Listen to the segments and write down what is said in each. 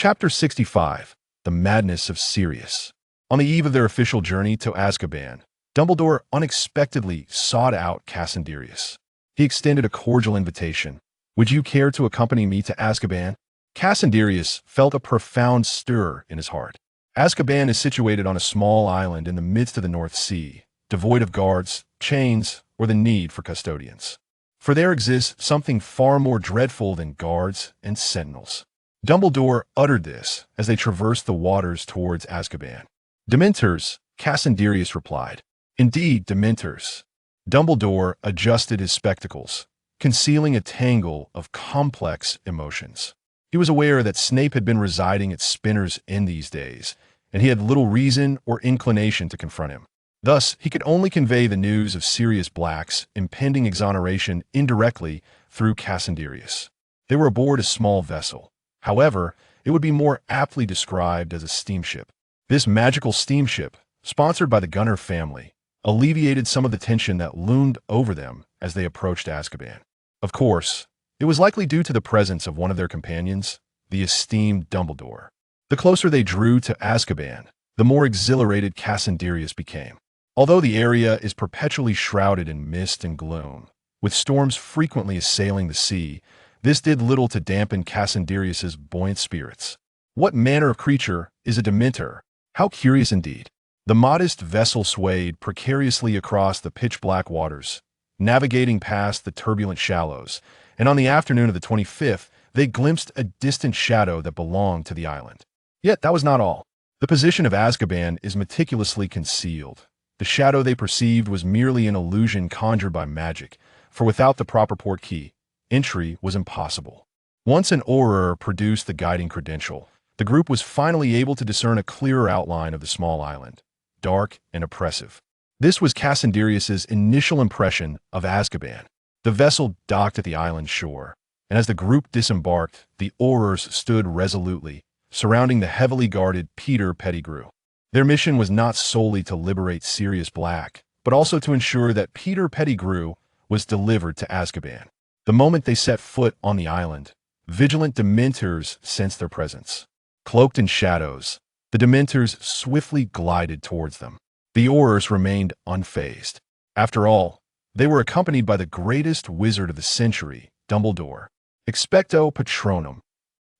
Chapter 65. The Madness of Sirius. On the eve of their official journey to Azkaban, Dumbledore unexpectedly sought out Cassandrius. He extended a cordial invitation. "Would you care to accompany me to Azkaban?" Cassandrius felt a profound stir in his heart. Azkaban is situated on a small island in the midst of the North Sea, devoid of guards, chains, or the need for custodians. For there exists something far more dreadful than guards and sentinels. Dumbledore uttered this as they traversed the waters towards Azkaban. "Dementors," Cassandrius replied. "Indeed, Dementors." Dumbledore adjusted his spectacles, concealing a tangle of complex emotions. He was aware that Snape had been residing at Spinner's Inn these days, and he had little reason or inclination to confront him. Thus, he could only convey the news of Sirius Black's impending exoneration indirectly through Cassandrius. They were aboard a small vessel. However, it would be more aptly described as a steamship. This magical steamship, sponsored by the Gunner family, alleviated some of the tension that loomed over them as they approached Azkaban. Of course, it was likely due to the presence of one of their companions, the esteemed Dumbledore. The closer they drew to Azkaban, the more exhilarated Cassandrius became. Although the area is perpetually shrouded in mist and gloom, with storms frequently assailing the sea, this did little to dampen Cassandrius's buoyant spirits. What manner of creature is a Dementor? How curious indeed. The modest vessel swayed precariously across the pitch-black waters, navigating past the turbulent shallows, and on the afternoon of the 25th, they glimpsed a distant shadow that belonged to the island. Yet that was not all. The position of Azkaban is meticulously concealed. The shadow they perceived was merely an illusion conjured by magic, for without the proper port key, entry was impossible. Once an Auror produced the guiding credential, the group was finally able to discern a clearer outline of the small island, dark and oppressive. This was Cassandrius's initial impression of Azkaban. The vessel docked at the island shore, and as the group disembarked, the Aurors stood resolutely, surrounding the heavily guarded Peter Pettigrew. Their mission was not solely to liberate Sirius Black, but also to ensure that Peter Pettigrew was delivered to Azkaban. The moment they set foot on the island, vigilant Dementors sensed their presence. Cloaked in shadows, the Dementors swiftly glided towards them. The Aurors remained unfazed. After all, they were accompanied by the greatest wizard of the century, Dumbledore. Expecto Patronum.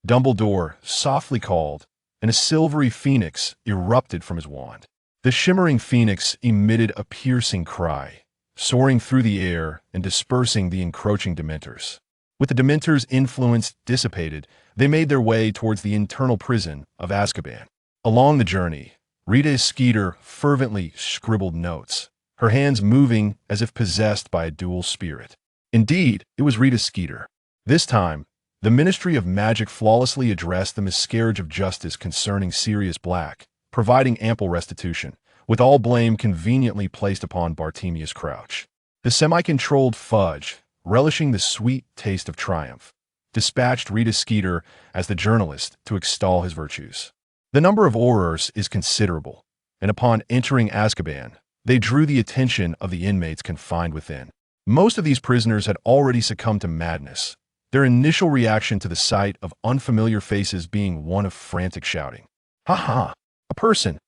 Dumbledore softly called, and a silvery phoenix erupted from his wand. The shimmering phoenix emitted a piercing cry, soaring through the air and dispersing the encroaching Dementors. With the Dementors' influence dissipated, they made their way towards the internal prison of Azkaban. Along the journey, Rita Skeeter fervently scribbled notes, her hands moving as if possessed by a dual spirit. Indeed, it was Rita Skeeter. This time, the Ministry of Magic flawlessly addressed the miscarriage of justice concerning Sirius Black, providing ample restitution, with all blame conveniently placed upon Bartemius Crouch. The semi-controlled Fudge, relishing the sweet taste of triumph, dispatched Rita Skeeter as the journalist to extol his virtues. The number of Aurors is considerable, and upon entering Azkaban, they drew the attention of the inmates confined within. Most of these prisoners had already succumbed to madness, their initial reaction to the sight of unfamiliar faces being one of frantic shouting. "Ha ha! A person!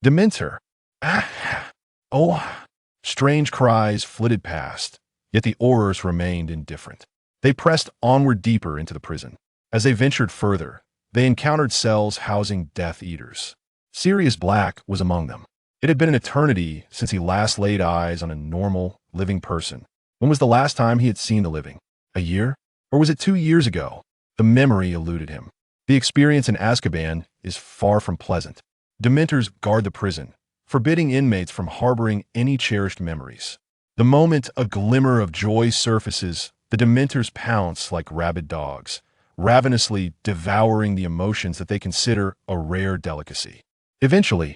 Dementor! Ah! Oh!" Strange cries flitted past, yet the Aurors remained indifferent. They pressed onward deeper into the prison. As they ventured further, they encountered cells housing Death Eaters. Sirius Black was among them. It had been an eternity since he last laid eyes on a normal, living person. When was the last time he had seen the living? A year? Or was it 2 years ago? The memory eluded him. The experience in Azkaban is far from pleasant. Dementors guard the prison, forbidding inmates from harboring any cherished memories. The moment a glimmer of joy surfaces, the Dementors pounce like rabid dogs, ravenously devouring the emotions that they consider a rare delicacy. Eventually,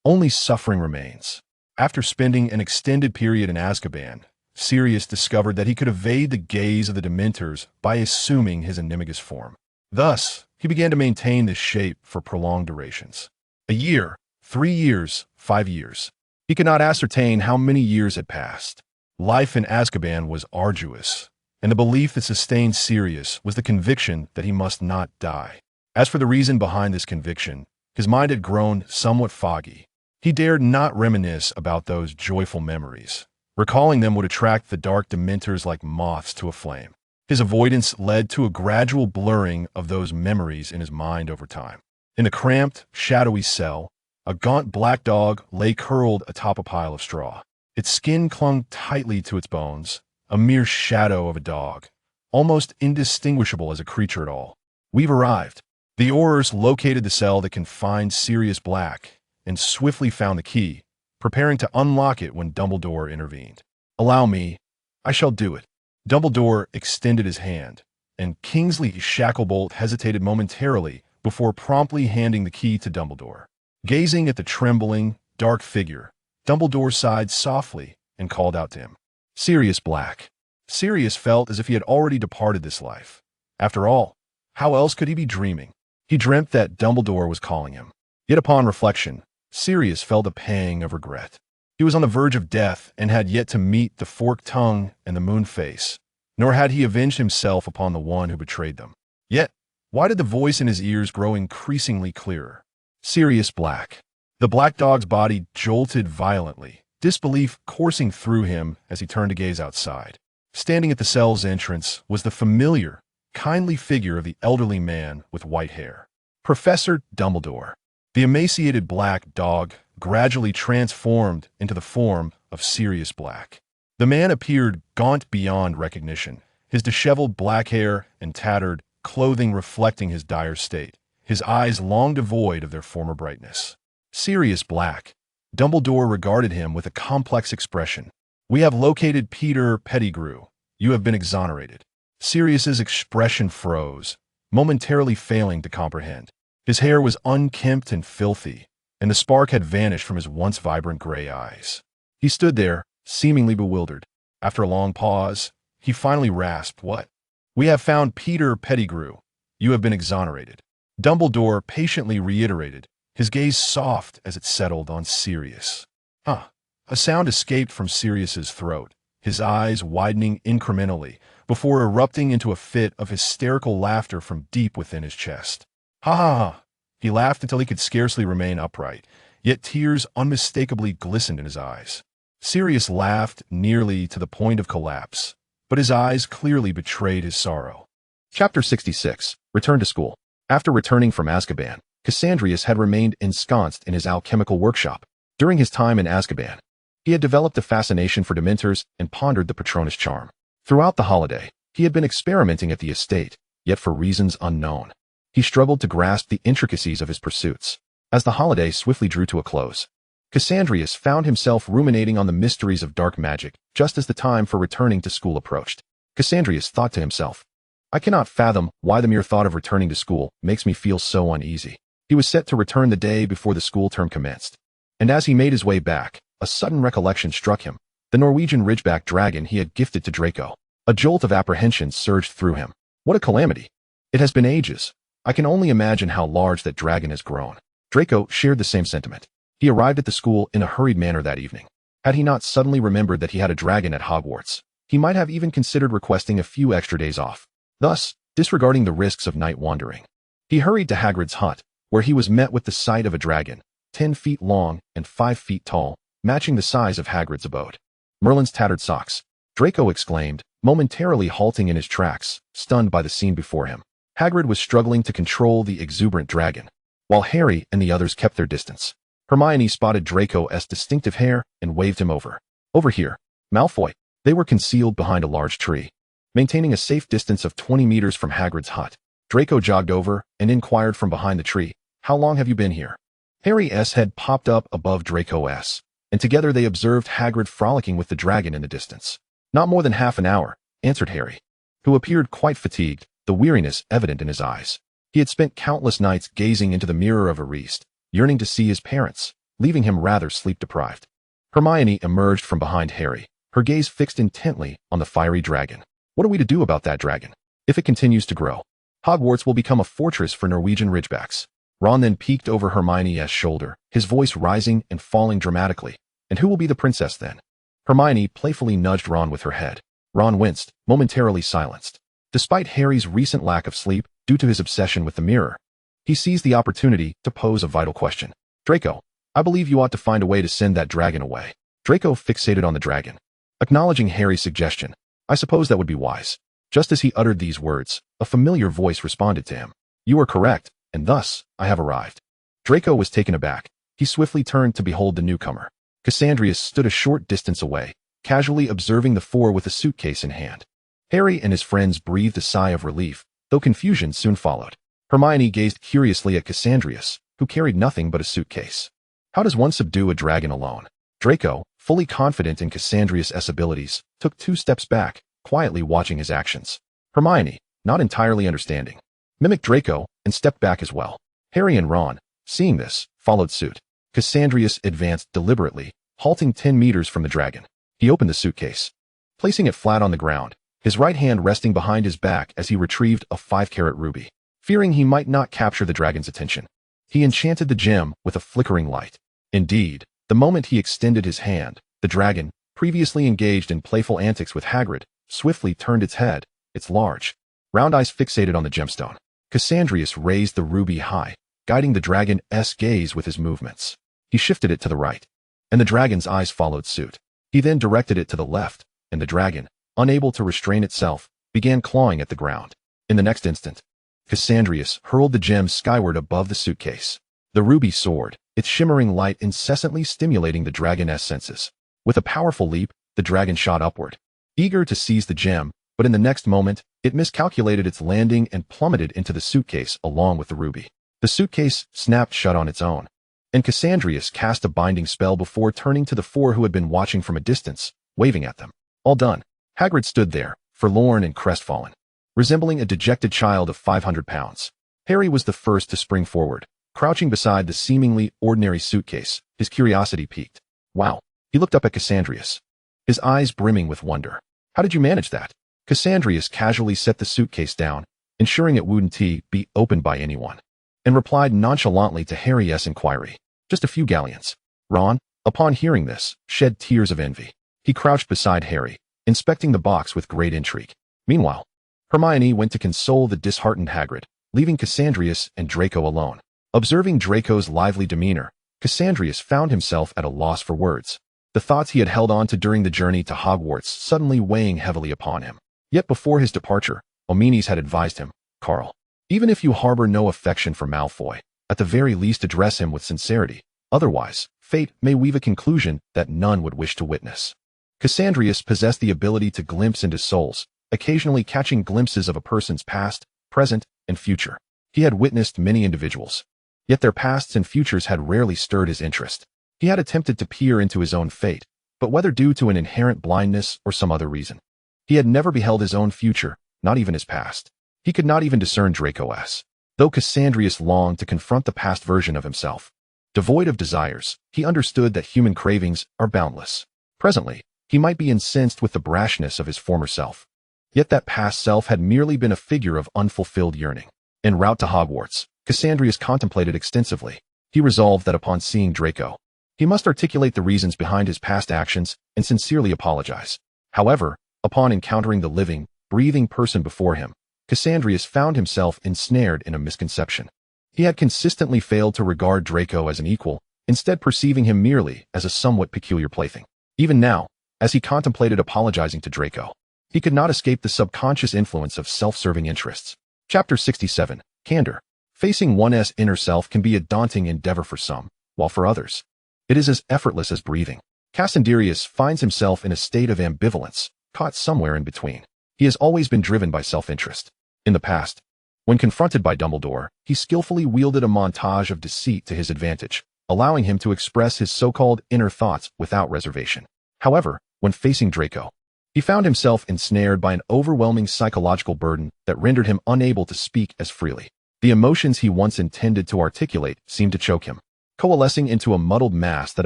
only suffering remains. After spending an extended period in Azkaban, Sirius discovered that he could evade the gaze of the Dementors by assuming his animagus form. Thus, he began to maintain this shape for prolonged durations. A year, 3 years, 5 years. He could not ascertain how many years had passed. Life in Azkaban was arduous, and the belief that sustained Sirius was the conviction that he must not die. As for the reason behind this conviction, his mind had grown somewhat foggy. He dared not reminisce about those joyful memories. Recalling them would attract the dark dementors like moths to a flame. His avoidance led to a gradual blurring of those memories in his mind over time. In the cramped, shadowy cell, a gaunt black dog lay curled atop a pile of straw. Its skin clung tightly to its bones, a mere shadow of a dog, almost indistinguishable as a creature at all. We've arrived. The Aurors located the cell that confined Sirius Black and swiftly found the key, preparing to unlock it when Dumbledore intervened. Allow me, I shall do it. Dumbledore extended his hand, and Kingsley Shacklebolt hesitated momentarily before promptly handing the key to Dumbledore. Gazing at the trembling, dark figure, Dumbledore sighed softly and called out to him, "Sirius Black." Sirius felt as if he had already departed this life. After all, how else could he be dreaming? He dreamt that Dumbledore was calling him. Yet upon reflection, Sirius felt a pang of regret. He was on the verge of death and had yet to meet the forked tongue and the moon face, nor had he avenged himself upon the one who betrayed them. Yet, why did the voice in his ears grow increasingly clearer? Sirius Black. The black dog's body jolted violently, disbelief coursing through him as he turned to gaze outside. Standing at the cell's entrance was the familiar, kindly figure of the elderly man with white hair. Professor Dumbledore. The emaciated black dog gradually transformed into the form of Sirius Black. The man appeared gaunt beyond recognition, his disheveled black hair and tattered clothing reflecting his dire state, his eyes long devoid of their former brightness. Sirius Black. Dumbledore regarded him with a complex expression. "We have located Peter Pettigrew. You have been exonerated." Sirius's expression froze, momentarily failing to comprehend. His hair was unkempt and filthy, and the spark had vanished from his once vibrant gray eyes. He stood there, seemingly bewildered. After a long pause, he finally rasped, "What?" "We have found Peter Pettigrew. You have been exonerated." Dumbledore patiently reiterated, his gaze soft as it settled on Sirius. A sound escaped from Sirius's throat, his eyes widening incrementally before erupting into a fit of hysterical laughter from deep within his chest. "Ha ha ha!" He laughed until he could scarcely remain upright, yet tears unmistakably glistened in his eyes. Sirius laughed nearly to the point of collapse, but his eyes clearly betrayed his sorrow. Chapter 66. Return to School. After returning from Azkaban, Cassandrius had remained ensconced in his alchemical workshop. During his time in Azkaban, he had developed a fascination for Dementors and pondered the Patronus charm. Throughout the holiday, he had been experimenting at the estate, yet for reasons unknown. He struggled to grasp the intricacies of his pursuits. As the holiday swiftly drew to a close, Cassandrius found himself ruminating on the mysteries of dark magic just as the time for returning to school approached. Cassandrius thought to himself, "I cannot fathom why the mere thought of returning to school makes me feel so uneasy." He was set to return the day before the school term commenced, and as he made his way back, a sudden recollection struck him. The Norwegian Ridgeback dragon he had gifted to Draco. A jolt of apprehension surged through him. What a calamity! It has been ages. I can only imagine how large that dragon has grown. Draco shared the same sentiment. He arrived at the school in a hurried manner that evening. Had he not suddenly remembered that he had a dragon at Hogwarts, he might have even considered requesting a few extra days off, thus disregarding the risks of night wandering. He hurried to Hagrid's hut, where he was met with the sight of a dragon, 10 feet long and 5 feet tall, matching the size of Hagrid's abode. "Merlin's tattered socks," Draco exclaimed, momentarily halting in his tracks, stunned by the scene before him. Hagrid was struggling to control the exuberant dragon, while Harry and the others kept their distance. Hermione spotted Draco's distinctive hair and waved him over. "Over here, Malfoy." They were concealed behind a large tree. Maintaining a safe distance of 20 meters from Hagrid's hut, Draco jogged over and inquired from behind the tree, "How long have you been here?" Harry's head popped up above Draco's, and together they observed Hagrid frolicking with the dragon in the distance. "Not more than half an hour," answered Harry, who appeared quite fatigued, the weariness evident in his eyes. He had spent countless nights gazing into the mirror of Ariste, yearning to see his parents, leaving him rather sleep-deprived. Hermione emerged from behind Harry, her gaze fixed intently on the fiery dragon. "What are we to do about that dragon? If it continues to grow, Hogwarts will become a fortress for Norwegian Ridgebacks." Ron then peeked over Hermione's shoulder, his voice rising and falling dramatically. "And who will be the princess then?" Hermione playfully nudged Ron with her head. Ron winced, momentarily silenced. Despite Harry's recent lack of sleep, due to his obsession with the mirror, He seized the opportunity to pose a vital question. Draco, I believe you ought to find a way to send that dragon away. Draco fixated on the dragon. Acknowledging Harry's suggestion, I suppose that would be wise. Just as he uttered these words, a familiar voice responded to him. You are correct, and thus, I have arrived. Draco was taken aback. He swiftly turned to behold the newcomer. Cassandrius stood a short distance away, casually observing the four with a suitcase in hand. Harry and his friends breathed a sigh of relief, though confusion soon followed. Hermione gazed curiously at Cassandrius, who carried nothing but a suitcase. How does one subdue a dragon alone? Draco, fully confident in Cassandrius' abilities, took 2 steps back, quietly watching his actions. Hermione, not entirely understanding, mimicked Draco and stepped back as well. Harry and Ron, seeing this, followed suit. Cassandrius advanced deliberately, halting 10 meters from the dragon. He opened the suitcase, placing it flat on the ground, his right hand resting behind his back as he retrieved a 5-carat ruby. Fearing he might not capture the dragon's attention, he enchanted the gem with a flickering light. Indeed, the moment he extended his hand, the dragon, previously engaged in playful antics with Hagrid, swiftly turned its head, its large, round eyes fixated on the gemstone. Cassandrius raised the ruby high, guiding the dragon's gaze with his movements. He shifted it to the right, and the dragon's eyes followed suit. He then directed it to the left, and the dragon, unable to restrain itself, began clawing at the ground. In the next instant, Cassandrius hurled the gem skyward above the suitcase. The ruby soared, its shimmering light incessantly stimulating the dragon's senses. With a powerful leap, the dragon shot upward, eager to seize the gem, but in the next moment, it miscalculated its landing and plummeted into the suitcase along with the ruby. The suitcase snapped shut on its own, and Cassandrius cast a binding spell before turning to the four who had been watching from a distance, waving at them. All done. Hagrid stood there, forlorn and crestfallen, resembling a dejected child of 500 pounds. Harry was the first to spring forward, crouching beside the seemingly ordinary suitcase, his curiosity piqued. Wow. He looked up at Cassandrius, his eyes brimming with wonder. How did you manage that? Cassandrius casually set the suitcase down, ensuring it wouldn't be opened by anyone, and replied nonchalantly to Harry's inquiry. Just a few galleons. Ron, upon hearing this, shed tears of envy. He crouched beside Harry, inspecting the box with great intrigue. Meanwhile, Hermione went to console the disheartened Hagrid, leaving Cassandrius and Draco alone. Observing Draco's lively demeanor, Cassandrius found himself at a loss for words. The thoughts he had held on to during the journey to Hogwarts suddenly weighing heavily upon him. Yet before his departure, Omenes had advised him, Carl, even if you harbor no affection for Malfoy, at the very least address him with sincerity. Otherwise, fate may weave a conclusion that none would wish to witness. Cassandrius possessed the ability to glimpse into souls, occasionally catching glimpses of a person's past, present, and future. He had witnessed many individuals, yet their pasts and futures had rarely stirred his interest. He had attempted to peer into his own fate, but whether due to an inherent blindness or some other reason, he had never beheld his own future, not even his past. He could not even discern Draco's. Though Cassandrius longed to confront the past version of himself, devoid of desires, he understood that human cravings are boundless. Presently, he might be incensed with the brashness of his former self. Yet that past self had merely been a figure of unfulfilled yearning. En route to Hogwarts, Cassandrius contemplated extensively. He resolved that upon seeing Draco, he must articulate the reasons behind his past actions and sincerely apologize. However, upon encountering the living, breathing person before him, Cassandrius found himself ensnared in a misconception. He had consistently failed to regard Draco as an equal, instead perceiving him merely as a somewhat peculiar plaything. Even now, as he contemplated apologizing to Draco, he could not escape the subconscious influence of self-serving interests. Chapter 67, Candor. Facing one's inner self can be a daunting endeavor for some, while for others, it is as effortless as breathing. Cassandrius finds himself in a state of ambivalence, caught somewhere in between. He has always been driven by self-interest. In the past, when confronted by Dumbledore, he skillfully wielded a montage of deceit to his advantage, allowing him to express his so-called inner thoughts without reservation. However, when facing Draco, he found himself ensnared by an overwhelming psychological burden that rendered him unable to speak as freely. The emotions he once intended to articulate seemed to choke him, coalescing into a muddled mass that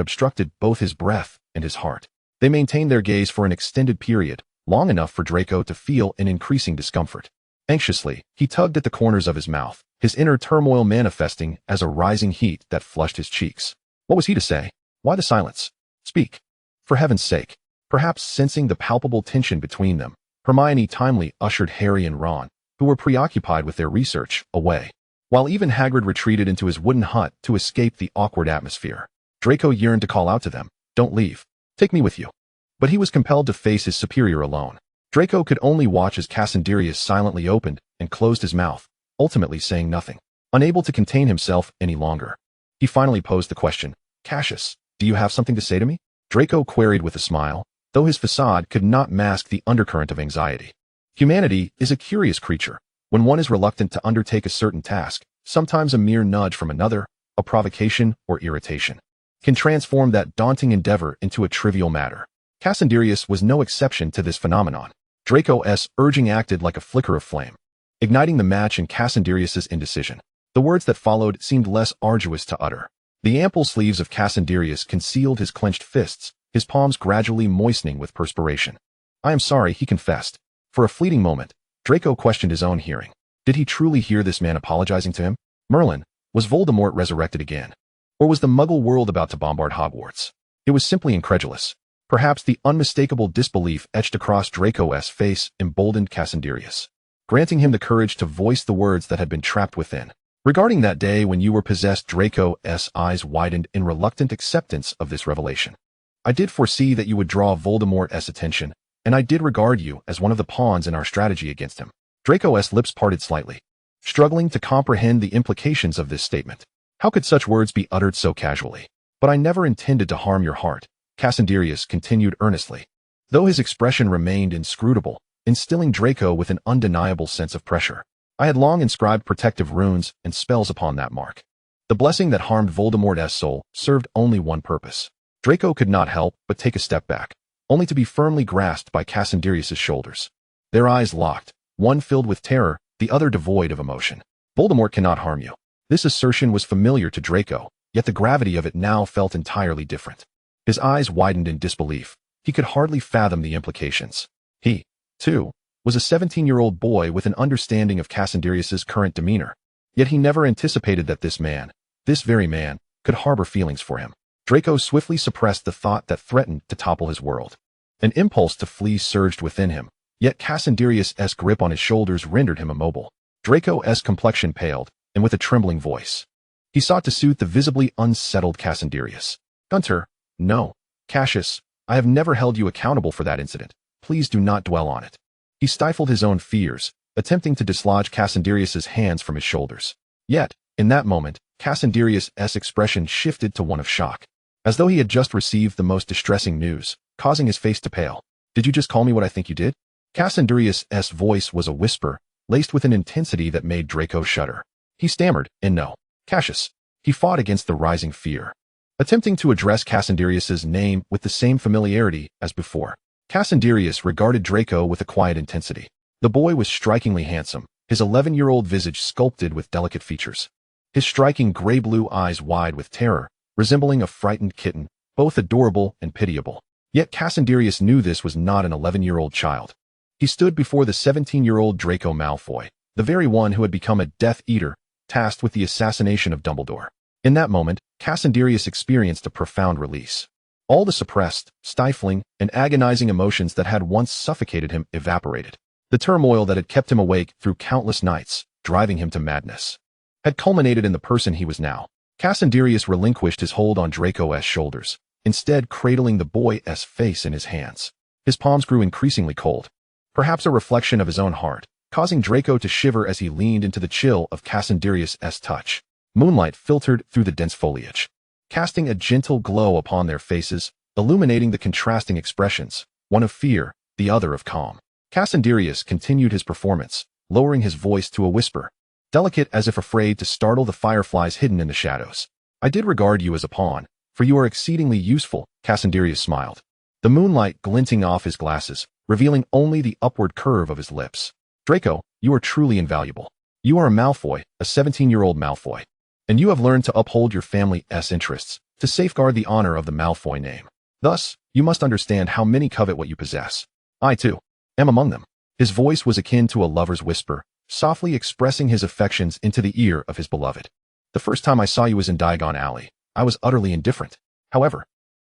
obstructed both his breath and his heart. They maintained their gaze for an extended period, long enough for Draco to feel an increasing discomfort. Anxiously, he tugged at the corners of his mouth, his inner turmoil manifesting as a rising heat that flushed his cheeks. What was he to say? Why the silence? Speak. For heaven's sake. Perhaps sensing the palpable tension between them, Hermione timely ushered Harry and Ron, who were preoccupied with their research, away. while even Hagrid retreated into his wooden hut to escape the awkward atmosphere. Draco yearned to call out to them, "Don't leave. Take me with you." But he was compelled to face his superior alone. Draco could only watch as Cassandrius silently opened and closed his mouth, ultimately saying nothing. Unable to contain himself any longer, he finally posed the question, "Cassius, do you have something to say to me?" Draco queried with a smile, though his facade could not mask the undercurrent of anxiety. Humanity is a curious creature. When one is reluctant to undertake a certain task, sometimes a mere nudge from another, a provocation or irritation, can transform that daunting endeavor into a trivial matter. Cassandrius was no exception to this phenomenon. Draco's urging acted like a flicker of flame, igniting the match in Cassandrius's indecision. The words that followed seemed less arduous to utter. The ample sleeves of Cassandrius concealed his clenched fists, his palms gradually moistening with perspiration. "I am sorry," he confessed. For a fleeting moment, Draco questioned his own hearing. Did he truly hear this man apologizing to him? Merlin, was Voldemort resurrected again? Or was the Muggle world about to bombard Hogwarts? It was simply incredulous. Perhaps the unmistakable disbelief etched across Draco's face emboldened Cassandrius, granting him the courage to voice the words that had been trapped within. "Regarding that day when you were possessed," Draco's eyes widened in reluctant acceptance of this revelation. "I did foresee that you would draw Voldemort's attention, and I did regard you as one of the pawns in our strategy against him." Draco's lips parted slightly, struggling to comprehend the implications of this statement. How could such words be uttered so casually? "But I never intended to harm your heart," Cassandrius continued earnestly, though his expression remained inscrutable, instilling Draco with an undeniable sense of pressure. "I had long inscribed protective runes and spells upon that mark. The blessing that harmed Voldemort's soul served only one purpose." Draco could not help but take a step back, only to be firmly grasped by Cassandrius's shoulders. Their eyes locked, one filled with terror, the other devoid of emotion. "Voldemort cannot harm you." This assertion was familiar to Draco, yet the gravity of it now felt entirely different. His eyes widened in disbelief. He could hardly fathom the implications. He, too, was a 17-year-old boy with an understanding of Cassandrius's current demeanor. Yet he never anticipated that this man, this very man, could harbor feelings for him. Draco swiftly suppressed the thought that threatened to topple his world. An impulse to flee surged within him, yet Cassandrius's grip on his shoulders rendered him immobile. Draco's complexion paled, and with a trembling voice, he sought to soothe the visibly unsettled Cassandrius. "Gunter, no. Cassius, I have never held you accountable for that incident. Please do not dwell on it." He stifled his own fears, attempting to dislodge Cassandrius's hands from his shoulders. Yet, in that moment, Cassandrius's expression shifted to one of shock, as though he had just received the most distressing news, causing his face to pale. "Did you just call me what I think you did?" Cassandrius's voice was a whisper, laced with an intensity that made Draco shudder. He stammered, "And no. Cassius." He fought against the rising fear, attempting to address Cassandrius's name with the same familiarity as before. Cassandrius regarded Draco with a quiet intensity. The boy was strikingly handsome, his 11-year-old visage sculpted with delicate features, his striking gray-blue eyes wide with terror, resembling a frightened kitten, both adorable and pitiable. Yet Cassandrius knew this was not an 11-year-old child. He stood before the 17-year-old Draco Malfoy, the very one who had become a Death Eater, tasked with the assassination of Dumbledore. In that moment, Cassandrius experienced a profound release. All the suppressed, stifling, and agonizing emotions that had once suffocated him evaporated. The turmoil that had kept him awake through countless nights, driving him to madness, had culminated in the person he was now. Cassandrius relinquished his hold on Draco's shoulders, instead cradling the boy's face in his hands. His palms grew increasingly cold, perhaps a reflection of his own heart, causing Draco to shiver as he leaned into the chill of Cassandrius's touch. Moonlight filtered through the dense foliage, casting a gentle glow upon their faces, illuminating the contrasting expressions, one of fear, the other of calm. Cassandrius continued his performance, lowering his voice to a whisper, delicate as if afraid to startle the fireflies hidden in the shadows. "I did regard you as a pawn, for you are exceedingly useful." Cassandrius smiled, the moonlight glinting off his glasses, revealing only the upward curve of his lips. "Draco, you are truly invaluable. You are a Malfoy, a 17-year-old Malfoy. And you have learned to uphold your family's interests, to safeguard the honor of the Malfoy name. Thus, you must understand how many covet what you possess. I, too, am among them." His voice was akin to a lover's whisper, softly expressing his affections into the ear of his beloved. "The first time I saw you was in Diagon Alley. I was utterly indifferent. However,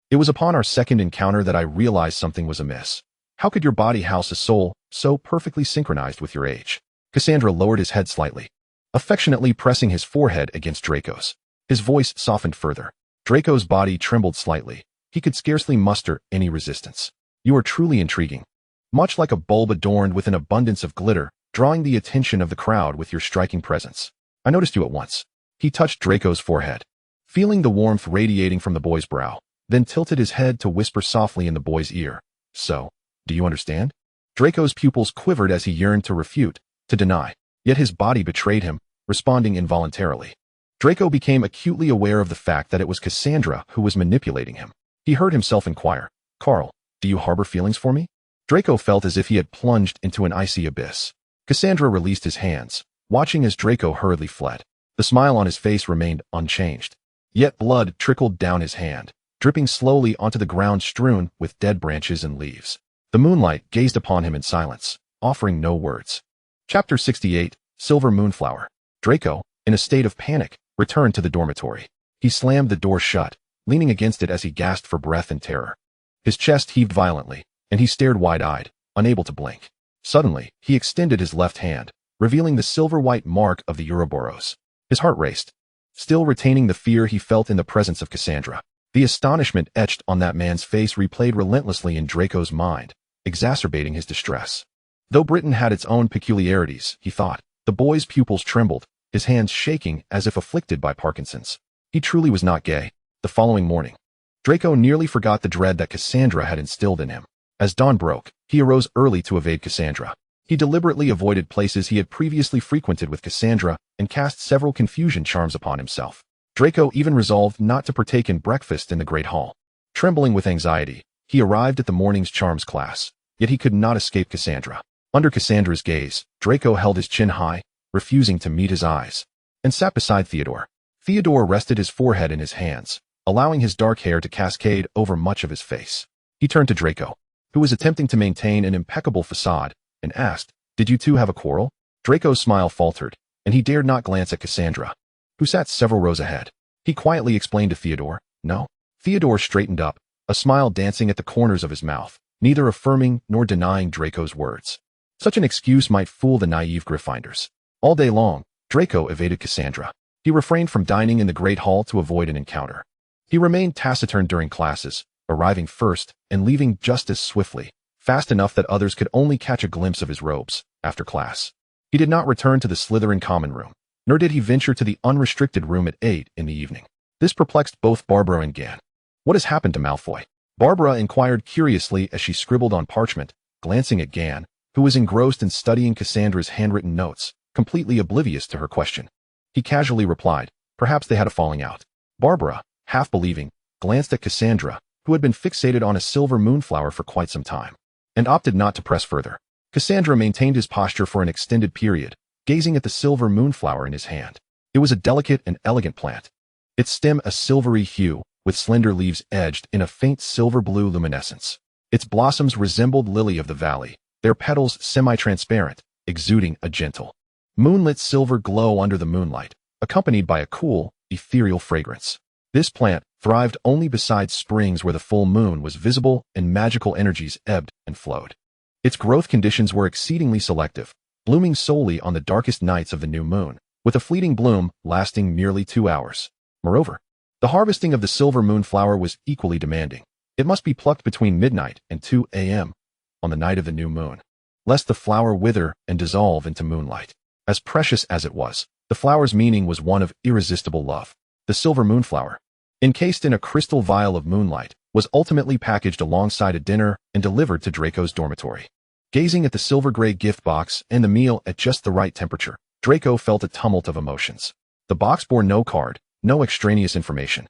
it was upon our second encounter that I realized something was amiss. How could your body house a soul so perfectly synchronized with your age?" Cassandra lowered his head slightly, affectionately pressing his forehead against Draco's. His voice softened further. Draco's body trembled slightly. He could scarcely muster any resistance. You are truly intriguing. Much like a bulb adorned with an abundance of glitter, drawing the attention of the crowd with your striking presence. I noticed you at once. He touched Draco's forehead, feeling the warmth radiating from the boy's brow, then tilted his head to whisper softly in the boy's ear. So, do you understand? Draco's pupils quivered as he yearned to refute, to deny, yet his body betrayed him, responding involuntarily. Draco became acutely aware of the fact that it was Cassandra who was manipulating him. He heard himself inquire, Carl, do you harbor feelings for me? Draco felt as if he had plunged into an icy abyss. Cassandra released his hands, watching as Draco hurriedly fled. The smile on his face remained unchanged. Yet blood trickled down his hand, dripping slowly onto the ground strewn with dead branches and leaves. The moonlight gazed upon him in silence, offering no words. Chapter 68, Silver Moonflower. Draco, in a state of panic, returned to the dormitory. He slammed the door shut, leaning against it as he gasped for breath in terror. His chest heaved violently, and he stared wide-eyed, unable to blink. Suddenly, he extended his left hand, revealing the silver-white mark of the Ouroboros. His heart raced, still retaining the fear he felt in the presence of Cassandra. The astonishment etched on that man's face replayed relentlessly in Draco's mind, exacerbating his distress. Though Britain had its own peculiarities, he thought, the boy's pupils trembled, his hands shaking as if afflicted by Parkinson's. He truly was not gay. The following morning, Draco nearly forgot the dread that Cassandra had instilled in him. As dawn broke, he arose early to evade Cassandra. He deliberately avoided places he had previously frequented with Cassandra and cast several confusion charms upon himself. Draco even resolved not to partake in breakfast in the Great Hall. Trembling with anxiety, he arrived at the morning's charms class, yet he could not escape Cassandra. Under Cassandra's gaze, Draco held his chin high, refusing to meet his eyes, and sat beside Theodore. Theodore rested his forehead in his hands, allowing his dark hair to cascade over much of his face. He turned to Draco, who was attempting to maintain an impeccable facade, and asked, "Did you two have a quarrel?" Draco's smile faltered, and he dared not glance at Cassandra, who sat several rows ahead. He quietly explained to Theodore, "No." Theodore straightened up, a smile dancing at the corners of his mouth, neither affirming nor denying Draco's words. Such an excuse might fool the naive Gryffindors. All day long, Draco evaded Cassandra. He refrained from dining in the Great Hall to avoid an encounter. He remained taciturn during classes, arriving first and leaving just as swiftly, fast enough that others could only catch a glimpse of his robes, after class. He did not return to the Slytherin common room, nor did he venture to the unrestricted room at 8 in the evening. This perplexed both Barbara and Gan. "What has happened to Malfoy?" Barbara inquired curiously as she scribbled on parchment, glancing at Gan, who was engrossed in studying Cassandra's handwritten notes, completely oblivious to her question. He casually replied, "Perhaps they had a falling out." Barbara, half believing, glanced at Cassandra, who had been fixated on a silver moonflower for quite some time, and opted not to press further. Cassandra maintained his posture for an extended period, gazing at the silver moonflower in his hand. It was a delicate and elegant plant, its stem a silvery hue, with slender leaves edged in a faint silver-blue luminescence. Its blossoms resembled lily of the valley, their petals semi-transparent, exuding a gentle, moonlit silver glow under the moonlight, accompanied by a cool, ethereal fragrance. This plant thrived only beside springs where the full moon was visible and magical energies ebbed and flowed. Its growth conditions were exceedingly selective, blooming solely on the darkest nights of the new moon, with a fleeting bloom lasting merely 2 hours. Moreover, the harvesting of the silver moonflower was equally demanding. It must be plucked between midnight and 2 a.m. on the night of the new moon, lest the flower wither and dissolve into moonlight. As precious as it was, the flower's meaning was one of irresistible love. The silver moonflower, encased in a crystal vial of moonlight, was ultimately packaged alongside a dinner and delivered to Draco's dormitory. Gazing at the silver-gray gift box and the meal at just the right temperature, Draco felt a tumult of emotions. The box bore no card, no extraneous information.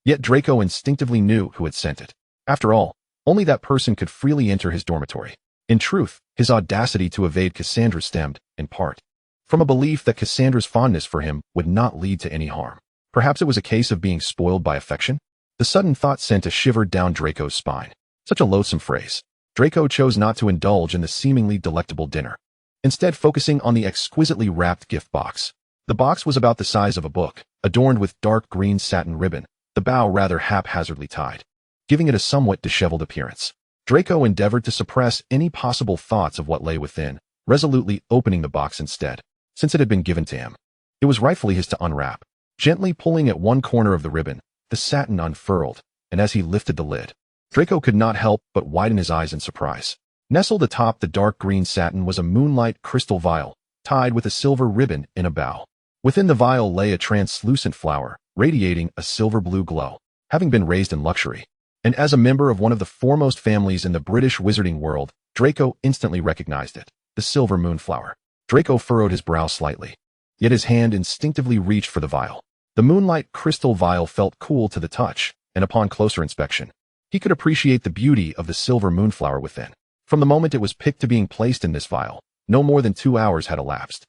Yet Draco instinctively knew who had sent it. After all, only that person could freely enter his dormitory. In truth, his audacity to evade Cassandra stemmed, in part, from a belief that Cassandra's fondness for him would not lead to any harm. Perhaps it was a case of being spoiled by affection? The sudden thought sent a shiver down Draco's spine. Such a loathsome phrase. Draco chose not to indulge in the seemingly delectable dinner, instead focusing on the exquisitely wrapped gift box. The box was about the size of a book, adorned with dark green satin ribbon, the bow rather haphazardly tied, giving it a somewhat disheveled appearance. Draco endeavored to suppress any possible thoughts of what lay within, resolutely opening the box instead, since it had been given to him. It was rightfully his to unwrap. Gently pulling at one corner of the ribbon, the satin unfurled, and as he lifted the lid, Draco could not help but widen his eyes in surprise. Nestled atop the dark green satin was a moonlight crystal vial, tied with a silver ribbon in a bowl. Within the vial lay a translucent flower, radiating a silver-blue glow, having been raised in luxury. And as a member of one of the foremost families in the British wizarding world, Draco instantly recognized it, the silver moonflower. Draco furrowed his brow slightly, yet his hand instinctively reached for the vial. The moonlight crystal vial felt cool to the touch, and upon closer inspection, he could appreciate the beauty of the silver moonflower within. From the moment it was picked to being placed in this vial, no more than 2 hours had elapsed.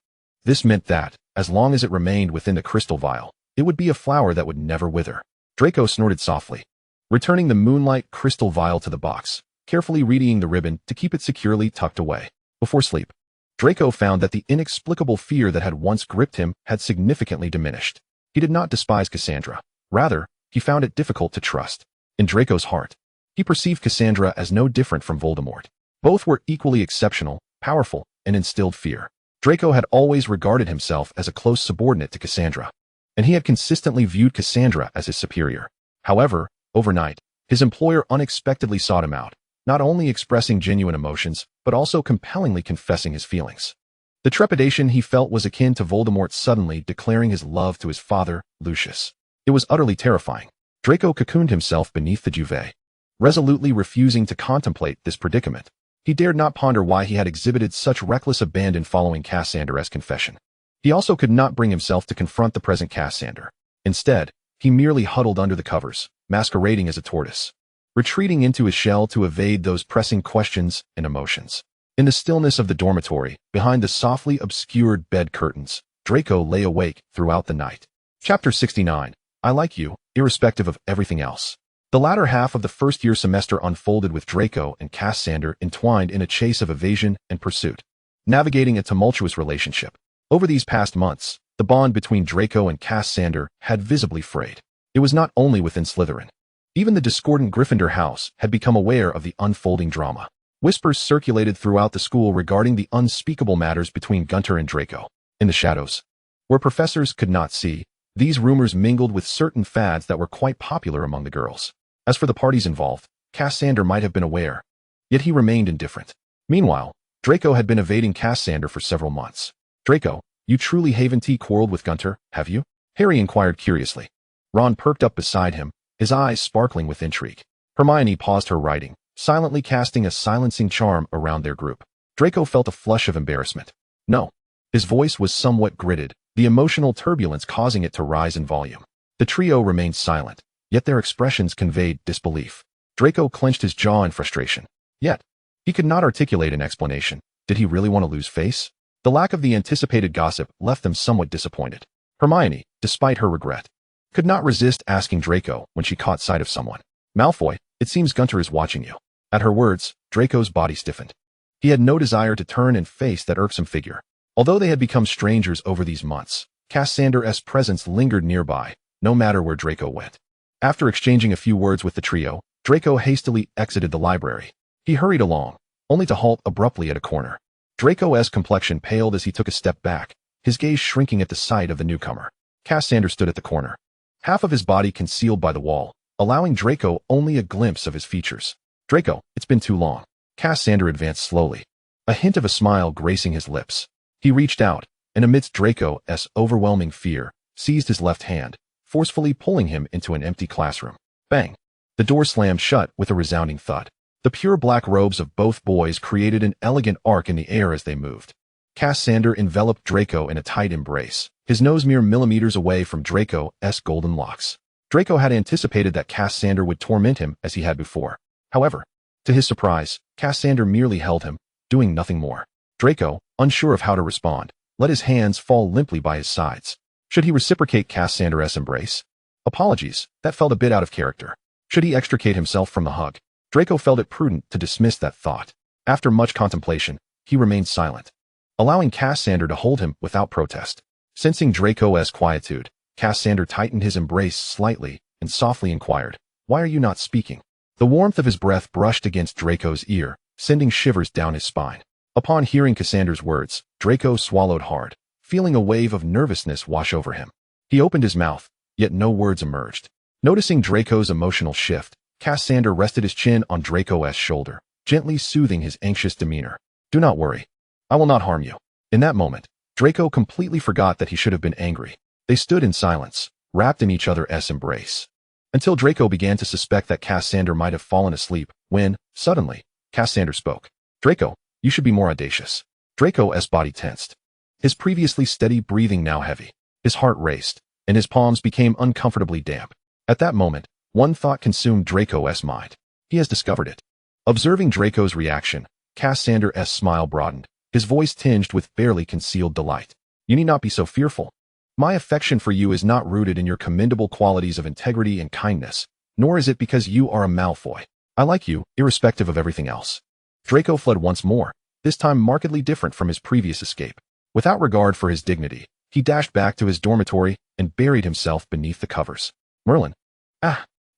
This meant that, as long as it remained within the crystal vial, it would be a flower that would never wither. Draco snorted softly, returning the moonlight crystal vial to the box, carefully readying the ribbon to keep it securely tucked away. Before sleep, Draco found that the inexplicable fear that had once gripped him had significantly diminished. He did not despise Cassandra. Rather, he found it difficult to trust. In Draco's heart, he perceived Cassandra as no different from Voldemort. Both were equally exceptional, powerful, and instilled fear. Draco had always regarded himself as a close subordinate to Cassandra, and he had consistently viewed Cassandra as his superior. However, overnight, his employer unexpectedly sought him out, not only expressing genuine emotions, but also compellingly confessing his feelings. The trepidation he felt was akin to Voldemort suddenly declaring his love to his father, Lucius. It was utterly terrifying. Draco cocooned himself beneath the duvet, resolutely refusing to contemplate this predicament. He dared not ponder why he had exhibited such reckless abandon following Cassandr's confession. He also could not bring himself to confront the present Cassandra. Instead, he merely huddled under the covers, masquerading as a tortoise, retreating into his shell to evade those pressing questions and emotions. In the stillness of the dormitory, behind the softly obscured bed curtains, Draco lay awake throughout the night. Chapter 69. I like you, irrespective of everything else. The latter half of the first-year semester unfolded with Draco and Cassandra entwined in a chase of evasion and pursuit, navigating a tumultuous relationship. Over these past months, the bond between Draco and Cassandra had visibly frayed. It was not only within Slytherin. Even the discordant Gryffindor house had become aware of the unfolding drama. Whispers circulated throughout the school regarding the unspeakable matters between Gunter and Draco. In the shadows, where professors could not see, these rumors mingled with certain fads that were quite popular among the girls. As for the parties involved, Cassandra might have been aware, yet he remained indifferent. Meanwhile, Draco had been evading Cassandra for several months. Draco, you truly haven't quarreled with Gunter, have you? Harry inquired curiously. Ron perked up beside him, his eyes sparkling with intrigue. Hermione paused her writing, silently casting a silencing charm around their group. Draco felt a flush of embarrassment. No. His voice was somewhat gritted, the emotional turbulence causing it to rise in volume. The trio remained silent, yet their expressions conveyed disbelief. Draco clenched his jaw in frustration. Yet, he could not articulate an explanation. Did he really want to lose face? The lack of the anticipated gossip left them somewhat disappointed. Hermione, despite her regret, could not resist asking Draco when she caught sight of someone. Malfoy, it seems Gunter is watching you. At her words, Draco's body stiffened. He had no desire to turn and face that irksome figure. Although they had become strangers over these months, Cassandra's presence lingered nearby, no matter where Draco went. After exchanging a few words with the trio, Draco hastily exited the library. He hurried along, only to halt abruptly at a corner. Draco's complexion paled as he took a step back, his gaze shrinking at the sight of the newcomer. Cassandra stood at the corner, half of his body concealed by the wall, allowing Draco only a glimpse of his features. Draco, it's been too long. Cassandra advanced slowly, a hint of a smile gracing his lips. He reached out, and amidst Draco's overwhelming fear, seized his left hand, forcefully pulling him into an empty classroom. Bang! The door slammed shut with a resounding thud. The pure black robes of both boys created an elegant arc in the air as they moved. Cassandra enveloped Draco in a tight embrace, his nose mere millimeters away from Draco's golden locks. Draco had anticipated that Cassandra would torment him as he had before. However, to his surprise, Cassandra merely held him, doing nothing more. Draco, unsure of how to respond, let his hands fall limply by his sides. Should he reciprocate Cassandra's embrace? Apologies, that felt a bit out of character. Should he extricate himself from the hug? Draco felt it prudent to dismiss that thought. After much contemplation, he remained silent, allowing Cassandra to hold him without protest. Sensing Draco's quietude, Cassandra tightened his embrace slightly and softly inquired, "Why are you not speaking?" The warmth of his breath brushed against Draco's ear, sending shivers down his spine. Upon hearing Cassandra's words, Draco swallowed hard, feeling a wave of nervousness wash over him. He opened his mouth, yet no words emerged. Noticing Draco's emotional shift, Cassandra rested his chin on Draco's shoulder, gently soothing his anxious demeanor. "Do not worry. I will not harm you." In that moment, Draco completely forgot that he should have been angry. They stood in silence, wrapped in each other's embrace, until Draco began to suspect that Cassandra might have fallen asleep, when, suddenly, Cassandra spoke. "Draco, you should be more audacious." Draco's body tensed. His previously steady breathing now heavy. His heart raced, and his palms became uncomfortably damp. At that moment, one thought consumed Draco's mind. He has discovered it. Observing Draco's reaction, Cassandra's smile broadened, his voice tinged with barely concealed delight. "You need not be so fearful. My affection for you is not rooted in your commendable qualities of integrity and kindness, nor is it because you are a Malfoy. I like you, irrespective of everything else." Draco fled once more, this time markedly different from his previous escape. Without regard for his dignity, he dashed back to his dormitory and buried himself beneath the covers. Merlin.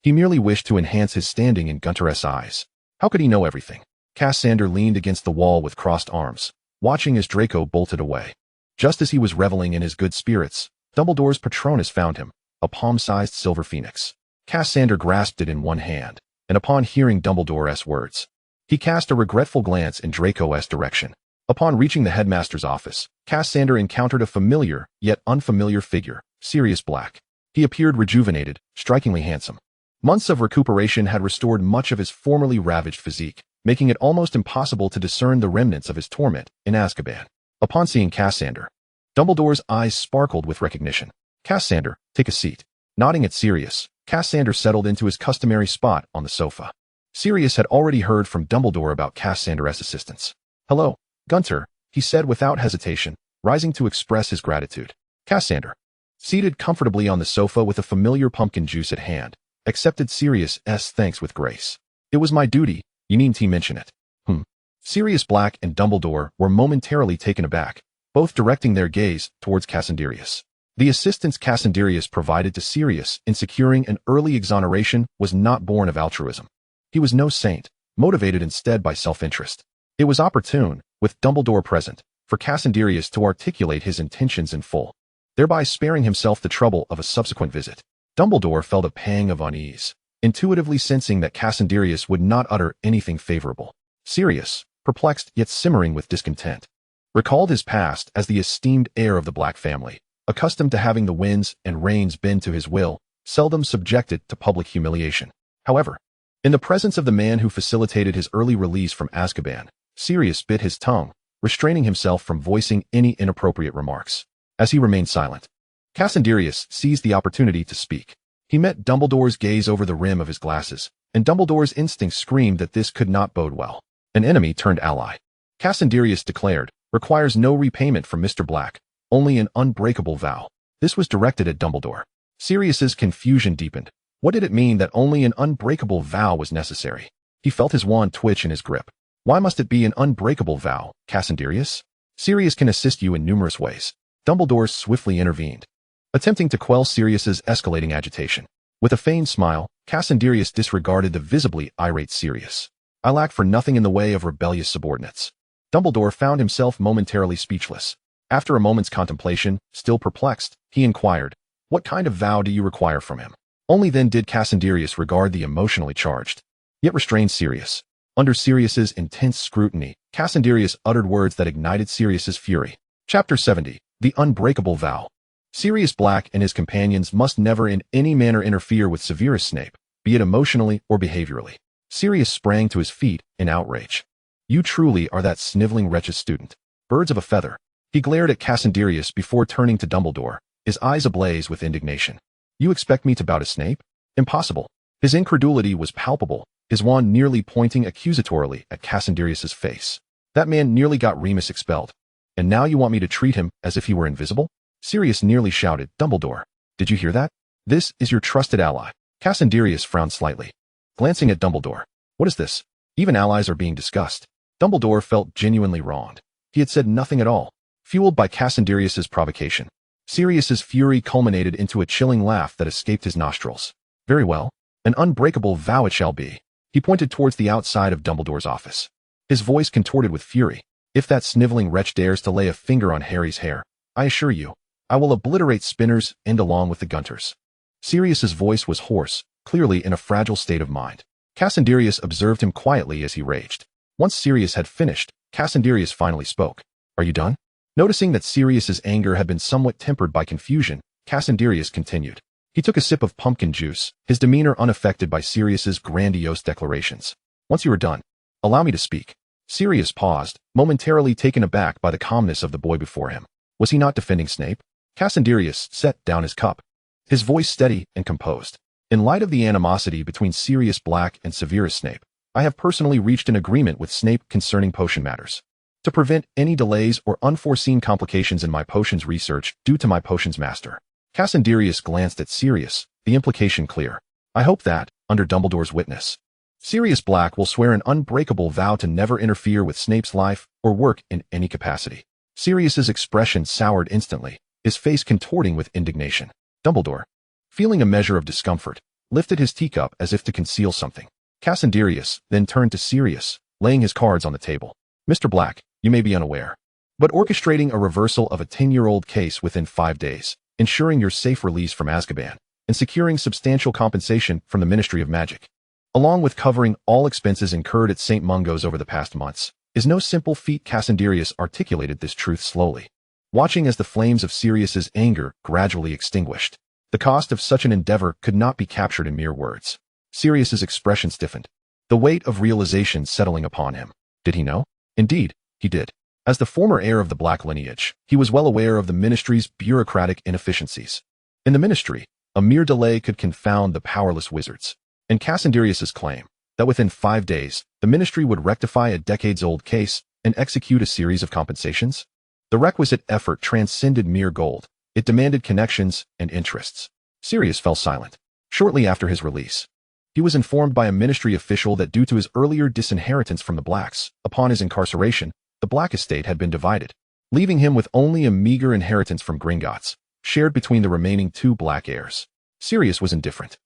He merely wished to enhance his standing in Gunter's eyes. How could he know everything? Cassandra leaned against the wall with crossed arms, watching as Draco bolted away. Just as he was reveling in his good spirits, Dumbledore's Patronus found him, a palm-sized silver phoenix. Cassandra grasped it in one hand, and upon hearing Dumbledore's words, he cast a regretful glance in Draco's direction. Upon reaching the headmaster's office, Cassandra encountered a familiar, yet unfamiliar figure, Sirius Black. He appeared rejuvenated, strikingly handsome. Months of recuperation had restored much of his formerly ravaged physique, making it almost impossible to discern the remnants of his torment in Azkaban. Upon seeing Cassandra, Dumbledore's eyes sparkled with recognition. "Cassandra, take a seat." Nodding at Sirius, Cassandra settled into his customary spot on the sofa. Sirius had already heard from Dumbledore about Cassandra's assistance. "Hello, Gunter," he said without hesitation, rising to express his gratitude. Cassandra, seated comfortably on the sofa with a familiar pumpkin juice at hand, accepted Sirius's thanks with grace. "It was my duty, you needn't mention it." Sirius Black and Dumbledore were momentarily taken aback, both directing their gaze towards Cassandrius. The assistance Cassandrius provided to Sirius in securing an early exoneration was not born of altruism. He was no saint, motivated instead by self-interest. It was opportune, with Dumbledore present, for Cassandrius to articulate his intentions in full, thereby sparing himself the trouble of a subsequent visit. Dumbledore felt a pang of unease, intuitively sensing that Cassandrius would not utter anything favorable. Sirius, perplexed yet simmering with discontent, recalled his past as the esteemed heir of the Black family, accustomed to having the winds and rains bend to his will, seldom subjected to public humiliation. However, in the presence of the man who facilitated his early release from Azkaban, Sirius bit his tongue, restraining himself from voicing any inappropriate remarks. As he remained silent, Cassandrius seized the opportunity to speak. He met Dumbledore's gaze over the rim of his glasses, and Dumbledore's instinct screamed that this could not bode well. An enemy turned ally. Cassandrius declared, requires no repayment from Mr. Black, only an unbreakable vow. This was directed at Dumbledore. Sirius's confusion deepened. What did it mean that only an unbreakable vow was necessary? He felt his wand twitch in his grip. Why must it be an unbreakable vow, Cassandrius? Sirius can assist you in numerous ways. Dumbledore swiftly intervened, attempting to quell Sirius's escalating agitation. With a feigned smile, Cassandrius disregarded the visibly irate Sirius. "I lack for nothing in the way of rebellious subordinates." Dumbledore found himself momentarily speechless. After a moment's contemplation, still perplexed, he inquired, "What kind of vow do you require from him?" Only then did Cassandrius regard the emotionally charged, yet restrained Sirius. Under Sirius's intense scrutiny, Cassandrius uttered words that ignited Sirius's fury. Chapter 70, The Unbreakable Vow. Sirius Black and his companions must never in any manner interfere with Severus Snape, be it emotionally or behaviorally. Sirius sprang to his feet in outrage. "You truly are that sniveling wretched student. Birds of a feather." He glared at Cassandrius before turning to Dumbledore, his eyes ablaze with indignation. "You expect me to bow to Snape? Impossible." His incredulity was palpable, his wand nearly pointing accusatorily at Cassandrius's face. "That man nearly got Remus expelled. And now you want me to treat him as if he were invisible?" Sirius nearly shouted. "Dumbledore, did you hear that? This is your trusted ally." Cassandrius frowned slightly, glancing at Dumbledore. "What is this? Even allies are being discussed." Dumbledore felt genuinely wronged. He had said nothing at all. Fueled by Cassandrius's provocation, Sirius's fury culminated into a chilling laugh that escaped his nostrils. "Very well, an unbreakable vow it shall be." He pointed towards the outside of Dumbledore's office. His voice contorted with fury. "If that sniveling wretch dares to lay a finger on Harry's hair, I assure you, I will obliterate spinners and along with the gunters. Sirius's voice was hoarse, clearly in a fragile state of mind. Cassandrius observed him quietly as he raged. Once Sirius had finished, Cassandrius finally spoke. Are you done? Noticing that Sirius's anger had been somewhat tempered by confusion, Cassandrius continued. He took a sip of pumpkin juice, his demeanor unaffected by Sirius's grandiose declarations. Once you are done, allow me to speak. Sirius paused, momentarily taken aback by the calmness of the boy before him. Was he not defending Snape? Cassandrius set down his cup, his voice steady and composed. In light of the animosity between Sirius Black and Severus Snape, I have personally reached an agreement with Snape concerning potion matters. To prevent any delays or unforeseen complications in my potions research due to my potions master. Cassandrius glanced at Sirius, the implication clear. I hope that, under Dumbledore's witness, Sirius Black will swear an unbreakable vow to never interfere with Snape's life or work in any capacity. Sirius's expression soured instantly, his face contorting with indignation. Dumbledore, feeling a measure of discomfort, lifted his teacup as if to conceal something. Cassandrius then turned to Sirius, laying his cards on the table. Mr. Black, you may be unaware, but orchestrating a reversal of a 10-year-old case within 5 days, ensuring your safe release from Azkaban, and securing substantial compensation from the Ministry of Magic, along with covering all expenses incurred at St. Mungo's over the past months, is no simple feat. Cassandrius articulated this truth slowly, watching as the flames of Sirius's anger gradually extinguished. The cost of such an endeavor could not be captured in mere words. Sirius's expression stiffened, the weight of realization settling upon him. Did he know? Indeed, he did. As the former heir of the Black lineage, he was well aware of the Ministry's bureaucratic inefficiencies. In the Ministry, a mere delay could confound the powerless wizards. And Cassandrius's claim that within 5 days, the Ministry would rectify a decades-old case and execute a series of compensations? The requisite effort transcended mere gold. It demanded connections and interests. Sirius fell silent. Shortly after his release, he was informed by a Ministry official that due to his earlier disinheritance from the Blacks, upon his incarceration, the Black estate had been divided, leaving him with only a meager inheritance from Gringotts, shared between the remaining 2 Black heirs. Sirius was indifferent.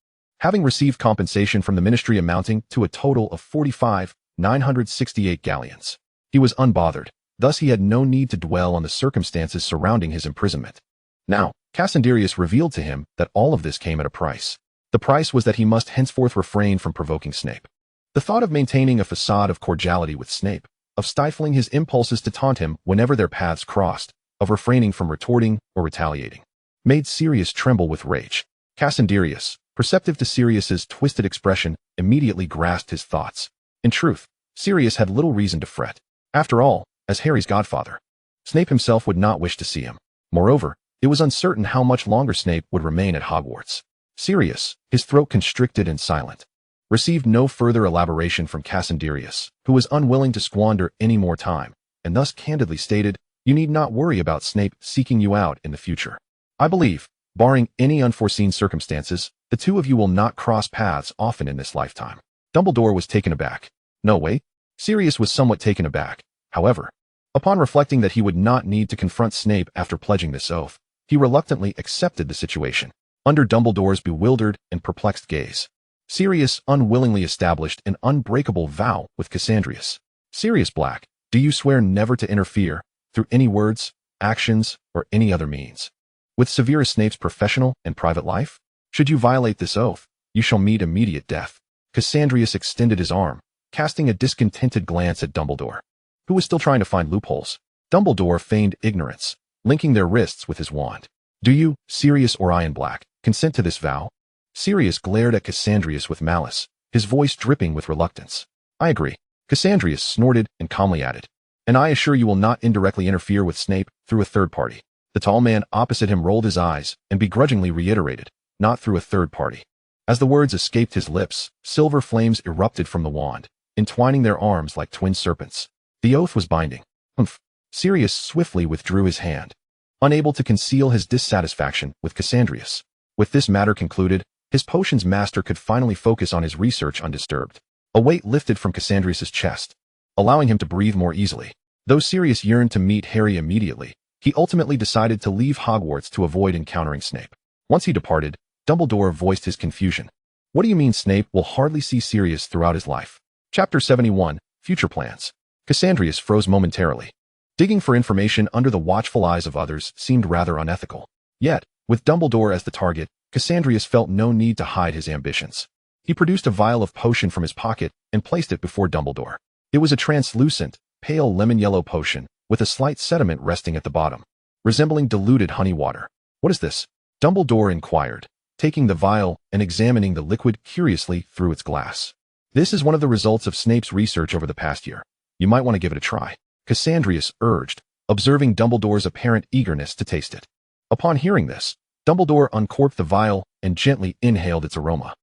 Having received compensation from the Ministry amounting to a total of 45,968 galleons, he was unbothered, thus he had no need to dwell on the circumstances surrounding his imprisonment. Now, Cassandrius revealed to him that all of this came at a price. The price was that he must henceforth refrain from provoking Snape. The thought of maintaining a facade of cordiality with Snape, of stifling his impulses to taunt him whenever their paths crossed, of refraining from retorting or retaliating, made Sirius tremble with rage. Cassandrius, perceptive to Sirius's twisted expression, immediately grasped his thoughts. In truth, Sirius had little reason to fret. After all, as Harry's godfather, Snape himself would not wish to see him. Moreover, it was uncertain how much longer Snape would remain at Hogwarts. Sirius, his throat constricted and silent, received no further elaboration from Cassandrius, who was unwilling to squander any more time, and thus candidly stated, "You need not worry about Snape seeking you out in the future. I believe, barring any unforeseen circumstances, the 2 of you will not cross paths often in this lifetime." Dumbledore was taken aback. No, wait. Sirius was somewhat taken aback, however. Upon reflecting that he would not need to confront Snape after pledging this oath, he reluctantly accepted the situation. Under Dumbledore's bewildered and perplexed gaze, Sirius unwillingly established an unbreakable vow with Cassandrius. Sirius Black, do you swear never to interfere, through any words, actions, or any other means, with Severus Snape's professional and private life? Should you violate this oath, you shall meet immediate death. Cassandrius extended his arm, casting a discontented glance at Dumbledore, who was still trying to find loopholes. Dumbledore feigned ignorance, linking their wrists with his wand. Do you, Sirius Orion Black, consent to this vow? Sirius glared at Cassandrius with malice, his voice dripping with reluctance. I agree. Cassandrius snorted and calmly added. And I assure you will not indirectly interfere with Snape through a third party. The tall man opposite him rolled his eyes and begrudgingly reiterated, not through a third party. As the words escaped his lips, silver flames erupted from the wand, entwining their arms like twin serpents. The oath was binding. Humph. Sirius swiftly withdrew his hand, unable to conceal his dissatisfaction with Cassandrius. With this matter concluded, his potions master could finally focus on his research undisturbed. A weight lifted from Cassandrius's chest, allowing him to breathe more easily. Though Sirius yearned to meet Harry immediately, he ultimately decided to leave Hogwarts to avoid encountering Snape. Once he departed, Dumbledore voiced his confusion. What do you mean Snape will hardly see Sirius throughout his life? Chapter 71, Future Plans. Cassandrius froze momentarily. Digging for information under the watchful eyes of others seemed rather unethical. Yet, with Dumbledore as the target, Cassandrius felt no need to hide his ambitions. He produced a vial of potion from his pocket and placed it before Dumbledore. It was a translucent, pale lemon-yellow potion, with a slight sediment resting at the bottom, resembling diluted honey water. "What is this?" Dumbledore inquired, taking the vial and examining the liquid curiously through its glass. "This is one of the results of Snape's research over the past year. You might want to give it a try," Cassandrius urged, observing Dumbledore's apparent eagerness to taste it. Upon hearing this, Dumbledore uncorked the vial and gently inhaled its aroma.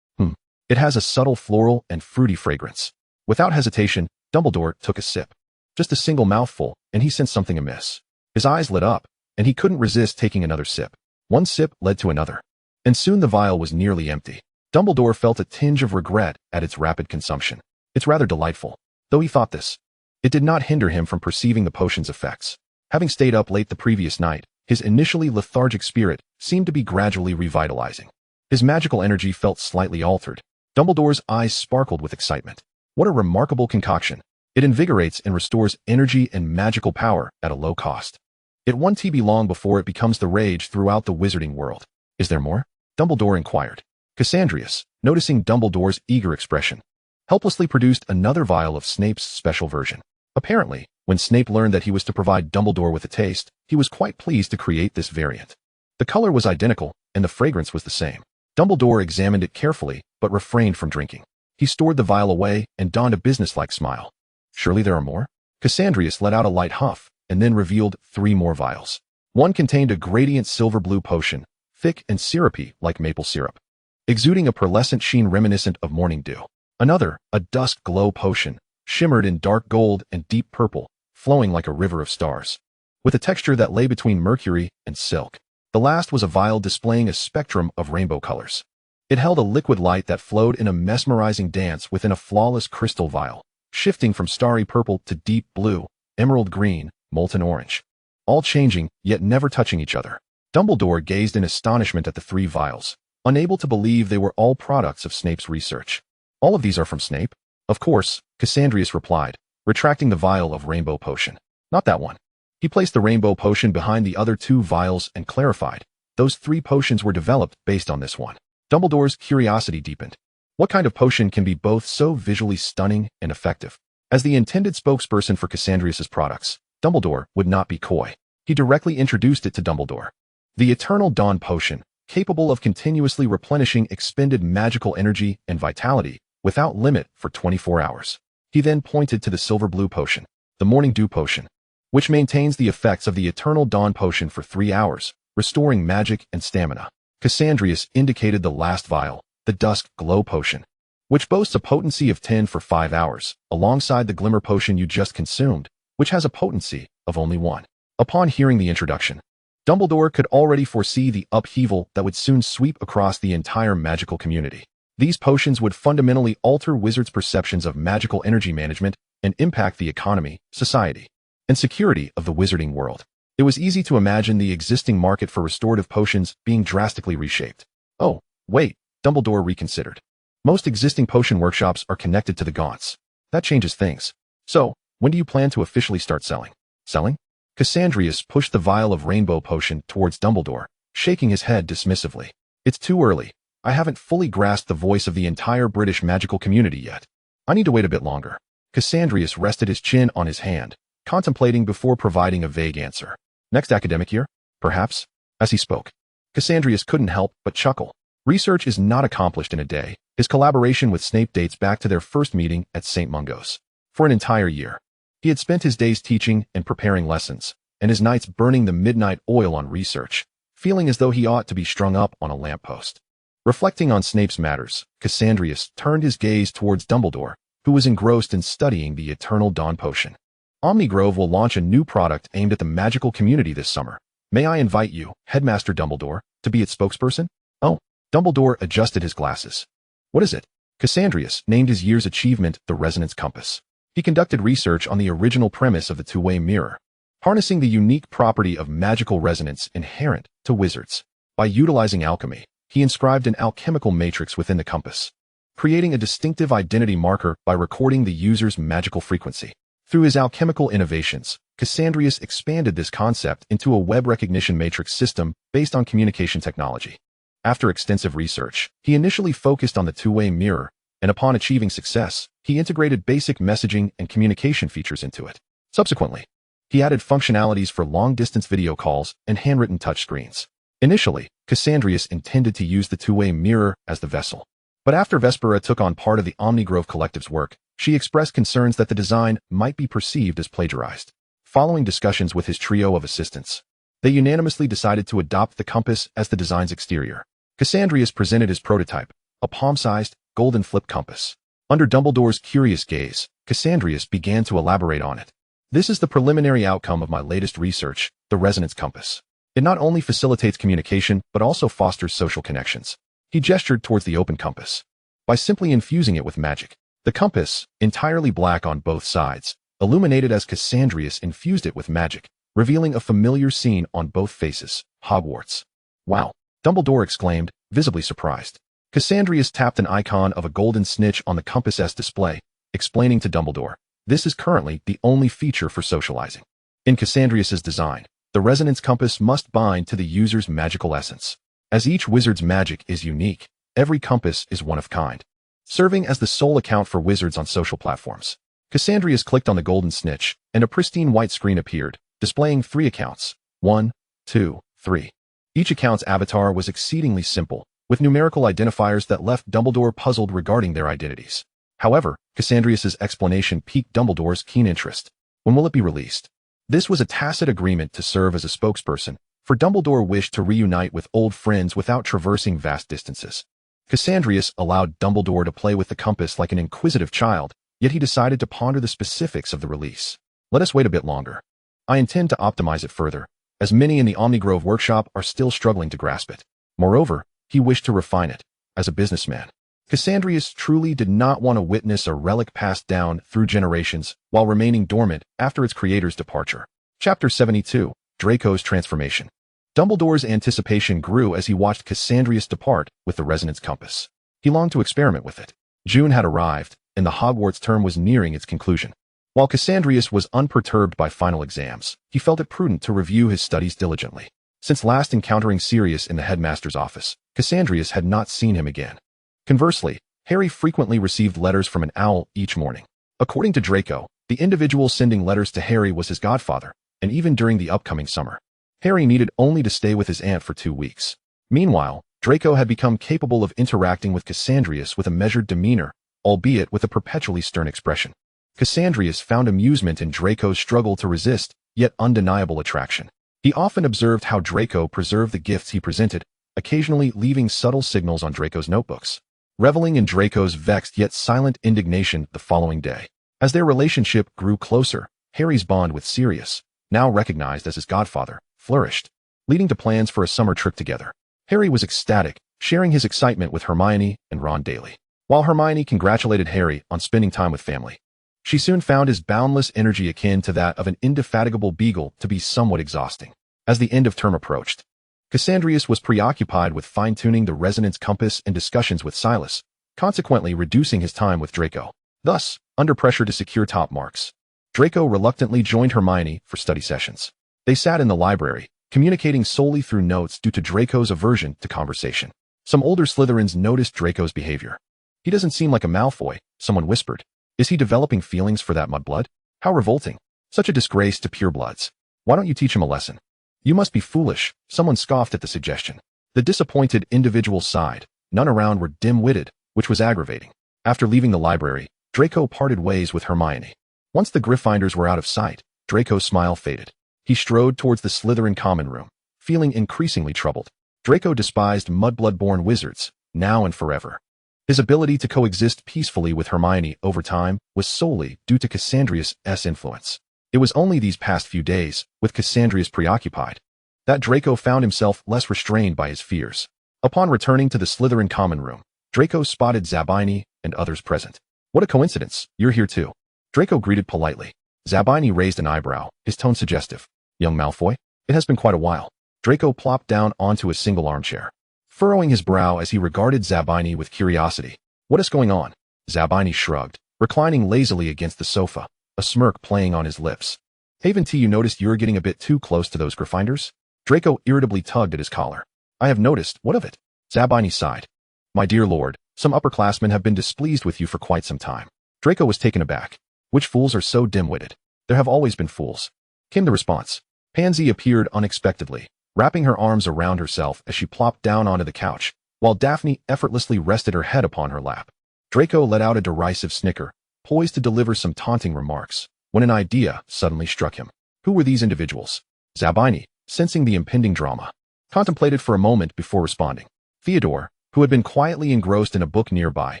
It has a subtle floral and fruity fragrance. Without hesitation, Dumbledore took a sip. Just a single mouthful, and he sensed something amiss. His eyes lit up, and he couldn't resist taking another sip. One sip led to another, and soon the vial was nearly empty. Dumbledore felt a tinge of regret at its rapid consumption. It's rather delightful. Though he thought this, it did not hinder him from perceiving the potion's effects. Having stayed up late the previous night, his initially lethargic spirit seemed to be gradually revitalizing. His magical energy felt slightly altered. Dumbledore's eyes sparkled with excitement. What a remarkable concoction. It invigorates and restores energy and magical power at a low cost. It won't be long before it becomes the rage throughout the wizarding world. "Is there more?" Dumbledore inquired. Cassandrius, noticing Dumbledore's eager expression, helplessly produced another vial of Snape's special version. Apparently, when Snape learned that he was to provide Dumbledore with a taste, he was quite pleased to create this variant. The color was identical, and the fragrance was the same. Dumbledore examined it carefully, but refrained from drinking. He stored the vial away and donned a businesslike smile. "Surely there are more?" Cassandrius let out a light huff, and then revealed 3 more vials. One contained a gradient silver-blue potion, thick and syrupy like maple syrup, exuding a pearlescent sheen reminiscent of morning dew. Another, a dusk glow potion, shimmered in dark gold and deep purple, flowing like a river of stars, with a texture that lay between mercury and silk. The last was a vial displaying a spectrum of rainbow colors. It held a liquid light that flowed in a mesmerizing dance within a flawless crystal vial, shifting from starry purple to deep blue, emerald green, molten orange, all changing, yet never touching each other. Dumbledore gazed in astonishment at the 3 vials, unable to believe they were all products of Snape's research. "All of these are from Snape?" "Of course," Cassandrius replied, retracting the vial of rainbow potion. "Not that one." He placed the rainbow potion behind the other 2 vials and clarified, "Those 3 potions were developed based on this one." Dumbledore's curiosity deepened. What kind of potion can be both so visually stunning and effective? As the intended spokesperson for Cassandrius's products, Dumbledore would not be coy. He directly introduced it to Dumbledore. The Eternal Dawn Potion, capable of continuously replenishing expended magical energy and vitality without limit for 24 hours. He then pointed to the Silver-Blue Potion, the Morning Dew Potion, which maintains the effects of the Eternal Dawn Potion for 3 hours, restoring magic and stamina. Cassandrius indicated the last vial, the Dusk Glow Potion, which boasts a potency of 10 for 5 hours, alongside the Glimmer Potion you just consumed, which has a potency of only 1. Upon hearing the introduction, Dumbledore could already foresee the upheaval that would soon sweep across the entire magical community. These potions would fundamentally alter wizards' perceptions of magical energy management and impact the economy, society, and security of the wizarding world. It was easy to imagine the existing market for restorative potions being drastically reshaped. "Oh, wait," Dumbledore reconsidered. "Most existing potion workshops are connected to the Gaunts. That changes things. So, when do you plan to officially start selling?" "Selling?" Cassandrius pushed the vial of rainbow potion towards Dumbledore, shaking his head dismissively. "It's too early. I haven't fully grasped the voice of the entire British magical community yet. I need to wait a bit longer." Cassandrius rested his chin on his hand, contemplating before providing a vague answer. "Next academic year, perhaps?" As he spoke, Cassandrius couldn't help but chuckle. Research is not accomplished in a day. His collaboration with Snape dates back to their first meeting at St. Mungo's. For an entire year, he had spent his days teaching and preparing lessons, and his nights burning the midnight oil on research, feeling as though he ought to be strung up on a lamppost. Reflecting on Snape's matters, Cassandrius turned his gaze towards Dumbledore, who was engrossed in studying the Eternal Dawn Potion. "Omnigrove will launch a new product aimed at the magical community this summer. May I invite you, Headmaster Dumbledore, to be its spokesperson?" "Oh." Dumbledore adjusted his glasses. "What is it?" Cassandrius named his year's achievement the Resonance Compass. He conducted research on the original premise of the two-way mirror, harnessing the unique property of magical resonance inherent to wizards. By utilizing alchemy, he inscribed an alchemical matrix within the compass, creating a distinctive identity marker by recording the user's magical frequency. Through his alchemical innovations, Cassandrius expanded this concept into a web recognition matrix system based on communication technology. After extensive research, he initially focused on the two-way mirror, and upon achieving success, he integrated basic messaging and communication features into it. Subsequently, he added functionalities for long-distance video calls and handwritten touchscreens. Initially, Cassandrius intended to use the two-way mirror as the vessel. But after Vespera took on part of the Omnigrove Collective's work, she expressed concerns that the design might be perceived as plagiarized. Following discussions with his trio of assistants, they unanimously decided to adopt the compass as the design's exterior. Cassandrius presented his prototype, a palm-sized, golden flip compass. Under Dumbledore's curious gaze, Cassandrius began to elaborate on it. This is the preliminary outcome of my latest research, the resonance compass. It not only facilitates communication, but also fosters social connections. He gestured towards the open compass. By simply infusing it with magic, the compass, entirely black on both sides, illuminated as Cassandrius infused it with magic, revealing a familiar scene on both faces, Hogwarts. Wow! Dumbledore exclaimed, visibly surprised. Cassandrius tapped an icon of a golden snitch on the compass's display, explaining to Dumbledore, this is currently the only feature for socializing. In Cassandrius's design, the resonance compass must bind to the user's magical essence. As each wizard's magic is unique, every compass is one of kind, serving as the sole account for wizards on social platforms. Cassandrius clicked on the golden snitch, and a pristine white screen appeared, displaying 3 accounts. 1, 2, 3. Each account's avatar was exceedingly simple, with numerical identifiers that left Dumbledore puzzled regarding their identities. However, Cassandrius's explanation piqued Dumbledore's keen interest. When will it be released? This was a tacit agreement to serve as a spokesperson, for Dumbledore wished to reunite with old friends without traversing vast distances. Cassandrius allowed Dumbledore to play with the compass like an inquisitive child, yet he decided to ponder the specifics of the release. Let us wait a bit longer. I intend to optimize it further, as many in the Omnigrove workshop are still struggling to grasp it. Moreover, he wished to refine it. As a businessman, Cassandrius truly did not want to witness a relic passed down through generations while remaining dormant after its creator's departure. Chapter 72, Draco's Transformation. Dumbledore's anticipation grew as he watched Cassandrius depart with the resonance compass. He longed to experiment with it. June had arrived, and the Hogwarts term was nearing its conclusion. While Cassandrius was unperturbed by final exams, he felt it prudent to review his studies diligently. Since last encountering Sirius in the headmaster's office, Cassandrius had not seen him again. Conversely, Harry frequently received letters from an owl each morning. According to Draco, the individual sending letters to Harry was his godfather, and even during the upcoming summer, Harry needed only to stay with his aunt for 2 weeks. Meanwhile, Draco had become capable of interacting with Cassandrius with a measured demeanor, albeit with a perpetually stern expression. Cassandrius found amusement in Draco's struggle to resist, yet undeniable attraction. He often observed how Draco preserved the gifts he presented, occasionally leaving subtle signals on Draco's notebooks. Reveling in Draco's vexed yet silent indignation the following day. As their relationship grew closer, Harry's bond with Sirius, now recognized as his godfather, flourished, leading to plans for a summer trip together. Harry was ecstatic, sharing his excitement with Hermione and Ron daily. While Hermione congratulated Harry on spending time with family, she soon found his boundless energy akin to that of an indefatigable beagle to be somewhat exhausting. As the end of term approached, Cassandrius was preoccupied with fine-tuning the resonance compass and discussions with Silas, consequently reducing his time with Draco. Thus, under pressure to secure top marks, Draco reluctantly joined Hermione for study sessions. They sat in the library, communicating solely through notes due to Draco's aversion to conversation. Some older Slytherins noticed Draco's behavior. He doesn't seem like a Malfoy, someone whispered. Is he developing feelings for that mudblood? How revolting. Such a disgrace to purebloods. Why don't you teach him a lesson? You must be foolish, someone scoffed at the suggestion. The disappointed individual sighed. None around were dim-witted, which was aggravating. After leaving the library, Draco parted ways with Hermione. Once the Gryffindors were out of sight, Draco's smile faded. He strode towards the Slytherin common room, feeling increasingly troubled. Draco despised mudblood-born wizards, now and forever. His ability to coexist peacefully with Hermione over time was solely due to Cassandrius' influence. It was only these past few days, with Cassandrius preoccupied, that Draco found himself less restrained by his fears. Upon returning to the Slytherin common room, Draco spotted Zabini and others present. What a coincidence, you're here too. Draco greeted politely. Zabini raised an eyebrow, his tone suggestive. Young Malfoy, it has been quite a while. Draco plopped down onto a single armchair, furrowing his brow as he regarded Zabini with curiosity. What is going on? Zabini shrugged, reclining lazily against the sofa. a smirk playing on his lips. Haven't you noticed you're getting a bit too close to those Gryffindors? Draco irritably tugged at his collar. I have noticed, what of it? Zabini sighed. My dear lord, some upperclassmen have been displeased with you for quite some time. Draco was taken aback. Which fools are so dim-witted? There have always been fools, came the response. Pansy appeared unexpectedly, wrapping her arms around herself as she plopped down onto the couch, while Daphne effortlessly rested her head upon her lap. Draco let out a derisive snicker, poised to deliver some taunting remarks, when an idea suddenly struck him. Who were these individuals? Zabini, sensing the impending drama, contemplated for a moment before responding. Theodore, who had been quietly engrossed in a book nearby,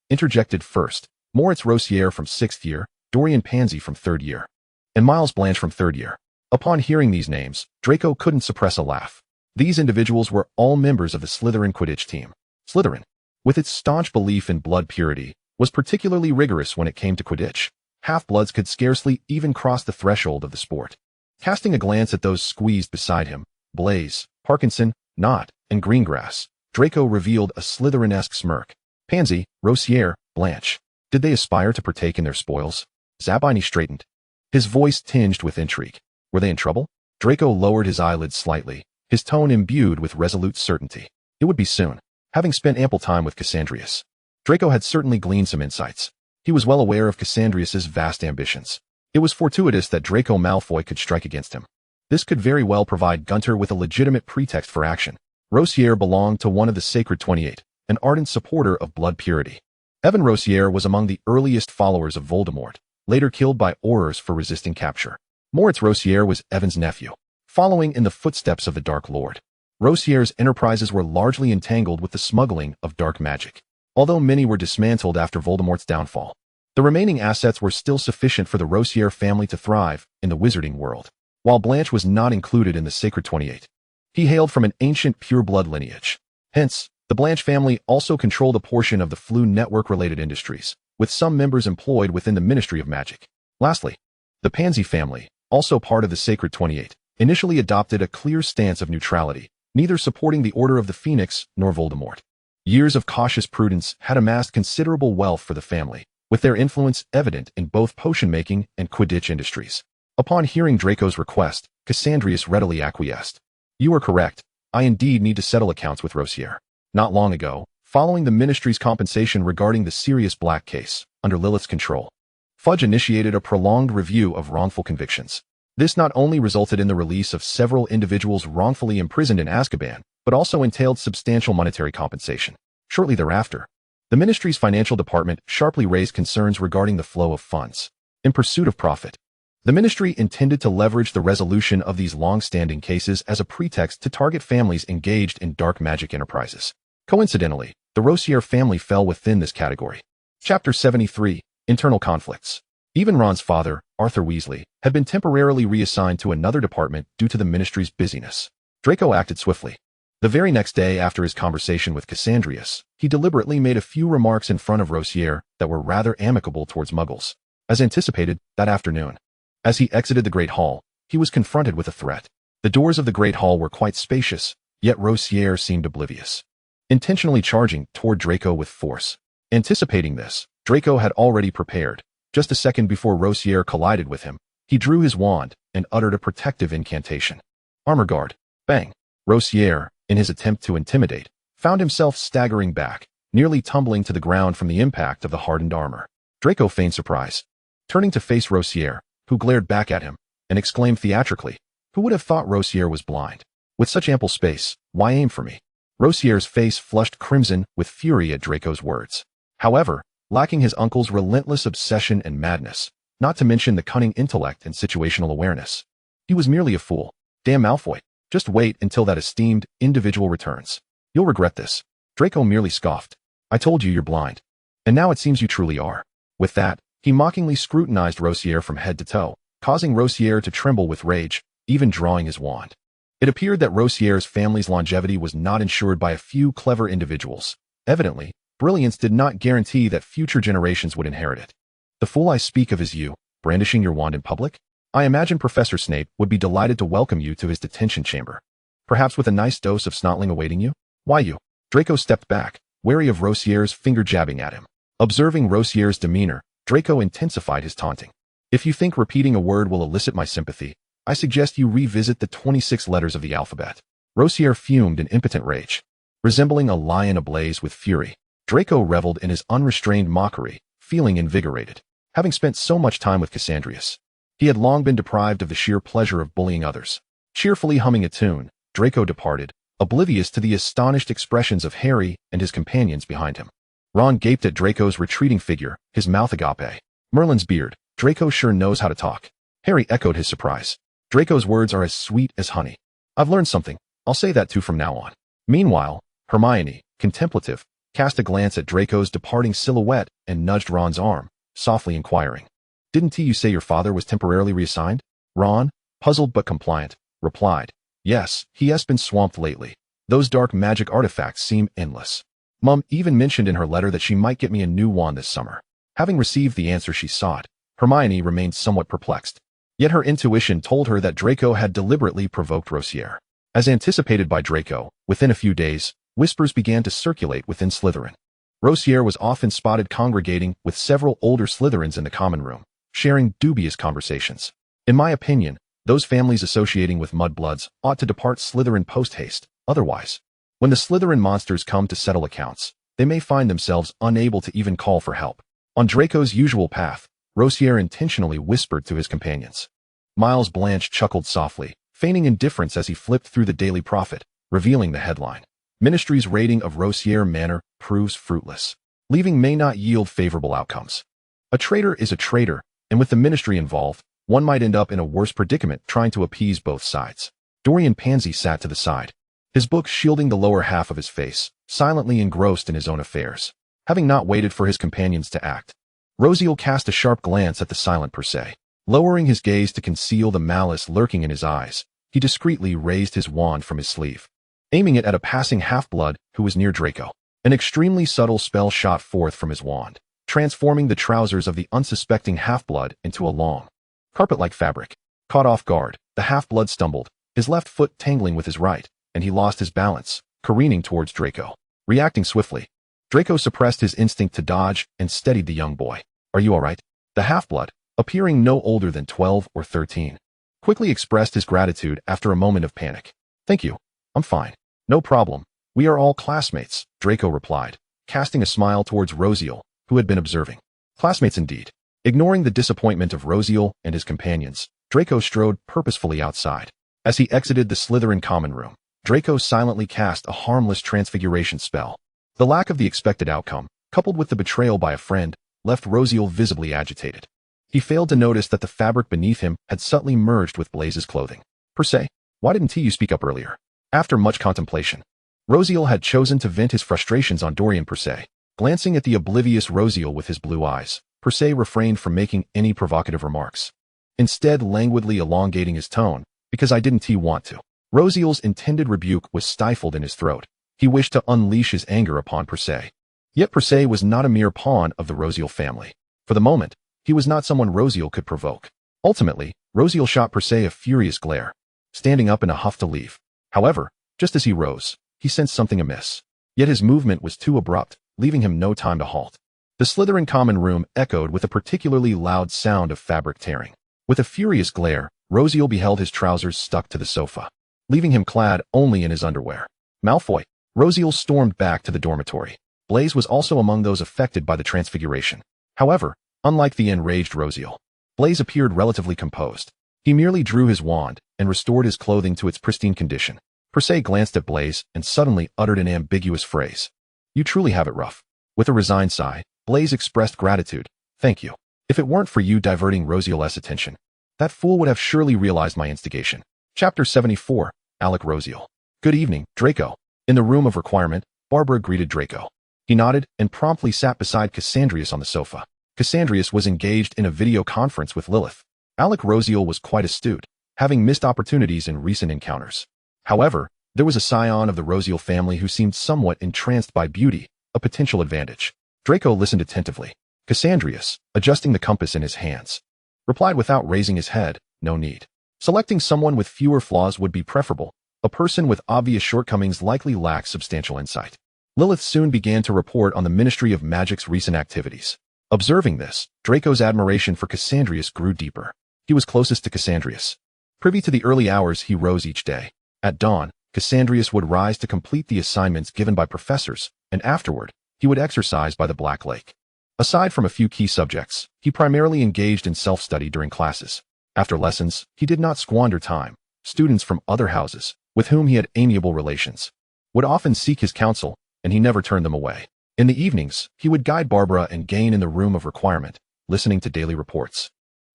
interjected first. Moritz Rossier from 6th year, Dorian Pansy from 3rd year, and Miles Blanche from 3rd year. Upon hearing these names, Draco couldn't suppress a laugh. These individuals were all members of the Slytherin Quidditch team. Slytherin, with its staunch belief in blood purity, was particularly rigorous when it came to Quidditch. Half-bloods could scarcely even cross the threshold of the sport. Casting a glance at those squeezed beside him, Blaze, Parkinson, Knott, and Greengrass, Draco revealed a Slytherin-esque smirk. Pansy, Rossier, Blanche. Did they aspire to partake in their spoils? Zabini straightened, his voice tinged with intrigue. Were they in trouble? Draco lowered his eyelids slightly, his tone imbued with resolute certainty. It would be soon. Having spent ample time with Cassandrius, Draco had certainly gleaned some insights. He was well aware of Cassandrius's vast ambitions. It was fortuitous that Draco Malfoy could strike against him. This could very well provide Gunter with a legitimate pretext for action. Rossier belonged to one of the Sacred 28, an ardent supporter of blood purity. Evan Rossier was among the earliest followers of Voldemort, later killed by Aurors for resisting capture. Moritz Rossier was Evan's nephew, following in the footsteps of the Dark Lord. Rossier's enterprises were largely entangled with the smuggling of dark magic. Although many were dismantled after Voldemort's downfall, the remaining assets were still sufficient for the Rossier family to thrive in the wizarding world. While Blanche was not included in the Sacred 28, he hailed from an ancient pure-blood lineage. Hence, the Blanche family also controlled a portion of the Floo network-related industries, with some members employed within the Ministry of Magic. Lastly, the Pansy family, also part of the Sacred 28, initially adopted a clear stance of neutrality, neither supporting the Order of the Phoenix nor Voldemort. Years of cautious prudence had amassed considerable wealth for the family, with their influence evident in both potion-making and Quidditch industries. Upon hearing Draco's request, Cassandrius readily acquiesced. You are correct. I indeed need to settle accounts with Rossier. Not long ago, following the Ministry's compensation regarding the Sirius Black case, under Lilith's control, Fudge initiated a prolonged review of wrongful convictions. This not only resulted in the release of several individuals wrongfully imprisoned in Azkaban, but also entailed substantial monetary compensation. Shortly thereafter, the Ministry's financial department sharply raised concerns regarding the flow of funds. In pursuit of profit, the Ministry intended to leverage the resolution of these long-standing cases as a pretext to target families engaged in dark magic enterprises. Coincidentally, the Rossier family fell within this category. Chapter 73, Internal Conflicts. Even Ron's father, Arthur Weasley, had been temporarily reassigned to another department due to the Ministry's busyness. Draco acted swiftly. The very next day after his conversation with Cassandrius, he deliberately made a few remarks in front of Rossier that were rather amicable towards Muggles. As anticipated, that afternoon, as he exited the Great Hall, he was confronted with a threat. The doors of the Great Hall were quite spacious, yet Rossier seemed oblivious, intentionally charging toward Draco with force. Anticipating this, Draco had already prepared. Just a second before Rossier collided with him, he drew his wand and uttered a protective incantation. Armor guard. Bang. Rossier, in his attempt to intimidate, found himself staggering back, nearly tumbling to the ground from the impact of the hardened armor. Draco feigned surprise, turning to face Rossier, who glared back at him, and exclaimed theatrically, "Who would have thought Rossier was blind? With such ample space, why aim for me?" Rossier's face flushed crimson with fury at Draco's words. However, lacking his uncle's relentless obsession and madness, not to mention the cunning intellect and situational awareness, he was merely a fool. Damn Malfoy. Just wait until that esteemed individual returns. You'll regret this. Draco merely scoffed. I told you you're blind. And now it seems you truly are. With that, he mockingly scrutinized Rossier from head to toe, causing Rossier to tremble with rage, even drawing his wand. It appeared that Rossier's family's longevity was not ensured by a few clever individuals. Evidently, brilliance did not guarantee that future generations would inherit it. The fool I speak of is you, brandishing your wand in public? I imagine Professor Snape would be delighted to welcome you to his detention chamber. Perhaps with a nice dose of snotling awaiting you? Why you? Draco stepped back, wary of Rossier's finger jabbing at him. Observing Rossier's demeanor, Draco intensified his taunting. If you think repeating a word will elicit my sympathy, I suggest you revisit the 26 letters of the alphabet. Rosier fumed in impotent rage. Resembling a lion ablaze with fury, Draco reveled in his unrestrained mockery, feeling invigorated. Having spent so much time with Cassandrius, he had long been deprived of the sheer pleasure of bullying others. Cheerfully humming a tune, Draco departed, oblivious to the astonished expressions of Harry and his companions behind him. Ron gaped at Draco's retreating figure, his mouth agape. Merlin's beard. Draco sure knows how to talk. Harry echoed his surprise. Draco's words are as sweet as honey. I've learned something. I'll say that too from now on. Meanwhile, Hermione, contemplative, cast a glance at Draco's departing silhouette and nudged Ron's arm, softly inquiring. Didn't you say your father was temporarily reassigned? Ron, puzzled but compliant, replied. Yes, he has been swamped lately. Those dark magic artifacts seem endless. Mum even mentioned in her letter that she might get me a new wand this summer. Having received the answer she sought, Hermione remained somewhat perplexed. Yet her intuition told her that Draco had deliberately provoked Rosier. As anticipated by Draco, within a few days, whispers began to circulate within Slytherin. Rosier was often spotted congregating with several older Slytherins in the common room, sharing dubious conversations. In my opinion, those families associating with mudbloods ought to depart Slytherin post-haste. Otherwise, when the Slytherin monsters come to settle accounts, they may find themselves unable to even call for help. On Draco's usual path, Rosier intentionally whispered to his companions. Miles Blanche chuckled softly, feigning indifference as he flipped through the Daily Prophet, revealing the headline. Ministry's rating of Rosier Manor proves fruitless. Leaving may not yield favorable outcomes. A traitor is a traitor, and with the Ministry involved, one might end up in a worse predicament trying to appease both sides. Dorian Pansy sat to the side, his book shielding the lower half of his face, silently engrossed in his own affairs. Having not waited for his companions to act, Rosiel cast a sharp glance at the silent Persay. Lowering his gaze to conceal the malice lurking in his eyes, he discreetly raised his wand from his sleeve, aiming it at a passing half-blood who was near Draco. An extremely subtle spell shot forth from his wand, transforming the trousers of the unsuspecting half-blood into a long, carpet-like fabric. Caught off guard, the half-blood stumbled, his left foot tangling with his right, and he lost his balance, careening towards Draco. Reacting swiftly, Draco suppressed his instinct to dodge and steadied the young boy. Are you all right? The half-blood, appearing no older than 12 or 13, quickly expressed his gratitude after a moment of panic. Thank you. I'm fine. No problem. We are all classmates, Draco replied, casting a smile towards Rosiel, who had been observing. Classmates indeed. Ignoring the disappointment of Rosiel and his companions, Draco strode purposefully outside. As he exited the Slytherin common room, Draco silently cast a harmless transfiguration spell. The lack of the expected outcome, coupled with the betrayal by a friend, left Rosiel visibly agitated. He failed to notice that the fabric beneath him had subtly merged with Blaze's clothing. Persay, why didn't you speak up earlier? After much contemplation, Rosiel had chosen to vent his frustrations on Dorian Persay. Glancing at the oblivious Rosiel with his blue eyes, Persay refrained from making any provocative remarks, instead languidly elongating his tone, because I didn't want to. Rosiel's intended rebuke was stifled in his throat. He wished to unleash his anger upon Persay. Yet Persay was not a mere pawn of the Rosiel family. For the moment, he was not someone Rosiel could provoke. Ultimately, Rosiel shot Persay a furious glare, standing up in a huff to leave. However, just as he rose, he sensed something amiss. Yet his movement was too abrupt, leaving him no time to halt. The Slytherin common room echoed with a particularly loud sound of fabric tearing. With a furious glare, Rosiel beheld his trousers stuck to the sofa, leaving him clad only in his underwear. Malfoy. Rosiel stormed back to the dormitory. Blaze was also among those affected by the transfiguration. However, unlike the enraged Rosiel, Blaze appeared relatively composed. He merely drew his wand and restored his clothing to its pristine condition. Persay glanced at Blaze and suddenly uttered an ambiguous phrase. You truly have it rough. With a resigned sigh, Blaze expressed gratitude. Thank you. If it weren't for you diverting Rosiel's attention, that fool would have surely realized my instigation. Chapter 74, Alec Rosiel. Good evening, Draco. In the room of requirement, Barbara greeted Draco. He nodded and promptly sat beside Cassandrius on the sofa. Cassandrius was engaged in a video conference with Lilith. Alec Rosiel was quite astute, having missed opportunities in recent encounters. However, there was a scion of the Rosiel family who seemed somewhat entranced by beauty, a potential advantage. Draco listened attentively. Cassandrius, adjusting the compass in his hands, replied without raising his head, no need. Selecting someone with fewer flaws would be preferable. A person with obvious shortcomings likely lacks substantial insight. Lilith soon began to report on the Ministry of Magic's recent activities. Observing this, Draco's admiration for Cassandrius grew deeper. He was closest to Cassandrius. Privy to the early hours he rose each day. At dawn, Cassandrius would rise to complete the assignments given by professors, and afterward, he would exercise by the Black Lake. Aside from a few key subjects, he primarily engaged in self-study during classes. After lessons, he did not squander time. Students from other houses, with whom he had amiable relations, would often seek his counsel, and he never turned them away. In the evenings, he would guide Barbara and Gain in the room of requirement, listening to daily reports,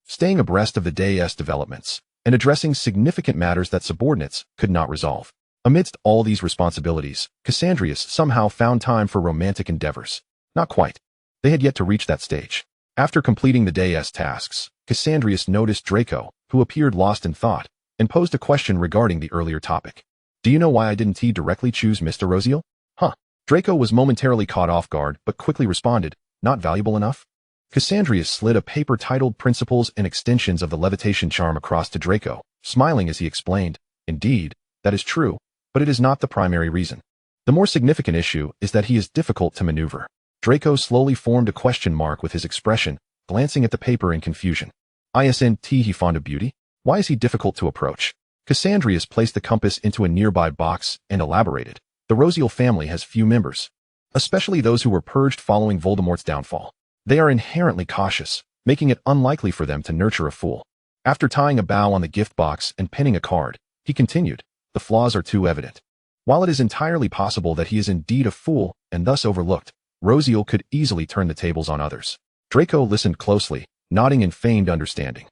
staying abreast of the day's developments, and addressing significant matters that subordinates could not resolve. Amidst all these responsibilities, Cassandrius somehow found time for romantic endeavors. Not quite. They had yet to reach that stage. After completing the day's tasks, Cassandrius noticed Draco, who appeared lost in thought, and posed a question regarding the earlier topic. Do you know why I didn't directly choose Mr. Rosiel? Huh. Draco was momentarily caught off guard, but quickly responded, not valuable enough? Cassandrius slid a paper titled Principles and Extensions of the Levitation Charm across to Draco, smiling as he explained, indeed, that is true, but it is not the primary reason. The more significant issue is that he is difficult to maneuver. Draco slowly formed a question mark with his expression, glancing at the paper in confusion. Isn't he fond of beauty? Why is he difficult to approach? Cassandrius placed the compass into a nearby box and elaborated. The Rosiel family has few members, especially those who were purged following Voldemort's downfall. They are inherently cautious, making it unlikely for them to nurture a fool. After tying a bow on the gift box and pinning a card, he continued, the flaws are too evident. While it is entirely possible that he is indeed a fool and thus overlooked, Rosiel could easily turn the tables on others. Draco listened closely, nodding in feigned understanding.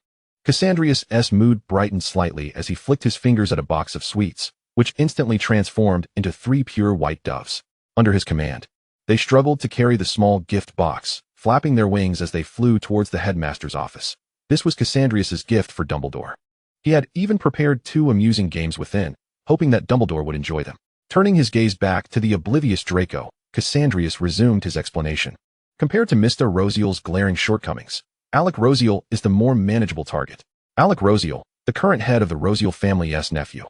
Cassandrius' mood brightened slightly as he flicked his fingers at a box of sweets, which instantly transformed into 3 pure white doves. Under his command, they struggled to carry the small gift box, flapping their wings as they flew towards the headmaster's office. This was Cassandrius' gift for Dumbledore. He had even prepared 2 amusing games within, hoping that Dumbledore would enjoy them. Turning his gaze back to the oblivious Draco, Cassandrius resumed his explanation. Compared to Mr. Rosiel's glaring shortcomings, Alec Rosiel is the more manageable target. Alec Rosiel, the current head of the Rosiel family's nephew,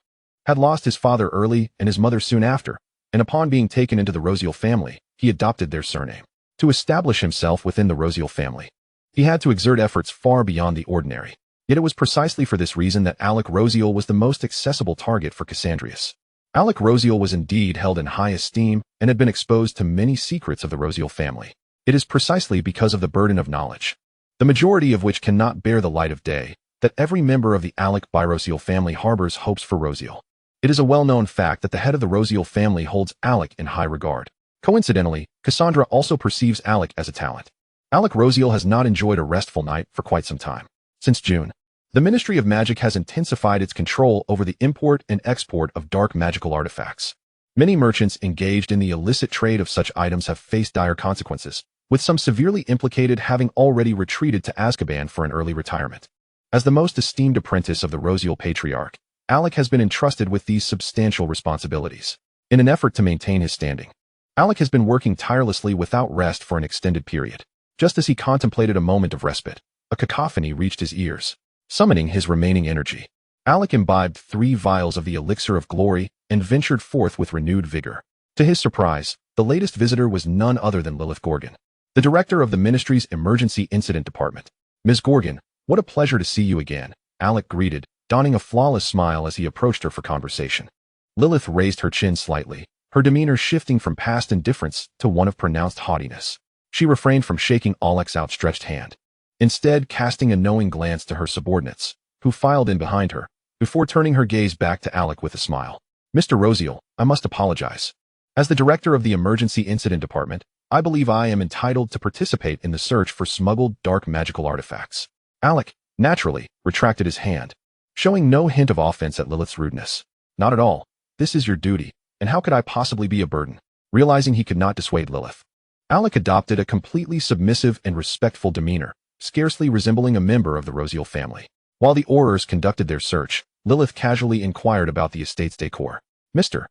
had lost his father early and his mother soon after, and upon being taken into the Rosiel family, he adopted their surname. To establish himself within the Rosiel family, he had to exert efforts far beyond the ordinary. Yet it was precisely for this reason that Alec Rosiel was the most accessible target for Cassandrius. Alec Rosiel was indeed held in high esteem and had been exposed to many secrets of the Rosiel family. It is precisely because of the burden of knowledge, the majority of which cannot bear the light of day, that every member of the Alec Rosiel family harbors hopes for Rosiel. It is a well-known fact that the head of the Rosiel family holds Alec in high regard. Coincidentally, Cassandra also perceives Alec as a talent. Alec Rosiel has not enjoyed a restful night for quite some time. Since June, the Ministry of Magic has intensified its control over the import and export of dark magical artifacts. Many merchants engaged in the illicit trade of such items have faced dire consequences, with some severely implicated having already retreated to Azkaban for an early retirement. As the most esteemed apprentice of the Rosiel Patriarch, Alec has been entrusted with these substantial responsibilities. In an effort to maintain his standing, Alec has been working tirelessly without rest for an extended period. Just as he contemplated a moment of respite, a cacophony reached his ears. Summoning his remaining energy, Alec imbibed 3 vials of the elixir of glory and ventured forth with renewed vigor. To his surprise, the latest visitor was none other than Lilith Gorgon, the director of the Ministry's Emergency Incident Department. Ms. Gorgon, what a pleasure to see you again, Alec greeted, donning a flawless smile as he approached her for conversation. Lilith raised her chin slightly, her demeanor shifting from past indifference to one of pronounced haughtiness. She refrained from shaking Alec's outstretched hand, instead casting a knowing glance to her subordinates, who filed in behind her, before turning her gaze back to Alec with a smile. Mr. Rosiel, I must apologize. As the director of the Emergency Incident Department, I believe I am entitled to participate in the search for smuggled dark magical artifacts. Alec, naturally, retracted his hand, showing no hint of offense at Lilith's rudeness. Not at all. This is your duty, and how could I possibly be a burden? Realizing he could not dissuade Lilith, Alec adopted a completely submissive and respectful demeanor, scarcely resembling a member of the Rosiel family. While the Aurors conducted their search, Lilith casually inquired about the estate's decor. Mr.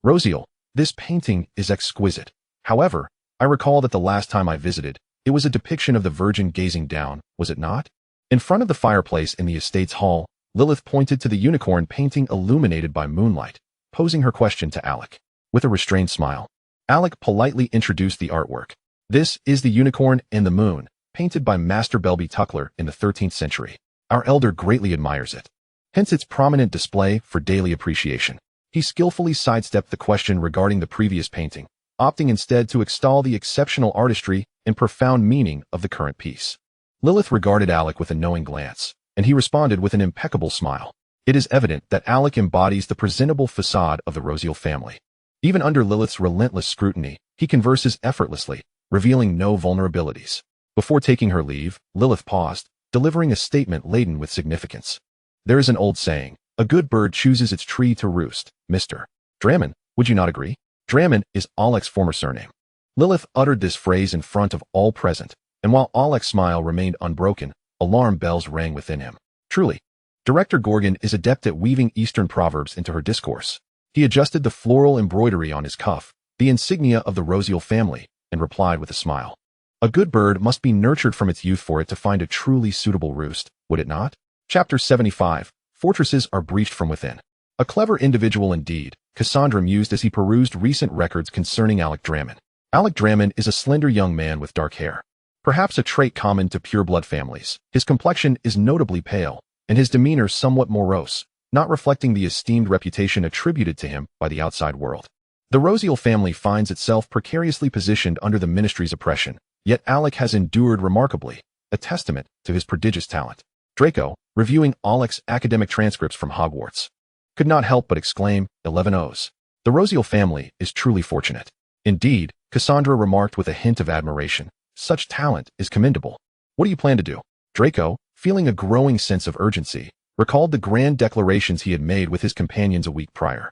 Rosiel, this painting is exquisite. However, I recall that the last time I visited, it was a depiction of the Virgin gazing down, was it not? In front of the fireplace in the estate's hall, Lilith pointed to the unicorn painting illuminated by moonlight, posing her question to Alec. With a restrained smile, Alec politely introduced the artwork. This is the unicorn and the moon, painted by Master Belby Tuckler in the 13th century. Our elder greatly admires it. Hence its prominent display for daily appreciation. He skillfully sidestepped the question regarding the previous painting, opting instead to extol the exceptional artistry and profound meaning of the current piece. Lilith regarded Alec with a knowing glance, and he responded with an impeccable smile. It is evident that Alec embodies the presentable facade of the Rosial family. Even under Lilith's relentless scrutiny, he converses effortlessly, revealing no vulnerabilities. Before taking her leave, Lilith paused, delivering a statement laden with significance. There is an old saying, a good bird chooses its tree to roost. Mr. Draman, would you not agree? Draman is Alec's former surname. Lilith uttered this phrase in front of all present, and while Alec's smile remained unbroken, alarm bells rang within him. Truly, Director Gorgon is adept at weaving Eastern proverbs into her discourse. He adjusted the floral embroidery on his cuff, the insignia of the Rosial family, and replied with a smile. A good bird must be nurtured from its youth for it to find a truly suitable roost, would it not? Chapter 75. Fortresses are breached from within. A clever individual indeed, Cassandra mused as he perused recent records concerning Alec Draman. Alec Draman is a slender young man with dark hair. Perhaps a trait common to pureblood families. His complexion is notably pale, and his demeanor somewhat morose, not reflecting the esteemed reputation attributed to him by the outside world. The Rosial family finds itself precariously positioned under the ministry's oppression, yet Alec has endured remarkably, a testament to his prodigious talent. Draco, reviewing Alec's academic transcripts from Hogwarts, could not help but exclaim, 11 O's. The Rosial family is truly fortunate. Indeed, Cassandra remarked with a hint of admiration, such talent is commendable. What do you plan to do? Draco, feeling a growing sense of urgency, recalled the grand declarations he had made with his companions a week prior.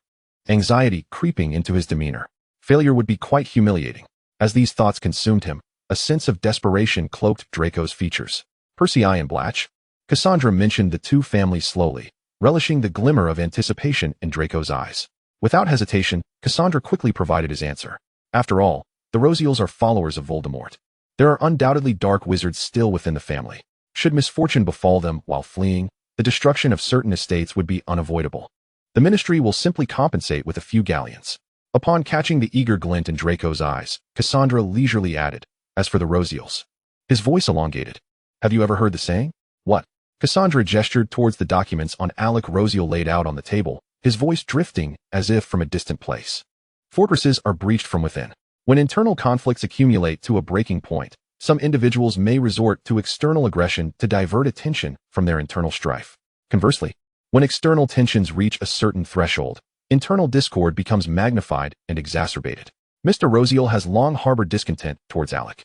Anxiety creeping into his demeanor. Failure would be quite humiliating. As these thoughts consumed him, a sense of desperation cloaked Draco's features. Percy and Blatch. Cassandra mentioned the two families slowly, relishing the glimmer of anticipation in Draco's eyes. Without hesitation, Cassandra quickly provided his answer. After all, the Rosials are followers of Voldemort. There are undoubtedly dark wizards still within the family. Should misfortune befall them while fleeing, the destruction of certain estates would be unavoidable. The ministry will simply compensate with a few galleons. Upon catching the eager glint in Draco's eyes, Cassandra leisurely added, as for the Rosials. His voice elongated. Have you ever heard the saying? What? Cassandra gestured towards the documents on Alec Rosial laid out on the table, his voice drifting as if from a distant place. Fortresses are breached from within. When internal conflicts accumulate to a breaking point, some individuals may resort to external aggression to divert attention from their internal strife. Conversely, when external tensions reach a certain threshold, internal discord becomes magnified and exacerbated. Mr. Rosial has long harbored discontent towards Alec.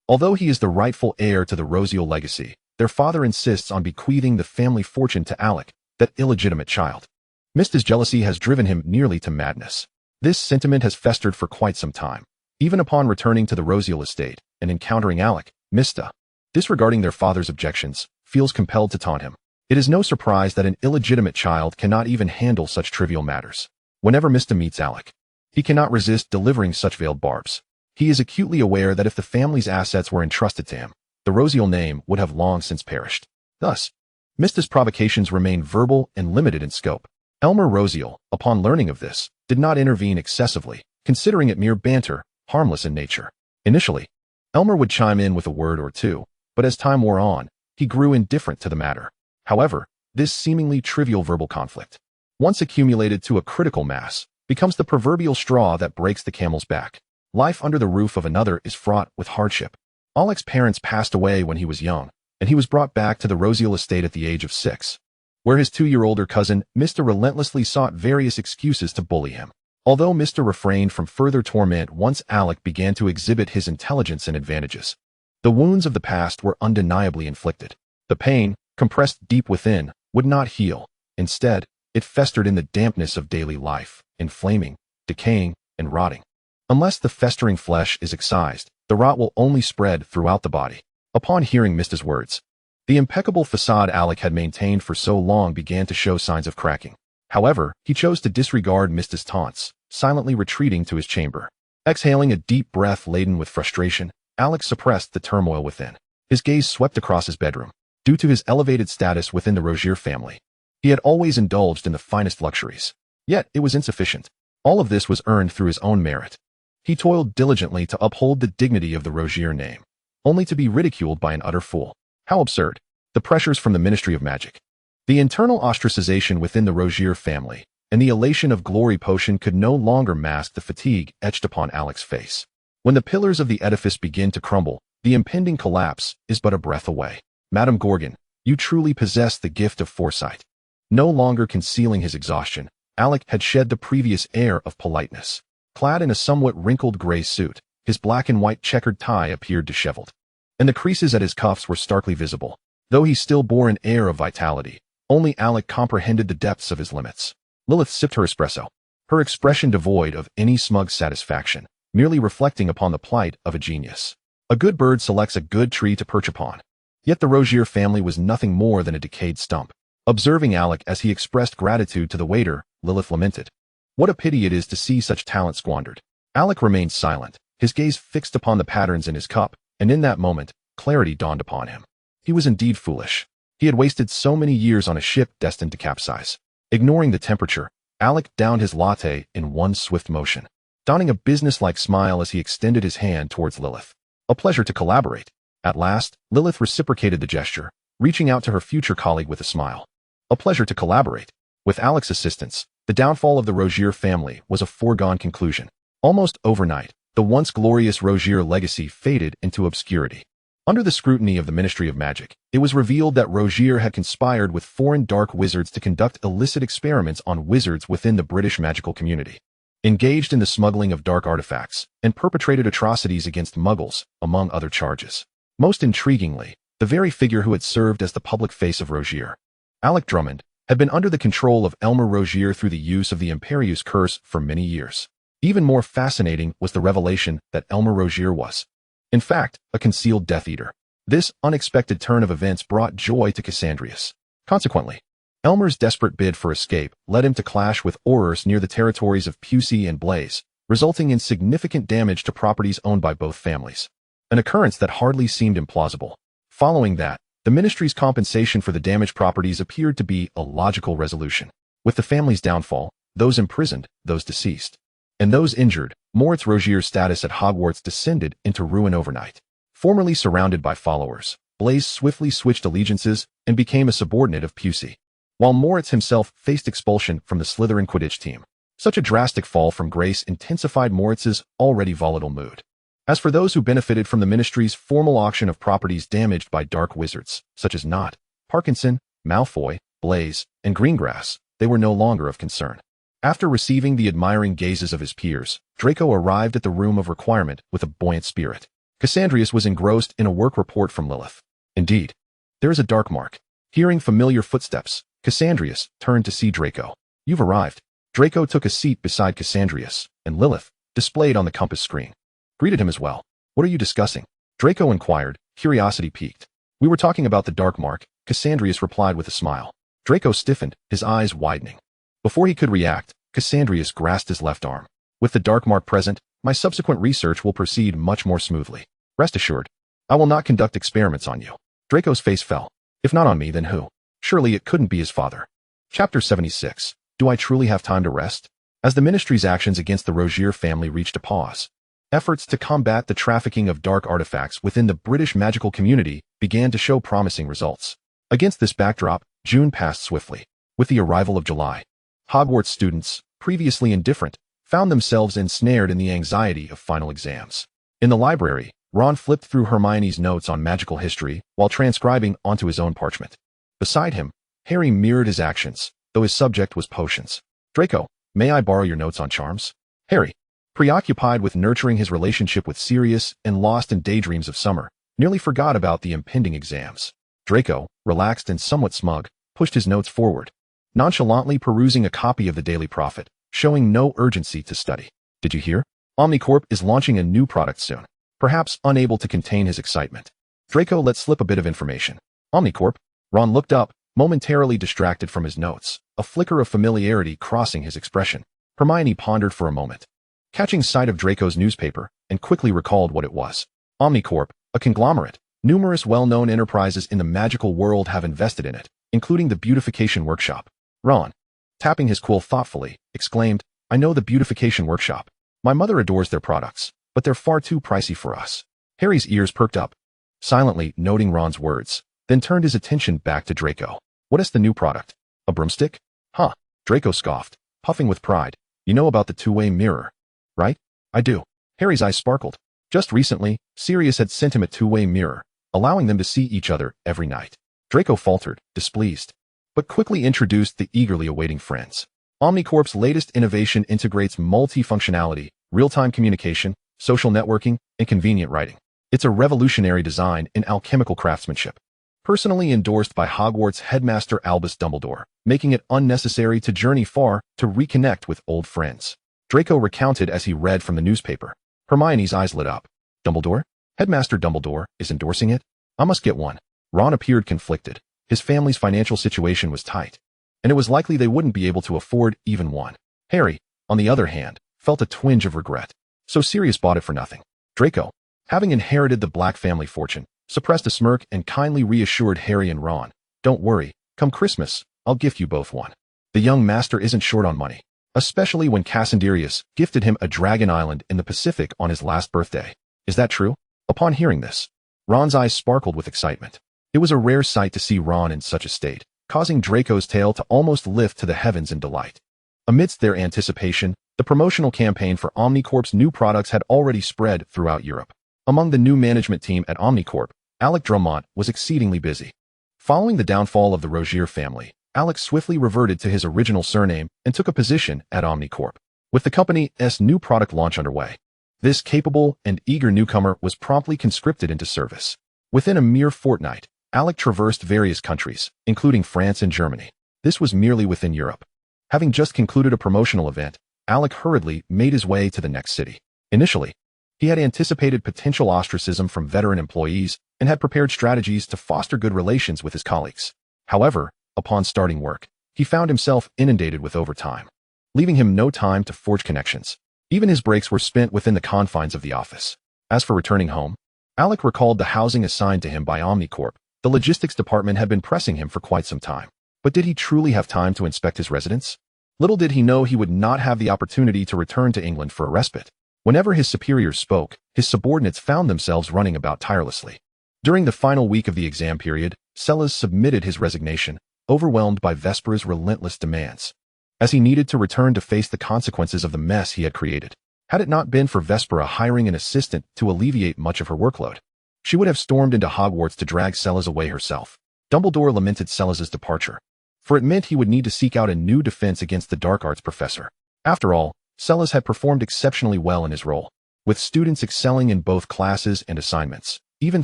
Although he is the rightful heir to the Rosial legacy, their father insists on bequeathing the family fortune to Alec, that illegitimate child. Mista's jealousy has driven him nearly to madness. This sentiment has festered for quite some time. Even upon returning to the Rosial estate and encountering Alec, Mista, disregarding their father's objections, feels compelled to taunt him. It is no surprise that an illegitimate child cannot even handle such trivial matters. Whenever Mista meets Alec, he cannot resist delivering such veiled barbs. He is acutely aware that if the family's assets were entrusted to him, the Rosial name would have long since perished. Thus, Mista's provocations remain verbal and limited in scope. Elmer Rosial, upon learning of this, did not intervene excessively, considering it mere banter, harmless in nature. Initially, Elmer would chime in with a word or two, but as time wore on, he grew indifferent to the matter. However, this seemingly trivial verbal conflict, once accumulated to a critical mass, becomes the proverbial straw that breaks the camel's back. Life under the roof of another is fraught with hardship. Alec's parents passed away when he was young, and he was brought back to the Rosial estate at the age of 6, where his 2-year older cousin, Mista, relentlessly sought various excuses to bully him. Although Mista refrained from further torment once Alec began to exhibit his intelligence and advantages, the wounds of the past were undeniably inflicted. The pain, compressed deep within, would not heal. Instead, it festered in the dampness of daily life, inflaming, decaying, and rotting. Unless the festering flesh is excised, the rot will only spread throughout the body. Upon hearing Mista's words, the impeccable facade Alec had maintained for so long began to show signs of cracking. However, he chose to disregard Mista's taunts, silently retreating to his chamber. Exhaling a deep breath laden with frustration, Alec suppressed the turmoil within. His gaze swept across his bedroom. Due to his elevated status within the Rogier family, he had always indulged in the finest luxuries. Yet it was insufficient. All of this was earned through his own merit. He toiled diligently to uphold the dignity of the Rogier name. only to be ridiculed by an utter fool. How absurd. The pressures from the Ministry of Magic. The internal ostracization within the Rogier family and the elation of glory potion could no longer mask the fatigue etched upon Alec's face. When the pillars of the edifice begin to crumble, the impending collapse is but a breath away. Madame Gorgon, you truly possess the gift of foresight. No longer concealing his exhaustion, Alec had shed the previous air of politeness. Clad in a somewhat wrinkled gray suit, his black and white checkered tie appeared disheveled, and the creases at his cuffs were starkly visible. Though he still bore an air of vitality, only Alec comprehended the depths of his limits. Lilith sipped her espresso, her expression devoid of any smug satisfaction, merely reflecting upon the plight of a genius. A good bird selects a good tree to perch upon. Yet the Rogier family was nothing more than a decayed stump. Observing Alec as he expressed gratitude to the waiter, Lilith lamented. What a pity it is to see such talent squandered. Alec remained silent, his gaze fixed upon the patterns in his cup, and in that moment, clarity dawned upon him. He was indeed foolish. He had wasted so many years on a ship destined to capsize. Ignoring the temperature, Alec downed his latte in one swift motion, donning a businesslike smile as he extended his hand towards Lilith. A pleasure to collaborate. At last, Lilith reciprocated the gesture, reaching out to her future colleague with a smile. A pleasure to collaborate. With Alec's assistance, the downfall of the Rogier family was a foregone conclusion. Almost overnight, the once glorious Rogier legacy faded into obscurity. Under the scrutiny of the Ministry of Magic, it was revealed that Rogier had conspired with foreign dark wizards to conduct illicit experiments on wizards within the British magical community, engaged in the smuggling of dark artifacts, and perpetrated atrocities against muggles, among other charges. Most intriguingly, the very figure who had served as the public face of Rogier, Alec Drummond, had been under the control of Elmer Rogier through the use of the Imperius curse for many years. Even more fascinating was the revelation that Elmer Rogier was, in fact, a concealed Death Eater. This unexpected turn of events brought joy to Cassandrius. Consequently, Elmer's desperate bid for escape led him to clash with Aurors near the territories of Pusey and Blaze, resulting in significant damage to properties owned by both families. An occurrence that hardly seemed implausible. Following that, the Ministry's compensation for the damaged properties appeared to be a logical resolution. With the family's downfall, those imprisoned, those deceased, and those injured, Moritz Rogier's status at Hogwarts descended into ruin overnight. Formerly surrounded by followers, Blaze swiftly switched allegiances and became a subordinate of Pusey, while Moritz himself faced expulsion from the Slytherin Quidditch team. Such a drastic fall from grace intensified Moritz's already volatile mood. As for those who benefited from the Ministry's formal auction of properties damaged by dark wizards, such as Knott, Parkinson, Malfoy, Blaze, and Greengrass, they were no longer of concern. After receiving the admiring gazes of his peers, Draco arrived at the room of requirement with a buoyant spirit. Cassandrius was engrossed in a work report from Lilith. Indeed, there is a dark mark. Hearing familiar footsteps, Cassandrius turned to see Draco. You've arrived. Draco took a seat beside Cassandrius, and Lilith, displayed on the compass screen, greeted him as well. What are you discussing? Draco inquired, curiosity piqued. We were talking about the dark mark, Cassandrius replied with a smile. Draco stiffened, his eyes widening. Before he could react, Cassandrius grasped his left arm. With the dark mark present, my subsequent research will proceed much more smoothly. Rest assured, I will not conduct experiments on you. Draco's face fell. If not on me, then who? Surely it couldn't be his father. Chapter 76. Do I truly have time to rest? As the Ministry's actions against the Rogier family reached a pause, efforts to combat the trafficking of dark artifacts within the British magical community began to show promising results. Against this backdrop, June passed swiftly. With the arrival of July, Hogwarts students, previously indifferent, found themselves ensnared in the anxiety of final exams. In the library, Ron flipped through Hermione's notes on magical history while transcribing onto his own parchment. Beside him, Harry mirrored his actions, though his subject was potions. Draco, may I borrow your notes on charms? Harry, preoccupied with nurturing his relationship with Sirius and lost in daydreams of summer, nearly forgot about the impending exams. Draco, relaxed and somewhat smug, pushed his notes forward, nonchalantly perusing a copy of the Daily Prophet, showing no urgency to study. Did you hear? Omnicorp is launching a new product soon. Perhaps unable to contain his excitement, Draco let slip a bit of information. Omnicorp? Ron looked up, momentarily distracted from his notes, a flicker of familiarity crossing his expression. Hermione pondered for a moment, catching sight of Draco's newspaper, and quickly recalled what it was. Omnicorp, a conglomerate. Numerous well-known enterprises in the magical world have invested in it, including the Beautification Workshop. Ron, tapping his quill thoughtfully, exclaimed, I know the Beautification Workshop. My mother adores their products, but they're far too pricey for us. Harry's ears perked up. silently noting Ron's words, then turned his attention back to Draco. What is the new product? A broomstick? Huh. Draco scoffed, puffing with pride. You know about the two-way mirror, right? I do. Harry's eyes sparkled. Just recently, Sirius had sent him a two-way mirror, allowing them to see each other every night. Draco faltered, displeased, but quickly introduced the eagerly awaiting friends. Omnicorp's latest innovation integrates multifunctionality, real-time communication, social networking, and convenient writing. It's a revolutionary design in alchemical craftsmanship. Personally endorsed by Hogwarts headmaster Albus Dumbledore, making it unnecessary to journey far to reconnect with old friends. Draco recounted as he read from the newspaper. Hermione's eyes lit up. Dumbledore? Headmaster Dumbledore is endorsing it? I must get one. Ron appeared conflicted. His family's financial situation was tight, and it was likely they wouldn't be able to afford even one. Harry, on the other hand, felt a twinge of regret. So Sirius bought it for nothing. Draco, having inherited the Black family fortune, suppressed a smirk and kindly reassured Harry and Ron, "Don't worry, come Christmas, I'll gift you both one." The young master isn't short on money, especially when Cassandrius gifted him a dragon island in the Pacific on his last birthday. Is that true? Upon hearing this, Ron's eyes sparkled with excitement. It was a rare sight to see Ron in such a state, causing Draco's tail to almost lift to the heavens in delight. Amidst their anticipation, the promotional campaign for Omnicorp's new products had already spread throughout Europe. Among the new management team at Omnicorp, Alec Drummond was exceedingly busy. Following the downfall of the Rogier family, Alec swiftly reverted to his original surname and took a position at Omnicorp, with the company's new product launch underway. This capable and eager newcomer was promptly conscripted into service. Within a mere fortnight, Alec traversed various countries, including France and Germany. This was merely within Europe. Having just concluded a promotional event, Alec hurriedly made his way to the next city. Initially, he had anticipated potential ostracism from veteran employees and had prepared strategies to foster good relations with his colleagues. However, upon starting work, he found himself inundated with overtime, leaving him no time to forge connections. Even his breaks were spent within the confines of the office. As for returning home, Alec recalled the housing assigned to him by Omnicorp. The logistics department had been pressing him for quite some time. But did he truly have time to inspect his residence? Little did he know he would not have the opportunity to return to England for a respite. Whenever his superiors spoke, his subordinates found themselves running about tirelessly. During the final week of the exam period, Sellers submitted his resignation, overwhelmed by Vespera's relentless demands, as he needed to return to face the consequences of the mess he had created. Had it not been for Vespera hiring an assistant to alleviate much of her workload, she would have stormed into Hogwarts to drag Sellers away herself. Dumbledore lamented Sellers' departure, for it meant he would need to seek out a new defense against the dark arts professor. After all, Sellers had performed exceptionally well in his role, with students excelling in both classes and assignments, even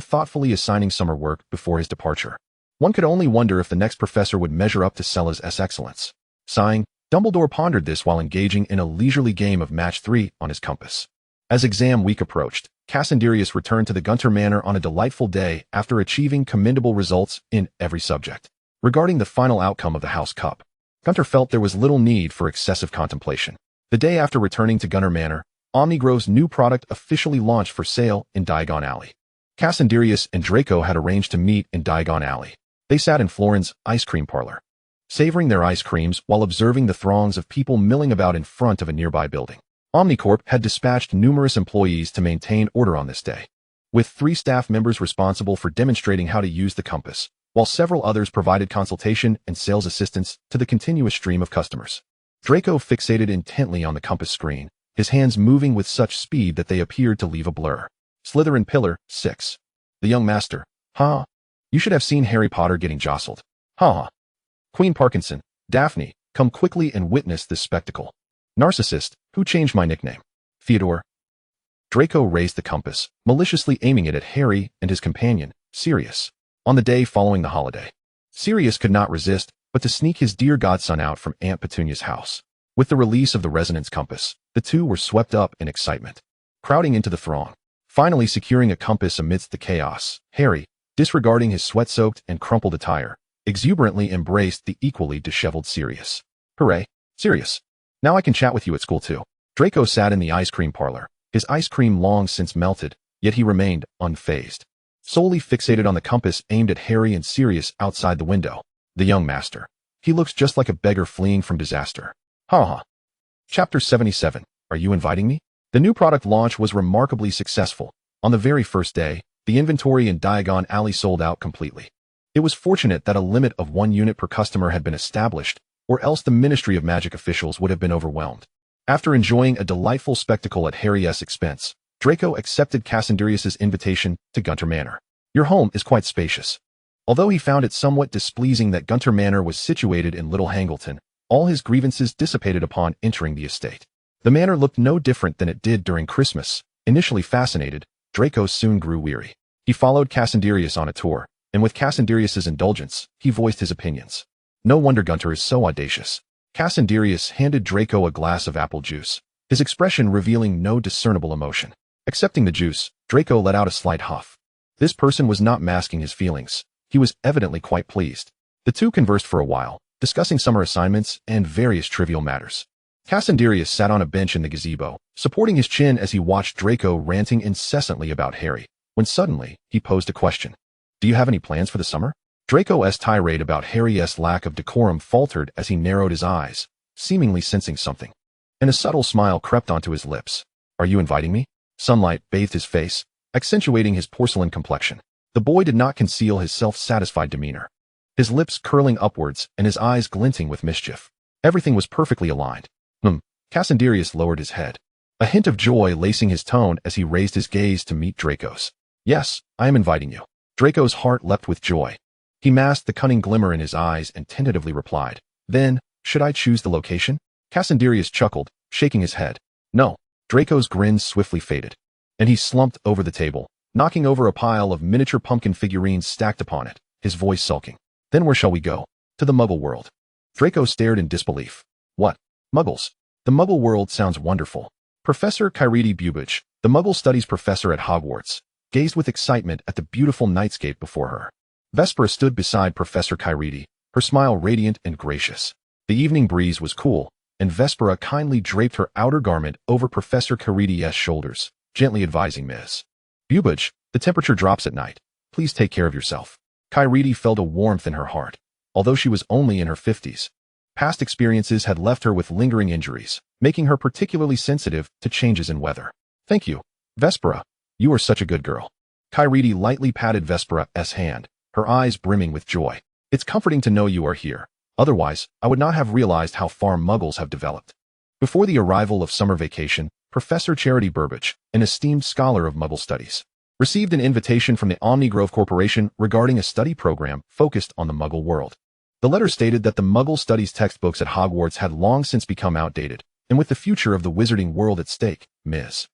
thoughtfully assigning summer work before his departure. One could only wonder if the next professor would measure up to Sellers' excellence. Sighing, Dumbledore pondered this while engaging in a leisurely game of Match 3 on his compass. As exam week approached, Cassandrius returned to the Gunter Manor on a delightful day after achieving commendable results in every subject. Regarding the final outcome of the House Cup, Gunter felt there was little need for excessive contemplation. The day after returning to Gunter Manor, Omnigrove's new product officially launched for sale in Diagon Alley. Cassandrius and Draco had arranged to meet in Diagon Alley. They sat in Florin's ice cream parlor, savoring their ice creams while observing the throngs of people milling about in front of a nearby building. Omnicorp had dispatched numerous employees to maintain order on this day, with 3 staff members responsible for demonstrating how to use the compass, while several others provided consultation and sales assistance to the continuous stream of customers. Draco fixated intently on the compass screen, his hands moving with such speed that they appeared to leave a blur. Slytherin Pillar 6. The young master. Ha! You should have seen Harry Potter getting jostled. Ha! Queen Parkinson, Daphne, come quickly and witness this spectacle. Narcissist, who changed my nickname? Theodore. Draco raised the compass, maliciously aiming it at Harry and his companion, Sirius. On the day following the holiday, Sirius could not resist but to sneak his dear godson out from Aunt Petunia's house. With the release of the resonance compass, the two were swept up in excitement, crowding into the throng. Finally securing a compass amidst the chaos, Harry, disregarding his sweat-soaked and crumpled attire, exuberantly embraced the equally disheveled Sirius. Hooray, Sirius! Now I can chat with you at school too. Draco sat in the ice cream parlor, his ice cream long since melted, yet he remained unfazed, solely fixated on the compass aimed at Harry and Sirius outside the window. The young master. He looks just like a beggar fleeing from disaster. Ha ha. Chapter 77. Are you inviting me? The new product launch was remarkably successful. On the very first day, The inventory in Diagon Alley sold out completely. It was fortunate that a limit of 1 unit per customer had been established, or else the Ministry of Magic officials would have been overwhelmed. After enjoying a delightful spectacle at Harry's expense, Draco accepted Cassandrius' invitation to Gunter Manor. Your home is quite spacious. Although he found it somewhat displeasing that Gunter Manor was situated in Little Hangleton, all his grievances dissipated upon entering the estate. The manor looked no different than it did during Christmas. Initially fascinated, Draco soon grew weary. He followed Cassandrius on a tour, and with Cassandrius' indulgence, he voiced his opinions. No wonder Gunter is so audacious. Cassandrius handed Draco a glass of apple juice, his expression revealing no discernible emotion. Accepting the juice, Draco let out a slight huff. This person was not masking his feelings. He was evidently quite pleased. The two conversed for a while, discussing summer assignments and various trivial matters. Cassandrius sat on a bench in the gazebo, supporting his chin as he watched Draco ranting incessantly about Harry, when suddenly, he posed a question. Do you have any plans for the summer? Draco's tirade about Harry's lack of decorum faltered as he narrowed his eyes, seemingly sensing something. And a subtle smile crept onto his lips. Are you inviting me? Sunlight bathed his face, accentuating his porcelain complexion. The boy did not conceal his self-satisfied demeanor, his lips curling upwards and his eyes glinting with mischief. Everything was perfectly aligned. Cassandrius lowered his head, a hint of joy lacing his tone as he raised his gaze to meet Draco's. Yes, I am inviting you. Draco's heart leapt with joy. He masked the cunning glimmer in his eyes and tentatively replied. Then, should I choose the location? Cassandrius chuckled, shaking his head. No. Draco's grin swiftly faded, and he slumped over the table, knocking over a pile of miniature pumpkin figurines stacked upon it, his voice sulking. Then where shall we go? To the Muggle world. Draco stared in disbelief. What? Muggles? The Muggle world sounds wonderful. Professor Kyridi Bubich, the Muggle studies professor at Hogwarts, gazed with excitement at the beautiful nightscape before her. Vespera stood beside Professor Kyridi, her smile radiant and gracious. The evening breeze was cool, and Vespera kindly draped her outer garment over Professor Kyridi's shoulders, gently advising Ms. Bubich, the temperature drops at night. Please take care of yourself. Kyridi felt a warmth in her heart, although she was only in her 50s. Past experiences had left her with lingering injuries, making her particularly sensitive to changes in weather. Thank you, Vespera. You are such a good girl. Kyridi lightly patted Vespera's hand, her eyes brimming with joy. It's comforting to know you are here. Otherwise, I would not have realized how far Muggles have developed. Before the arrival of summer vacation, Professor Charity Burbage, an esteemed scholar of Muggle studies, received an invitation from the Omnigrove Corporation regarding a study program focused on the Muggle world. The letter stated that the Muggle studies textbooks at Hogwarts had long since become outdated, and with the future of the wizarding world at stake, Ms.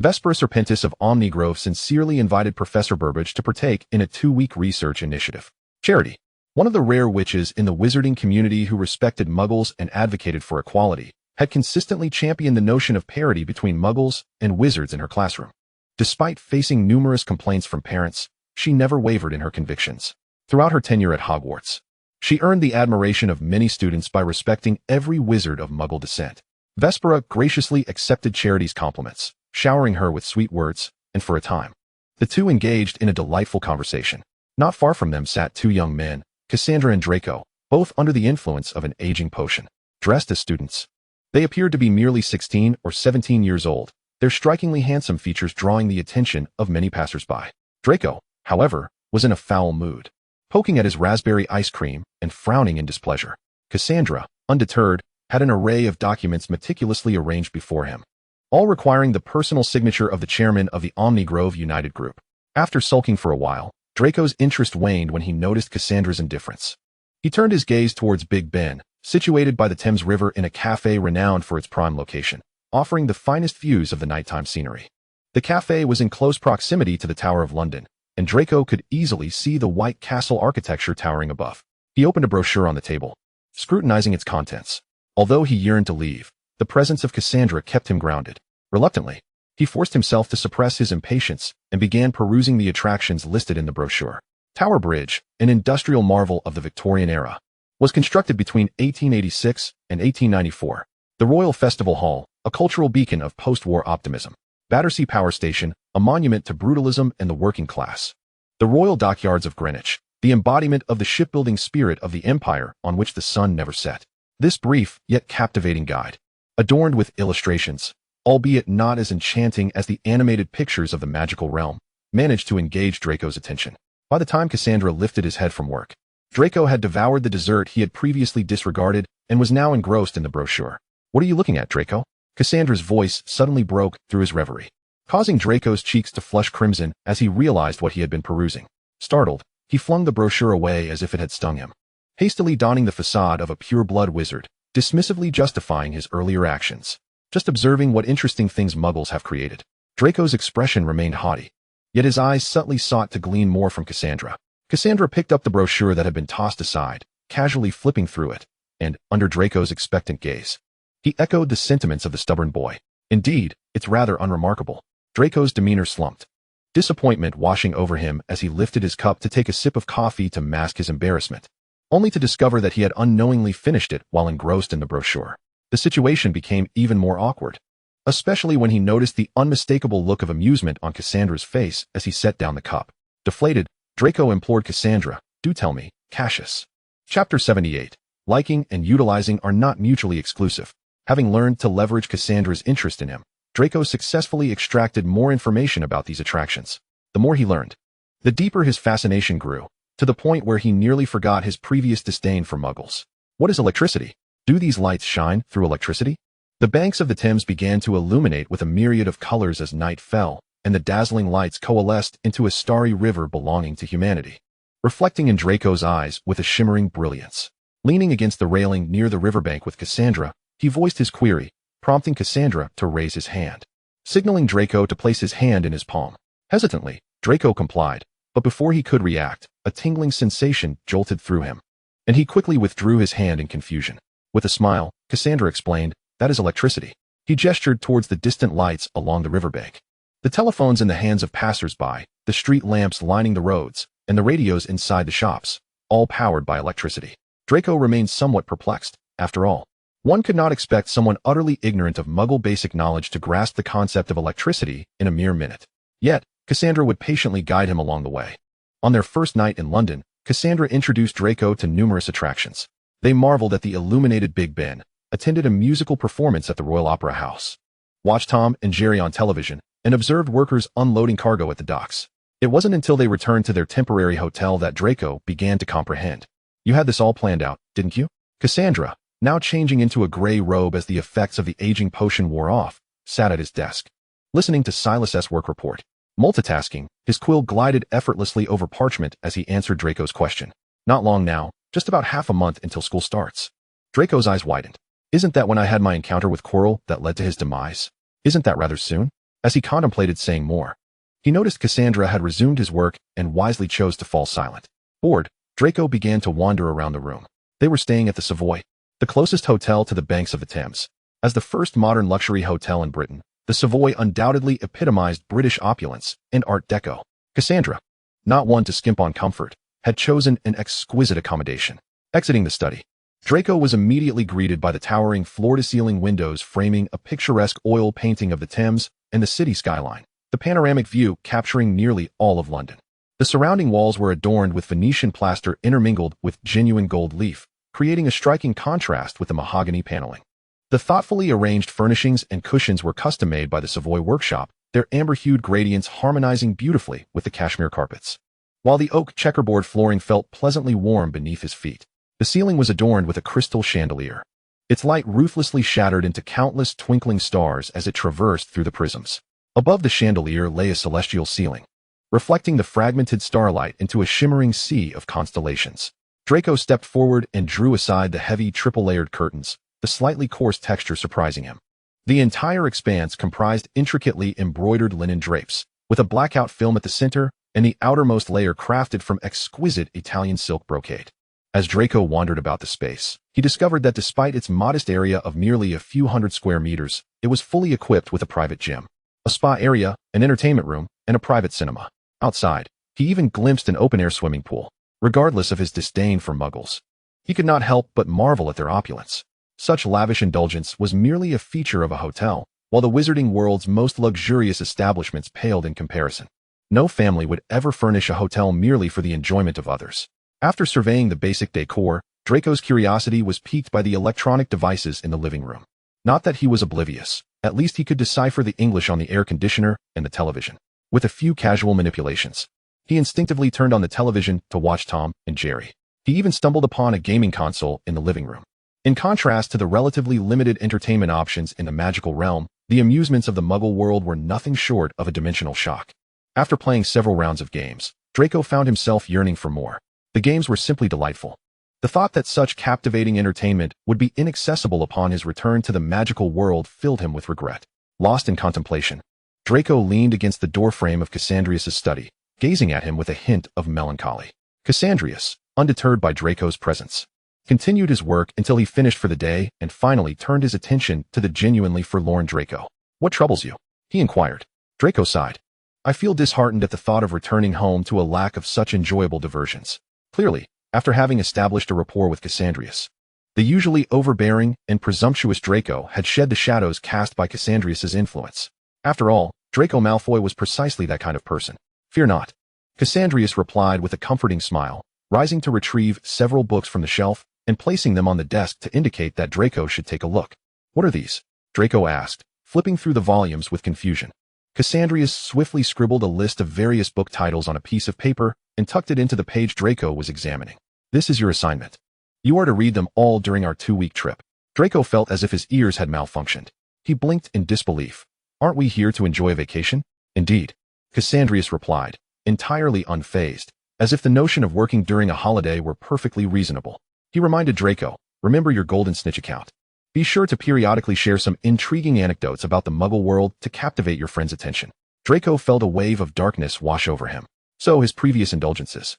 Vespera Serpentis of Omnigrove sincerely invited Professor Burbage to partake in a 2-week research initiative. Charity, one of the rare witches in the wizarding community who respected Muggles and advocated for equality, had consistently championed the notion of parity between Muggles and wizards in her classroom. Despite facing numerous complaints from parents, she never wavered in her convictions. Throughout her tenure at Hogwarts, she earned the admiration of many students by respecting every wizard of Muggle descent. Vespera graciously accepted Charity's compliments, showering her with sweet words, and for a time, the two engaged in a delightful conversation. Not far from them sat 2 young men, Cassandra and Draco, both under the influence of an aging potion, dressed as students. They appeared to be merely 16 or 17 years old, their strikingly handsome features drawing the attention of many passers-by. Draco, however, was in a foul mood, poking at his raspberry ice cream and frowning in displeasure. Cassandra, undeterred, had an array of documents meticulously arranged before him, all requiring the personal signature of the chairman of the Omnigrove United Group. After sulking for a while, Draco's interest waned when he noticed Cassandra's indifference. He turned his gaze towards Big Ben, situated by the Thames River in a cafe renowned for its prime location, offering the finest views of the nighttime scenery. The cafe was in close proximity to the Tower of London, and Draco could easily see the white castle architecture towering above. He opened a brochure on the table, scrutinizing its contents. Although he yearned to leave, the presence of Cassandra kept him grounded. Reluctantly, he forced himself to suppress his impatience and began perusing the attractions listed in the brochure. Tower Bridge, an industrial marvel of the Victorian era, was constructed between 1886 and 1894. The Royal Festival Hall, a cultural beacon of post-war optimism. Battersea Power Station, a monument to brutalism and the working class. The Royal Dockyards of Greenwich, the embodiment of the shipbuilding spirit of the empire on which the sun never set. This brief yet captivating guide, adorned with illustrations, albeit not as enchanting as the animated pictures of the magical realm, managed to engage Draco's attention. By the time Cassandra lifted his head from work, Draco had devoured the dessert he had previously disregarded and was now engrossed in the brochure. "What are you looking at, Draco?" Cassandra's voice suddenly broke through his reverie, causing Draco's cheeks to flush crimson as he realized what he had been perusing. Startled, he flung the brochure away as if it had stung him, hastily donning the facade of a pure-blood wizard, dismissively justifying his earlier actions. Just observing what interesting things muggles have created. Draco's expression remained haughty, yet his eyes subtly sought to glean more from Cassandra. Cassandra picked up the brochure that had been tossed aside, casually flipping through it, and, under Draco's expectant gaze, he echoed the sentiments of the stubborn boy. "Indeed, it's rather unremarkable." Draco's demeanor slumped, disappointment washing over him as he lifted his cup to take a sip of coffee to mask his embarrassment, only to discover that he had unknowingly finished it while engrossed in the brochure. The situation became even more awkward, especially when he noticed the unmistakable look of amusement on Cassandra's face as he set down the cup. Deflated, Draco implored Cassandra, "Do tell me, Cassius." Chapter 78. Liking and utilizing are not mutually exclusive. Having learned to leverage Cassandra's interest in him, Draco successfully extracted more information about these attractions. The more he learned, the deeper his fascination grew, to the point where he nearly forgot his previous disdain for muggles. What is electricity? Do these lights shine through electricity? The banks of the Thames began to illuminate with a myriad of colors as night fell, and the dazzling lights coalesced into a starry river belonging to humanity, reflecting in Draco's eyes with a shimmering brilliance. Leaning against the railing near the riverbank with Cassandra, he voiced his query, prompting Cassandra to raise his hand, signaling Draco to place his hand in his palm. Hesitantly, Draco complied, but before he could react, a tingling sensation jolted through him, and he quickly withdrew his hand in confusion. With a smile, Cassandra explained, "That is electricity." He gestured towards the distant lights along the riverbank. The telephones in the hands of passers-by, the street lamps lining the roads, and the radios inside the shops, all powered by electricity. Draco remained somewhat perplexed. After all, one could not expect someone utterly ignorant of Muggle basic knowledge to grasp the concept of electricity in a mere minute. Yet, Cassandra would patiently guide him along the way. On their first night in London, Cassandra introduced Draco to numerous attractions. They marveled at the illuminated Big Ben, attended a musical performance at the Royal Opera House, watched Tom and Jerry on television, and observed workers unloading cargo at the docks. It wasn't until they returned to their temporary hotel that Draco began to comprehend. "You had this all planned out, didn't you?" Cassandra, now changing into a gray robe as the effects of the aging potion wore off, sat at his desk, listening to Silas's work report. Multitasking, his quill glided effortlessly over parchment as he answered Draco's question. "Not long now, just about half a month until school starts." Draco's eyes widened. "Isn't that when I had my encounter with Quirrell that led to his demise? Isn't that rather soon?" As he contemplated saying more, he noticed Cassandra had resumed his work and wisely chose to fall silent. Bored, Draco began to wander around the room. They were staying at the Savoy, the closest hotel to the banks of the Thames. As the first modern luxury hotel in Britain, the Savoy undoubtedly epitomized British opulence and Art Deco. Cassandra, not one to skimp on comfort, had chosen an exquisite accommodation. Exiting the study, Draco was immediately greeted by the towering floor-to-ceiling windows framing a picturesque oil painting of the Thames and the city skyline, the panoramic view capturing nearly all of London. The surrounding walls were adorned with Venetian plaster intermingled with genuine gold leaf, creating a striking contrast with the mahogany paneling. The thoughtfully arranged furnishings and cushions were custom-made by the Savoy workshop, their amber-hued gradients harmonizing beautifully with the cashmere carpets. While the oak checkerboard flooring felt pleasantly warm beneath his feet, the ceiling was adorned with a crystal chandelier. Its light ruthlessly shattered into countless twinkling stars as it traversed through the prisms. Above the chandelier lay a celestial ceiling, reflecting the fragmented starlight into a shimmering sea of constellations. Draco stepped forward and drew aside the heavy triple-layered curtains, the slightly coarse texture surprising him. The entire expanse comprised intricately embroidered linen drapes, with a blackout film at the center and the outermost layer crafted from exquisite Italian silk brocade. As Draco wandered about the space, he discovered that despite its modest area of merely a few hundred square meters, it was fully equipped with a private gym, a spa area, an entertainment room, and a private cinema. Outside, he even glimpsed an open-air swimming pool. Regardless of his disdain for muggles, he could not help but marvel at their opulence. Such lavish indulgence was merely a feature of a hotel, while the wizarding world's most luxurious establishments paled in comparison. No family would ever furnish a hotel merely for the enjoyment of others. After surveying the basic decor, Draco's curiosity was piqued by the electronic devices in the living room. Not that he was oblivious, at least he could decipher the English on the air conditioner and the television. with a few casual manipulations. He instinctively turned on the television to watch Tom and Jerry. He even stumbled upon a gaming console in the living room. In contrast to the relatively limited entertainment options in the magical realm, the amusements of the Muggle world were nothing short of a dimensional shock. After playing several rounds of games, Draco found himself yearning for more. The games were simply delightful. The thought that such captivating entertainment would be inaccessible upon his return to the magical world filled him with regret. Lost in contemplation, Draco leaned against the doorframe of Cassandrius' study, gazing at him with a hint of melancholy. Cassandrius, undeterred by Draco's presence, continued his work until he finished for the day and finally turned his attention to the genuinely forlorn Draco. "What troubles you?" he inquired. Draco sighed. "I feel disheartened at the thought of returning home to a lack of such enjoyable diversions." Clearly, after having established a rapport with Cassandrius, the usually overbearing and presumptuous Draco had shed the shadows cast by Cassandrius' influence. After all, Draco Malfoy was precisely that kind of person. "Fear not," Cassandrius replied with a comforting smile, rising to retrieve several books from the shelf and placing them on the desk to indicate that Draco should take a look. "What are these?" Draco asked, flipping through the volumes with confusion. Cassandrius swiftly scribbled a list of various book titles on a piece of paper and tucked it into the page Draco was examining. "This is your assignment. You are to read them all during our 2-week trip." Draco felt as if his ears had malfunctioned. He blinked in disbelief. "Aren't we here to enjoy a vacation?" "Indeed," Cassandrius replied, entirely unfazed, as if the notion of working during a holiday were perfectly reasonable. He reminded Draco, "Remember your golden snitch account. Be sure to periodically share some intriguing anecdotes about the Muggle world to captivate your friend's attention." Draco felt a wave of darkness wash over him. So his previous indulgences,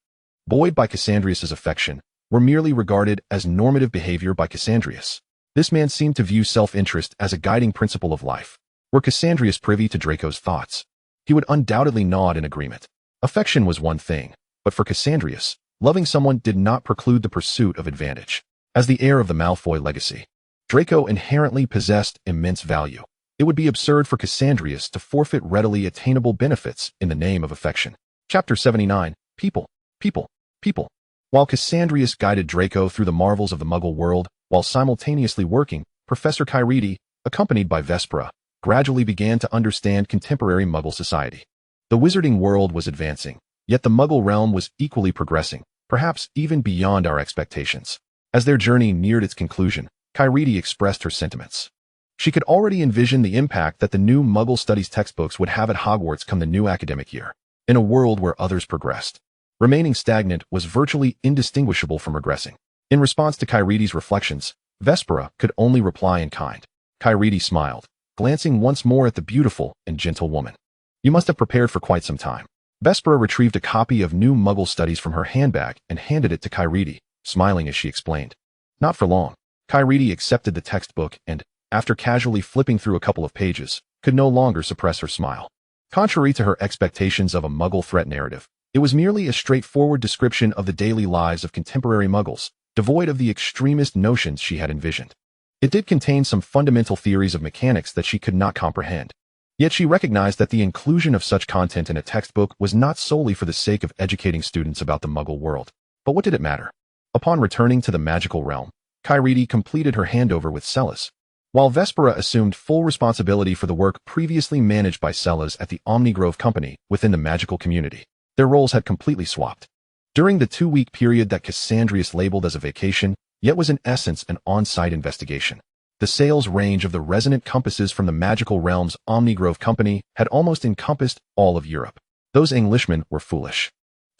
buoyed by Cassandrius' affection, were merely regarded as normative behavior by Cassandrius. This man seemed to view self-interest as a guiding principle of life. Were Cassandrius privy to Draco's thoughts, he would undoubtedly nod in agreement. Affection was one thing, but for Cassandrius, loving someone did not preclude the pursuit of advantage. As the heir of the Malfoy legacy, Draco inherently possessed immense value. It would be absurd for Cassandrius to forfeit readily attainable benefits in the name of affection. Chapter 79, People, People, People. While Cassandrius guided Draco through the marvels of the Muggle world, while simultaneously working, Professor Kyridi, accompanied by Vespera, gradually began to understand contemporary Muggle society. The wizarding world was advancing, yet the Muggle realm was equally progressing, perhaps even beyond our expectations. As their journey neared its conclusion, Kyridi expressed her sentiments. She could already envision the impact that the new Muggle studies textbooks would have at Hogwarts come the new academic year. In a world where others progressed, remaining stagnant was virtually indistinguishable from regressing. In response to Kyridi's reflections, Vespera could only reply in kind. Kyridi smiled, glancing once more at the beautiful and gentle woman. "You must have prepared for quite some time." Vespera retrieved a copy of New Muggle Studies from her handbag and handed it to Kyridi, smiling as she explained. "Not for long." Kyridi accepted the textbook and, after casually flipping through a couple of pages, could no longer suppress her smile. Contrary to her expectations of a Muggle threat narrative, it was merely a straightforward description of the daily lives of contemporary Muggles, devoid of the extremist notions she had envisioned. It did contain some fundamental theories of mechanics that she could not comprehend. Yet she recognized that the inclusion of such content in a textbook was not solely for the sake of educating students about the Muggle world. But what did it matter? Upon returning to the magical realm, Kyridi completed her handover with Celes, while Vespera assumed full responsibility for the work previously managed by Celes at the Omnigrove Company within the magical community. Their roles had completely swapped. During the 2-week period that Cassandrius labeled as a vacation, yet was in essence an on-site investigation, the sales range of the resonant compasses from the magical realm's Omnigrove Company had almost encompassed all of Europe. Those Englishmen were foolish.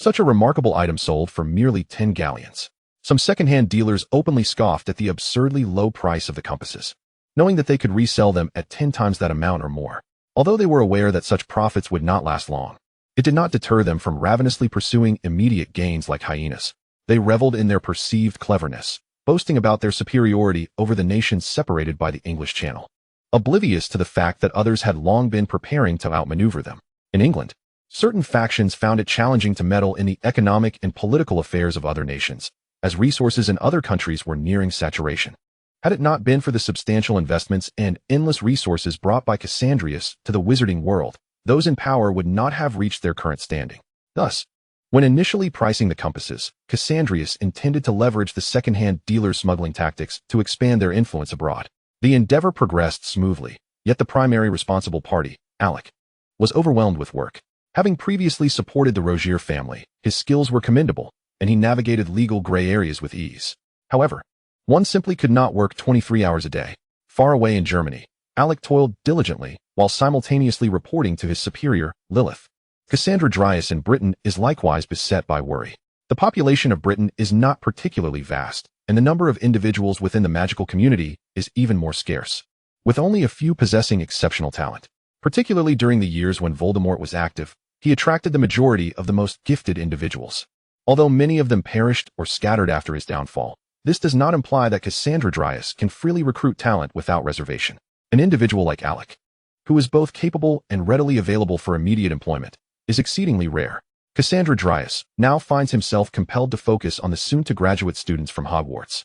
Such a remarkable item sold for merely 10 galleons. Some second-hand dealers openly scoffed at the absurdly low price of the compasses, knowing that they could resell them at 10 times that amount or more. Although they were aware that such profits would not last long, it did not deter them from ravenously pursuing immediate gains like hyenas. They reveled in their perceived cleverness, boasting about their superiority over the nations separated by the English Channel, oblivious to the fact that others had long been preparing to outmaneuver them. In England, certain factions found it challenging to meddle in the economic and political affairs of other nations, as resources in other countries were nearing saturation. Had it not been for the substantial investments and endless resources brought by Cassandrius to the wizarding world, those in power would not have reached their current standing. Thus, when initially pricing the compasses, Cassandrius intended to leverage the second-hand dealer smuggling tactics to expand their influence abroad. The endeavor progressed smoothly, yet the primary responsible party, Alec, was overwhelmed with work. Having previously supported the Rogier family, his skills were commendable, and he navigated legal gray areas with ease. However, one simply could not work 23 hours a day. Far away in Germany, Alec toiled diligently while simultaneously reporting to his superior, Lilith. Cassandrius in Britain is likewise beset by worry. The population of Britain is not particularly vast, and the number of individuals within the magical community is even more scarce, with only a few possessing exceptional talent. Particularly during the years when Voldemort was active, he attracted the majority of the most gifted individuals. Although many of them perished or scattered after his downfall, this does not imply that Cassandrius can freely recruit talent without reservation. An individual like Alec, who is both capable and readily available for immediate employment, is exceedingly rare. Cassandrius now finds himself compelled to focus on the soon-to-graduate students from Hogwarts,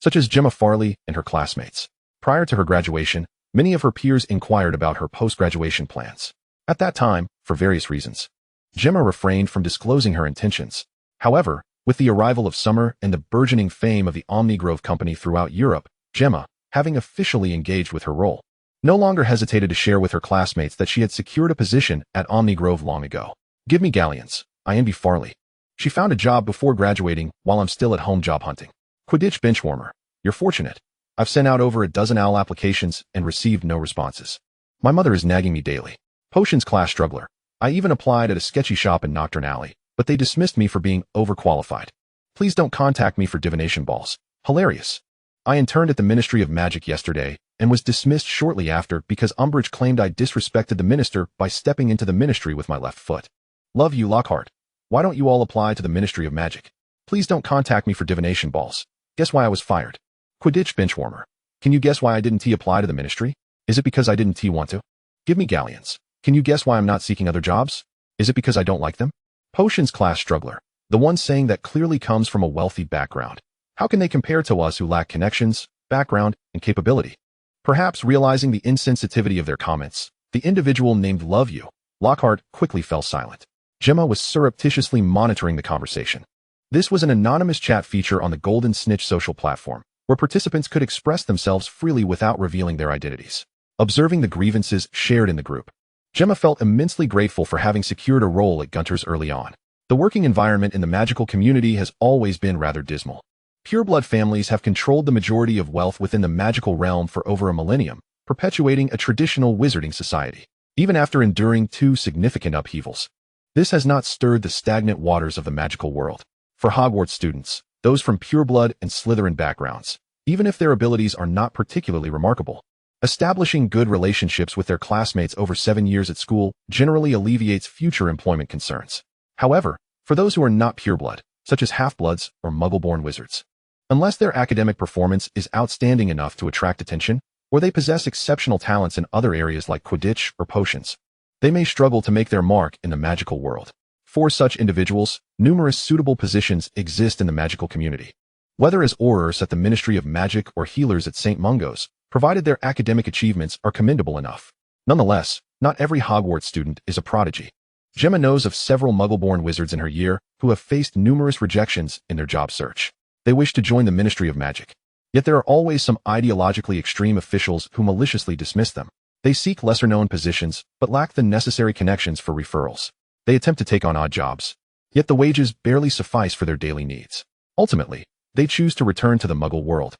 such as Gemma Farley and her classmates. Prior to her graduation, many of her peers inquired about her post-graduation plans. At that time, for various reasons, Gemma refrained from disclosing her intentions. However, with the arrival of summer and the burgeoning fame of the Omnigrove Company throughout Europe, Gemma, having officially engaged with her role, no longer hesitated to share with her classmates that she had secured a position at Omnigrove long ago. Give me galleons. I envy Farley. She found a job before graduating while I'm still at home job hunting. Quidditch benchwarmer. You're fortunate. I've sent out over a dozen OWL applications and received no responses. My mother is nagging me daily. Potions class struggler. I even applied at a sketchy shop in Nocturne Alley, but they dismissed me for being overqualified. Please don't contact me for divination balls. Hilarious. I interned at the Ministry of Magic yesterday and was dismissed shortly after because Umbridge claimed I disrespected the minister by stepping into the ministry with my left foot. Love you, Lockhart. Why don't you all apply to the Ministry of Magic? Please don't contact me for divination balls. Guess why I was fired? Quidditch benchwarmer. Can you guess why I didn't apply to the ministry? Is it because I didn't want to? Give me galleons. Can you guess why I'm not seeking other jobs? Is it because I don't like them? Potions class struggler. The one saying that clearly comes from a wealthy background. How can they compare to us who lack connections, background, and capability? Perhaps realizing the insensitivity of their comments, the individual named Love You, Lockhart, quickly fell silent. Gemma was surreptitiously monitoring the conversation. This was an anonymous chat feature on the Golden Snitch social platform, where participants could express themselves freely without revealing their identities. Observing the grievances shared in the group, Gemma felt immensely grateful for having secured a role at Gunter's early on. The working environment in the magical community has always been rather dismal. Pureblood families have controlled the majority of wealth within the magical realm for over a millennium, perpetuating a traditional wizarding society. Even after enduring 2 significant upheavals, this has not stirred the stagnant waters of the magical world. For Hogwarts students, those from pureblood and Slytherin backgrounds, even if their abilities are not particularly remarkable, establishing good relationships with their classmates over 7 years at school generally alleviates future employment concerns. However, for those who are not pureblood, such as half-bloods or muggle-born wizards, unless their academic performance is outstanding enough to attract attention, or they possess exceptional talents in other areas like Quidditch or potions, they may struggle to make their mark in the magical world. For such individuals, numerous suitable positions exist in the magical community. Whether as aurors at the Ministry of Magic or healers at St. Mungo's, provided their academic achievements are commendable enough. Nonetheless, not every Hogwarts student is a prodigy. Gemma knows of several muggle-born wizards in her year who have faced numerous rejections in their job search. They wish to join the Ministry of Magic. Yet there are always some ideologically extreme officials who maliciously dismiss them. They seek lesser-known positions, but lack the necessary connections for referrals. They attempt to take on odd jobs, yet the wages barely suffice for their daily needs. Ultimately, they choose to return to the Muggle world,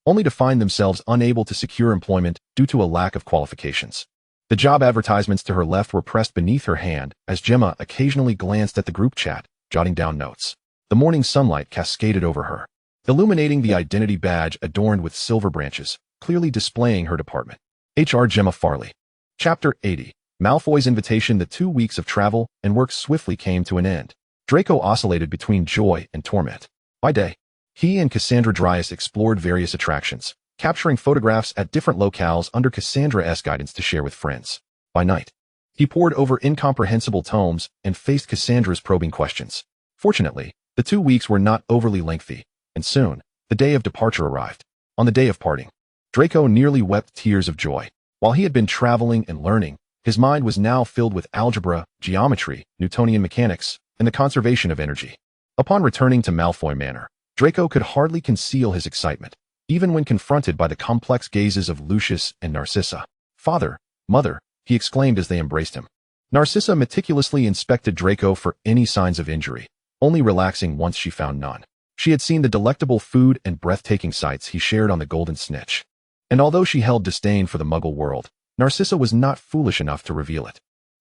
only to find themselves unable to secure employment due to a lack of qualifications. The job advertisements to her left were pressed beneath her hand as Gemma occasionally glanced at the group chat, jotting down notes. The morning sunlight cascaded over her, illuminating the identity badge adorned with silver branches, clearly displaying her department. H.R. Gemma Farley. Chapter 80. Malfoy's invitation. The 2 weeks of travel and work swiftly came to an end. Draco oscillated between joy and torment. By day, he and Cassandrius explored various attractions, capturing photographs at different locales under Cassandra's guidance to share with friends. By night, he pored over incomprehensible tomes and faced Cassandra's probing questions. Fortunately, the 2 weeks were not overly lengthy, and soon, the day of departure arrived. On the day of parting, Draco nearly wept tears of joy. While he had been traveling and learning, his mind was now filled with algebra, geometry, Newtonian mechanics, and the conservation of energy. Upon returning to Malfoy Manor, Draco could hardly conceal his excitement, even when confronted by the complex gazes of Lucius and Narcissa. "Father, Mother," he exclaimed as they embraced him. Narcissa meticulously inspected Draco for any signs of injury, only relaxing once she found none. She had seen the delectable food and breathtaking sights he shared on the Golden Snitch. And although she held disdain for the Muggle world, Narcissa was not foolish enough to reveal it.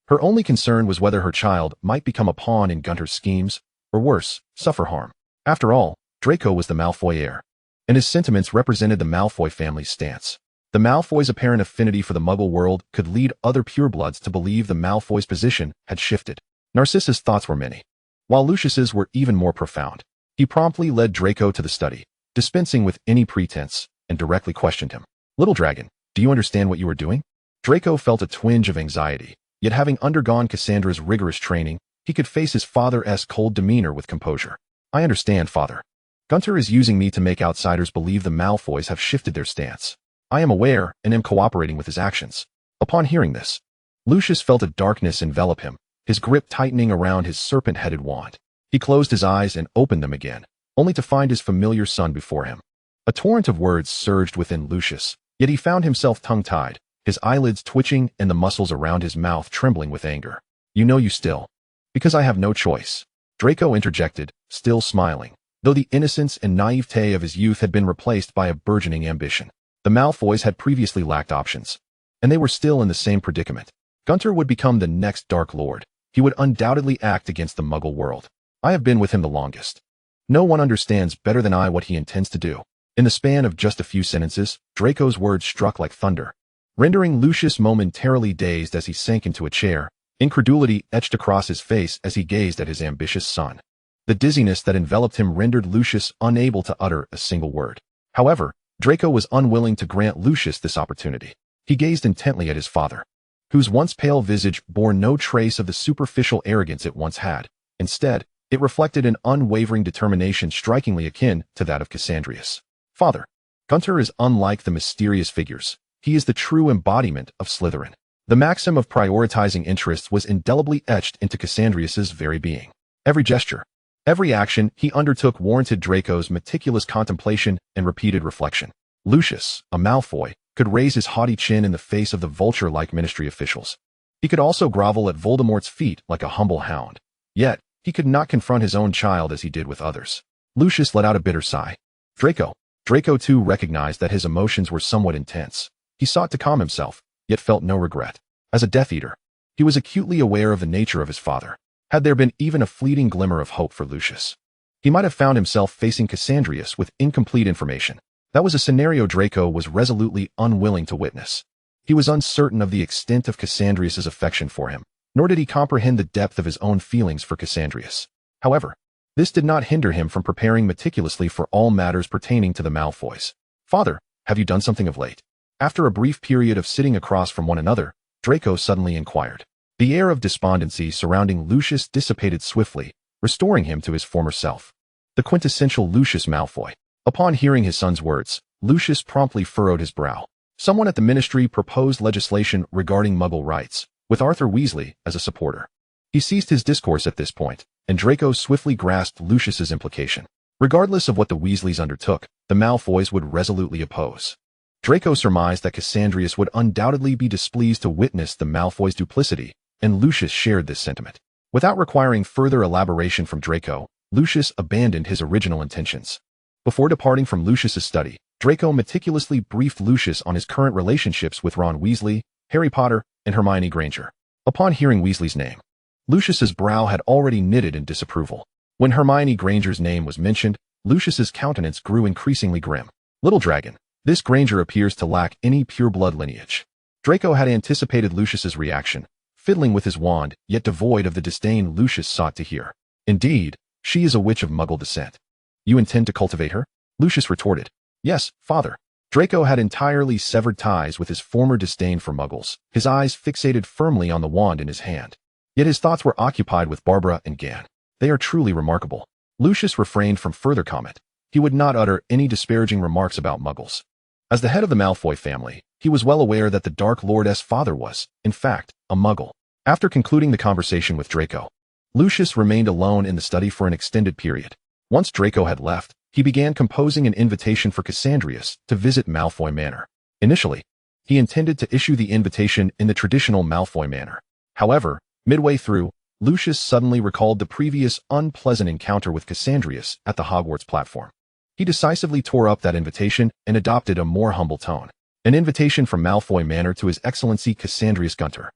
Her only concern was whether her child might become a pawn in Gunter's schemes, or worse, suffer harm. After all, Draco was the Malfoy heir, and his sentiments represented the Malfoy family's stance. The Malfoys' apparent affinity for the Muggle world could lead other purebloods to believe the Malfoys' position had shifted. Narcissa's thoughts were many, while Lucius's were even more profound. He promptly led Draco to the study, dispensing with any pretense, and directly questioned him. "Little dragon, do you understand what you are doing?" Draco felt a twinge of anxiety, yet having undergone Cassandra's rigorous training, he could face his father's cold demeanor with composure. "I understand, father. Gunter is using me to make outsiders believe the Malfoys have shifted their stance. I am aware and am cooperating with his actions." Upon hearing this, Lucius felt a darkness envelop him, his grip tightening around his serpent-headed wand. He closed his eyes and opened them again, only to find his familiar son before him. A torrent of words surged within Lucius, yet he found himself tongue-tied, his eyelids twitching and the muscles around his mouth trembling with anger. "You know you still. Because I have no choice," Draco interjected, still smiling, though the innocence and naivete of his youth had been replaced by a burgeoning ambition. The Malfoys had previously lacked options, and they were still in the same predicament. Gunter would become the next Dark Lord. He would undoubtedly act against the Muggle world. "I have been with him the longest. No one understands better than I what he intends to do." In the span of just a few sentences, Draco's words struck like thunder, rendering Lucius momentarily dazed as he sank into a chair. Incredulity etched across his face as he gazed at his ambitious son. The dizziness that enveloped him rendered Lucius unable to utter a single word. However, Draco was unwilling to grant Lucius this opportunity. He gazed intently at his father, whose once pale visage bore no trace of the superficial arrogance it once had. Instead, it reflected an unwavering determination strikingly akin to that of Cassandrius. "Father, Gunter is unlike the mysterious figures. He is the true embodiment of Slytherin." The maxim of prioritizing interests was indelibly etched into Cassandrius's very being. Every gesture, every action he undertook warranted Draco's meticulous contemplation and repeated reflection. Lucius, a Malfoy, could raise his haughty chin in the face of the vulture-like ministry officials. He could also grovel at Voldemort's feet like a humble hound. Yet, he could not confront his own child as he did with others. Lucius let out a bitter sigh. Draco too recognized that his emotions were somewhat intense. He sought to calm himself, yet felt no regret. As a Death Eater, he was acutely aware of the nature of his father. Had there been even a fleeting glimmer of hope for Lucius, he might have found himself facing Cassandrius with incomplete information. That was a scenario Draco was resolutely unwilling to witness. He was uncertain of the extent of Cassandrius's affection for him, nor did he comprehend the depth of his own feelings for Cassandrius. However, this did not hinder him from preparing meticulously for all matters pertaining to the Malfoys. "Father, have you done something of late?" After a brief period of sitting across from one another, Draco suddenly inquired. The air of despondency surrounding Lucius dissipated swiftly, restoring him to his former self. The quintessential Lucius Malfoy. Upon hearing his son's words, Lucius promptly furrowed his brow. Someone at the ministry proposed legislation regarding Muggle rights, with Arthur Weasley as a supporter. He ceased his discourse at this point, and Draco swiftly grasped Lucius's implication. Regardless of what the Weasleys undertook, the Malfoys would resolutely oppose. Draco surmised that Cassandrius would undoubtedly be displeased to witness the Malfoys' duplicity, and Lucius shared this sentiment. Without requiring further elaboration from Draco, Lucius abandoned his original intentions. Before departing from Lucius's study, Draco meticulously briefed Lucius on his current relationships with Ron Weasley, Harry Potter, and Hermione Granger. Upon hearing Weasley's name, Lucius's brow had already knitted in disapproval. When Hermione Granger's name was mentioned, Lucius's countenance grew increasingly grim. "Little dragon, this Granger appears to lack any pureblood lineage." Draco had anticipated Lucius's reaction, fiddling with his wand, yet devoid of the disdain Lucius sought to hear. "Indeed, she is a witch of Muggle descent. You intend to cultivate her?" Lucius retorted. "Yes, father." Draco had entirely severed ties with his former disdain for Muggles, his eyes fixated firmly on the wand in his hand. Yet his thoughts were occupied with Barbara and Gan. "They are truly remarkable." Lucius refrained from further comment. He would not utter any disparaging remarks about Muggles. As the head of the Malfoy family, he was well aware that the Dark Lord's father was, in fact, a Muggle. After concluding the conversation with Draco, Lucius remained alone in the study for an extended period. Once Draco had left, he began composing an invitation for Cassandrius to visit Malfoy Manor. Initially, he intended to issue the invitation in the traditional Malfoy manner. However, Midway through, Lucius suddenly recalled the previous unpleasant encounter with Cassandrius at the Hogwarts platform. He decisively tore up that invitation and adopted a more humble tone. An invitation from Malfoy Manor to His Excellency Cassandrius Gunter.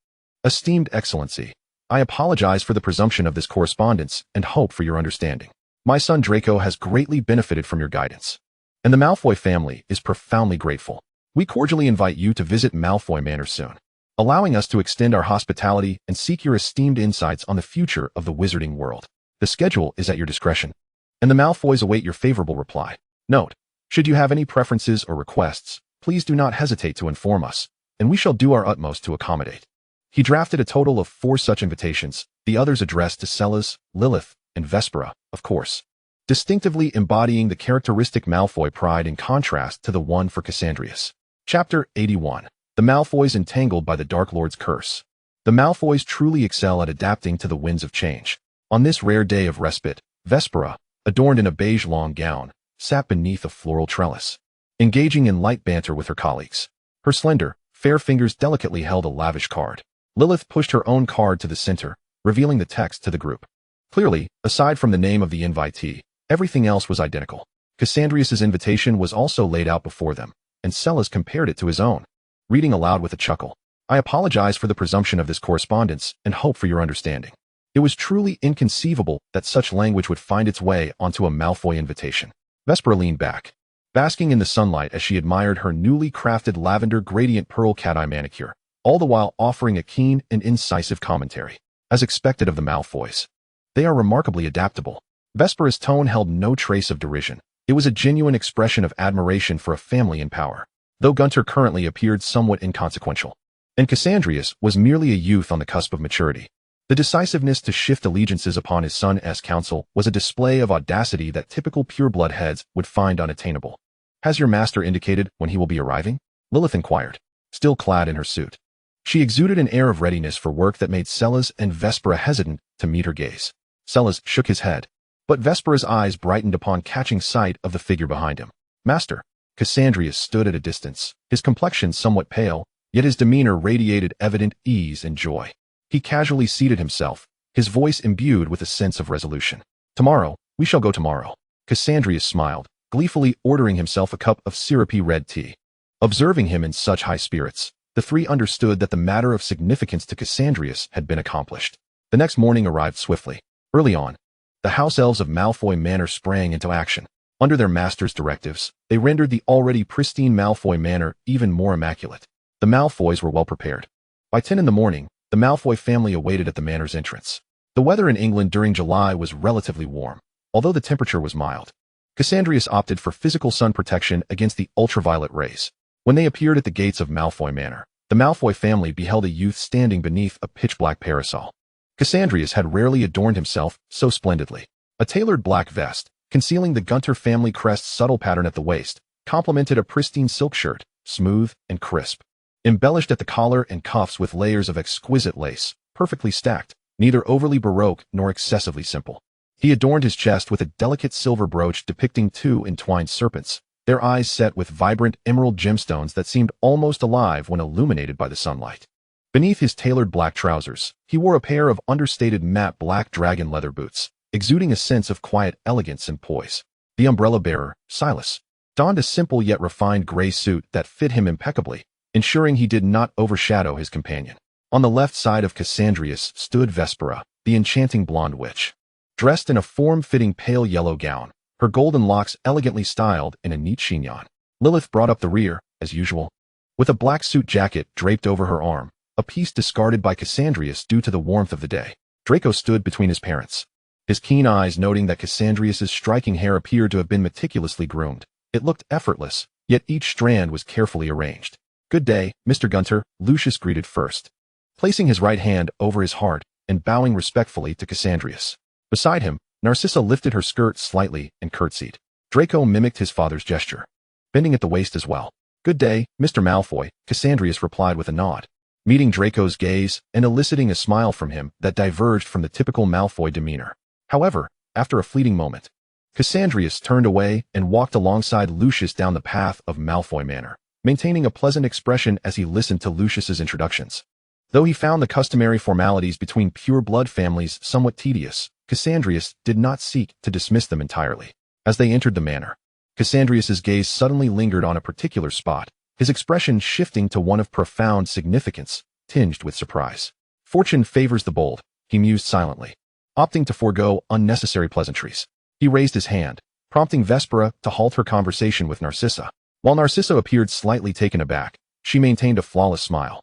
Esteemed Excellency, I apologize for the presumption of this correspondence and hope for your understanding. My son Draco has greatly benefited from your guidance, and the Malfoy family is profoundly grateful. We cordially invite you to visit Malfoy Manor soon, allowing us to extend our hospitality and seek your esteemed insights on the future of the wizarding world. The schedule is at your discretion, and the Malfoys await your favorable reply. Note, should you have any preferences or requests, please do not hesitate to inform us, and we shall do our utmost to accommodate. He drafted a total of 4 such invitations, the others addressed to Celes, Lilith, and Vespera, of course, distinctively embodying the characteristic Malfoy pride in contrast to the one for Cassandrius. Chapter 81. The Malfoys entangled by the Dark Lord's curse. The Malfoys truly excel at adapting to the winds of change. On this rare day of respite, Vespera, adorned in a beige long gown, sat beneath a floral trellis, engaging in light banter with her colleagues. Her slender, fair fingers delicately held a lavish card. Lilith pushed her own card to the center, revealing the text to the group. Clearly, aside from the name of the invitee, everything else was identical. Cassandrius's invitation was also laid out before them, and Celes compared it to his own, reading aloud with a chuckle. I apologize for the presumption of this correspondence and hope for your understanding. It was truly inconceivable that such language would find its way onto a Malfoy invitation. Vespera leaned back, basking in the sunlight as she admired her newly crafted lavender gradient pearl cat-eye manicure, all the while offering a keen and incisive commentary. As expected of the Malfoys, they are remarkably adaptable. Vespera's tone held no trace of derision. It was a genuine expression of admiration for a family in power, though Gunter currently appeared somewhat inconsequential, and Cassandrius was merely a youth on the cusp of maturity. The decisiveness to shift allegiances upon his son's counsel was a display of audacity that typical pureblood heads would find unattainable. Has your master indicated when he will be arriving? Lilith inquired, still clad in her suit. She exuded an air of readiness for work that made Celes and Vespera hesitant to meet her gaze. Celes shook his head, but Vespera's eyes brightened upon catching sight of the figure behind him. Master. Cassandrius stood at a distance, his complexion somewhat pale, yet his demeanor radiated evident ease and joy. He casually seated himself, his voice imbued with a sense of resolution. Tomorrow, we shall go tomorrow. Cassandrius smiled, gleefully ordering himself a cup of syrupy red tea. Observing him in such high spirits, the three understood that the matter of significance to Cassandrius had been accomplished. The next morning arrived swiftly. Early on, the house elves of Malfoy Manor sprang into action. Under their master's directives, they rendered the already pristine Malfoy Manor even more immaculate. The Malfoys were well prepared. By 10 in the morning, the Malfoy family awaited at the manor's entrance. The weather in England during July was relatively warm, although the temperature was mild. Cassandrius opted for physical sun protection against the ultraviolet rays. When they appeared at the gates of Malfoy Manor, the Malfoy family beheld a youth standing beneath a pitch-black parasol. Cassandrius had rarely adorned himself so splendidly. A tailored black vest, concealing the Gunter family crest's subtle pattern at the waist, complemented a pristine silk shirt, smooth and crisp, embellished at the collar and cuffs with layers of exquisite lace, perfectly stacked, neither overly baroque nor excessively simple. He adorned his chest with a delicate silver brooch depicting 2 entwined serpents, their eyes set with vibrant emerald gemstones that seemed almost alive when illuminated by the sunlight. Beneath his tailored black trousers, he wore a pair of understated matte black dragon leather boots, exuding a sense of quiet elegance and poise. The umbrella-bearer, Silas, donned a simple yet refined gray suit that fit him impeccably, ensuring he did not overshadow his companion. On the left side of Cassandrius stood Vespera, the enchanting blonde witch. Dressed in a form-fitting pale yellow gown, her golden locks elegantly styled in a neat chignon. Lilith brought up the rear, as usual, with a black suit jacket draped over her arm, a piece discarded by Cassandrius due to the warmth of the day. Draco stood between his parents, his keen eyes noting that Cassandrius's striking hair appeared to have been meticulously groomed. It looked effortless, yet each strand was carefully arranged. Good day, Mr. Gunter, Lucius greeted first, placing his right hand over his heart and bowing respectfully to Cassandrius. Beside him, Narcissa lifted her skirt slightly and curtsied. Draco mimicked his father's gesture, bending at the waist as well. Good day, Mr. Malfoy, Cassandrius replied with a nod, meeting Draco's gaze and eliciting a smile from him that diverged from the typical Malfoy demeanor. However, after a fleeting moment, Cassandrius turned away and walked alongside Lucius down the path of Malfoy Manor, maintaining a pleasant expression as he listened to Lucius's introductions. Though he found the customary formalities between pure-blood families somewhat tedious, Cassandrius did not seek to dismiss them entirely. As they entered the manor, Cassandrius's gaze suddenly lingered on a particular spot, his expression shifting to one of profound significance, tinged with surprise. Fortune favors the bold, he mused silently. Opting to forego unnecessary pleasantries, he raised his hand, prompting Vespera to halt her conversation with Narcissa. While Narcissa appeared slightly taken aback, she maintained a flawless smile,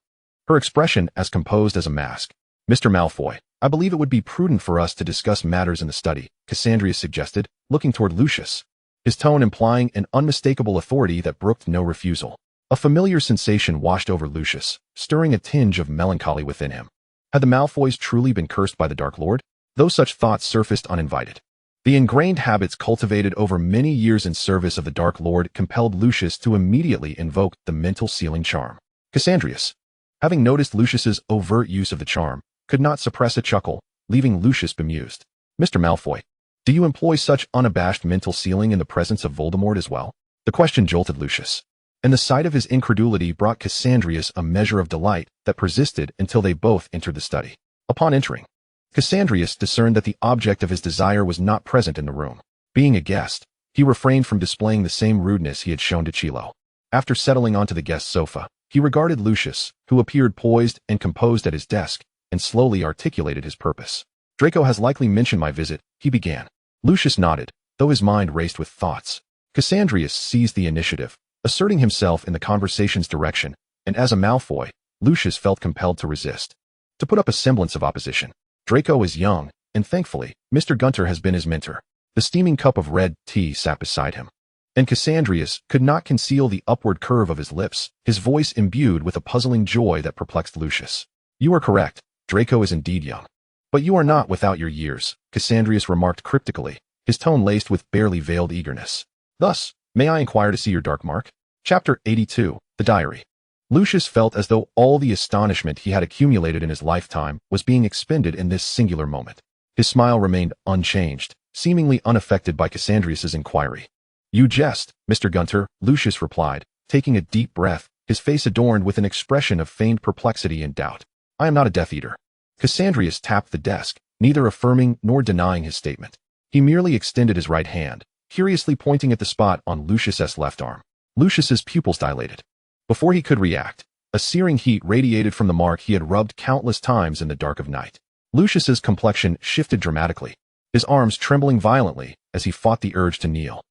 her expression as composed as a mask. Mr. Malfoy, I believe it would be prudent for us to discuss matters in the study, Cassandrius suggested, looking toward Lucius, his tone implying an unmistakable authority that brooked no refusal. A familiar sensation washed over Lucius, stirring a tinge of melancholy within him. Had the Malfoys truly been cursed by the Dark Lord? Though such thoughts surfaced uninvited, the ingrained habits cultivated over many years in service of the Dark Lord compelled Lucius to immediately invoke the mental sealing charm. Cassandrius, having noticed Lucius's overt use of the charm, could not suppress a chuckle, leaving Lucius bemused. Mr. Malfoy, do you employ such unabashed mental sealing in the presence of Voldemort as well? The question jolted Lucius, and the sight of his incredulity brought Cassandrius a measure of delight that persisted until they both entered the study. Upon entering, Cassandrius discerned that the object of his desire was not present in the room. Being a guest, he refrained from displaying the same rudeness he had shown to Chilo. After settling onto the guest sofa, he regarded Lucius, who appeared poised and composed at his desk, and slowly articulated his purpose. Draco has likely mentioned my visit, he began. Lucius nodded, though his mind raced with thoughts. Cassandrius seized the initiative, asserting himself in the conversation's direction, and as a Malfoy, Lucius felt compelled to resist, to put up a semblance of opposition. Draco is young, and thankfully, Mr. Gunter has been his mentor. The steaming cup of red tea sat beside him, and Cassandrius could not conceal the upward curve of his lips, his voice imbued with a puzzling joy that perplexed Lucius. You are correct, Draco is indeed young. But you are not without your years, Cassandrius remarked cryptically, his tone laced with barely veiled eagerness. Thus, may I inquire to see your dark mark? Chapter 82, The Diary. Lucius felt as though all the astonishment he had accumulated in his lifetime was being expended in this singular moment. His smile remained unchanged, seemingly unaffected by Cassandrius's inquiry. You jest, Mr. Gunter, Lucius replied, taking a deep breath, his face adorned with an expression of feigned perplexity and doubt. I am not a Death Eater. Cassandrius tapped the desk, neither affirming nor denying his statement. He merely extended his right hand, curiously pointing at the spot on Lucius's left arm. Lucius's pupils dilated. Before he could react, a searing heat radiated from the mark he had rubbed countless times in the dark of night. Lucius's complexion shifted dramatically, his arms trembling violently as he fought the urge to kneel.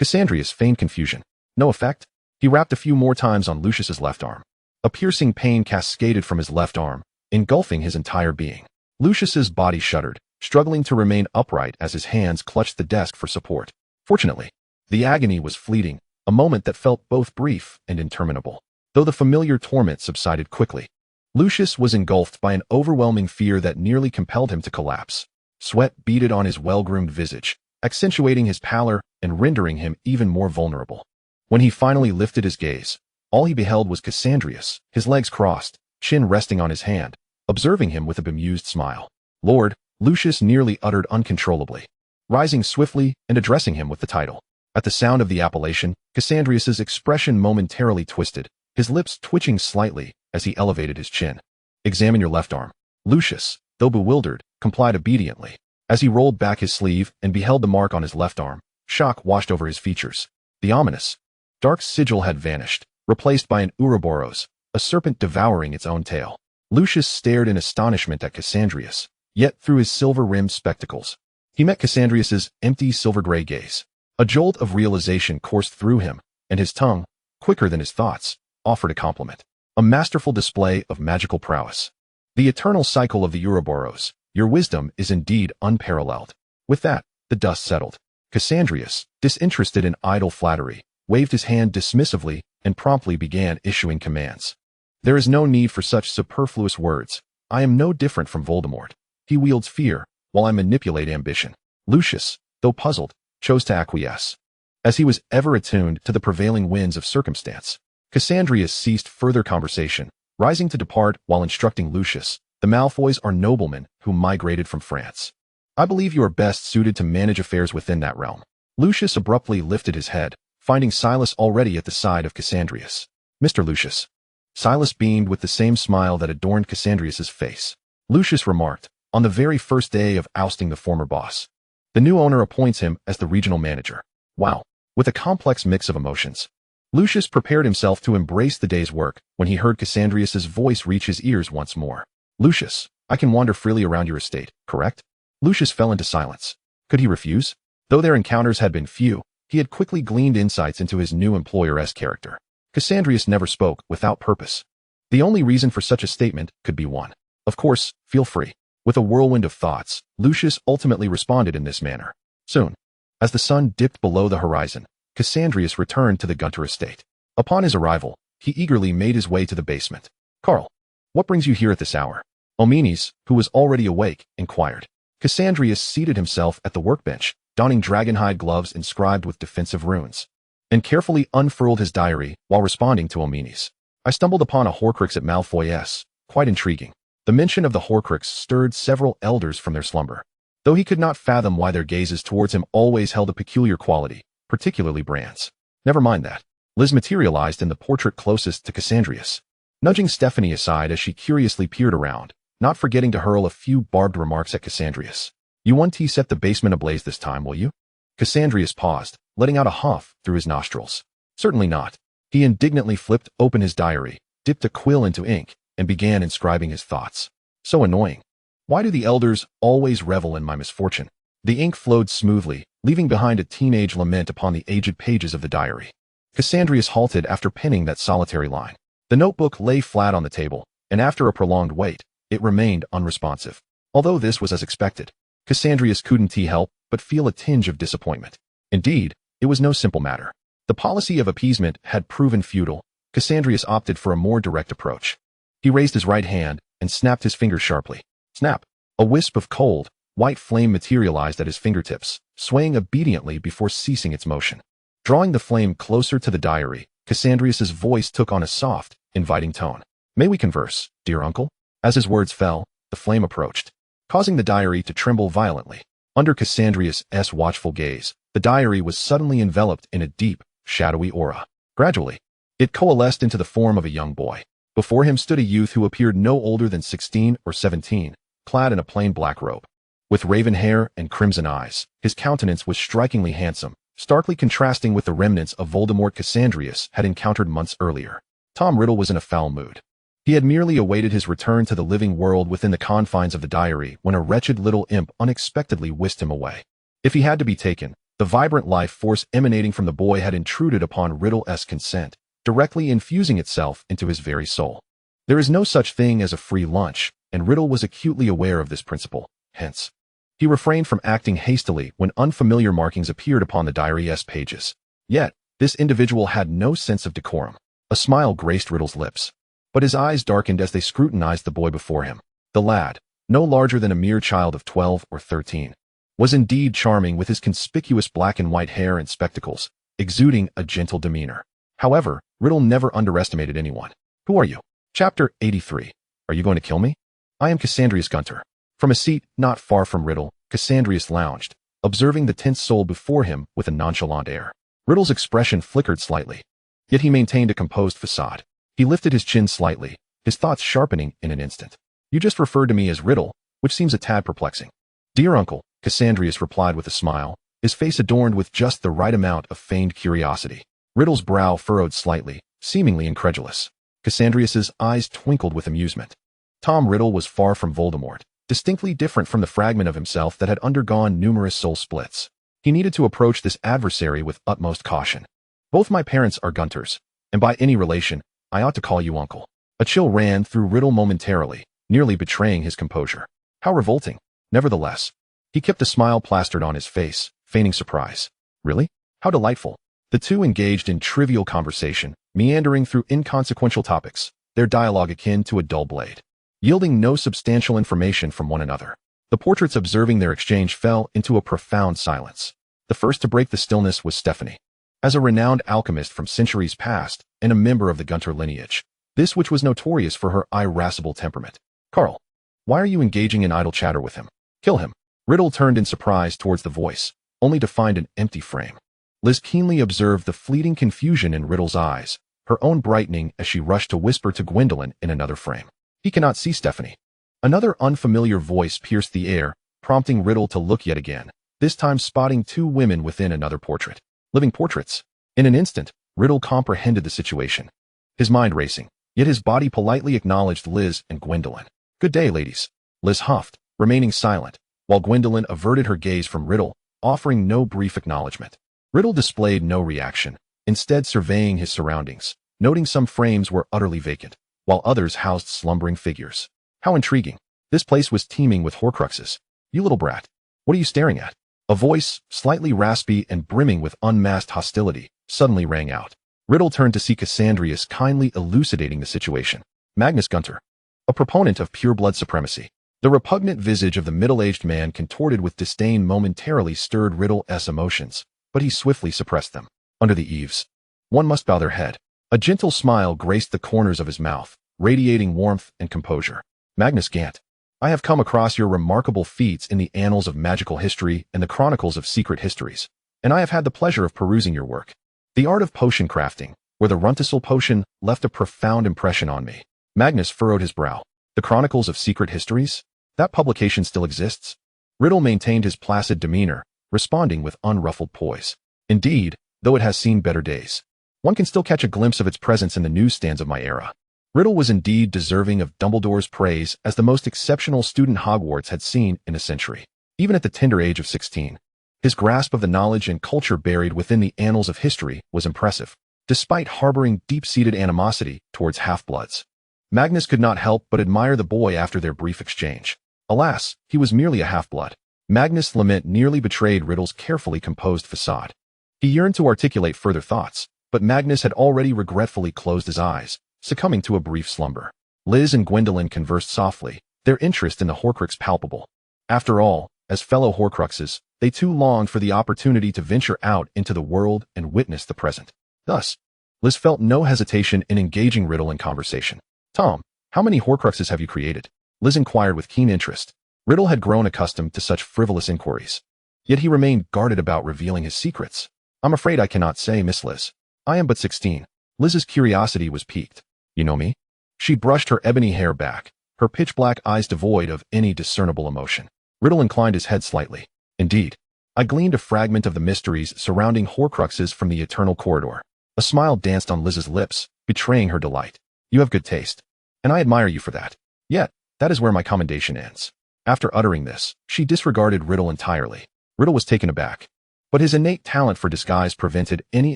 Cassandrius feigned confusion. No effect? He rapped a few more times on Lucius's left arm. A piercing pain cascaded from his left arm, engulfing his entire being. Lucius's body shuddered, struggling to remain upright as his hands clutched the desk for support. Fortunately, the agony was fleeting, a moment that felt both brief and interminable. Though the familiar torment subsided quickly, Lucius was engulfed by an overwhelming fear that nearly compelled him to collapse. Sweat beaded on his well-groomed visage, accentuating his pallor and rendering him even more vulnerable. When he finally lifted his gaze, all he beheld was Cassandrius, his legs crossed, chin resting on his hand, observing him with a bemused smile. Lord, Lucius nearly uttered uncontrollably, rising swiftly and addressing him with the title. At the sound of the appellation, Cassandrius's expression momentarily twisted, his lips twitching slightly as he elevated his chin. Examine your left arm. Lucius, though bewildered, complied obediently. As he rolled back his sleeve and beheld the mark on his left arm, shock washed over his features. The ominous, dark sigil had vanished, replaced by an Ouroboros, a serpent devouring its own tail. Lucius stared in astonishment at Cassandrius, yet through his silver-rimmed spectacles, he met Cassandrius's empty silver-gray gaze. A jolt of realization coursed through him, and his tongue, quicker than his thoughts, offered a compliment. A masterful display of magical prowess. The eternal cycle of the Ouroboros, your wisdom is indeed unparalleled. With that, the dust settled. Cassandrius, disinterested in idle flattery, waved his hand dismissively and promptly began issuing commands. There is no need for such superfluous words. I am no different from Voldemort. He wields fear, while I manipulate ambition. Lucius, though puzzled, chose to acquiesce. As he was ever attuned to the prevailing winds of circumstance, Cassandrius ceased further conversation, rising to depart while instructing Lucius, the Malfoys are noblemen who migrated from France. I believe you are best suited to manage affairs within that realm. Lucius abruptly lifted his head, finding Silas already at the side of Cassandrius. Mr. Lucius, Silas beamed with the same smile that adorned Cassandrius's face. Lucius remarked, on the very first day of ousting the former boss. The new owner appoints him as the regional manager. Wow. With a complex mix of emotions. Lucius prepared himself to embrace the day's work when he heard Cassandrius's voice reach his ears once more. Lucius, I can wander freely around your estate, correct? Lucius fell into silence. Could he refuse? Though their encounters had been few, he had quickly gleaned insights into his new employer's character. Cassandrius never spoke without purpose. The only reason for such a statement could be one. Of course, feel free. With a whirlwind of thoughts, Lucius ultimately responded in this manner. Soon. As the sun dipped below the horizon, Cassandrius returned to the Gunter estate. Upon his arrival, he eagerly made his way to the basement. Carl, what brings you here at this hour? Omenes, who was already awake, inquired. Cassandrius seated himself at the workbench, donning dragonhide gloves inscribed with defensive runes, and carefully unfurled his diary while responding to Omenes. I stumbled upon a Horcrux at Malfoy. Quite intriguing. The mention of the Horcrux stirred several elders from their slumber. Though he could not fathom why their gazes towards him always held a peculiar quality, particularly Bran's. Never mind that. Liz materialized in the portrait closest to Cassandrius, nudging Stephanie aside as she curiously peered around, not forgetting to hurl a few barbed remarks at Cassandrius. You won't set the basement ablaze this time, will you? Cassandrius paused, letting out a huff through his nostrils. Certainly not. He indignantly flipped open his diary, dipped a quill into ink, and began inscribing his thoughts. So annoying. Why do the elders always revel in my misfortune? The ink flowed smoothly, leaving behind a teenage lament upon the aged pages of the diary. Cassandrius halted after penning that solitary line. The notebook lay flat on the table, and after a prolonged wait, it remained unresponsive. Although this was as expected, Cassandrius couldn't help but feel a tinge of disappointment. Indeed, it was no simple matter. The policy of appeasement had proven futile. Cassandrius opted for a more direct approach. He raised his right hand and snapped his fingers sharply. Snap! A wisp of cold, white flame materialized at his fingertips, swaying obediently before ceasing its motion. Drawing the flame closer to the diary, Cassandrius's voice took on a soft, inviting tone. May we converse, dear uncle? As his words fell, the flame approached, causing the diary to tremble violently. Under Cassandrius's watchful gaze, the diary was suddenly enveloped in a deep, shadowy aura. Gradually, it coalesced into the form of a young boy. Before him stood a youth who appeared no older than 16 or 17, clad in a plain black robe. With raven hair and crimson eyes, his countenance was strikingly handsome, starkly contrasting with the remnants of Voldemort Cassandrius had encountered months earlier. Tom Riddle was in a foul mood. He had merely awaited his return to the living world within the confines of the diary when a wretched little imp unexpectedly whisked him away. If he had to be taken, the vibrant life force emanating from the boy had intruded upon Riddle's consent, directly infusing itself into his very soul. There is no such thing as a free lunch, and Riddle was acutely aware of this principle. Hence, he refrained from acting hastily when unfamiliar markings appeared upon the diary's pages. Yet, this individual had no sense of decorum. A smile graced Riddle's lips, but his eyes darkened as they scrutinized the boy before him. The lad, no larger than a mere child of 12 or 13, was indeed charming with his conspicuous black and white hair and spectacles, exuding a gentle demeanor. However, Riddle never underestimated anyone. Who are you? Chapter 83. Are you going to kill me? I am Cassandrius Gunter. From a seat not far from Riddle, Cassandrius lounged, observing the tense soul before him with a nonchalant air. Riddle's expression flickered slightly, yet he maintained a composed facade. He lifted his chin slightly, his thoughts sharpening in an instant. You just referred to me as Riddle, which seems a tad perplexing. Dear uncle, Cassandrius replied with a smile, his face adorned with just the right amount of feigned curiosity. Riddle's brow furrowed slightly, seemingly incredulous. Cassandrius's eyes twinkled with amusement. Tom Riddle was far from Voldemort, distinctly different from the fragment of himself that had undergone numerous soul splits. He needed to approach this adversary with utmost caution. Both my parents are Gunters, and by any relation, I ought to call you uncle. A chill ran through Riddle momentarily, nearly betraying his composure. How revolting. Nevertheless, he kept a smile plastered on his face, feigning surprise. Really? How delightful. The two engaged in trivial conversation, meandering through inconsequential topics, their dialogue akin to a dull blade, yielding no substantial information from one another. The portraits observing their exchange fell into a profound silence. The first to break the stillness was Stephanie. As a renowned alchemist from centuries past and a member of the Gunter lineage, this which was notorious for her irascible temperament. Carl, why are you engaging in idle chatter with him? Kill him. Riddle turned in surprise towards the voice, only to find an empty frame. Liz keenly observed the fleeting confusion in Riddle's eyes, her own brightening as she rushed to whisper to Gwendolyn in another frame. He cannot see Stephanie. Another unfamiliar voice pierced the air, prompting Riddle to look yet again, this time spotting two women within another portrait. Living portraits. In an instant, Riddle comprehended the situation. His mind racing, yet his body politely acknowledged Liz and Gwendolyn. Good day, ladies. Liz huffed, remaining silent, while Gwendolyn averted her gaze from Riddle, offering no brief acknowledgement. Riddle displayed no reaction, instead surveying his surroundings, noting some frames were utterly vacant, while others housed slumbering figures. How intriguing. This place was teeming with Horcruxes. You little brat. What are you staring at? A voice, slightly raspy and brimming with unmasked hostility, suddenly rang out. Riddle turned to see Cassandrius kindly elucidating the situation. Magnus Gunter, a proponent of pure-blood supremacy. The repugnant visage of the middle-aged man contorted with disdain momentarily stirred Riddle's emotions, but he swiftly suppressed them. Under the eaves, one must bow their head. A gentle smile graced the corners of his mouth, radiating warmth and composure. Magnus Gant, I have come across your remarkable feats in the annals of magical history and the chronicles of secret histories, and I have had the pleasure of perusing your work. The art of potion crafting, where the Runtisal potion left a profound impression on me. Magnus furrowed his brow. The chronicles of secret histories? That publication still exists? Riddle maintained his placid demeanor, responding with unruffled poise. Indeed, though it has seen better days. One can still catch a glimpse of its presence in the newsstands of my era. Riddle was indeed deserving of Dumbledore's praise as the most exceptional student Hogwarts had seen in a century. Even at the tender age of 16, his grasp of the knowledge and culture buried within the annals of history was impressive, despite harboring deep-seated animosity towards half-bloods. Magnus could not help but admire the boy after their brief exchange. Alas, he was merely a half-blood. Magnus' lament nearly betrayed Riddle's carefully composed facade. He yearned to articulate further thoughts, but Magnus had already regretfully closed his eyes, succumbing to a brief slumber. Liz and Gwendolyn conversed softly, their interest in the Horcrux palpable. After all, as fellow Horcruxes, they too longed for the opportunity to venture out into the world and witness the present. Thus, Liz felt no hesitation in engaging Riddle in conversation. Tom, how many Horcruxes have you created? Liz inquired with keen interest. Riddle had grown accustomed to such frivolous inquiries. Yet he remained guarded about revealing his secrets. I'm afraid I cannot say, Miss Liz. I am but 16. Liz's curiosity was piqued. You know me? She brushed her ebony hair back, her pitch-black eyes devoid of any discernible emotion. Riddle inclined his head slightly. Indeed, I gleaned a fragment of the mysteries surrounding Horcruxes from the eternal corridor. A smile danced on Liz's lips, betraying her delight. You have good taste, and I admire you for that. Yet, that is where my commendation ends. After uttering this, she disregarded Riddle entirely. Riddle was taken aback, but his innate talent for disguise prevented any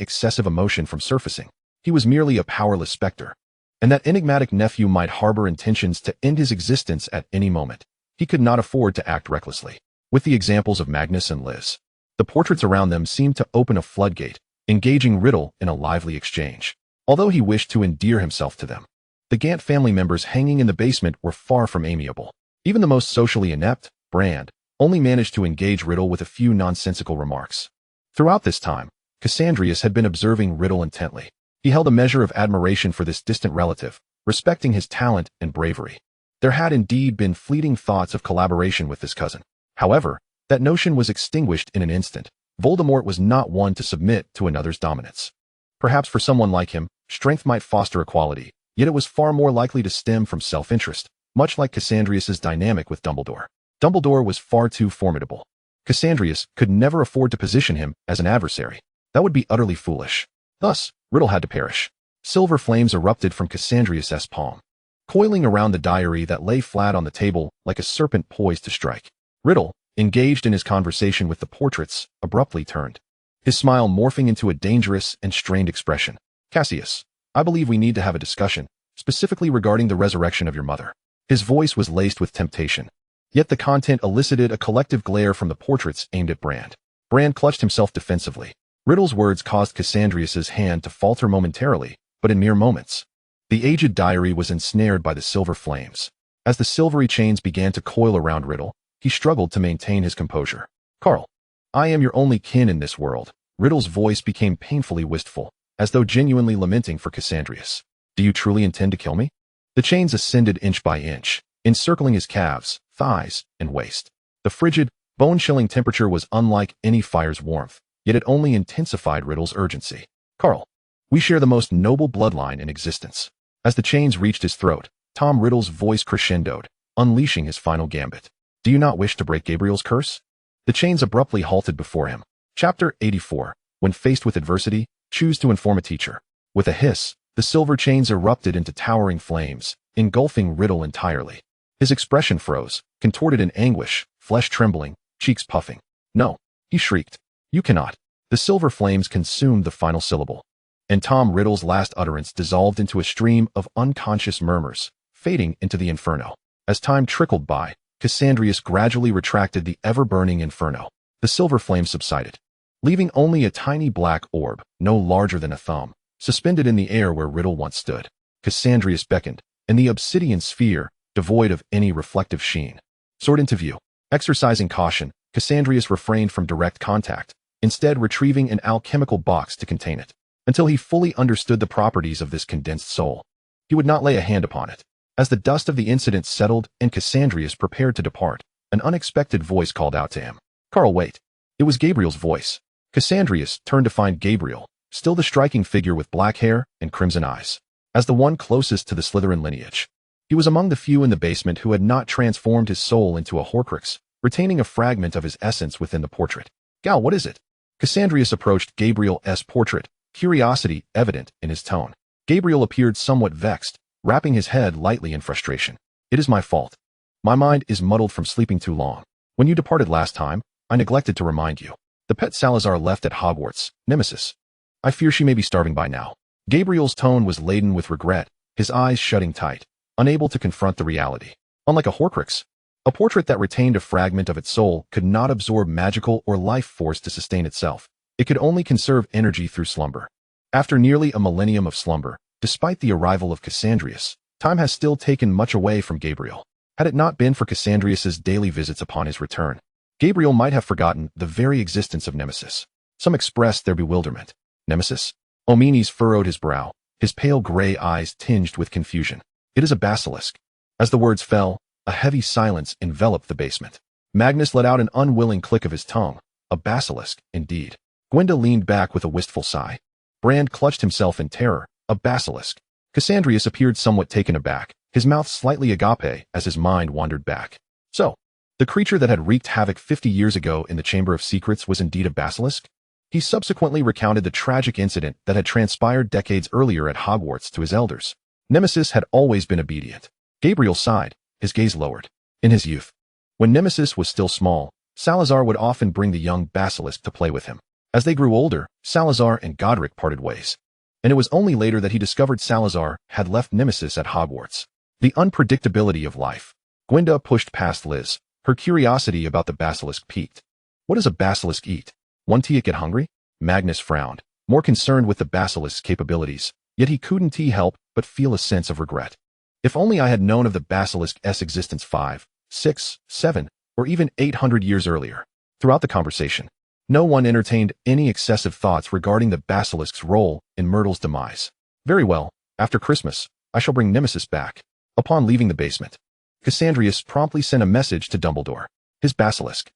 excessive emotion from surfacing. He was merely a powerless specter, and that enigmatic nephew might harbor intentions to end his existence at any moment. He could not afford to act recklessly. With the examples of Magnus and Liz, the portraits around them seemed to open a floodgate, engaging Riddle in a lively exchange. Although he wished to endear himself to them, the Gant family members hanging in the basement were far from amiable. Even the most socially inept, Brand, only managed to engage Riddle with a few nonsensical remarks. Throughout this time, Cassandrius had been observing Riddle intently. He held a measure of admiration for this distant relative, respecting his talent and bravery. There had indeed been fleeting thoughts of collaboration with this cousin. However, that notion was extinguished in an instant. Voldemort was not one to submit to another's dominance. Perhaps for someone like him, strength might foster equality, yet it was far more likely to stem from self-interest, much like Cassandrius's dynamic with Dumbledore. Dumbledore was far too formidable. Cassandrius could never afford to position him as an adversary. That would be utterly foolish. Thus, Riddle had to perish. Silver flames erupted from Cassandrius' palm, coiling around the diary that lay flat on the table like a serpent poised to strike. Riddle, engaged in his conversation with the portraits, abruptly turned, his smile morphing into a dangerous and strained expression. Cassius, I believe we need to have a discussion, specifically regarding the resurrection of your mother. His voice was laced with temptation, yet the content elicited a collective glare from the portraits aimed at Brand. Brand clutched himself defensively. Riddle's words caused Cassandrius' hand to falter momentarily, but in mere moments. The aged diary was ensnared by the silver flames. As the silvery chains began to coil around Riddle, he struggled to maintain his composure. Carl, I am your only kin in this world. Riddle's voice became painfully wistful, as though genuinely lamenting for Cassandrius. Do you truly intend to kill me? The chains ascended inch by inch, encircling his calves, thighs, and waist. The frigid, bone-chilling temperature was unlike any fire's warmth, yet it only intensified Riddle's urgency. Carl, We share the most noble bloodline in existence. As the chains reached his throat, Tom Riddle's voice crescendoed, unleashing his final gambit. Do you not wish to break Gabriel's curse? The chains abruptly halted before him. Chapter 84. When faced with adversity, choose to inform a teacher. With a hiss, the silver chains erupted into towering flames, engulfing Riddle entirely. His expression froze, contorted in anguish, flesh trembling, cheeks puffing. No, he shrieked. You cannot. The silver flames consumed the final syllable. And Tom Riddle's last utterance dissolved into a stream of unconscious murmurs, fading into the inferno. As time trickled by, Cassandrius gradually retracted the ever-burning inferno. The silver flame subsided, leaving only a tiny black orb, no larger than a thumb, suspended in the air where Riddle once stood. Cassandrius beckoned, and the obsidian sphere, devoid of any reflective sheen, soared into view. Exercising caution, Cassandrius refrained from direct contact, instead retrieving an alchemical box to contain it. Until he fully understood the properties of this condensed soul, he would not lay a hand upon it. As the dust of the incident settled and Cassandrius prepared to depart, an unexpected voice called out to him. Carl, wait. It was Gabriel's voice. Cassandrius turned to find Gabriel, still the striking figure with black hair and crimson eyes. As the one closest to the Slytherin lineage, he was among the few in the basement who had not transformed his soul into a Horcrux, retaining a fragment of his essence within the portrait. Gal, what is it? Cassandrius approached Gabriel's portrait, curiosity evident in his tone. Gabriel appeared somewhat vexed, wrapping his head lightly in frustration. It is my fault. My mind is muddled from sleeping too long. When you departed last time, I neglected to remind you. The pet Salazar left at Hogwarts, Nemesis. I fear she may be starving by now. Gabriel's tone was laden with regret, his eyes shutting tight, unable to confront the reality. Unlike a Horcrux, a portrait that retained a fragment of its soul could not absorb magical or life force to sustain itself. It could only conserve energy through slumber. After nearly a millennium of slumber, despite the arrival of Cassandrius, time has still taken much away from Gabriel. Had it not been for Cassandrius's daily visits upon his return, Gabriel might have forgotten the very existence of Nemesis. Some expressed their bewilderment. Nemesis? Omenes furrowed his brow, his pale gray eyes tinged with confusion. It is a basilisk. As the words fell, a heavy silence enveloped the basement. Magnus let out an unwilling click of his tongue. A basilisk, indeed. Gwenda leaned back with a wistful sigh. Brand clutched himself in terror. A basilisk. Cassandrius appeared somewhat taken aback, his mouth slightly agape as his mind wandered back. So, the creature that had wreaked havoc 50 years ago in the Chamber of Secrets was indeed a basilisk? He subsequently recounted the tragic incident that had transpired decades earlier at Hogwarts to his elders. Nemesis had always been obedient. Gabriel sighed, his gaze lowered. In his youth, when Nemesis was still small, Salazar would often bring the young basilisk to play with him. As they grew older, Salazar and Godric parted ways. And it was only later that he discovered Salazar had left Nemesis at Hogwarts. The unpredictability of life. Gwenda pushed past Liz. Her curiosity about the basilisk piqued. What does a basilisk eat? Won't it get hungry? Magnus frowned, more concerned with the basilisk's capabilities, yet he couldn't help but feel a sense of regret. If only I had known of the basilisk's existence 5, 6, 7, or even 800 years earlier. Throughout the conversation, no one entertained any excessive thoughts regarding the basilisk's role in Myrtle's demise. Very well, after Christmas, I shall bring Nemesis back. Upon leaving the basement, Cassandrius promptly sent a message to Dumbledore. His basilisk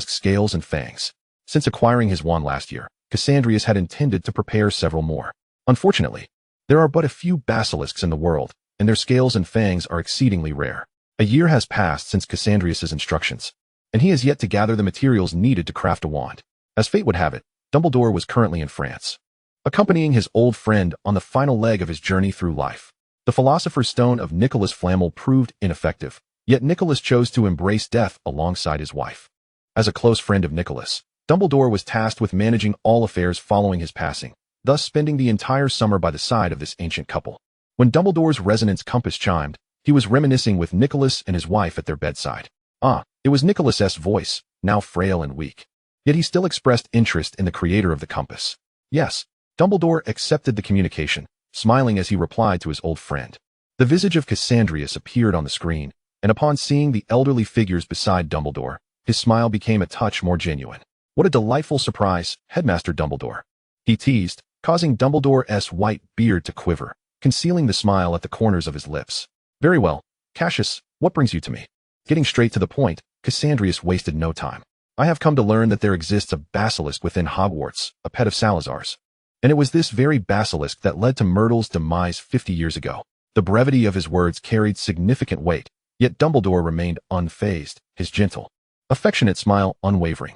scales and fangs. Since acquiring his wand last year, Cassandrius had intended to prepare several more. Unfortunately, there are but a few basilisks in the world, and their scales and fangs are exceedingly rare. A year has passed since Cassandrius's instructions, and he has yet to gather the materials needed to craft a wand. As fate would have it, Dumbledore was currently in France, accompanying his old friend on the final leg of his journey through life. The Philosopher's Stone of Nicholas Flamel proved ineffective, yet Nicholas chose to embrace death alongside his wife. As a close friend of Nicholas, Dumbledore was tasked with managing all affairs following his passing, thus spending the entire summer by the side of this ancient couple. When Dumbledore's resonance compass chimed, he was reminiscing with Nicholas and his wife at their bedside. It was Nicholas's voice, now frail and weak. Yet he still expressed interest in the creator of the compass. Yes, Dumbledore accepted the communication, smiling as he replied to his old friend. The visage of Cassandrius appeared on the screen, and upon seeing the elderly figures beside Dumbledore, his smile became a touch more genuine. What a delightful surprise, Headmaster Dumbledore. He teased, causing Dumbledore's white beard to quiver, concealing the smile at the corners of his lips. Very well, Cassius, what brings you to me? Getting straight to the point, Cassandrius wasted no time. I have come to learn that there exists a basilisk within Hogwarts, a pet of Salazar's. And it was this very basilisk that led to Myrtle's demise 50 years ago. The brevity of his words carried significant weight, yet Dumbledore remained unfazed, his gentle, affectionate smile unwavering.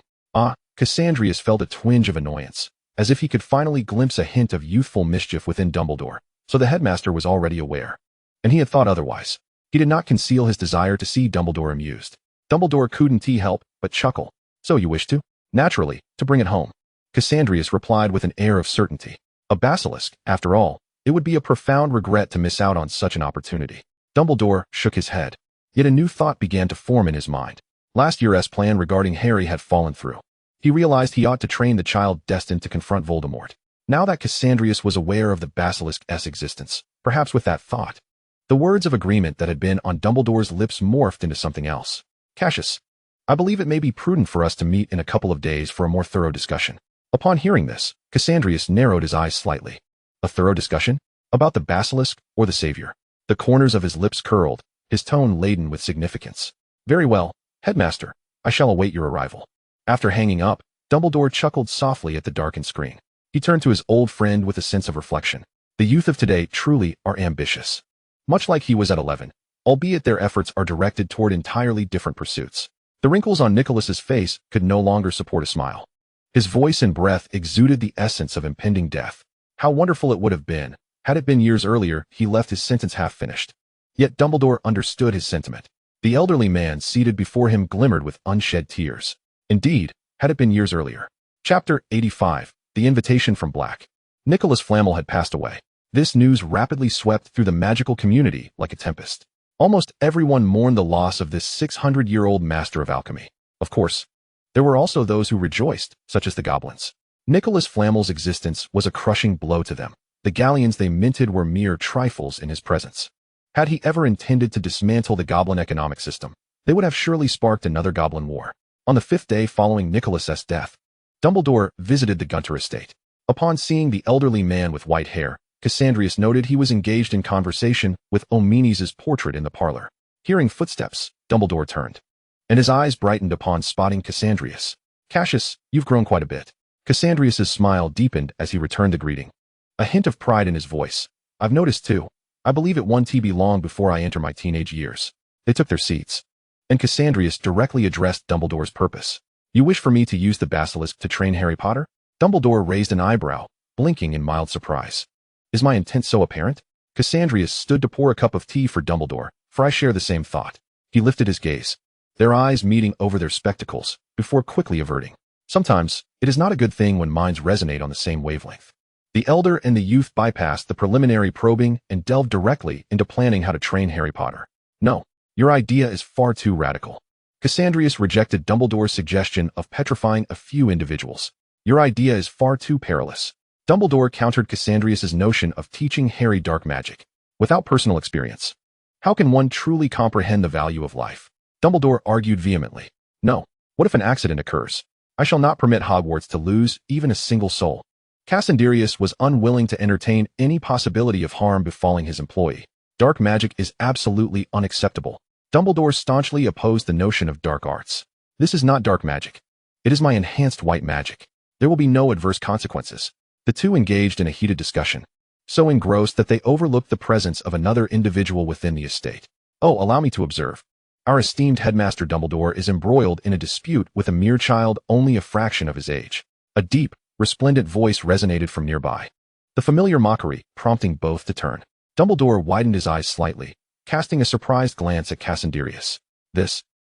Cassandrius felt a twinge of annoyance, as if he could finally glimpse a hint of youthful mischief within Dumbledore, so the headmaster was already aware. And he had thought otherwise. He did not conceal his desire to see Dumbledore amused. Dumbledore couldn't help but chuckle. So you wish to? Naturally, to bring it home. Cassandrius replied with an air of certainty. A basilisk, after all, it would be a profound regret to miss out on such an opportunity. Dumbledore shook his head. Yet a new thought began to form in his mind. Last year's plan regarding Harry had fallen through. He realized he ought to train the child destined to confront Voldemort. Now that Cassandrius was aware of the basilisk's existence, perhaps with that thought, the words of agreement that had been on Dumbledore's lips morphed into something else. Cassius, I believe it may be prudent for us to meet in a couple of days for a more thorough discussion. Upon hearing this, Cassandrius narrowed his eyes slightly. A thorough discussion? About the basilisk or the savior? The corners of his lips curled, his tone laden with significance. Very well, headmaster, I shall await your arrival. After hanging up, Dumbledore chuckled softly at the darkened screen. He turned to his old friend with a sense of reflection. The youth of today truly are ambitious. Much like he was at 11, albeit their efforts are directed toward entirely different pursuits. The wrinkles on Nicholas's face could no longer support a smile. His voice and breath exuded the essence of impending death. How wonderful it would have been, had it been years earlier, he left his sentence half finished. Yet Dumbledore understood his sentiment. The elderly man seated before him glimmered with unshed tears. Indeed, had it been years earlier. Chapter 85, The Invitation from Black. Nicholas Flamel had passed away. This news rapidly swept through the magical community like a tempest. Almost everyone mourned the loss of this 600-year-old master of alchemy. Of course, there were also those who rejoiced, such as the goblins. Nicholas Flamel's existence was a crushing blow to them. The galleons they minted were mere trifles in his presence. Had he ever intended to dismantle the goblin economic system, they would have surely sparked another goblin war. On the 5th day following Nicholas's death, Dumbledore visited the Gunter estate. Upon seeing the elderly man with white hair, Cassandrius noted he was engaged in conversation with Omenes's portrait in the parlor. Hearing footsteps, Dumbledore turned, and his eyes brightened upon spotting Cassandrius. Cassius, you've grown quite a bit. Cassandrius's smile deepened as he returned the greeting. A hint of pride in his voice. I've noticed too. I believe it won't be long before I enter my teenage years. They took their seats, and Cassandrius directly addressed Dumbledore's purpose. You wish for me to use the basilisk to train Harry Potter? Dumbledore raised an eyebrow, blinking in mild surprise. Is my intent so apparent? Cassandrius stood to pour a cup of tea for Dumbledore, for I share the same thought. He lifted his gaze, their eyes meeting over their spectacles, before quickly averting. Sometimes, it is not a good thing when minds resonate on the same wavelength. The elder and the youth bypassed the preliminary probing and delved directly into planning how to train Harry Potter. No, your idea is far too radical. Cassandrius rejected Dumbledore's suggestion of petrifying a few individuals. Your idea is far too perilous. Dumbledore countered Cassandrius's notion of teaching Harry dark magic without personal experience. How can one truly comprehend the value of life? Dumbledore argued vehemently. No, what if an accident occurs? I shall not permit Hogwarts to lose even a single soul. Cassandrius was unwilling to entertain any possibility of harm befalling his employee. Dark magic is absolutely unacceptable. Dumbledore staunchly opposed the notion of dark arts. This is not dark magic. It is my enhanced white magic. There will be no adverse consequences. The two engaged in a heated discussion, so engrossed that they overlooked the presence of another individual within the estate. Oh, allow me to observe. Our esteemed headmaster Dumbledore is embroiled in a dispute with a mere child only a fraction of his age. A deep, resplendent voice resonated from nearby. The familiar mockery, prompting both to turn. Dumbledore widened his eyes slightly, casting a surprised glance at Cassandrius.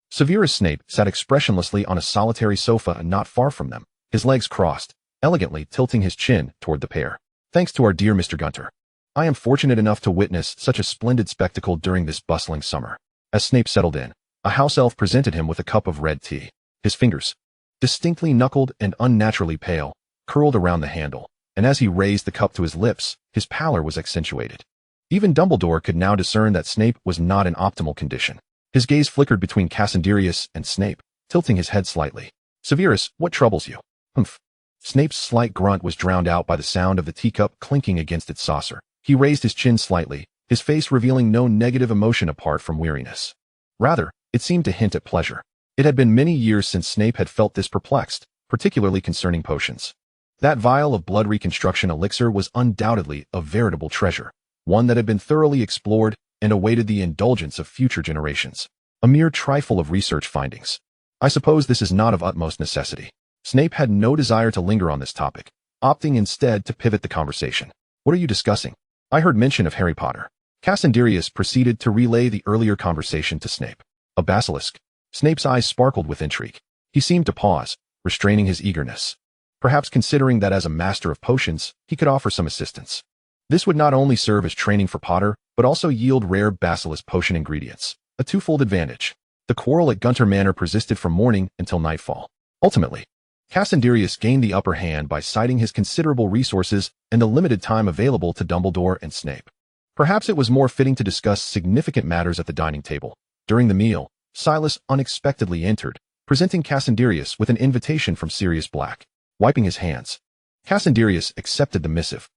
Severus Snape sat expressionlessly on a solitary sofa not far from them, his legs crossed, elegantly tilting his chin toward the pair. Thanks to our dear Mr. Gunter. I am fortunate enough to witness such a splendid spectacle during this bustling summer. As Snape settled in, a house elf presented him with a cup of red tea. His fingers, distinctly knuckled and unnaturally pale, curled around the handle, and as he raised the cup to his lips, his pallor was accentuated. Even Dumbledore could now discern that Snape was not in optimal condition. His gaze flickered between Cassandrius and Snape, tilting his head slightly. Severus, what troubles you? Humph. Snape's slight grunt was drowned out by the sound of the teacup clinking against its saucer. He raised his chin slightly, his face revealing no negative emotion apart from weariness. Rather, it seemed to hint at pleasure. It had been many years since Snape had felt this perplexed, particularly concerning potions. That vial of blood reconstruction elixir was undoubtedly a veritable treasure, one that had been thoroughly explored and awaited the indulgence of future generations. A mere trifle of research findings. I suppose this is not of utmost necessity. Snape had no desire to linger on this topic, opting instead to pivot the conversation. What are you discussing? I heard mention of Harry Potter. Cassandrius proceeded to relay the earlier conversation to Snape. A basilisk. Snape's eyes sparkled with intrigue. He seemed to pause, restraining his eagerness. Perhaps considering that as a master of potions, he could offer some assistance. This would not only serve as training for Potter, but also yield rare basilisk potion ingredients. A twofold advantage. The quarrel at Gunter Manor persisted from morning until nightfall. Ultimately, Cassandrius gained the upper hand by citing his considerable resources and the limited time available to Dumbledore and Snape. Perhaps it was more fitting to discuss significant matters at the dining table. During the meal, Silas unexpectedly entered, presenting Cassandrius with an invitation from Sirius Black. Wiping his hands, Cassandrius accepted the missive.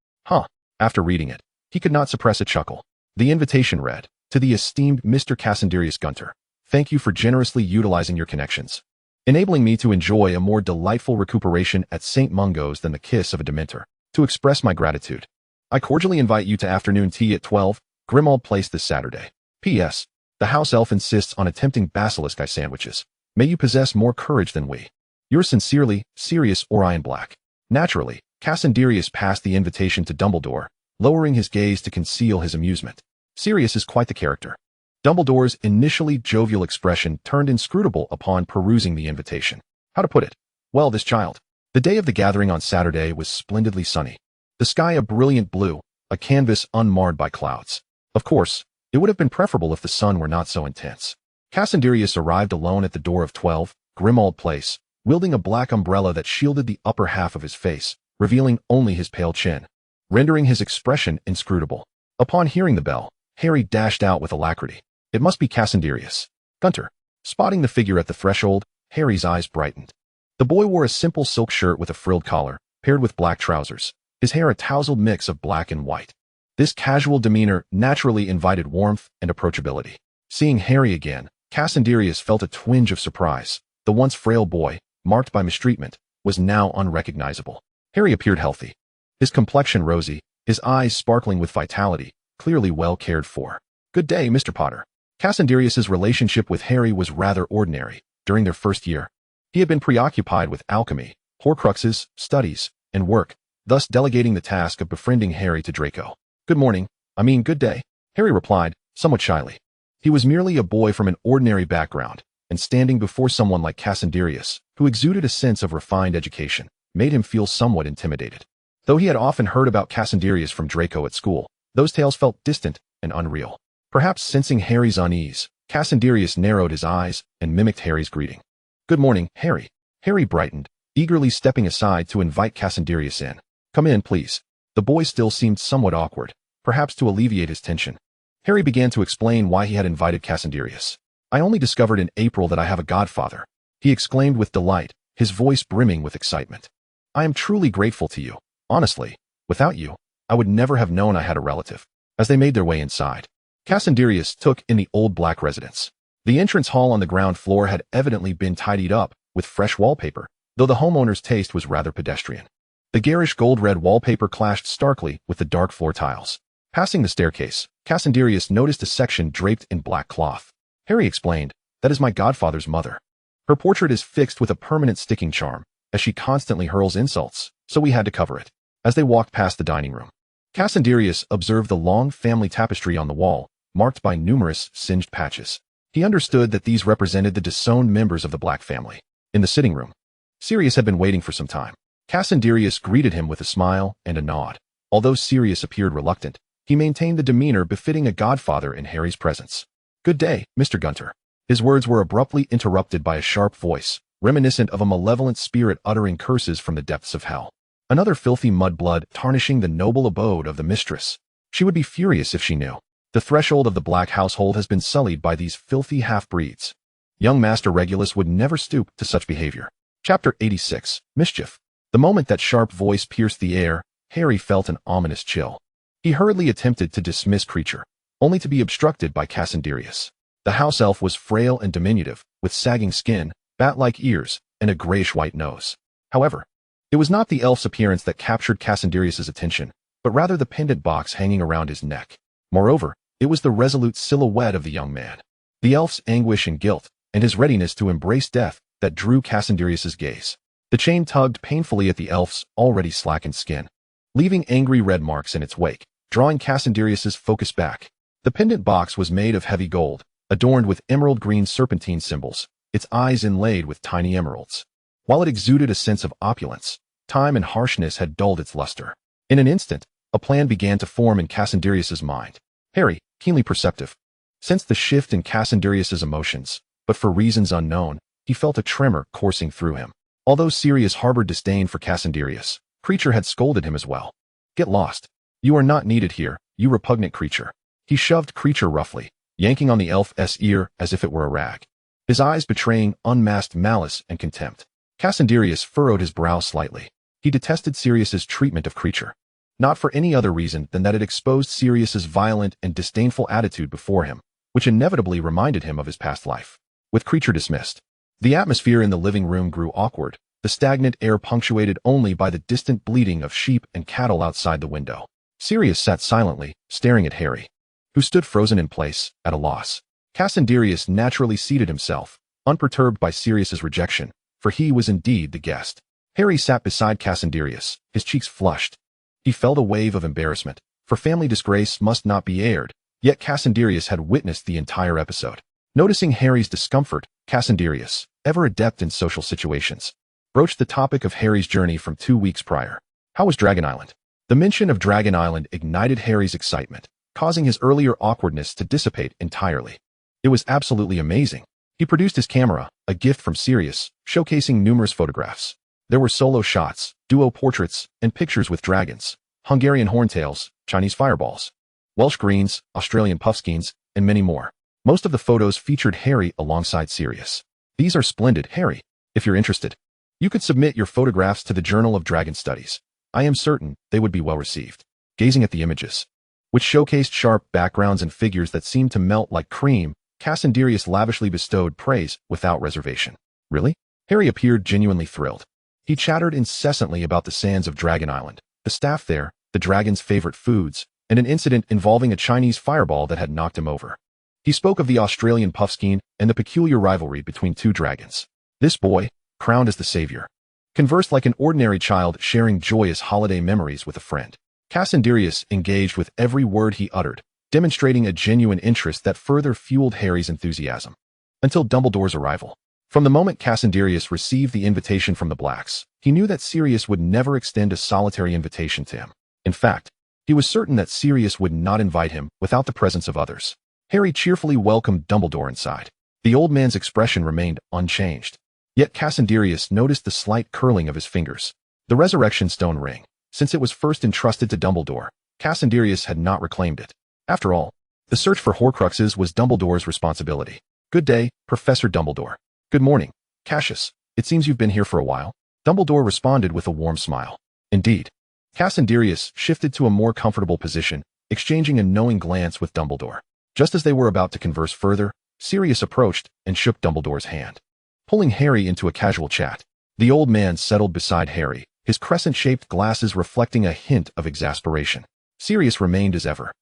After reading it, he could not suppress a chuckle. The invitation read, "To the esteemed Mr. Cassandrius Gunter, thank you for generously utilizing your connections, enabling me to enjoy a more delightful recuperation at St. Mungo's than the kiss of a Dementor. To express my gratitude, I cordially invite you to afternoon tea at 12, Grimmauld Place this Saturday. P.S. The house elf insists on attempting basilisk eye sandwiches. May you possess more courage than we. Yours sincerely, Sirius Orion Black." Naturally, Cassandrius passed the invitation to Dumbledore, lowering his gaze to conceal his amusement. Sirius is quite the character. Dumbledore's initially jovial expression turned inscrutable upon perusing the invitation. How to put it? Well, this child. The day of the gathering on Saturday was splendidly sunny. The sky a brilliant blue, a canvas unmarred by clouds. Of course, it would have been preferable if the sun were not so intense. Cassandrius arrived alone at the door of 12, Grimmauld Place, wielding a black umbrella that shielded the upper half of his face, revealing only his pale chin, rendering his expression inscrutable. Upon hearing the bell, Harry dashed out with alacrity. It must be Cassandrius. Gunter. Spotting the figure at the threshold, Harry's eyes brightened. The boy wore a simple silk shirt with a frilled collar, paired with black trousers, his hair a tousled mix of black and white. This casual demeanor naturally invited warmth and approachability. Seeing Harry again, Cassandrius felt a twinge of surprise. The once frail boy, marked by mistreatment, was now unrecognizable. Harry appeared healthy. His complexion rosy, his eyes sparkling with vitality, clearly well cared for. "Good day, Mr. Potter." Cassandrius's relationship with Harry was rather ordinary. During their first year, he had been preoccupied with alchemy, Horcruxes, studies, and work, thus delegating the task of befriending Harry to Draco. Good day, Harry replied, somewhat shyly. He was merely a boy from an ordinary background, and standing before someone like Cassandrius, who exuded a sense of refined education, made him feel somewhat intimidated. Though he had often heard about Cassandrius from Draco at school, those tales felt distant and unreal. Perhaps sensing Harry's unease, Cassandrius narrowed his eyes and mimicked Harry's greeting. "Good morning, Harry." Harry brightened, eagerly stepping aside to invite Cassandrius in. "Come in, please." The boy still seemed somewhat awkward, perhaps to alleviate his tension. Harry began to explain why he had invited Cassandrius. "I only discovered in April that I have a godfather," he exclaimed with delight, his voice brimming with excitement. "I am truly grateful to you. Honestly, without you, I would never have known I had a relative." As they made their way inside, Cassandrius took in the old black residence. The entrance hall on the ground floor had evidently been tidied up with fresh wallpaper, though the homeowner's taste was rather pedestrian. The garish gold-red wallpaper clashed starkly with the dark floor tiles. Passing the staircase, Cassandrius noticed a section draped in black cloth. Harry explained, "That is my godfather's mother. Her portrait is fixed with a permanent sticking charm, as she constantly hurls insults, so we had to cover it." As they walked past the dining room, Cassandrius observed the long family tapestry on the wall, marked by numerous singed patches. He understood that these represented the disowned members of the Black family. In the sitting room, Sirius had been waiting for some time. Cassandrius greeted him with a smile and a nod. Although Sirius appeared reluctant, he maintained the demeanor befitting a godfather in Harry's presence. "Good day, Mr. Gunter." His words were abruptly interrupted by a sharp voice, reminiscent of a malevolent spirit uttering curses from the depths of hell. Another filthy mudblood tarnishing the noble abode of the mistress. She would be furious if she knew. The threshold of the Black household has been sullied by these filthy half-breeds. Young Master Regulus would never stoop to such behavior. Chapter 86, Mischief. The moment that sharp voice pierced the air, Harry felt an ominous chill. He hurriedly attempted to dismiss creature, only to be obstructed by Cassandrius. The house elf was frail and diminutive, with sagging skin, bat-like ears, and a grayish-white nose. However, It was not the elf's appearance that captured Cassandrius's attention, but rather the pendant box hanging around his neck. Moreover, it was the resolute silhouette of the young man, the elf's anguish and guilt, and his readiness to embrace death that drew Cassandrius's gaze. The chain tugged painfully at the elf's already slackened skin, leaving angry red marks in its wake, drawing Cassandrius's focus back. The pendant box was made of heavy gold, adorned with emerald-green serpentine symbols, its eyes inlaid with tiny emeralds. While it exuded a sense of opulence, time and harshness had dulled its luster. In an instant, a plan began to form in Cassandrius's mind. Harry, keenly perceptive, sensed the shift in Cassandrius's emotions, but for reasons unknown, he felt a tremor coursing through him. Although Sirius harbored disdain for Cassandrius, Creature had scolded him as well. Get lost. You are not needed here, you repugnant creature. He shoved Creature roughly, yanking on the elf's ear as if it were a rag, his eyes betraying unmasked malice and contempt. Cassandrius furrowed his brow slightly. He detested Sirius's treatment of Creature, not for any other reason than that it exposed Sirius's violent and disdainful attitude before him, which inevitably reminded him of his past life. With Creature dismissed, the atmosphere in the living room grew awkward, the stagnant air punctuated only by the distant bleating of sheep and cattle outside the window. Sirius sat silently, staring at Harry, who stood frozen in place, at a loss. Cassandrius naturally seated himself, unperturbed by Sirius's rejection, for he was indeed the guest. Harry sat beside Cassandrius, his cheeks flushed. He felt a wave of embarrassment, for family disgrace must not be aired, yet Cassandrius had witnessed the entire episode. Noticing Harry's discomfort, Cassandrius, ever adept in social situations, broached the topic of Harry's journey from 2 weeks prior. How was Dragon Island? The mention of Dragon Island ignited Harry's excitement, causing his earlier awkwardness to dissipate entirely. It was absolutely amazing. He produced his camera, a gift from Sirius, showcasing numerous photographs. There were solo shots, duo portraits, and pictures with dragons, Hungarian horntails, Chinese fireballs, Welsh greens, Australian puffskeins, and many more. Most of the photos featured Harry alongside Sirius. These are splendid, Harry. If you're interested, you could submit your photographs to the Journal of Dragon Studies. I am certain they would be well received. Gazing at the images, which showcased sharp backgrounds and figures that seemed to melt like cream, Cassandrius lavishly bestowed praise without reservation. Really? Harry appeared genuinely thrilled. He chattered incessantly about the sands of Dragon Island, the staff there, the dragon's favorite foods, and an incident involving a Chinese fireball that had knocked him over. He spoke of the Australian puffskein and the peculiar rivalry between two dragons. This boy, crowned as the savior, conversed like an ordinary child sharing joyous holiday memories with a friend. Cassandrius engaged with every word he uttered, demonstrating a genuine interest that further fueled Harry's enthusiasm. Until Dumbledore's arrival. From the moment Cassandrius received the invitation from the Blacks, he knew that Sirius would never extend a solitary invitation to him. In fact, he was certain that Sirius would not invite him without the presence of others. Harry cheerfully welcomed Dumbledore inside. The old man's expression remained unchanged. Yet Cassandrius noticed the slight curling of his fingers. The resurrection stone ring. Since it was first entrusted to Dumbledore, Cassandrius had not reclaimed it. After all, the search for Horcruxes was Dumbledore's responsibility. Good day, Professor Dumbledore. Good morning, Cassius. It seems you've been here for a while. Dumbledore responded with a warm smile. Indeed. Cassandrius shifted to a more comfortable position, exchanging a knowing glance with Dumbledore. Just as they were about to converse further, Sirius approached and shook Dumbledore's hand, pulling Harry into a casual chat. The old man settled beside Harry, his crescent-shaped glasses reflecting a hint of exasperation. Sirius remained as ever.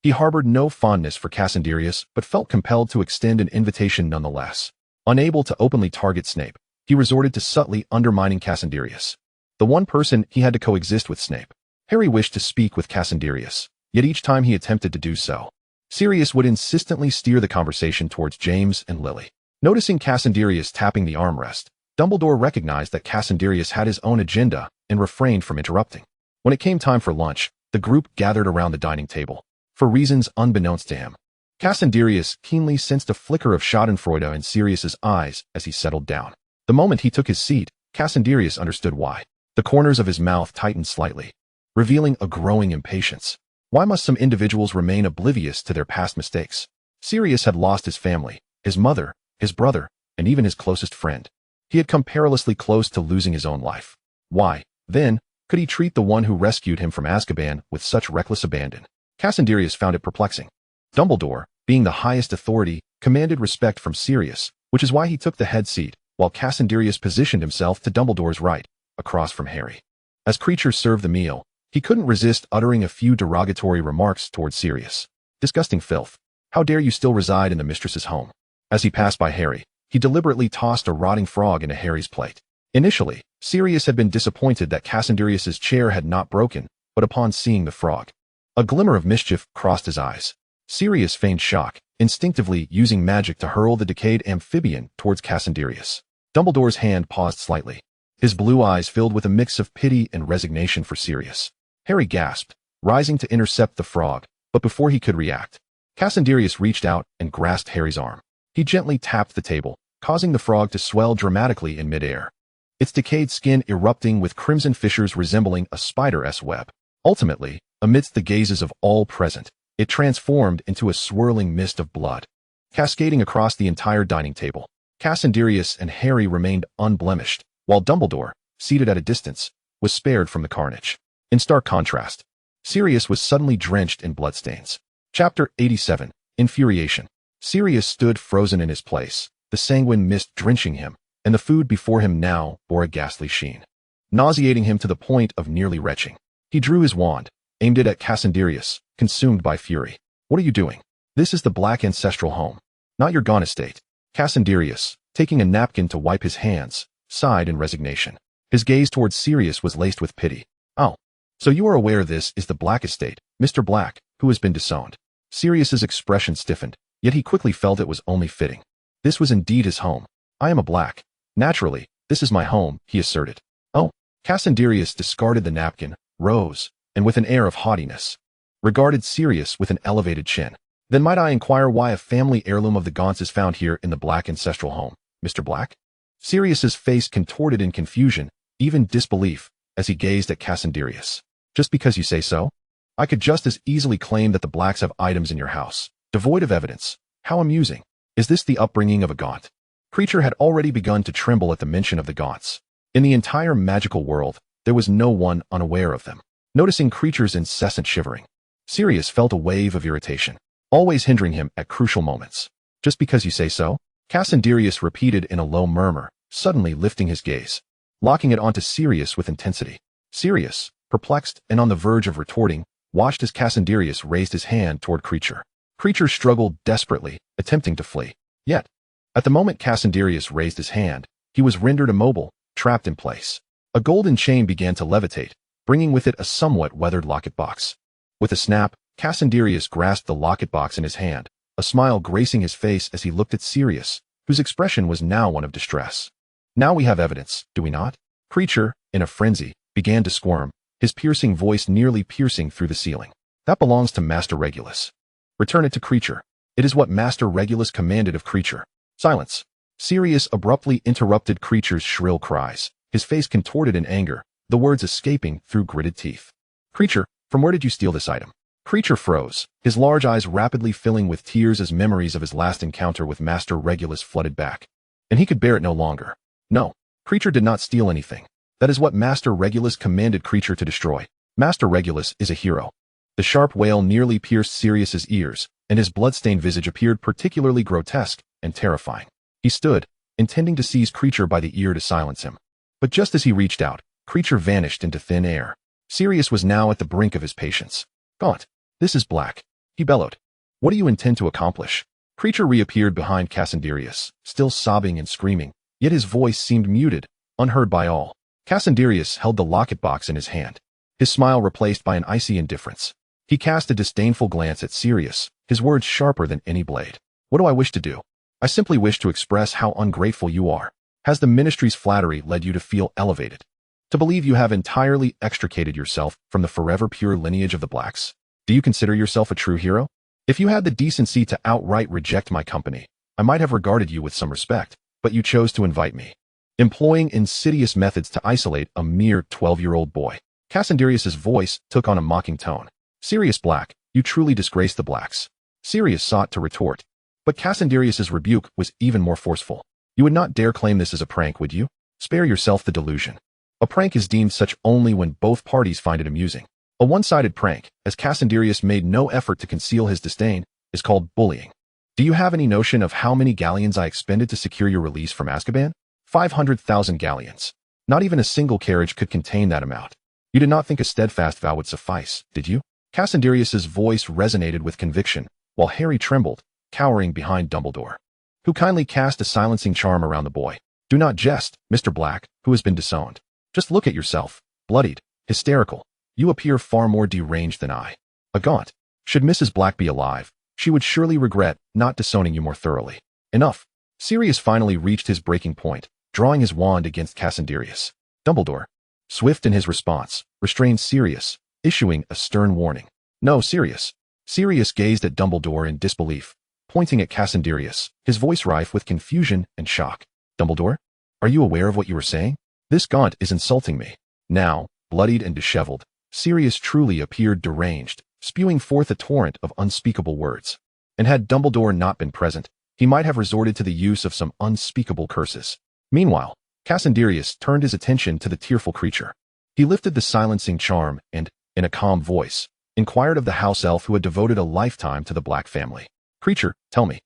He harbored no fondness for Cassandrius, but felt compelled to extend an invitation nonetheless. Unable to openly target Snape, he resorted to subtly undermining Cassandrius, the one person he had to coexist with Snape. Harry wished to speak with Cassandrius, yet each time he attempted to do so, Sirius would insistently steer the conversation towards James and Lily. Noticing Cassandrius tapping the armrest, Dumbledore recognized that Cassandrius had his own agenda and refrained from interrupting. When it came time for lunch, the group gathered around the dining table. For reasons unbeknownst to him, Cassandrius keenly sensed a flicker of schadenfreude in Sirius's eyes as he settled down. The moment he took his seat, Cassandrius understood why. The corners of his mouth tightened slightly, revealing a growing impatience. Why must some individuals remain oblivious to their past mistakes? Sirius had lost his family, his mother, his brother, and even his closest friend. He had come perilously close to losing his own life. Why, then, could he treat the one who rescued him from Azkaban with such reckless abandon? Cassandrius found it perplexing. Dumbledore, being the highest authority, commanded respect from Sirius, which is why he took the head seat, while Cassandrius positioned himself to Dumbledore's right, across from Harry. As Creature served the meal, he couldn't resist uttering a few derogatory remarks towards Sirius. Disgusting filth. How dare you still reside in the mistress's home? As he passed by Harry, he deliberately tossed a rotting frog into Harry's plate. Initially, Sirius had been disappointed that Cassandrius's chair had not broken, but upon seeing the frog, a glimmer of mischief crossed his eyes. Sirius feigned shock, instinctively using magic to hurl the decayed amphibian towards Cassandrius. Dumbledore's hand paused slightly. His blue eyes filled with a mix of pity and resignation for Sirius. Harry gasped, rising to intercept the frog, but before he could react, Cassandrius reached out and grasped Harry's arm. He gently tapped the table, causing the frog to swell dramatically in midair, its decayed skin erupting with crimson fissures resembling a spider's web. Ultimately, amidst the gazes of all present, it transformed into a swirling mist of blood, cascading across the entire dining table. Cassandrius and Harry remained unblemished, while Dumbledore, seated at a distance, was spared from the carnage. In stark contrast, Sirius was suddenly drenched in bloodstains. Chapter 87, Infuriation. Sirius stood frozen in his place, the sanguine mist drenching him, and the food before him now bore a ghastly sheen, nauseating him to the point of nearly retching. He drew his wand, aimed it at Cassandrius, consumed by fury. What are you doing? This is the Black ancestral home, not your gone estate. Cassandrius, taking a napkin to wipe his hands, sighed in resignation. His gaze towards Sirius was laced with pity. Oh, so you are aware this is the Black estate, Mr. Black, who has been disowned. Sirius's expression stiffened, yet he quickly felt it was only fitting. This was indeed his home. I am a Black. Naturally, this is my home, he asserted. Oh, Cassandrius discarded the napkin, rose, and with an air of haughtiness, regarded Sirius with an elevated chin. Then might I inquire why a family heirloom of the Gaunts is found here in the Black ancestral home, Mr. Black? Sirius's face contorted in confusion, even disbelief, as he gazed at Cassandrius. Just because you say so? I could just as easily claim that the Blacks have items in your house, devoid of evidence. How amusing. Is this the upbringing of a Gaunt? Creature had already begun to tremble at the mention of the Gaunts. In the entire magical world, there was no one unaware of them. Noticing Creature's incessant shivering, Sirius felt a wave of irritation, always hindering him at crucial moments. Just because you say so? Cassandrius repeated in a low murmur, suddenly lifting his gaze, locking it onto Sirius with intensity. Sirius, perplexed and on the verge of retorting, watched as Cassandrius raised his hand toward Creature. Creature struggled desperately, attempting to flee. Yet, at the moment Cassandrius raised his hand, he was rendered immobile, trapped in place. A golden chain began to levitate, bringing with it a somewhat weathered locket box. With a snap, Cassandrius grasped the locket box in his hand, a smile gracing his face as he looked at Sirius, whose expression was now one of distress. Now we have evidence, do we not? Creature, in a frenzy, began to squirm, his piercing voice nearly piercing through the ceiling. That belongs to Master Regulus. Return it to Creature. It is what Master Regulus commanded of Creature. Silence. Sirius abruptly interrupted Creature's shrill cries, his face contorted in anger, the words escaping through gritted teeth. Creature, from where did you steal this item? Creature froze, his large eyes rapidly filling with tears as memories of his last encounter with Master Regulus flooded back. And he could bear it no longer. No, Creature did not steal anything. That is what Master Regulus commanded Creature to destroy. Master Regulus is a hero. The sharp wail nearly pierced Sirius's ears, and his blood-stained visage appeared particularly grotesque and terrifying. He stood, intending to seize Creature by the ear to silence him. But just as he reached out, Creature vanished into thin air. Sirius was now at the brink of his patience. Gaunt, this is Black, he bellowed. What do you intend to accomplish? Creature reappeared behind Cassandrius, still sobbing and screaming, yet his voice seemed muted, unheard by all. Cassandrius held the locket box in his hand, his smile replaced by an icy indifference. He cast a disdainful glance at Sirius, his words sharper than any blade. What do I wish to do? I simply wish to express how ungrateful you are. Has the ministry's flattery led you to feel elevated? To believe you have entirely extricated yourself from the forever pure lineage of the Blacks? Do you consider yourself a true hero? If you had the decency to outright reject my company, I might have regarded you with some respect, but you chose to invite me, employing insidious methods to isolate a mere 12-year-old boy. Cassandrius's voice took on a mocking tone. Sirius Black, you truly disgrace the Blacks. Sirius sought to retort, but Cassandrius's rebuke was even more forceful. You would not dare claim this as a prank, would you? Spare yourself the delusion. A prank is deemed such only when both parties find it amusing. A one-sided prank, as Cassandrius made no effort to conceal his disdain, is called bullying. Do you have any notion of how many galleons I expended to secure your release from Azkaban? 500,000 galleons. Not even a single carriage could contain that amount. You did not think a steadfast vow would suffice, did you? Cassandrius's voice resonated with conviction, while Harry trembled, cowering behind Dumbledore, who kindly cast a silencing charm around the boy. Do not jest, Mr. Black, who has been disowned. Just look at yourself, bloodied, hysterical. You appear far more deranged than I. A gaunt. Should Mrs. Black be alive, she would surely regret not disowning you more thoroughly. Enough. Sirius finally reached his breaking point, drawing his wand against Cassandrius. Dumbledore, swift in his response, restrained Sirius, issuing a stern warning. No, Sirius. Sirius gazed at Dumbledore in disbelief, pointing at Cassandrius, his voice rife with confusion and shock. Dumbledore, are you aware of what you are saying? This gaunt is insulting me. Now, bloodied and disheveled, Sirius truly appeared deranged, spewing forth a torrent of unspeakable words. And had Dumbledore not been present, he might have resorted to the use of some unspeakable curses. Meanwhile, Cassandrius turned his attention to the tearful creature. He lifted the silencing charm and, in a calm voice, inquired of the house elf who had devoted a lifetime to the Black family. Creature, tell me,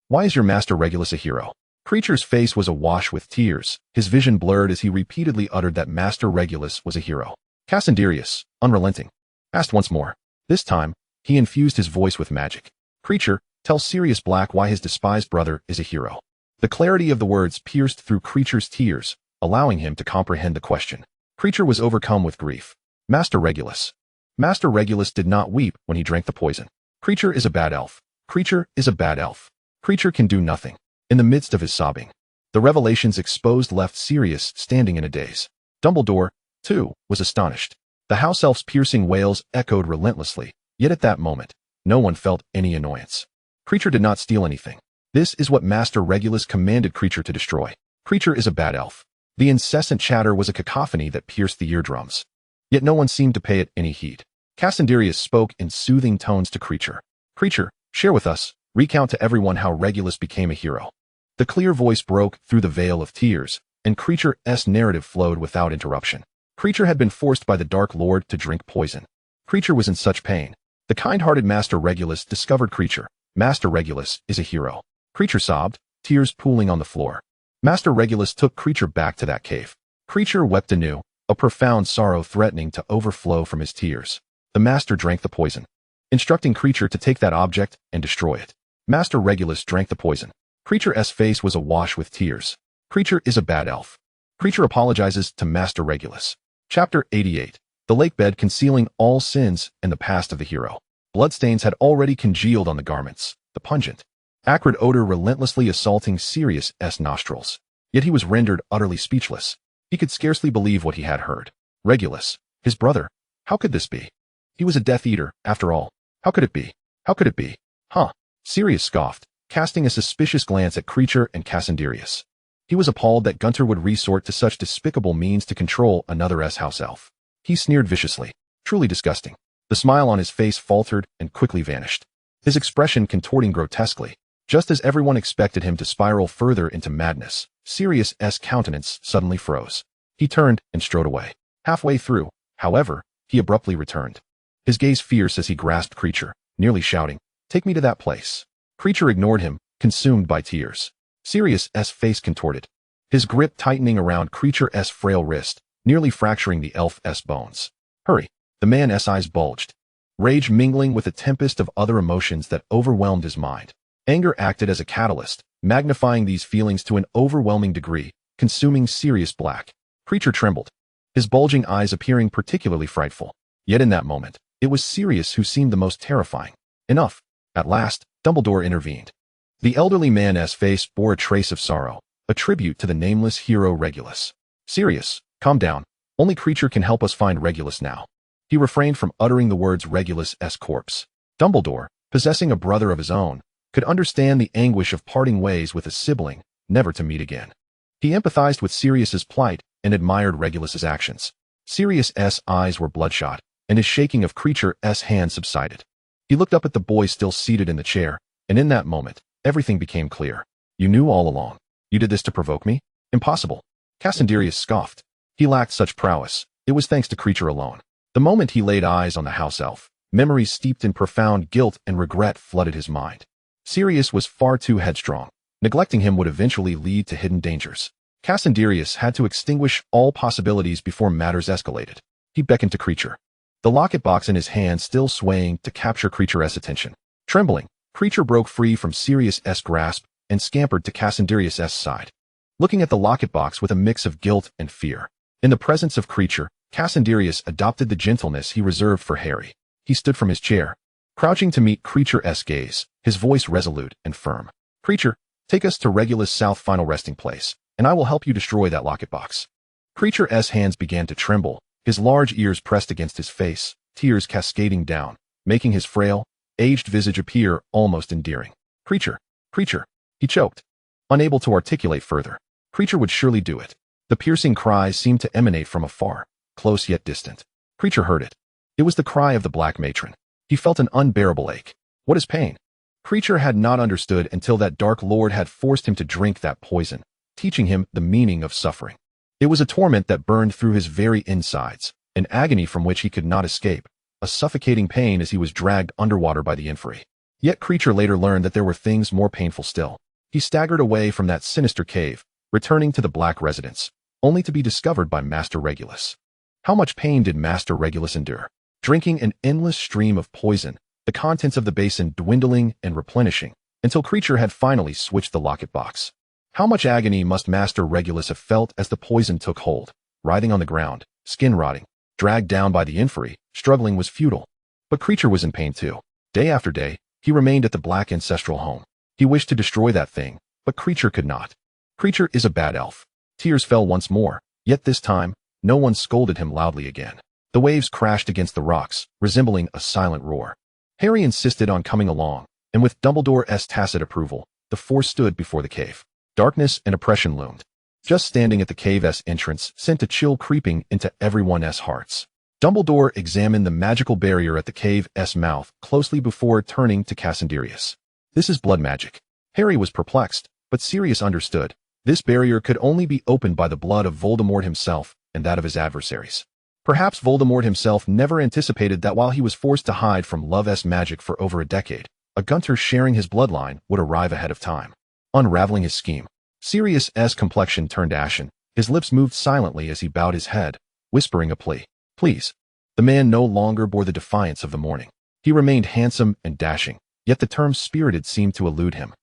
why is your Master Regulus a hero? Creature's face was awash with tears, his vision blurred as he repeatedly uttered that Master Regulus was a hero. Cassandrius, unrelenting, asked once more. This time, he infused his voice with magic. Creature, tell Sirius Black why his despised brother is a hero. The clarity of the words pierced through Creature's tears, allowing him to comprehend the question. Creature was overcome with grief. Master Regulus. Master Regulus did not weep when he drank the poison. Creature is a bad elf. Creature is a bad elf. Creature can do nothing. In the midst of his sobbing, the revelations exposed left Sirius standing in a daze. Dumbledore, too, was astonished. The house elf's piercing wails echoed relentlessly, yet at that moment, no one felt any annoyance. Creature did not steal anything. This is what Master Regulus commanded Creature to destroy. Creature is a bad elf. The incessant chatter was a cacophony that pierced the eardrums. Yet no one seemed to pay it any heed. Cassandrius spoke in soothing tones to Creature. Creature, share with us, recount to everyone how Regulus became a hero. The clear voice broke through the veil of tears, and Creature's narrative flowed without interruption. Creature had been forced by the Dark Lord to drink poison. Creature was in such pain. The kind-hearted Master Regulus discovered Creature. Master Regulus is a hero. Creature sobbed, tears pooling on the floor. Master Regulus took Creature back to that cave. Creature wept anew, a profound sorrow threatening to overflow from his tears. The Master drank the poison, instructing Creature to take that object and destroy it. Master Regulus drank the poison. Creature's face was awash with tears. Creature is a bad elf. Creature apologizes to Master Regulus. Chapter 88. The lake bed concealing all sins and the past of the hero. Bloodstains had already congealed on the garments, the pungent, acrid odor relentlessly assaulting Sirius's nostrils. Yet he was rendered utterly speechless. He could scarcely believe what he had heard. Regulus, his brother. How could this be? He was a Death Eater, after all. How could it be? How could it be? Huh? Sirius scoffed, casting a suspicious glance at Creature and Cassandrius. He was appalled that Gunter would resort to such despicable means to control another's house elf. He sneered viciously. Truly disgusting. The smile on his face faltered and quickly vanished, his expression contorting grotesquely. Just as everyone expected him to spiral further into madness, Sirius's countenance suddenly froze. He turned and strode away. Halfway through, however, he abruptly returned, his gaze fierce as he grasped Creature, nearly shouting, "Take me to that place." Creature ignored him, consumed by tears. Sirius's face contorted, his grip tightening around Creature's frail wrist, nearly fracturing the elf's bones. Hurry! The man's eyes bulged, rage mingling with a tempest of other emotions that overwhelmed his mind. Anger acted as a catalyst, magnifying these feelings to an overwhelming degree, consuming Sirius Black. Creature trembled, his bulging eyes appearing particularly frightful. Yet in that moment, it was Sirius who seemed the most terrifying. Enough. At last, Dumbledore intervened. The elderly man's face bore a trace of sorrow, a tribute to the nameless hero Regulus. Sirius, calm down. Only Creature can help us find Regulus now. He refrained from uttering the words Regulus' corpse. Dumbledore, possessing a brother of his own, could understand the anguish of parting ways with a sibling, never to meet again. He empathized with Sirius's plight and admired Regulus's actions. Sirius's eyes were bloodshot, and his shaking of Creature's hand subsided. He looked up at the boy still seated in the chair, and in that moment, everything became clear. You knew all along. You did this to provoke me? Impossible. Cassandrius scoffed. He lacked such prowess. It was thanks to Creature alone. The moment he laid eyes on the house elf, memories steeped in profound guilt and regret flooded his mind. Sirius was far too headstrong. Neglecting him would eventually lead to hidden dangers. Cassandrius had to extinguish all possibilities before matters escalated. He beckoned to Creature, the locket box in his hand still swaying to capture Creature's attention. Trembling, Creature broke free from Sirius's grasp and scampered to Cassandrius' side, looking at the locket box with a mix of guilt and fear. In the presence of Creature, Cassandrius adopted the gentleness he reserved for Harry. He stood from his chair, crouching to meet Creature's gaze, his voice resolute and firm. Creature, take us to Regulus' south final resting place, and I will help you destroy that locket box. Creature's hands began to tremble, his large ears pressed against his face, tears cascading down, making his frail, aged visage appear almost endearing. Creature, he choked, unable to articulate further. Creature would surely do it. The piercing cries seemed to emanate from afar, close yet distant. Creature heard it. It was the cry of the Black Matron. He felt an unbearable ache. What is pain? Creature had not understood until that Dark Lord had forced him to drink that poison, teaching him the meaning of suffering. It was a torment that burned through his very insides, an agony from which he could not escape, a suffocating pain as he was dragged underwater by the inferi. Yet Creature later learned that there were things more painful still. He staggered away from that sinister cave, returning to the Black Residence, only to be discovered by Master Regulus. How much pain did Master Regulus endure? Drinking an endless stream of poison, the contents of the basin dwindling and replenishing, until Creature had finally switched the locket box. How much agony must Master Regulus have felt as the poison took hold? Writhing on the ground, skin rotting, dragged down by the inferi, struggling was futile. But Creature was in pain too. Day after day, he remained at the Black ancestral home. He wished to destroy that thing, but Creature could not. Creature is a bad elf. Tears fell once more, yet this time, no one scolded him loudly again. The waves crashed against the rocks, resembling a silent roar. Harry insisted on coming along, and with Dumbledore's tacit approval, the four stood before the cave. Darkness and oppression loomed. Just standing at the cave's entrance sent a chill creeping into everyone's hearts. Dumbledore examined the magical barrier at the cave's mouth closely before turning to Cassandrius. This is blood magic. Harry was perplexed, but Sirius understood. This barrier could only be opened by the blood of Voldemort himself and that of his adversaries. Perhaps Voldemort himself never anticipated that while he was forced to hide from Love's magic for over a decade, a Gunter sharing his bloodline would arrive ahead of time. Unraveling his scheme, Sirius's complexion turned ashen, his lips moved silently as he bowed his head, whispering a plea. Please. The man no longer bore the defiance of the morning. He remained handsome and dashing, yet the term spirited seemed to elude him.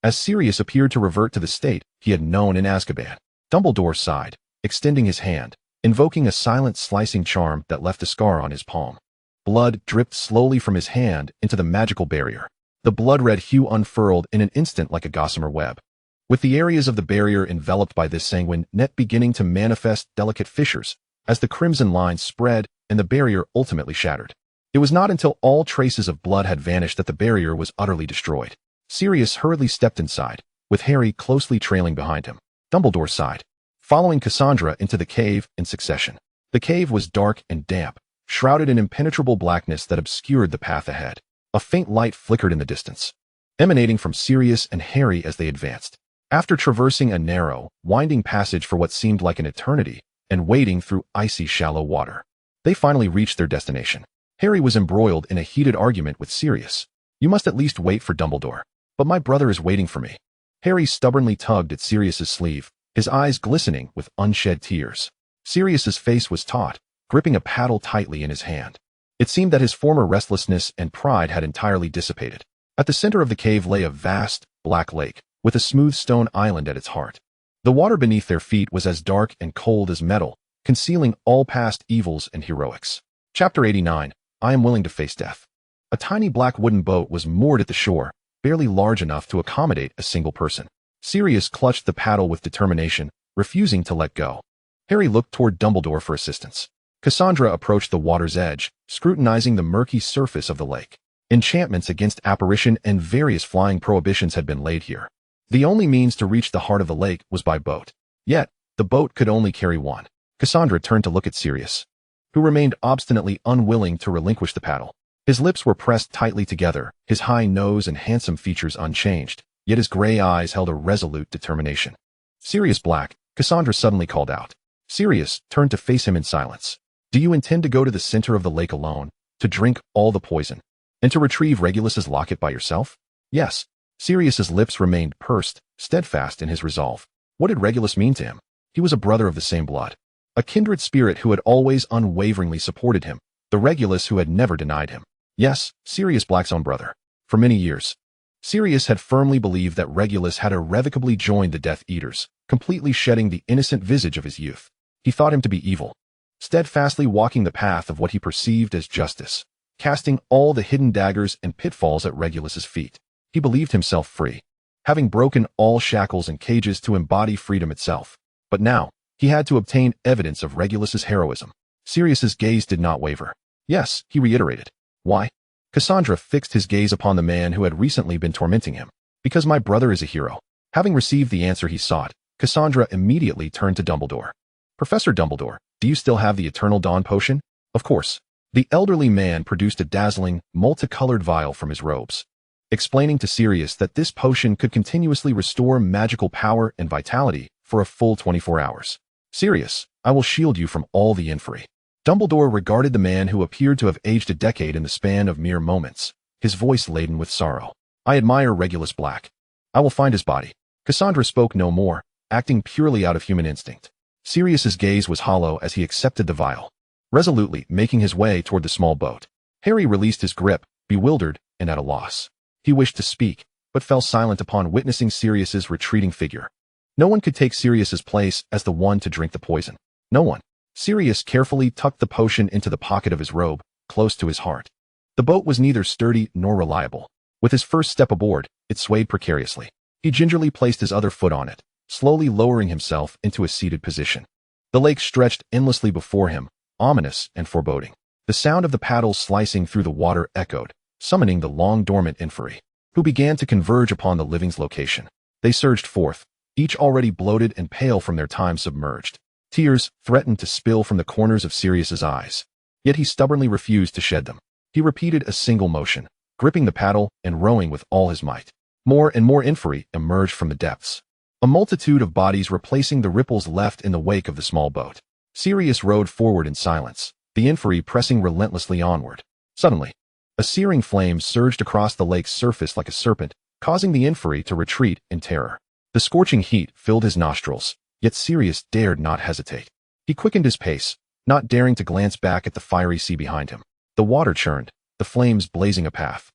As Sirius appeared to revert to the state he had known in Azkaban, Dumbledore sighed, extending his hand, invoking a silent slicing charm that left a scar on his palm. Blood dripped slowly from his hand into the magical barrier. The blood-red hue unfurled in an instant like a gossamer web, with the areas of the barrier enveloped by this sanguine net beginning to manifest delicate fissures as the crimson line spread and the barrier ultimately shattered. It was not until all traces of blood had vanished that the barrier was utterly destroyed. Sirius hurriedly stepped inside, with Harry closely trailing behind him. Dumbledore sighed, following Cassandra into the cave in succession. The cave was dark and damp, shrouded in impenetrable blackness that obscured the path ahead. A faint light flickered in the distance, emanating from Sirius and Harry as they advanced. After traversing a narrow, winding passage for what seemed like an eternity, and wading through icy shallow water, they finally reached their destination. Harry was embroiled in a heated argument with Sirius. You must at least wait for Dumbledore. But my brother is waiting for me. Harry stubbornly tugged at Sirius's sleeve, his eyes glistening with unshed tears. Sirius's face was taut, gripping a paddle tightly in his hand. It seemed that his former restlessness and pride had entirely dissipated. At the center of the cave lay a vast, black lake, with a smooth stone island at its heart. The water beneath their feet was as dark and cold as metal, concealing all past evils and heroics. Chapter 89, I am willing to face death. A tiny black wooden boat was moored at the shore, barely large enough to accommodate a single person. Sirius clutched the paddle with determination, refusing to let go. Harry looked toward Dumbledore for assistance. Cassandra approached the water's edge, scrutinizing the murky surface of the lake. Enchantments against apparition and various flying prohibitions had been laid here. The only means to reach the heart of the lake was by boat. Yet, the boat could only carry one. Cassandra turned to look at Sirius, who remained obstinately unwilling to relinquish the paddle. His lips were pressed tightly together, his high nose and handsome features unchanged, yet his gray eyes held a resolute determination. Sirius Black, Cassandra suddenly called out. Sirius turned to face him in silence. Do you intend to go to the center of the lake alone, to drink all the poison, and to retrieve Regulus's locket by yourself? Yes. Sirius's lips remained pursed, steadfast in his resolve. What did Regulus mean to him? He was a brother of the same blood, a kindred spirit who had always unwaveringly supported him, the Regulus who had never denied him. Yes, Sirius Black's own brother. For many years, Sirius had firmly believed that Regulus had irrevocably joined the Death Eaters, completely shedding the innocent visage of his youth. He thought him to be evil, steadfastly walking the path of what he perceived as justice, casting all the hidden daggers and pitfalls at Regulus's feet. He believed himself free, having broken all shackles and cages to embody freedom itself. But now, he had to obtain evidence of Regulus's heroism. Sirius's gaze did not waver. Yes, he reiterated. Why? Cassandra fixed his gaze upon the man who had recently been tormenting him. Because my brother is a hero. Having received the answer he sought, Cassandra immediately turned to Dumbledore. Professor Dumbledore, do you still have the Eternal Dawn potion? Of course. The elderly man produced a dazzling, multicolored vial from his robes, explaining to Sirius that this potion could continuously restore magical power and vitality for a full 24 hours. Sirius, I will shield you from all the inferi. Dumbledore regarded the man who appeared to have aged a decade in the span of mere moments, his voice laden with sorrow. I admire Regulus Black. I will find his body. Cassandra spoke no more, acting purely out of human instinct. Sirius's gaze was hollow as he accepted the vial, resolutely making his way toward the small boat. Harry released his grip, bewildered and at a loss. He wished to speak, but fell silent upon witnessing Sirius's retreating figure. No one could take Sirius's place as the one to drink the poison. No one. Sirius carefully tucked the potion into the pocket of his robe, close to his heart. The boat was neither sturdy nor reliable. With his first step aboard, it swayed precariously. He gingerly placed his other foot on it, slowly lowering himself into a seated position. The lake stretched endlessly before him, ominous and foreboding. The sound of the paddles slicing through the water echoed, summoning the long-dormant inferi, who began to converge upon the living's location. They surged forth, each already bloated and pale from their time submerged. Tears threatened to spill from the corners of Sirius's eyes, yet he stubbornly refused to shed them. He repeated a single motion, gripping the paddle and rowing with all his might. More and more inferi emerged from the depths, a multitude of bodies replacing the ripples left in the wake of the small boat. Sirius rowed forward in silence, the inferi pressing relentlessly onward. Suddenly, a searing flame surged across the lake's surface like a serpent, causing the inferi to retreat in terror. The scorching heat filled his nostrils, yet Sirius dared not hesitate. He quickened his pace, not daring to glance back at the fiery sea behind him. The water churned, the flames blazing a path.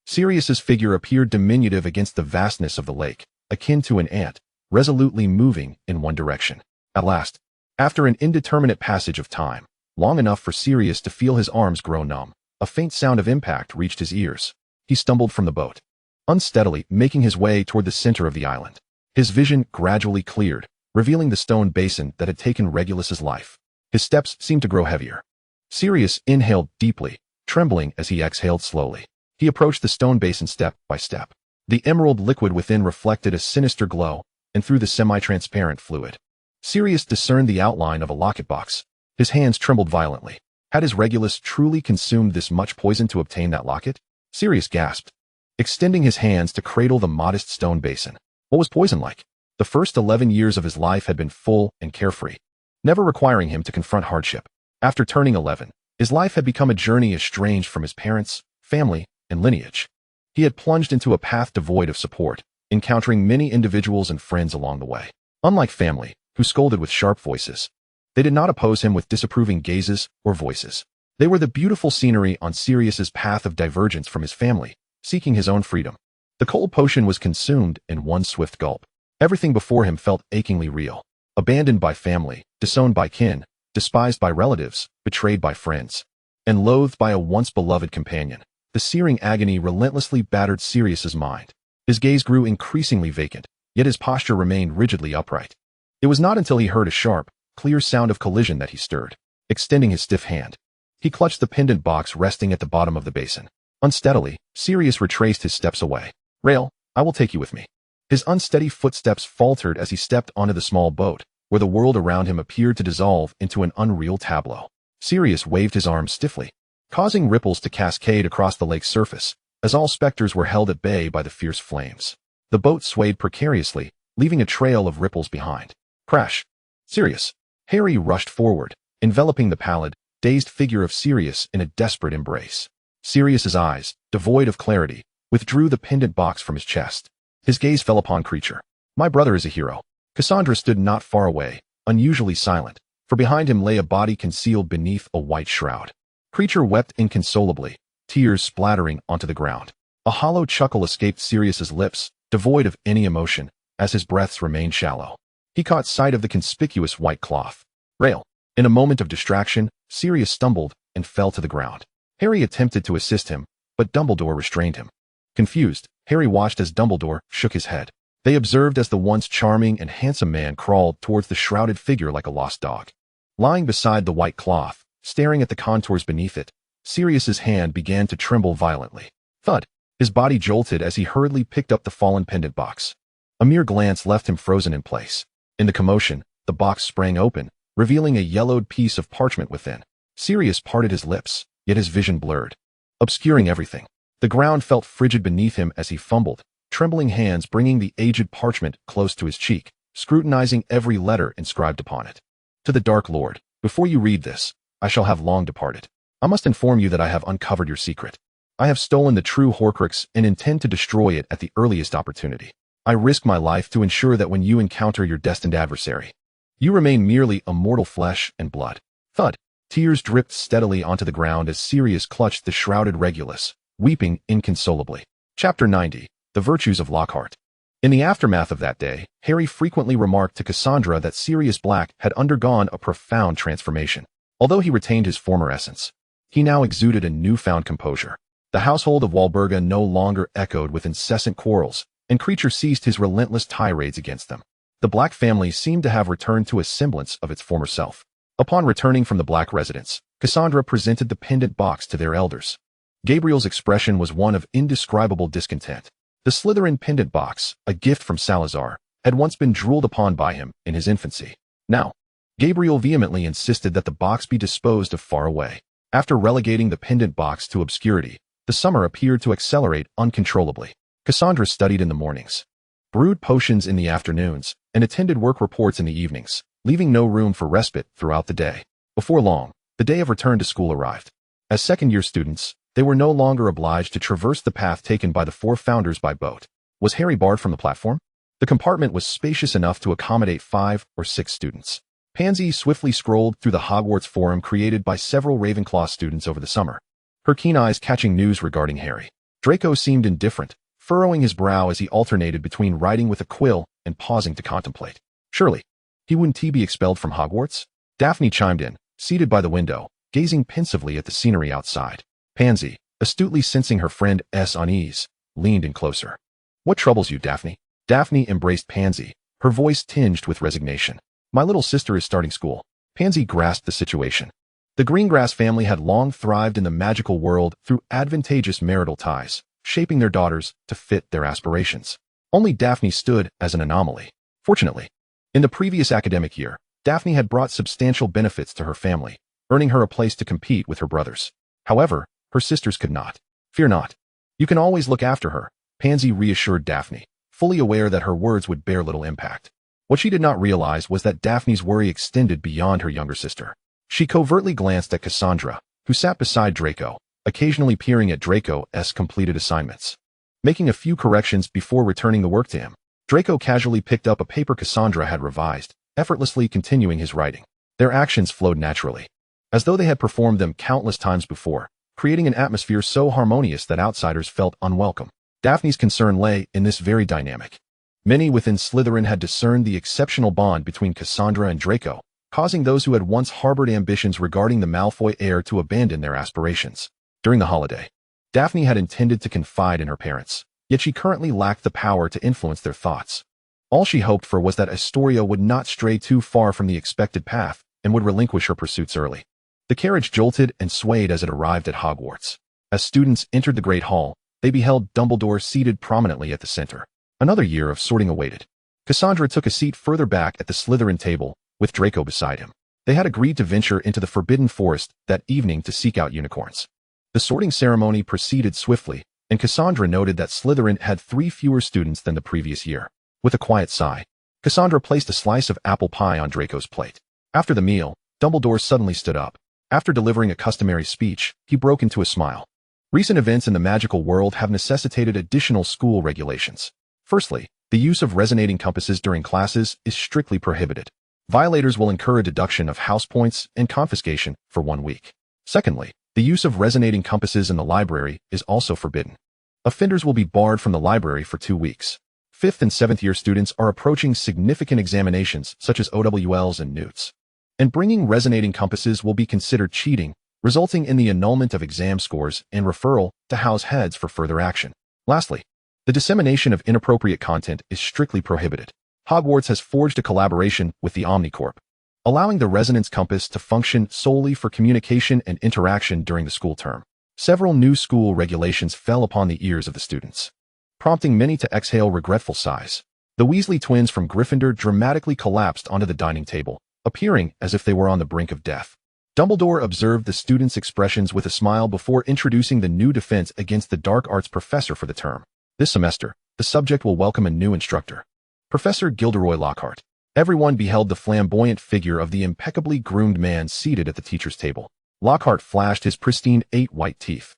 Sirius's figure appeared diminutive against the vastness of the lake, akin to an ant, resolutely moving in one direction. At last, after an indeterminate passage of time, long enough for Sirius to feel his arms grow numb, a faint sound of impact reached his ears. He stumbled from the boat, unsteadily making his way toward the center of the island. His vision gradually cleared, revealing the stone basin that had taken Regulus's life. His steps seemed to grow heavier. Sirius inhaled deeply, trembling as he exhaled slowly. He approached the stone basin step by step. The emerald liquid within reflected a sinister glow, and through the semi-transparent fluid, Sirius discerned the outline of a locket box. His hands trembled violently. Had his Regulus truly consumed this much poison to obtain that locket? Sirius gasped, extending his hands to cradle the modest stone basin. What was poison like? The first 11 years of his life had been full and carefree, never requiring him to confront hardship. After turning 11, his life had become a journey estranged from his parents, family, and lineage. He had plunged into a path devoid of support, encountering many individuals and friends along the way. Unlike family, who scolded with sharp voices, they did not oppose him with disapproving gazes or voices. They were the beautiful scenery on Sirius's path of divergence from his family, seeking his own freedom. The cold potion was consumed in one swift gulp. Everything before him felt achingly real. Abandoned by family, disowned by kin, despised by relatives, betrayed by friends, and loathed by a once beloved companion. The searing agony relentlessly battered Sirius's mind. His gaze grew increasingly vacant, yet his posture remained rigidly upright. It was not until he heard a sharp, clear sound of collision that he stirred, extending his stiff hand. He clutched the pendant box resting at the bottom of the basin. Unsteadily, Sirius retraced his steps away. Rail, I will take you with me. His unsteady footsteps faltered as he stepped onto the small boat, where the world around him appeared to dissolve into an unreal tableau. Sirius waved his arms stiffly, causing ripples to cascade across the lake's surface, as all specters were held at bay by the fierce flames. The boat swayed precariously, leaving a trail of ripples behind. Crash! Sirius! Harry rushed forward, enveloping the pallid, dazed figure of Sirius in a desperate embrace. Sirius's eyes, devoid of clarity, withdrew the pendant box from his chest. His gaze fell upon Creature. My brother is a hero. Cassandra stood not far away, unusually silent, for behind him lay a body concealed beneath a white shroud. Creature wept inconsolably, tears splattering onto the ground. A hollow chuckle escaped Sirius's lips, devoid of any emotion, as his breaths remained shallow. He caught sight of the conspicuous white cloth rail. In a moment of distraction, Sirius stumbled and fell to the ground. Harry attempted to assist him, but Dumbledore restrained him. Confused, Harry watched as Dumbledore shook his head. They observed as the once charming and handsome man crawled towards the shrouded figure like a lost dog. Lying beside the white cloth, staring at the contours beneath it, Sirius's hand began to tremble violently. Thud! His body jolted as he hurriedly picked up the fallen pendant box. A mere glance left him frozen in place. In the commotion, the box sprang open, revealing a yellowed piece of parchment within. Sirius parted his lips, yet his vision blurred, obscuring everything. The ground felt frigid beneath him as he fumbled, trembling hands bringing the aged parchment close to his cheek, scrutinizing every letter inscribed upon it. To the Dark Lord, before you read this, I shall have long departed. I must inform you that I have uncovered your secret. I have stolen the true Horcrux and intend to destroy it at the earliest opportunity. I risk my life to ensure that when you encounter your destined adversary, you remain merely a mortal flesh and blood. Thud! Tears dripped steadily onto the ground as Sirius clutched the shrouded Regulus, weeping inconsolably. Chapter 90. The Virtues of Lockhart. In the aftermath of that day, Harry frequently remarked to Cassandra that Sirius Black had undergone a profound transformation. Although he retained his former essence, he now exuded a newfound composure. The household of Walburga no longer echoed with incessant quarrels, and Creature ceased his relentless tirades against them. The Black family seemed to have returned to a semblance of its former self. Upon returning from the Black residence, Cassandra presented the pendant box to their elders. Gabriel's expression was one of indescribable discontent. The Slytherin pendant box, a gift from Salazar, had once been drooled upon by him in his infancy. Now, Gabriel vehemently insisted that the box be disposed of far away. After relegating the pendant box to obscurity, the summer appeared to accelerate uncontrollably. Cassandra studied in the mornings, brewed potions in the afternoons, and attended work reports in the evenings, leaving no room for respite throughout the day. Before long, the day of return to school arrived. As second-year students, they were no longer obliged to traverse the path taken by the four founders by boat. Was Harry barred from the platform? The compartment was spacious enough to accommodate 5 or 6 students. Pansy swiftly scrolled through the Hogwarts forum created by several Ravenclaw students over the summer, her keen eyes catching news regarding Harry. Draco seemed indifferent, furrowing his brow as he alternated between writing with a quill and pausing to contemplate. Surely, wouldn't he be expelled from Hogwarts? Daphne chimed in, seated by the window, gazing pensively at the scenery outside. Pansy, astutely sensing her friend's unease, leaned in closer. What troubles you, Daphne? Daphne embraced Pansy, her voice tinged with resignation. My little sister is starting school. Pansy grasped the situation. The Greengrass family had long thrived in the magical world through advantageous marital ties, shaping their daughters to fit their aspirations. Only Daphne stood as an anomaly. Fortunately, in the previous academic year, Daphne had brought substantial benefits to her family, earning her a place to compete with her brothers. However, her sisters could not. Fear not. You can always look after her, Pansy reassured Daphne, fully aware that her words would bear little impact. What she did not realize was that Daphne's worry extended beyond her younger sister. She covertly glanced at Cassandra, who sat beside Draco, occasionally peering at Draco's completed assignments, making a few corrections before returning the work to him. Draco casually picked up a paper Cassandra had revised, effortlessly continuing his writing. Their actions flowed naturally, as though they had performed them countless times before, creating an atmosphere so harmonious that outsiders felt unwelcome. Daphne's concern lay in this very dynamic. Many within Slytherin had discerned the exceptional bond between Cassandra and Draco, causing those who had once harbored ambitions regarding the Malfoy heir to abandon their aspirations. During the holiday, Daphne had intended to confide in her parents, yet she currently lacked the power to influence their thoughts. All she hoped for was that Astoria would not stray too far from the expected path and would relinquish her pursuits early. The carriage jolted and swayed as it arrived at Hogwarts. As students entered the Great Hall, they beheld Dumbledore seated prominently at the center. Another year of sorting awaited. Cassandra took a seat further back at the Slytherin table, with Draco beside him. They had agreed to venture into the Forbidden Forest that evening to seek out unicorns. The sorting ceremony proceeded swiftly, and Cassandra noted that Slytherin had 3 fewer students than the previous year. With a quiet sigh, Cassandra placed a slice of apple pie on Draco's plate. After the meal, Dumbledore suddenly stood up. After delivering a customary speech, he broke into a smile. Recent events in the magical world have necessitated additional school regulations. Firstly, the use of resonating compasses during classes is strictly prohibited. Violators will incur a deduction of house points and confiscation for 1 week. Secondly, the use of resonating compasses in the library is also forbidden. Offenders will be barred from the library for 2 weeks. 5th and 7th year students are approaching significant examinations such as OWLs and NEWTs. And bringing resonating compasses will be considered cheating, resulting in the annulment of exam scores and referral to house heads for further action. Lastly, the dissemination of inappropriate content is strictly prohibited. Hogwarts has forged a collaboration with the Omnicorp, allowing the resonance compass to function solely for communication and interaction during the school term. Several new school regulations fell upon the ears of the students, prompting many to exhale regretful sighs. The Weasley twins from Gryffindor dramatically collapsed onto the dining table, appearing as if they were on the brink of death. Dumbledore observed the students' expressions with a smile before introducing the new defense against the dark arts professor for the term. This semester, the subject will welcome a new instructor, Professor Gilderoy Lockhart. Everyone beheld the flamboyant figure of the impeccably groomed man seated at the teacher's table. Lockhart flashed his pristine 8 white teeth,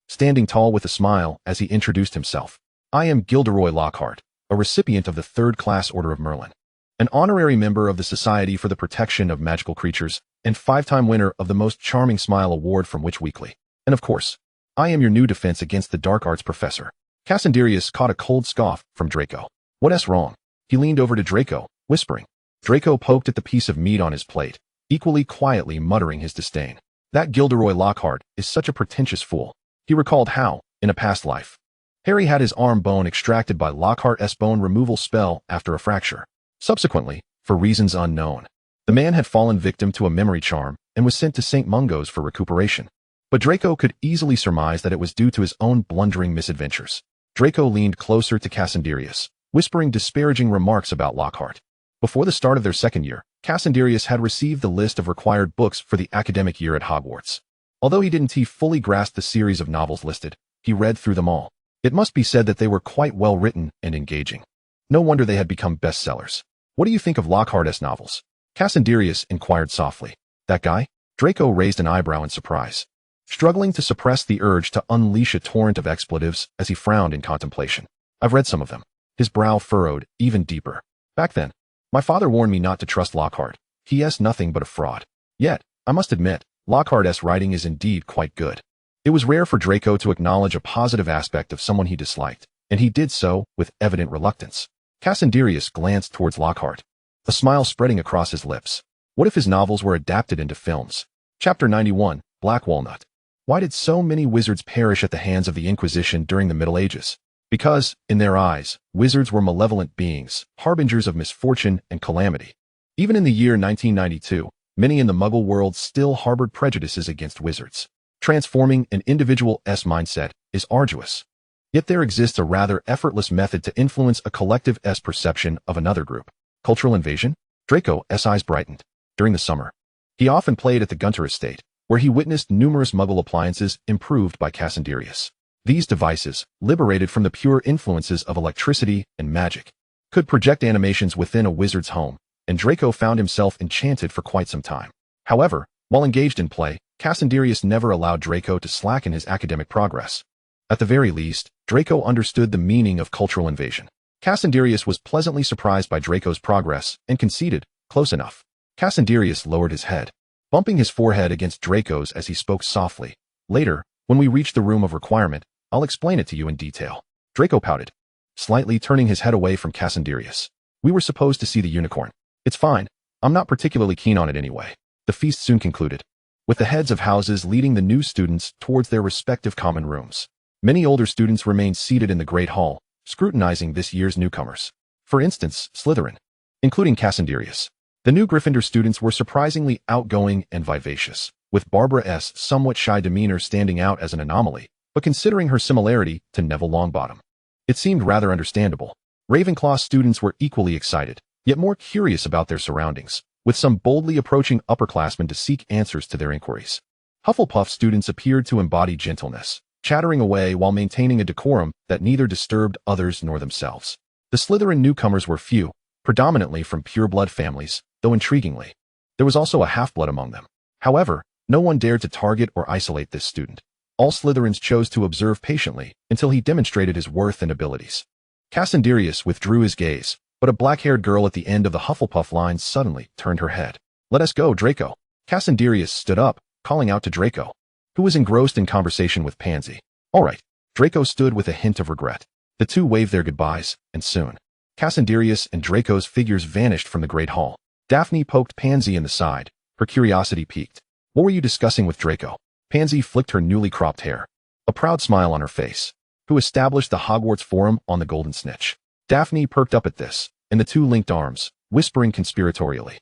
standing tall with a smile as he introduced himself. I am Gilderoy Lockhart, a recipient of the 3rd Class Order of Merlin, an honorary member of the Society for the Protection of Magical Creatures, and 5-time winner of the Most Charming Smile Award from Witch Weekly. And of course, I am your new defense against the dark arts professor. Cassandrius caught a cold scoff from Draco. What's wrong? He leaned over to Draco, whispering. Draco poked at the piece of meat on his plate, equally quietly muttering his disdain. That Gilderoy Lockhart is such a pretentious fool. He recalled how, in a past life, Harry had his arm bone extracted by Lockhart's bone removal spell after a fracture. Subsequently, for reasons unknown, the man had fallen victim to a memory charm and was sent to St. Mungo's for recuperation. But Draco could easily surmise that it was due to his own blundering misadventures. Draco leaned closer to Cassandrius, whispering disparaging remarks about Lockhart. Before the start of their 2nd year, Cassandrius had received the list of required books for the academic year at Hogwarts. Although he didn't fully grasp the series of novels listed, he read through them all. It must be said that they were quite well written and engaging. No wonder they had become bestsellers. What do you think of Lockhart's novels? Cassandrius inquired softly. That guy? Draco raised an eyebrow in surprise, struggling to suppress the urge to unleash a torrent of expletives as he frowned in contemplation. I've read some of them. His brow furrowed even deeper. Back then, my father warned me not to trust Lockhart. He is nothing but a fraud. Yet, I must admit, Lockhart's writing is indeed quite good. It was rare for Draco to acknowledge a positive aspect of someone he disliked, and he did so with evident reluctance. Cassandrius glanced towards Lockhart, a smile spreading across his lips. What if his novels were adapted into films? Chapter 91, Black Walnut. Why did so many wizards perish at the hands of the Inquisition during the Middle Ages? Because, in their eyes, wizards were malevolent beings, harbingers of misfortune and calamity. Even in the year 1992, many in the Muggle world still harbored prejudices against wizards. Transforming an individual's mindset is arduous. Yet there exists a rather effortless method to influence a collective's perception of another group. Cultural invasion? Draco's eyes brightened. During the summer, he often played at the Gunter estate, where he witnessed numerous Muggle appliances improved by Cassandrius. These devices, liberated from the pure influences of electricity and magic, could project animations within a wizard's home, and Draco found himself enchanted for quite some time. However, while engaged in play, Cassandrius never allowed Draco to slacken his academic progress. At the very least, Draco understood the meaning of cultural invasion. Cassandrius was pleasantly surprised by Draco's progress and conceded, close enough. Cassandrius lowered his head, bumping his forehead against Draco's as he spoke softly. Later, when we reach the room of requirement, I'll explain it to you in detail. Draco pouted, slightly turning his head away from Cassandrius. We were supposed to see the unicorn. It's fine. I'm not particularly keen on it anyway. The feast soon concluded, with the heads of houses leading the new students towards their respective common rooms. Many older students remained seated in the Great Hall, scrutinizing this year's newcomers. For instance, Slytherin, including Cassandrius. The new Gryffindor students were surprisingly outgoing and vivacious, with Barbara's somewhat shy demeanor standing out as an anomaly, but considering her similarity to Neville Longbottom, it seemed rather understandable. Ravenclaw students were equally excited, yet more curious about their surroundings, with some boldly approaching upperclassmen to seek answers to their inquiries. Hufflepuff students appeared to embody gentleness, chattering away while maintaining a decorum that neither disturbed others nor themselves. The Slytherin newcomers were few, predominantly from pure-blood families, though intriguingly, there was also a half-blood among them. However, no one dared to target or isolate this student. All Slytherins chose to observe patiently until he demonstrated his worth and abilities. Cassandrius withdrew his gaze, but a black-haired girl at the end of the Hufflepuff line suddenly turned her head. "Let us go, Draco." Cassandrius stood up, calling out to Draco, who was engrossed in conversation with Pansy. "All right." Draco stood with a hint of regret. The two waved their goodbyes, and soon, Cassandrius and Draco's figures vanished from the Great Hall. Daphne poked Pansy in the side, her curiosity piqued. "What were you discussing with Draco?" Pansy flicked her newly cropped hair, a proud smile on her face. "Who established the Hogwarts Forum on the Golden Snitch?" Daphne perked up at this, and the two linked arms, whispering conspiratorially.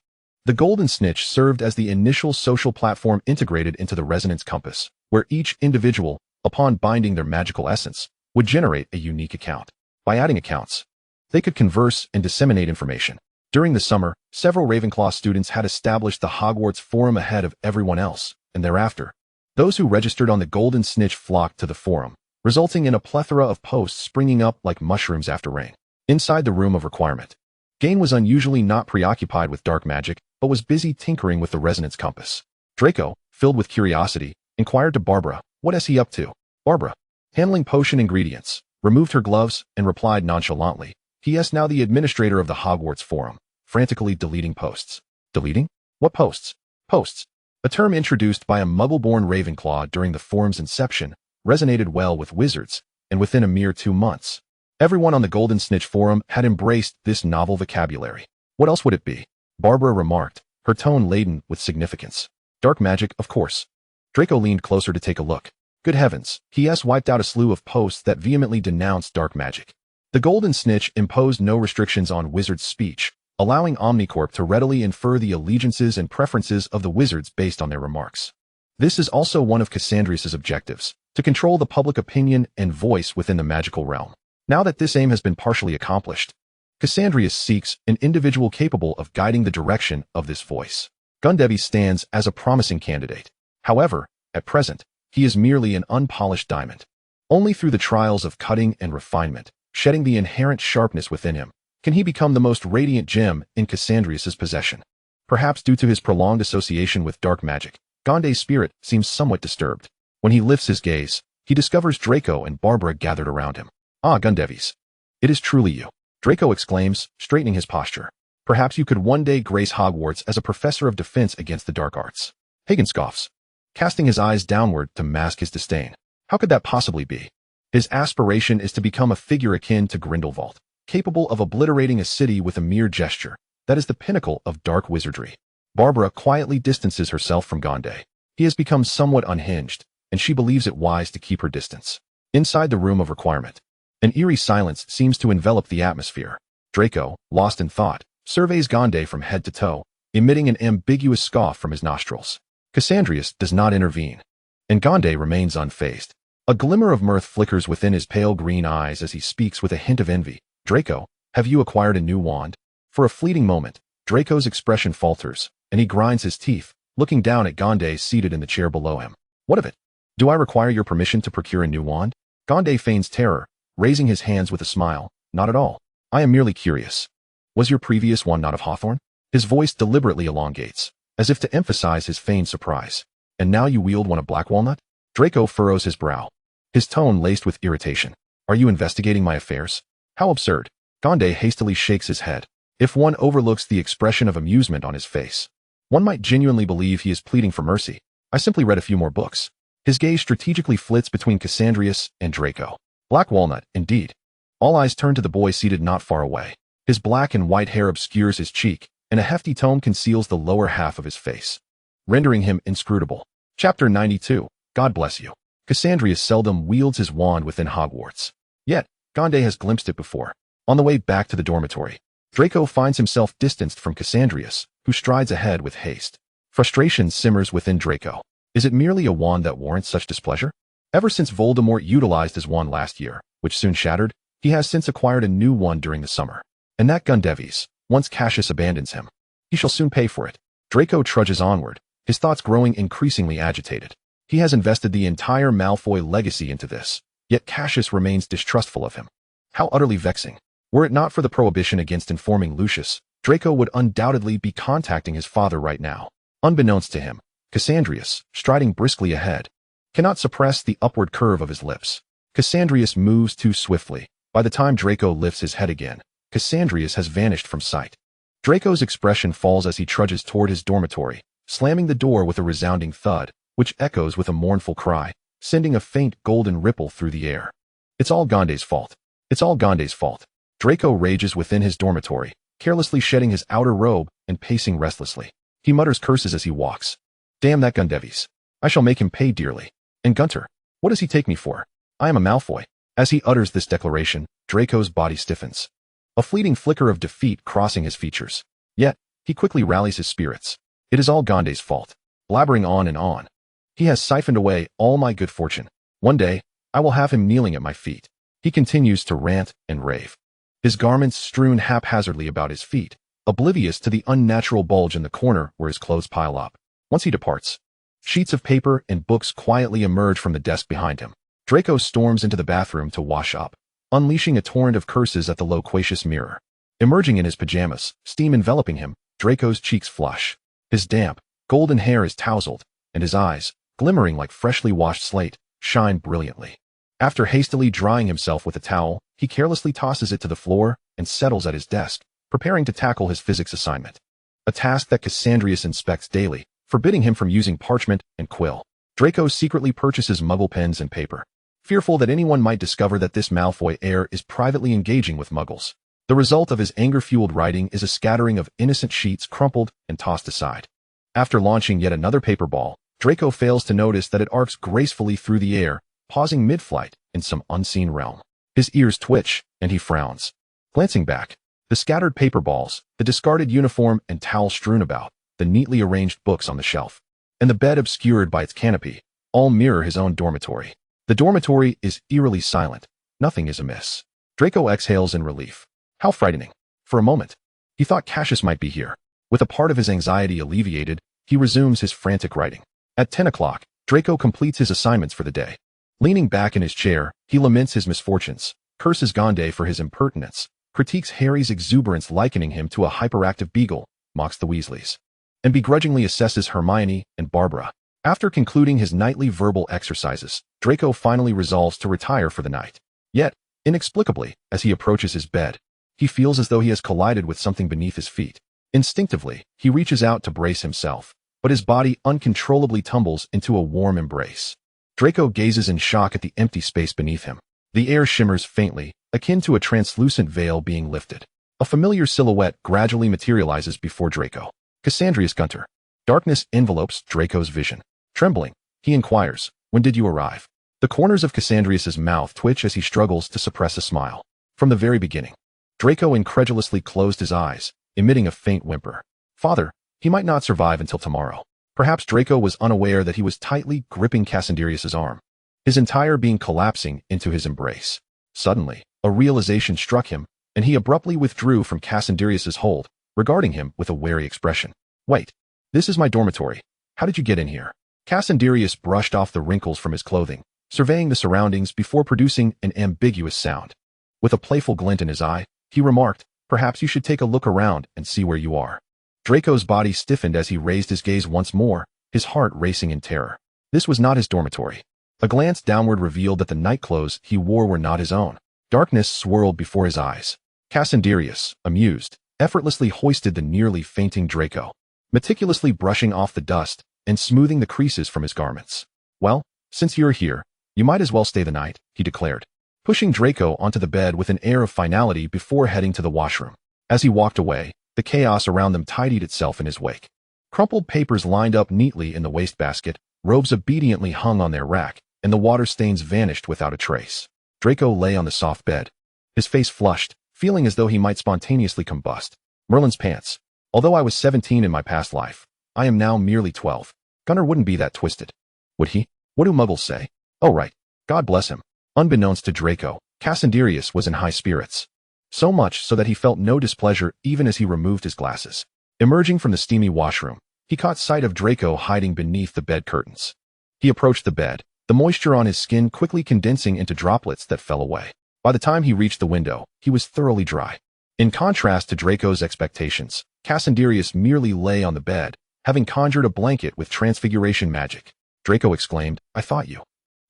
The Golden Snitch served as the initial social platform integrated into the Resonance Compass, where each individual, upon binding their magical essence, would generate a unique account. By adding accounts, they could converse and disseminate information. During the summer, several Ravenclaw students had established the Hogwarts Forum ahead of everyone else, and thereafter, those who registered on the Golden Snitch flocked to the forum, resulting in a plethora of posts springing up like mushrooms after rain. Inside the room of requirement, Gane was unusually not preoccupied with dark magic, but was busy tinkering with the resonance compass. Draco, filled with curiosity, inquired to Barbara, "What is he up to?" Barbara, handling potion ingredients, removed her gloves and replied nonchalantly, "He is now the administrator of the Hogwarts Forum," frantically deleting posts. Deleting? What posts? Posts, a term introduced by a muggle-born Ravenclaw during the forum's inception, resonated well with wizards, and within a mere 2 months, everyone on the Golden Snitch Forum had embraced this novel vocabulary. What else would it be? Barbara remarked, her tone laden with significance. "Dark magic, of course." Draco leaned closer to take a look. Good heavens, he has wiped out a slew of posts that vehemently denounced dark magic. The Golden Snitch imposed no restrictions on wizards' speech, allowing Omnicorp to readily infer the allegiances and preferences of the wizards based on their remarks. This is also one of Cassandrius' objectives, to control the public opinion and voice within the magical realm. Now that this aim has been partially accomplished, Cassandrius seeks an individual capable of guiding the direction of this voice. Gundevi stands as a promising candidate. However, at present, he is merely an unpolished diamond. Only through the trials of cutting and refinement, shedding the inherent sharpness within him, can he become the most radiant gem in Cassandrius' possession. Perhaps due to his prolonged association with dark magic, Gonde's spirit seems somewhat disturbed. When he lifts his gaze, he discovers Draco and Barbara gathered around him. "Ah, Gundevis. It is truly you," Draco exclaims, straightening his posture. "Perhaps you could one day grace Hogwarts as a professor of defense against the dark arts." Hagen scoffs, casting his eyes downward to mask his disdain. How could that possibly be? His aspiration is to become a figure akin to Grindelwald, capable of obliterating a city with a mere gesture. That is the pinnacle of dark wizardry. Barbara quietly distances herself from Gonde. He has become somewhat unhinged, and she believes it wise to keep her distance. Inside the room of requirement, an eerie silence seems to envelop the atmosphere. Draco, lost in thought, surveys Gonde from head to toe, emitting an ambiguous scoff from his nostrils. Cassandrius does not intervene, and Gonde remains unfazed. A glimmer of mirth flickers within his pale green eyes as he speaks with a hint of envy. "Draco, have you acquired a new wand?" For a fleeting moment, Draco's expression falters, and he grinds his teeth, looking down at Gonde seated in the chair below him. "What of it? Do I require your permission to procure a new wand?" Gonde feigns terror, raising his hands with a smile. "Not at all. I am merely curious. Was your previous wand not of hawthorn?" His voice deliberately elongates, as if to emphasize his feigned surprise. "And now you wield one of black walnut?" Draco furrows his brow, his tone laced with irritation. "Are you investigating my affairs?" "How absurd." Gonde hastily shakes his head. If one overlooks the expression of amusement on his face, one might genuinely believe he is pleading for mercy. "I simply read a few more books." His gaze strategically flits between Cassandrius and Draco. Black walnut, indeed. All eyes turn to the boy seated not far away. His black and white hair obscures his cheek, and a hefty tome conceals the lower half of his face, rendering him inscrutable. Chapter 92. God bless you. Cassandrius seldom wields his wand within Hogwarts. Yet, Gonde has glimpsed it before. On the way back to the dormitory, Draco finds himself distanced from Cassandrius, who strides ahead with haste. Frustration simmers within Draco. Is it merely a wand that warrants such displeasure? Ever since Voldemort utilized his wand last year, which soon shattered, he has since acquired a new one during the summer. And that Gundevis, once Cassius abandons him, he shall soon pay for it. Draco trudges onward, his thoughts growing increasingly agitated. He has invested the entire Malfoy legacy into this, yet Cassius remains distrustful of him. How utterly vexing. Were it not for the prohibition against informing Lucius, Draco would undoubtedly be contacting his father right now. Unbeknownst to him, Cassandrius, striding briskly ahead, cannot suppress the upward curve of his lips. Cassandrius moves too swiftly. By the time Draco lifts his head again, Cassandrius has vanished from sight. Draco's expression falls as he trudges toward his dormitory, slamming the door with a resounding thud, which echoes with a mournful cry, sending a faint golden ripple through the air. It's all Gonde's fault. It's all Gonde's fault. Draco rages within his dormitory, carelessly shedding his outer robe and pacing restlessly. He mutters curses as he walks. Damn that Gundevies. I shall make him pay dearly. And Gunter, what does he take me for? I am a Malfoy. As he utters this declaration, Draco's body stiffens, a fleeting flicker of defeat crossing his features. Yet, he quickly rallies his spirits. It is all Gonde's fault. Blabbering on and on. He has siphoned away all my good fortune. One day, I will have him kneeling at my feet. He continues to rant and rave, his garments strewn haphazardly about his feet, oblivious to the unnatural bulge in the corner where his clothes pile up. Once he departs, sheets of paper and books quietly emerge from the desk behind him. Draco storms into the bathroom to wash up, unleashing a torrent of curses at the loquacious mirror. Emerging in his pajamas, steam enveloping him, Draco's cheeks flush. His damp, golden hair is tousled, and his eyes, glimmering like freshly washed slate, shine brilliantly. After hastily drying himself with a towel, he carelessly tosses it to the floor and settles at his desk, preparing to tackle his physics assignment. A task that Cassandrius inspects daily, forbidding him from using parchment and quill. Draco secretly purchases muggle pens and paper, fearful that anyone might discover that this Malfoy heir is privately engaging with muggles. The result of his anger-fueled writing is a scattering of innocent sheets crumpled and tossed aside. After launching yet another paper ball, Draco fails to notice that it arcs gracefully through the air, pausing mid-flight in some unseen realm. His ears twitch, and he frowns. Glancing back, the scattered paper balls, the discarded uniform and towel strewn about, the neatly arranged books on the shelf, and the bed obscured by its canopy, all mirror his own dormitory. The dormitory is eerily silent. Nothing is amiss. Draco exhales in relief. How frightening. For a moment, he thought Cassius might be here. With a part of his anxiety alleviated, he resumes his frantic writing. At 10 o'clock, Draco completes his assignments for the day. Leaning back in his chair, he laments his misfortunes, curses Gonde for his impertinence, critiques Harry's exuberance likening him to a hyperactive beagle, mocks the Weasleys, and begrudgingly assesses Hermione and Barbara. After concluding his nightly verbal exercises, Draco finally resolves to retire for the night. Yet, inexplicably, as he approaches his bed, he feels as though he has collided with something beneath his feet. Instinctively, he reaches out to brace himself, but his body uncontrollably tumbles into a warm embrace. Draco gazes in shock at the empty space beneath him. The air shimmers faintly, akin to a translucent veil being lifted. A familiar silhouette gradually materializes before Draco. Cassandrius Gunter. Darkness envelopes Draco's vision. Trembling, he inquires, "When did you arrive?" The corners of Cassandrius's mouth twitch as he struggles to suppress a smile. From the very beginning. Draco incredulously closed his eyes, emitting a faint whimper. Father, he might not survive until tomorrow. Perhaps Draco was unaware that he was tightly gripping Cassandrius's arm, his entire being collapsing into his embrace. Suddenly, a realization struck him, and he abruptly withdrew from Cassandrius's hold, regarding him with a wary expression. "Wait, this is my dormitory. How did you get in here?" Cassandrius brushed off the wrinkles from his clothing, surveying the surroundings before producing an ambiguous sound. With a playful glint in his eye, he remarked, "Perhaps you should take a look around and see where you are." Draco's body stiffened as he raised his gaze once more, his heart racing in terror. This was not his dormitory. A glance downward revealed that the nightclothes he wore were not his own. Darkness swirled before his eyes. Cassandrius, amused, effortlessly hoisted the nearly fainting Draco, meticulously brushing off the dust and smoothing the creases from his garments. "Well, since you're here, you might as well stay the night," he declared, pushing Draco onto the bed with an air of finality before heading to the washroom. As he walked away, the chaos around them tidied itself in his wake. Crumpled papers lined up neatly in the wastebasket, robes obediently hung on their rack, and the water stains vanished without a trace. Draco lay on the soft bed, his face flushed, feeling as though he might spontaneously combust. Merlin's pants. Although I was 17 in my past life, I am now merely 12. Gunnar wouldn't be that twisted. Would he? What do muggles say? Oh right. God bless him. Unbeknownst to Draco, Cassandrius was in high spirits. So much so that he felt no displeasure even as he removed his glasses. Emerging from the steamy washroom, he caught sight of Draco hiding beneath the bed curtains. He approached the bed, the moisture on his skin quickly condensing into droplets that fell away. By the time he reached the window, he was thoroughly dry. In contrast to Draco's expectations, Cassandrius merely lay on the bed, having conjured a blanket with transfiguration magic. Draco exclaimed, "I thought you."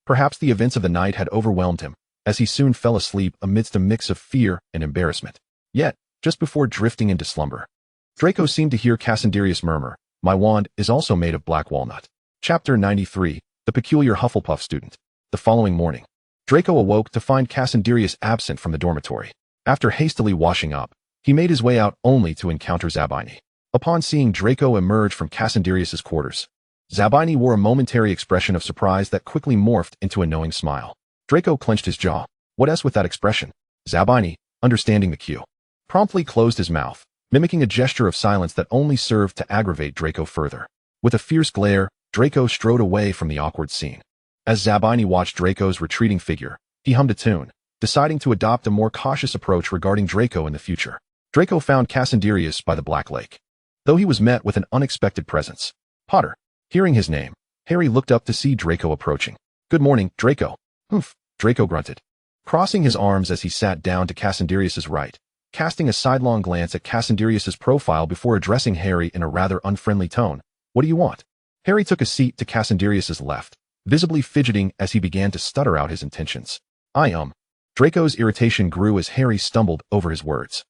Perhaps the events of the night had overwhelmed him, as he soon fell asleep amidst a mix of fear and embarrassment. Yet, just before drifting into slumber, Draco seemed to hear Cassandrius murmur, "My wand is also made of black walnut." Chapter 93, The Peculiar Hufflepuff Student. The following morning, Draco awoke to find Cassandrius absent from the dormitory. After hastily washing up, he made his way out only to encounter Zabini. Upon seeing Draco emerge from Cassandrius's quarters, Zabini wore a momentary expression of surprise that quickly morphed into a knowing smile. Draco clenched his jaw. What else with that expression? Zabini, understanding the cue, promptly closed his mouth, mimicking a gesture of silence that only served to aggravate Draco further. With a fierce glare, Draco strode away from the awkward scene. As Zabini watched Draco's retreating figure, he hummed a tune, deciding to adopt a more cautious approach regarding Draco in the future. Draco found Cassandrius by the Black Lake, though he was met with an unexpected presence. Potter. Hearing his name, Harry looked up to see Draco approaching. "Good morning, Draco." "Humph," Draco grunted, crossing his arms as he sat down to Cassandrius's right, casting a sidelong glance at Cassandrius's profile before addressing Harry in a rather unfriendly tone. "What do you want?" Harry took a seat to Cassandrius's left, visibly fidgeting as he began to stutter out his intentions. Draco's irritation grew as Harry stumbled over his words.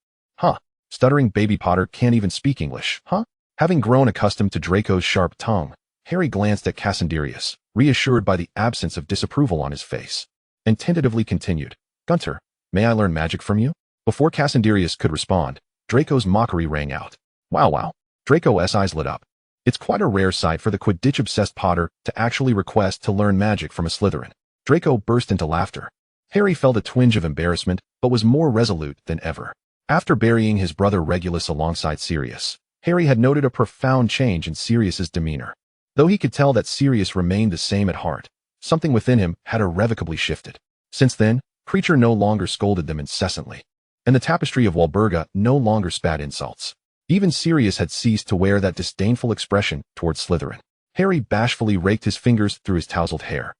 Stuttering baby Potter can't even speak English, huh? Having grown accustomed to Draco's sharp tongue, Harry glanced at Cassandrius, reassured by the absence of disapproval on his face, and tentatively continued, "Gunter, may I learn magic from you?" Before Cassandrius could respond, Draco's mockery rang out. Wow. Draco's eyes lit up. It's quite a rare sight for the Quidditch-obsessed Potter to actually request to learn magic from a Slytherin. Draco burst into laughter. Harry felt a twinge of embarrassment, but was more resolute than ever. After burying his brother Regulus alongside Sirius, Harry had noted a profound change in Sirius's demeanor. Though he could tell that Sirius remained the same at heart, something within him had irrevocably shifted. Since then, Creature no longer scolded them incessantly, and the tapestry of Walburga no longer spat insults. Even Sirius had ceased to wear that disdainful expression towards Slytherin. Harry bashfully raked his fingers through his tousled hair,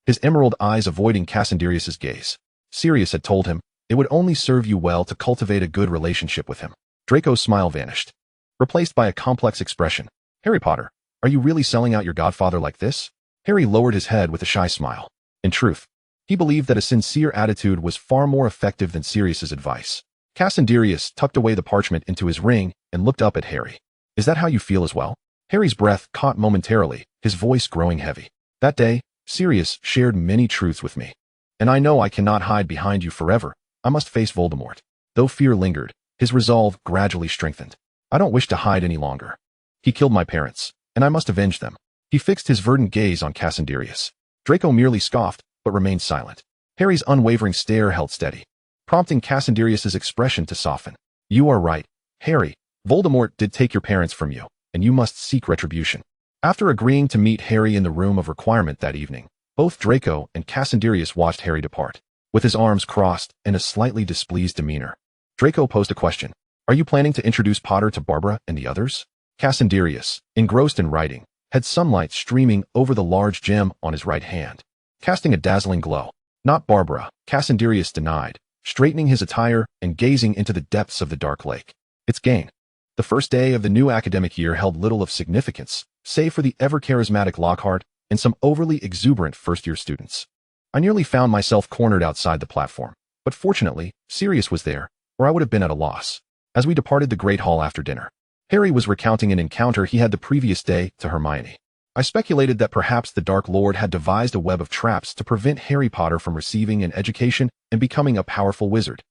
his emerald eyes avoiding Cassandrius's gaze. Sirius had told him, it would only serve you well to cultivate a good relationship with him. Draco's smile vanished, replaced by a complex expression. "Harry Potter, are you really selling out your godfather like this?" Harry lowered his head with a shy smile. In truth, he believed that a sincere attitude was far more effective than Sirius's advice. Cassandrius tucked away the parchment into his ring and looked up at Harry. "Is that how you feel as well?" Harry's breath caught momentarily, his voice growing heavy. "That day, Sirius shared many truths with me, and I know I cannot hide behind you forever. I must face Voldemort." Though fear lingered, his resolve gradually strengthened. "I don't wish to hide any longer. He killed my parents, and I must avenge them." He fixed his verdant gaze on Cassandrius. Draco merely scoffed, but remained silent. Harry's unwavering stare held steady, prompting Cassandrius's expression to soften. "You are right, Harry. Voldemort did take your parents from you, and you must seek retribution." After agreeing to meet Harry in the room of requirement that evening, both Draco and Cassandrius watched Harry depart. With his arms crossed and a slightly displeased demeanor, Draco posed a question. "Are you planning to introduce Potter to Barbara and the others?" Cassandrius, engrossed in writing, had sunlight streaming over the large gem on his right hand, casting a dazzling glow. "Not Barbara," Cassandrius denied, straightening his attire and gazing into the depths of the dark lake. "It's Gain." The first day of the new academic year held little of significance, save for the ever-charismatic Lockhart and some overly exuberant first-year students. I nearly found myself cornered outside the platform, but fortunately, Sirius was there, or I would have been at a loss. As we departed the Great Hall after dinner, Harry was recounting an encounter he had the previous day to Hermione. I speculated that perhaps the Dark Lord had devised a web of traps to prevent Harry Potter from receiving an education and becoming a powerful wizard.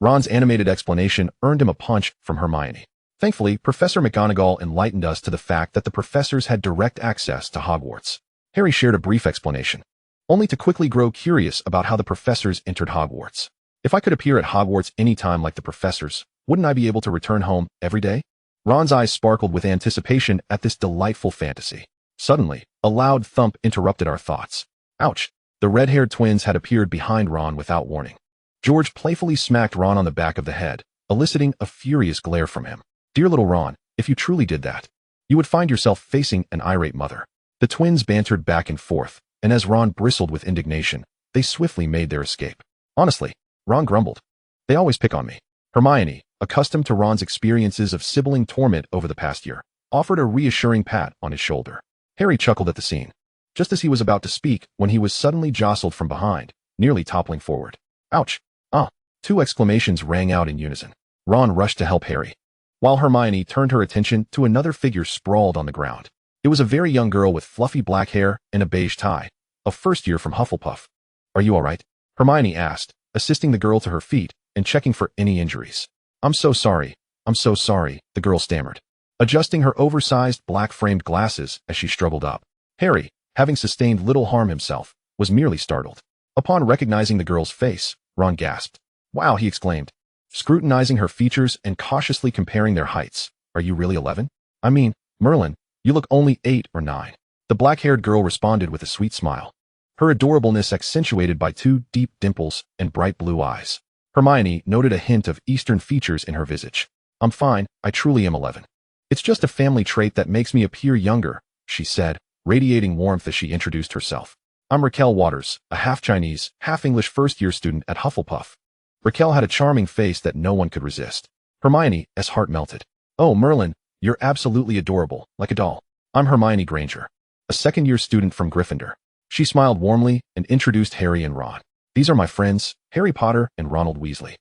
Ron's animated explanation earned him a punch from Hermione. Thankfully, Professor McGonagall enlightened us to the fact that the professors had direct access to Hogwarts. Harry shared a brief explanation, only to quickly grow curious about how the professors entered Hogwarts. If I could appear at Hogwarts any time like the professors, wouldn't I be able to return home every day? Ron's eyes sparkled with anticipation at this delightful fantasy. Suddenly, a loud thump interrupted our thoughts. Ouch! The red-haired twins had appeared behind Ron without warning. George playfully smacked Ron on the back of the head, eliciting a furious glare from him. "Dear little Ron, if you truly did that, you would find yourself facing an irate mother." The twins bantered back and forth, and as Ron bristled with indignation, they swiftly made their escape. "Honestly," Ron grumbled, "they always pick on me." Hermione, accustomed to Ron's experiences of sibling torment over the past year, offered a reassuring pat on his shoulder. Harry chuckled at the scene, just as he was about to speak when he was suddenly jostled from behind, nearly toppling forward. "Ouch! Ah!" Two exclamations rang out in unison. Ron rushed to help Harry, while Hermione turned her attention to another figure sprawled on the ground. It was a very young girl with fluffy black hair and a beige tie, a first year from Hufflepuff. "Are you all right?" Hermione asked, assisting the girl to her feet and checking for any injuries. I'm so sorry, the girl stammered, adjusting her oversized black-framed glasses as she struggled up. Harry, having sustained little harm himself, was merely startled. Upon recognizing the girl's face, Ron gasped. "Wow," he exclaimed, scrutinizing her features and cautiously comparing their heights. "Are you really 11? I mean, Merlin, you look only 8 or 9. The black-haired girl responded with a sweet smile, her adorableness accentuated by 2 deep dimples and bright blue eyes. Hermione noted a hint of Eastern features in her visage. "I'm fine, I truly am 11. It's just a family trait that makes me appear younger," she said, radiating warmth as she introduced herself. "I'm Raquel Waters, a half-Chinese, half-English first-year student at Hufflepuff." Raquel had a charming face that no one could resist. Hermione's heart melted. "Oh, Merlin, you're absolutely adorable, like a doll. I'm Hermione Granger, a second-year student from Gryffindor." She smiled warmly and introduced Harry and Ron. "These are my friends, Harry Potter and Ronald Weasley."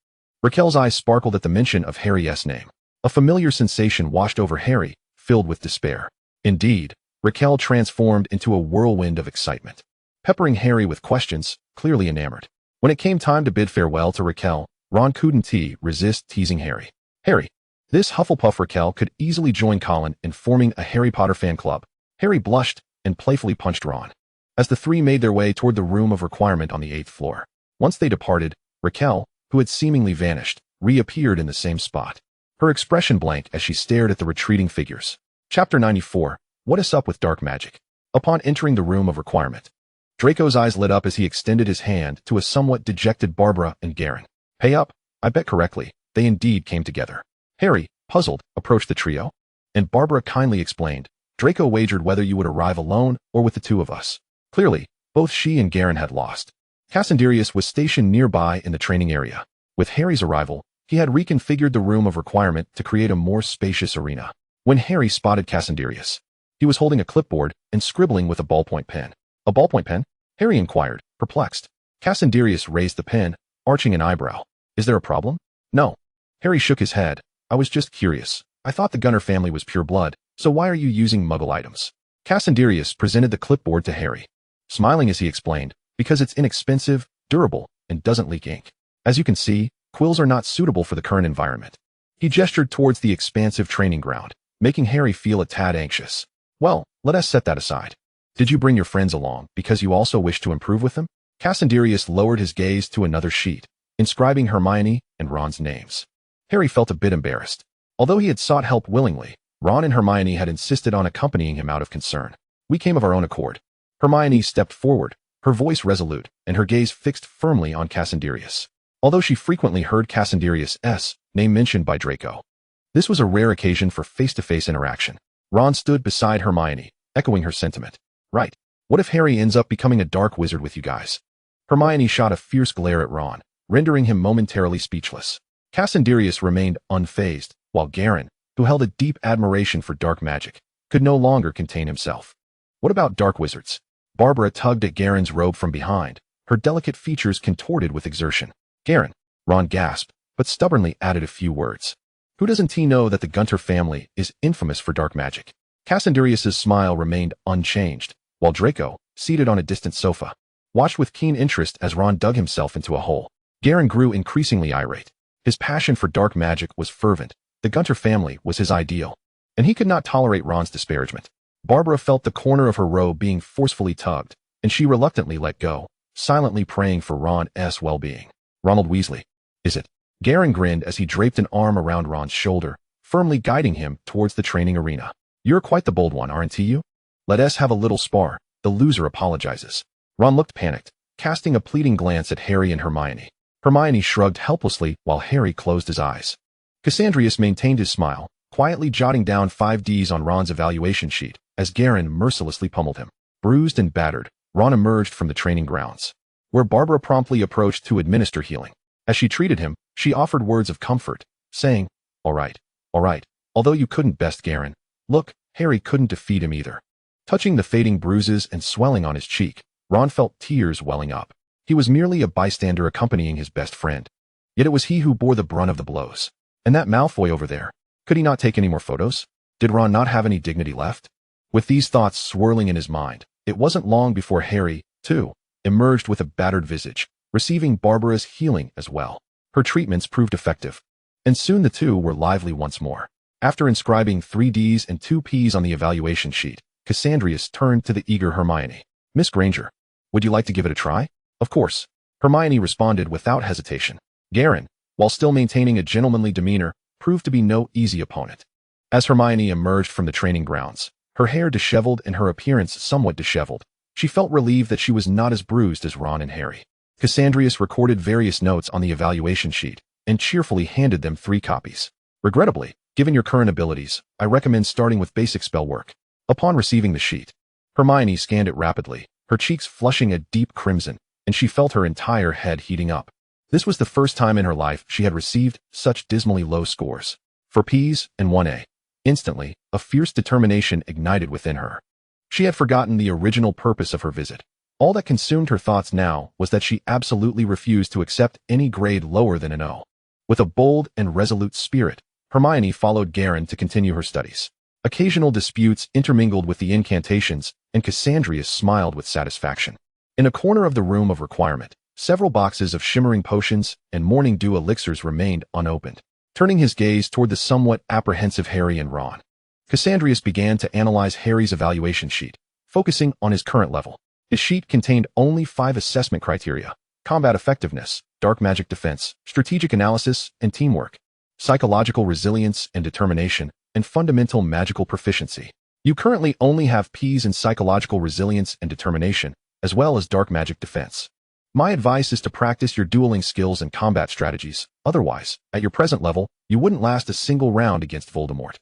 Raquel's eyes sparkled at the mention of Harry's name. A familiar sensation washed over Harry, filled with despair. Indeed, Raquel transformed into a whirlwind of excitement, peppering Harry with questions, clearly enamored. When it came time to bid farewell to Raquel, Ron couldn't resist teasing Harry. "Harry, this Hufflepuff Raquel could easily join Colin in forming a Harry Potter fan club." Harry blushed and playfully punched Ron, as the three made their way toward the room of requirement on the 8th floor. Once they departed, Raquel, who had seemingly vanished, reappeared in the same spot, her expression blank as she stared at the retreating figures. Chapter 94, What is Up with Dark Magic? Upon entering the room of requirement, Draco's eyes lit up as he extended his hand to a somewhat dejected Barbara and Garen. "Pay up, I bet correctly, they indeed came together." Harry, puzzled, approached the trio, and Barbara kindly explained, "Draco wagered whether you would arrive alone or with the 2 of us." Clearly, both she and Garen had lost. Cassandrius was stationed nearby in the training area. With Harry's arrival, he had reconfigured the room of requirement to create a more spacious arena. When Harry spotted Cassandrius, he was holding a clipboard and scribbling with a ballpoint pen. "A ballpoint pen?" Harry inquired, perplexed. Cassandrius raised the pen, arching an eyebrow. "Is there a problem?" "No." Harry shook his head. "I was just curious. I thought the Gunner family was pure blood, so why are you using Muggle items?" Cassandrius presented the clipboard to Harry, smiling as he explained, "Because it's inexpensive, durable, and doesn't leak ink. As you can see, quills are not suitable for the current environment." He gestured towards the expansive training ground, making Harry feel a tad anxious. "Well, let us set that aside. Did you bring your friends along because you also wish to improve with them?" Cassandrius lowered his gaze to another sheet, inscribing Hermione and Ron's names. Harry felt a bit embarrassed. Although he had sought help willingly, Ron and Hermione had insisted on accompanying him out of concern. "We came of our own accord." Hermione stepped forward, her voice resolute, and her gaze fixed firmly on Cassandrius. Although she frequently heard Cassandrius' name mentioned by Draco, this was a rare occasion for face-to-face interaction. Ron stood beside Hermione, echoing her sentiment. "Right. What if Harry ends up becoming a dark wizard with you guys?" Hermione shot a fierce glare at Ron, rendering him momentarily speechless. Cassandrius remained unfazed, while Garen, who held a deep admiration for dark magic, could no longer contain himself. "What about dark wizards?" Barbara tugged at Garen's robe from behind, her delicate features contorted with exertion. "Garen," Ron gasped, but stubbornly added a few words. "Who doesn't know that the Gunter family is infamous for dark magic?" Cassandrius' smile remained unchanged, while Draco, seated on a distant sofa, watched with keen interest as Ron dug himself into a hole. Garen grew increasingly irate. His passion for dark magic was fervent. The Gunter family was his ideal, and he could not tolerate Ron's disparagement. Barbara felt the corner of her robe being forcefully tugged, and she reluctantly let go, silently praying for Ron's well-being. "Ronald Weasley, is it?" Garen grinned as he draped an arm around Ron's shoulder, firmly guiding him towards the training arena. "You're quite the bold one, aren't you? Let us have a little spar. The loser apologizes." Ron looked panicked, casting a pleading glance at Harry and Hermione. Hermione shrugged helplessly while Harry closed his eyes. Cassandrius maintained his smile, quietly jotting down 5 Ds on Ron's evaluation sheet, as Garen mercilessly pummeled him. Bruised and battered, Ron emerged from the training grounds, where Barbara promptly approached to administer healing. As she treated him, she offered words of comfort, saying, all right. Although you couldn't best Garen, look, Harry couldn't defeat him either." Touching the fading bruises and swelling on his cheek, Ron felt tears welling up. He was merely a bystander accompanying his best friend. Yet it was he who bore the brunt of the blows. And that Malfoy over there, could he not take any more photos? Did Ron not have any dignity left? With these thoughts swirling in his mind, it wasn't long before Harry, too, emerged with a battered visage, receiving Barbara's healing as well. Her treatments proved effective, and soon the two were lively once more. After inscribing 3 Ds and 2 Ps on the evaluation sheet, Cassandrius turned to the eager Hermione. Miss Granger, would you like to give it a try? Of course. Hermione responded without hesitation. Garen, while still maintaining a gentlemanly demeanor, proved to be no easy opponent. As Hermione emerged from the training grounds, her hair disheveled and her appearance somewhat disheveled, she felt relieved that she was not as bruised as Ron and Harry. Cassandrius recorded various notes on the evaluation sheet and cheerfully handed them 3 copies. Regrettably, given your current abilities, I recommend starting with basic spell work. Upon receiving the sheet, Hermione scanned it rapidly, her cheeks flushing a deep crimson, and she felt her entire head heating up. This was the first time in her life she had received such dismally low scores. 4 Ps and 1 A. Instantly, a fierce determination ignited within her. She had forgotten the original purpose of her visit. All that consumed her thoughts now was that she absolutely refused to accept any grade lower than an O. With a bold and resolute spirit, Hermione followed Garen to continue her studies. Occasional disputes intermingled with the incantations, and Cassandrius smiled with satisfaction. In a corner of the room of requirement, several boxes of shimmering potions and morning dew elixirs remained unopened. Turning his gaze toward the somewhat apprehensive Harry and Ron, Cassandrius began to analyze Harry's evaluation sheet, focusing on his current level. His sheet contained only 5 assessment criteria: combat effectiveness, dark magic defense, strategic analysis and teamwork, psychological resilience and determination, and fundamental magical proficiency. You currently only have Ps in psychological resilience and determination, as well as dark magic defense. My advice is to practice your dueling skills and combat strategies. Otherwise, at your present level, you wouldn't last a single round against Voldemort.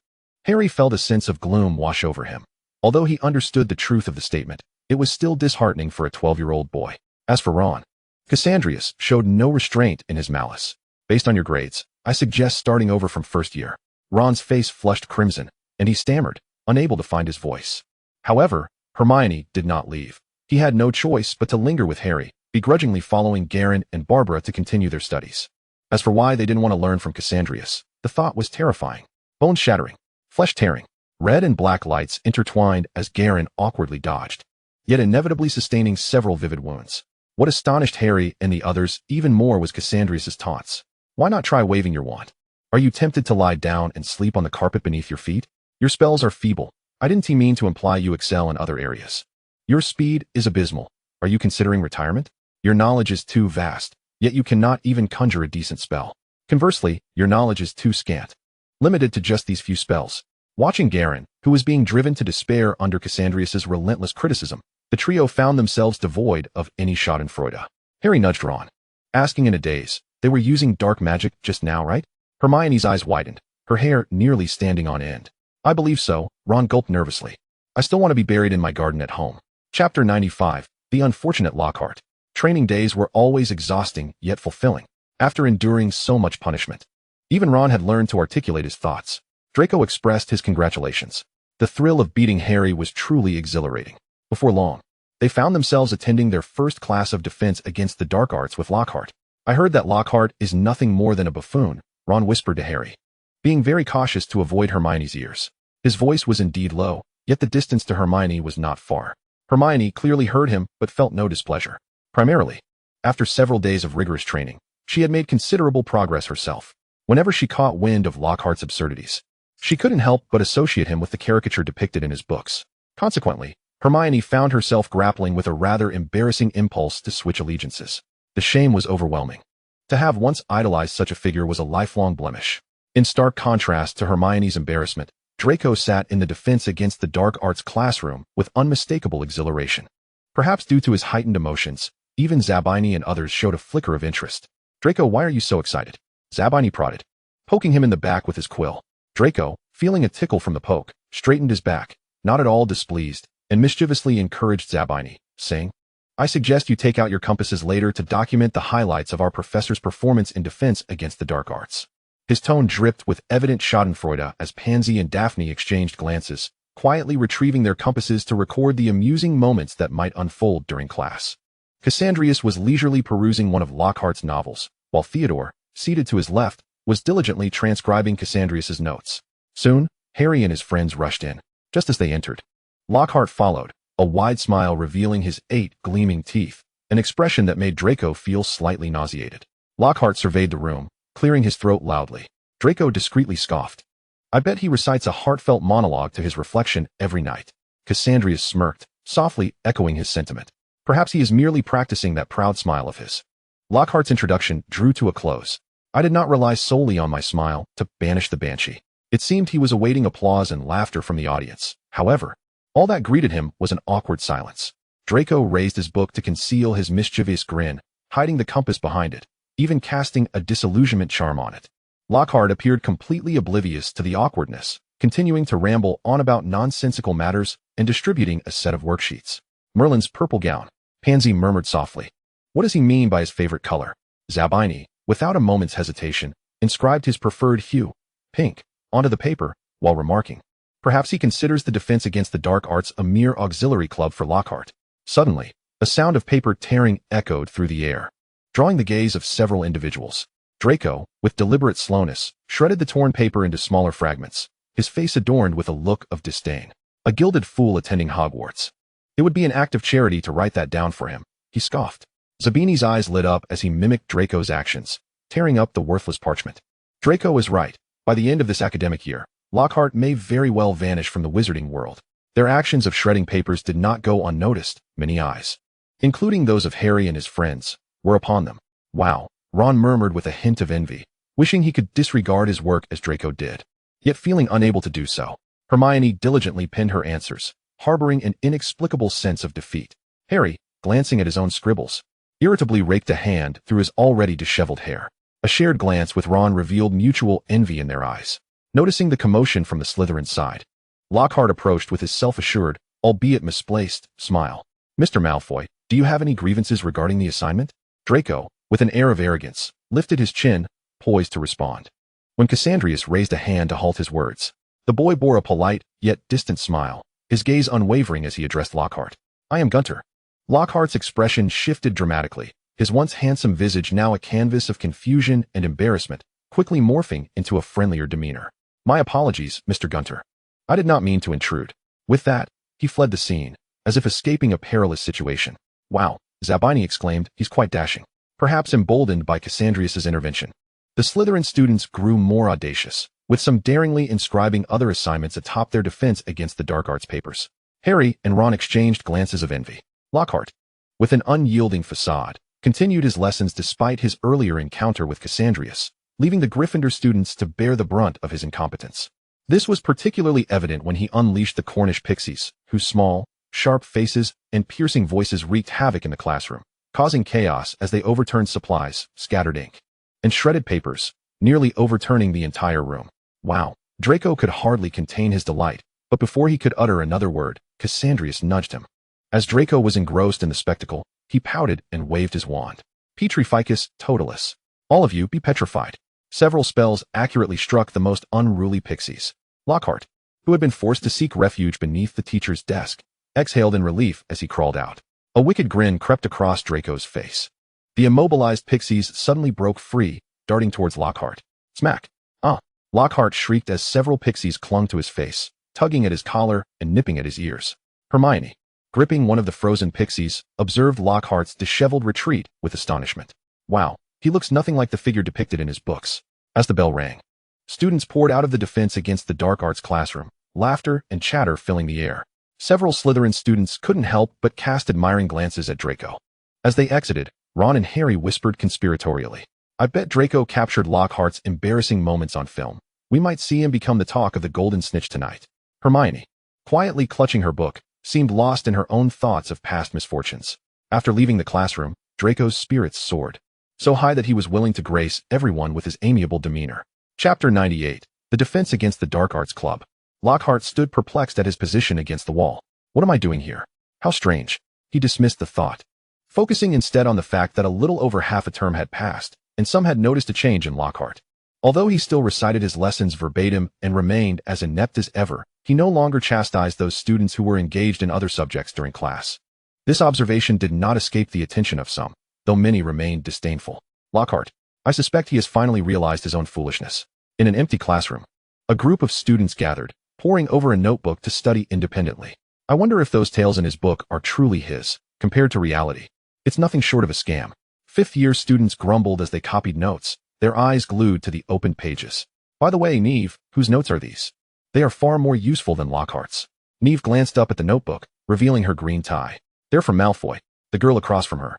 Harry felt a sense of gloom wash over him. Although he understood the truth of the statement, it was still disheartening for a 12-year-old boy. As for Ron, Cassandrius showed no restraint in his malice. Based on your grades, I suggest starting over from first year. Ron's face flushed crimson, and he stammered, unable to find his voice. However, Hermione did not leave. He had no choice but to linger with Harry, begrudgingly following Garen and Barbara to continue their studies. As for why they didn't want to learn from Cassandrius, the thought was terrifying. Bone-shattering, flesh-tearing, red and black lights intertwined as Garen awkwardly dodged, yet inevitably sustaining several vivid wounds. What astonished Harry and the others even more was Cassandrius' taunts. Why not try waving your wand? Are you tempted to lie down and sleep on the carpet beneath your feet? Your spells are feeble. I didn't mean to imply you excel in other areas. Your speed is abysmal. Are you considering retirement? Your knowledge is too vast, yet you cannot even conjure a decent spell. Conversely, your knowledge is too scant, limited to just these few spells. Watching Garen, who was being driven to despair under Cassandrius' relentless criticism, the trio found themselves devoid of any schadenfreude. Harry nudged Ron, asking in a daze, they were using dark magic just now, right? Hermione's eyes widened, her hair nearly standing on end. I believe so, Ron gulped nervously. I still want to be buried in my garden at home. Chapter 95, The Unfortunate Lockhart. Training days were always exhausting yet fulfilling, after enduring so much punishment. Even Ron had learned to articulate his thoughts. Draco expressed his congratulations. The thrill of beating Harry was truly exhilarating. Before long, they found themselves attending their first class of defense against the dark arts with Lockhart. I heard that Lockhart is nothing more than a buffoon, Ron whispered to Harry, being very cautious to avoid Hermione's ears. His voice was indeed low, yet the distance to Hermione was not far. Hermione clearly heard him but felt no displeasure. Primarily, after several days of rigorous training, she had made considerable progress herself. Whenever she caught wind of Lockhart's absurdities, she couldn't help but associate him with the caricature depicted in his books. Consequently, Hermione found herself grappling with a rather embarrassing impulse to switch allegiances. The shame was overwhelming. To have once idolized such a figure was a lifelong blemish. In stark contrast to Hermione's embarrassment, Draco sat in the Defense Against the Dark Arts classroom with unmistakable exhilaration. Perhaps due to his heightened emotions, even Zabini and others showed a flicker of interest. Draco, why are you so excited? Zabini prodded, poking him in the back with his quill. Draco, feeling a tickle from the poke, straightened his back, not at all displeased, and mischievously encouraged Zabini, saying, I suggest you take out your compasses later to document the highlights of our professor's performance in defense against the dark arts. His tone dripped with evident schadenfreude as Pansy and Daphne exchanged glances, quietly retrieving their compasses to record the amusing moments that might unfold during class. Cassandrius was leisurely perusing one of Lockhart's novels, while Theodore, seated to his left, was diligently transcribing Cassandrius's notes. Soon, Harry and his friends rushed in. Just as they entered, Lockhart followed, a wide smile revealing his 8 gleaming teeth, an expression that made Draco feel slightly nauseated. Lockhart surveyed the room, clearing his throat loudly. Draco discreetly scoffed. I bet he recites a heartfelt monologue to his reflection every night. Cassandrius smirked, softly echoing his sentiment. Perhaps he is merely practicing that proud smile of his. Lockhart's introduction drew to a close. I did not rely solely on my smile to banish the banshee. It seemed he was awaiting applause and laughter from the audience. However, all that greeted him was an awkward silence. Draco raised his book to conceal his mischievous grin, hiding the compass behind it, even casting a disillusionment charm on it. Lockhart appeared completely oblivious to the awkwardness, continuing to ramble on about nonsensical matters and distributing a set of worksheets. Merlin's purple gown. Pansy murmured softly. What does he mean by his favorite color? Zabini, without a moment's hesitation, inscribed his preferred hue, pink, onto the paper, while remarking, perhaps he considers the Defense Against the Dark Arts a mere auxiliary club for Lockhart. Suddenly, a sound of paper tearing echoed through the air, drawing the gaze of several individuals. Draco, with deliberate slowness, shredded the torn paper into smaller fragments, his face adorned with a look of disdain. A gilded fool attending Hogwarts. It would be an act of charity to write that down for him, he scoffed. Zabini's eyes lit up as he mimicked Draco's actions, tearing up the worthless parchment. Draco is right. By the end of this academic year, Lockhart may very well vanish from the wizarding world. Their actions of shredding papers did not go unnoticed. Many eyes, including those of Harry and his friends, were upon them. Wow, Ron murmured with a hint of envy, wishing he could disregard his work as Draco did, yet feeling unable to do so. Hermione diligently penned her answers, harboring an inexplicable sense of defeat. Harry, glancing at his own scribbles, irritably raked a hand through his already disheveled hair. A shared glance with Ron revealed mutual envy in their eyes. Noticing the commotion from the Slytherin side, Lockhart approached with his self-assured, albeit misplaced, smile. Mr. Malfoy, do you have any grievances regarding the assignment? Draco, with an air of arrogance, lifted his chin, poised to respond. When Cassandrius raised a hand to halt his words, the boy bore a polite, yet distant smile, his gaze unwavering as he addressed Lockhart. I am Gunter. Lockhart's expression shifted dramatically, his once handsome visage now a canvas of confusion and embarrassment, quickly morphing into a friendlier demeanor. My apologies, Mr. Gunter. I did not mean to intrude. With that, he fled the scene, as if escaping a perilous situation. Wow, Zabini exclaimed, he's quite dashing. Perhaps emboldened by Cassandrius's intervention. The Slytherin students grew more audacious, with some daringly inscribing other assignments atop their Defense Against the Dark Arts papers. Harry and Ron exchanged glances of envy. Lockhart, with an unyielding facade, continued his lessons despite his earlier encounter with Cassandrius, leaving the Gryffindor students to bear the brunt of his incompetence. This was particularly evident when he unleashed the Cornish pixies, whose small, sharp faces and piercing voices wreaked havoc in the classroom, causing chaos as they overturned supplies, scattered ink, and shredded papers, nearly overturning the entire room. Wow, Draco could hardly contain his delight, but before he could utter another word, Cassandrius nudged him. As Draco was engrossed in the spectacle, he pouted and waved his wand. Petrificus totalis. All of you be petrified. Several spells accurately struck the most unruly pixies. Lockhart, who had been forced to seek refuge beneath the teacher's desk, exhaled in relief as he crawled out. A wicked grin crept across Draco's face. The immobilized pixies suddenly broke free, darting towards Lockhart. Smack! Ah! Lockhart shrieked as several pixies clung to his face, tugging at his collar and nipping at his ears. Hermione, gripping one of the frozen pixies, observed Lockhart's disheveled retreat with astonishment. Wow, he looks nothing like the figure depicted in his books. As the bell rang, students poured out of the Defense Against the Dark Arts classroom, laughter and chatter filling the air. Several Slytherin students couldn't help but cast admiring glances at Draco. As they exited, Ron and Harry whispered conspiratorially, I bet Draco captured Lockhart's embarrassing moments on film. We might see him become the talk of the Golden Snitch tonight. Hermione, quietly clutching her book, seemed lost in her own thoughts of past misfortunes. After leaving the classroom, Draco's spirits soared, so high that he was willing to grace everyone with his amiable demeanor. Chapter 98. The Defense Against the Dark Arts Club. Lockhart stood perplexed at his position against the wall. What am I doing here? How strange. He dismissed the thought, focusing instead on the fact that a little over half a term had passed, and some had noticed a change in Lockhart. Although he still recited his lessons verbatim and remained as inept as ever, he no longer chastised those students who were engaged in other subjects during class. This observation did not escape the attention of some, though many remained disdainful. Lockhart, I suspect he has finally realized his own foolishness. In an empty classroom, a group of students gathered, poring over a notebook to study independently. I wonder if those tales in his book are truly his, compared to reality. It's nothing short of a scam. Fifth-year students grumbled as they copied notes, their eyes glued to the open pages. By the way, Neve, whose notes are these? They are far more useful than Lockhart's. Neve glanced up at the notebook, revealing her green tie. They're from Malfoy. The girl across from her,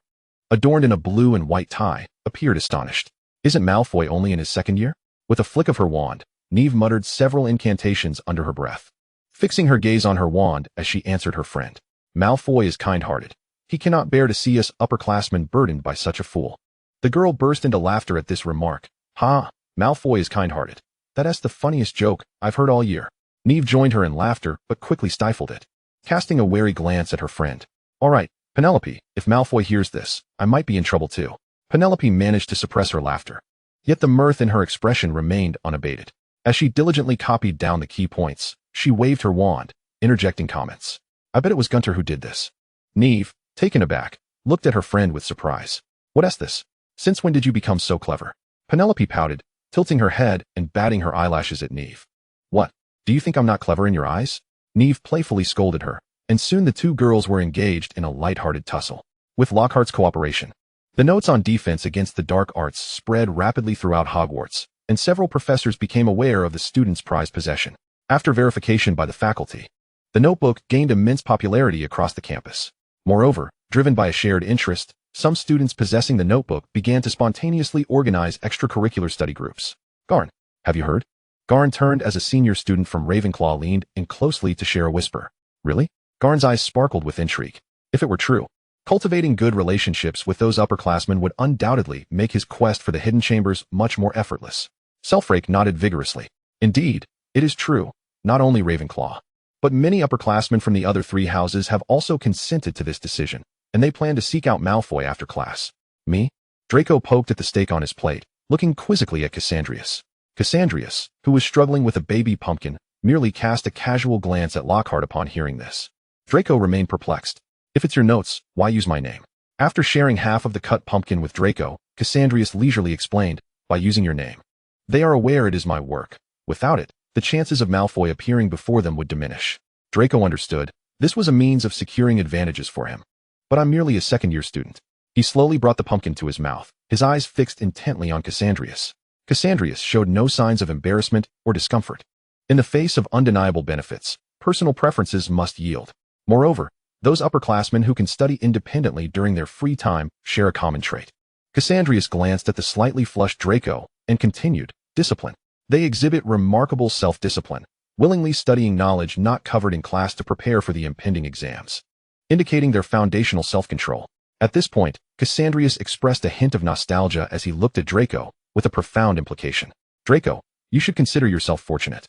adorned in a blue and white tie, appeared astonished. Isn't Malfoy only in his second year? With a flick of her wand, Neve muttered several incantations under her breath, fixing her gaze on her wand as she answered her friend. Malfoy is kind-hearted. He cannot bear to see us upperclassmen burdened by such a fool. The girl burst into laughter at this remark. Ha! Malfoy is kind-hearted. That's the funniest joke I've heard all year. Neve joined her in laughter, but quickly stifled it, casting a wary glance at her friend. All right, Penelope, if Malfoy hears this, I might be in trouble too. Penelope managed to suppress her laughter. Yet the mirth in her expression remained unabated. As she diligently copied down the key points, she waved her wand, interjecting comments. I bet it was Gunter who did this. Neve, taken aback, looked at her friend with surprise. What's this? Since when did you become so clever? Penelope pouted, tilting her head and batting her eyelashes at Neve. What? Do you think I'm not clever in your eyes? Neve playfully scolded her, and soon the two girls were engaged in a light-hearted tussle. With Lockhart's cooperation, the notes on defense against the dark arts spread rapidly throughout Hogwarts, and several professors became aware of the students' prized possession. After verification by the faculty, the notebook gained immense popularity across the campus. Moreover, driven by a shared interest, some students possessing the notebook began to spontaneously organize extracurricular study groups. Garn, have you heard? Garn turned as a senior student from Ravenclaw leaned in closely to share a whisper. Really? Garn's eyes sparkled with intrigue. If it were true, cultivating good relationships with those upperclassmen would undoubtedly make his quest for the hidden chambers much more effortless. Selfrake nodded vigorously. Indeed, it is true. Not only Ravenclaw, but many upperclassmen from the other three houses have also consented to this decision, and they plan to seek out Malfoy after class. Me? Draco poked at the steak on his plate, looking quizzically at Cassandrius. Cassandrius, who was struggling with a baby pumpkin, merely cast a casual glance at Lockhart upon hearing this. Draco remained perplexed. If it's your notes, why use my name? After sharing half of the cut pumpkin with Draco, Cassandrius leisurely explained, by using your name. They are aware it is my work. Without it, the chances of Malfoy appearing before them would diminish. Draco understood. This was a means of securing advantages for him. But I'm merely a second-year student. He slowly brought the pumpkin to his mouth, his eyes fixed intently on Cassandrius. Cassandrius showed no signs of embarrassment or discomfort. In the face of undeniable benefits, personal preferences must yield. Moreover, those upperclassmen who can study independently during their free time share a common trait. Cassandrius glanced at the slightly flushed Draco and continued, discipline. They exhibit remarkable self-discipline, willingly studying knowledge not covered in class to prepare for the impending exams, indicating their foundational self-control. At this point, Cassandrius expressed a hint of nostalgia as he looked at Draco, with a profound implication. Draco, you should consider yourself fortunate.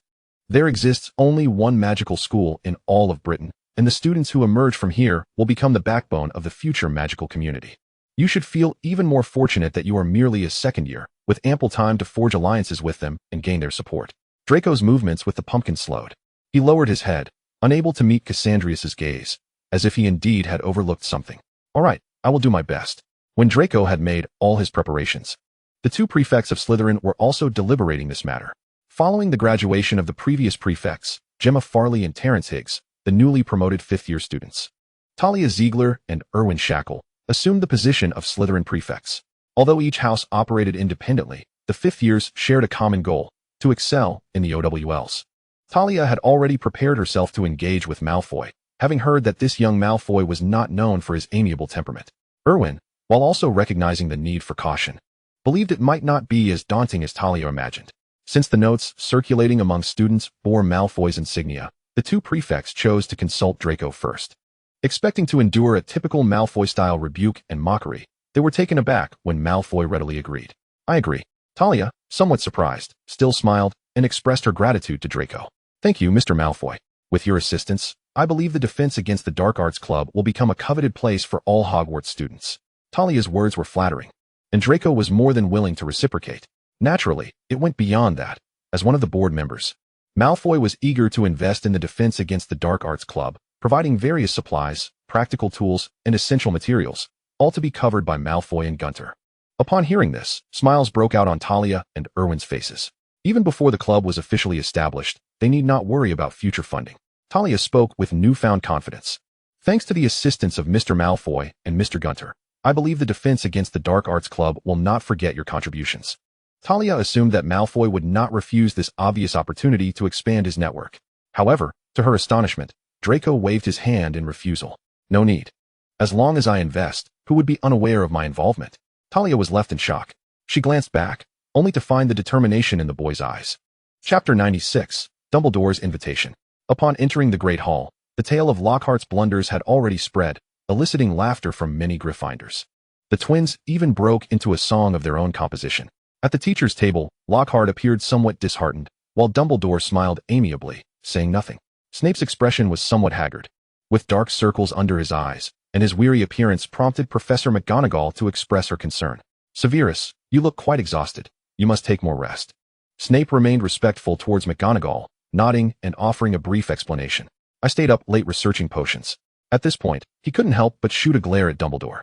There exists only one magical school in all of Britain, and the students who emerge from here will become the backbone of the future magical community. You should feel even more fortunate that you are merely a second year, with ample time to forge alliances with them and gain their support. Draco's movements with the pumpkin slowed. He lowered his head, unable to meet Cassandrius's gaze, as if he indeed had overlooked something. All right, I will do my best. When Draco had made all his preparations, the two prefects of Slytherin were also deliberating this matter. Following the graduation of the previous prefects, Gemma Farley and Terence Higgs, the newly promoted fifth-year students, Talia Ziegler and Erwin Shackle, assumed the position of Slytherin prefects. Although each house operated independently, the fifth years shared a common goal, to excel in the OWLs. Talia had already prepared herself to engage with Malfoy, having heard that this young Malfoy was not known for his amiable temperament. Erwin, while also recognizing the need for caution, believed it might not be as daunting as Talia imagined. Since the notes circulating among students bore Malfoy's insignia, the two prefects chose to consult Draco first. Expecting to endure a typical Malfoy-style rebuke and mockery, they were taken aback when Malfoy readily agreed. I agree. Talia, somewhat surprised, still smiled and expressed her gratitude to Draco. Thank you, Mr. Malfoy. With your assistance, I believe the Defense Against the Dark Arts Club will become a coveted place for all Hogwarts students. Talia's words were flattering, and Draco was more than willing to reciprocate. Naturally, it went beyond that. As one of the board members, Malfoy was eager to invest in the Defense Against the Dark Arts Club, providing various supplies, practical tools, and essential materials, all to be covered by Malfoy and Gunter. Upon hearing this, smiles broke out on Talia and Erwin's faces. Even before the club was officially established, they need not worry about future funding. Talia spoke with newfound confidence. Thanks to the assistance of Mr. Malfoy and Mr. Gunter, I believe the Defense Against the Dark Arts Club will not forget your contributions. Talia assumed that Malfoy would not refuse this obvious opportunity to expand his network. However, to her astonishment, Draco waved his hand in refusal. No need. As long as I invest, who would be unaware of my involvement? Talia was left in shock. She glanced back, only to find the determination in the boy's eyes. Chapter 96, Dumbledore's Invitation. Upon entering the Great Hall, the tale of Lockhart's blunders had already spread, eliciting laughter from many Gryffindors. The twins even broke into a song of their own composition. At the teacher's table, Lockhart appeared somewhat disheartened, while Dumbledore smiled amiably, saying nothing. Snape's expression was somewhat haggard, with dark circles under his eyes, and his weary appearance prompted Professor McGonagall to express her concern. Severus, you look quite exhausted. You must take more rest. Snape remained respectful towards McGonagall, nodding and offering a brief explanation. I stayed up late researching potions. At this point, he couldn't help but shoot a glare at Dumbledore.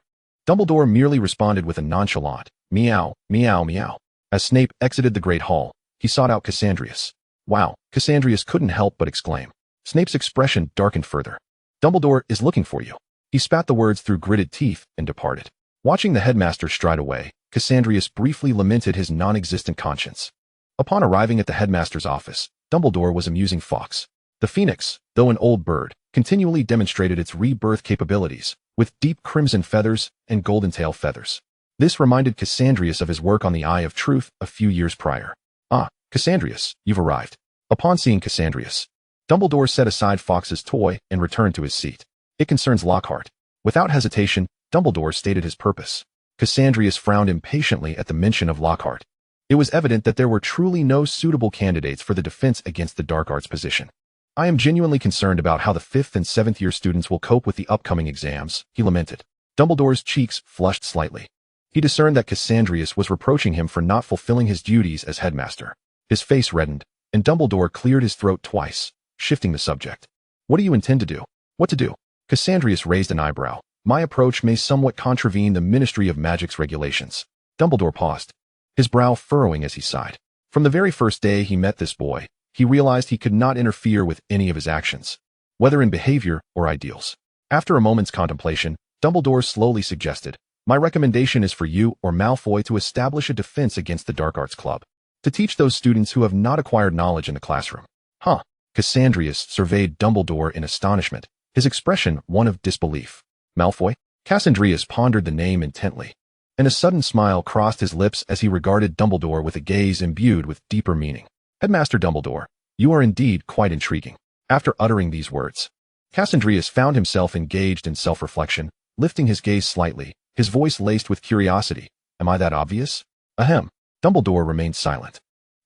Dumbledore merely responded with a nonchalant, meow, meow, meow. As Snape exited the Great Hall, he sought out Cassandrius. Wow, Cassandrius couldn't help but exclaim. Snape's expression darkened further. Dumbledore is looking for you. He spat the words through gritted teeth and departed. Watching the headmaster stride away, Cassandrius briefly lamented his non-existent conscience. Upon arriving at the headmaster's office, Dumbledore was amusing Fawkes. The phoenix, though an old bird, continually demonstrated its rebirth capabilities, with deep crimson feathers and golden tail feathers. This reminded Cassandrius of his work on the Eye of Truth a few years prior. Ah, Cassandrius, you've arrived. Upon seeing Cassandrius, Dumbledore set aside Fawkes's toy and returned to his seat. It concerns Lockhart. Without hesitation, Dumbledore stated his purpose. Cassandrius frowned impatiently at the mention of Lockhart. It was evident that there were truly no suitable candidates for the Defense Against the Dark Arts position. I am genuinely concerned about how the 5th and 7th year students will cope with the upcoming exams, he lamented. Dumbledore's cheeks flushed slightly. He discerned that Cassandrius was reproaching him for not fulfilling his duties as headmaster. His face reddened, and Dumbledore cleared his throat twice, shifting the subject. What do you intend to do? What to do? Cassandrius raised an eyebrow. My approach may somewhat contravene the Ministry of Magic's regulations. Dumbledore paused, his brow furrowing as he sighed. From the very first day he met this boy, he realized he could not interfere with any of his actions, whether in behavior or ideals. After a moment's contemplation, Dumbledore slowly suggested, my recommendation is for you or Malfoy to establish a defense against the Dark Arts Club, to teach those students who have not acquired knowledge in the classroom. Huh. Cassandrius surveyed Dumbledore in astonishment, his expression one of disbelief. Malfoy? Cassandrius pondered the name intently, and a sudden smile crossed his lips as he regarded Dumbledore with a gaze imbued with deeper meaning. Headmaster Dumbledore, you are indeed quite intriguing. After uttering these words, Cassandrius found himself engaged in self-reflection, lifting his gaze slightly, his voice laced with curiosity. Am I that obvious? Ahem. Dumbledore remained silent,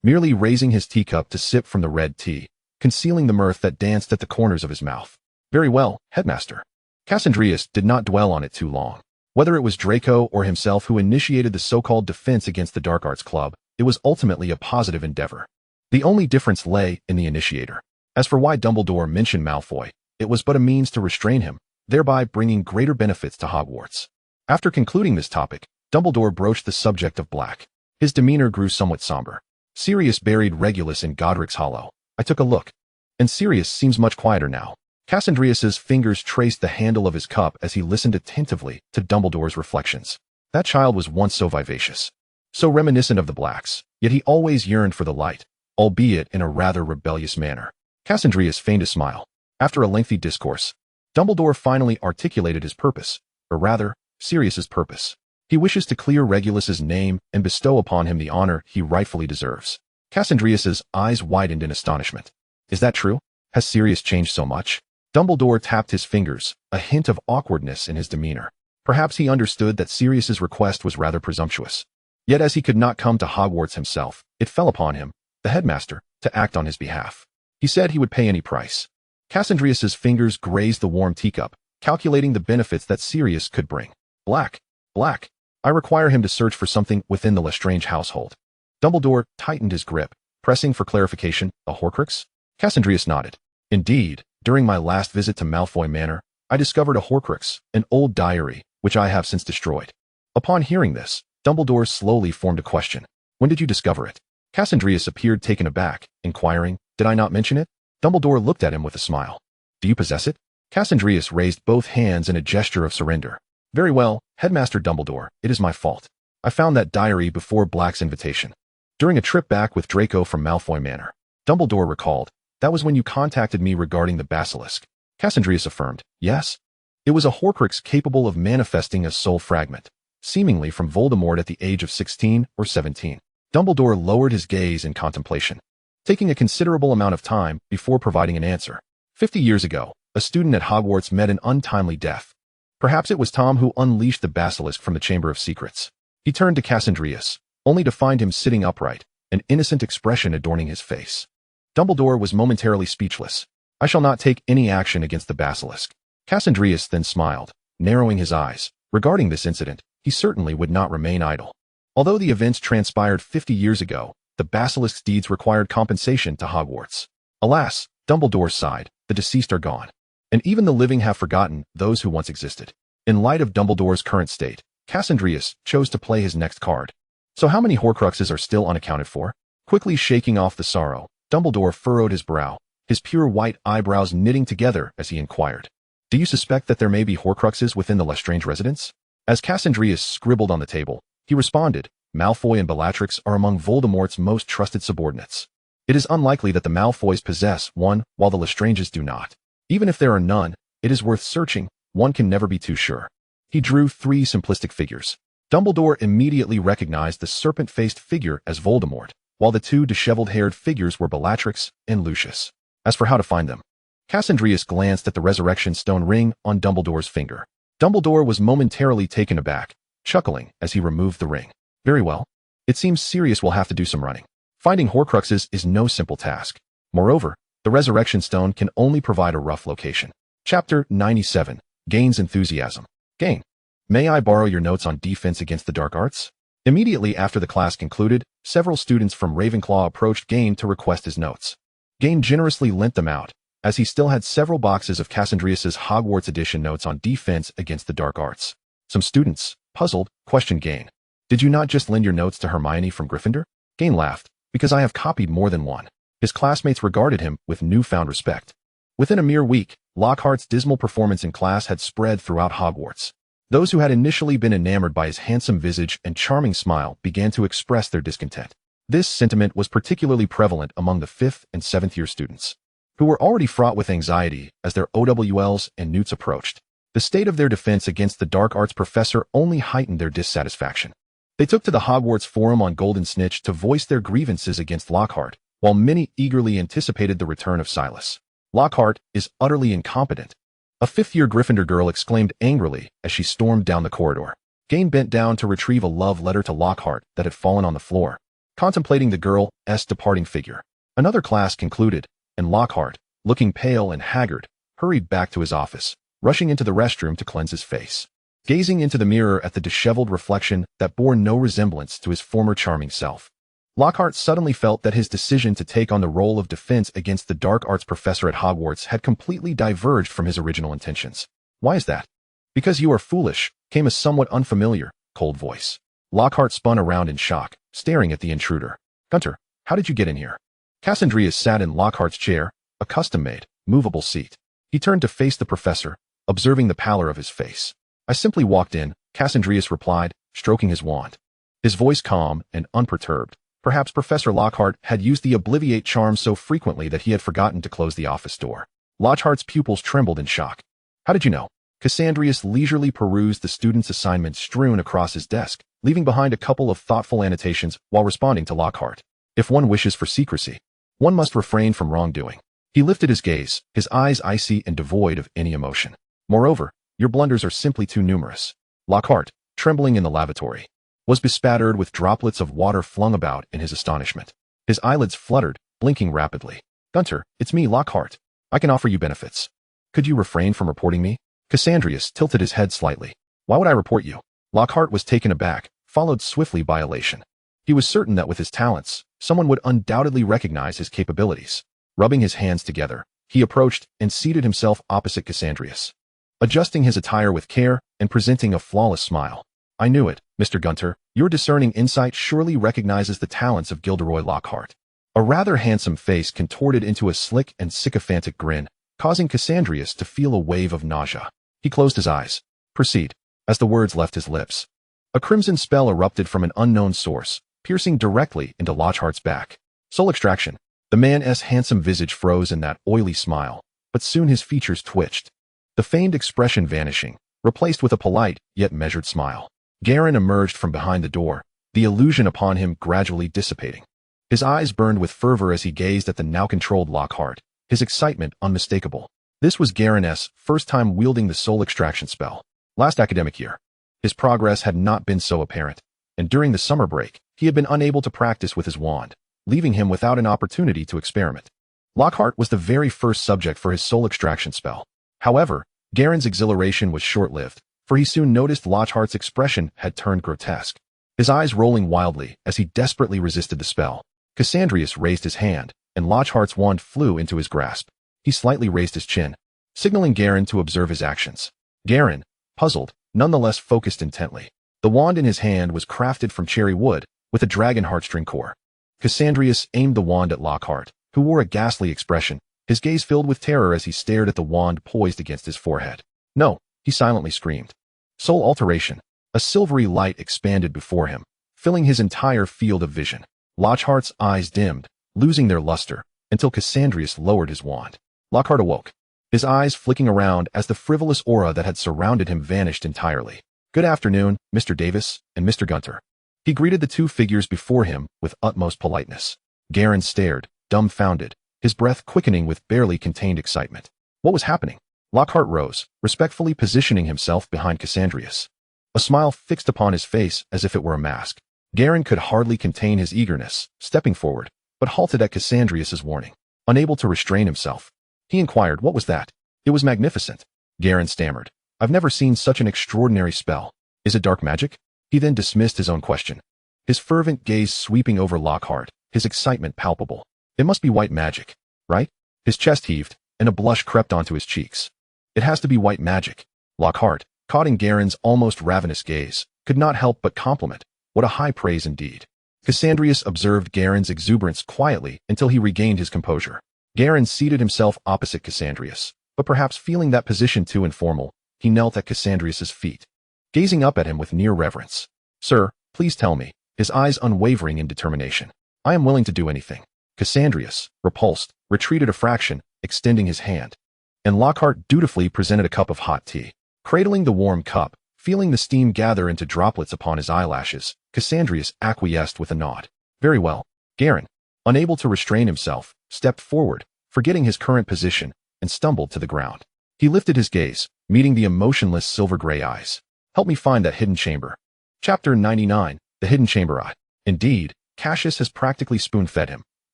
merely raising his teacup to sip from the red tea, concealing the mirth that danced at the corners of his mouth. Very well, Headmaster. Cassandrius did not dwell on it too long. Whether it was Draco or himself who initiated the so-called Defense Against the Dark Arts Club, it was ultimately a positive endeavor. The only difference lay in the initiator. As for why Dumbledore mentioned Malfoy, it was but a means to restrain him, thereby bringing greater benefits to Hogwarts. After concluding this topic, Dumbledore broached the subject of Black. His demeanor grew somewhat somber. Sirius buried Regulus in Godric's Hollow. I took a look, and Sirius seems much quieter now. Cassandrius's fingers traced the handle of his cup as he listened attentively to Dumbledore's reflections. That child was once so vivacious, so reminiscent of the Blacks, yet he always yearned for the light, albeit in a rather rebellious manner. Cassandrius feigned a smile. After a lengthy discourse, Dumbledore finally articulated his purpose, or rather, Sirius's purpose. He wishes to clear Regulus's name and bestow upon him the honor he rightfully deserves. Cassandrius's eyes widened in astonishment. Is that true? Has Sirius changed so much? Dumbledore tapped his fingers, a hint of awkwardness in his demeanor. Perhaps he understood that Sirius's request was rather presumptuous. Yet as he could not come to Hogwarts himself, it fell upon him, the headmaster, to act on his behalf. He said he would pay any price. Cassandrius's fingers grazed the warm teacup, calculating the benefits that Sirius could bring. Black. I require him to search for something within the Lestrange household. Dumbledore tightened his grip, pressing for clarification. A Horcrux? Cassandrius nodded. Indeed, during my last visit to Malfoy Manor, I discovered a Horcrux, an old diary, which I have since destroyed. Upon hearing this, Dumbledore slowly formed a question. When did you discover it? Cassandrius appeared taken aback, inquiring, did I not mention it? Dumbledore looked at him with a smile. Do you possess it? Cassandrius raised both hands in a gesture of surrender. Very well, Headmaster Dumbledore, it is my fault. I found that diary before Black's invitation. During a trip back with Draco from Malfoy Manor. Dumbledore recalled, that was when you contacted me regarding the basilisk. Cassandrius affirmed, yes. It was a Horcrux capable of manifesting a soul fragment, seemingly from Voldemort at the age of 16 or 17. Dumbledore lowered his gaze in contemplation, taking a considerable amount of time before providing an answer. 50 years ago, a student at Hogwarts met an untimely death. Perhaps it was Tom who unleashed the basilisk from the Chamber of Secrets. He turned to Cassandrius, only to find him sitting upright, an innocent expression adorning his face. Dumbledore was momentarily speechless. I shall not take any action against the basilisk. Cassandrius then smiled, narrowing his eyes. Regarding this incident, he certainly would not remain idle. Although the events transpired 50 years ago, the basilisk's deeds required compensation to Hogwarts. Alas, Dumbledore sighed, the deceased are gone. And even the living have forgotten those who once existed. In light of Dumbledore's current state, Cassandrius chose to play his next card. So how many Horcruxes are still unaccounted for? Quickly shaking off the sorrow, Dumbledore furrowed his brow, his pure white eyebrows knitting together as he inquired. Do you suspect that there may be Horcruxes within the Lestrange residence? As Cassandrius scribbled on the table, he responded, Malfoy and Bellatrix are among Voldemort's most trusted subordinates. It is unlikely that the Malfoys possess one, while the Lestranges do not. Even if there are none, it is worth searching, one can never be too sure. He drew 3 simplistic figures. Dumbledore immediately recognized the serpent-faced figure as Voldemort, while the 2 disheveled-haired figures were Bellatrix and Lucius. As for how to find them, Cassandrius glanced at the resurrection stone ring on Dumbledore's finger. Dumbledore was momentarily taken aback, chuckling as he removed the ring. Very well. It seems Sirius will have to do some running. Finding Horcruxes is no simple task. Moreover, the resurrection stone can only provide a rough location. Chapter 97. Gain's enthusiasm. Gain. May I borrow your notes on defense against the dark arts? Immediately after the class concluded, several students from Ravenclaw approached Gain to request his notes. Gain generously lent them out, as he still had several boxes of Cassandrius's Hogwarts edition notes on defense against the dark arts. Some students, puzzled, questioned Gain. Did you not just lend your notes to Hermione from Gryffindor? Gain laughed, because I have copied more than one. His classmates regarded him with newfound respect. Within a mere week, Lockhart's dismal performance in class had spread throughout Hogwarts. Those who had initially been enamored by his handsome visage and charming smile began to express their discontent. This sentiment was particularly prevalent among the 5th and 7th year students, who were already fraught with anxiety as their OWLs and Newts approached. The state of their defense against the dark arts professor only heightened their dissatisfaction. They took to the Hogwarts Forum on Golden Snitch to voice their grievances against Lockhart, while many eagerly anticipated the return of Silas. Lockhart is utterly incompetent. A 5th-year Gryffindor girl exclaimed angrily as she stormed down the corridor. Gain bent down to retrieve a love letter to Lockhart that had fallen on the floor, contemplating the girl's departing figure. Another class concluded, and Lockhart, looking pale and haggard, hurried back to his office, rushing into the restroom to cleanse his face, gazing into the mirror at the disheveled reflection that bore no resemblance to his former charming self. Lockhart suddenly felt that his decision to take on the role of defense against the dark arts professor at Hogwarts had completely diverged from his original intentions. Why is that? Because you are foolish, came a somewhat unfamiliar, cold voice. Lockhart spun around in shock, staring at the intruder. Gunter, how did you get in here? Cassandrius sat in Lockhart's chair, a custom-made, movable seat. He turned to face the professor, observing the pallor of his face. I simply walked in, Cassandrius replied, stroking his wand. His voice calm and unperturbed. Perhaps Professor Lockhart had used the Obliviate charm so frequently that he had forgotten to close the office door. Lockhart's pupils trembled in shock. How did you know? Cassandrius leisurely perused the student's assignments strewn across his desk, leaving behind a couple of thoughtful annotations while responding to Lockhart. If one wishes for secrecy, one must refrain from wrongdoing. He lifted his gaze, his eyes icy and devoid of any emotion. Moreover, your blunders are simply too numerous. Lockhart, trembling in the lavatory, was bespattered with droplets of water flung about in his astonishment. His eyelids fluttered, blinking rapidly. Gunter, it's me, Lockhart. I can offer you benefits. Could you refrain from reporting me? Cassandrius tilted his head slightly. Why would I report you? Lockhart was taken aback, followed swiftly by elation. He was certain that with his talents, someone would undoubtedly recognize his capabilities. Rubbing his hands together, he approached and seated himself opposite Cassandrius, adjusting his attire with care and presenting a flawless smile. I knew it, Mr. Gunter, your discerning insight surely recognizes the talents of Gilderoy Lockhart. A rather handsome face contorted into a slick and sycophantic grin, causing Cassandrius to feel a wave of nausea. He closed his eyes. Proceed. As the words left his lips, a crimson spell erupted from an unknown source, piercing directly into Lockhart's back. Soul extraction. The man's handsome visage froze in that oily smile, but soon his features twitched, the feigned expression vanishing, replaced with a polite yet measured smile. Garen emerged from behind the door, the illusion upon him gradually dissipating. His eyes burned with fervor as he gazed at the now-controlled Lockhart, his excitement unmistakable. This was Garen's first time wielding the soul extraction spell. Last academic year, his progress had not been so apparent, and during the summer break, he had been unable to practice with his wand, leaving him without an opportunity to experiment. Lockhart was the very first subject for his soul extraction spell. However, Garen's exhilaration was short-lived, for he soon noticed Lockhart's expression had turned grotesque, his eyes rolling wildly as he desperately resisted the spell. Cassandrius raised his hand, and Lockhart's wand flew into his grasp. He slightly raised his chin, signaling Garen to observe his actions. Garen, puzzled, nonetheless focused intently. The wand in his hand was crafted from cherry wood, with a dragon heartstring core. Cassandrius aimed the wand at Lockhart, who wore a ghastly expression, his gaze filled with terror as he stared at the wand poised against his forehead. No, he silently screamed. Soul alteration. A silvery light expanded before him, filling his entire field of vision. Lockhart's eyes dimmed, losing their luster, until Cassandrius lowered his wand. Lockhart awoke, his eyes flicking around as the frivolous aura that had surrounded him vanished entirely. Good afternoon, Mr. Davis and Mr. Gunter. He greeted the two figures before him with utmost politeness. Garen stared, dumbfounded, his breath quickening with barely contained excitement. What was happening? Lockhart rose, respectfully positioning himself behind Cassandrius. A smile fixed upon his face as if it were a mask. Garen could hardly contain his eagerness, stepping forward, but halted at Cassandrius's warning. Unable to restrain himself, he inquired, what was that? It was magnificent. Garen stammered. I've never seen such an extraordinary spell. Is it dark magic? He then dismissed his own question, his fervent gaze sweeping over Lockhart, his excitement palpable. It must be white magic, right? His chest heaved, and a blush crept onto his cheeks. It has to be white magic. Lockhart, caught in Garen's almost ravenous gaze, could not help but compliment. What a high praise indeed. Cassandrius observed Garen's exuberance quietly until he regained his composure. Garen seated himself opposite Cassandrius, but perhaps feeling that position too informal, he knelt at Cassandrius's feet, gazing up at him with near reverence. Sir, please tell me, his eyes unwavering in determination. I am willing to do anything. Cassandrius, repulsed, retreated a fraction, extending his hand, and Lockhart dutifully presented a cup of hot tea. Cradling the warm cup, feeling the steam gather into droplets upon his eyelashes, Cassandrius acquiesced with a nod. Very well. Garen, unable to restrain himself, stepped forward, forgetting his current position, and stumbled to the ground. He lifted his gaze, meeting the emotionless silver-gray eyes. Help me find that hidden chamber. Chapter 99, The Hidden Chamber. Indeed, Cassius has practically spoon-fed him.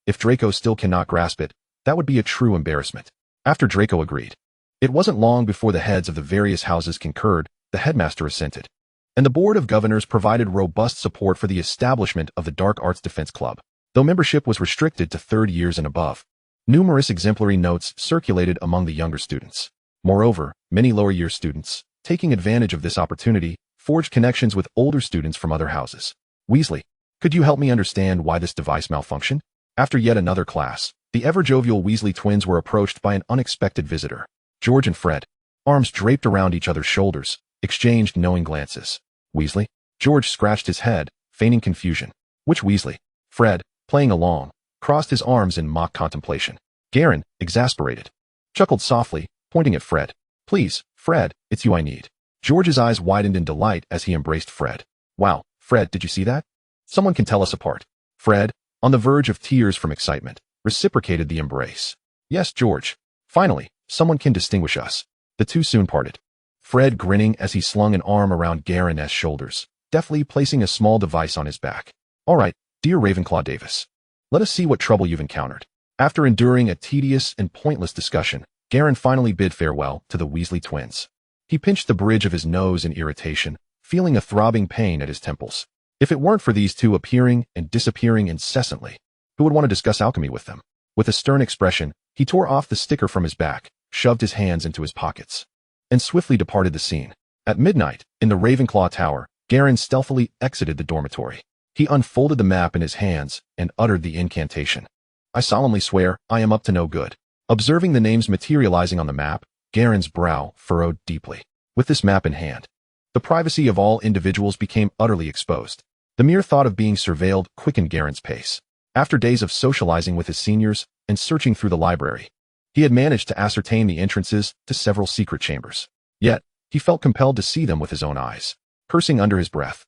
If Draco still cannot grasp it, that would be a true embarrassment. After Draco agreed, it wasn't long before the heads of the various houses concurred, the headmaster assented, and the Board of Governors provided robust support for the establishment of the Dark Arts Defense Club, though membership was restricted to third years and above. Numerous exemplary notes circulated among the younger students. Moreover, many lower-year students, taking advantage of this opportunity, forged connections with older students from other houses. Weasley, could you help me understand why this device malfunctioned? After yet another class, the ever-jovial Weasley twins were approached by an unexpected visitor. George and Fred, arms draped around each other's shoulders, exchanged knowing glances. Weasley? George scratched his head, feigning confusion. Which Weasley? Fred, playing along, crossed his arms in mock contemplation. Garen, exasperated, chuckled softly, pointing at Fred. Please, Fred, it's you I need. George's eyes widened in delight as he embraced Fred. Wow, Fred, did you see that? Someone can tell us apart. Fred, on the verge of tears from excitement, reciprocated the embrace. Yes, George. Finally, someone can distinguish us. The two soon parted. Fred grinning as he slung an arm around Garen's shoulders, deftly placing a small device on his back. All right, dear Ravenclaw Davis. Let us see what trouble you've encountered. After enduring a tedious and pointless discussion, Garen finally bid farewell to the Weasley twins. He pinched the bridge of his nose in irritation, feeling a throbbing pain at his temples. If it weren't for these two appearing and disappearing incessantly, who would want to discuss alchemy with them? With a stern expression, he tore off the sticker from his back, shoved his hands into his pockets, and swiftly departed the scene. At midnight, in the Ravenclaw Tower, Garen stealthily exited the dormitory. He unfolded the map in his hands and uttered the incantation. I solemnly swear I am up to no good. Observing the names materializing on the map, Garen's brow furrowed deeply. With this map in hand, the privacy of all individuals became utterly exposed. The mere thought of being surveilled quickened Garen's pace. After days of socializing with his seniors and searching through the library, he had managed to ascertain the entrances to several secret chambers. Yet, he felt compelled to see them with his own eyes. Cursing under his breath,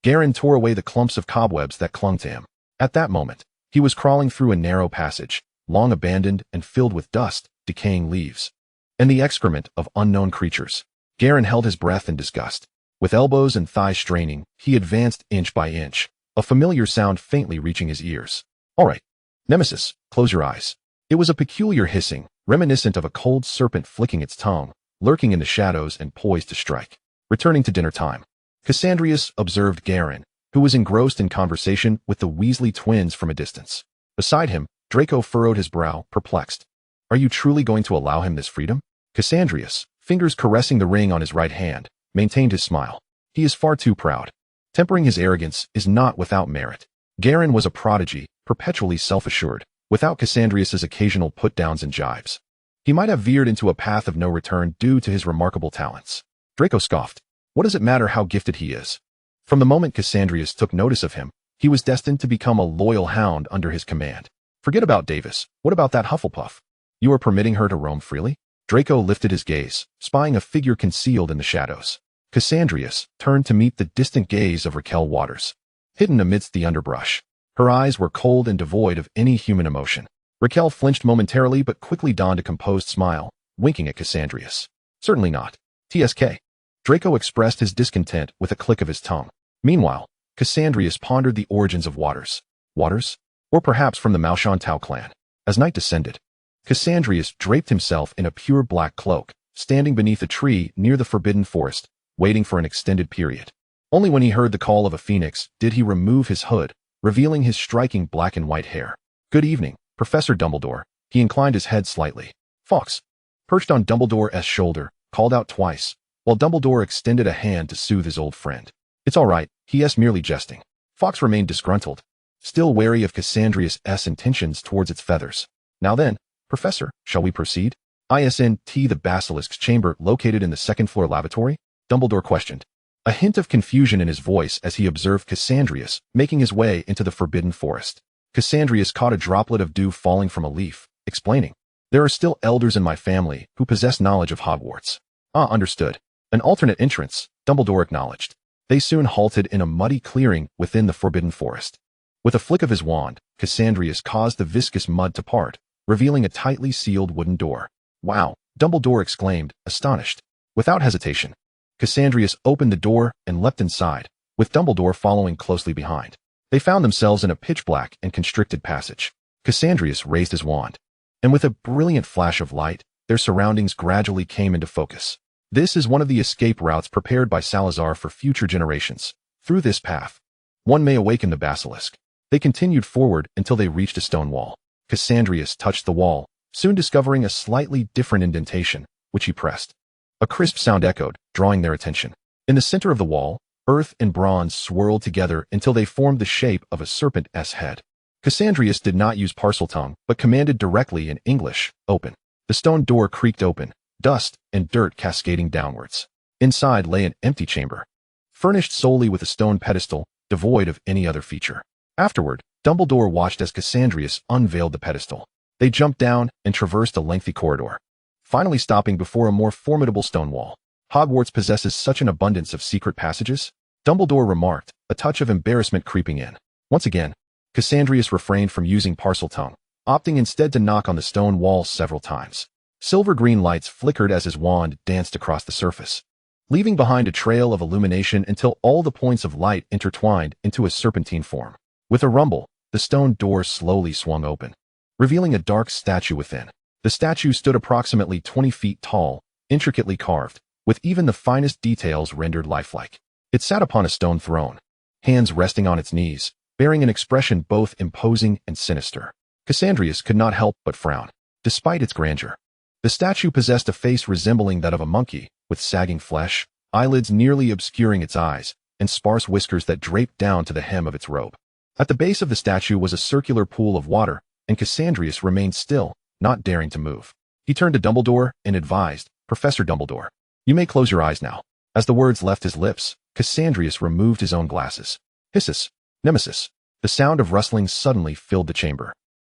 Garen tore away the clumps of cobwebs that clung to him. At that moment, he was crawling through a narrow passage, long abandoned and filled with dust, decaying leaves, and the excrement of unknown creatures. Garen held his breath in disgust. With elbows and thighs straining, he advanced inch by inch, a familiar sound faintly reaching his ears. All right, Nemesis, close your eyes. It was a peculiar hissing, reminiscent of a cold serpent flicking its tongue, lurking in the shadows and poised to strike. Returning to dinner time, Cassandrius observed Garen, who was engrossed in conversation with the Weasley twins from a distance. Beside him, Draco furrowed his brow, perplexed. Are you truly going to allow him this freedom? Cassandrius, fingers caressing the ring on his right hand, maintained his smile. He is far too proud. Tempering his arrogance is not without merit. Garen was a prodigy, perpetually self-assured, without Cassandrius's occasional put-downs and jibes. He might have veered into a path of no return due to his remarkable talents. Draco scoffed. What does it matter how gifted he is? From the moment Cassandrius took notice of him, he was destined to become a loyal hound under his command. Forget about Davis. What about that Hufflepuff? You are permitting her to roam freely? Draco lifted his gaze, spying a figure concealed in the shadows. Cassandrius turned to meet the distant gaze of Raquel Waters, hidden amidst the underbrush. Her eyes were cold and devoid of any human emotion. Raquel flinched momentarily but quickly donned a composed smile, winking at Cassandrius. Certainly not. TSK. Draco expressed his discontent with a click of his tongue. Meanwhile, Cassandrius pondered the origins of Waters. Waters? Or perhaps from the Malchantau clan. As night descended, Cassandrius draped himself in a pure black cloak, standing beneath a tree near the forbidden forest, waiting for an extended period. Only when he heard the call of a phoenix did he remove his hood, revealing his striking black and white hair. Good evening, Professor Dumbledore. He inclined his head slightly. Fawkes, perched on Dumbledore's shoulder, called out twice, while Dumbledore extended a hand to soothe his old friend. It's all right, he merely jesting. Fawkes remained disgruntled, still wary of Cassandrius' intentions towards its feathers. Now then, Professor, shall we proceed? Isn't the basilisk's chamber located in the second-floor lavatory? Dumbledore questioned, a hint of confusion in his voice as he observed Cassandrius making his way into the forbidden forest. Cassandrius caught a droplet of dew falling from a leaf, explaining, there are still elders in my family who possess knowledge of Hogwarts. Ah, understood. An alternate entrance, Dumbledore acknowledged. They soon halted in a muddy clearing within the forbidden forest. With a flick of his wand, Cassandrius caused the viscous mud to part, revealing a tightly sealed wooden door. Wow, Dumbledore exclaimed, astonished. Without hesitation, Cassandrius opened the door and leapt inside, with Dumbledore following closely behind. They found themselves in a pitch-black and constricted passage. Cassandrius raised his wand, and with a brilliant flash of light, their surroundings gradually came into focus. This is one of the escape routes prepared by Salazar for future generations. Through this path, one may awaken the basilisk. They continued forward until they reached a stone wall. Cassandrius touched the wall, soon discovering a slightly different indentation, which he pressed. A crisp sound echoed, drawing their attention. In the center of the wall, earth and bronze swirled together until they formed the shape of a serpent's head. Cassandrius did not use Parseltongue, but commanded directly in English, open. The stone door creaked open, dust and dirt cascading downwards. Inside lay an empty chamber, furnished solely with a stone pedestal, devoid of any other feature. Afterward, Dumbledore watched as Cassandrius unveiled the pedestal. They jumped down and traversed a lengthy corridor, finally stopping before a more formidable stone wall. Hogwarts possesses such an abundance of secret passages? Dumbledore remarked, a touch of embarrassment creeping in. Once again, Cassandrius refrained from using Parseltongue, opting instead to knock on the stone wall several times. Silver-green lights flickered as his wand danced across the surface, leaving behind a trail of illumination until all the points of light intertwined into a serpentine form. With a rumble, the stone door slowly swung open, revealing a dark statue within. The statue stood approximately 20 feet tall, intricately carved, with even the finest details rendered lifelike. It sat upon a stone throne, hands resting on its knees, bearing an expression both imposing and sinister. Cassandrius could not help but frown. Despite its grandeur, the statue possessed a face resembling that of a monkey, with sagging flesh, eyelids nearly obscuring its eyes, and sparse whiskers that draped down to the hem of its robe. At the base of the statue was a circular pool of water, and Cassandrius remained still, not daring to move. He turned to Dumbledore and advised, "Professor Dumbledore, you may close your eyes now." As the words left his lips, Cassandrius removed his own glasses. Hissus, nemesis. The sound of rustling suddenly filled the chamber.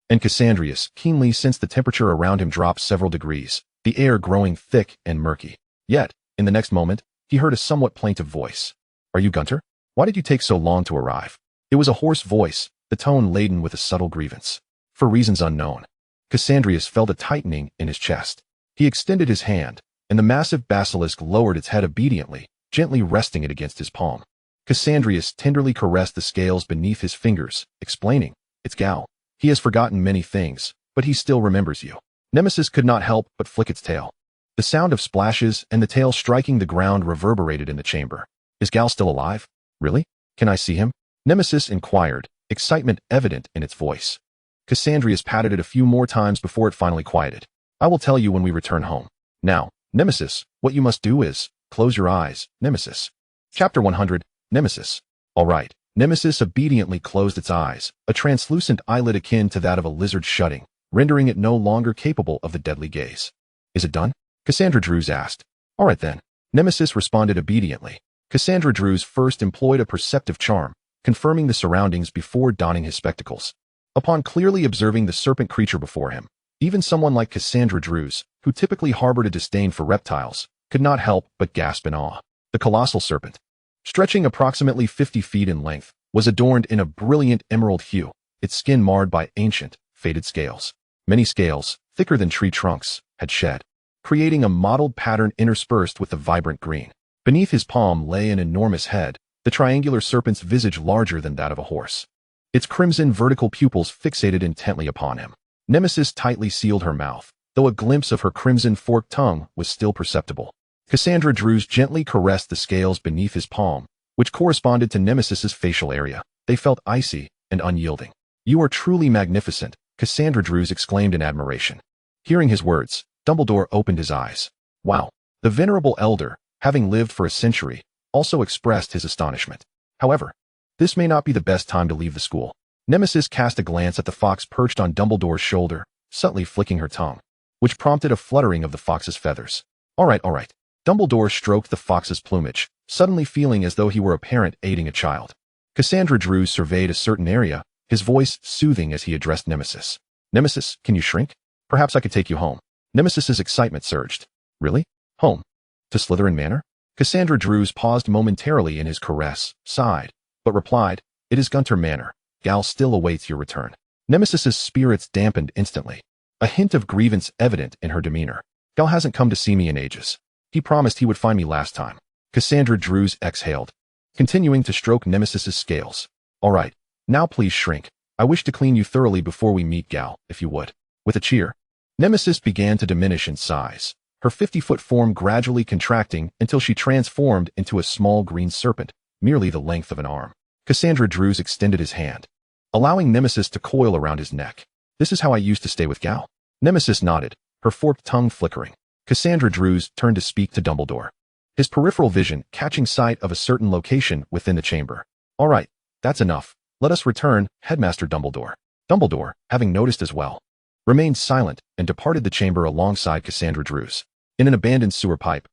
And Cassandrius keenly sensed the temperature around him drop several degrees, the air growing thick and murky. Yet, in the next moment, he heard a somewhat plaintive voice. "Are you Gunter? Why did you take so long to arrive?" It was a hoarse voice, the tone laden with a subtle grievance. For reasons unknown, Cassandrius felt a tightening in his chest. He extended his hand, and the massive basilisk lowered its head obediently, gently resting it against his palm. Cassandrius tenderly caressed the scales beneath his fingers, explaining, "It's Gal. He has forgotten many things, but he still remembers you." Nemesis could not help but flick its tail. The sound of splashes and the tail striking the ground reverberated in the chamber. "Is Gal still alive? Really? Can I see him?" Nemesis inquired, excitement evident in its voice. Cassandrius patted it a few more times before it finally quieted. "I will tell you when we return home. Now, Nemesis, what you must do is, close your eyes, Nemesis." Chapter 100, Nemesis. All right. Nemesis obediently closed its eyes, a translucent eyelid akin to that of a lizard shutting, rendering it no longer capable of the deadly gaze. "Is it done?" Cassandra Drews asked. "All right then." Nemesis responded obediently. Cassandra Drews first employed a perceptive charm, confirming the surroundings before donning his spectacles. Upon clearly observing the serpent creature before him, even someone like Cassandra Drews, who typically harbored a disdain for reptiles, could not help but gasp in awe. The colossal serpent, stretching approximately 50 feet in length, was adorned in a brilliant emerald hue, its skin marred by ancient, faded scales. Many scales, thicker than tree trunks, had shed, creating a mottled pattern interspersed with the vibrant green. Beneath his palm lay an enormous head, the triangular serpent's visage larger than that of a horse. Its crimson vertical pupils fixated intently upon him. Nemesis tightly sealed her mouth, though a glimpse of her crimson forked tongue was still perceptible. Cassandra Drews gently caressed the scales beneath his palm, which corresponded to Nemesis's facial area. They felt icy and unyielding. "You are truly magnificent," Cassandra Drews exclaimed in admiration. Hearing his words, Dumbledore opened his eyes. Wow. The venerable elder, having lived for a century, also expressed his astonishment. However, this may not be the best time to leave the school. Nemesis cast a glance at the fox perched on Dumbledore's shoulder, subtly flicking her tongue, which prompted a fluttering of the fox's feathers. All right. Dumbledore stroked the fox's plumage, suddenly feeling as though he were a parent aiding a child. Cassandra Drews surveyed a certain area, his voice soothing as he addressed Nemesis. "Nemesis, can you shrink? Perhaps I could take you home." Nemesis's excitement surged. "Really? Home? To Slytherin Manor?" Cassandra Drews paused momentarily in his caress, sighed, but replied, "It is Gunter Manor. Gal still awaits your return." Nemesis's spirits dampened instantly, a hint of grievance evident in her demeanor. "Gal hasn't come to see me in ages. He promised he would find me last time." Cassandra Drews exhaled, continuing to stroke Nemesis's scales. "All right, now please shrink. I wish to clean you thoroughly before we meet, Gal, if you would." With a cheer, Nemesis began to diminish in size, her 50-foot form gradually contracting until she transformed into a small green serpent, merely the length of an arm. Cassandra Drews extended his hand, allowing Nemesis to coil around his neck. "This is how I used to stay with Gal." Nemesis nodded, her forked tongue flickering. Cassandra Drews turned to speak to Dumbledore, his peripheral vision catching sight of a certain location within the chamber. "All right, that's enough. Let us return, Headmaster Dumbledore." Dumbledore, having noticed as well, remained silent and departed the chamber alongside Cassandra Drews. In an abandoned sewer pipe,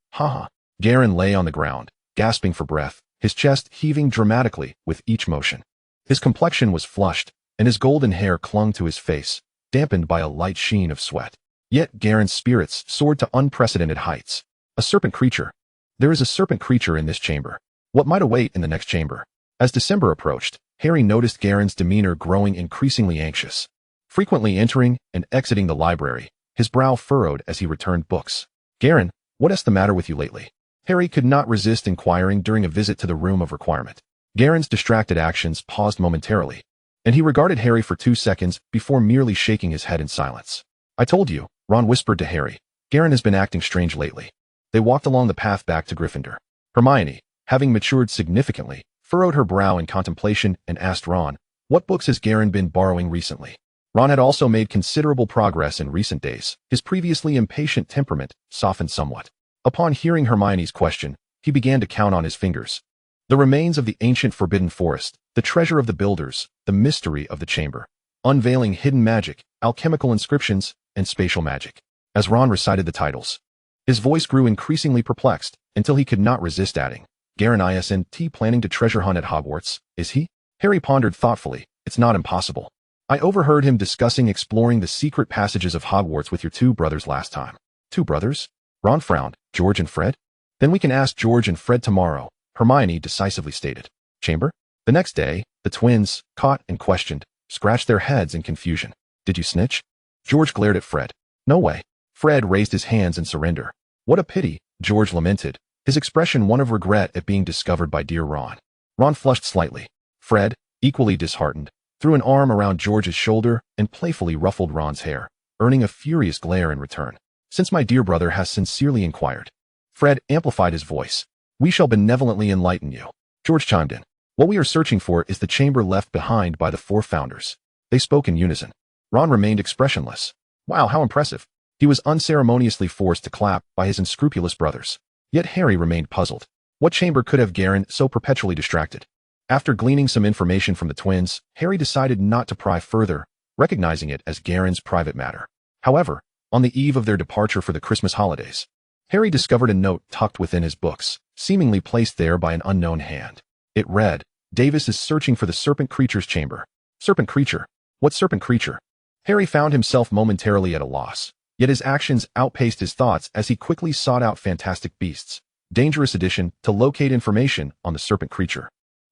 Garen lay on the ground, gasping for breath, his chest heaving dramatically with each motion. His complexion was flushed, and his golden hair clung to his face, dampened by a light sheen of sweat. Yet Garen's spirits soared to unprecedented heights. A serpent creature. There is a serpent creature in this chamber. What might await in the next chamber? As December approached, Harry noticed Garen's demeanor growing increasingly anxious, frequently entering and exiting the library, his brow furrowed as he returned books. "Garen, what is the matter with you lately?" Harry could not resist inquiring during a visit to the room of requirement. Garen's distracted actions paused momentarily, and he regarded Harry for 2 seconds before merely shaking his head in silence. "I told you," Ron whispered to Harry. "Garen has been acting strange lately." They walked along the path back to Gryffindor. Hermione, having matured significantly, furrowed her brow in contemplation and asked Ron, "What books has Garen been borrowing recently?" Ron had also made considerable progress in recent days. His previously impatient temperament softened somewhat. Upon hearing Hermione's question, he began to count on his fingers. The remains of the ancient forbidden forest, the treasure of the builders, the mystery of the chamber, unveiling hidden magic, alchemical inscriptions, and spatial magic. As Ron recited the titles, his voice grew increasingly perplexed until he could not resist adding, Garen isn't planning to treasure hunt at Hogwarts, is he? Harry pondered thoughtfully. It's not impossible. I overheard him discussing exploring the secret passages of Hogwarts with your two brothers last time. Two brothers? Ron frowned. George and Fred? Then we can ask George and Fred tomorrow, Hermione decisively stated. Chamber? The next day, the twins, caught and questioned, scratched their heads in confusion. Did you snitch? George glared at Fred. No way. Fred raised his hands in surrender. What a pity, George lamented, his expression one of regret at being discovered by dear Ron. Ron flushed slightly. Fred, equally disheartened, threw an arm around George's shoulder and playfully ruffled Ron's hair, earning a furious glare in return. Since my dear brother has sincerely inquired. Fred amplified his voice. We shall benevolently enlighten you. George chimed in. What we are searching for is the chamber left behind by the four founders. They spoke in unison. Ron remained expressionless. Wow, how impressive. He was unceremoniously forced to clap by his unscrupulous brothers. Yet Harry remained puzzled. What chamber could have Garen so perpetually distracted? After gleaning some information from the twins, Harry decided not to pry further, recognizing it as Garen's private matter. However, on the eve of their departure for the Christmas holidays, Harry discovered a note tucked within his books, seemingly placed there by an unknown hand. It read, Davis is searching for the serpent creature's chamber. Serpent creature? What serpent creature? Harry found himself momentarily at a loss. Yet his actions outpaced his thoughts as he quickly sought out Fantastic Beasts, Dangerous Edition, to locate information on the serpent creature.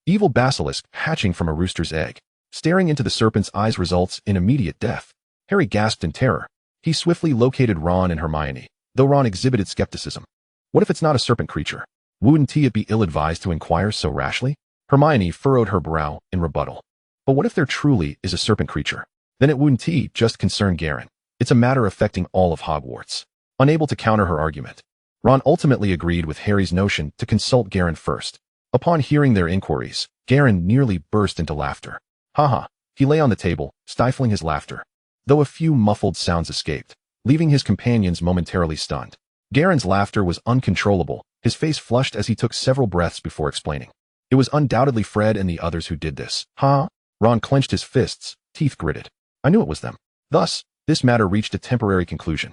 Evil basilisk hatching from a rooster's egg. Staring into the serpent's eyes results in immediate death. Harry gasped in terror. He swiftly located Ron and Hermione, though Ron exhibited skepticism. What if it's not a serpent creature? Wouldn't it be ill-advised to inquire so rashly? Hermione furrowed her brow in rebuttal. But what if there truly is a serpent creature? Then it wouldn't just concern Garen. It's a matter affecting all of Hogwarts. Unable to counter her argument, Ron ultimately agreed with Harry's notion to consult Garen first. Upon hearing their inquiries, Garen nearly burst into laughter. Haha, he lay on the table, stifling his laughter, though a few muffled sounds escaped, leaving his companions momentarily stunned. Garen's laughter was uncontrollable, his face flushed as he took several breaths before explaining. It was undoubtedly Fred and the others who did this. Huh? Ron clenched his fists, teeth gritted. I knew it was them. Thus, this matter reached a temporary conclusion.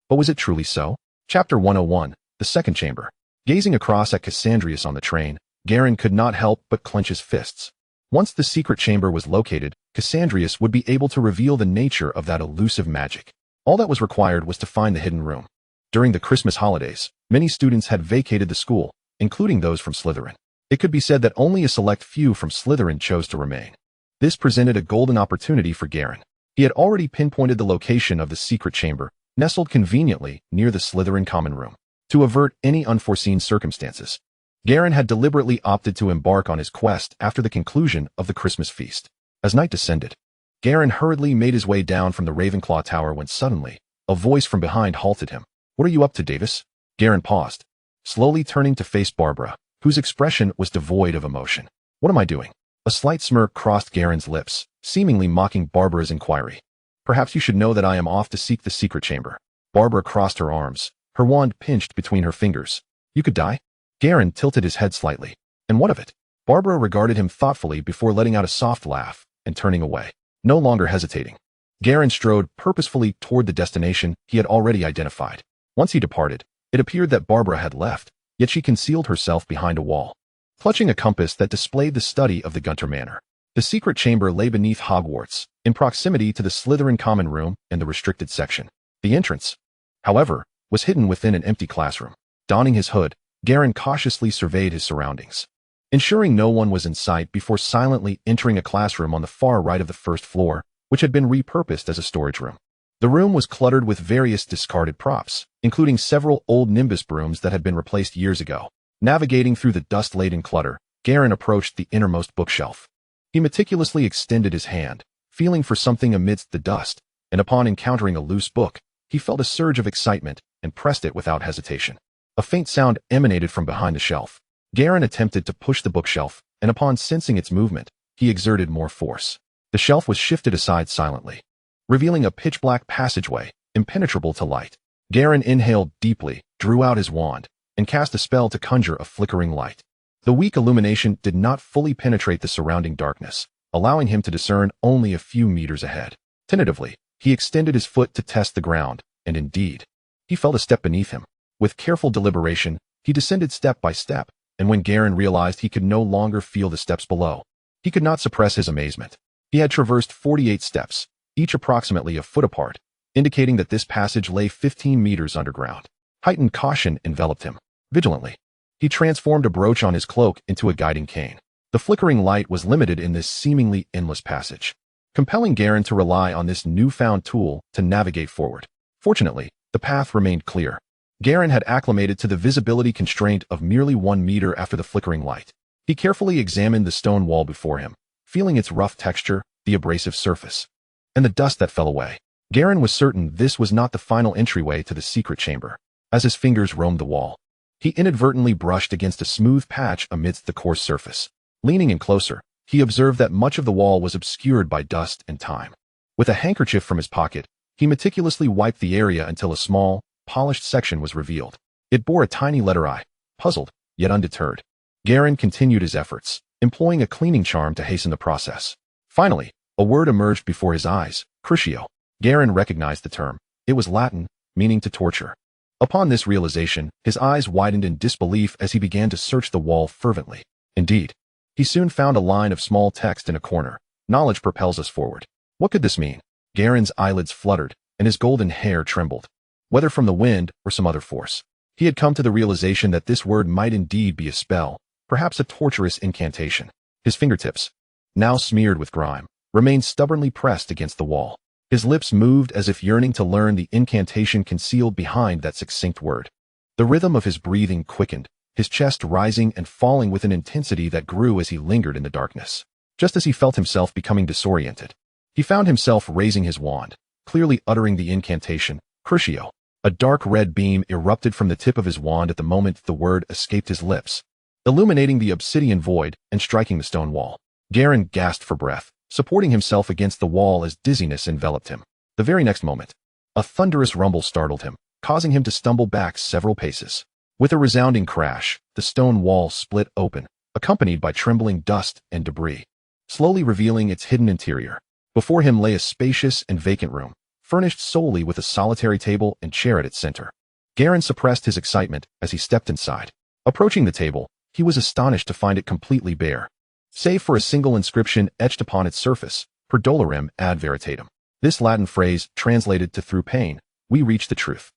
But was it truly so? Chapter 101, The Second Chamber. Gazing across at Cassandrius on the train, Garen could not help but clench his fists. Once the secret chamber was located, Cassandrius would be able to reveal the nature of that elusive magic. All that was required was to find the hidden room. During the Christmas holidays, many students had vacated the school, including those from Slytherin. It could be said that only a select few from Slytherin chose to remain. This presented a golden opportunity for Garen. He had already pinpointed the location of the secret chamber, nestled conveniently near the Slytherin common room. To avert any unforeseen circumstances, Garen had deliberately opted to embark on his quest after the conclusion of the Christmas feast. As night descended, Garen hurriedly made his way down from the Ravenclaw Tower when suddenly, a voice from behind halted him. What are you up to, Davis? Garen paused, slowly turning to face Barbara, whose expression was devoid of emotion. What am I doing? A slight smirk crossed Garen's lips, seemingly mocking Barbara's inquiry. Perhaps you should know that I am off to seek the secret chamber. Barbara crossed her arms, her wand pinched between her fingers. You could die? Garen tilted his head slightly. And what of it? Barbara regarded him thoughtfully before letting out a soft laugh and turning away, no longer hesitating. Garen strode purposefully toward the destination he had already identified. Once he departed, it appeared that Barbara had left, yet she concealed herself behind a wall, clutching a compass that displayed the study of the Gunter Manor. The secret chamber lay beneath Hogwarts, in proximity to the Slytherin common room and the restricted section. The entrance, however, was hidden within an empty classroom. Donning his hood, Garen cautiously surveyed his surroundings, ensuring no one was in sight before silently entering a classroom on the far right of the first floor, which had been repurposed as a storage room. The room was cluttered with various discarded props, including several old Nimbus brooms that had been replaced years ago. Navigating through the dust-laden clutter, Garen approached the innermost bookshelf. He meticulously extended his hand, feeling for something amidst the dust, and upon encountering a loose book, he felt a surge of excitement and pressed it without hesitation. A faint sound emanated from behind the shelf. Garen attempted to push the bookshelf, and upon sensing its movement, he exerted more force. The shelf was shifted aside silently, revealing a pitch-black passageway, impenetrable to light. Garen inhaled deeply, drew out his wand, and cast a spell to conjure a flickering light. The weak illumination did not fully penetrate the surrounding darkness, allowing him to discern only a few meters ahead. Tentatively, he extended his foot to test the ground, and indeed, he felt a step beneath him. With careful deliberation, he descended step by step, and when Garen realized he could no longer feel the steps below, he could not suppress his amazement. He had traversed 48 steps, each approximately a foot apart, indicating that this passage lay 15 meters underground. Heightened caution enveloped him. Vigilantly, he transformed a brooch on his cloak into a guiding cane. The flickering light was limited in this seemingly endless passage, compelling Garen to rely on this newfound tool to navigate forward. Fortunately, the path remained clear. Garen had acclimated to the visibility constraint of merely 1 meter after the flickering light. He carefully examined the stone wall before him, feeling its rough texture, the abrasive surface, and the dust that fell away. Garen was certain this was not the final entryway to the secret chamber. As his fingers roamed the wall, he inadvertently brushed against a smooth patch amidst the coarse surface. Leaning in closer, he observed that much of the wall was obscured by dust and time. With a handkerchief from his pocket, he meticulously wiped the area until a small, polished section was revealed. It bore a tiny letter I. Puzzled, yet undeterred, Garen continued his efforts, employing a cleaning charm to hasten the process. Finally, a word emerged before his eyes, crucio. Garen recognized the term. It was Latin, meaning to torture. Upon this realization, his eyes widened in disbelief as he began to search the wall fervently. Indeed, he soon found a line of small text in a corner. Knowledge propels us forward. What could this mean? Garen's eyelids fluttered, and his golden hair trembled. Whether from the wind or some other force, he had come to the realization that this word might indeed be a spell, perhaps a torturous incantation. His fingertips, now smeared with grime, remained stubbornly pressed against the wall. His lips moved as if yearning to learn the incantation concealed behind that succinct word. The rhythm of his breathing quickened, his chest rising and falling with an intensity that grew as he lingered in the darkness. Just as he felt himself becoming disoriented, he found himself raising his wand, clearly uttering the incantation, crucio. A dark red beam erupted from the tip of his wand at the moment the word escaped his lips, illuminating the obsidian void and striking the stone wall. Garen gasped for breath, supporting himself against the wall as dizziness enveloped him. The very next moment, a thunderous rumble startled him, causing him to stumble back several paces. With a resounding crash, the stone wall split open, accompanied by trembling dust and debris, slowly revealing its hidden interior. Before him lay a spacious and vacant room, furnished solely with a solitary table and chair at its center. Garen suppressed his excitement as he stepped inside. Approaching the table, he was astonished to find it completely bare, save for a single inscription etched upon its surface, per dolorem ad veritatem. This Latin phrase translated to through pain, we reach the truth.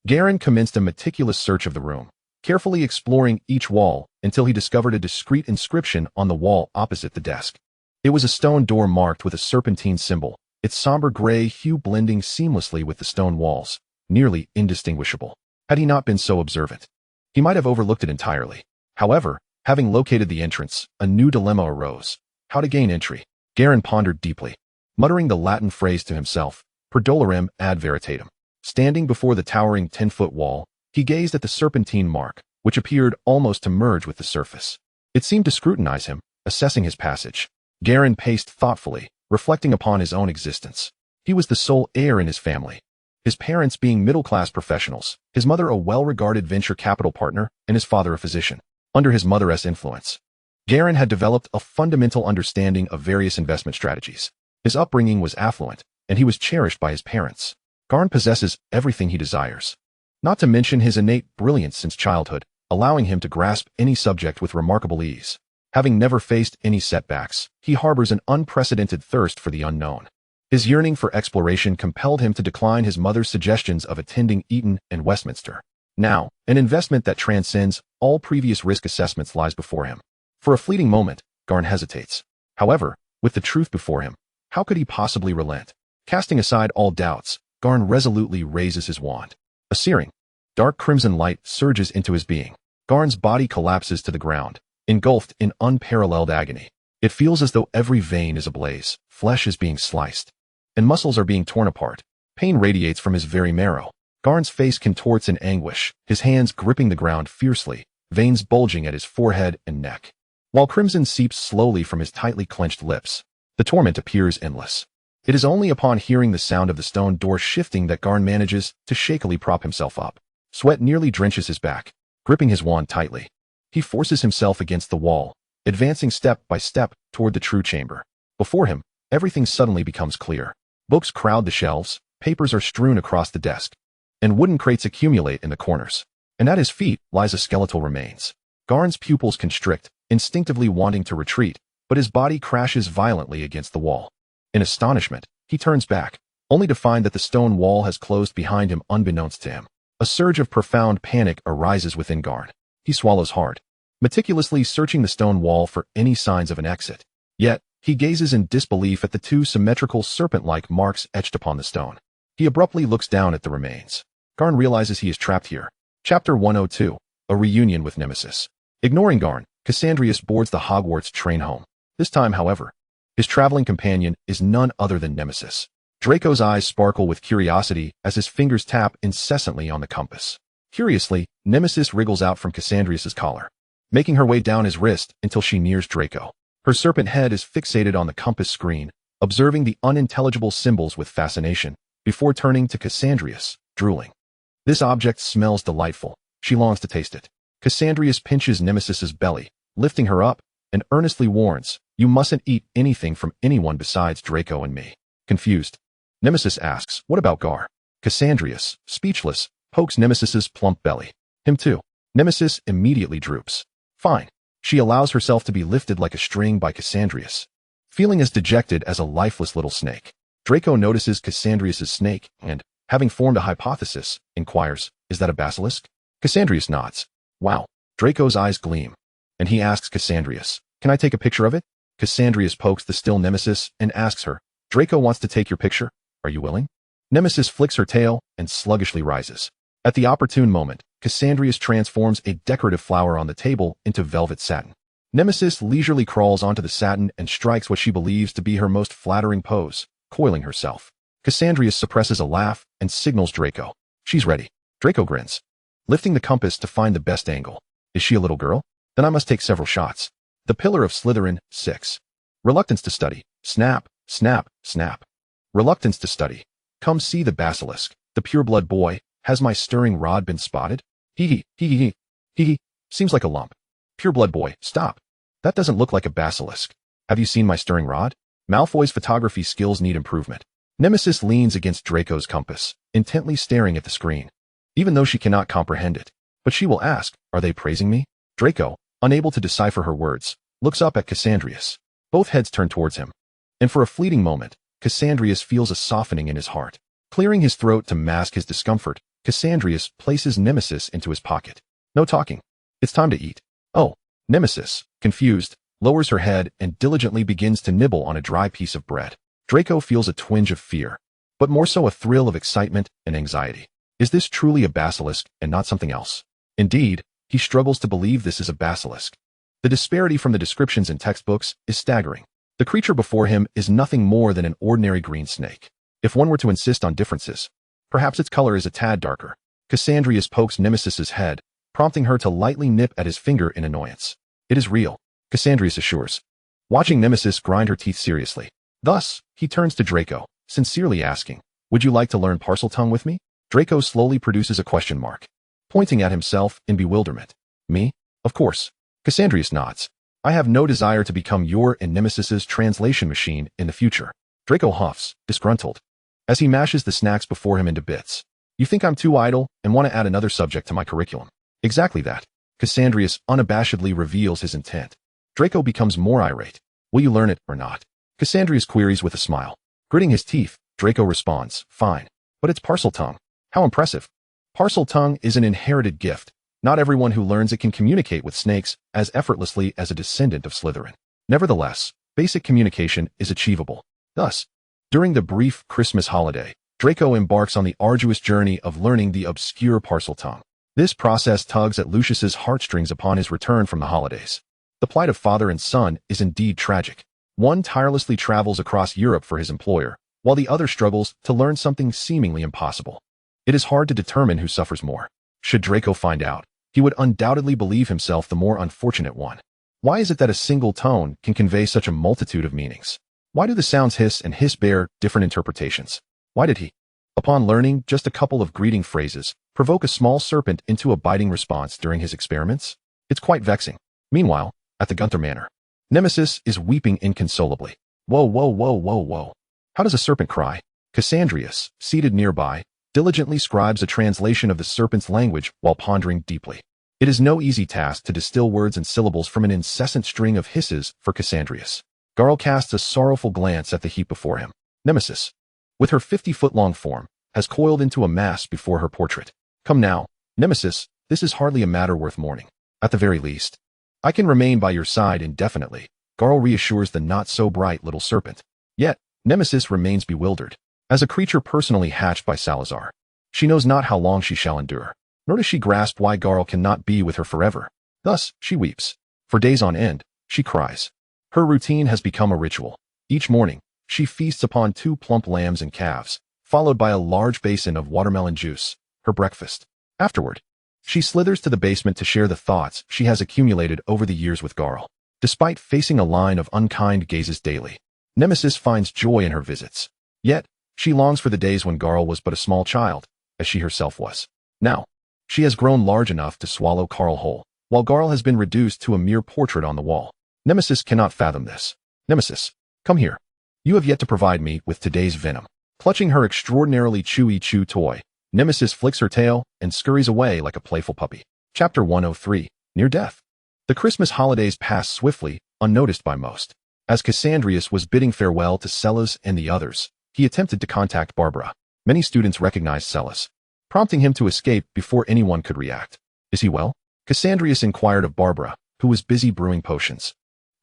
Garen commenced a meticulous search of the room, carefully exploring each wall until he discovered a discreet inscription on the wall opposite the desk. It was a stone door marked with a serpentine symbol, its somber gray hue blending seamlessly with the stone walls, nearly indistinguishable. Had he not been so observant, he might have overlooked it entirely. However, having located the entrance, a new dilemma arose. How to gain entry? Garen pondered deeply, muttering the Latin phrase to himself, per dolorem ad veritatem. Standing before the towering 10-foot wall, he gazed at the serpentine mark, which appeared almost to merge with the surface. It seemed to scrutinize him, assessing his passage. Garen paced thoughtfully, reflecting upon his own existence. He was the sole heir in his family, his parents being middle-class professionals, his mother a well-regarded venture capital partner, and his father a physician. Under his mother's influence, Garen had developed a fundamental understanding of various investment strategies. His upbringing was affluent, and he was cherished by his parents. Garen possesses everything he desires, not to mention his innate brilliance since childhood, allowing him to grasp any subject with remarkable ease. Having never faced any setbacks, he harbors an unprecedented thirst for the unknown. His yearning for exploration compelled him to decline his mother's suggestions of attending Eton and Westminster. Now, an investment that transcends all previous risk assessments lies before him. For a fleeting moment, Garen hesitates. However, with the truth before him, how could he possibly relent? Casting aside all doubts, Garen resolutely raises his wand. A searing, dark crimson light surges into his being. Garen's body collapses to the ground, engulfed in unparalleled agony. It feels as though every vein is ablaze, flesh is being sliced, and muscles are being torn apart. Pain radiates from his very marrow. Garen's face contorts in anguish, his hands gripping the ground fiercely, veins bulging at his forehead and neck. While crimson seeps slowly from his tightly clenched lips, the torment appears endless. It is only upon hearing the sound of the stone door shifting that Garen manages to shakily prop himself up. Sweat nearly drenches his back. Gripping his wand tightly, He forces himself against the wall, advancing step by step toward the true chamber. Before him, everything suddenly becomes clear. Books crowd the shelves, papers are strewn across the desk, and wooden crates accumulate in the corners. And at his feet lies a skeletal remains. Garn's pupils constrict, instinctively wanting to retreat, but his body crashes violently against the wall. In astonishment, he turns back, only to find that the stone wall has closed behind him unbeknownst to him. A surge of profound panic arises within Garn. He swallows hard, meticulously searching the stone wall for any signs of an exit. Yet, he gazes in disbelief at the two symmetrical serpent-like marks etched upon the stone. He abruptly looks down at the remains. Garn realizes he is trapped here. Chapter 102, A Reunion with Nemesis. Ignoring Garn, Cassandrius boards the Hogwarts train home. This time, however, his traveling companion is none other than Nemesis. Draco's eyes sparkle with curiosity as his fingers tap incessantly on the compass. Curiously, Nemesis wriggles out from Cassandrius's collar, making her way down his wrist until she nears Draco. Her serpent head is fixated on the compass screen, observing the unintelligible symbols with fascination, before turning to Cassandrius, drooling. This object smells delightful. She longs to taste it. Cassandrius pinches Nemesis's belly, lifting her up, and earnestly warns, "You mustn't eat anything from anyone besides Draco and me." Confused, Nemesis asks, "What about Gar?" Cassandrius, speechless, pokes Nemesis's plump belly. Him too. Nemesis immediately droops. Fine. She allows herself to be lifted like a string by Cassandrius, feeling as dejected as a lifeless little snake. Draco notices Cassandrius's snake and, having formed a hypothesis, inquires, "Is that a basilisk?" Cassandrius nods. Wow. Draco's eyes gleam, and he asks Cassandrius, "Can I take a picture of it?" Cassandrius pokes the still Nemesis and asks her, "Draco wants to take your picture. Are you willing?" Nemesis flicks her tail and sluggishly rises. At the opportune moment, Cassandrius transforms a decorative flower on the table into velvet satin. Nemesis leisurely crawls onto the satin and strikes what she believes to be her most flattering pose, coiling herself. Cassandrius suppresses a laugh and signals Draco. She's ready. Draco grins, lifting the compass to find the best angle. Is she a little girl? Then I must take several shots. The Pillar of Slytherin, 6. Reluctance to study. Snap, snap, snap. Reluctance to study. Come see the basilisk. The pureblood boy. Has my stirring rod been spotted? Hee hee. Seems like a lump. Pureblood boy, stop. That doesn't look like a basilisk. Have you seen my stirring rod? Malfoy's photography skills need improvement. Nemesis leans against Draco's compass, intently staring at the screen, even though she cannot comprehend it. But she will ask, "Are they praising me?" Draco, unable to decipher her words, looks up at Cassandrius. Both heads turn towards him, and for a fleeting moment, Cassandrius feels a softening in his heart. Clearing his throat to mask his discomfort, Cassandrius places Nemesis into his pocket. No talking. It's time to eat. Oh. Nemesis, confused, lowers her head and diligently begins to nibble on a dry piece of bread. Draco feels a twinge of fear, but more so a thrill of excitement and anxiety. Is this truly a basilisk and not something else? Indeed, he struggles to believe this is a basilisk. The disparity from the descriptions in textbooks is staggering. The creature before him is nothing more than an ordinary green snake. If one were to insist on differences, perhaps its color is a tad darker. Cassandrius pokes Nemesis's head, prompting her to lightly nip at his finger in annoyance. It is real, Cassandrius assures, watching Nemesis grind her teeth seriously. Thus, he turns to Draco, sincerely asking, "Would you like to learn Parseltongue with me?" Draco slowly produces a question mark, pointing at himself in bewilderment. "Me? Of course." Cassandrius nods. "I have no desire to become your and Nemesis's translation machine in the future." Draco huffs, disgruntled, as he mashes the snacks before him into bits. "You think I'm too idle and want to add another subject to my curriculum?" "Exactly that." Cassandrius unabashedly reveals his intent. Draco becomes more irate. "Will you learn it or not?" Cassandrius queries with a smile. Gritting his teeth, Draco responds, "Fine. But it's Parseltongue. How impressive." Parseltongue is an inherited gift. Not everyone who learns it can communicate with snakes as effortlessly as a descendant of Slytherin. Nevertheless, basic communication is achievable. Thus, during the brief Christmas holiday, Draco embarks on the arduous journey of learning the obscure Parseltongue. This process tugs at Lucius's heartstrings upon his return from the holidays. The plight of father and son is indeed tragic. One tirelessly travels across Europe for his employer, while the other struggles to learn something seemingly impossible. It is hard to determine who suffers more. Should Draco find out, he would undoubtedly believe himself the more unfortunate one. Why is it that a single tone can convey such a multitude of meanings? Why do the sounds hiss and hiss bear different interpretations? Why did he, upon learning just a couple of greeting phrases, provoke a small serpent into a biting response during his experiments? It's quite vexing. Meanwhile, at the Gunther Manor, Nemesis is weeping inconsolably. Whoa, whoa, whoa, whoa, whoa. How does a serpent cry? Cassandrius, seated nearby, diligently scribes a translation of the serpent's language while pondering deeply. It is no easy task to distill words and syllables from an incessant string of hisses for Cassandrius. Garl casts a sorrowful glance at the heap before him. Nemesis, with her 50-foot-long form, has coiled into a mass before her portrait. Come now, Nemesis, this is hardly a matter worth mourning. At the very least, I can remain by your side indefinitely, Garl reassures the not-so-bright little serpent. Yet, Nemesis remains bewildered. As a creature personally hatched by Salazar, she knows not how long she shall endure, nor does she grasp why Garl cannot be with her forever. Thus, she weeps. For days on end, she cries. Her routine has become a ritual. Each morning, she feasts upon 2 plump lambs and calves, followed by a large basin of watermelon juice, her breakfast. Afterward, she slithers to the basement to share the thoughts she has accumulated over the years with Garl. Despite facing a line of unkind gazes daily, Nemesis finds joy in her visits. Yet, she longs for the days when Garl was but a small child, as she herself was. Now, she has grown large enough to swallow Garl whole, while Garl has been reduced to a mere portrait on the wall. Nemesis cannot fathom this. Nemesis, come here. You have yet to provide me with today's venom. Clutching her extraordinarily chewy chew toy, Nemesis flicks her tail and scurries away like a playful puppy. Chapter 103, Near Death. The Christmas holidays pass swiftly, unnoticed by most. As Cassandrius was bidding farewell to Celas and the others, he attempted to contact Barbara. Many students recognized Celas, prompting him to escape before anyone could react. Is he well? Cassandrius inquired of Barbara, who was busy brewing potions.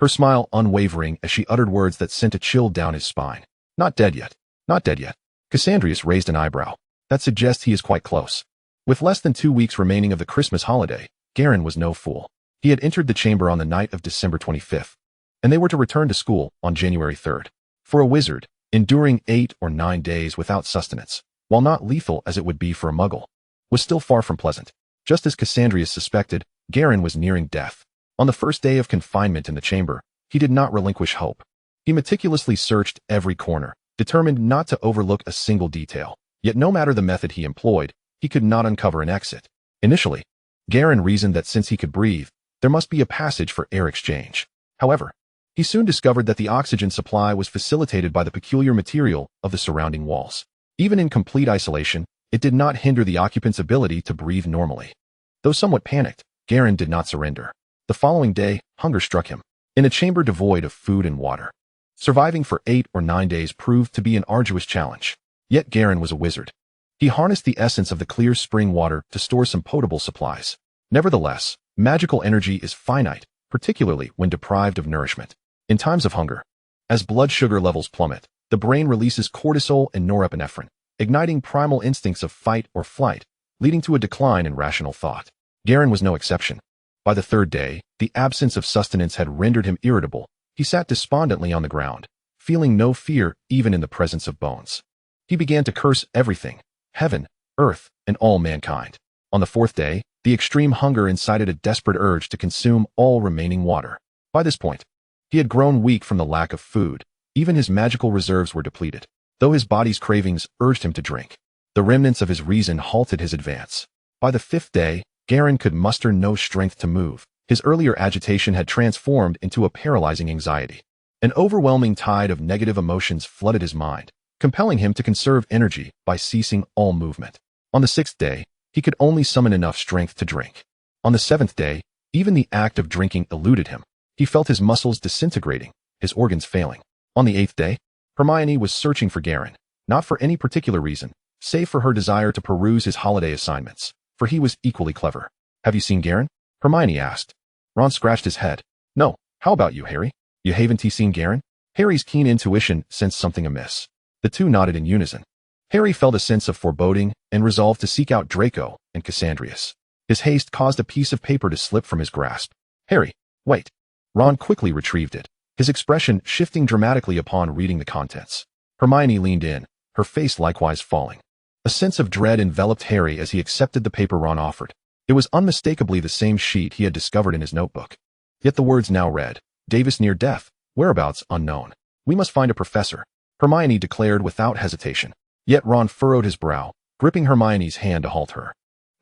Her smile unwavering as she uttered words that sent a chill down his spine. Not dead yet. Not dead yet. Cassandrius raised an eyebrow. That suggests he is quite close. With less than 2 weeks remaining of the Christmas holiday, Garen was no fool. He had entered the chamber on the night of December 25th, and they were to return to school on January 3rd. For a wizard, enduring 8 or 9 days without sustenance, while not lethal as it would be for a muggle, was still far from pleasant. Just as Cassandrius suspected, Garen was nearing death. On the first day of confinement in the chamber, he did not relinquish hope. He meticulously searched every corner, determined not to overlook a single detail. Yet no matter the method he employed, he could not uncover an exit. Initially, Garen reasoned that since he could breathe, there must be a passage for air exchange. However, he soon discovered that the oxygen supply was facilitated by the peculiar material of the surrounding walls. Even in complete isolation, it did not hinder the occupant's ability to breathe normally. Though somewhat panicked, Garen did not surrender. The following day, hunger struck him. In a chamber devoid of food and water, surviving for 8 or 9 days proved to be an arduous challenge. Yet Garen was a wizard. He harnessed the essence of the clear spring water to store some potable supplies. Nevertheless, magical energy is finite, particularly when deprived of nourishment. In times of hunger, as blood sugar levels plummet, the brain releases cortisol and norepinephrine, igniting primal instincts of fight or flight, leading to a decline in rational thought. Garen was no exception. By the 3rd day, the absence of sustenance had rendered him irritable. He sat despondently on the ground, feeling no fear even in the presence of bones. He began to curse everything, heaven, earth, and all mankind. On the 4th day, the extreme hunger incited a desperate urge to consume all remaining water. By this point, he had grown weak from the lack of food. Even his magical reserves were depleted, though his body's cravings urged him to drink. The remnants of his reason halted his advance. By the 5th day, Garen could muster no strength to move. His earlier agitation had transformed into a paralyzing anxiety. An overwhelming tide of negative emotions flooded his mind, compelling him to conserve energy by ceasing all movement. On the 6th day, he could only summon enough strength to drink. On the 7th day, even the act of drinking eluded him. He felt his muscles disintegrating, his organs failing. On the 8th day, Hermione was searching for Garen, not for any particular reason, save for her desire to peruse his holiday assignments, for he was equally clever. Have you seen Garen? Hermione asked. Ron scratched his head. No, how about you, Harry? You haven't seen Garen? Harry's keen intuition sensed something amiss. The two nodded in unison. Harry felt a sense of foreboding and resolved to seek out Draco and Cassandrius. His haste caused a piece of paper to slip from his grasp. Harry, wait. Ron quickly retrieved it, his expression shifting dramatically upon reading the contents. Hermione leaned in, her face likewise falling. A sense of dread enveloped Harry as he accepted the paper Ron offered. It was unmistakably the same sheet he had discovered in his notebook. Yet the words now read, Davis near death, whereabouts unknown. We must find a professor, Hermione declared without hesitation. Yet Ron furrowed his brow, gripping Hermione's hand to halt her.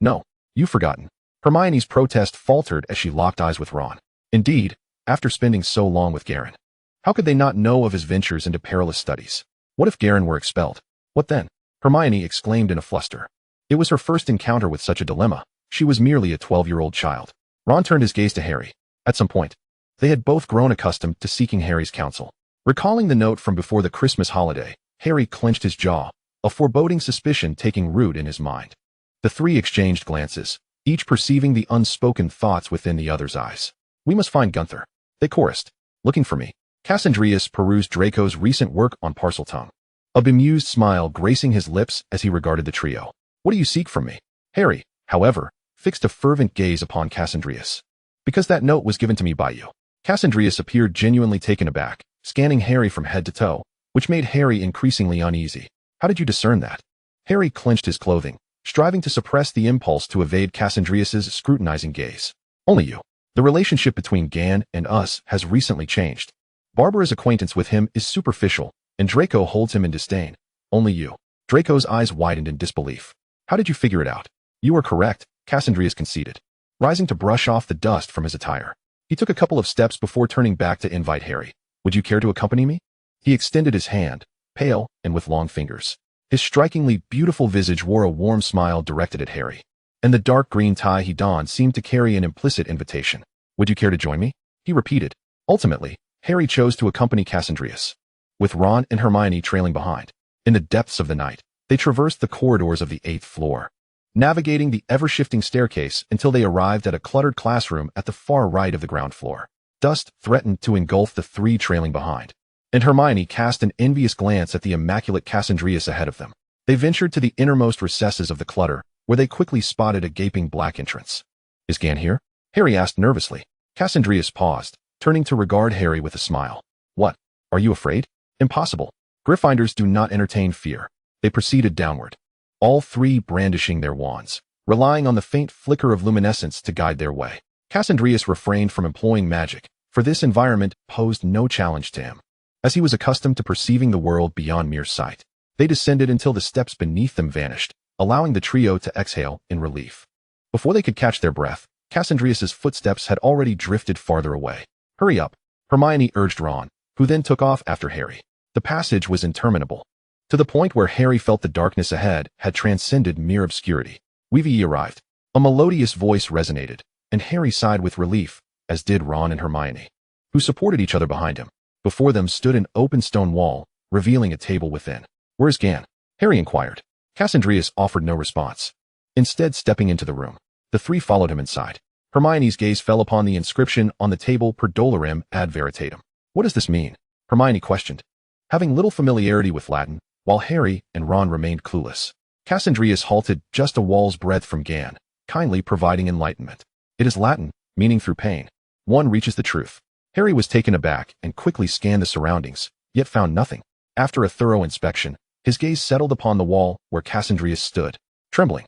No, you've forgotten. Hermione's protest faltered as she locked eyes with Ron. Indeed, after spending so long with Garen, how could they not know of his ventures into perilous studies? What if Garen were expelled? What then? Hermione exclaimed in a fluster. It was her first encounter with such a dilemma. She was merely a 12-year-old child. Ron turned his gaze to Harry. At some point, they had both grown accustomed to seeking Harry's counsel. Recalling the note from before the Christmas holiday, Harry clenched his jaw, a foreboding suspicion taking root in his mind. The three exchanged glances, each perceiving the unspoken thoughts within the other's eyes. We must find Gunther, they chorused. Looking for me. Cassandrius perused Draco's recent work on Parseltongue, a bemused smile gracing his lips as he regarded the trio. What do you seek from me? Harry, however, fixed a fervent gaze upon Cassandrius. Because that note was given to me by you. Cassandrius appeared genuinely taken aback, scanning Harry from head to toe, which made Harry increasingly uneasy. How did you discern that? Harry clenched his clothing, striving to suppress the impulse to evade Cassandrius's scrutinizing gaze. Only you. The relationship between Gan and us has recently changed. Barbara's acquaintance with him is superficial, and Draco holds him in disdain. Only you. Draco's eyes widened in disbelief. How did you figure it out? You are correct, Cassandrius conceded, rising to brush off the dust from his attire. He took a couple of steps before turning back to invite Harry. Would you care to accompany me? He extended his hand, pale and with long fingers. His strikingly beautiful visage wore a warm smile directed at Harry, and the dark green tie he donned seemed to carry an implicit invitation. Would you care to join me? He repeated. Ultimately, Harry chose to accompany Cassandrius, with Ron and Hermione trailing behind. In the depths of the night, they traversed the corridors of the 8th floor, navigating the ever-shifting staircase until they arrived at a cluttered classroom at the far right of the ground floor. Dust threatened to engulf the three trailing behind, and Hermione cast an envious glance at the immaculate Cassandrius ahead of them. They ventured to the innermost recesses of the clutter, where they quickly spotted a gaping black entrance. Is Gan here? Harry asked nervously. Cassandrius paused, turning to regard Harry with a smile. What? Are you afraid? Impossible. Gryffindors do not entertain fear. They proceeded downward, all three brandishing their wands, relying on the faint flicker of luminescence to guide their way. Cassandrius refrained from employing magic, for this environment posed no challenge to him, as he was accustomed to perceiving the world beyond mere sight. They descended until the steps beneath them vanished, allowing the trio to exhale in relief. Before they could catch their breath, Cassandrius's footsteps had already drifted farther away. Hurry up, Hermione urged Ron, who then took off after Harry. The passage was interminable, to the point where Harry felt the darkness ahead had transcended mere obscurity. Weavy arrived. A melodious voice resonated, and Harry sighed with relief, as did Ron and Hermione, who supported each other behind him. Before them stood an open stone wall, revealing a table within. Where's Gan? Harry inquired. Cassandrius offered no response, instead stepping into the room. The three followed him inside. Hermione's gaze fell upon the inscription on the table per dolorem ad veritatem. What does this mean? Hermione questioned, having little familiarity with Latin, while Harry and Ron remained clueless. Cassandrius halted just a wall's breadth from Gan, kindly providing enlightenment. It is Latin, meaning through pain. One reaches the truth. Harry was taken aback and quickly scanned the surroundings, yet found nothing. After a thorough inspection, his gaze settled upon the wall where Cassandrius stood, trembling.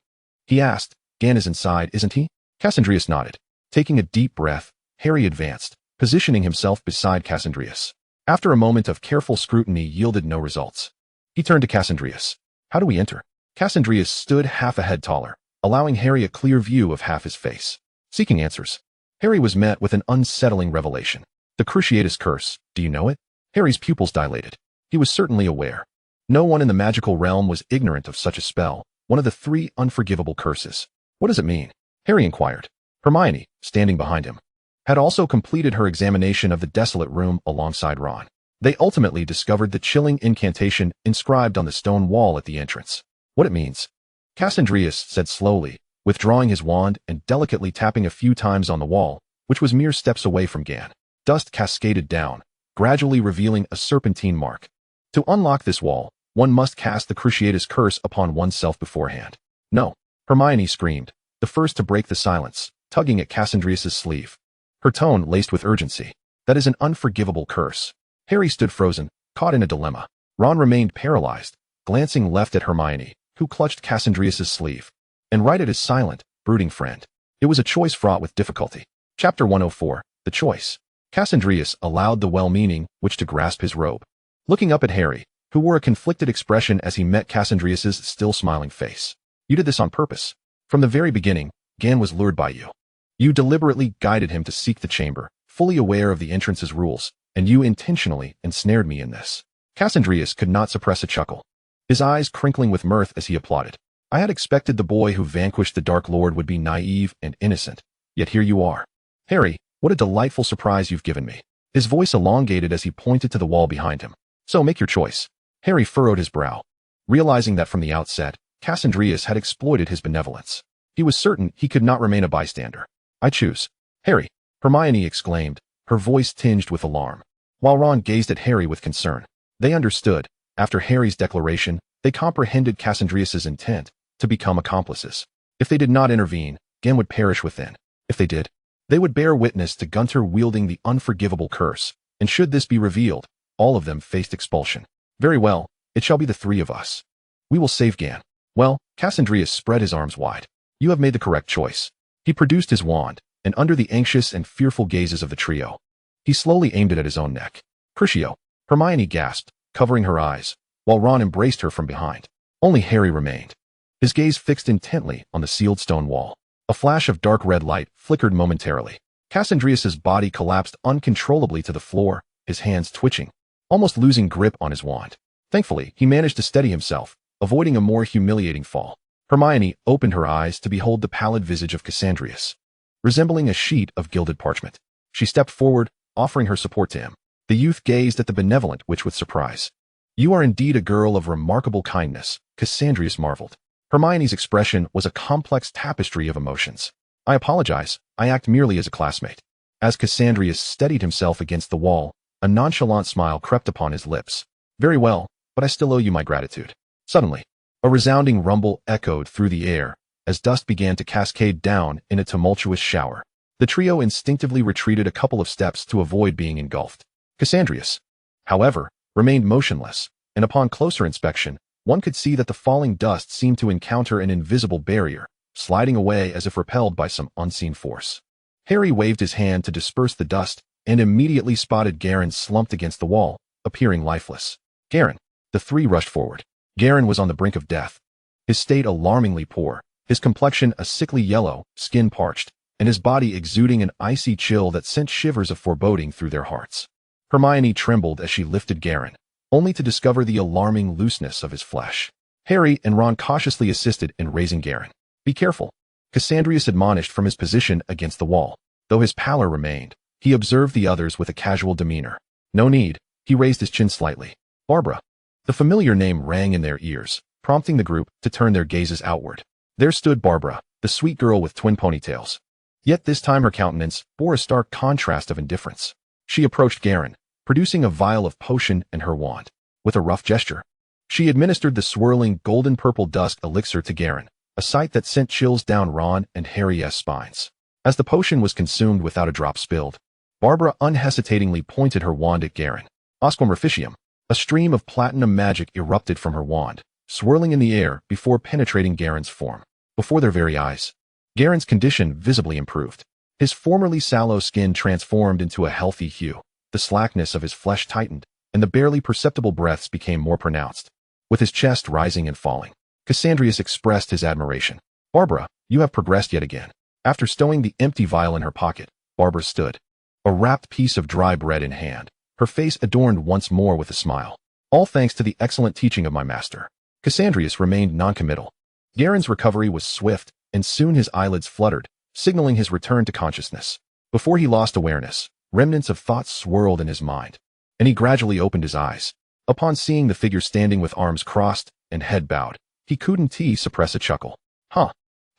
He asked, Gan is inside, isn't he? Cassandrius nodded. Taking a deep breath, Harry advanced, positioning himself beside Cassandrius. After a moment of careful scrutiny yielded no results, he turned to Cassandrius. How do we enter? Cassandrius stood half a head taller, allowing Harry a clear view of half his face. Seeking answers, Harry was met with an unsettling revelation. The Cruciatus Curse, do you know it? Harry's pupils dilated. He was certainly aware. No one in the magical realm was ignorant of such a spell, one of the three unforgivable curses. What does it mean? Harry inquired. Hermione, standing behind him, had also completed her examination of the desolate room alongside Ron. They ultimately discovered the chilling incantation inscribed on the stone wall at the entrance. What it means? Cassandrius said slowly, withdrawing his wand and delicately tapping a few times on the wall, which was mere steps away from Gan. Dust cascaded down, gradually revealing a serpentine mark. To unlock this wall, one must cast the Cruciatus Curse upon oneself beforehand. No, Hermione screamed, the first to break the silence, tugging at Cassandrius's sleeve. Her tone laced with urgency. That is an unforgivable curse. Harry stood frozen, caught in a dilemma. Ron remained paralyzed, glancing left at Hermione, who clutched Cassandrius's sleeve, and right at his silent, brooding friend. It was a choice fraught with difficulty. Chapter 104, The Choice. Cassandrius allowed the well-meaning witch to grasp his robe, looking up at Harry, who wore a conflicted expression as he met Cassandrius's still smiling face. You did this on purpose. From the very beginning, Gan was lured by you. You deliberately guided him to seek the chamber, fully aware of the entrance's rules, and you intentionally ensnared me in this. Cassandrius could not suppress a chuckle, his eyes crinkling with mirth as he applauded. I had expected the boy who vanquished the Dark Lord would be naive and innocent, yet here you are. Harry, what a delightful surprise you've given me. His voice elongated as he pointed to the wall behind him. So make your choice. Harry furrowed his brow, realizing that from the outset, Cassandrius had exploited his benevolence. He was certain he could not remain a bystander. I choose. Harry, Hermione exclaimed, her voice tinged with alarm, while Ron gazed at Harry with concern. They understood. After Harry's declaration, they comprehended Cassandrius's intent to become accomplices. If they did not intervene, Gen would perish within. If they did, they would bear witness to Gunter wielding the unforgivable curse, and should this be revealed, all of them faced expulsion. Very well, it shall be the three of us. We will save Gan. Well, Cassandrius spread his arms wide. You have made the correct choice. He produced his wand, and under the anxious and fearful gazes of the trio, he slowly aimed it at his own neck. Crucio, Hermione gasped, covering her eyes, while Ron embraced her from behind. Only Harry remained, his gaze fixed intently on the sealed stone wall. A flash of dark red light flickered momentarily. Cassandrius's body collapsed uncontrollably to the floor, his hands twitching, almost losing grip on his wand. Thankfully, he managed to steady himself, avoiding a more humiliating fall. Hermione opened her eyes to behold the pallid visage of Cassandrius, resembling a sheet of gilded parchment. She stepped forward, offering her support to him. The youth gazed at the benevolent witch with surprise. You are indeed a girl of remarkable kindness, Cassandrius marveled. Hermione's expression was a complex tapestry of emotions. I apologize, I act merely as a classmate. As Cassandrius steadied himself against the wall, a nonchalant smile crept upon his lips. Very well, but I still owe you my gratitude. Suddenly, a resounding rumble echoed through the air as dust began to cascade down in a tumultuous shower. The trio instinctively retreated a couple of steps to avoid being engulfed. Cassandrius, however, remained motionless, and upon closer inspection, one could see that the falling dust seemed to encounter an invisible barrier, sliding away as if repelled by some unseen force. Harry waved his hand to disperse the dust and immediately spotted Garen slumped against the wall, appearing lifeless. Garen. The three rushed forward. Garen was on the brink of death, his state alarmingly poor, his complexion a sickly yellow, skin parched, and his body exuding an icy chill that sent shivers of foreboding through their hearts. Hermione trembled as she lifted Garen, only to discover the alarming looseness of his flesh. Harry and Ron cautiously assisted in raising Garen. Be careful, Cassandrius admonished from his position against the wall. Though his pallor remained, he observed the others with a casual demeanor. No need, he raised his chin slightly. Barbara. The familiar name rang in their ears, prompting the group to turn their gazes outward. There stood Barbara, the sweet girl with twin ponytails. Yet this time her countenance bore a stark contrast of indifference. She approached Garen, producing a vial of potion and her wand. With a rough gesture, she administered the swirling golden-purple dusk elixir to Garen, a sight that sent chills down Ron and Harry's spines. As the potion was consumed without a drop spilled, Barbara unhesitatingly pointed her wand at Garen. Osquam Reficium. A stream of platinum magic erupted from her wand, swirling in the air before penetrating Garen's form. Before their very eyes, Garen's condition visibly improved. His formerly sallow skin transformed into a healthy hue, the slackness of his flesh tightened, and the barely perceptible breaths became more pronounced. With his chest rising and falling, Cassandrius expressed his admiration. Barbara, you have progressed yet again. After stowing the empty vial in her pocket, Barbara stood, a wrapped piece of dry bread in hand, her face adorned once more with a smile. All thanks to the excellent teaching of my master. Cassandrius remained noncommittal. Garen's recovery was swift, and soon his eyelids fluttered, signaling his return to consciousness. Before he lost awareness, remnants of thoughts swirled in his mind, and he gradually opened his eyes. Upon seeing the figure standing with arms crossed and head bowed, he couldn't suppress a chuckle.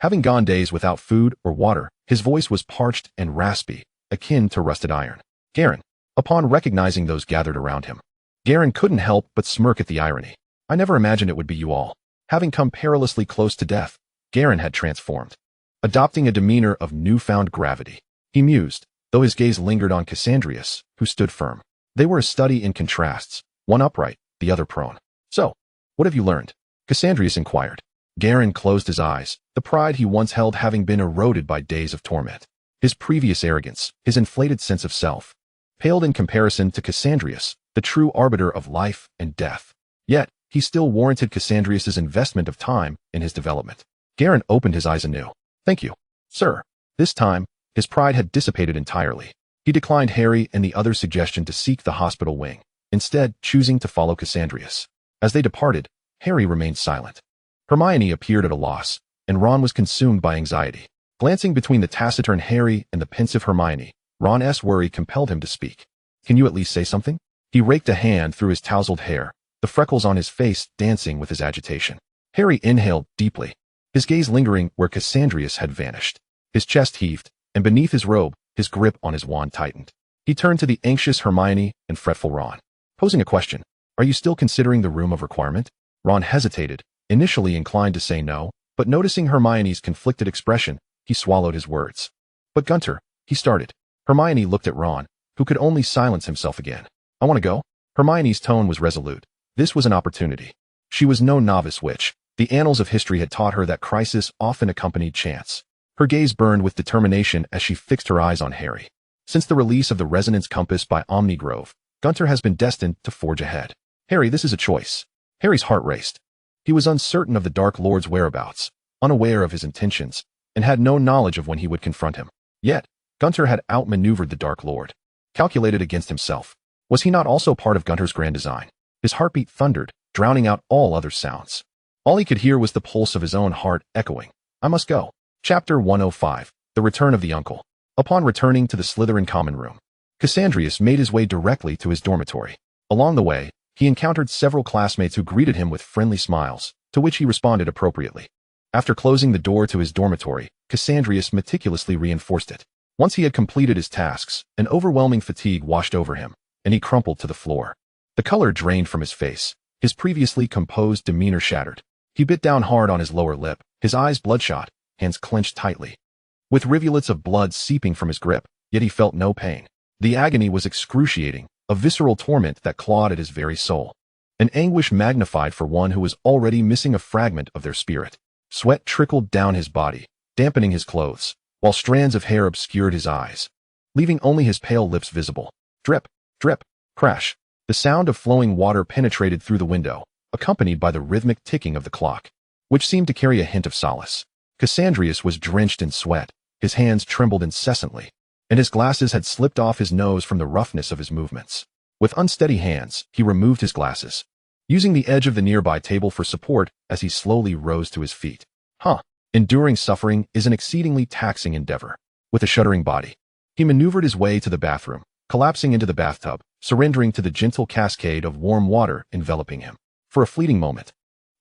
Having gone days without food or water, his voice was parched and raspy, akin to rusted iron. Garen. Upon recognizing those gathered around him, Garen couldn't help but smirk at the irony. I never imagined it would be you all. Having come perilously close to death, Garen had transformed, adopting a demeanor of newfound gravity. He mused, though his gaze lingered on Cassandrius, who stood firm. They were a study in contrasts, one upright, the other prone. So, what have you learned? Cassandrius inquired. Garen closed his eyes, the pride he once held having been eroded by days of torment. His previous arrogance, his inflated sense of self, paled in comparison to Cassandrius, the true arbiter of life and death. Yet, he still warranted Cassandrius's investment of time in his development. Garen opened his eyes anew. Thank you. Sir. This time, his pride had dissipated entirely. He declined Harry and the other's suggestion to seek the hospital wing, instead choosing to follow Cassandrius. As they departed, Harry remained silent. Hermione appeared at a loss, and Ron was consumed by anxiety. Glancing between the taciturn Harry and the pensive Hermione, Ron's worry compelled him to speak. Can you at least say something? He raked a hand through his tousled hair, the freckles on his face dancing with his agitation. Harry inhaled deeply, his gaze lingering where Cassandrius had vanished. His chest heaved, and beneath his robe, his grip on his wand tightened. He turned to the anxious Hermione and fretful Ron, posing a question. Are you still considering the room of requirement? Ron hesitated, initially inclined to say no, but noticing Hermione's conflicted expression, he swallowed his words. But Gunter, he started. Hermione looked at Ron, who could only silence himself again. I want to go. Hermione's tone was resolute. This was an opportunity. She was no novice witch. The annals of history had taught her that crisis often accompanied chance. Her gaze burned with determination as she fixed her eyes on Harry. Since the release of the resonance compass by Omnigrove, Gunter has been destined to forge ahead. Harry, this is a choice. Harry's heart raced. He was uncertain of the Dark Lord's whereabouts, unaware of his intentions, and had no knowledge of when he would confront him. Yet, Gunter had outmaneuvered the Dark Lord, calculated against himself. Was he not also part of Gunter's grand design? His heartbeat thundered, drowning out all other sounds. All he could hear was the pulse of his own heart echoing. I must go. Chapter 105. The Return of the Uncle. Upon returning to the Slytherin common room, Cassandrius made his way directly to his dormitory. Along the way, he encountered several classmates who greeted him with friendly smiles, to which he responded appropriately. After closing the door to his dormitory, Cassandrius meticulously reinforced it. Once he had completed his tasks, an overwhelming fatigue washed over him, and he crumpled to the floor. The color drained from his face, his previously composed demeanor shattered. He bit down hard on his lower lip, his eyes bloodshot, hands clenched tightly, with rivulets of blood seeping from his grip, yet he felt no pain. The agony was excruciating, a visceral torment that clawed at his very soul. An anguish magnified for one who was already missing a fragment of their spirit. Sweat trickled down his body, dampening his clothes, while strands of hair obscured his eyes, leaving only his pale lips visible. Drip, drip, crash. The sound of flowing water penetrated through the window, accompanied by the rhythmic ticking of the clock, which seemed to carry a hint of solace. Cassandrius was drenched in sweat, his hands trembled incessantly, and his glasses had slipped off his nose from the roughness of his movements. With unsteady hands, he removed his glasses, using the edge of the nearby table for support as he slowly rose to his feet. Enduring suffering is an exceedingly taxing endeavor. With a shuddering body, he maneuvered his way to the bathroom, collapsing into the bathtub, surrendering to the gentle cascade of warm water enveloping him. For a fleeting moment,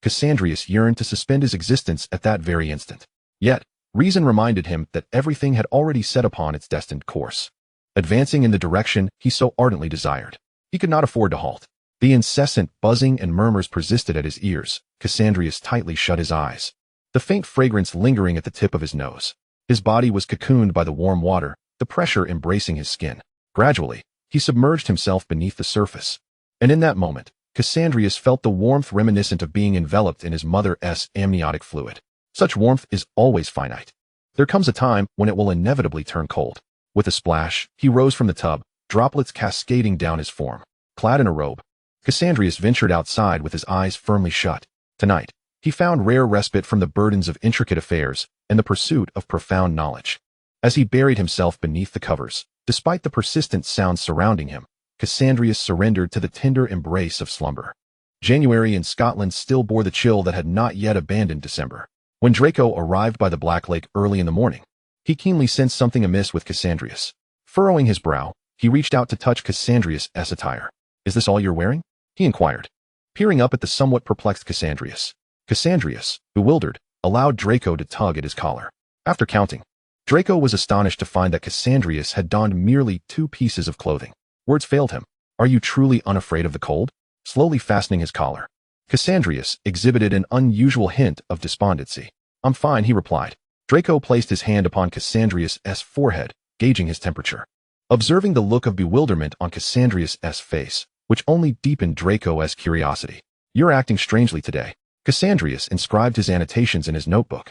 Cassandrius yearned to suspend his existence at that very instant. Yet, reason reminded him that everything had already set upon its destined course, advancing in the direction he so ardently desired. He could not afford to halt. The incessant buzzing and murmurs persisted at his ears. Cassandrius tightly shut his eyes, the faint fragrance lingering at the tip of his nose. His body was cocooned by the warm water, the pressure embracing his skin. Gradually, he submerged himself beneath the surface. And in that moment, Cassandrius felt the warmth reminiscent of being enveloped in his mother's amniotic fluid. Such warmth is always finite. There comes a time when it will inevitably turn cold. With a splash, he rose from the tub, droplets cascading down his form. Clad in a robe, Cassandrius ventured outside with his eyes firmly shut. Tonight, he found rare respite from the burdens of intricate affairs and the pursuit of profound knowledge. As he buried himself beneath the covers, despite the persistent sounds surrounding him, Cassandrius surrendered to the tender embrace of slumber. January in Scotland still bore the chill that had not yet abandoned December. When Draco arrived by the Black Lake early in the morning, he keenly sensed something amiss with Cassandrius. Furrowing his brow, he reached out to touch Cassandrius' attire. Is this all you're wearing? He inquired, peering up at the somewhat perplexed Cassandrius. Cassandrius, bewildered, allowed Draco to tug at his collar. After counting, Draco was astonished to find that Cassandrius had donned merely 2 pieces of clothing. Words failed him. Are you truly unafraid of the cold? Slowly fastening his collar, Cassandrius exhibited an unusual hint of despondency. I'm fine, he replied. Draco placed his hand upon Cassandrius' forehead, gauging his temperature. Observing the look of bewilderment on Cassandrius' face, which only deepened Draco's curiosity. You're acting strangely today. Cassandrius inscribed his annotations in his notebook,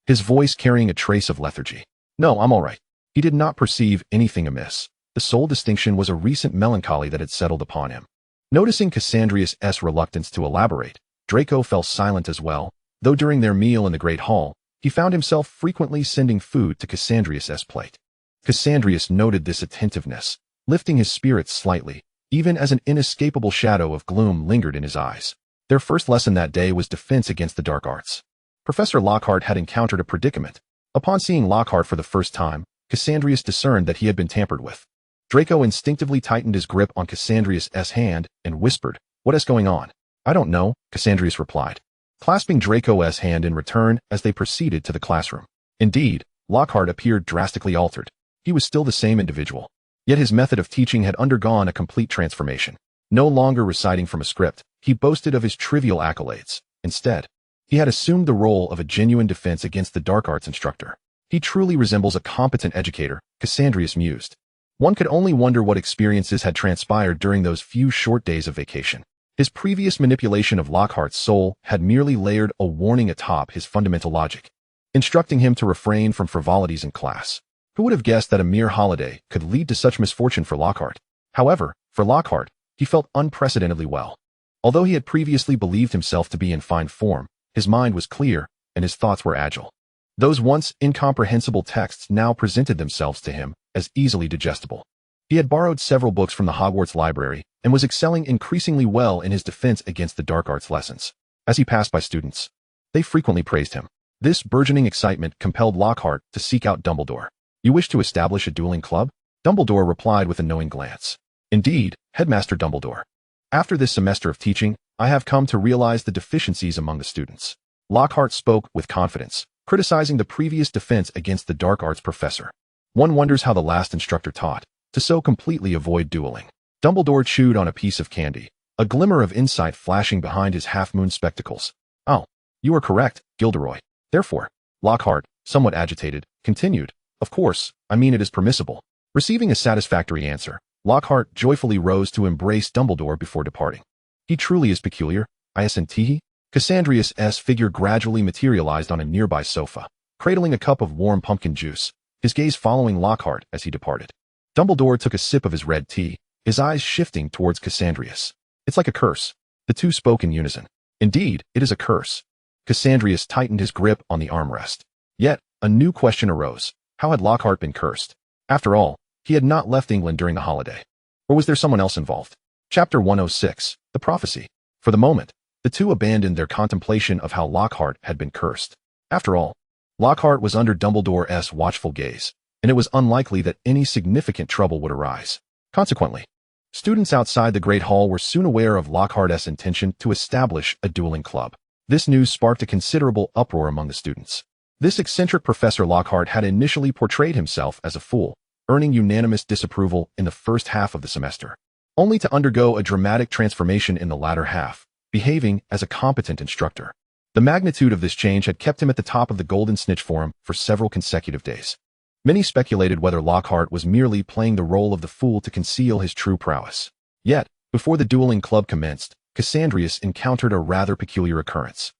his voice carrying a trace of lethargy. No, I'm all right. He did not perceive anything amiss. The sole distinction was a recent melancholy that had settled upon him. Noticing Cassandrius' reluctance to elaborate, Draco fell silent as well, though during their meal in the Great Hall, he found himself frequently sending food to Cassandrius' plate. Cassandrius noted this attentiveness, lifting his spirits slightly, even as an inescapable shadow of gloom lingered in his eyes. Their first lesson that day was defense against the dark arts. Professor Lockhart had encountered a predicament. Upon seeing Lockhart for the first time, Cassandrius discerned that he had been tampered with. Draco instinctively tightened his grip on Cassandrius' hand and whispered, "What is going on?" "I don't know," Cassandrius replied, clasping Draco's hand in return as they proceeded to the classroom. Indeed, Lockhart appeared drastically altered. He was still the same individual. Yet his method of teaching had undergone a complete transformation. No longer reciting from a script, he boasted of his trivial accolades. Instead, he had assumed the role of a genuine defense against the dark arts instructor. He truly resembles a competent educator, Cassandrius mused. One could only wonder what experiences had transpired during those few short days of vacation. His previous manipulation of Lockhart's soul had merely layered a warning atop his fundamental logic, instructing him to refrain from frivolities in class. Who would have guessed that a mere holiday could lead to such misfortune for Lockhart? However, for Lockhart, he felt unprecedentedly well. Although he had previously believed himself to be in fine form, his mind was clear and his thoughts were agile. Those once incomprehensible texts now presented themselves to him as easily digestible. He had borrowed several books from the Hogwarts library and was excelling increasingly well in his defense against the dark arts lessons. As he passed by students, they frequently praised him. This burgeoning excitement compelled Lockhart to seek out Dumbledore. "You wish to establish a dueling club?" Dumbledore replied with a knowing glance. "Indeed, Headmaster Dumbledore. After this semester of teaching, I have come to realize the deficiencies among the students." Lockhart spoke with confidence, criticizing the previous defense against the dark arts professor. One wonders how the last instructor taught to so completely avoid dueling. Dumbledore chewed on a piece of candy, a glimmer of insight flashing behind his half-moon spectacles. "Oh, you are correct, Gilderoy. Therefore," Lockhart, somewhat agitated, continued, "of course, I mean it is permissible." Receiving a satisfactory answer, Lockhart joyfully rose to embrace Dumbledore before departing. "He truly is peculiar, I assent. Cassandrius' figure gradually materialized on a nearby sofa, cradling a cup of warm pumpkin juice, his gaze following Lockhart as he departed. Dumbledore took a sip of his red tea, his eyes shifting towards Cassandrius. "It's like a curse." The two spoke in unison. "Indeed, it is a curse." Cassandrius tightened his grip on the armrest. Yet, a new question arose. How had Lockhart been cursed? After all, he had not left England during the holiday. Or was there someone else involved? Chapter 106, The Prophecy. For the moment, the two abandoned their contemplation of how Lockhart had been cursed. After all, Lockhart was under Dumbledore's watchful gaze, and it was unlikely that any significant trouble would arise. Consequently, students outside the Great Hall were soon aware of Lockhart's intention to establish a dueling club. This news sparked a considerable uproar among the students. This eccentric Professor Lockhart had initially portrayed himself as a fool, earning unanimous disapproval in the first half of the semester, only to undergo a dramatic transformation in the latter half, behaving as a competent instructor. The magnitude of this change had kept him at the top of the Golden Snitch Forum for several consecutive days. Many speculated whether Lockhart was merely playing the role of the fool to conceal his true prowess. Yet, before the dueling club commenced, Cassandrius encountered a rather peculiar occurrence.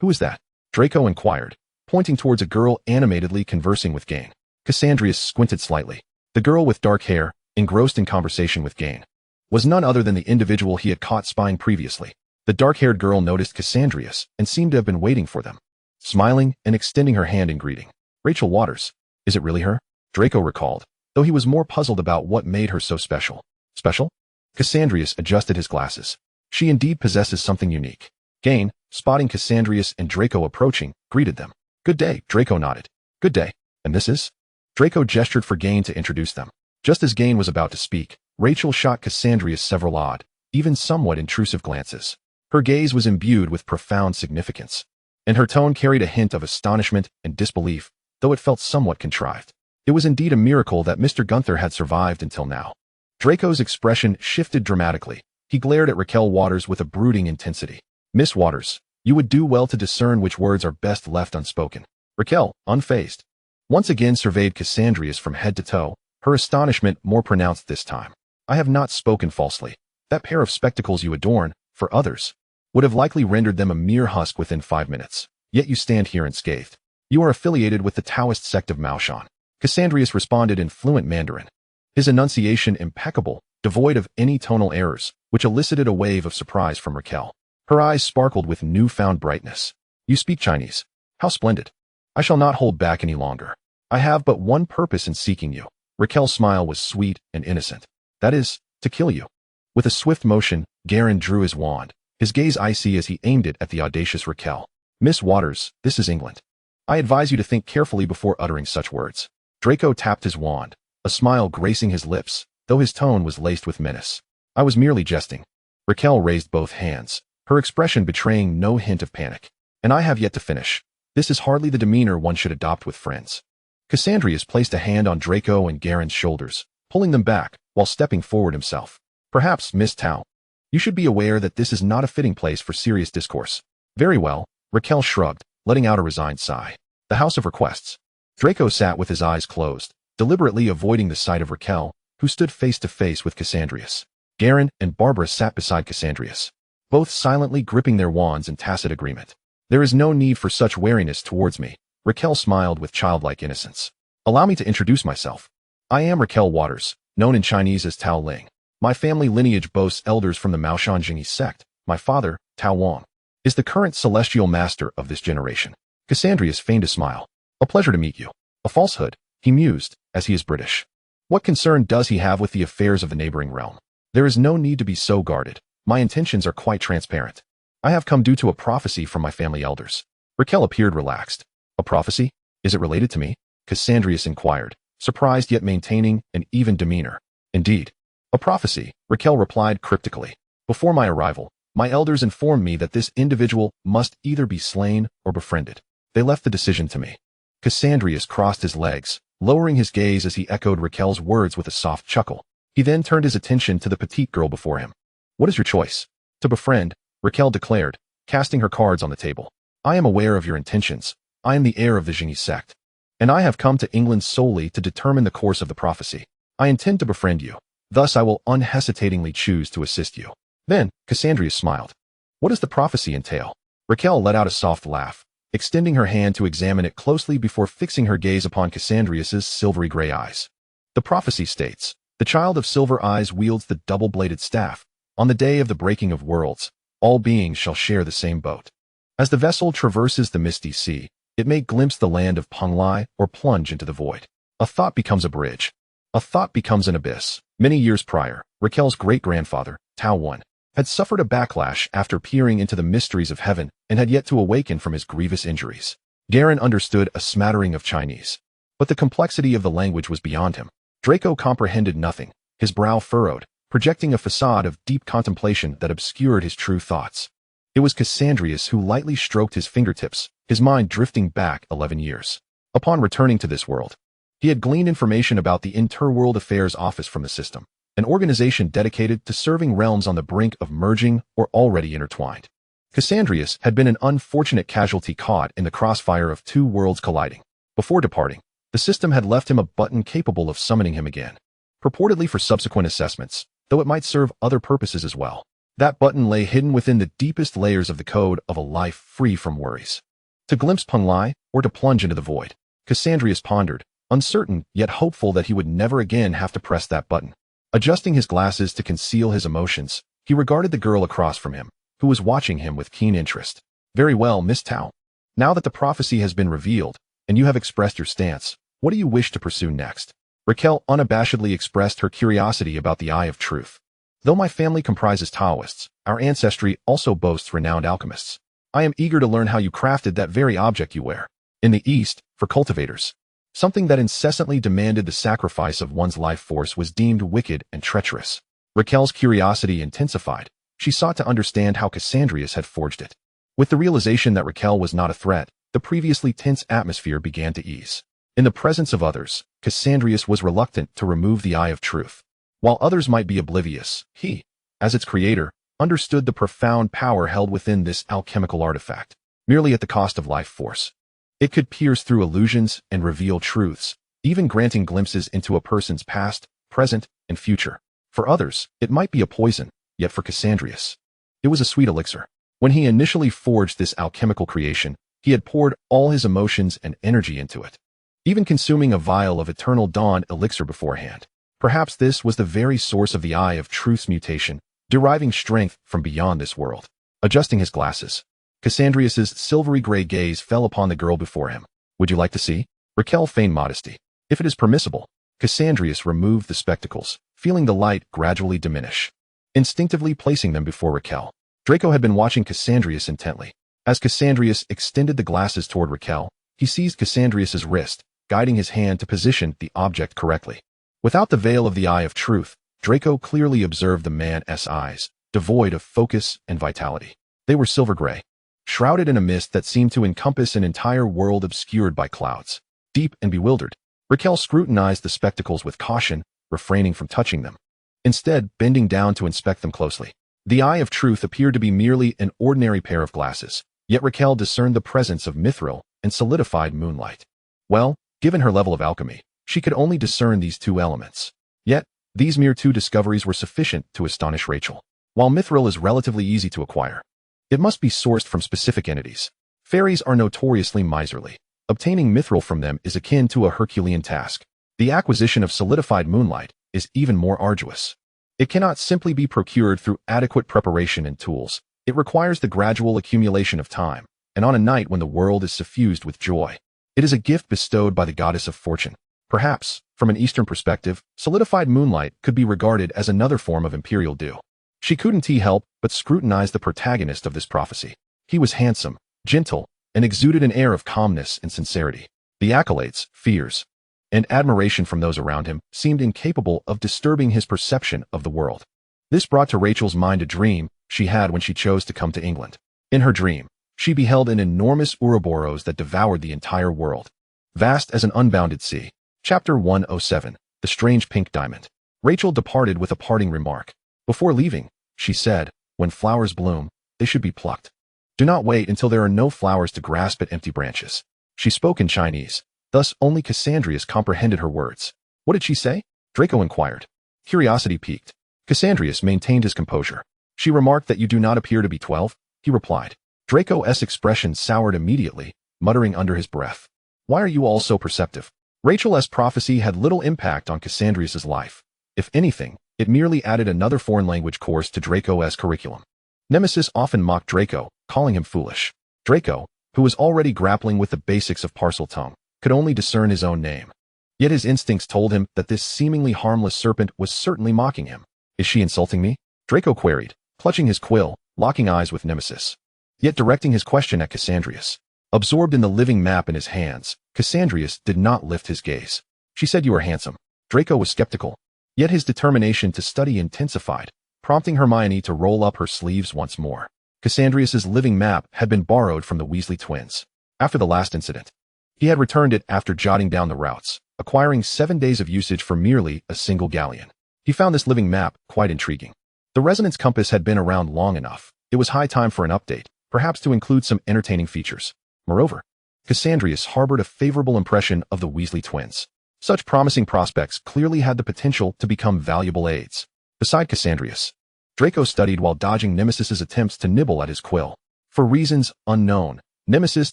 "Who is that?" Draco inquired, pointing towards a girl animatedly conversing with Gain. Cassandrius squinted slightly. The girl with dark hair, engrossed in conversation with Gain, was none other than the individual he had caught spying previously. The dark-haired girl noticed Cassandrius and seemed to have been waiting for them, smiling and extending her hand in greeting. "Rachel Waters. Is it really her?" Draco recalled, though he was more puzzled about what made her so special. "Special?" Cassandrius adjusted his glasses. "She indeed possesses something unique." Gain, spotting Cassandrius and Draco approaching, greeted them. "Good day," Draco nodded. "Good day. And this is?" Draco gestured for Gain to introduce them. Just as Gain was about to speak, Rachel shot Cassandrius several odd, even somewhat intrusive glances. Her gaze was imbued with profound significance, and her tone carried a hint of astonishment and disbelief, though it felt somewhat contrived. It was indeed a miracle that Mr. Gunther had survived until now. Draco's expression shifted dramatically. He glared at Raquel Waters with a brooding intensity. "Miss Waters, you would do well to discern which words are best left unspoken." Raquel, unfazed, once again surveyed Cassandrius from head to toe, her astonishment more pronounced this time. "I have not spoken falsely. That pair of spectacles you adorn, for others, would have likely rendered them a mere husk within 5 minutes. Yet you stand here unscathed. You are affiliated with the Taoist sect of Maoshan." Cassandrius responded in fluent Mandarin, his enunciation impeccable, devoid of any tonal errors, which elicited a wave of surprise from Raquel. Her eyes sparkled with newfound brightness. "You speak Chinese. How splendid." I shall not hold back any longer. I have but one purpose in seeking you. Raquel's smile was sweet and innocent. That is, to kill you. With a swift motion, Garen drew his wand, his gaze icy as he aimed it at the audacious Raquel. Miss Waters, this is England. I advise you to think carefully before uttering such words. Draco tapped his wand, a smile gracing his lips, though his tone was laced with menace. I was merely jesting. Raquel raised both hands, her expression betraying no hint of panic. And I have yet to finish. This is hardly the demeanor one should adopt with friends. Cassandrius placed a hand on Draco and Garen's shoulders, pulling them back, while stepping forward himself. Perhaps, Miss Tao, you should be aware that this is not a fitting place for serious discourse. Very well, Raquel shrugged, letting out a resigned sigh. The House of Requests. Draco sat with his eyes closed, deliberately avoiding the sight of Raquel, who stood face to face with Cassandrius. Garen and Barbara sat beside Cassandrius, both silently gripping their wands in tacit agreement. There is no need for such wariness towards me. Raquel smiled with childlike innocence. Allow me to introduce myself. I am Raquel Waters, known in Chinese as Tao Ling. My family lineage boasts elders from the Maoshan Jingyi sect. My father, Tao Wang, is the current celestial master of this generation. Cassandrius feigned a smile. A pleasure to meet you. A falsehood, he mused, as he is British. What concern does he have with the affairs of the neighboring realm? There is no need to be so guarded. My intentions are quite transparent. I have come due to a prophecy from my family elders. Raquel appeared relaxed. A prophecy? Is it related to me? Cassandrius inquired, surprised yet maintaining an even demeanor. Indeed. A prophecy, Raquel replied cryptically. Before my arrival, my elders informed me that this individual must either be slain or befriended. They left the decision to me. Cassandrius crossed his legs, lowering his gaze as he echoed Raquel's words with a soft chuckle. He then turned his attention to the petite girl before him. What is your choice? To befriend, Raquel declared, casting her cards on the table. I am aware of your intentions. I am the heir of the Jingyi sect, and I have come to England solely to determine the course of the prophecy. I intend to befriend you. Thus I will unhesitatingly choose to assist you. Then, Cassandrius smiled. What does the prophecy entail? Raquel let out a soft laugh, extending her hand to examine it closely before fixing her gaze upon Cassandrius's silvery gray eyes. The prophecy states, the child of silver eyes wields the double-bladed staff. On the day of the breaking of worlds, all beings shall share the same boat. As the vessel traverses the misty sea, it may glimpse the land of Penglai or plunge into the void. A thought becomes a bridge. A thought becomes an abyss. Many years prior, Raquel's great-grandfather, Tao Wan, had suffered a backlash after peering into the mysteries of heaven and had yet to awaken from his grievous injuries. Garen understood a smattering of Chinese, but the complexity of the language was beyond him. Draco comprehended nothing, his brow furrowed, projecting a facade of deep contemplation that obscured his true thoughts. It was Cassandrius who lightly stroked his fingertips, his mind drifting back 11 years. Upon returning to this world, he had gleaned information about the Interworld Affairs Office from the system, an organization dedicated to serving realms on the brink of merging or already intertwined. Cassandrius had been an unfortunate casualty caught in the crossfire of two worlds colliding. Before departing, the system had left him a button capable of summoning him again, purportedly for subsequent assessments, though it might serve other purposes as well. That button lay hidden within the deepest layers of the code of a life free from worries. To glimpse Penglai, or to plunge into the void, Cassandrius pondered, uncertain yet hopeful that he would never again have to press that button. Adjusting his glasses to conceal his emotions, he regarded the girl across from him, who was watching him with keen interest. Very well, Miss Tao. Now that the prophecy has been revealed, and you have expressed your stance, what do you wish to pursue next? Raquel unabashedly expressed her curiosity about the Eye of Truth. Though my family comprises Taoists, our ancestry also boasts renowned alchemists. I am eager to learn how you crafted that very object you wear. In the East, for cultivators, something that incessantly demanded the sacrifice of one's life force was deemed wicked and treacherous. Raquel's curiosity intensified. She sought to understand how Cassandrius had forged it. With the realization that Raquel was not a threat, the previously tense atmosphere began to ease. In the presence of others, Cassandrius was reluctant to remove the Eye of Truth. While others might be oblivious, he, as its creator, understood the profound power held within this alchemical artifact, merely at the cost of life force. It could pierce through illusions and reveal truths, even granting glimpses into a person's past, present, and future. For others, it might be a poison, yet for Cassandrius, it was a sweet elixir. When he initially forged this alchemical creation, he had poured all his emotions and energy into it, even consuming a vial of Eternal Dawn elixir beforehand. Perhaps this was the very source of the Eye of Truth's mutation, deriving strength from beyond this world. Adjusting his glasses, Cassandrius's silvery gray gaze fell upon the girl before him. Would you like to see? Raquel feigned modesty. If it is permissible. Cassandrius removed the spectacles, feeling the light gradually diminish, instinctively placing them before Raquel. Draco had been watching Cassandrius intently. As Cassandrius extended the glasses toward Raquel, he seized Cassandrius's wrist, guiding his hand to position the object correctly. Without the veil of the eye of truth, Draco clearly observed the man's eyes, devoid of focus and vitality. They were silver gray, shrouded in a mist that seemed to encompass an entire world obscured by clouds. Deep and bewildered, Raquel scrutinized the spectacles with caution, refraining from touching them, instead bending down to inspect them closely. The eye of truth appeared to be merely an ordinary pair of glasses, yet Raquel discerned the presence of mithril and solidified moonlight. Well, given her level of alchemy, she could only discern these two elements. Yet, these mere two discoveries were sufficient to astonish Rachel. While mithril is relatively easy to acquire, it must be sourced from specific entities. Fairies are notoriously miserly. Obtaining mithril from them is akin to a Herculean task. The acquisition of solidified moonlight is even more arduous. It cannot simply be procured through adequate preparation and tools. It requires the gradual accumulation of time, and on a night when the world is suffused with joy. It is a gift bestowed by the goddess of fortune. Perhaps, from an Eastern perspective, solidified moonlight could be regarded as another form of imperial dew. She couldn't help but scrutinize the protagonist of this prophecy. He was handsome, gentle, and exuded an air of calmness and sincerity. The accolades, fears, and admiration from those around him seemed incapable of disturbing his perception of the world. This brought to Rachel's mind a dream she had when she chose to come to England. In her dream, she beheld an enormous Ouroboros that devoured the entire world, vast as an unbounded sea. Chapter 107, The Strange Pink Diamond. Rachel departed with a parting remark. Before leaving, she said, "When flowers bloom, they should be plucked. Do not wait until there are no flowers to grasp at empty branches." She spoke in Chinese, thus only Cassandrius comprehended her words. "What did she say?" Draco inquired. Curiosity piqued. Cassandrius maintained his composure. "She remarked that you do not appear to be 12, he replied. Draco's expression soured immediately, muttering under his breath, "Why are you all so perceptive?" Rachel's prophecy had little impact on Cassandrius's life. If anything, it merely added another foreign language course to Draco's curriculum. Nemesis often mocked Draco, calling him foolish. Draco, who was already grappling with the basics of parcel tongue, could only discern his own name. Yet his instincts told him that this seemingly harmless serpent was certainly mocking him. "Is she insulting me?" Draco queried, clutching his quill, locking eyes with Nemesis, yet directing his question at Cassandrius. Absorbed in the living map in his hands, Cassandrius did not lift his gaze. "She said you are handsome." Draco was skeptical, yet his determination to study intensified, prompting Hermione to roll up her sleeves once more. Cassandrius's living map had been borrowed from the Weasley twins. After the last incident, he had returned it after jotting down the routes, acquiring 7 days of usage for merely a single galleon. He found this living map quite intriguing. The resonance compass had been around long enough. It was high time for an update, perhaps to include some entertaining features. Moreover, Cassandrius harbored a favorable impression of the Weasley twins. Such promising prospects clearly had the potential to become valuable aids. Beside Cassandrius, Draco studied while dodging Nemesis's attempts to nibble at his quill. For reasons unknown, Nemesis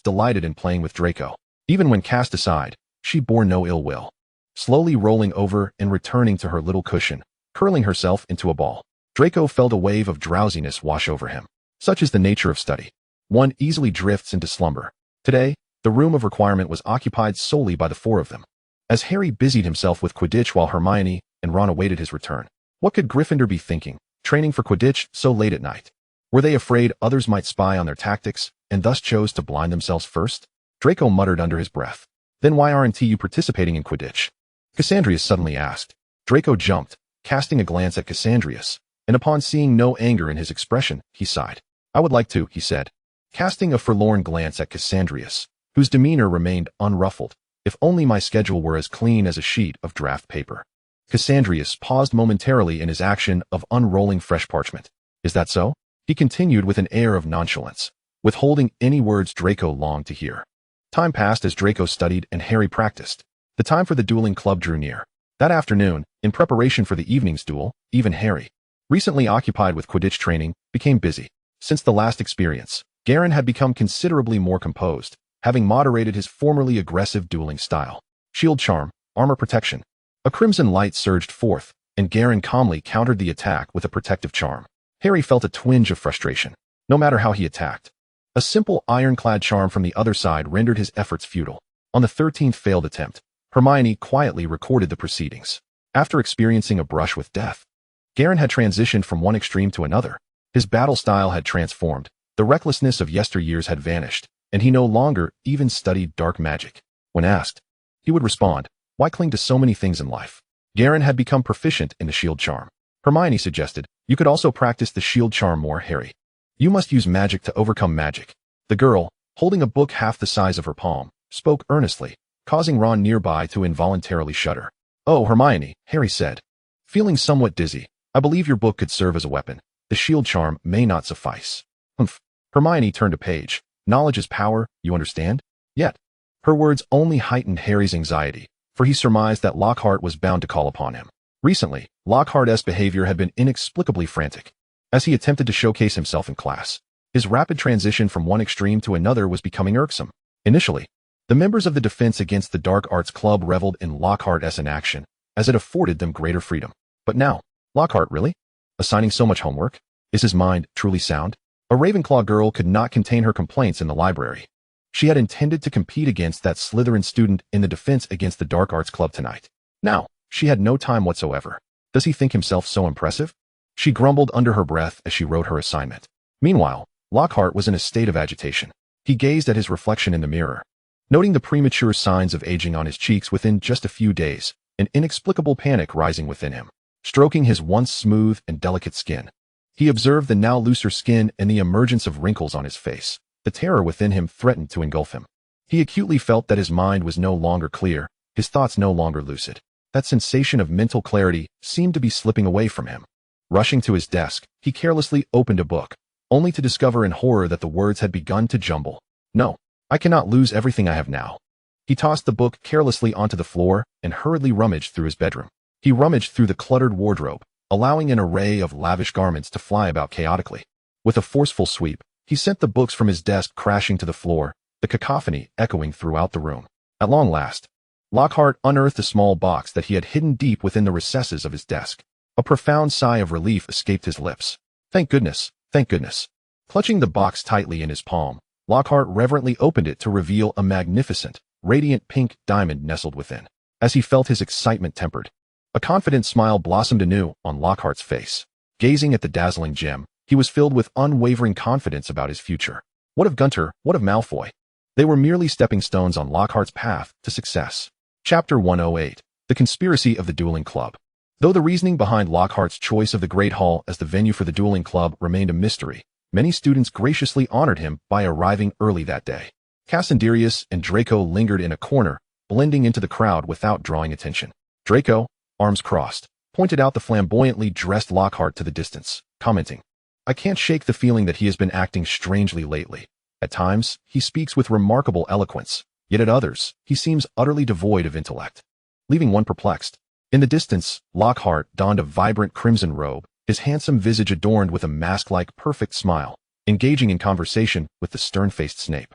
delighted in playing with Draco. Even when cast aside, she bore no ill will, slowly rolling over and returning to her little cushion, curling herself into a ball. Draco felt a wave of drowsiness wash over him. Such is the nature of study. One easily drifts into slumber. Today, the room of requirement was occupied solely by the four of them. As Harry busied himself with Quidditch while Hermione and Ron awaited his return. What could Gryffindor be thinking, training for Quidditch so late at night? Were they afraid others might spy on their tactics, and thus chose to blind themselves first? Draco muttered under his breath. "Then why aren't you participating in Quidditch?" Cassandrius suddenly asked. Draco jumped, casting a glance at Cassandrius, and upon seeing no anger in his expression, he sighed. "I would like to," he said, casting a forlorn glance at Cassandrius, whose demeanor remained unruffled. "If only my schedule were as clean as a sheet of draft paper." Cassandrius paused momentarily in his action of unrolling fresh parchment. "Is that so?" he continued with an air of nonchalance, withholding any words Draco longed to hear. Time passed as Draco studied and Harry practiced. The time for the dueling club drew near. That afternoon, in preparation for the evening's duel, even Harry, recently occupied with Quidditch training, became busy. Since the last experience, Garen had become considerably more composed, having moderated his formerly aggressive dueling style. Shield charm, armor protection. A crimson light surged forth, and Garen calmly countered the attack with a protective charm. Harry felt a twinge of frustration. No matter how he attacked, a simple ironclad charm from the other side rendered his efforts futile. On the 13th failed attempt, Hermione quietly recorded the proceedings. After experiencing a brush with death, Garen had transitioned from one extreme to another. His battle style had transformed, the recklessness of yesteryears had vanished, and he no longer even studied dark magic. When asked, he would respond, "Why cling to so many things in life?" Garen had become proficient in the shield charm. Hermione suggested, "You could also practice the shield charm more, Harry. You must use magic to overcome magic." The girl, holding a book half the size of her palm, spoke earnestly, causing Ron nearby to involuntarily shudder. "Oh, Hermione," Harry said, feeling somewhat dizzy, "I believe your book could serve as a weapon. The shield charm may not suffice." "Humph." Hermione turned a page. "Knowledge is power, you understand?" Yet, her words only heightened Harry's anxiety, for he surmised that Lockhart was bound to call upon him. Recently, Lockhart's behavior had been inexplicably frantic. As he attempted to showcase himself in class, his rapid transition from one extreme to another was becoming irksome. Initially, the members of the Defense Against the Dark Arts Club reveled in Lockhart's inaction, as it afforded them greater freedom. But now, Lockhart, really? Assigning so much homework? Is his mind truly sound? A Ravenclaw girl could not contain her complaints in the library. She had intended to compete against that Slytherin student in the Defense Against the Dark Arts Club tonight. Now, she had no time whatsoever. Does he think himself so impressive? She grumbled under her breath as she wrote her assignment. Meanwhile, Lockhart was in a state of agitation. He gazed at his reflection in the mirror. Noting the premature signs of aging on his cheeks within just a few days, an inexplicable panic rising within him. Stroking his once smooth and delicate skin, he observed the now looser skin and the emergence of wrinkles on his face. The terror within him threatened to engulf him. He acutely felt that his mind was no longer clear, his thoughts no longer lucid. That sensation of mental clarity seemed to be slipping away from him. Rushing to his desk, he carelessly opened a book, only to discover in horror that the words had begun to jumble. "No, I cannot lose everything I have now." He tossed the book carelessly onto the floor and hurriedly rummaged through his bedroom. He rummaged through the cluttered wardrobe, allowing an array of lavish garments to fly about chaotically. With a forceful sweep, he sent the books from his desk crashing to the floor, the cacophony echoing throughout the room. At long last, Lockhart unearthed a small box that he had hidden deep within the recesses of his desk. A profound sigh of relief escaped his lips. Thank goodness, thank goodness. Clutching the box tightly in his palm, Lockhart reverently opened it to reveal a magnificent, radiant pink diamond nestled within. As he felt his excitement tempered, a confident smile blossomed anew on Lockhart's face. Gazing at the dazzling gem, he was filled with unwavering confidence about his future. What of Gunter, what of Malfoy? They were merely stepping stones on Lockhart's path to success. Chapter 108. The Conspiracy of the Dueling Club. Though the reasoning behind Lockhart's choice of the Great Hall as the venue for the dueling club remained a mystery, many students graciously honored him by arriving early that day. Cassandrius and Draco lingered in a corner, blending into the crowd without drawing attention. Draco, arms crossed, pointed out the flamboyantly dressed Lockhart to the distance, commenting, "I can't shake the feeling that he has been acting strangely lately. At times, he speaks with remarkable eloquence, yet at others, he seems utterly devoid of intellect." Leaving one perplexed. In the distance, Lockhart donned a vibrant crimson robe, his handsome visage adorned with a mask-like perfect smile, engaging in conversation with the stern-faced Snape.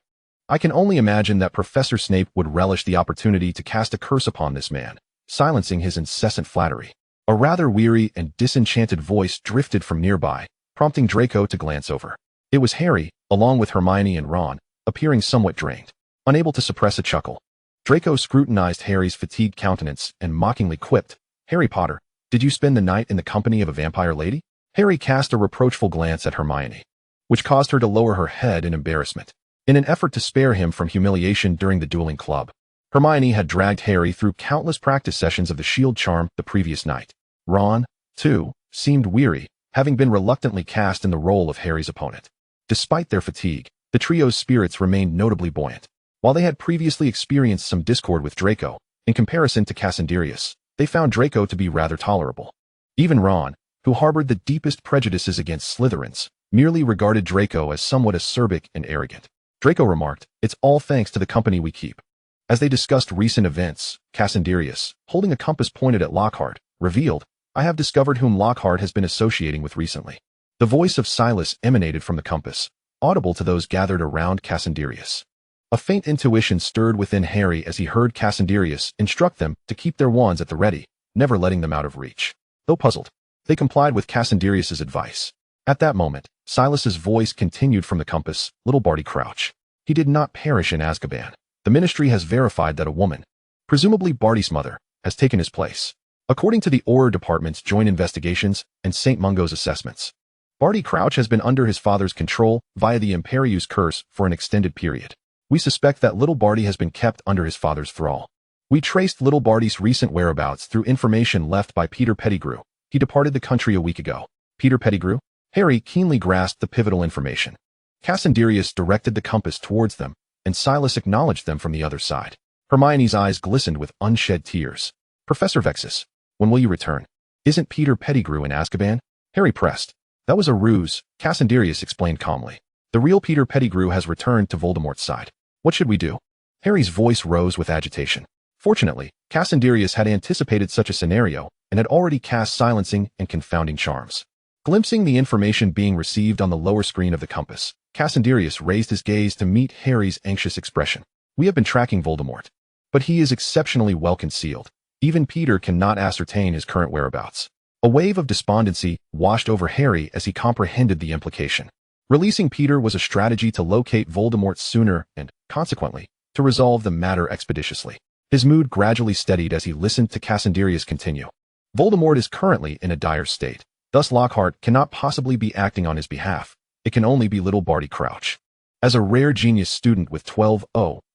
I can only imagine that Professor Snape would relish the opportunity to cast a curse upon this man, silencing his incessant flattery. A rather weary and disenchanted voice drifted from nearby, prompting Draco to glance over. It was Harry, along with Hermione and Ron, appearing somewhat drained. Unable to suppress a chuckle, Draco scrutinized Harry's fatigued countenance and mockingly quipped, "Harry Potter, did you spend the night in the company of a vampire lady?" Harry cast a reproachful glance at Hermione, which caused her to lower her head in embarrassment. In an effort to spare him from humiliation during the dueling club, Hermione had dragged Harry through countless practice sessions of the shield charm the previous night. Ron, too, seemed weary, having been reluctantly cast in the role of Harry's opponent. Despite their fatigue, the trio's spirits remained notably buoyant. While they had previously experienced some discord with Draco, in comparison to Cassandrius, they found Draco to be rather tolerable. Even Ron, who harbored the deepest prejudices against Slytherins, merely regarded Draco as somewhat acerbic and arrogant. Draco remarked, "It's all thanks to the company we keep." As they discussed recent events, Cassandrius, holding a compass pointed at Lockhart, revealed, "I have discovered whom Lockhart has been associating with recently." The voice of Silas emanated from the compass, audible to those gathered around Cassandrius. A faint intuition stirred within Harry as he heard Cassandrius instruct them to keep their wands at the ready, never letting them out of reach. Though puzzled, they complied with Cassandrius's advice. At that moment, Silas's voice continued from the compass, "Little Barty Crouch. He did not perish in Azkaban. The ministry has verified that a woman, presumably Barty's mother, has taken his place. According to the Auror Department's joint investigations and St. Mungo's assessments, Barty Crouch has been under his father's control via the Imperius curse for an extended period. We suspect that little Barty has been kept under his father's thrall. We traced little Barty's recent whereabouts through information left by Peter Pettigrew. He departed the country a week ago. Peter Pettigrew? Harry keenly grasped the pivotal information. Cassandrius directed the compass towards them, and Silas acknowledged them from the other side. Hermione's eyes glistened with unshed tears. Professor Vexus, when will you return? Isn't Peter Pettigrew in Azkaban? Harry pressed. That was a ruse, Cassandrius explained calmly. The real Peter Pettigrew has returned to Voldemort's side. What should we do? Harry's voice rose with agitation. Fortunately, Cassandrius had anticipated such a scenario and had already cast silencing and confounding charms. Glimpsing the information being received on the lower screen of the compass, Cassandrius raised his gaze to meet Harry's anxious expression. We have been tracking Voldemort, but he is exceptionally well concealed. Even Peter cannot ascertain his current whereabouts. A wave of despondency washed over Harry as he comprehended the implication. Releasing Peter was a strategy to locate Voldemort sooner and, consequently, to resolve the matter expeditiously. His mood gradually steadied as he listened to Cassandrius continue. Voldemort is currently in a dire state. Thus Lockhart cannot possibly be acting on his behalf. It can only be little Barty Crouch. As a rare genius student with 12 O.W.L.S.,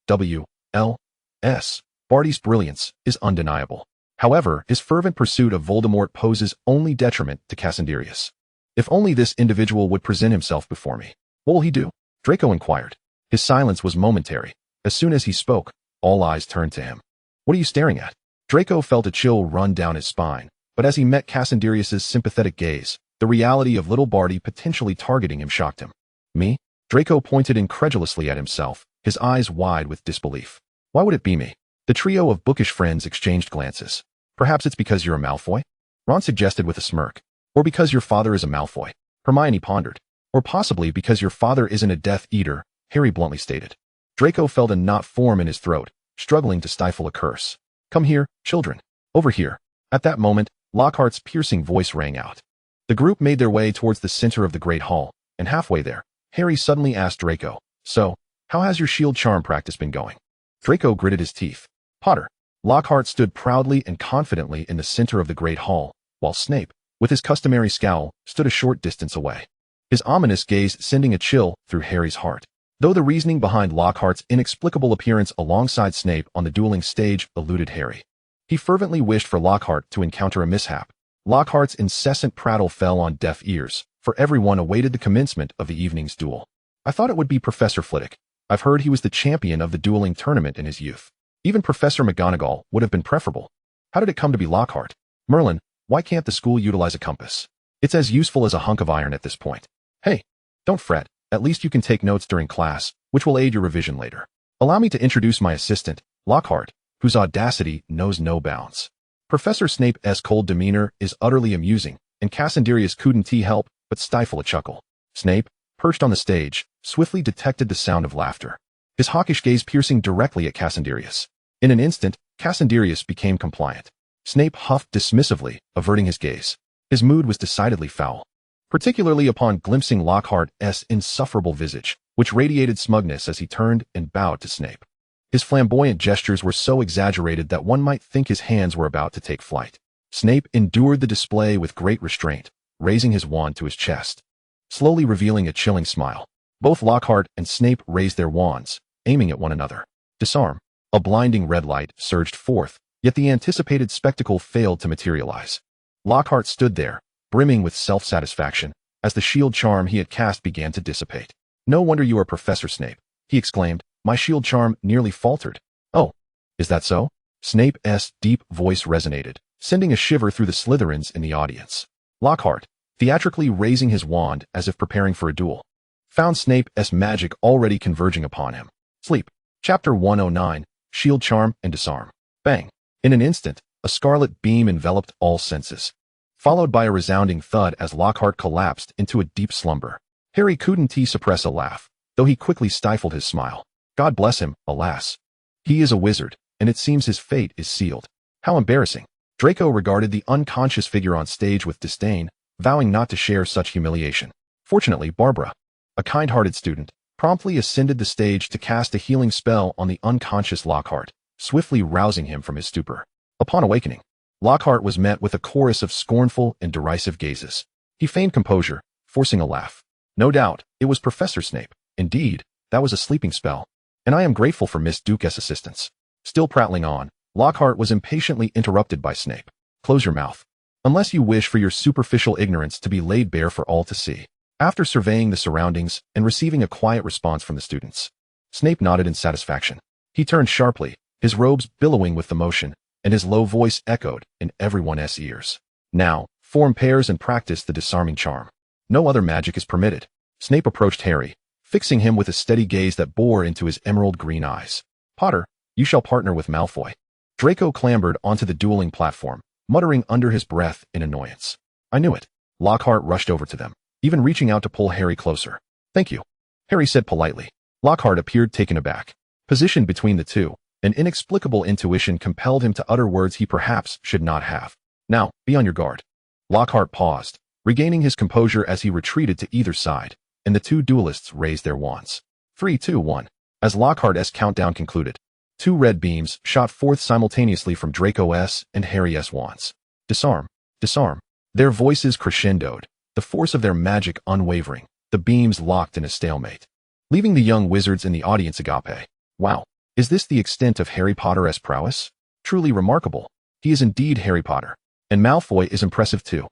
Barty's brilliance is undeniable. However, his fervent pursuit of Voldemort poses only detriment to Cassandrius. If only this individual would present himself before me. What will he do? Draco inquired. His silence was momentary. As soon as he spoke, all eyes turned to him. What are you staring at? Draco felt a chill run down his spine, but as he met Cassandrius's sympathetic gaze, the reality of little Barty potentially targeting him shocked him. Me? Draco pointed incredulously at himself, his eyes wide with disbelief. Why would it be me? The trio of bookish friends exchanged glances. Perhaps it's because you're a Malfoy? Ron suggested with a smirk. Or because your father is a Malfoy. Hermione pondered. Or possibly because your father isn't a Death Eater, Harry bluntly stated. Draco felt a knot form in his throat, struggling to stifle a curse. Come here, children. Over here. At that moment, Lockhart's piercing voice rang out. The group made their way towards the center of the Great Hall, and halfway there, Harry suddenly asked Draco, So, how has your shield charm practice been going? Draco gritted his teeth. Potter. Lockhart stood proudly and confidently in the center of the Great Hall, while Snape, with his customary scowl, stood a short distance away. His ominous gaze sending a chill through Harry's heart. Though the reasoning behind Lockhart's inexplicable appearance alongside Snape on the dueling stage eluded Harry. He fervently wished for Lockhart to encounter a mishap. Lockhart's incessant prattle fell on deaf ears, for everyone awaited the commencement of the evening's duel. I thought it would be Professor Flitwick. I've heard he was the champion of the dueling tournament in his youth. Even Professor McGonagall would have been preferable. How did it come to be Lockhart? Merlin, why can't the school utilize a compass? It's as useful as a hunk of iron at this point. Hey, don't fret. At least you can take notes during class, which will aid your revision later. Allow me to introduce my assistant, Lockhart, whose audacity knows no bounds. Professor Snape's cold demeanor is utterly amusing, and Cassandrius couldn't help but stifle a chuckle. Snape, perched on the stage, swiftly detected the sound of laughter, his hawkish gaze piercing directly at Cassandrius. In an instant, Cassandrius became compliant. Snape huffed dismissively, averting his gaze. His mood was decidedly foul, particularly upon glimpsing Lockhart's insufferable visage, which radiated smugness as he turned and bowed to Snape. His flamboyant gestures were so exaggerated that one might think his hands were about to take flight. Snape endured the display with great restraint, raising his wand to his chest, slowly revealing a chilling smile. Both Lockhart and Snape raised their wands, aiming at one another. Disarm. A blinding red light surged forth, yet the anticipated spectacle failed to materialize. Lockhart stood there, brimming with self-satisfaction, as the shield charm he had cast began to dissipate. No wonder you are Professor Snape, he exclaimed. My shield charm nearly faltered. Oh, is that so? Snape's deep voice resonated, sending a shiver through the Slytherins in the audience. Lockhart, theatrically raising his wand as if preparing for a duel, found Snape's magic already converging upon him. Sleep. Chapter 109, Shield Charm and Disarm. Bang. In an instant, a scarlet beam enveloped all senses, followed by a resounding thud as Lockhart collapsed into a deep slumber. Harry couldn't suppress a laugh, though he quickly stifled his smile. God bless him, alas. He is a wizard, and it seems his fate is sealed. How embarrassing. Draco regarded the unconscious figure on stage with disdain, vowing not to share such humiliation. Fortunately, Barbara, a kind-hearted student, promptly ascended the stage to cast a healing spell on the unconscious Lockhart, swiftly rousing him from his stupor. Upon awakening, Lockhart was met with a chorus of scornful and derisive gazes. He feigned composure, forcing a laugh. No doubt, it was Professor Snape. Indeed, that was a sleeping spell, and I am grateful for Miss Duke's assistance. Still prattling on, Lockhart was impatiently interrupted by Snape. Close your mouth. Unless you wish for your superficial ignorance to be laid bare for all to see. After surveying the surroundings and receiving a quiet response from the students, Snape nodded in satisfaction. He turned sharply, his robes billowing with emotion, and his low voice echoed in everyone's ears. Now, form pairs and practice the disarming charm. No other magic is permitted. Snape approached Harry, fixing him with a steady gaze that bore into his emerald green eyes. Potter, you shall partner with Malfoy. Draco clambered onto the dueling platform, muttering under his breath in annoyance. I knew it. Lockhart rushed over to them, even reaching out to pull Harry closer. Thank you, Harry said politely. Lockhart appeared taken aback. Positioned between the two, an inexplicable intuition compelled him to utter words he perhaps should not have. Now, be on your guard. Lockhart paused, regaining his composure as he retreated to either side, and the two duelists raised their wands. 3, 2, 1. As Lockhart's countdown concluded, two red beams shot forth simultaneously from Draco's and Harry's wands. Disarm, disarm. Their voices crescendoed, the force of their magic unwavering, the beams locked in a stalemate, leaving the young wizards in the audience agape. Wow, is this the extent of Harry Potter's prowess? Truly remarkable. He is indeed Harry Potter. And Malfoy is impressive too.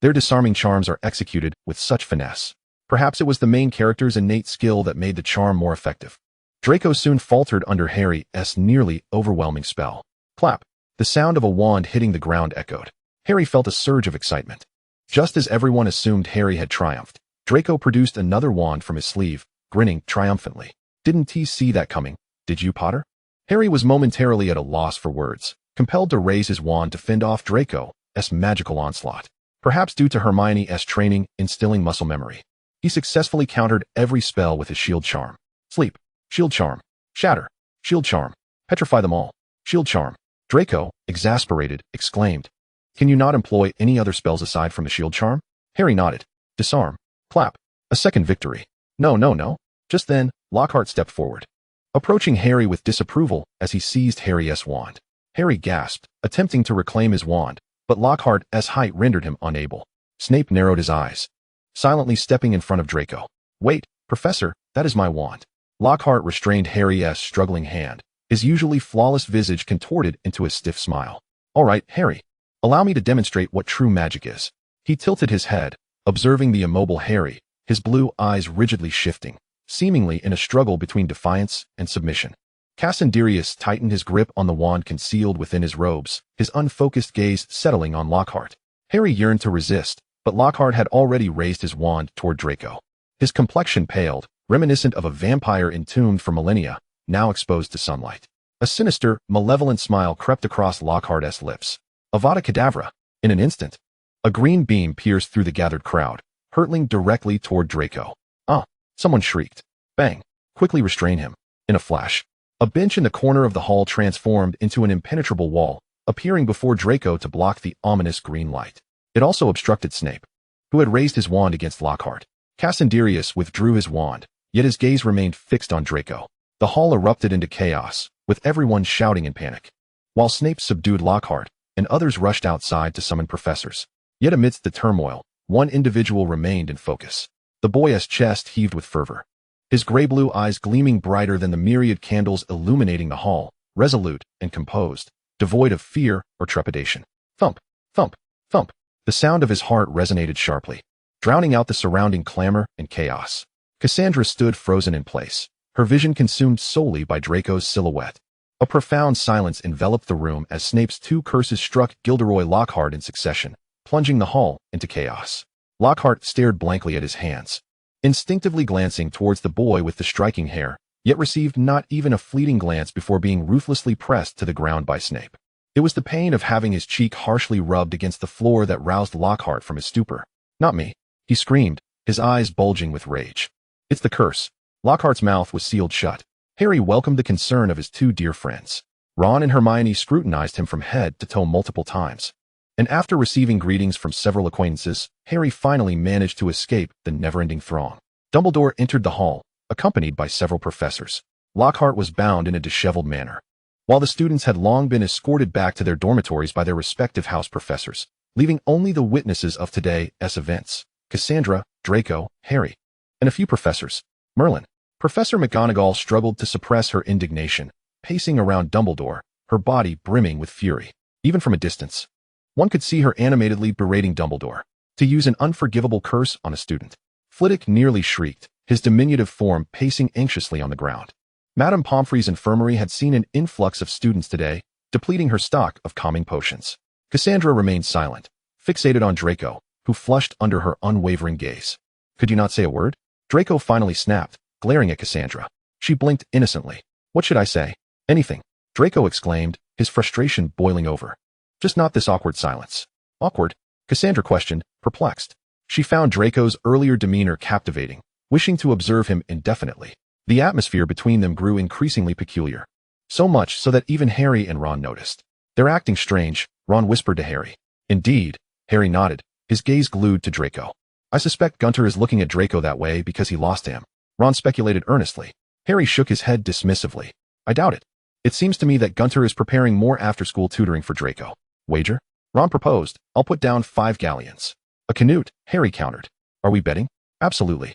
Their disarming charms are executed with such finesse. Perhaps it was the main character's innate skill that made the charm more effective. Draco soon faltered under Harry's nearly overwhelming spell. Clap. The sound of a wand hitting the ground echoed. Harry felt a surge of excitement. Just as everyone assumed Harry had triumphed, Draco produced another wand from his sleeve, grinning triumphantly. Didn't he see that coming? Did you, Potter? Harry was momentarily at a loss for words, compelled to raise his wand to fend off Draco's magical onslaught. Perhaps due to Hermione's training instilling muscle memory, he successfully countered every spell with his shield charm. Sleep. Shield charm. Shatter. Shield charm. Petrify them all. Shield charm. Draco, exasperated, exclaimed. Can you not employ any other spells aside from the shield charm? Harry nodded. Disarm. Clap. A second victory. No. Just then, Lockhart stepped forward, approaching Harry with disapproval as he seized Harry's wand. Harry gasped, attempting to reclaim his wand, but Lockhart's height rendered him unable. Snape narrowed his eyes, silently stepping in front of Draco. Wait, Professor, that is my wand. Lockhart restrained Harry's struggling hand, his usually flawless visage contorted into a stiff smile. All right, Harry. Allow me to demonstrate what true magic is. He tilted his head, observing the immobile Harry, his blue eyes rigidly shifting, seemingly in a struggle between defiance and submission. Cassandrius tightened his grip on the wand concealed within his robes, his unfocused gaze settling on Lockhart. Harry yearned to resist, but Lockhart had already raised his wand toward Draco. His complexion paled, reminiscent of a vampire entombed for millennia, now exposed to sunlight. A sinister, malevolent smile crept across Lockhart's lips. Avada Kedavra. In an instant, a green beam pierced through the gathered crowd, hurtling directly toward Draco. Ah! Someone shrieked. Bang! Quickly restrain him. In a flash, a bench in the corner of the hall transformed into an impenetrable wall, appearing before Draco to block the ominous green light. It also obstructed Snape, who had raised his wand against Lockhart. Cassandrius withdrew his wand, yet his gaze remained fixed on Draco. The hall erupted into chaos, with everyone shouting in panic, while Snape subdued Lockhart, and others rushed outside to summon professors. Yet amidst the turmoil, one individual remained in focus. The boy's chest heaved with fervor, his gray-blue eyes gleaming brighter than the myriad candles illuminating the hall, resolute and composed, devoid of fear or trepidation. Thump, thump, thump. The sound of his heart resonated sharply, drowning out the surrounding clamor and chaos. Cassandra stood frozen in place, her vision consumed solely by Draco's silhouette. A profound silence enveloped the room as Snape's two curses struck Gilderoy Lockhart in succession, plunging the hall into chaos. Lockhart stared blankly at his hands, instinctively glancing towards the boy with the striking hair, yet received not even a fleeting glance before being ruthlessly pressed to the ground by Snape. It was the pain of having his cheek harshly rubbed against the floor that roused Lockhart from his stupor. Not me, he screamed, his eyes bulging with rage. It's the curse. Lockhart's mouth was sealed shut. Harry welcomed the concern of his two dear friends. Ron and Hermione scrutinized him from head to toe multiple times. And after receiving greetings from several acquaintances, Harry finally managed to escape the never-ending throng. Dumbledore entered the hall, accompanied by several professors. Lockhart was bound in a disheveled manner, while the students had long been escorted back to their dormitories by their respective house professors, leaving only the witnesses of today's events: Cassandra, Draco, Harry, and a few professors. Merlin. Professor McGonagall struggled to suppress her indignation, pacing around Dumbledore, her body brimming with fury. Even from a distance, one could see her animatedly berating Dumbledore to use an unforgivable curse on a student. Flitwick nearly shrieked, his diminutive form pacing anxiously on the ground. Madame Pomfrey's infirmary had seen an influx of students today, depleting her stock of calming potions. Cassandra remained silent, fixated on Draco, who flushed under her unwavering gaze. Could you not say a word? Draco finally snapped, glaring at Cassandra. She blinked innocently. What should I say? Anything. Draco exclaimed, his frustration boiling over. Just not this awkward silence. Awkward? Cassandra questioned, perplexed. She found Draco's earlier demeanor captivating, wishing to observe him indefinitely. The atmosphere between them grew increasingly peculiar. So much so that even Harry and Ron noticed. They're acting strange, Ron whispered to Harry. Indeed, Harry nodded, his gaze glued to Draco. I suspect Gunter is looking at Draco that way because he lost him. Ron speculated earnestly. Harry shook his head dismissively. I doubt it. It seems to me that Gunter is preparing more after-school tutoring for Draco. Wager? Ron proposed. I'll put down 5 galleons. A canute, Harry countered. Are we betting? Absolutely.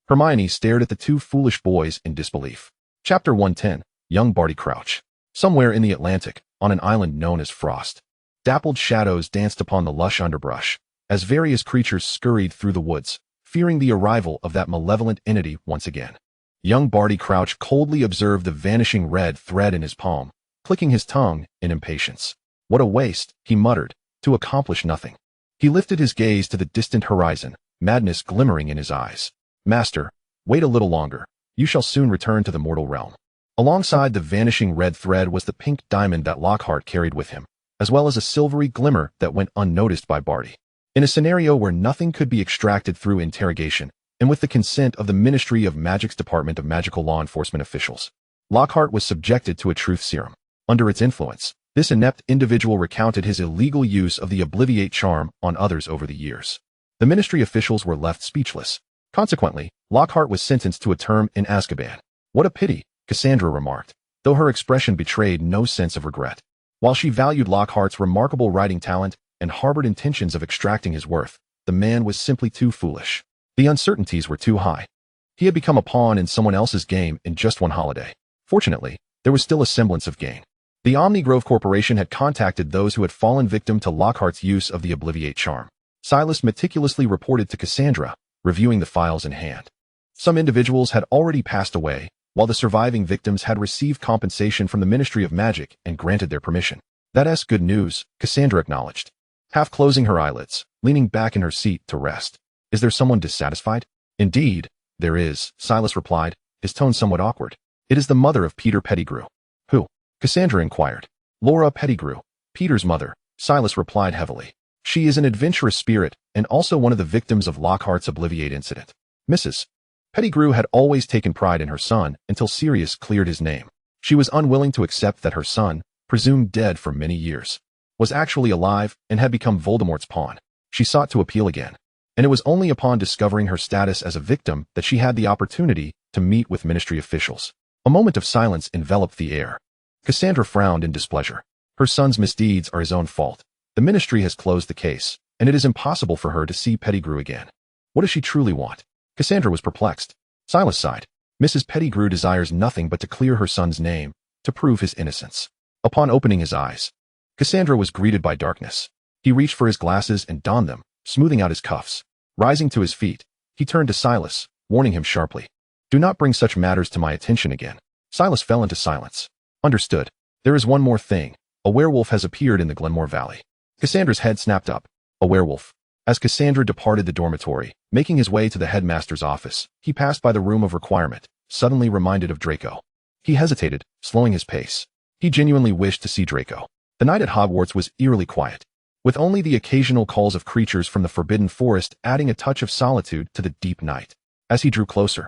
Hermione stared at the two foolish boys in disbelief. Chapter 110, Young Barty Crouch. Somewhere in the Atlantic, on an island known as Frost, dappled shadows danced upon the lush underbrush, as various creatures scurried through the woods, fearing the arrival of that malevolent entity once again. Young Barty Crouch coldly observed the vanishing red thread in his palm, clicking his tongue in impatience. What a waste, he muttered, to accomplish nothing. He lifted his gaze to the distant horizon, madness glimmering in his eyes. Master, wait a little longer. You shall soon return to the mortal realm. Alongside the vanishing red thread was the pink diamond that Lockhart carried with him, as well as a silvery glimmer that went unnoticed by Barty. In a scenario where nothing could be extracted through interrogation, and with the consent of the Ministry of Magic's Department of Magical Law Enforcement officials, Lockhart was subjected to a truth serum. Under its influence, this inept individual recounted his illegal use of the Obliviate charm on others over the years. The Ministry officials were left speechless. Consequently, Lockhart was sentenced to a term in Azkaban. What a pity, Cassandra remarked, though her expression betrayed no sense of regret. While she valued Lockhart's remarkable writing talent and harbored intentions of extracting his worth, the man was simply too foolish. The uncertainties were too high. He had become a pawn in someone else's game in just one holiday. Fortunately, there was still a semblance of gain. The Omnigrove Corporation had contacted those who had fallen victim to Lockhart's use of the Obliviate charm. Silas meticulously reported to Cassandra, reviewing the files in hand. Some individuals had already passed away, while the surviving victims had received compensation from the Ministry of Magic and granted their permission. That's good news, Cassandra acknowledged, half closing her eyelids, leaning back in her seat to rest. Is there someone dissatisfied? Indeed, there is, Silas replied, his tone somewhat awkward. It is the mother of Peter Pettigrew. Who? Cassandra inquired. Laura Pettigrew, Peter's mother, Silas replied heavily. She is an adventurous spirit and also one of the victims of Lockhart's Obliviate incident. Mrs. Pettigrew had always taken pride in her son until Sirius cleared his name. She was unwilling to accept that her son, presumed dead for many years, was actually alive and had become Voldemort's pawn. She sought to appeal again, and it was only upon discovering her status as a victim that she had the opportunity to meet with ministry officials. A moment of silence enveloped the air. Cassandra frowned in displeasure. Her son's misdeeds are his own fault. The ministry has closed the case, and it is impossible for her to see Pettigrew again. What does she truly want? Cassandra was perplexed. Silas sighed. Mrs. Pettigrew desires nothing but to clear her son's name, to prove his innocence. Upon opening his eyes, Cassandra was greeted by darkness. He reached for his glasses and donned them, smoothing out his cuffs. Rising to his feet, he turned to Silas, warning him sharply. Do not bring such matters to my attention again. Silas fell into silence. Understood. There is one more thing. A werewolf has appeared in the Glenmore Valley. Cassandra's head snapped up. A werewolf. As Cassandra departed the dormitory, making his way to the headmaster's office, he passed by the room of requirement, suddenly reminded of Draco. He hesitated, slowing his pace. He genuinely wished to see Draco. The night at Hogwarts was eerily quiet, with only the occasional calls of creatures from the Forbidden Forest adding a touch of solitude to the deep night. As he drew closer,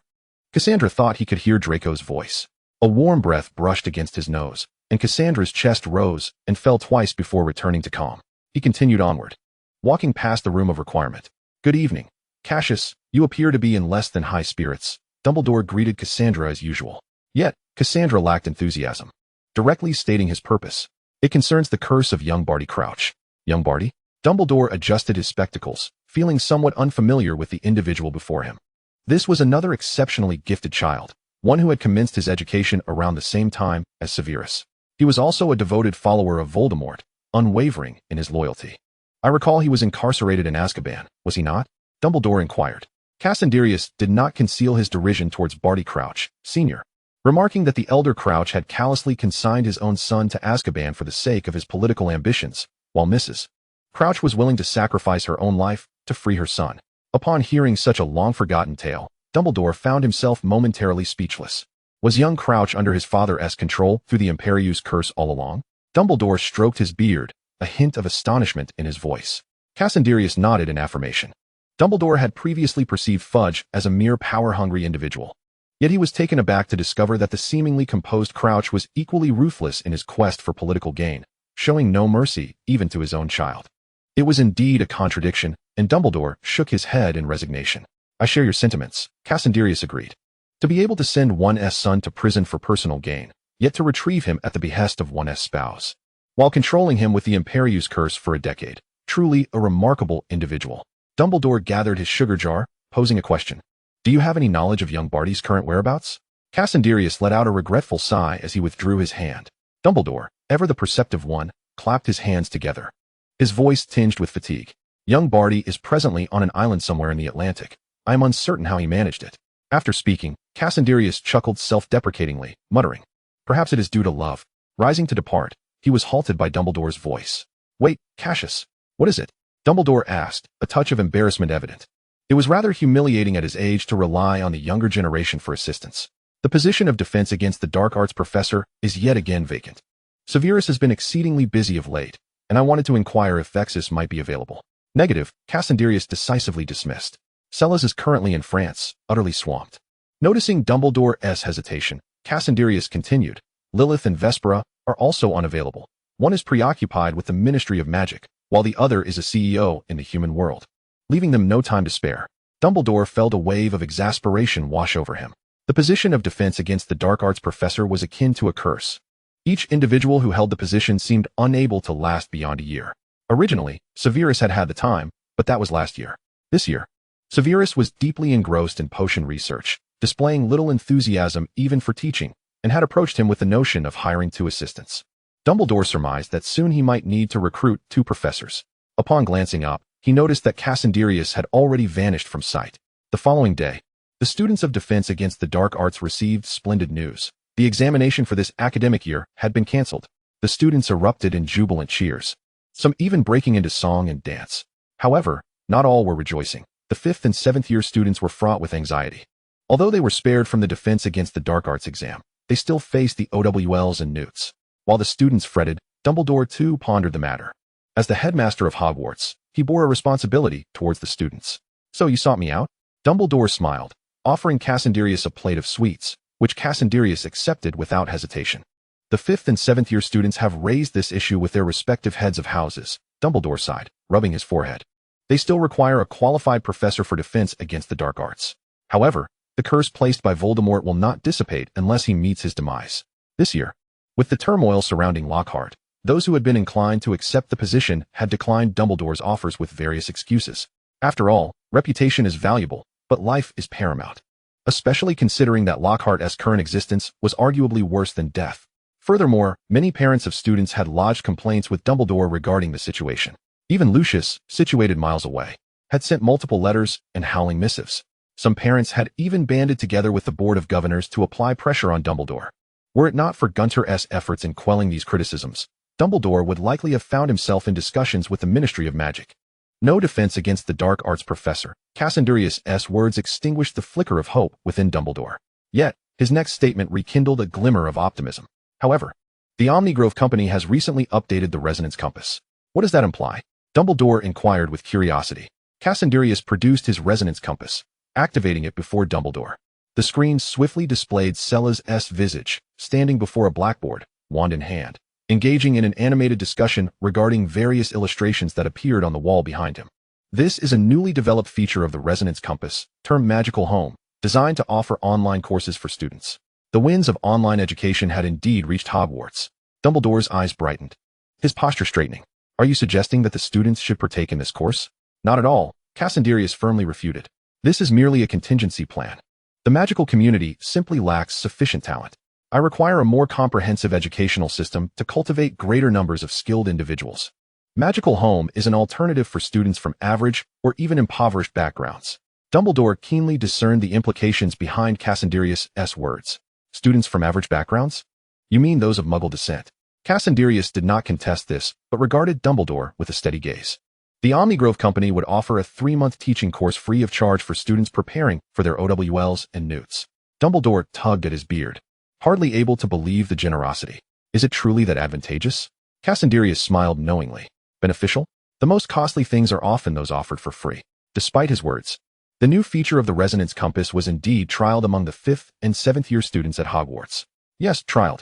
Cassandra thought he could hear Draco's voice. A warm breath brushed against his nose, and Cassandra's chest rose and fell twice before returning to calm. He continued onward, walking past the room of requirement. Good evening. Cassius, you appear to be in less than high spirits. Dumbledore greeted Cassandra as usual. Yet, Cassandra lacked enthusiasm, directly stating his purpose. It concerns the curse of young Barty Crouch. Young Barty? Dumbledore adjusted his spectacles, feeling somewhat unfamiliar with the individual before him. This was another exceptionally gifted child, one who had commenced his education around the same time as Severus. He was also a devoted follower of Voldemort, unwavering in his loyalty. I recall he was incarcerated in Azkaban, was he not? Dumbledore inquired. Cassandrius did not conceal his derision towards Barty Crouch, Sr., remarking that the elder Crouch had callously consigned his own son to Azkaban for the sake of his political ambitions, while Mrs. Crouch was willing to sacrifice her own life to free her son. Upon hearing such a long-forgotten tale, Dumbledore found himself momentarily speechless. Was young Crouch under his father's control through the Imperius curse all along? Dumbledore stroked his beard, a hint of astonishment in his voice. Cassandrius nodded in affirmation. Dumbledore had previously perceived Fudge as a mere power-hungry individual. Yet he was taken aback to discover that the seemingly composed Crouch was equally ruthless in his quest for political gain, showing no mercy even to his own child. It was indeed a contradiction, and Dumbledore shook his head in resignation. I share your sentiments, Cassandrius agreed. To be able to send one's son to prison for personal gain, yet to retrieve him at the behest of one's spouse, while controlling him with the Imperius curse for a decade, truly a remarkable individual. Dumbledore gathered his sugar jar, posing a question. Do you have any knowledge of young Barty's current whereabouts? Cassandrius let out a regretful sigh as he withdrew his hand. Dumbledore, ever the perceptive one, clapped his hands together. His voice tinged with fatigue. Young Barty is presently on an island somewhere in the Atlantic. I am uncertain how he managed it. After speaking, Cassandrius chuckled self-deprecatingly, muttering, perhaps it is due to love. Rising to depart, he was halted by Dumbledore's voice. Wait, Cassius, what is it? Dumbledore asked, a touch of embarrassment evident. It was rather humiliating at his age to rely on the younger generation for assistance. The position of defense against the dark arts professor is yet again vacant. Severus has been exceedingly busy of late, and I wanted to inquire if Vexus might be available. Negative, Cassandrius decisively dismissed. Celes is currently in France, utterly swamped. Noticing Dumbledore's hesitation, Cassandrius continued, Lilith and Vespera are also unavailable. One is preoccupied with the Ministry of Magic, while the other is a CEO in the human world. Leaving them no time to spare, Dumbledore felt a wave of exasperation wash over him. The position of defense against the dark arts professor was akin to a curse. Each individual who held the position seemed unable to last beyond a year. Originally, Severus had the time, but that was last year. This year, Severus was deeply engrossed in potion research, displaying little enthusiasm even for teaching, and had approached him with the notion of hiring 2 assistants. Dumbledore surmised that soon he might need to recruit 2 professors. Upon glancing up, he noticed that Cassandrius had already vanished from sight. The following day, the students of Defense Against the Dark Arts received splendid news. The examination for this academic year had been cancelled. The students erupted in jubilant cheers, some even breaking into song and dance. However, not all were rejoicing. The 5th and 7th year students were fraught with anxiety. Although they were spared from the Defense Against the Dark Arts exam, they still faced the OWLs and Newts. While the students fretted, Dumbledore too pondered the matter. As the headmaster of Hogwarts, he bore a responsibility towards the students. So you sought me out? Dumbledore smiled, offering Cassandrius a plate of sweets, which Cassandrius accepted without hesitation. The 5th and 7th year students have raised this issue with their respective heads of houses, Dumbledore sighed, rubbing his forehead. They still require a qualified professor for defense against the dark arts. However, the curse placed by Voldemort will not dissipate unless he meets his demise. This year, with the turmoil surrounding Lockhart, those who had been inclined to accept the position had declined Dumbledore's offers with various excuses. After all, reputation is valuable, but life is paramount, especially considering that Lockhart's current existence was arguably worse than death. Furthermore, many parents of students had lodged complaints with Dumbledore regarding the situation. Even Lucius, situated miles away, had sent multiple letters and howling missives. Some parents had even banded together with the Board of Governors to apply pressure on Dumbledore. Were it not for Gunter's efforts in quelling these criticisms, Dumbledore would likely have found himself in discussions with the Ministry of Magic. No defense against the dark arts professor, Cassandrius' words extinguished the flicker of hope within Dumbledore. Yet, his next statement rekindled a glimmer of optimism. However, the Omnigrove Company has recently updated the resonance compass. What does that imply? Dumbledore inquired with curiosity. Cassandrius produced his resonance compass, activating it before Dumbledore. The screen swiftly displayed Celes' visage, standing before a blackboard, wand in hand, engaging in an animated discussion regarding various illustrations that appeared on the wall behind him. This is a newly developed feature of the resonance compass, termed Magical Home, designed to offer online courses for students. The winds of online education had indeed reached Hogwarts. Dumbledore's eyes brightened, his posture straightening. Are you suggesting that the students should partake in this course? Not at all, Cassandrius firmly refuted. This is merely a contingency plan. The magical community simply lacks sufficient talent. I require a more comprehensive educational system to cultivate greater numbers of skilled individuals. Magical Home is an alternative for students from average or even impoverished backgrounds. Dumbledore keenly discerned the implications behind Cassandrius' words. Students from average backgrounds? You mean those of Muggle descent? Cassandrius did not contest this, but regarded Dumbledore with a steady gaze. The Omnigrove Company would offer a 3-month teaching course free of charge for students preparing for their OWLs and NEWTs. Dumbledore tugged at his beard, hardly able to believe the generosity. Is it truly that advantageous? Cassandrius smiled knowingly. Beneficial? The most costly things are often those offered for free. Despite his words, the new feature of the Resonance Compass was indeed trialed among the 5th and 7th year students at Hogwarts. Yes, trialed.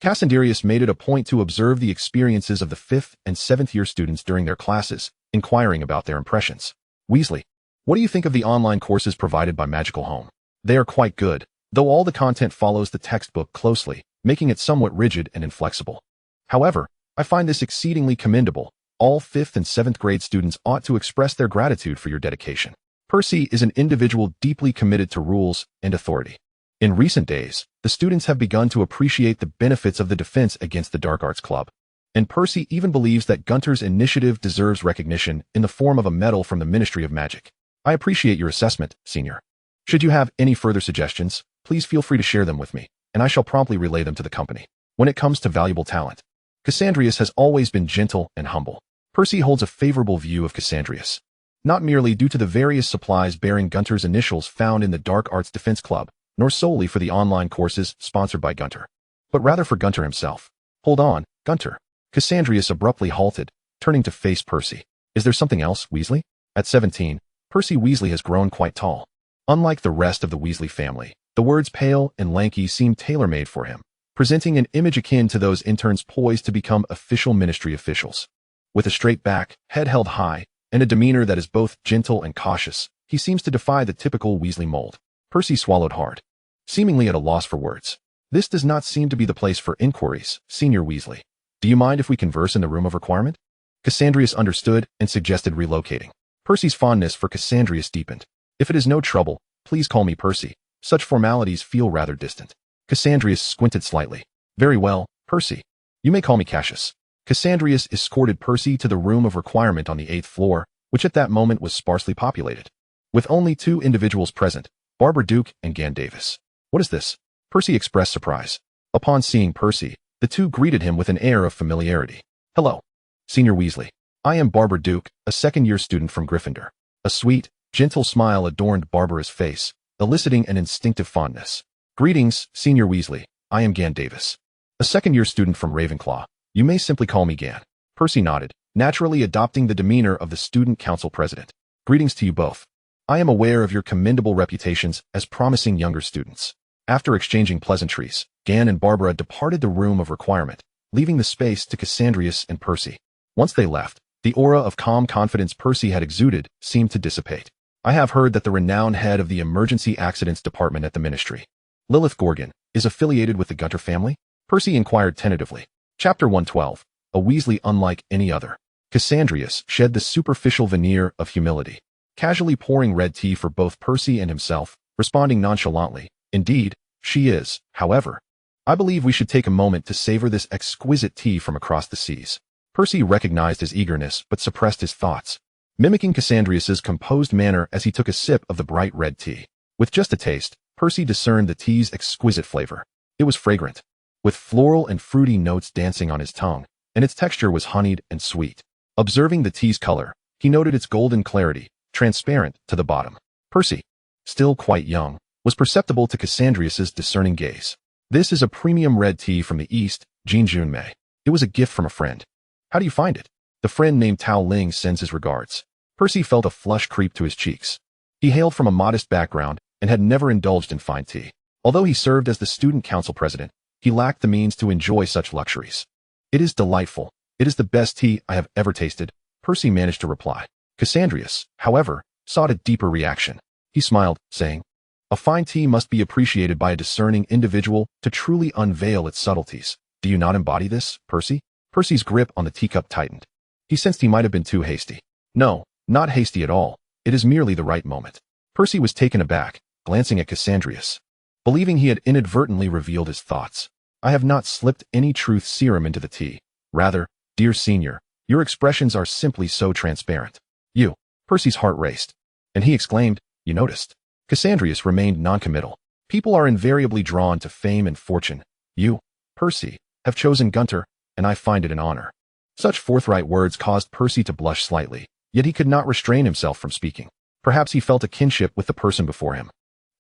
Cassandrius made it a point to observe the experiences of the 5th and 7th year students during their classes, inquiring about their impressions. Weasley, what do you think of the online courses provided by Magical Home? They are quite good, though all the content follows the textbook closely, making it somewhat rigid and inflexible. However, I find this exceedingly commendable. All 5th and 7th grade students ought to express their gratitude for your dedication. Percy is an individual deeply committed to rules and authority. In recent days, the students have begun to appreciate the benefits of the Defense Against the Dark Arts Club. And Percy even believes that Gunter's initiative deserves recognition in the form of a medal from the Ministry of Magic. I appreciate your assessment, Senior. Should you have any further suggestions, please feel free to share them with me, and I shall promptly relay them to the company. When it comes to valuable talent, Cassandrius has always been gentle and humble. Percy holds a favorable view of Cassandrius, not merely due to the various supplies bearing Gunter's initials found in the Dark Arts Defense Club, nor solely for the online courses sponsored by Gunter, but rather for Gunter himself. Hold on, Gunter. Cassandrius abruptly halted, turning to face Percy. Is there something else, Weasley? At 17, Percy Weasley has grown quite tall. Unlike the rest of the Weasley family, the words pale and lanky seemed tailor-made for him, presenting an image akin to those interns poised to become official ministry officials. With a straight back, head held high, and a demeanor that is both gentle and cautious, he seems to defy the typical Weasley mold. Percy swallowed hard, seemingly at a loss for words. This does not seem to be the place for inquiries, Senior Weasley. Do you mind if we converse in the room of requirement? Cassandrius understood and suggested relocating. Percy's fondness for Cassandrius deepened. If it is no trouble, please call me Percy. Such formalities feel rather distant. Cassandrius squinted slightly. Very well, Percy. You may call me Cassius. Cassandrius escorted Percy to the room of requirement on the 8th floor, which at that moment was sparsely populated, with only 2 individuals present, Barbara Duke and Gan Davis. What is this? Percy expressed surprise. Upon seeing Percy, the 2 greeted him with an air of familiarity. Hello, Senior Weasley. I am Barbara Duke, a 2nd-year student from Gryffindor. A sweet, gentle smile adorned Barbara's face, eliciting an instinctive fondness. Greetings, Senior Weasley. I am Gan Davis, a 2nd-year student from Ravenclaw. You may simply call me Gan. Percy nodded, naturally adopting the demeanor of the student council president. Greetings to you both. I am aware of your commendable reputations as promising younger students. After exchanging pleasantries, Gan and Barbara departed the room of requirement, leaving the space to Cassandrius and Percy. Once they left, the aura of calm confidence Percy had exuded seemed to dissipate. I have heard that the renowned head of the Emergency Accidents Department at the Ministry, Lilith Gorgon, is affiliated with the Gunter family? Percy inquired tentatively. Chapter 112, a Weasley unlike any other. Cassandrius shed the superficial veneer of humility, casually pouring red tea for both Percy and himself, responding nonchalantly, Indeed, she is, however. I believe we should take a moment to savor this exquisite tea from across the seas. Percy recognized his eagerness but suppressed his thoughts, mimicking Cassandrius's composed manner as he took a sip of the bright red tea. With just a taste, Percy discerned the tea's exquisite flavor. It was fragrant, with floral and fruity notes dancing on his tongue, and its texture was honeyed and sweet. Observing the tea's color, he noted its golden clarity, transparent to the bottom. Percy, still quite young, was perceptible to Cassandrius's discerning gaze. This is a premium red tea from the East, Jean Junmei. It was a gift from a friend. How do you find it? The friend named Tao Ling sends his regards. Percy felt a flush creep to his cheeks. He hailed from a modest background and had never indulged in fine tea. Although he served as the student council president, he lacked the means to enjoy such luxuries. It is delightful. It is the best tea I have ever tasted, Percy managed to reply. Cassandrius, however, sought a deeper reaction. He smiled, saying, A fine tea must be appreciated by a discerning individual to truly unveil its subtleties. Do you not embody this, Percy? Percy's grip on the teacup tightened. He sensed he might have been too hasty. No, not hasty at all. It is merely the right moment. Percy was taken aback, glancing at Cassandrius, believing he had inadvertently revealed his thoughts. I have not slipped any truth serum into the tea. Rather, dear senior, your expressions are simply so transparent. You. Percy's heart raced, and he exclaimed, you noticed. Cassandrius remained noncommittal. People are invariably drawn to fame and fortune. You, Percy, have chosen Gunter, and I find it an honor. Such forthright words caused Percy to blush slightly, yet he could not restrain himself from speaking. Perhaps he felt a kinship with the person before him,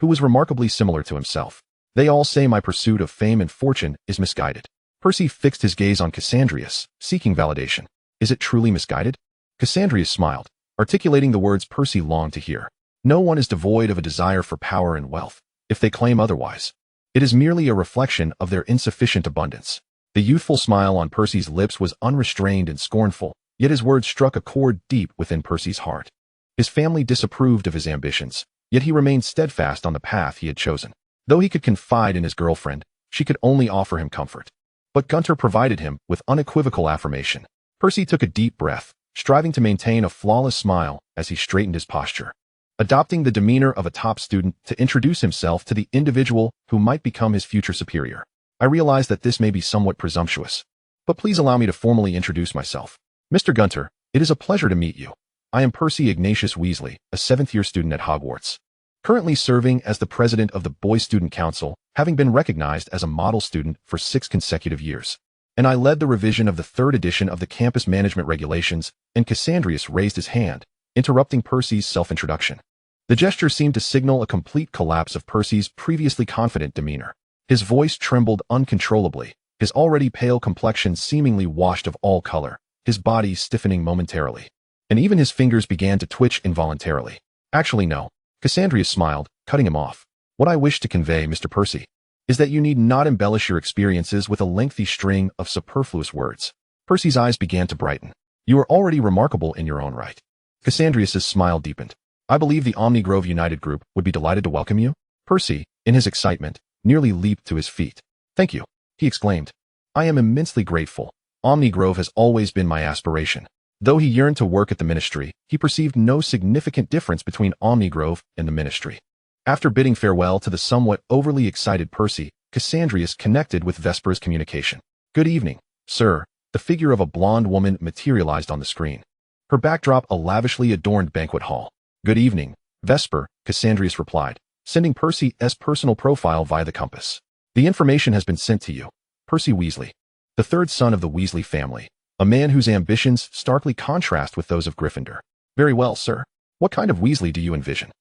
who was remarkably similar to himself. They all say my pursuit of fame and fortune is misguided. Percy fixed his gaze on Cassandrius, seeking validation. Is it truly misguided? Cassandrius smiled, articulating the words Percy longed to hear. No one is devoid of a desire for power and wealth, if they claim otherwise. It is merely a reflection of their insufficient abundance. The youthful smile on Percy's lips was unrestrained and scornful, yet his words struck a chord deep within Percy's heart. His family disapproved of his ambitions, yet he remained steadfast on the path he had chosen. Though he could confide in his girlfriend, she could only offer him comfort. But Gunter provided him with unequivocal affirmation. Percy took a deep breath, striving to maintain a flawless smile as he straightened his posture, adopting the demeanor of a top student to introduce himself to the individual who might become his future superior. I realize that this may be somewhat presumptuous, but please allow me to formally introduce myself. Mr. Gunter, it is a pleasure to meet you. I am Percy Ignatius Weasley, a 7th-year student at Hogwarts, currently serving as the president of the Boys Student Council, having been recognized as a model student for 6 consecutive years. And I led the revision of the 3rd edition of the Campus Management Regulations, and Cassandrius raised his hand, interrupting Percy's self-introduction. The gesture seemed to signal a complete collapse of Percy's previously confident demeanor. His voice trembled uncontrollably, his already pale complexion seemingly washed of all color, his body stiffening momentarily. And even his fingers began to twitch involuntarily. Actually, no. Cassandrius smiled, cutting him off. What I wish to convey, Mr. Percy, is that you need not embellish your experiences with a lengthy string of superfluous words. Percy's eyes began to brighten. You are already remarkable in your own right. Cassandrius's smile deepened. I believe the Omnigrove United Group would be delighted to welcome you. Percy, in his excitement, nearly leaped to his feet. Thank you, he exclaimed. I am immensely grateful. Omnigrove has always been my aspiration. Though he yearned to work at the ministry, he perceived no significant difference between Omnigrove and the ministry. After bidding farewell to the somewhat overly excited Percy, Cassandrius connected with Vespera's communication. Good evening, sir. The figure of a blonde woman materialized on the screen. Her backdrop a lavishly adorned banquet hall. Good evening, Vesper, Cassandrius replied, sending Percy's personal profile via the compass. The information has been sent to you. Percy Weasley, the 3rd son of the Weasley family, a man whose ambitions starkly contrast with those of Gryffindor. Very well, sir. What kind of Weasley do you envision?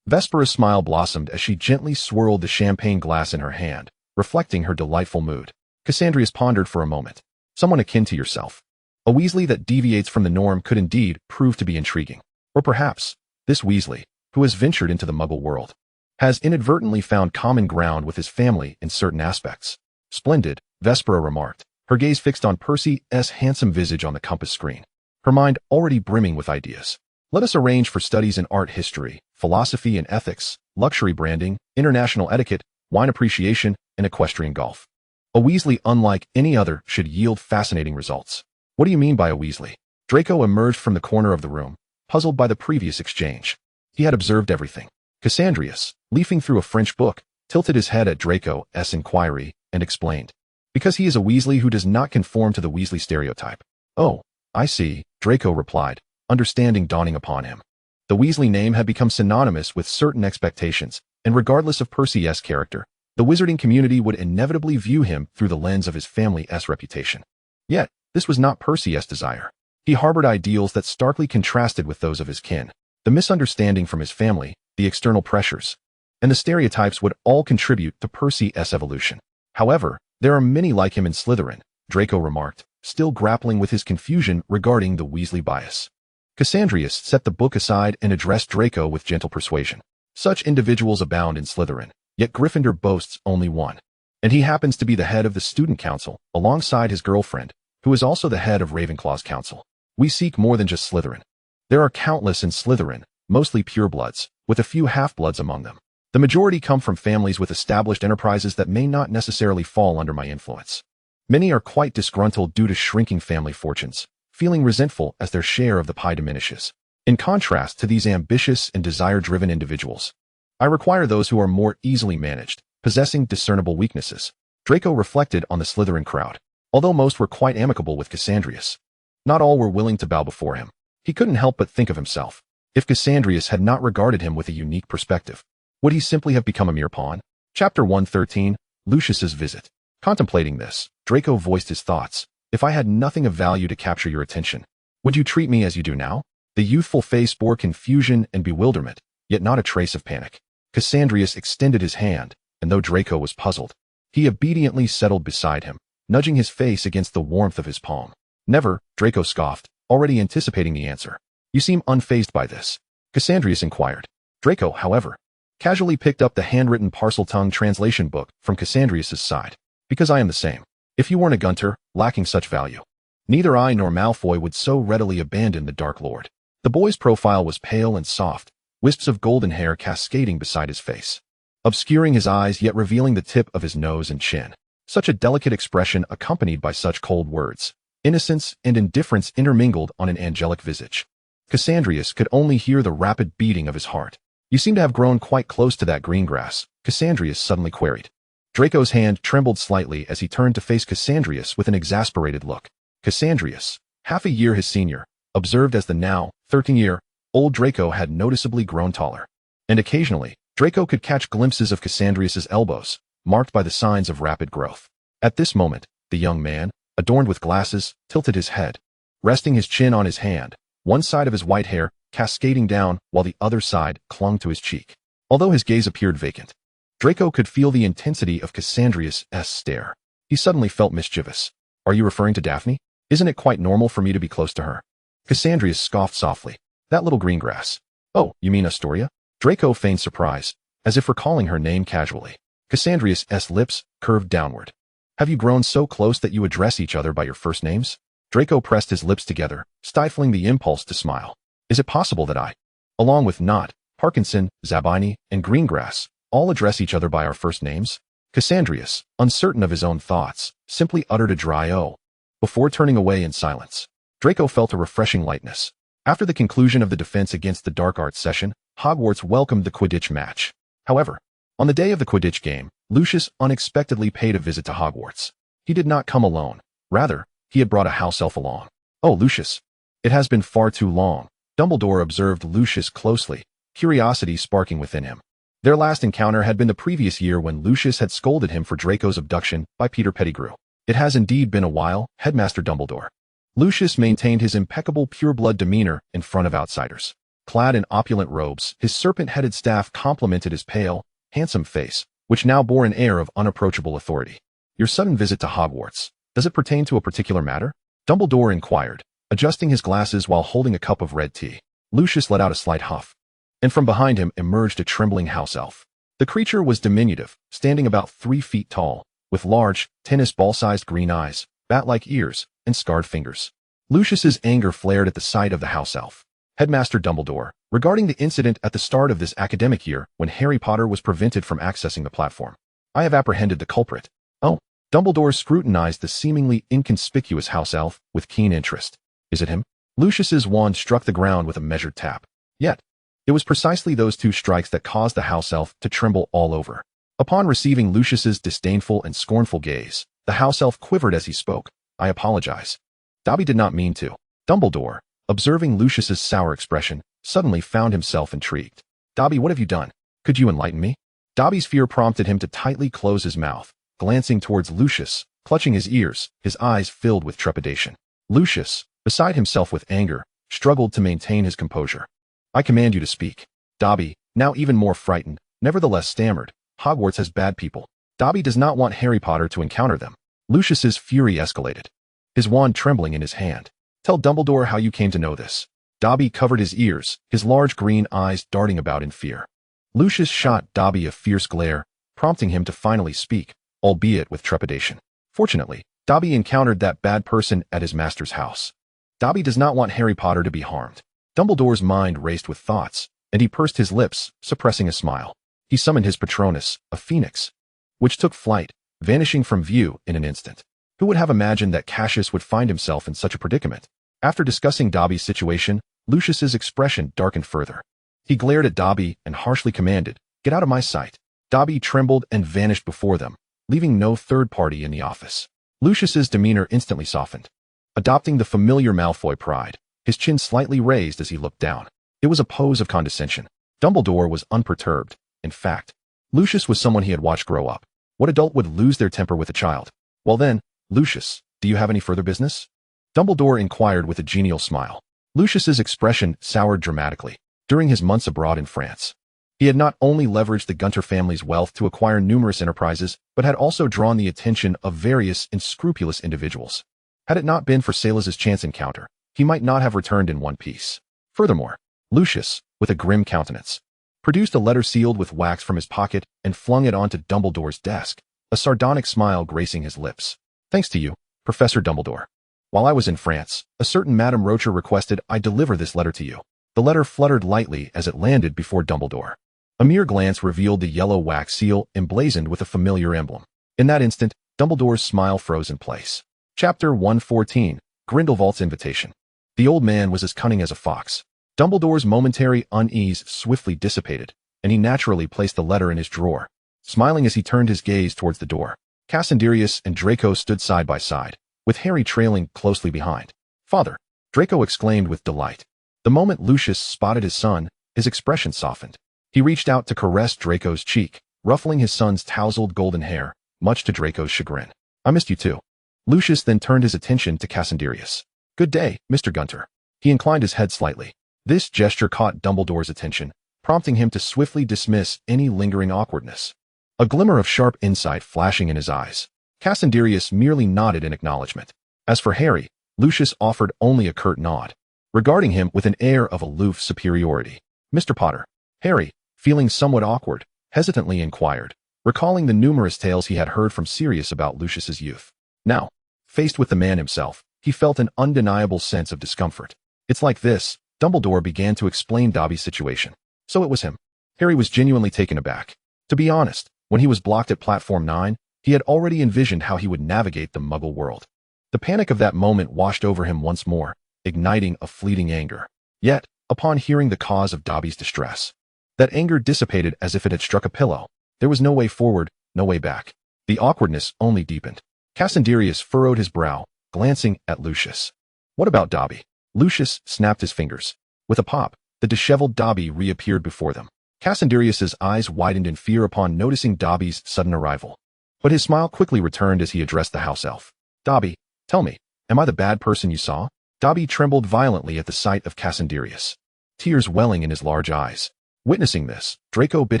Vespera's smile blossomed as she gently swirled the champagne glass in her hand, reflecting her delightful mood. Cassandrius pondered for a moment. Someone akin to yourself. A Weasley that deviates from the norm could indeed prove to be intriguing. Or perhaps, this Weasley, who has ventured into the Muggle world, has inadvertently found common ground with his family in certain aspects. Splendid, Vespera remarked, her gaze fixed on Percy's handsome visage on the compass screen, her mind already brimming with ideas. Let us arrange for studies in art history, philosophy and ethics, luxury branding, international etiquette, wine appreciation, and equestrian golf. A Weasley unlike any other should yield fascinating results. What do you mean by a Weasley? Draco emerged from the corner of the room, puzzled by the previous exchange. He had observed everything. Cassandrius, leafing through a French book, tilted his head at Draco's inquiry and explained. Because he is a Weasley who does not conform to the Weasley stereotype. Oh, I see, Draco replied, understanding dawning upon him. The Weasley name had become synonymous with certain expectations, and regardless of Percy's character, the wizarding community would inevitably view him through the lens of his family's reputation. Yet, this was not Percy's desire. He harbored ideals that starkly contrasted with those of his kin. The misunderstanding from his family, the external pressures, and the stereotypes would all contribute to Percy's evolution. However, there are many like him in Slytherin, Draco remarked, still grappling with his confusion regarding the Weasley bias. Cassandrius set the book aside and addressed Draco with gentle persuasion. Such individuals abound in Slytherin, yet Gryffindor boasts only one. And he happens to be the head of the student council, alongside his girlfriend, who is also the head of Ravenclaw's council. We seek more than just Slytherin. There are countless in Slytherin, mostly purebloods, with a few half-bloods among them. The majority come from families with established enterprises that may not necessarily fall under my influence. Many are quite disgruntled due to shrinking family fortunes, feeling resentful as their share of the pie diminishes. In contrast to these ambitious and desire-driven individuals, I require those who are more easily managed, possessing discernible weaknesses. Draco reflected on the Slytherin crowd. Although most were quite amicable with Cassandrius, not all were willing to bow before him. He couldn't help but think of himself. If Cassandrius had not regarded him with a unique perspective, would he simply have become a mere pawn? Chapter 113, Lucius's Visit. Contemplating this, Draco voiced his thoughts. If I had nothing of value to capture your attention, would you treat me as you do now? The youthful face bore confusion and bewilderment, yet not a trace of panic. Cassandrius extended his hand, and though Draco was puzzled, he obediently settled beside him, nudging his face against the warmth of his palm. Never, Draco scoffed, already anticipating the answer. You seem unfazed by this, Cassandrius inquired. Draco, however, casually picked up the handwritten Parseltongue translation book from Cassandrius's side. Because I am the same. If you weren't a Gunter, lacking such value, neither I nor Malfoy would so readily abandon the Dark Lord. The boy's profile was pale and soft, wisps of golden hair cascading beside his face, obscuring his eyes yet revealing the tip of his nose and chin. Such a delicate expression accompanied by such cold words. Innocence and indifference intermingled on an angelic visage. Cassandrius could only hear the rapid beating of his heart. You seem to have grown quite close to that green grass, Cassandrius suddenly queried. Draco's hand trembled slightly as he turned to face Cassandrius with an exasperated look. Cassandrius, half a year his senior, observed as the now 13-year-old Draco had noticeably grown taller. And occasionally, Draco could catch glimpses of Cassandrius's elbows, marked by the signs of rapid growth. At this moment, the young man, adorned with glasses, tilted his head, resting his chin on his hand, one side of his white hair cascading down while the other side clung to his cheek. Although his gaze appeared vacant, Draco could feel the intensity of Cassandrius' stare. He suddenly felt mischievous. Are you referring to Daphne? Isn't it quite normal for me to be close to her? Cassandrius scoffed softly. That little green grass. Oh, you mean Astoria? Draco feigned surprise, as if recalling her name casually. Cassandrius' lips curved downward. Have you grown so close that you address each other by your first names? Draco pressed his lips together, stifling the impulse to smile. Is it possible that I, along with Knott, Parkinson, Zabini, and Greengrass, all address each other by our first names? Cassandrius, uncertain of his own thoughts, simply uttered a dry "oh" before turning away in silence. Draco felt a refreshing lightness. After the conclusion of the defense against the dark arts session, Hogwarts welcomed the Quidditch match. However, on the day of the Quidditch game, Lucius unexpectedly paid a visit to Hogwarts. He did not come alone. Rather, he had brought a house elf along. Oh, Lucius. It has been far too long. Dumbledore observed Lucius closely, curiosity sparking within him. Their last encounter had been the previous year when Lucius had scolded him for Draco's abduction by Peter Pettigrew. It has indeed been a while, Headmaster Dumbledore. Lucius maintained his impeccable pure-blood demeanor in front of outsiders. Clad in opulent robes, his serpent-headed staff complemented his pale, handsome face, which now bore an air of unapproachable authority. Your sudden visit to Hogwarts, does it pertain to a particular matter? Dumbledore inquired, adjusting his glasses while holding a cup of red tea. Lucius let out a slight huff, and from behind him emerged a trembling house elf. The creature was diminutive, standing about 3 feet tall, with large, tennis ball-sized green eyes, bat-like ears, and scarred fingers. Lucius's anger flared at the sight of the house elf. Headmaster Dumbledore, regarding the incident at the start of this academic year when Harry Potter was prevented from accessing the platform, I have apprehended the culprit. Oh, Dumbledore scrutinized the seemingly inconspicuous house elf with keen interest. Is it him? Lucius's wand struck the ground with a measured tap. Yet, it was precisely those 2 strikes that caused the house elf to tremble all over. Upon receiving Lucius's disdainful and scornful gaze, the house elf quivered as he spoke. I apologize. Dobby did not mean to. Dumbledore, observing Lucius's sour expression, suddenly found himself intrigued. Dobby, what have you done? Could you enlighten me? Dobby's fear prompted him to tightly close his mouth, glancing towards Lucius, clutching his ears, his eyes filled with trepidation. Lucius, beside himself with anger, struggled to maintain his composure. I command you to speak. Dobby, now even more frightened, nevertheless stammered. Hogwarts has bad people. Dobby does not want Harry Potter to encounter them. Lucius's fury escalated, his wand trembling in his hand. Tell Dumbledore how you came to know this. Dobby covered his ears, his large green eyes darting about in fear. Lucius shot Dobby a fierce glare, prompting him to finally speak, albeit with trepidation. Fortunately, Dobby encountered that bad person at his master's house. Dobby does not want Harry Potter to be harmed. Dumbledore's mind raced with thoughts, and he pursed his lips, suppressing a smile. He summoned his Patronus, a phoenix, which took flight, vanishing from view in an instant. Who would have imagined that Cassius would find himself in such a predicament? After discussing Dobby's situation, Lucius's expression darkened further. He glared at Dobby and harshly commanded, "Get out of my sight." Dobby trembled and vanished before them, leaving no third party in the office. Lucius's demeanor instantly softened. Adopting the familiar Malfoy pride, his chin slightly raised as he looked down. It was a pose of condescension. Dumbledore was unperturbed. In fact, Lucius was someone he had watched grow up. What adult would lose their temper with a child? Well then, Lucius, do you have any further business? Dumbledore inquired with a genial smile. Lucius's expression soured dramatically. During his months abroad in France, he had not only leveraged the Gunter family's wealth to acquire numerous enterprises, but had also drawn the attention of various unscrupulous individuals. Had it not been for Salaz's chance encounter, he might not have returned in one piece. Furthermore, Lucius, with a grim countenance, produced a letter sealed with wax from his pocket and flung it onto Dumbledore's desk, a sardonic smile gracing his lips. "Thanks to you, Professor Dumbledore. While I was in France, a certain Madame Rocher requested I deliver this letter to you." The letter fluttered lightly as it landed before Dumbledore. A mere glance revealed the yellow wax seal emblazoned with a familiar emblem. In that instant, Dumbledore's smile froze in place. Chapter 114, Grindelwald's Invitation. The old man was as cunning as a fox. Dumbledore's momentary unease swiftly dissipated, and he naturally placed the letter in his drawer, smiling as he turned his gaze towards the door. Cassandrius and Draco stood side by side, with Harry trailing closely behind. "Father!" Draco exclaimed with delight. The moment Lucius spotted his son, his expression softened. He reached out to caress Draco's cheek, ruffling his son's tousled golden hair, much to Draco's chagrin. "I missed you too." Lucius then turned his attention to Cassandrius. "Good day, Mr. Gunter." He inclined his head slightly. This gesture caught Dumbledore's attention, prompting him to swiftly dismiss any lingering awkwardness. A glimmer of sharp insight flashing in his eyes, Cassandrius merely nodded in acknowledgement. As for Harry, Lucius offered only a curt nod, regarding him with an air of aloof superiority. "Mr. Potter." Harry, feeling somewhat awkward, hesitantly inquired, recalling the numerous tales he had heard from Sirius about Lucius's youth. Now, faced with the man himself, he felt an undeniable sense of discomfort. "It's like this," Dumbledore began to explain Dobby's situation. So it was him. Harry was genuinely taken aback. To be honest, when he was blocked at Platform 9, he had already envisioned how he would navigate the Muggle world. The panic of that moment washed over him once more, igniting a fleeting anger. Yet, upon hearing the cause of Dobby's distress, that anger dissipated as if it had struck a pillow. There was no way forward, no way back. The awkwardness only deepened. Cassandrius furrowed his brow, glancing at Lucius. "What about Dobby?" Lucius snapped his fingers. With a pop, the disheveled Dobby reappeared before them. Cassandrius's eyes widened in fear upon noticing Dobby's sudden arrival. But his smile quickly returned as he addressed the house elf. "Dobby, tell me, am I the bad person you saw?" Dobby trembled violently at the sight of Cassandrius, tears welling in his large eyes. Witnessing this, Draco bit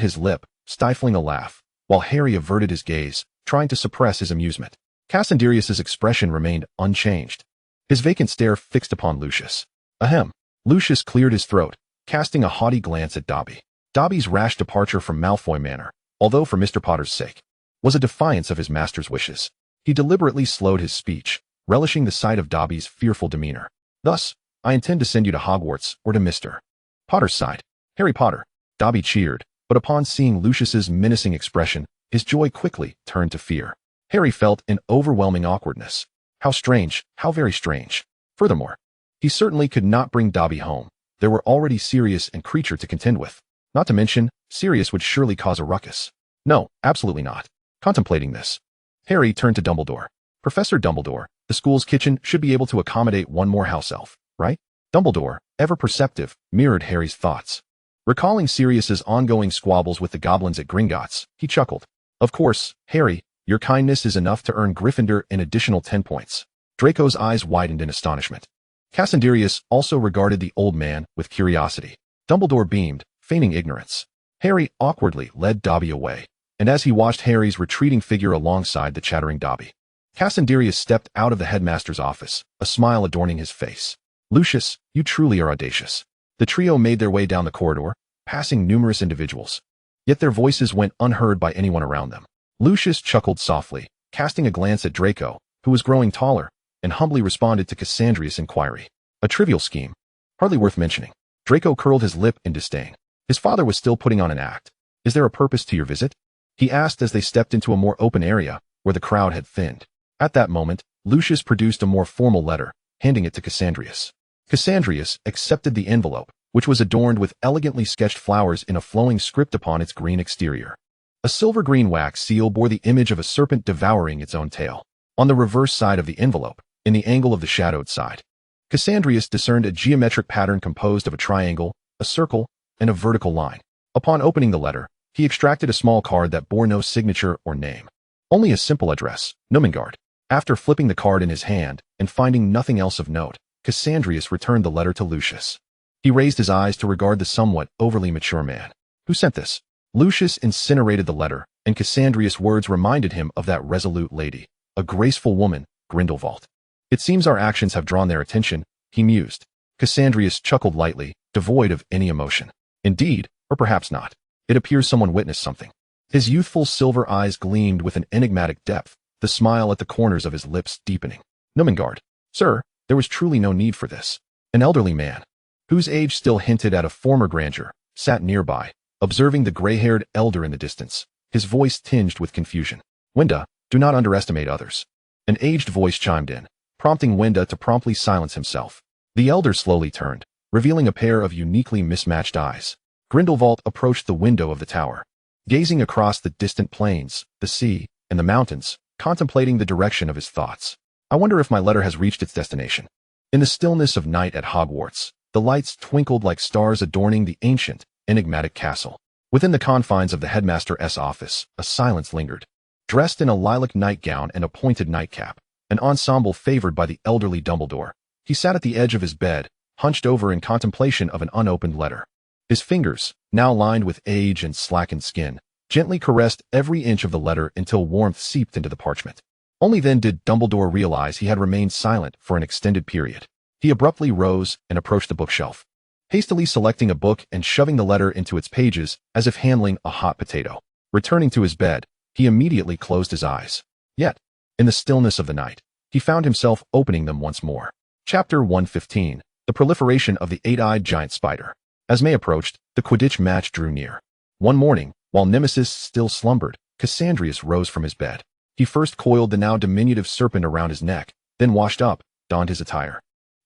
his lip, stifling a laugh, while Harry averted his gaze, trying to suppress his amusement. Cassandrius's expression remained unchanged, his vacant stare fixed upon Lucius. Ahem. Lucius cleared his throat, casting a haughty glance at Dobby. Dobby's rash departure from Malfoy Manor, although for Mr. Potter's sake, was a defiance of his master's wishes. He deliberately slowed his speech, relishing the sight of Dobby's fearful demeanor. "Thus, I intend to send you to Hogwarts or to Mr. Potter's side. Harry Potter." Dobby cheered, but upon seeing Lucius's menacing expression, his joy quickly turned to fear. Harry felt an overwhelming awkwardness. How strange, how very strange. Furthermore, he certainly could not bring Dobby home. There were already Sirius and Creature to contend with. Not to mention, Sirius would surely cause a ruckus. No, absolutely not. Contemplating this, Harry turned to Dumbledore. "Professor Dumbledore, the school's kitchen should be able to accommodate one more house elf, right?" Dumbledore, ever perceptive, mirrored Harry's thoughts. Recalling Sirius's ongoing squabbles with the goblins at Gringotts, he chuckled. "Of course, Harry, your kindness is enough to earn Gryffindor an additional 10 points. Draco's eyes widened in astonishment. Cassandrius also regarded the old man with curiosity. Dumbledore beamed, feigning ignorance. Harry awkwardly led Dobby away, and as he watched Harry's retreating figure alongside the chattering Dobby, Cassandrius stepped out of the headmaster's office, a smile adorning his face. "Lucius, you truly are audacious." The trio made their way down the corridor, passing numerous individuals, yet their voices went unheard by anyone around them. Lucius chuckled softly, casting a glance at Draco, who was growing taller, and humbly responded to Cassandrius' inquiry. "A trivial scheme, hardly worth mentioning." Draco curled his lip in disdain. His father was still putting on an act. Is there a purpose to your visit? He asked as they stepped into a more open area where the crowd had thinned. At that moment, Lucius produced a more formal letter, handing it to Cassandrius. Cassandrius accepted the envelope, which was adorned with elegantly sketched flowers in a flowing script upon its green exterior. A silver-green wax seal bore the image of a serpent devouring its own tail. On the reverse side of the envelope, in the angle of the shadowed side, Cassandrius discerned a geometric pattern composed of a triangle, a circle, and a vertical line. Upon opening the letter, he extracted a small card that bore no signature or name. Only a simple address, Numengard. After flipping the card in his hand and finding nothing else of note, Cassandrius returned the letter to Lucius. He raised his eyes to regard the somewhat overly mature man. Who sent this? Lucius incinerated the letter, and Cassandrius' words reminded him of that resolute lady, a graceful woman, Grindelwald. It seems our actions have drawn their attention, he mused. Cassandrius chuckled lightly, devoid of any emotion. Indeed, or perhaps not. It appears someone witnessed something. His youthful silver eyes gleamed with an enigmatic depth, the smile at the corners of his lips deepening. Numengard. Sir, there was truly no need for this. An elderly man, whose age still hinted at a former grandeur, sat nearby, observing the gray-haired elder in the distance, his voice tinged with confusion. Wenda, do not underestimate others. An aged voice chimed in, prompting Wenda to promptly silence himself. The elder slowly turned, revealing a pair of uniquely mismatched eyes. Grindelwald approached the window of the tower, gazing across the distant plains, the sea, and the mountains, contemplating the direction of his thoughts. I wonder if my letter has reached its destination. In the stillness of night at Hogwarts, the lights twinkled like stars adorning the ancient, enigmatic castle. Within the confines of the headmaster's office, a silence lingered. Dressed in a lilac nightgown and a pointed nightcap, an ensemble favored by the elderly Dumbledore, he sat at the edge of his bed, hunched over in contemplation of an unopened letter. His fingers, now lined with age and slackened skin, gently caressed every inch of the letter until warmth seeped into the parchment. Only then did Dumbledore realize he had remained silent for an extended period. He abruptly rose and approached the bookshelf, hastily selecting a book and shoving the letter into its pages as if handling a hot potato. Returning to his bed, he immediately closed his eyes. Yet, in the stillness of the night, he found himself opening them once more. Chapter 115, The Proliferation of the Eight-Eyed Giant Spider. As May approached, the Quidditch match drew near. One morning, while Nemesis still slumbered, Cassandrius rose from his bed. He first coiled the now diminutive serpent around his neck, then washed up, donned his attire,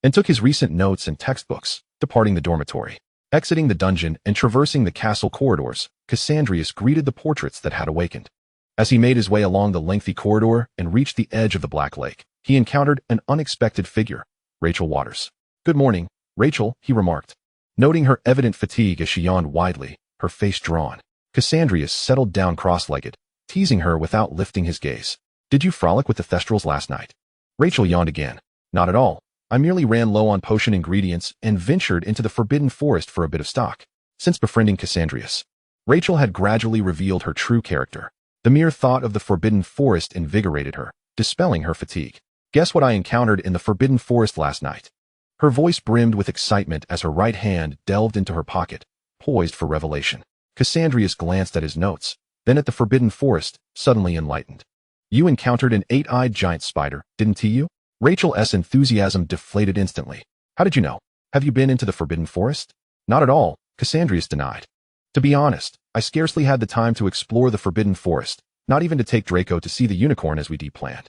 and took his recent notes and textbooks, departing the dormitory. Exiting the dungeon and traversing the castle corridors, Cassandrius greeted the portraits that had awakened. As he made his way along the lengthy corridor and reached the edge of the Black Lake, he encountered an unexpected figure, Rachel Waters. Good morning, Rachel, he remarked. Noting her evident fatigue as she yawned widely, her face drawn, Cassandrius settled down cross-legged, teasing her without lifting his gaze. Did you frolic with the Thestrals last night? Rachel yawned again. Not at all. I merely ran low on potion ingredients and ventured into the Forbidden Forest for a bit of stock. Since befriending Cassandrius, Rachel had gradually revealed her true character. The mere thought of the Forbidden Forest invigorated her, dispelling her fatigue. Guess what I encountered in the Forbidden Forest last night? Her voice brimmed with excitement as her right hand delved into her pocket, poised for revelation. Cassandrius glanced at his notes, then at the Forbidden Forest, suddenly enlightened. You encountered an eight-eyed giant spider, didn't you? Rachel's enthusiasm deflated instantly. How did you know? Have you been into the Forbidden Forest? Not at all, Cassandrius denied. To be honest, I scarcely had the time to explore the Forbidden Forest, not even to take Draco to see the unicorn as we planned.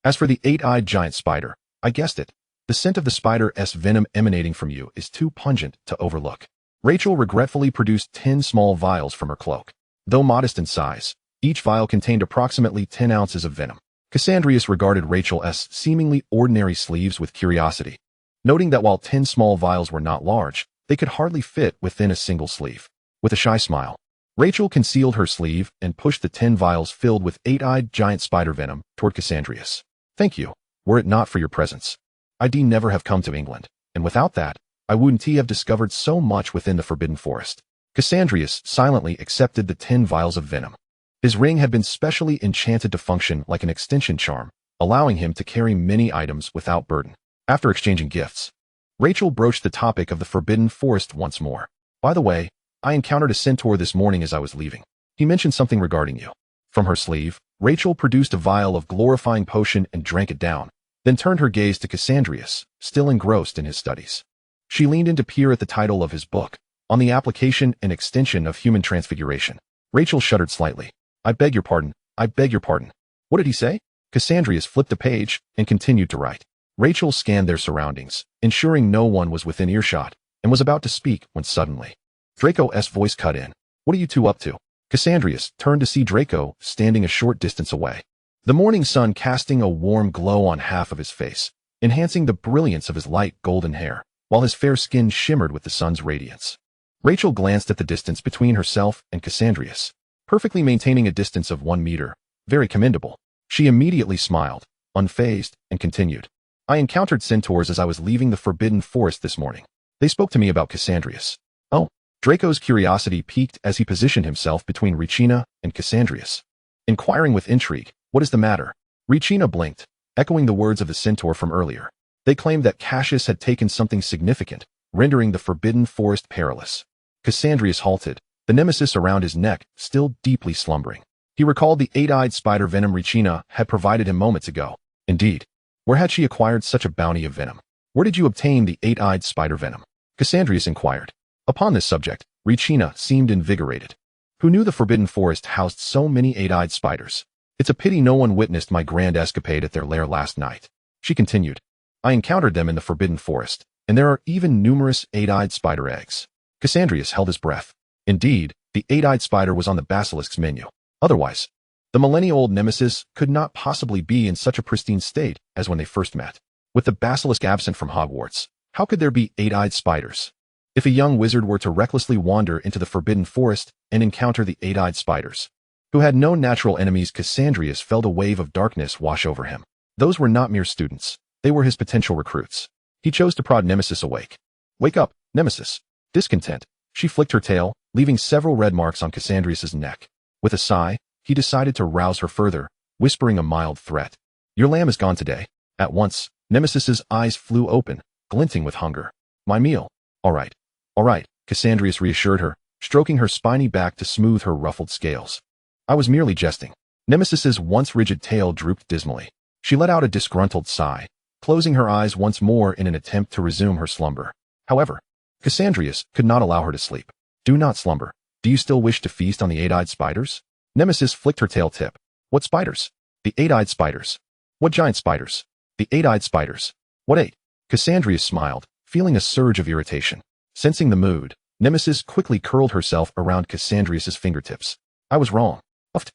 As for the eight-eyed giant spider, I guessed it. The scent of the spider's venom emanating from you is too pungent to overlook. Rachel regretfully produced 10 small vials from her cloak. Though modest in size, each vial contained approximately 10 ounces of venom. Cassandrius regarded Rachel's seemingly ordinary sleeves with curiosity, noting that while 10 small vials were not large, they could hardly fit within a single sleeve. With a shy smile, Rachel concealed her sleeve and pushed the 10 vials filled with eight-eyed giant spider venom toward Cassandrius. Thank you. Were it not for your presence, I'd never have come to England, and without that, I wouldn't have discovered so much within the Forbidden Forest. Cassandrius silently accepted the 10 vials of venom. His ring had been specially enchanted to function like an extension charm, allowing him to carry many items without burden. After exchanging gifts, Rachel broached the topic of the Forbidden Forest once more. By the way, I encountered a centaur this morning as I was leaving. He mentioned something regarding you. From her sleeve, Rachel produced a vial of glorifying potion and drank it down, then turned her gaze to Cassandrius, still engrossed in his studies. She leaned in to peer at the title of his book, On the Application and Extension of Human Transfiguration. Rachel shuddered slightly. I beg your pardon. I beg your pardon. What did he say? Cassandrius flipped a page and continued to write. Rachel scanned their surroundings, ensuring no one was within earshot, and was about to speak when suddenly Draco's voice cut in. What are you two up to? Cassandrius turned to see Draco standing a short distance away, the morning sun casting a warm glow on half of his face, enhancing the brilliance of his light golden hair, while his fair skin shimmered with the sun's radiance. Rachel glanced at the distance between herself and Cassandrius, perfectly maintaining a distance of 1 meter. Very commendable. She immediately smiled, unfazed, and continued. I encountered centaurs as I was leaving the Forbidden Forest this morning. They spoke to me about Cassandrius. Oh, Draco's curiosity piqued as he positioned himself between Regina and Cassandrius, inquiring with intrigue, what is the matter? Regina blinked, echoing the words of the centaur from earlier. They claimed that Cassius had taken something significant, rendering the Forbidden Forest perilous. Cassandrius halted, the nemesis around his neck still deeply slumbering. He recalled the 8-eyed spider venom Regina had provided him moments ago. Indeed, where had she acquired such a bounty of venom? Where did you obtain the 8-eyed spider venom? Cassandrius inquired. Upon this subject, Regina seemed invigorated. Who knew the Forbidden Forest housed so many 8-eyed spiders? It's a pity no one witnessed my grand escapade at their lair last night. She continued. I encountered them in the Forbidden Forest, and there are even numerous 8-eyed spider eggs. Cassandrius held his breath. Indeed, the 8-eyed spider was on the basilisk's menu. Otherwise, the millennia-old nemesis could not possibly be in such a pristine state as when they first met. With the basilisk absent from Hogwarts, how could there be 8-eyed spiders? If a young wizard were to recklessly wander into the Forbidden Forest and encounter the 8-eyed spiders, who had no natural enemies, Cassandrius felt a wave of darkness wash over him. Those were not mere students. They were his potential recruits. He chose to prod Nemesis awake. Wake up, Nemesis. Discontent. She flicked her tail, leaving several red marks on Cassandrius's neck. With a sigh, he decided to rouse her further, whispering a mild threat. Your lamb is gone today. At once, Nemesis's eyes flew open, glinting with hunger. My meal. All right, Cassandrius reassured her, stroking her spiny back to smooth her ruffled scales. I was merely jesting. Nemesis's once rigid tail drooped dismally. She let out a disgruntled sigh, closing her eyes once more in an attempt to resume her slumber. However, Cassandrius could not allow her to sleep. Do not slumber. Do you still wish to feast on the 8-eyed spiders? Nemesis flicked her tail tip. What spiders? The 8-eyed spiders. What giant spiders? The 8-eyed spiders. What 8? Cassandrius smiled, feeling a surge of irritation. Sensing the mood, Nemesis quickly curled herself around Cassandrius's fingertips. I was wrong. Uffed.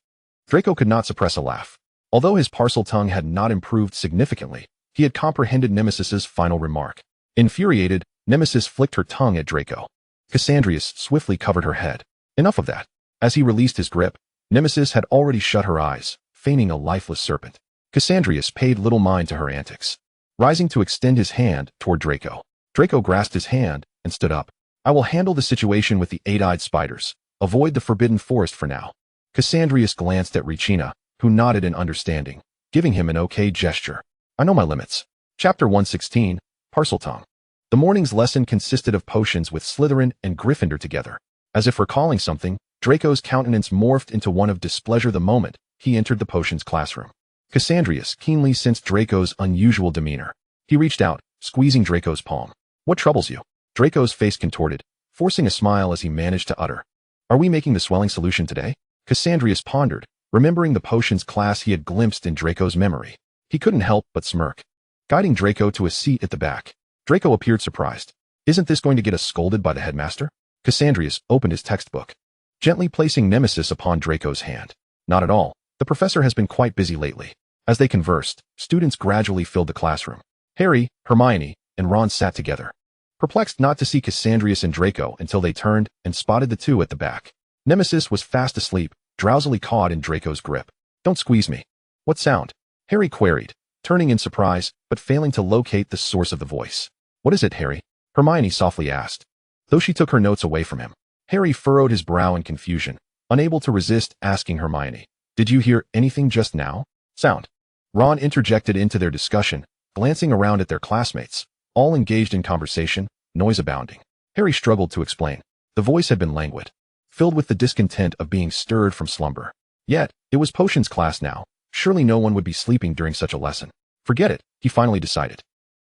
Draco could not suppress a laugh. Although his parcel tongue had not improved significantly, he had comprehended Nemesis's final remark. Infuriated, Nemesis flicked her tongue at Draco. Cassandrius swiftly covered her head. Enough of that. As he released his grip, Nemesis had already shut her eyes, feigning a lifeless serpent. Cassandrius paid little mind to her antics, rising to extend his hand toward Draco. Draco grasped his hand and stood up. I will handle the situation with the 8-eyed spiders. Avoid the Forbidden Forest for now. Cassandrius glanced at Regina, who nodded in understanding, giving him an okay gesture. I know my limits. Chapter 116, Parseltongue. The morning's lesson consisted of potions with Slytherin and Gryffindor together. As if recalling something, Draco's countenance morphed into one of displeasure the moment he entered the potions classroom. Cassandrius keenly sensed Draco's unusual demeanor. He reached out, squeezing Draco's palm. What troubles you? Draco's face contorted, forcing a smile as he managed to utter. Are we making the swelling solution today? Cassandrius pondered, remembering the potions class he had glimpsed in Draco's memory. He couldn't help but smirk, guiding Draco to a seat at the back. Draco appeared surprised. Isn't this going to get us scolded by the headmaster? Cassandrius opened his textbook, gently placing Nemesis upon Draco's hand. Not at all. The professor has been quite busy lately. As they conversed, students gradually filled the classroom. Harry, Hermione, and Ron sat together, perplexed not to see Cassandrius and Draco until they turned and spotted the two at the back. Nemesis was fast asleep, drowsily caught in Draco's grip. Don't squeeze me. What sound? Harry queried, turning in surprise, but failing to locate the source of the voice. What is it, Harry? Hermione softly asked. Though she took her notes away from him, Harry furrowed his brow in confusion, unable to resist asking Hermione. Did you hear anything just now? Sound. Ron interjected into their discussion, glancing around at their classmates, all engaged in conversation, noise abounding. Harry struggled to explain. The voice had been languid, filled with the discontent of being stirred from slumber. Yet, it was potions class now. Surely no one would be sleeping during such a lesson. Forget it, he finally decided.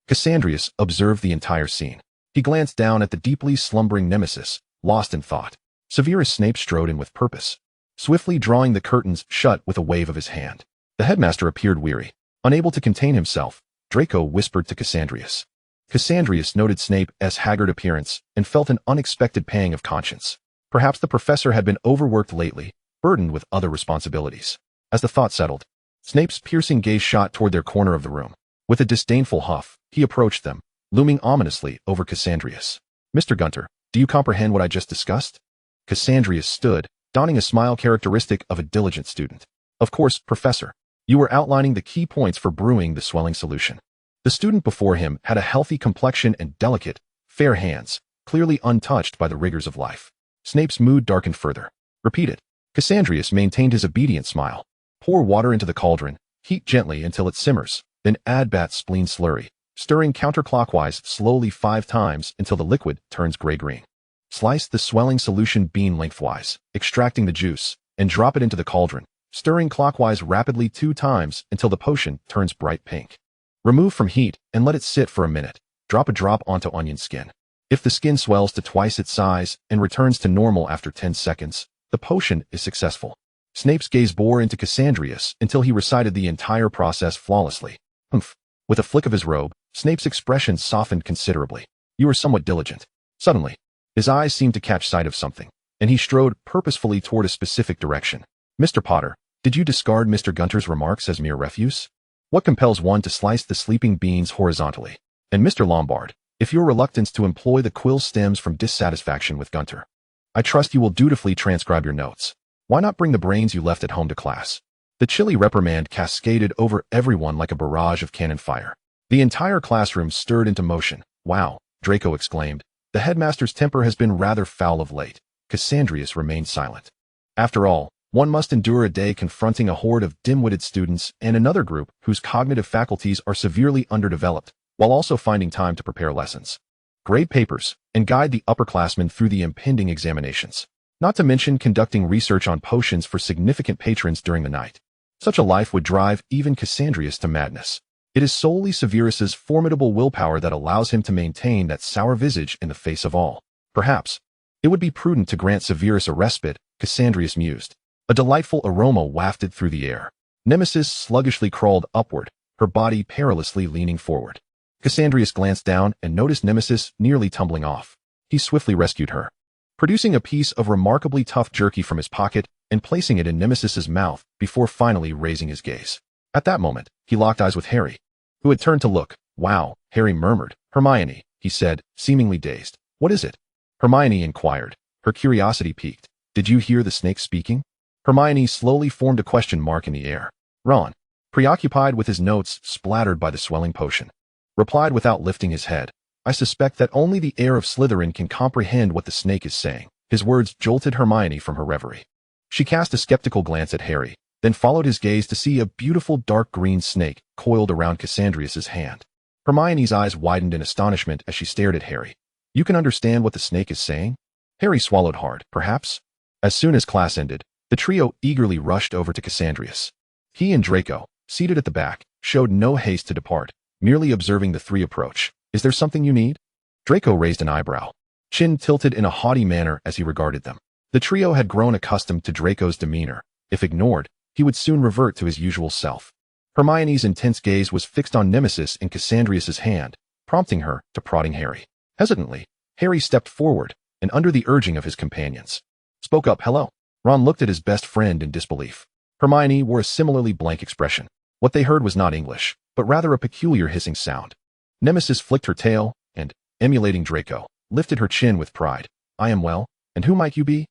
Cassandrius observed the entire scene. He glanced down at the deeply slumbering Nemesis, lost in thought. Severus Snape strode in with purpose, swiftly drawing the curtains shut with a wave of his hand. The headmaster appeared weary. Unable to contain himself, Draco whispered to Cassandrius. Cassandrius noted Snape's haggard appearance and felt an unexpected pang of conscience. Perhaps the professor had been overworked lately, burdened with other responsibilities. As the thought settled, Snape's piercing gaze shot toward their corner of the room. With a disdainful huff, he approached them, looming ominously over Cassandrius. "Mr. Gunter, do you comprehend what I just discussed?" Cassandrius stood, donning a smile characteristic of a diligent student. "Of course, Professor. You were outlining the key points for brewing the swelling solution." The student before him had a healthy complexion and delicate, fair hands, clearly untouched by the rigors of life. Snape's mood darkened further. "Repeat it." Cassandrius maintained his obedient smile. "Pour water into the cauldron, heat gently until it simmers, then add bat spleen slurry, stirring counterclockwise slowly 5 times until the liquid turns gray-green. Slice the swelling solution bean lengthwise, extracting the juice, and drop it into the cauldron, stirring clockwise rapidly 2 times until the potion turns bright pink. Remove from heat and let it sit for a minute. Drop a drop onto onion skin. If the skin swells to twice its size and returns to normal after 10 seconds, the potion is successful." Snape's gaze bore into Cassandrius until he recited the entire process flawlessly. "Humph." With a flick of his robe, Snape's expression softened considerably. "You are somewhat diligent." Suddenly, his eyes seemed to catch sight of something, and he strode purposefully toward a specific direction. "Mr. Potter, did you discard Mr. Gunter's remarks as mere refuse? What compels one to slice the sleeping beans horizontally? And Mr. Lombard, if your reluctance to employ the quill stems from dissatisfaction with Gunter, I trust you will dutifully transcribe your notes. Why not bring the brains you left at home to class?" The chilly reprimand cascaded over everyone like a barrage of cannon fire. The entire classroom stirred into motion. "Wow," Draco exclaimed. "The headmaster's temper has been rather foul of late." Cassandrius remained silent. After all, one must endure a day confronting a horde of dim-witted students and another group whose cognitive faculties are severely underdeveloped, while also finding time to prepare lessons, grade papers, and guide the upperclassmen through the impending examinations. Not to mention conducting research on potions for significant patrons during the night. Such a life would drive even Cassandrius to madness. It is solely Severus's formidable willpower that allows him to maintain that sour visage in the face of all. Perhaps it would be prudent to grant Severus a respite, Cassandrius mused. A delightful aroma wafted through the air. Nemesis sluggishly crawled upward, her body perilously leaning forward. Cassandrius glanced down and noticed Nemesis nearly tumbling off. He swiftly rescued her, producing a piece of remarkably tough jerky from his pocket and placing it in Nemesis's mouth before finally raising his gaze. At that moment, he locked eyes with Harry, who had turned to look. "Wow," Harry murmured. "Hermione," he said, seemingly dazed. "What is it?" Hermione inquired, her curiosity piqued. "Did you hear the snake speaking?" Hermione slowly formed a question mark in the air. Ron, preoccupied with his notes splattered by the swelling potion, replied without lifting his head. "I suspect that only the heir of Slytherin can comprehend what the snake is saying." His words jolted Hermione from her reverie. She cast a skeptical glance at Harry, then followed his gaze to see a beautiful dark green snake coiled around Cassandrius's hand. Hermione's eyes widened in astonishment as she stared at Harry. "You can understand what the snake is saying?" Harry swallowed hard. "Perhaps." As soon as class ended, the trio eagerly rushed over to Cassandrius. He and Draco, seated at the back, showed no haste to depart, merely observing the three approach. "Is there something you need?" Draco raised an eyebrow, chin tilted in a haughty manner as he regarded them. The trio had grown accustomed to Draco's demeanor. If ignored, he would soon revert to his usual self. Hermione's intense gaze was fixed on Nemesis in Cassandrius's hand, prompting her to prodding Harry. Hesitantly, Harry stepped forward, and under the urging of his companions, spoke up. "Hello." Ron looked at his best friend in disbelief. Hermione wore a similarly blank expression. What they heard was not English, but rather a peculiar hissing sound. Nemesis flicked her tail, and, emulating Draco, lifted her chin with pride. "I am well, and who might you be?"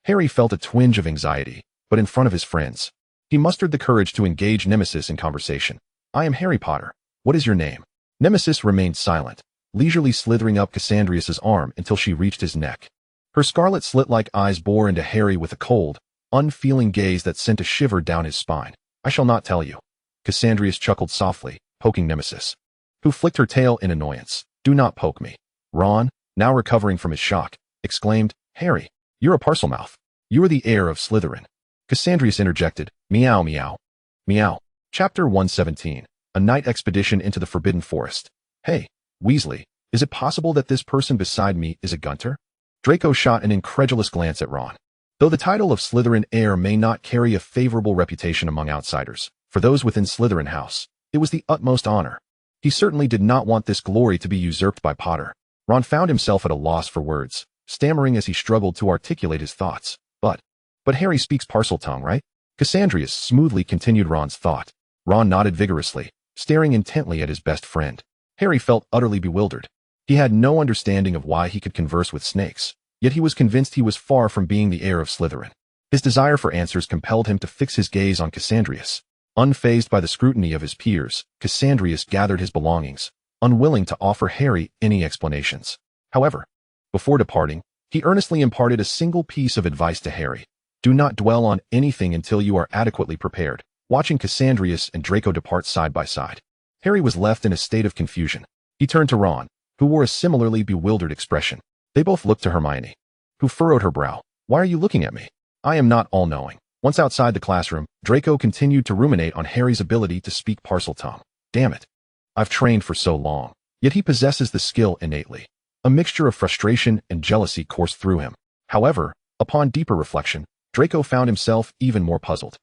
Harry felt a twinge of anxiety, but in front of his friends, he mustered the courage to engage Nemesis in conversation. "I am Harry Potter. What is your name?" Nemesis remained silent, leisurely slithering up Cassandrius's arm until she reached his neck. Her scarlet slit-like eyes bore into Harry with a cold, unfeeling gaze that sent a shiver down his spine. "I shall not tell you." Cassandrius chuckled softly, poking Nemesis, who flicked her tail in annoyance. "Do not poke me." Ron, now recovering from his shock, exclaimed, "Harry, you're a Parselmouth. You are the heir of Slytherin." Cassandrius interjected, "Meow meow." Meow. Chapter 117. A Night Expedition into the Forbidden Forest. "Hey, Weasley, is it possible that this person beside me is a Gunter?" Draco shot an incredulous glance at Ron. Though the title of Slytherin heir may not carry a favorable reputation among outsiders, for those within Slytherin house, it was the utmost honor. He certainly did not want this glory to be usurped by Potter. Ron found himself at a loss for words, stammering as he struggled to articulate his thoughts. But Harry speaks Parseltongue, right? Cassandrius smoothly continued Ron's thought. Ron nodded vigorously, staring intently at his best friend. Harry felt utterly bewildered. He had no understanding of why he could converse with snakes, yet he was convinced he was far from being the heir of Slytherin. His desire for answers compelled him to fix his gaze on Cassandrius. Unfazed by the scrutiny of his peers, Cassandrius gathered his belongings, unwilling to offer Harry any explanations. However, before departing, he earnestly imparted a single piece of advice to Harry. Do not dwell on anything until you are adequately prepared. Watching Cassandrius and Draco depart side by side, Harry was left in a state of confusion. He turned to Ron, who wore a similarly bewildered expression. They both looked to Hermione, who furrowed her brow. Why are you looking at me? I am not all-knowing. Once outside the classroom, Draco continued to ruminate on Harry's ability to speak Parseltongue. Damn it. I've trained for so long. Yet he possesses the skill innately. A mixture of frustration and jealousy coursed through him. However, upon deeper reflection, Draco found himself even more puzzled.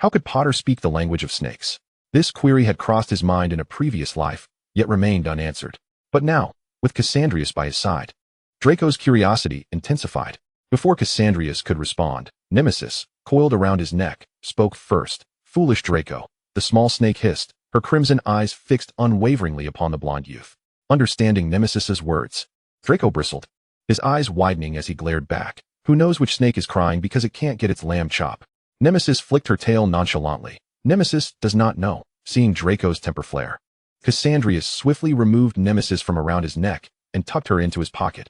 How could Potter speak the language of snakes? This query had crossed his mind in a previous life, yet remained unanswered. But now, with Cassandrius by his side, Draco's curiosity intensified. Before Cassandrius could respond, Nemesis, coiled around his neck, spoke first. Foolish Draco, the small snake hissed, her crimson eyes fixed unwaveringly upon the blonde youth. Understanding Nemesis's words, Draco bristled, his eyes widening as he glared back. Who knows which snake is crying because it can't get its lamb chop? Nemesis flicked her tail nonchalantly. Nemesis does not know, seeing Draco's temper flare. Cassandrius swiftly removed Nemesis from around his neck and tucked her into his pocket.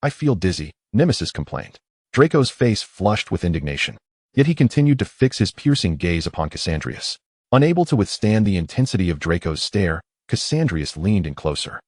I feel dizzy, Nemesis complained. Draco's face flushed with indignation, yet he continued to fix his piercing gaze upon Cassandrius. Unable to withstand the intensity of Draco's stare, Cassandrius leaned in closer.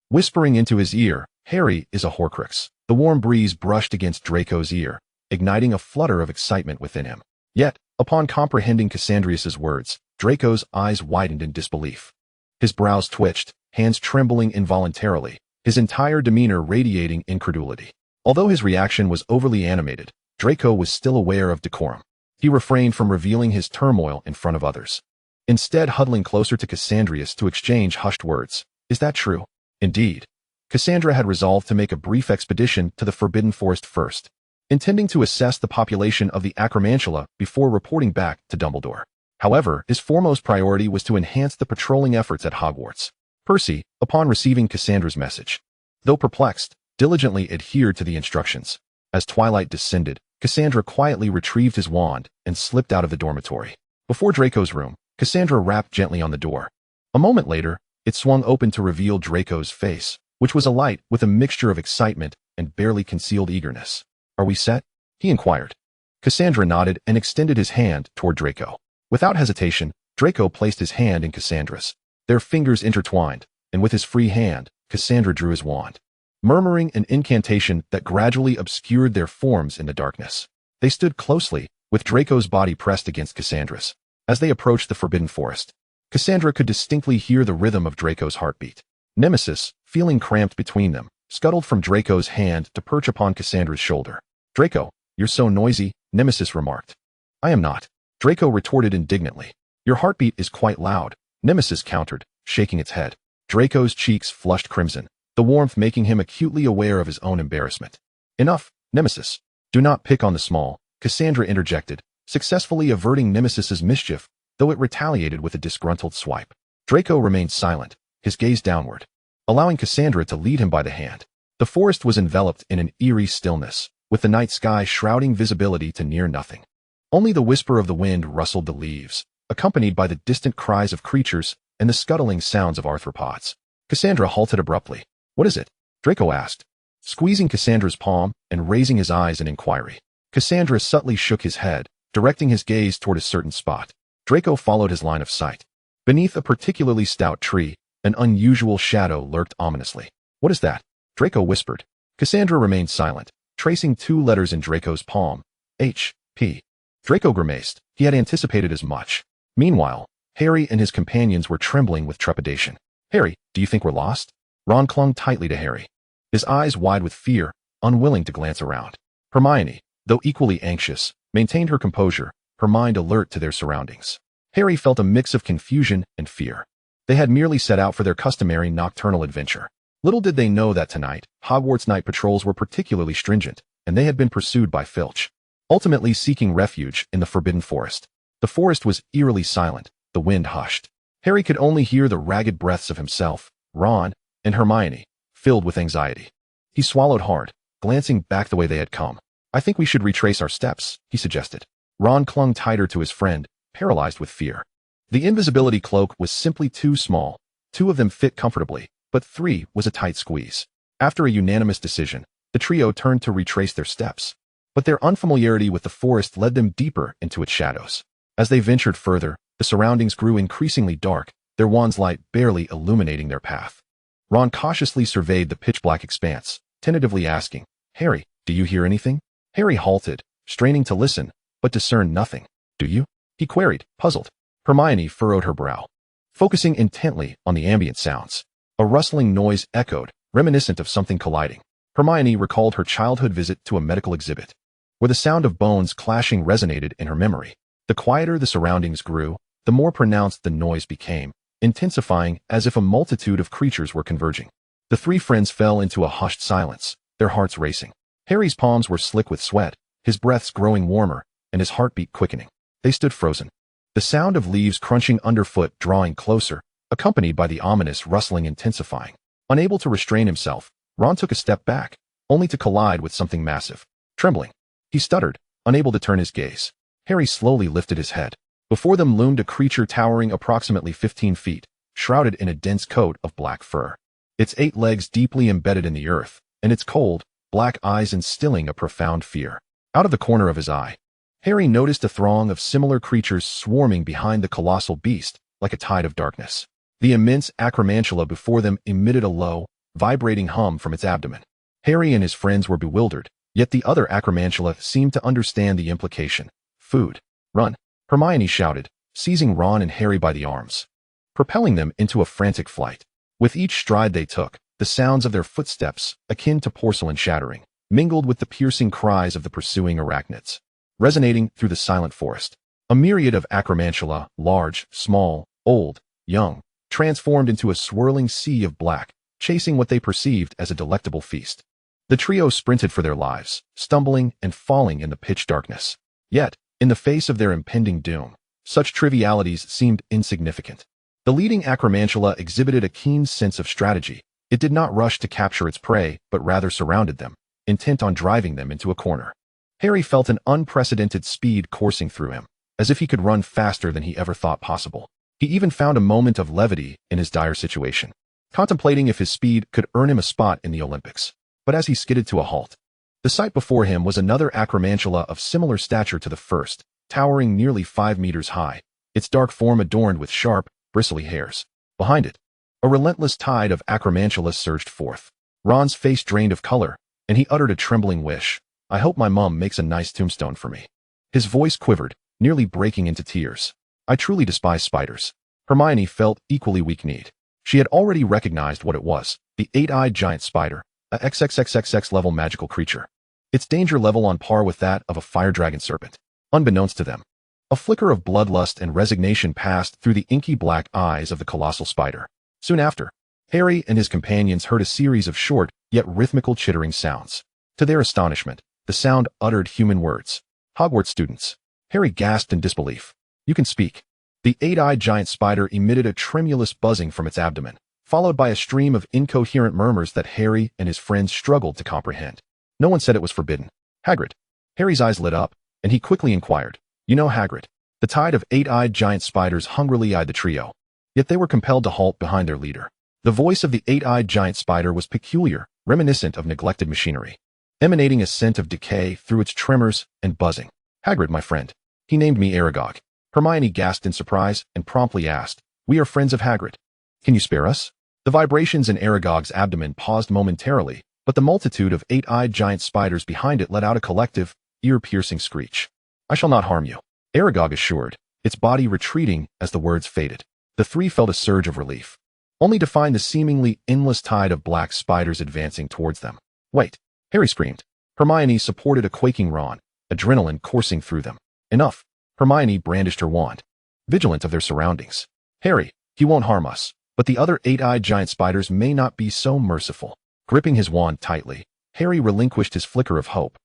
Whispering into his ear, Harry is a Horcrux. The warm breeze brushed against Draco's ear, igniting a flutter of excitement within him. Yet, upon comprehending Cassandrius's words, Draco's eyes widened in disbelief. His brows twitched, hands trembling involuntarily, his entire demeanor radiating incredulity. Although his reaction was overly animated, Draco was still aware of decorum. He refrained from revealing his turmoil in front of others, instead huddling closer to Cassandrius to exchange hushed words. Is that true? Indeed. Cassandra had resolved to make a brief expedition to the Forbidden Forest first, intending to assess the population of the Acromantula before reporting back to Dumbledore. However, his foremost priority was to enhance the patrolling efforts at Hogwarts. Percy, upon receiving Cassandra's message, though perplexed, diligently adhered to the instructions. As twilight descended, Cassandra quietly retrieved his wand and slipped out of the dormitory. Before Draco's room, Cassandra rapped gently on the door. A moment later, it swung open to reveal Draco's face, which was alight with a mixture of excitement and barely concealed eagerness. Are we set? He inquired. Cassandra nodded and extended his hand toward Draco. Without hesitation, Draco placed his hand in Cassandra's. Their fingers intertwined, and with his free hand, Cassandra drew his wand, murmuring an incantation that gradually obscured their forms in the darkness. They stood closely, with Draco's body pressed against Cassandra's. As they approached the Forbidden Forest, Cassandra could distinctly hear the rhythm of Draco's heartbeat. Nemesis, feeling cramped between them, scuttled from Draco's hand to perch upon Cassandra's shoulder. Draco, you're so noisy, Nemesis remarked. I am not. Draco retorted indignantly. Your heartbeat is quite loud, Nemesis countered, shaking its head. Draco's cheeks flushed crimson, the warmth making him acutely aware of his own embarrassment. Enough, Nemesis. Do not pick on the small, Cassandra interjected, successfully averting Nemesis's mischief, though it retaliated with a disgruntled swipe. Draco remained silent, his gaze downward, allowing Cassandra to lead him by the hand. The forest was enveloped in an eerie stillness, with the night sky shrouding visibility to near nothing. Only the whisper of the wind rustled the leaves, accompanied by the distant cries of creatures and the scuttling sounds of arthropods. Cassandra halted abruptly. What is it? Draco asked, squeezing Cassandra's palm and raising his eyes in inquiry. Cassandra subtly shook his head, directing his gaze toward a certain spot. Draco followed his line of sight. Beneath a particularly stout tree, an unusual shadow lurked ominously. What is that? Draco whispered. Cassandra remained silent, tracing two letters in Draco's palm. H.P. Draco grimaced. He had anticipated as much. Meanwhile, Harry and his companions were trembling with trepidation. Harry, do you think we're lost? Ron clung tightly to Harry, his eyes wide with fear, unwilling to glance around. Hermione, though equally anxious, maintained her composure, her mind alert to their surroundings. Harry felt a mix of confusion and fear. They had merely set out for their customary nocturnal adventure. Little did they know that tonight, Hogwarts night patrols were particularly stringent, and they had been pursued by Filch, ultimately seeking refuge in the Forbidden Forest. The forest was eerily silent, the wind hushed. Harry could only hear the ragged breaths of himself, Ron, and Hermione, filled with anxiety. He swallowed hard, glancing back the way they had come. "I think we should retrace our steps," he suggested. Ron clung tighter to his friend, paralyzed with fear. The invisibility cloak was simply too small. 2 of them fit comfortably, but 3 was a tight squeeze. After a unanimous decision, the trio turned to retrace their steps. But their unfamiliarity with the forest led them deeper into its shadows. As they ventured further, the surroundings grew increasingly dark, their wand's light barely illuminating their path. Ron cautiously surveyed the pitch-black expanse, tentatively asking, "Harry, do you hear anything?" Harry halted, straining to listen, but discerned nothing. "Do you?" he queried, puzzled. Hermione furrowed her brow, focusing intently on the ambient sounds. A rustling noise echoed, reminiscent of something colliding. Hermione recalled her childhood visit to a medical exhibit, where the sound of bones clashing resonated in her memory. The quieter the surroundings grew, the more pronounced the noise became, intensifying as if a multitude of creatures were converging. The 3 friends fell into a hushed silence, their hearts racing. Harry's palms were slick with sweat, his breaths growing warmer, and his heartbeat quickening. They stood frozen, the sound of leaves crunching underfoot drawing closer, accompanied by the ominous rustling intensifying. Unable to restrain himself, Ron took a step back, only to collide with something massive. Trembling, he stuttered, unable to turn his gaze. Harry slowly lifted his head. Before them loomed a creature towering approximately 15 feet, shrouded in a dense coat of black fur. Its 8 legs deeply embedded in the earth, and its cold, black eyes instilling a profound fear. Out of the corner of his eye, Harry noticed a throng of similar creatures swarming behind the colossal beast, like a tide of darkness. The immense acromantula before them emitted a low, vibrating hum from its abdomen. Harry and his friends were bewildered, yet the other acromantula seemed to understand the implication. "Food. Run!" Hermione shouted, seizing Ron and Harry by the arms, propelling them into a frantic flight. With each stride they took, the sounds of their footsteps, akin to porcelain shattering, mingled with the piercing cries of the pursuing arachnids, resonating through the silent forest. A myriad of acromantula, large, small, old, young, transformed into a swirling sea of black, chasing what they perceived as a delectable feast. The trio sprinted for their lives, stumbling and falling in the pitch darkness. Yet, in the face of their impending doom, such trivialities seemed insignificant. The leading acromantula exhibited a keen sense of strategy. It did not rush to capture its prey, but rather surrounded them, intent on driving them into a corner. Harry felt an unprecedented speed coursing through him, as if he could run faster than he ever thought possible. He even found a moment of levity in his dire situation, contemplating if his speed could earn him a spot in the Olympics. But as he skidded to a halt, the sight before him was another acromantula of similar stature to the first, towering nearly 5 meters high, its dark form adorned with sharp, bristly hairs. Behind it, a relentless tide of acromantula surged forth. Ron's face drained of color, and he uttered a trembling wish. "I hope my mom makes a nice tombstone for me." His voice quivered, nearly breaking into tears. "I truly despise spiders." Hermione felt equally weak-kneed. She had already recognized what it was, the 8-eyed giant spider, a XXXXX level magical creature. Its danger level on par with that of a fire dragon serpent. Unbeknownst to them, a flicker of bloodlust and resignation passed through the inky black eyes of the colossal spider. Soon after, Harry and his companions heard a series of short, yet rhythmical chittering sounds. To their astonishment, the sound uttered human words. "Hogwarts students." Harry gasped in disbelief. "You can speak." The 8-eyed giant spider emitted a tremulous buzzing from its abdomen, followed by a stream of incoherent murmurs that Harry and his friends struggled to comprehend. No one said it was forbidden. "Hagrid." Harry's eyes lit up, and he quickly inquired, "You know Hagrid?" The tide of 8-eyed giant spiders hungrily eyed the trio, yet they were compelled to halt behind their leader. The voice of the 8-eyed giant spider was peculiar, reminiscent of neglected machinery, emanating a scent of decay through its tremors and buzzing. "Hagrid, my friend. He named me Aragog." Hermione gasped in surprise and promptly asked, "We are friends of Hagrid. Can you spare us?" The vibrations in Aragog's abdomen paused momentarily, but the multitude of 8-eyed giant spiders behind it let out a collective, ear-piercing screech. "I shall not harm you," Aragog assured, its body retreating as the words faded. The 3 felt a surge of relief, only to find the seemingly endless tide of black spiders advancing towards them. "Wait!" Harry screamed. Hermione supported a quaking Ron, adrenaline coursing through them. Enough. Hermione brandished her wand, vigilant of their surroundings. Harry, he won't harm us, but the other eight-eyed giant spiders may not be so merciful. Gripping his wand tightly, Harry relinquished his flicker of hope,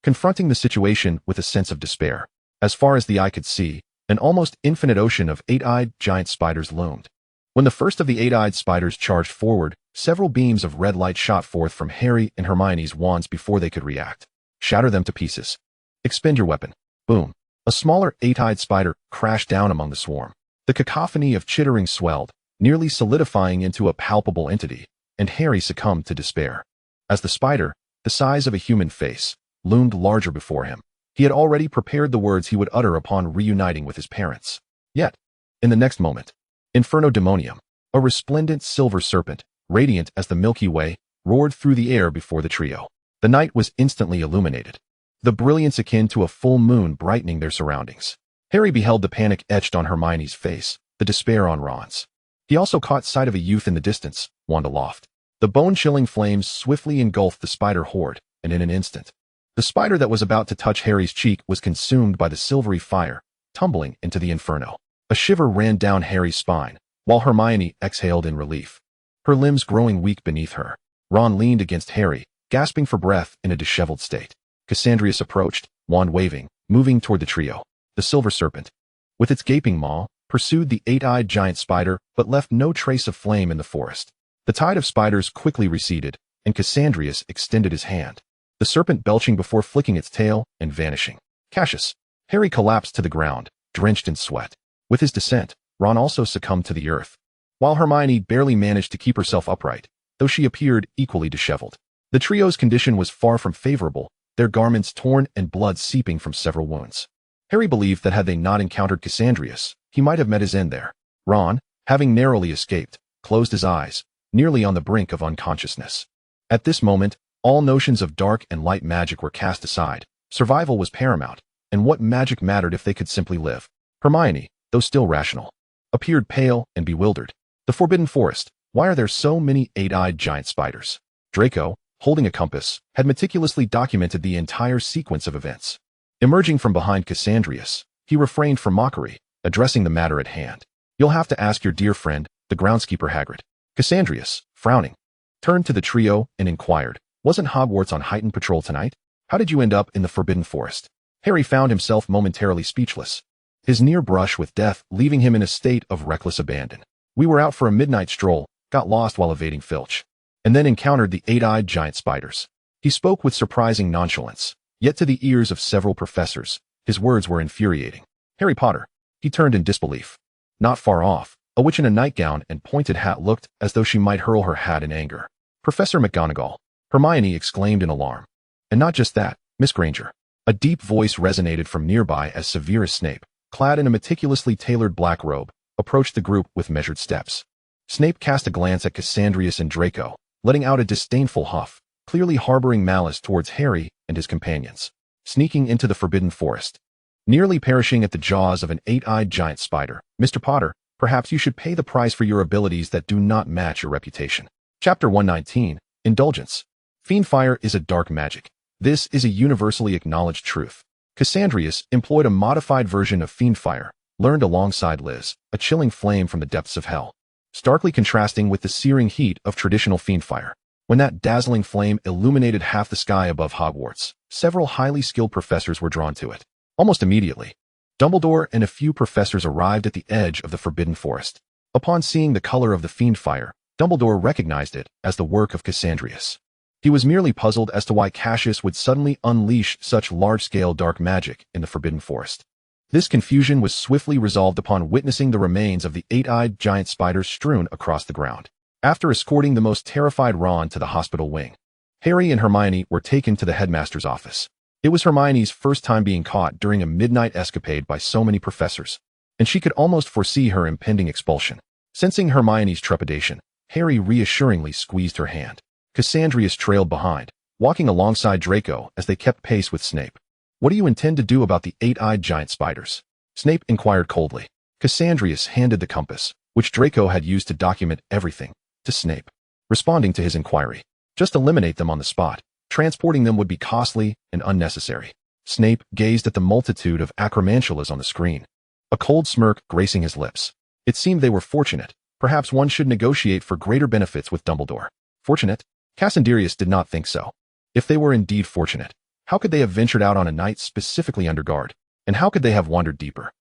confronting the situation with a sense of despair. As far as the eye could see, an almost infinite ocean of eight-eyed giant spiders loomed. When the first of the eight-eyed spiders charged forward, several beams of red light shot forth from Harry and Hermione's wands before they could react. Shatter them to pieces. Expend your weapon. Boom. A smaller eight-eyed spider crashed down among the swarm. The cacophony of chittering swelled, nearly solidifying into a palpable entity, and Harry succumbed to despair. As the spider, the size of a human face, loomed larger before him, he had already prepared the words he would utter upon reuniting with his parents. Yet, in the next moment, Inferno Demonium, a resplendent silver serpent, radiant as the Milky Way, roared through the air before the trio. The night was instantly illuminated, the brilliance akin to a full moon brightening their surroundings. Harry beheld the panic etched on Hermione's face, the despair on Ron's. He also caught sight of a youth in the distance, wand aloft. The bone-chilling flames swiftly engulfed the spider horde, and in an instant, the spider that was about to touch Harry's cheek was consumed by the silvery fire, tumbling into the inferno. A shiver ran down Harry's spine, while Hermione exhaled in relief, her limbs growing weak beneath her. Ron leaned against Harry, gasping for breath in a disheveled state. Cassandrius approached, wand waving, moving toward the trio. The silver serpent, with its gaping maw, pursued the eight-eyed giant spider but left no trace of flame in the forest. The tide of spiders quickly receded, and Cassandrius extended his hand, the serpent belching before flicking its tail and vanishing. Cassius. Harry collapsed to the ground, drenched in sweat. With his descent, Ron also succumbed to the earth, while Hermione barely managed to keep herself upright, though she appeared equally disheveled. The trio's condition was far from favorable, their garments torn and blood seeping from several wounds. Harry believed that had they not encountered Cassandrius, he might have met his end there. Ron, having narrowly escaped, closed his eyes, nearly on the brink of unconsciousness. At this moment, all notions of dark and light magic were cast aside. Survival was paramount, and what magic mattered if they could simply live? Hermione, though still rational, appeared pale and bewildered. The Forbidden Forest. Why are there so many eight-eyed giant spiders? Draco, holding a compass, had meticulously documented the entire sequence of events. Emerging from behind Cassandrius, he refrained from mockery, addressing the matter at hand. You'll have to ask your dear friend, the groundskeeper Hagrid. Cassandrius, frowning, turned to the trio and inquired, wasn't Hogwarts on heightened patrol tonight? How did you end up in the Forbidden Forest? Harry found himself momentarily speechless, his near brush with death leaving him in a state of reckless abandon. We were out for a midnight stroll, got lost while evading Filch, and then encountered the eight-eyed giant spiders. He spoke with surprising nonchalance, yet to the ears of several professors, his words were infuriating. Harry Potter. He turned in disbelief. Not far off, a witch in a nightgown and pointed hat looked as though she might hurl her hat in anger. Professor McGonagall. Hermione exclaimed in alarm. And not just that, Miss Granger. A deep voice resonated from nearby as Severus Snape, clad in a meticulously tailored black robe, approached the group with measured steps. Snape cast a glance at Cassandrius and Draco, letting out a disdainful huff, clearly harboring malice towards Harry and his companions. Sneaking into the Forbidden Forest, nearly perishing at the jaws of an eight-eyed giant spider. Mr. Potter, perhaps you should pay the price for your abilities that do not match your reputation. Chapter 119, Indulgence. Fiendfire is a dark magic. This is a universally acknowledged truth. Cassandrius employed a modified version of Fiendfire, learned alongside Liz, a chilling flame from the depths of hell, starkly contrasting with the searing heat of traditional Fiendfire. When that dazzling flame illuminated half the sky above Hogwarts, several highly skilled professors were drawn to it. Almost immediately, Dumbledore and a few professors arrived at the edge of the Forbidden Forest. Upon seeing the color of the Fiendfire, Dumbledore recognized it as the work of Cassandrius. He was merely puzzled as to why Cassius would suddenly unleash such large-scale dark magic in the Forbidden Forest. This confusion was swiftly resolved upon witnessing the remains of the eight-eyed giant spiders strewn across the ground. After escorting the most terrified Ron to the hospital wing, Harry and Hermione were taken to the headmaster's office. It was Hermione's first time being caught during a midnight escapade by so many professors, and she could almost foresee her impending expulsion. Sensing Hermione's trepidation, Harry reassuringly squeezed her hand. Cassandrius trailed behind, walking alongside Draco as they kept pace with Snape. What do you intend to do about the eight-eyed giant spiders? Snape inquired coldly. Cassandrius handed the compass, which Draco had used to document everything, to Snape. Responding to his inquiry, just eliminate them on the spot. Transporting them would be costly and unnecessary. Snape gazed at the multitude of acromantulas on the screen, a cold smirk gracing his lips. It seemed they were fortunate. Perhaps one should negotiate for greater benefits with Dumbledore. Fortunate? Cassandrius did not think so. If they were indeed fortunate, how could they have ventured out on a night specifically under guard? And how could they have wandered deeper?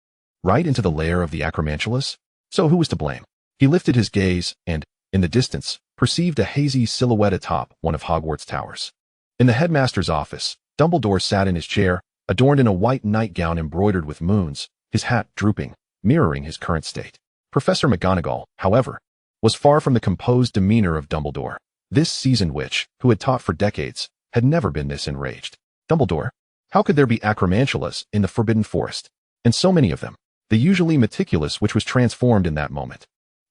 Right into the lair of the acromantulas? So who was to blame? He lifted his gaze and, in the distance, perceived a hazy silhouette atop one of Hogwarts' towers. In the headmaster's office, Dumbledore sat in his chair, adorned in a white nightgown embroidered with moons, his hat drooping, mirroring his current state. Professor McGonagall, however, was far from the composed demeanor of Dumbledore. This seasoned witch, who had taught for decades, had never been this enraged. Dumbledore, how could there be acromantulas in the Forbidden Forest? And so many of them. The usually meticulous witch was transformed in that moment,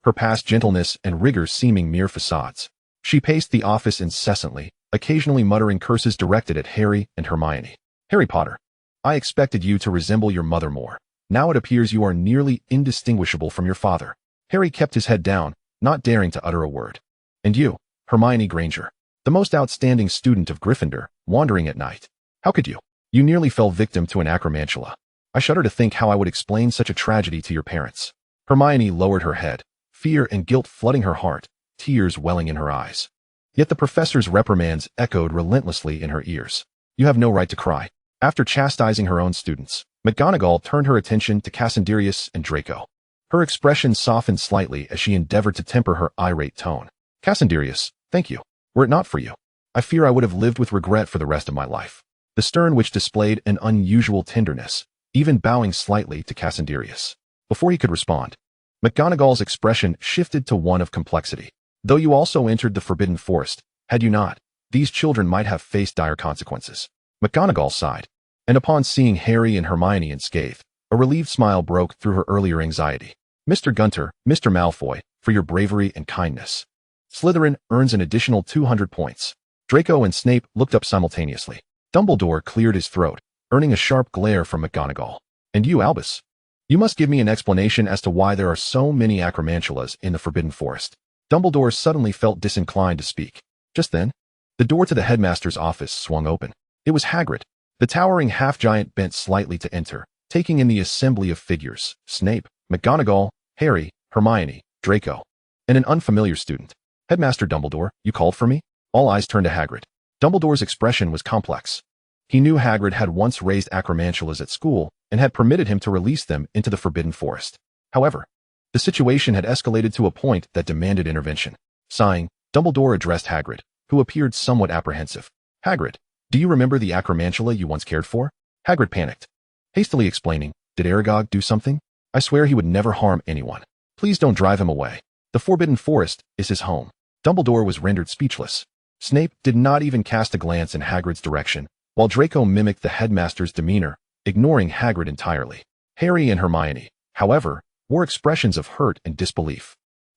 her past gentleness and rigor seeming mere facades. She paced the office incessantly, occasionally muttering curses directed at Harry and Hermione. Harry Potter, I expected you to resemble your mother more. Now it appears you are nearly indistinguishable from your father. Harry kept his head down, not daring to utter a word. And you, Hermione Granger, the most outstanding student of Gryffindor, wandering at night. How could you? You nearly fell victim to an acromantula. I shudder to think how I would explain such a tragedy to your parents. Hermione lowered her head, fear and guilt flooding her heart, tears welling in her eyes. Yet the professor's reprimands echoed relentlessly in her ears. You have no right to cry. After chastising her own students, McGonagall turned her attention to Cassandrius and Draco. Her expression softened slightly as she endeavored to temper her irate tone. Cassandrius, thank you. Were it not for you, I fear I would have lived with regret for the rest of my life. The stern witch displayed an unusual tenderness, even bowing slightly to Cassandrius. Before he could respond, McGonagall's expression shifted to one of complexity. Though you also entered the Forbidden Forest, had you not, these children might have faced dire consequences. McGonagall sighed, and upon seeing Harry and Hermione unscathed, a relieved smile broke through her earlier anxiety. Mr. Gunter, Mr. Malfoy, for your bravery and kindness. Slytherin earns an additional 200 points. Draco and Snape looked up simultaneously. Dumbledore cleared his throat, earning a sharp glare from McGonagall. And you, Albus? You must give me an explanation as to why there are so many acromantulas in the Forbidden Forest. Dumbledore suddenly felt disinclined to speak. Just then, the door to the headmaster's office swung open. It was Hagrid. The towering half-giant bent slightly to enter, taking in the assembly of figures: Snape, McGonagall, Harry, Hermione, Draco, and an unfamiliar student. Headmaster Dumbledore, you called for me? All eyes turned to Hagrid. Dumbledore's expression was complex. He knew Hagrid had once raised acromantulas at school and had permitted him to release them into the Forbidden Forest. However, the situation had escalated to a point that demanded intervention. Sighing, Dumbledore addressed Hagrid, who appeared somewhat apprehensive. Hagrid, do you remember the acromantula you once cared for? Hagrid panicked, hastily explaining, did Aragog do something? I swear he would never harm anyone. Please don't drive him away. The Forbidden Forest is his home. Dumbledore was rendered speechless. Snape did not even cast a glance in Hagrid's direction, while Draco mimicked the headmaster's demeanor, ignoring Hagrid entirely. Harry and Hermione, however, wore expressions of hurt and disbelief.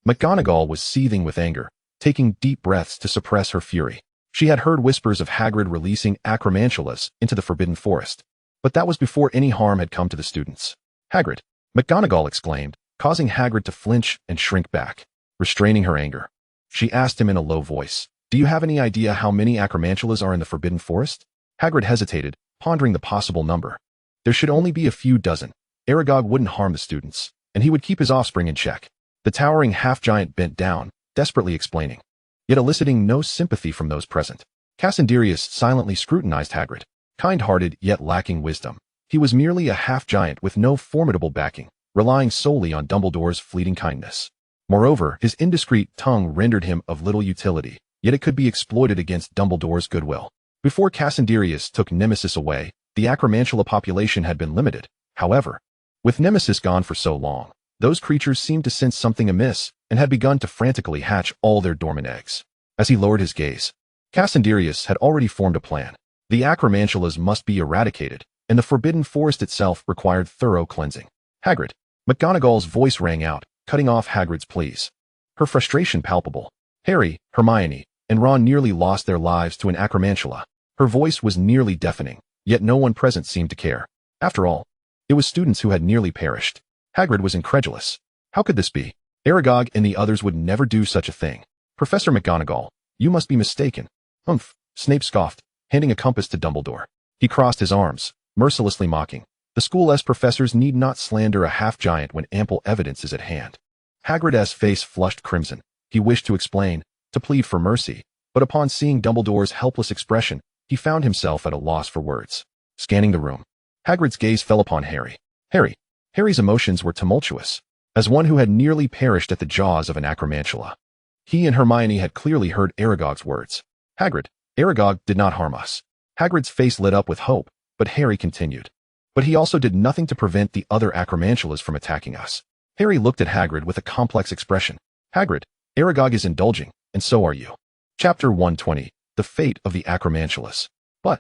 McGonagall was seething with anger, taking deep breaths to suppress her fury. She had heard whispers of Hagrid releasing acromantulas into the Forbidden Forest, but that was before any harm had come to the students. Hagrid, McGonagall exclaimed, causing Hagrid to flinch and shrink back. Restraining her anger, she asked him in a low voice, do you have any idea how many acromantulas are in the Forbidden Forest? Hagrid hesitated, pondering the possible number. There should only be a few dozen. Aragog wouldn't harm the students, and he would keep his offspring in check. The towering half-giant bent down, desperately explaining, yet eliciting no sympathy from those present. Cassandrius silently scrutinized Hagrid, kind-hearted yet lacking wisdom. He was merely a half-giant with no formidable backing, relying solely on Dumbledore's fleeting kindness. Moreover, his indiscreet tongue rendered him of little utility, yet it could be exploited against Dumbledore's goodwill. Before Cassandrius took Nemesis away, the acromantula population had been limited. However, with Nemesis gone for so long, those creatures seemed to sense something amiss and had begun to frantically hatch all their dormant eggs. As he lowered his gaze, Cassandrius had already formed a plan. The acromantulas must be eradicated, and the Forbidden Forest itself required thorough cleansing. Hagrid, McGonagall's voice rang out, cutting off Hagrid's pleas. Her frustration palpable. Harry, Hermione, and Ron nearly lost their lives to an acromantula. Her voice was nearly deafening, yet no one present seemed to care. After all, it was students who had nearly perished. Hagrid was incredulous. How could this be? Aragog and the others would never do such a thing. Professor McGonagall, you must be mistaken. Humph, Snape scoffed, handing a compass to Dumbledore. He crossed his arms, mercilessly mocking. The school's professors need not slander a half-giant when ample evidence is at hand. Hagrid's face flushed crimson. He wished to explain, to plead for mercy, but upon seeing Dumbledore's helpless expression, he found himself at a loss for words. Scanning the room, Hagrid's gaze fell upon Harry. Harry's emotions were tumultuous, as one who had nearly perished at the jaws of an acromantula. He and Hermione had clearly heard Aragog's words. Hagrid, Aragog did not harm us. Hagrid's face lit up with hope, but Harry continued. But he also did nothing to prevent the other acromantulas from attacking us. Harry looked at Hagrid with a complex expression. Hagrid, Aragog is indulging, and so are you. Chapter 120, The Fate of the Acromantulas. But,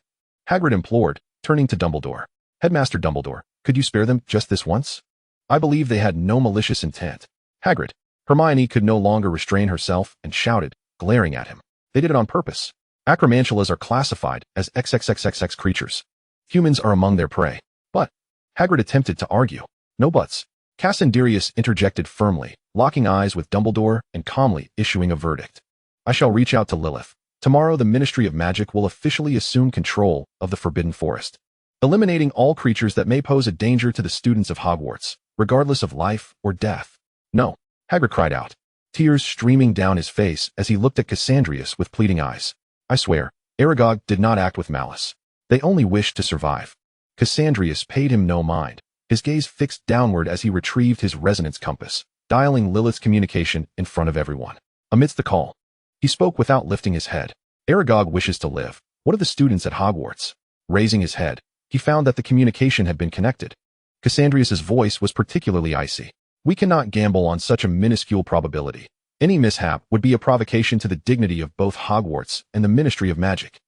Hagrid implored, turning to Dumbledore. Headmaster Dumbledore, could you spare them just this once? I believe they had no malicious intent. Hagrid. Hermione could no longer restrain herself and shouted, glaring at him. They did it on purpose. Acromantulas are classified as XXXXX creatures. Humans are among their prey. But, Hagrid attempted to argue. No buts. Cassandrius interjected firmly, locking eyes with Dumbledore and calmly issuing a verdict. I shall reach out to Lilith. Tomorrow the Ministry of Magic will officially assume control of the Forbidden Forest, eliminating all creatures that may pose a danger to the students of Hogwarts, regardless of life or death. No, Hagrid cried out, tears streaming down his face as he looked at Cassandrius with pleading eyes. I swear, Aragog did not act with malice. They only wished to survive. Cassandrius paid him no mind, his gaze fixed downward as he retrieved his resonance compass, dialing Lilith's communication in front of everyone. Amidst the call, he spoke without lifting his head. Aragog wishes to live. What of the students at Hogwarts? Raising his head, he found that the communication had been connected. Cassandrius's voice was particularly icy. We cannot gamble on such a minuscule probability. Any mishap would be a provocation to the dignity of both Hogwarts and the Ministry of Magic.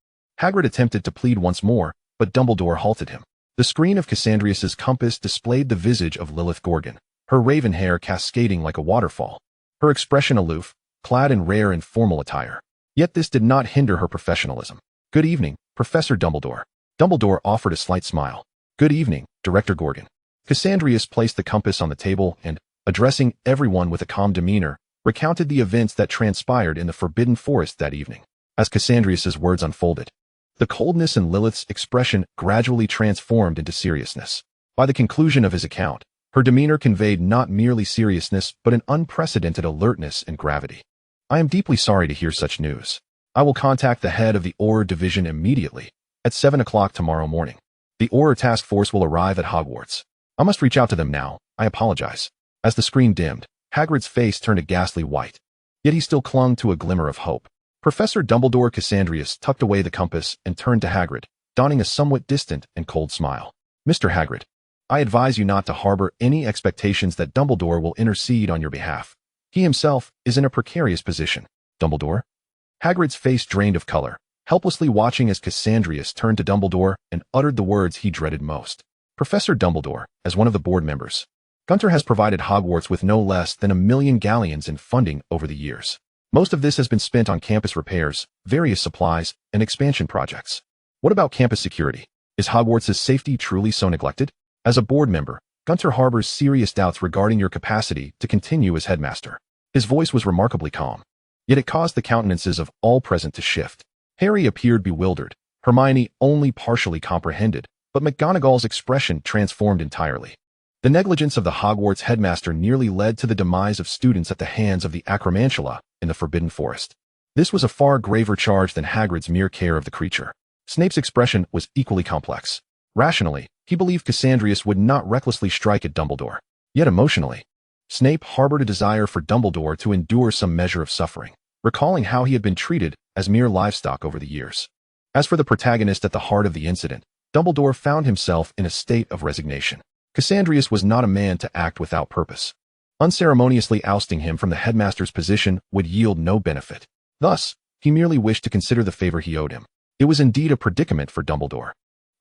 Hagrid attempted to plead once more, but Dumbledore halted him. The screen of Cassandrius's compass displayed the visage of Lilith Gorgon, her raven hair cascading like a waterfall, her expression aloof, clad in rare and formal attire. Yet this did not hinder her professionalism. Good evening, Professor Dumbledore. Dumbledore offered a slight smile. Good evening, Director Gorgon. Cassandrius placed the compass on the table and, addressing everyone with a calm demeanor, recounted the events that transpired in the Forbidden Forest that evening. As Cassandrius's words unfolded, the coldness in Lilith's expression gradually transformed into seriousness. By the conclusion of his account, her demeanor conveyed not merely seriousness but an unprecedented alertness and gravity. I am deeply sorry to hear such news. I will contact the head of the Auror Division immediately, at 7 o'clock tomorrow morning. The Auror Task Force will arrive at Hogwarts. I must reach out to them now. I apologize. As the screen dimmed, Hagrid's face turned a ghastly white. Yet he still clung to a glimmer of hope. Professor Dumbledore Cassandrius tucked away the compass and turned to Hagrid, donning a somewhat distant and cold smile. Mr. Hagrid, I advise you not to harbor any expectations that Dumbledore will intercede on your behalf. He himself is in a precarious position. Dumbledore? Hagrid's face drained of color, helplessly watching as Cassandrius turned to Dumbledore and uttered the words he dreaded most. Professor Dumbledore, as one of the board members, Gunter has provided Hogwarts with no less than 1,000,000 galleons in funding over the years. Most of this has been spent on campus repairs, various supplies, and expansion projects. What about campus security? Is Hogwarts' safety truly so neglected? As a board member, Gunter harbors serious doubts regarding your capacity to continue as headmaster. His voice was remarkably calm, yet it caused the countenances of all present to shift. Harry appeared bewildered. Hermione only partially comprehended, but McGonagall's expression transformed entirely. The negligence of the Hogwarts headmaster nearly led to the demise of students at the hands of the Acromantula in the Forbidden Forest. This was a far graver charge than Hagrid's mere care of the creature. Snape's expression was equally complex. Rationally, he believed Cassandrius would not recklessly strike at Dumbledore. Yet emotionally, Snape harbored a desire for Dumbledore to endure some measure of suffering, recalling how he had been treated as mere livestock over the years. As for the protagonist at the heart of the incident, Dumbledore found himself in a state of resignation. Cassandrius was not a man to act without purpose. Unceremoniously ousting him from the headmaster's position would yield no benefit. Thus, he merely wished to consider the favor he owed him. It was indeed a predicament for Dumbledore,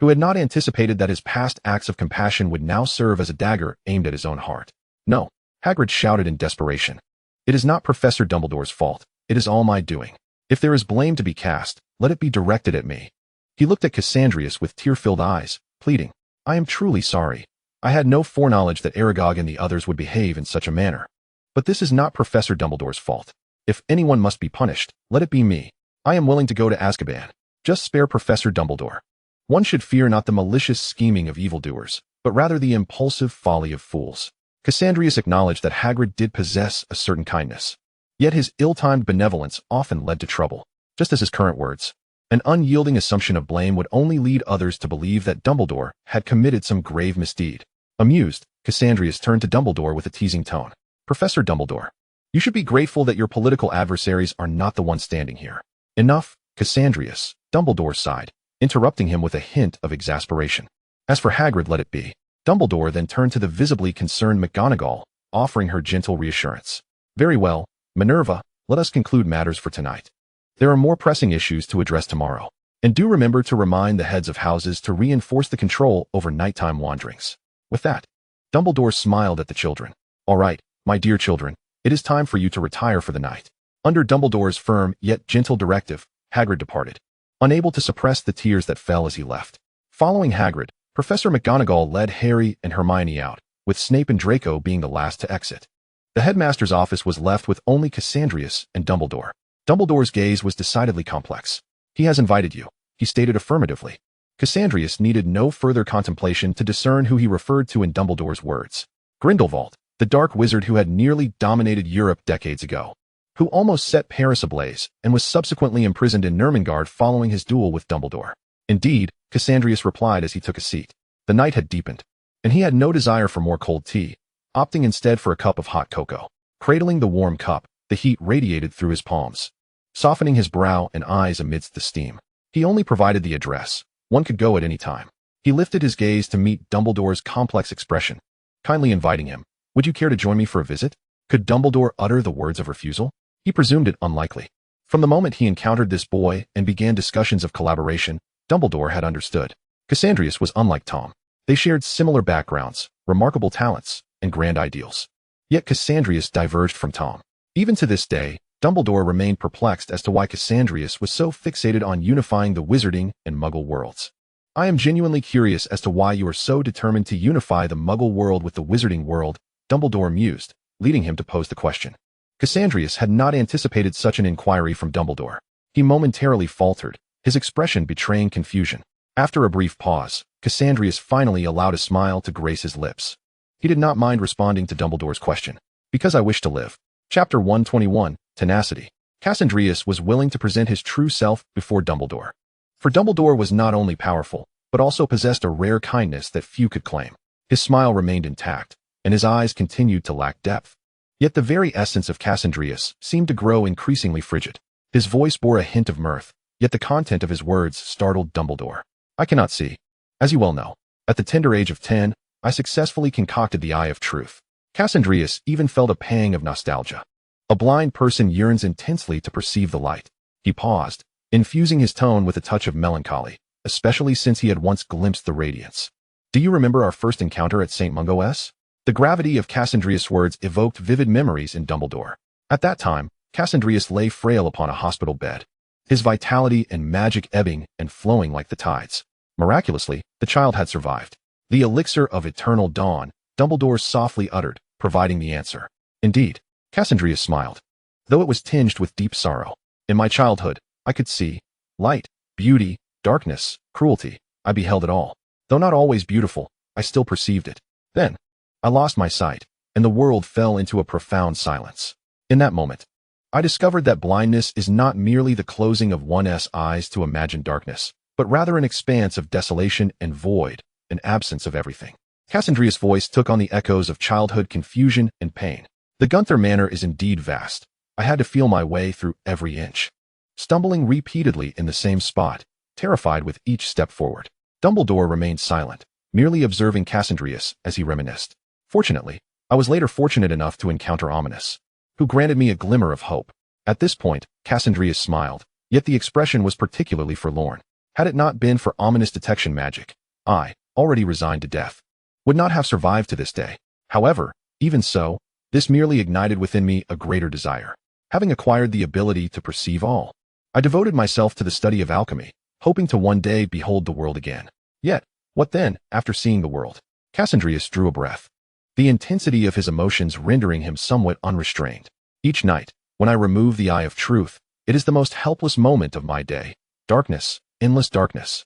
who had not anticipated that his past acts of compassion would now serve as a dagger aimed at his own heart. No, Hagrid shouted in desperation. It is not Professor Dumbledore's fault. It is all my doing. If there is blame to be cast, let it be directed at me. He looked at Cassandrius with tear-filled eyes, pleading, I am truly sorry. I had no foreknowledge that Aragog and the others would behave in such a manner. But this is not Professor Dumbledore's fault. If anyone must be punished, let it be me. I am willing to go to Azkaban. Just spare Professor Dumbledore. One should fear not the malicious scheming of evildoers, but rather the impulsive folly of fools. Cassandrius acknowledged that Hagrid did possess a certain kindness. Yet his ill-timed benevolence often led to trouble, just as his current words. An unyielding assumption of blame would only lead others to believe that Dumbledore had committed some grave misdeed. Amused, Cassandrius turned to Dumbledore with a teasing tone. Professor Dumbledore, you should be grateful that your political adversaries are not the ones standing here. Enough, Cassandrius, Dumbledore sighed, interrupting him with a hint of exasperation. As for Hagrid, let it be. Dumbledore then turned to the visibly concerned McGonagall, offering her gentle reassurance. Very well, Minerva, let us conclude matters for tonight. There are more pressing issues to address tomorrow. And do remember to remind the heads of houses to reinforce the control over nighttime wanderings. With that, Dumbledore smiled at the children. All right, my dear children, it is time for you to retire for the night. Under Dumbledore's firm yet gentle directive, Hagrid departed, unable to suppress the tears that fell as he left. Following Hagrid, Professor McGonagall led Harry and Hermione out, with Snape and Draco being the last to exit. The headmaster's office was left with only Cassandrius and Dumbledore. Dumbledore's gaze was decidedly complex. He has invited you, he stated affirmatively. Cassandrius needed no further contemplation to discern who he referred to in Dumbledore's words. Grindelwald, the dark wizard who had nearly dominated Europe decades ago, who almost set Paris ablaze and was subsequently imprisoned in Nurmengard following his duel with Dumbledore. Indeed, Cassandrius replied as he took a seat. The night had deepened, and he had no desire for more cold tea, opting instead for a cup of hot cocoa. Cradling the warm cup, the heat radiated through his palms, softening his brow and eyes amidst the steam. He only provided the address. One could go at any time. He lifted his gaze to meet Dumbledore's complex expression, kindly inviting him. Would you care to join me for a visit? Could Dumbledore utter the words of refusal? He presumed it unlikely. From the moment he encountered this boy and began discussions of collaboration, Dumbledore had understood. Cassandrius was unlike Tom. They shared similar backgrounds, remarkable talents, and grand ideals. Yet Cassandrius diverged from Tom. Even to this day, Dumbledore remained perplexed as to why Cassandrius was so fixated on unifying the wizarding and Muggle worlds. I am genuinely curious as to why you are so determined to unify the Muggle world with the wizarding world, Dumbledore mused, leading him to pose the question. Cassandrius had not anticipated such an inquiry from Dumbledore. He momentarily faltered, his expression betraying confusion. After a brief pause, Cassandrius finally allowed a smile to grace his lips. He did not mind responding to Dumbledore's question. Because I wish to live. Chapter 121, Tenacity. Cassandrius was willing to present his true self before Dumbledore. For Dumbledore was not only powerful, but also possessed a rare kindness that few could claim. His smile remained intact, and his eyes continued to lack depth. Yet the very essence of Cassandrius seemed to grow increasingly frigid. His voice bore a hint of mirth, yet the content of his words startled Dumbledore. I cannot see. As you well know, at the tender age of 10, I successfully concocted the Eye of Truth. Cassandrius even felt a pang of nostalgia. A blind person yearns intensely to perceive the light. He paused, infusing his tone with a touch of melancholy, especially since he had once glimpsed the radiance. Do you remember our first encounter at St. Mungo's? The gravity of Cassandrius' words evoked vivid memories in Dumbledore. At that time, Cassandrius lay frail upon a hospital bed, his vitality and magic ebbing and flowing like the tides. Miraculously, the child had survived. The elixir of eternal dawn, Dumbledore softly uttered, providing the answer. Indeed, Cassandrius smiled, though it was tinged with deep sorrow. In my childhood, I could see light, beauty, darkness, cruelty. I beheld it all. Though not always beautiful, I still perceived it. Then, I lost my sight, and the world fell into a profound silence. In that moment, I discovered that blindness is not merely the closing of one's eyes to imagine darkness, but rather an expanse of desolation and void, an absence of everything. Cassandrius' voice took on the echoes of childhood confusion and pain. The Gunther Manor is indeed vast. I had to feel my way through every inch, stumbling repeatedly in the same spot, terrified with each step forward. Dumbledore remained silent, merely observing Cassandrius as he reminisced. Fortunately, I was later fortunate enough to encounter Ominous, who granted me a glimmer of hope. At this point, Cassandrius smiled, yet the expression was particularly forlorn. Had it not been for Ominous detection magic, I, already resigned to death, would not have survived to this day. However, even so, this merely ignited within me a greater desire. Having acquired the ability to perceive all, I devoted myself to the study of alchemy, hoping to one day behold the world again. Yet, what then, after seeing the world? Cassandrius drew a breath, the intensity of his emotions rendering him somewhat unrestrained. Each night, when I remove the Eye of Truth, it is the most helpless moment of my day. Darkness, endless darkness.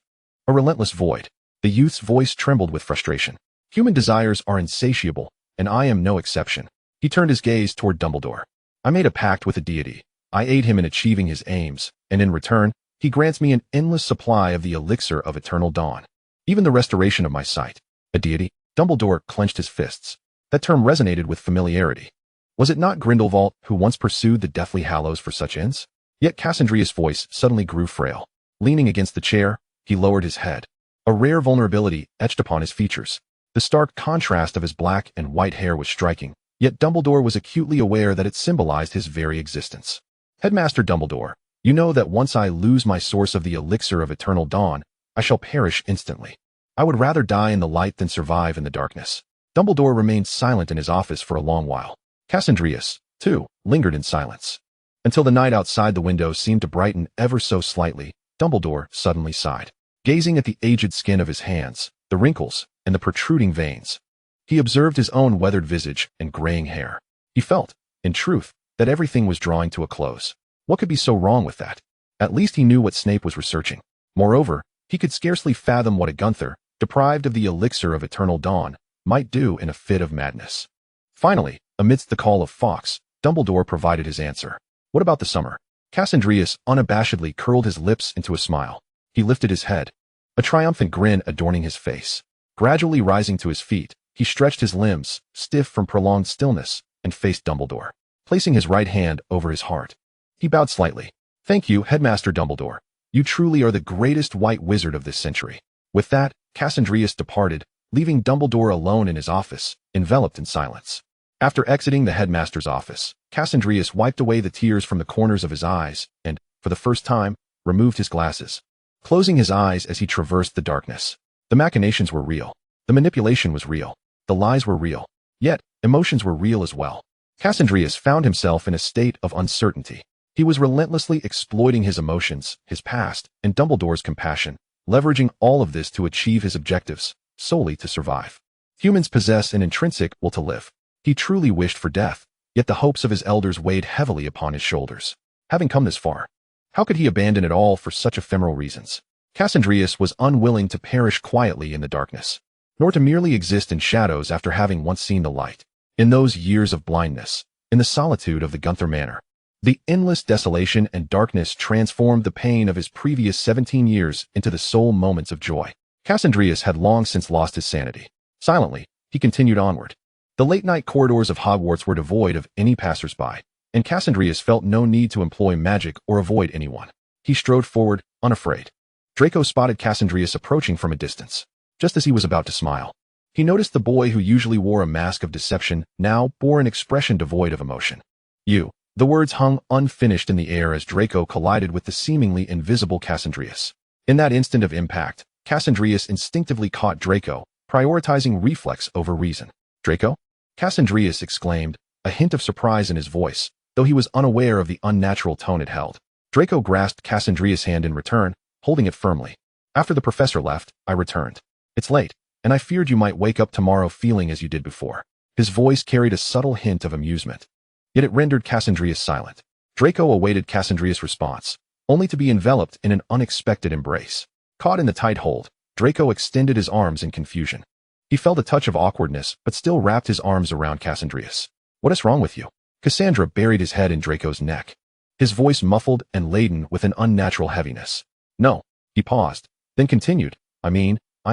A relentless void. The youth's voice trembled with frustration. Human desires are insatiable, and I am no exception. He turned his gaze toward Dumbledore. I made a pact with a deity. I aid him in achieving his aims, and in return, he grants me an endless supply of the elixir of eternal dawn. Even the restoration of my sight. A deity? Dumbledore clenched his fists. That term resonated with familiarity. Was it not Grindelwald who once pursued the Deathly Hallows for such ends? Yet Cassandrius' voice suddenly grew frail. Leaning against the chair, he lowered his head. A rare vulnerability etched upon his features. The stark contrast of his black and white hair was striking, yet Dumbledore was acutely aware that it symbolized his very existence. Headmaster Dumbledore, you know that once I lose my source of the elixir of eternal dawn, I shall perish instantly. I would rather die in the light than survive in the darkness. Dumbledore remained silent in his office for a long while. Cassandrius, too, lingered in silence. Until the night outside the window seemed to brighten ever so slightly, Dumbledore suddenly sighed. Gazing at the aged skin of his hands, the wrinkles, and the protruding veins, he observed his own weathered visage and graying hair. He felt, in truth, that everything was drawing to a close. What could be so wrong with that? At least he knew what Snape was researching. Moreover, he could scarcely fathom what a Gunther, deprived of the elixir of eternal dawn, might do in a fit of madness. Finally, amidst the call of Fawkes, Dumbledore provided his answer. What about the summer? Cassandrius unabashedly curled his lips into a smile. He lifted his head, a triumphant grin adorning his face. Gradually rising to his feet, he stretched his limbs, stiff from prolonged stillness, and faced Dumbledore, placing his right hand over his heart. He bowed slightly. Thank you, Headmaster Dumbledore. You truly are the greatest white wizard of this century. With that, Cassandrius departed, leaving Dumbledore alone in his office, enveloped in silence. After exiting the headmaster's office, Cassandrius wiped away the tears from the corners of his eyes and, for the first time, removed his glasses. Closing his eyes as he traversed the darkness. The machinations were real. The manipulation was real. The lies were real. Yet, emotions were real as well. Cassandrius found himself in a state of uncertainty. He was relentlessly exploiting his emotions, his past, and Dumbledore's compassion, leveraging all of this to achieve his objectives, solely to survive. Humans possess an intrinsic will to live. He truly wished for death, yet the hopes of his elders weighed heavily upon his shoulders. Having come this far, how could he abandon it all for such ephemeral reasons? Cassandrius was unwilling to perish quietly in the darkness, nor to merely exist in shadows after having once seen the light. In those years of blindness, in the solitude of the Gunther Manor, the endless desolation and darkness transformed the pain of his previous 17 years into the sole moments of joy. Cassandrius had long since lost his sanity. Silently, he continued onward. The late-night corridors of Hogwarts were devoid of any passers-by, and Cassandrius felt no need to employ magic or avoid anyone. He strode forward, unafraid. Draco spotted Cassandrius approaching from a distance. Just as he was about to smile, he noticed the boy who usually wore a mask of deception now bore an expression devoid of emotion. You. The words hung unfinished in the air as Draco collided with the seemingly invisible Cassandrius. In that instant of impact, Cassandrius instinctively caught Draco, prioritizing reflex over reason. Draco? Cassandrius exclaimed, a hint of surprise in his voice, though he was unaware of the unnatural tone it held. Draco grasped Cassandrius' hand in return, holding it firmly. After the professor left, I returned. It's late, and I feared you might wake up tomorrow feeling as you did before. His voice carried a subtle hint of amusement. Yet it rendered Cassandrius silent. Draco awaited Cassandrius' response, only to be enveloped in an unexpected embrace. Caught in the tight hold, Draco extended his arms in confusion. He felt a touch of awkwardness, but still wrapped his arms around Cassandrius. What is wrong with you? Cassandra buried his head in Draco's neck, his voice muffled and laden with an unnatural heaviness. No, he paused, then continued, I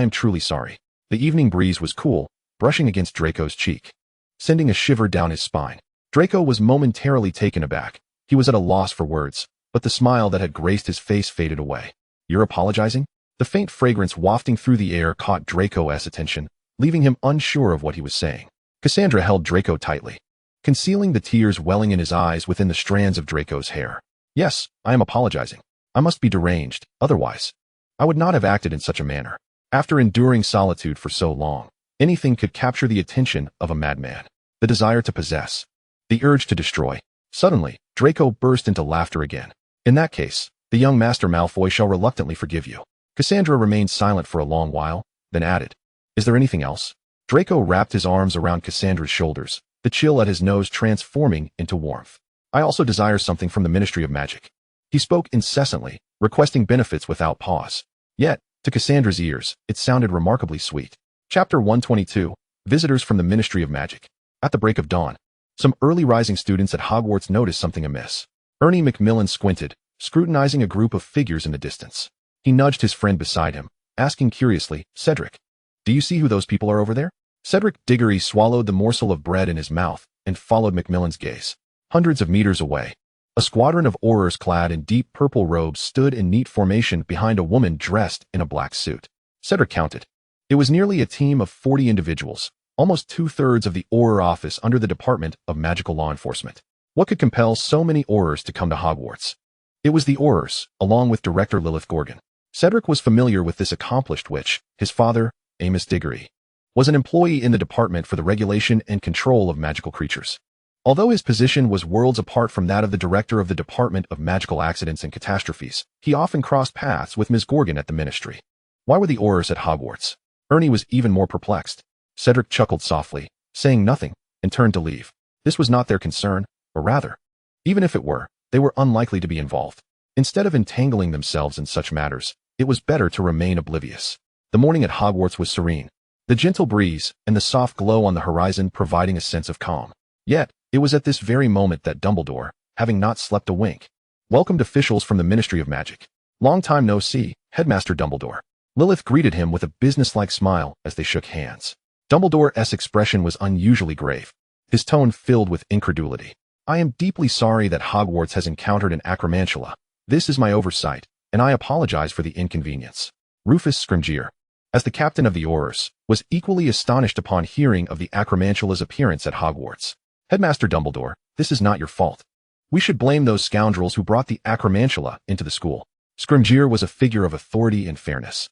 am truly sorry. The evening breeze was cool, brushing against Draco's cheek, sending a shiver down his spine. Draco was momentarily taken aback. He was at a loss for words, but the smile that had graced his face faded away. You're apologizing? The faint fragrance wafting through the air caught Draco's attention, leaving him unsure of what he was saying. Cassandra held Draco tightly, concealing the tears welling in his eyes within the strands of Draco's hair. Yes, I am apologizing. I must be deranged, otherwise I would not have acted in such a manner. After enduring solitude for so long, anything could capture the attention of a madman. The desire to possess, the urge to destroy. Suddenly, Draco burst into laughter again. In that case, the young Master Malfoy shall reluctantly forgive you. Cassandra remained silent for a long while, then added, Is there anything else? Draco wrapped his arms around Cassandra's shoulders, the chill at his nose transforming into warmth. I also desire something from the Ministry of Magic. He spoke incessantly, requesting benefits without pause. Yet, To Cassandra's ears, it sounded remarkably sweet. Chapter 122, Visitors from the Ministry of Magic. At the break of dawn, some early rising students at Hogwarts noticed something amiss. Ernie Macmillan squinted, scrutinizing a group of figures in the distance. He nudged his friend beside him, asking curiously, "Cedric, do you see who those people are over there?" Cedric Diggory swallowed the morsel of bread in his mouth and followed Macmillan's gaze. Hundreds of meters away, a squadron of Aurors clad in deep purple robes stood in neat formation behind a woman dressed in a black suit. Cedric counted. It was nearly a team of 40 individuals, almost 2/3 of the Auror office under the Department of Magical Law Enforcement. What could compel so many Aurors to come to Hogwarts? It was the Aurors, along with Director Lilith Gorgon. Cedric was familiar with this accomplished witch. His father, Amos Diggory, was an employee in the Department for the Regulation and Control of Magical Creatures. Although his position was worlds apart from that of the Director of the Department of Magical Accidents and Catastrophes, he often crossed paths with Ms. Gorgon at the Ministry. Why were the Aurors at Hogwarts? Ernie was even more perplexed. Cedric chuckled softly, saying nothing, and turned to leave. This was not their concern, or rather, even if it were, they were unlikely to be involved. Instead of entangling themselves in such matters, it was better to remain oblivious. The morning at Hogwarts was serene, the gentle breeze and the soft glow on the horizon providing a sense of calm. Yet, it was at this very moment that Dumbledore, having not slept a wink, welcomed officials from the Ministry of Magic. "Long time no see, Headmaster Dumbledore." Lilith greeted him with a businesslike smile as they shook hands. Dumbledore's expression was unusually grave, his tone filled with incredulity. "I am deeply sorry that Hogwarts has encountered an acromantula. This is my oversight, and I apologize for the inconvenience." Rufus Scrimgeour, as the captain of the Aurors, was equally astonished upon hearing of the acromantula's appearance at Hogwarts. "Headmaster Dumbledore, this is not your fault. We should blame those scoundrels who brought the acromantula into the school." Scrimgeour was a figure of authority and fairness.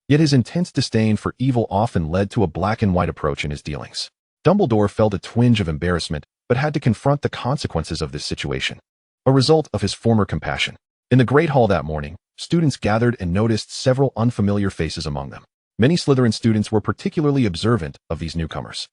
Yet his intense disdain for evil often led to a black-and-white approach in his dealings. Dumbledore felt a twinge of embarrassment, but had to confront the consequences of this situation, a result of his former compassion. In the Great Hall that morning, students gathered and noticed several unfamiliar faces among them. Many Slytherin students were particularly observant of these newcomers.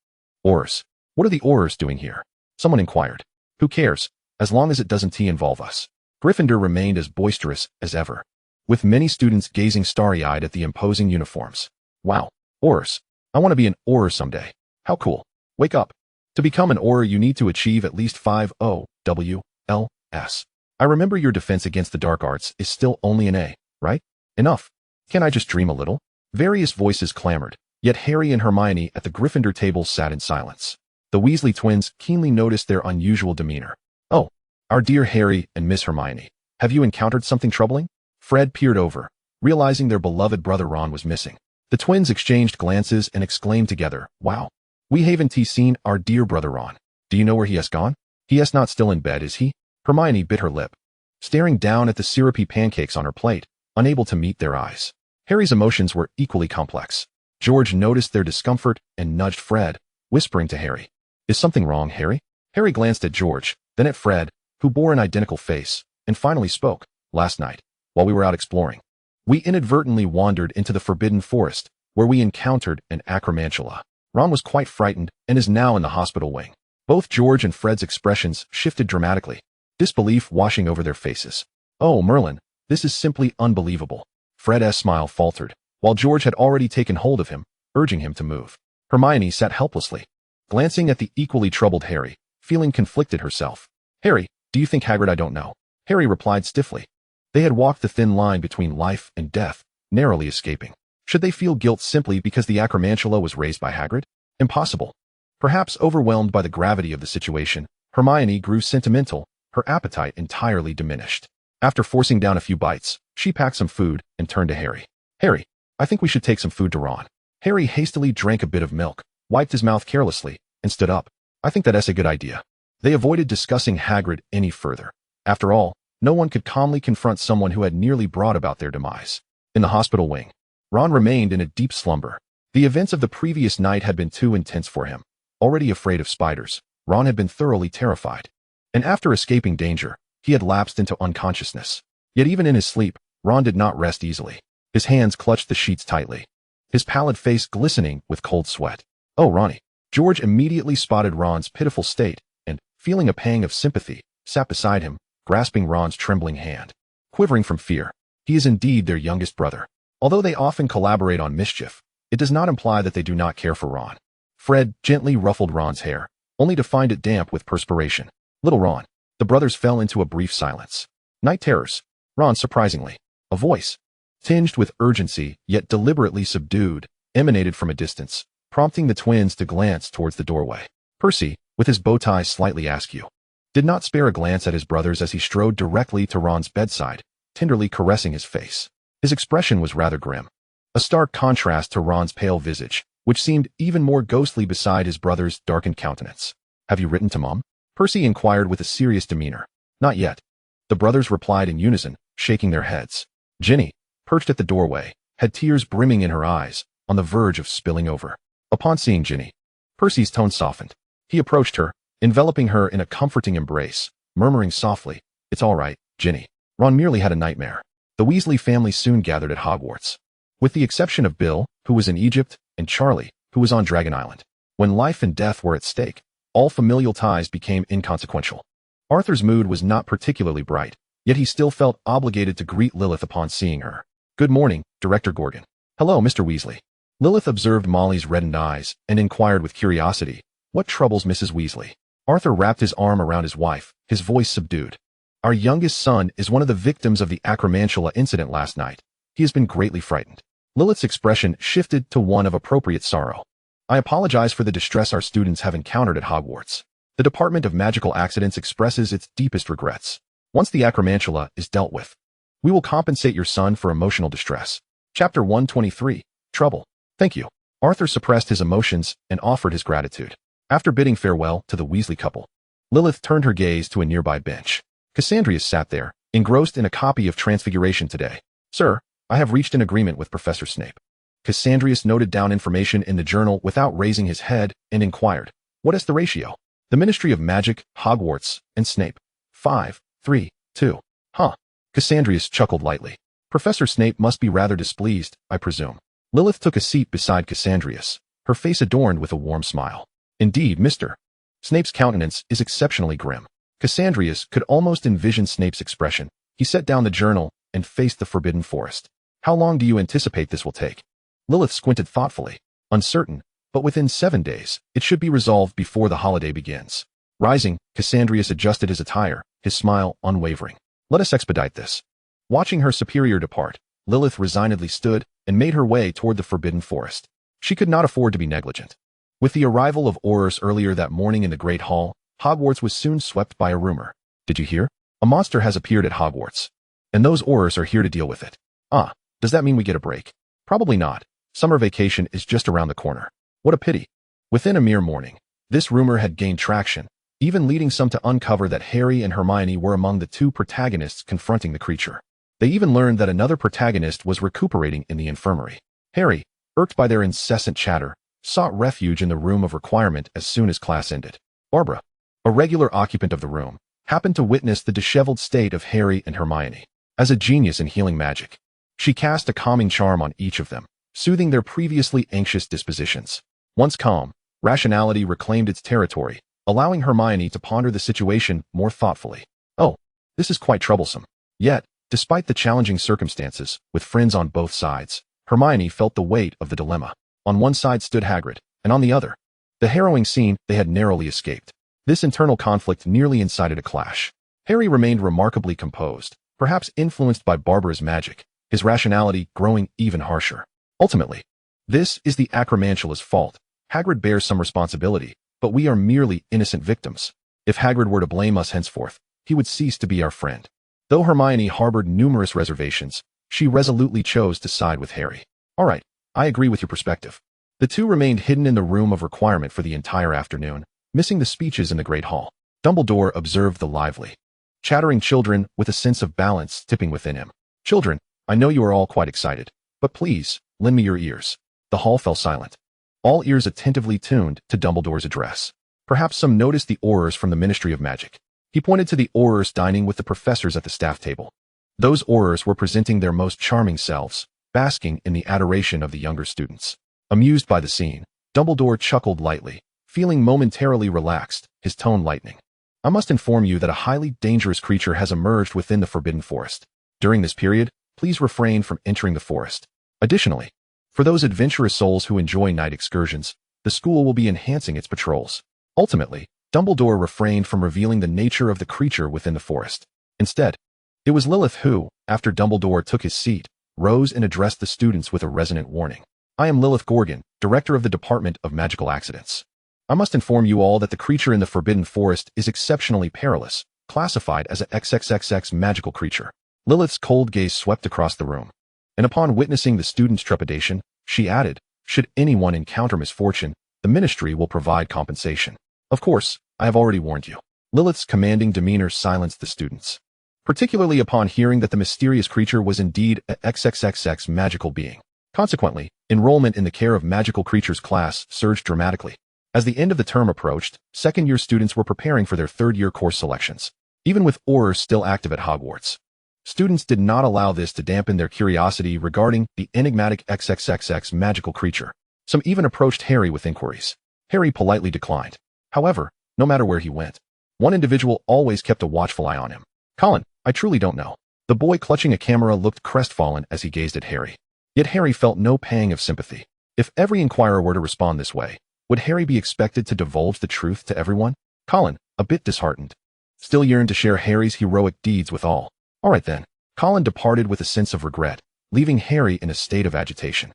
"Aurors. What are the Aurors doing here?" someone inquired. "Who cares, as long as it doesn't involve us." Gryffindor remained as boisterous as ever, with many students gazing starry-eyed at the imposing uniforms. "Wow, Aurors. I want to be an Auror someday. How cool. Wake up. To become an Auror you need to achieve at least 5 OWLS. I remember your defense against the dark arts is still only an A, right? Enough. Can I just dream a little?" Various voices clamored, yet Harry and Hermione at the Gryffindor table sat in silence. The Weasley twins keenly noticed their unusual demeanor. "Oh, our dear Harry and Miss Hermione, have you encountered something troubling?" Fred peered over, realizing their beloved brother Ron was missing. The twins exchanged glances and exclaimed together, "Wow. We haven't seen our dear brother Ron. Do you know where he has gone? He is not still in bed, is he?" Hermione bit her lip, staring down at the syrupy pancakes on her plate, unable to meet their eyes. Harry's emotions were equally complex. George noticed their discomfort and nudged Fred, whispering to Harry, "Is something wrong, Harry?" Harry glanced at George, then at Fred, who bore an identical face, and finally spoke. "Last night, while we were out exploring, we inadvertently wandered into the Forbidden Forest, where we encountered an acromantula. Ron was quite frightened and is now in the hospital wing." Both George and Fred's expressions shifted dramatically, disbelief washing over their faces. "Oh, Merlin, this is simply unbelievable." Fred's smile faltered, while George had already taken hold of him, urging him to move. Hermione sat helplessly, glancing at the equally troubled Harry, feeling conflicted herself. "Harry, do you think Hagrid I don't know?" Harry replied stiffly. They had walked the thin line between life and death, narrowly escaping. Should they feel guilt simply because the acromantula was raised by Hagrid? Impossible. Perhaps overwhelmed by the gravity of the situation, Hermione grew sentimental, her appetite entirely diminished. After forcing down a few bites, she packed some food and turned to Harry. "Harry, I think we should take some food to Ron." Harry hastily drank a bit of milk, wiped his mouth carelessly, and stood up. "I think that's a good idea." They avoided discussing Hagrid any further. After all, no one could calmly confront someone who had nearly brought about their demise. In the hospital wing, Ron remained in a deep slumber. The events of the previous night had been too intense for him. Already afraid of spiders, Ron had been thoroughly terrified. And after escaping danger, he had lapsed into unconsciousness. Yet even in his sleep, Ron did not rest easily. His hands clutched the sheets tightly, his pallid face glistening with cold sweat. "Oh, Ronnie." George immediately spotted Ron's pitiful state and, feeling a pang of sympathy, sat beside him, grasping Ron's trembling hand. Quivering from fear, he is indeed their youngest brother. Although they often collaborate on mischief, it does not imply that they do not care for Ron. Fred gently ruffled Ron's hair, only to find it damp with perspiration. Little Ron. The brothers fell into a brief silence. Night terrors. Ron, surprisingly. A voice, tinged with urgency, yet deliberately subdued, emanated from a distance, prompting the twins to glance towards the doorway. Percy, with his bow tie slightly askew, did not spare a glance at his brothers as he strode directly to Ron's bedside, tenderly caressing his face. His expression was rather grim, a stark contrast to Ron's pale visage, which seemed even more ghostly beside his brother's darkened countenance. Have you written to Mom? Percy inquired with a serious demeanor. Not yet. The brothers replied in unison, shaking their heads. Ginny, perched at the doorway, had tears brimming in her eyes, on the verge of spilling over. Upon seeing Ginny, Percy's tone softened. He approached her, enveloping her in a comforting embrace, murmuring softly, "It's all right, Ginny. Ron merely had a nightmare." The Weasley family soon gathered at Hogwarts, with the exception of Bill, who was in Egypt, and Charlie, who was on Dragon Island. When life and death were at stake, all familial ties became inconsequential. Arthur's mood was not particularly bright, yet he still felt obligated to greet Lilith upon seeing her. "Good morning, Director Gorgon." "Hello, Mr. Weasley." Lilith observed Molly's reddened eyes and inquired with curiosity, "What troubles Mrs. Weasley?" Arthur wrapped his arm around his wife, his voice subdued. "Our youngest son is one of the victims of the Acromantula incident last night. He has been greatly frightened." Lilith's expression shifted to one of appropriate sorrow. "I apologize for the distress our students have encountered at Hogwarts. The Department of Magical Accidents expresses its deepest regrets. Once the Acromantula is dealt with, we will compensate your son for emotional distress." Chapter 123, Trouble. "Thank you." Arthur suppressed his emotions and offered his gratitude. After bidding farewell to the Weasley couple, Lilith turned her gaze to a nearby bench. Cassandrius sat there, engrossed in a copy of Transfiguration today. "Sir, I have reached an agreement with Professor Snape." Cassandrius noted down information in the journal without raising his head and inquired, "What is the ratio?" "The Ministry of Magic, Hogwarts, and Snape. 5, 3, 2. Huh. Cassandrius chuckled lightly. "Professor Snape must be rather displeased, I presume." Lilith took a seat beside Cassandrius, her face adorned with a warm smile. "Indeed, Mr. Snape's countenance is exceptionally grim." Cassandrius could almost envision Snape's expression. He set down the journal and faced the Forbidden Forest. "How long do you anticipate this will take?" Lilith squinted thoughtfully. "Uncertain, but within 7 days, it should be resolved before the holiday begins." Rising, Cassandrius adjusted his attire, his smile unwavering. "Let us expedite this." Watching her superior depart, Lilith resignedly stood and made her way toward the Forbidden Forest. She could not afford to be negligent. With the arrival of Aurors earlier that morning in the Great Hall, Hogwarts was soon swept by a rumor. "Did you hear? A monster has appeared at Hogwarts. And those Aurors are here to deal with it." "Ah, does that mean we get a break?" "Probably not. Summer vacation is just around the corner." "What a pity." Within a mere morning, this rumor had gained traction, even leading some to uncover that Harry and Hermione were among the 2 protagonists confronting the creature. They even learned that another protagonist was recuperating in the infirmary. Harry, irked by their incessant chatter, sought refuge in the room of requirement as soon as class ended. Barbara, a regular occupant of the room, happened to witness the disheveled state of Harry and Hermione. As a genius in healing magic, she cast a calming charm on each of them, soothing their previously anxious dispositions. Once calm, rationality reclaimed its territory, allowing Hermione to ponder the situation more thoughtfully. "Oh, this is quite troublesome." Yet, despite the challenging circumstances, with friends on both sides, Hermione felt the weight of the dilemma. On one side stood Hagrid, and on the other, the harrowing scene they had narrowly escaped. This internal conflict nearly incited a clash. Harry remained remarkably composed, perhaps influenced by Barbara's magic, his rationality growing even harsher. Ultimately, this is the Acromantula's fault. Hagrid bears some responsibility, but we are merely innocent victims. If Hagrid were to blame us henceforth, he would cease to be our friend. Though Hermione harbored numerous reservations, she resolutely chose to side with Harry. "All right, I agree with your perspective." The 2 remained hidden in the room of requirement for the entire afternoon, missing the speeches in the Great Hall. Dumbledore observed the lively, chattering children with a sense of balance tipping within him. "Children, I know you are all quite excited, but please, lend me your ears." The hall fell silent, all ears attentively tuned to Dumbledore's address. Perhaps some noticed the Aurors from the Ministry of Magic. He pointed to the Aurors dining with the professors at the staff table. Those Aurors were presenting their most charming selves, basking in the adoration of the younger students. Amused by the scene, Dumbledore chuckled lightly, feeling momentarily relaxed, his tone lightening. "I must inform you that a highly dangerous creature has emerged within the Forbidden Forest. During this period, please refrain from entering the forest." Additionally, for those adventurous souls who enjoy night excursions, the school will be enhancing its patrols. Ultimately, Dumbledore refrained from revealing the nature of the creature within the forest. Instead, it was Lilith who, after Dumbledore took his seat, rose and addressed the students with a resonant warning. I am Lilith Gorgon, Director of the Department of Magical Accidents. I must inform you all that the creature in the Forbidden Forest is exceptionally perilous, classified as a XXXX magical creature. Lilith's cold gaze swept across the room, and upon witnessing the students' trepidation, she added, should anyone encounter misfortune, the Ministry will provide compensation. Of course, I have already warned you. Lilith's commanding demeanor silenced the students, particularly upon hearing that the mysterious creature was indeed a XXXX magical being. Consequently, enrollment in the Care of Magical Creatures class surged dramatically. As the end of the term approached, second-year students were preparing for their third-year course selections. Even with Aurors still active at Hogwarts, students did not allow this to dampen their curiosity regarding the enigmatic XXXX magical creature. Some even approached Harry with inquiries. Harry politely declined. However, no matter where he went, one individual always kept a watchful eye on him. Colin, I truly don't know. The boy clutching a camera looked crestfallen as he gazed at Harry. Yet Harry felt no pang of sympathy. If every inquirer were to respond this way, would Harry be expected to divulge the truth to everyone? Colin, a bit disheartened, still yearned to share Harry's heroic deeds with all. All right then. Colin departed with a sense of regret, leaving Harry in a state of agitation.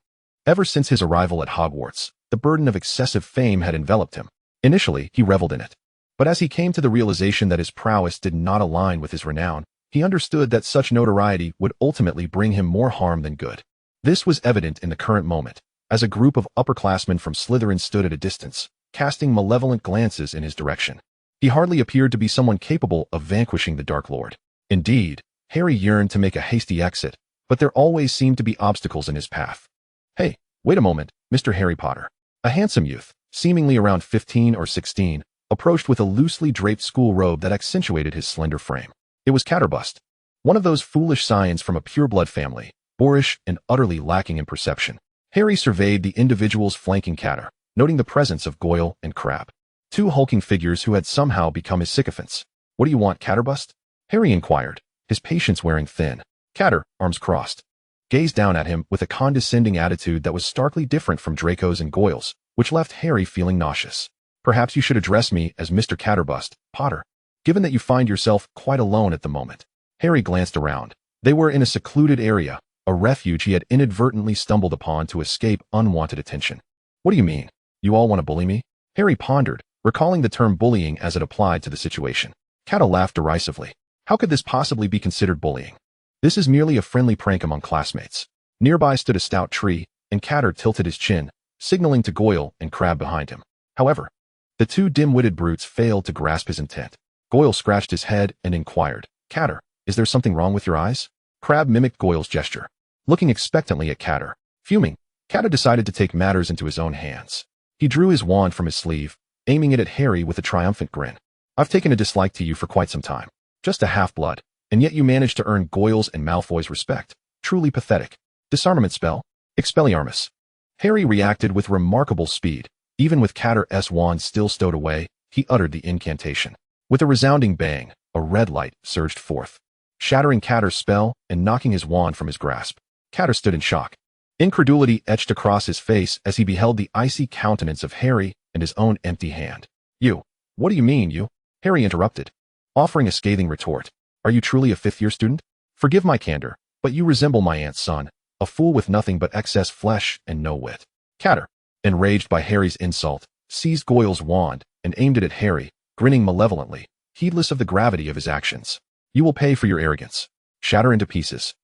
Ever since his arrival at Hogwarts, the burden of excessive fame had enveloped him. Initially, he reveled in it. But as he came to the realization that his prowess did not align with his renown, he understood that such notoriety would ultimately bring him more harm than good. This was evident in the current moment, as a group of upperclassmen from Slytherin stood at a distance, casting malevolent glances in his direction. He hardly appeared to be someone capable of vanquishing the Dark Lord. Indeed, Harry yearned to make a hasty exit, but there always seemed to be obstacles in his path. Hey, wait a moment, Mr. Harry Potter. A handsome youth, seemingly around 15 or 16, approached with a loosely draped school robe that accentuated his slender frame. It was Catterbust, one of those foolish scions from a pureblood family, boorish and utterly lacking in perception. Harry surveyed the individuals flanking Catter, noting the presence of Goyle and Crabbe, two hulking figures who had somehow become his sycophants. What do you want, Catterbust? Harry inquired, his patience wearing thin. Catter, arms crossed, gazed down at him with a condescending attitude that was starkly different from Draco's and Goyle's, which left Harry feeling nauseous. Perhaps you should address me as Mr. Catterbust, Potter, given that you find yourself quite alone at the moment. Harry glanced around. They were in a secluded area, a refuge he had inadvertently stumbled upon to escape unwanted attention. What do you mean? You all want to bully me? Harry pondered, recalling the term bullying as it applied to the situation. Catter laughed derisively. How could this possibly be considered bullying? This is merely a friendly prank among classmates. Nearby stood a stout tree, and Catter tilted his chin, signaling to Goyle and Crabbe behind him. However, the two dim-witted brutes failed to grasp his intent. Goyle scratched his head and inquired, Catter, is there something wrong with your eyes? Crabbe mimicked Goyle's gesture, looking expectantly at Catter. Fuming, Catter decided to take matters into his own hands. He drew his wand from his sleeve, aiming it at Harry with a triumphant grin. I've taken a dislike to you for quite some time. Just a half-blood, and yet you managed to earn Goyle's and Malfoy's respect. Truly pathetic. Disarmament spell. Expelliarmus. Harry reacted with remarkable speed. Even with Catter's wand still stowed away, he uttered the incantation. With a resounding bang, a red light surged forth, shattering Catter's spell and knocking his wand from his grasp. Catter stood in shock. Incredulity etched across his face as he beheld the icy countenance of Harry and his own empty hand. You. What do you mean, you? Harry interrupted, offering a scathing retort. Are you truly a fifth-year student? Forgive my candor, but you resemble my aunt's son, a fool with nothing but excess flesh and no wit. Catter, enraged by Harry's insult, seized Goyle's wand and aimed it at Harry, grinning malevolently, heedless of the gravity of his actions. You will pay for your arrogance. Shatter into pieces.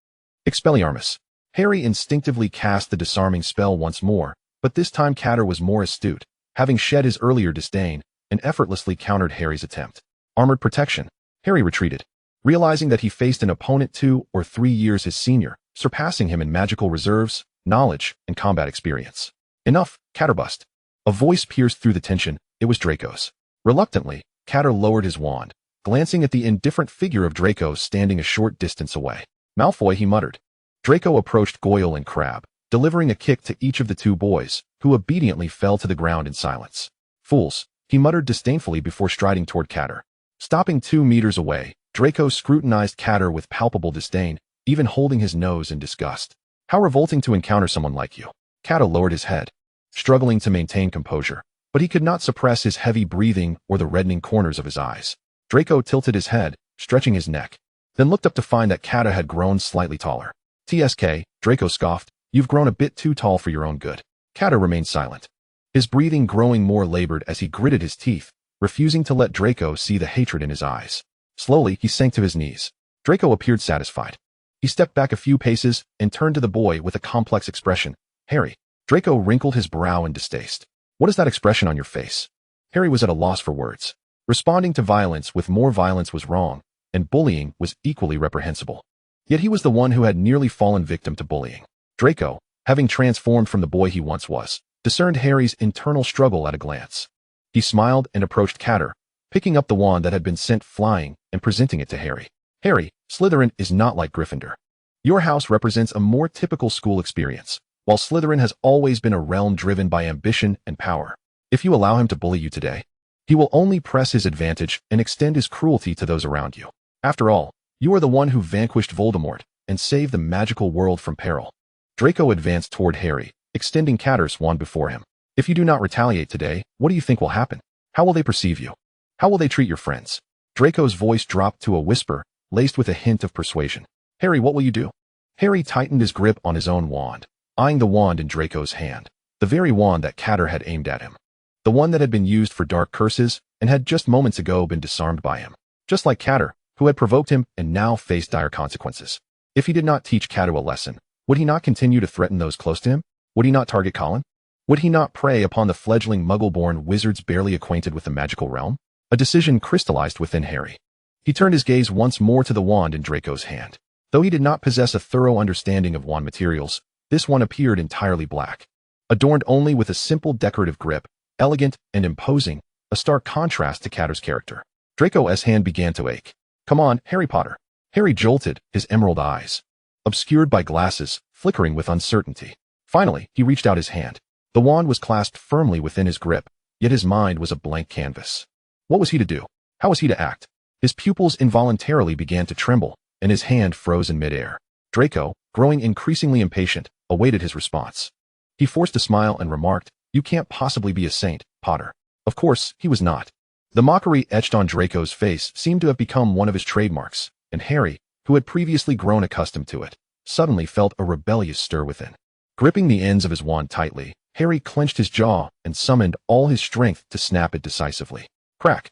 Expelliarmus. Harry instinctively cast the disarming spell once more, but this time Catter was more astute, having shed his earlier disdain, and effortlessly countered Harry's attempt. Armored protection. Harry retreated, realizing that he faced an opponent 2 or 3 years his senior, surpassing him in magical reserves, knowledge, and combat experience. Enough, Catterbust. A voice pierced through the tension. It was Draco's. Reluctantly, Catter lowered his wand, glancing at the indifferent figure of Draco standing a short distance away. Malfoy, he muttered. Draco approached Goyle and Crabbe, delivering a kick to each of the two boys, who obediently fell to the ground in silence. Fools, he muttered disdainfully before striding toward Catter. Stopping 2 meters away, Draco scrutinized Catter with palpable disdain, even holding his nose in disgust. How revolting to encounter someone like you. Cato lowered his head, struggling to maintain composure, but he could not suppress his heavy breathing or the reddening corners of his eyes. Draco tilted his head, stretching his neck, then looked up to find that Cato had grown slightly taller. TSK, Draco scoffed, you've grown a bit too tall for your own good. Cato remained silent, his breathing growing more labored as he gritted his teeth, refusing to let Draco see the hatred in his eyes. Slowly, he sank to his knees. Draco appeared satisfied. He stepped back a few paces and turned to the boy with a complex expression. Harry. Draco wrinkled his brow in distaste. What is that expression on your face? Harry was at a loss for words. Responding to violence with more violence was wrong, and bullying was equally reprehensible. Yet he was the one who had nearly fallen victim to bullying. Draco, having transformed from the boy he once was, discerned Harry's internal struggle at a glance. He smiled and approached Catter, picking up the wand that had been sent flying and presenting it to Harry. Harry, Slytherin is not like Gryffindor. Your house represents a more typical school experience, while Slytherin has always been a realm driven by ambition and power. If you allow him to bully you today, he will only press his advantage and extend his cruelty to those around you. After all, you are the one who vanquished Voldemort and saved the magical world from peril. Draco advanced toward Harry, extending Catter's wand before him. If you do not retaliate today, what do you think will happen? How will they perceive you? How will they treat your friends? Draco's voice dropped to a whisper, laced with a hint of persuasion. Harry, what will you do? Harry tightened his grip on his own wand, eyeing the wand in Draco's hand, the very wand that Catter had aimed at him. The one that had been used for dark curses and had just moments ago been disarmed by him. Just like Catter, who had provoked him and now faced dire consequences. If he did not teach Catter a lesson, would he not continue to threaten those close to him? Would he not target Colin? Would he not prey upon the fledgling muggle-born wizards barely acquainted with the magical realm? A decision crystallized within Harry. He turned his gaze once more to the wand in Draco's hand. Though he did not possess a thorough understanding of wand materials, this one appeared entirely black. Adorned only with a simple decorative grip, elegant and imposing, a stark contrast to Catter's character. Draco's hand began to ache. Come on, Harry Potter. Harry jolted, his emerald eyes, obscured by glasses, flickering with uncertainty. Finally, he reached out his hand. The wand was clasped firmly within his grip, yet his mind was a blank canvas. What was he to do? How was he to act? His pupils involuntarily began to tremble, and his hand froze in midair. Draco, growing increasingly impatient, awaited his response. He forced a smile and remarked, You can't possibly be a saint, Potter. Of course, he was not. The mockery etched on Draco's face seemed to have become one of his trademarks, and Harry, who had previously grown accustomed to it, suddenly felt a rebellious stir within. Gripping the ends of his wand tightly, Harry clenched his jaw and summoned all his strength to snap it decisively. Crack!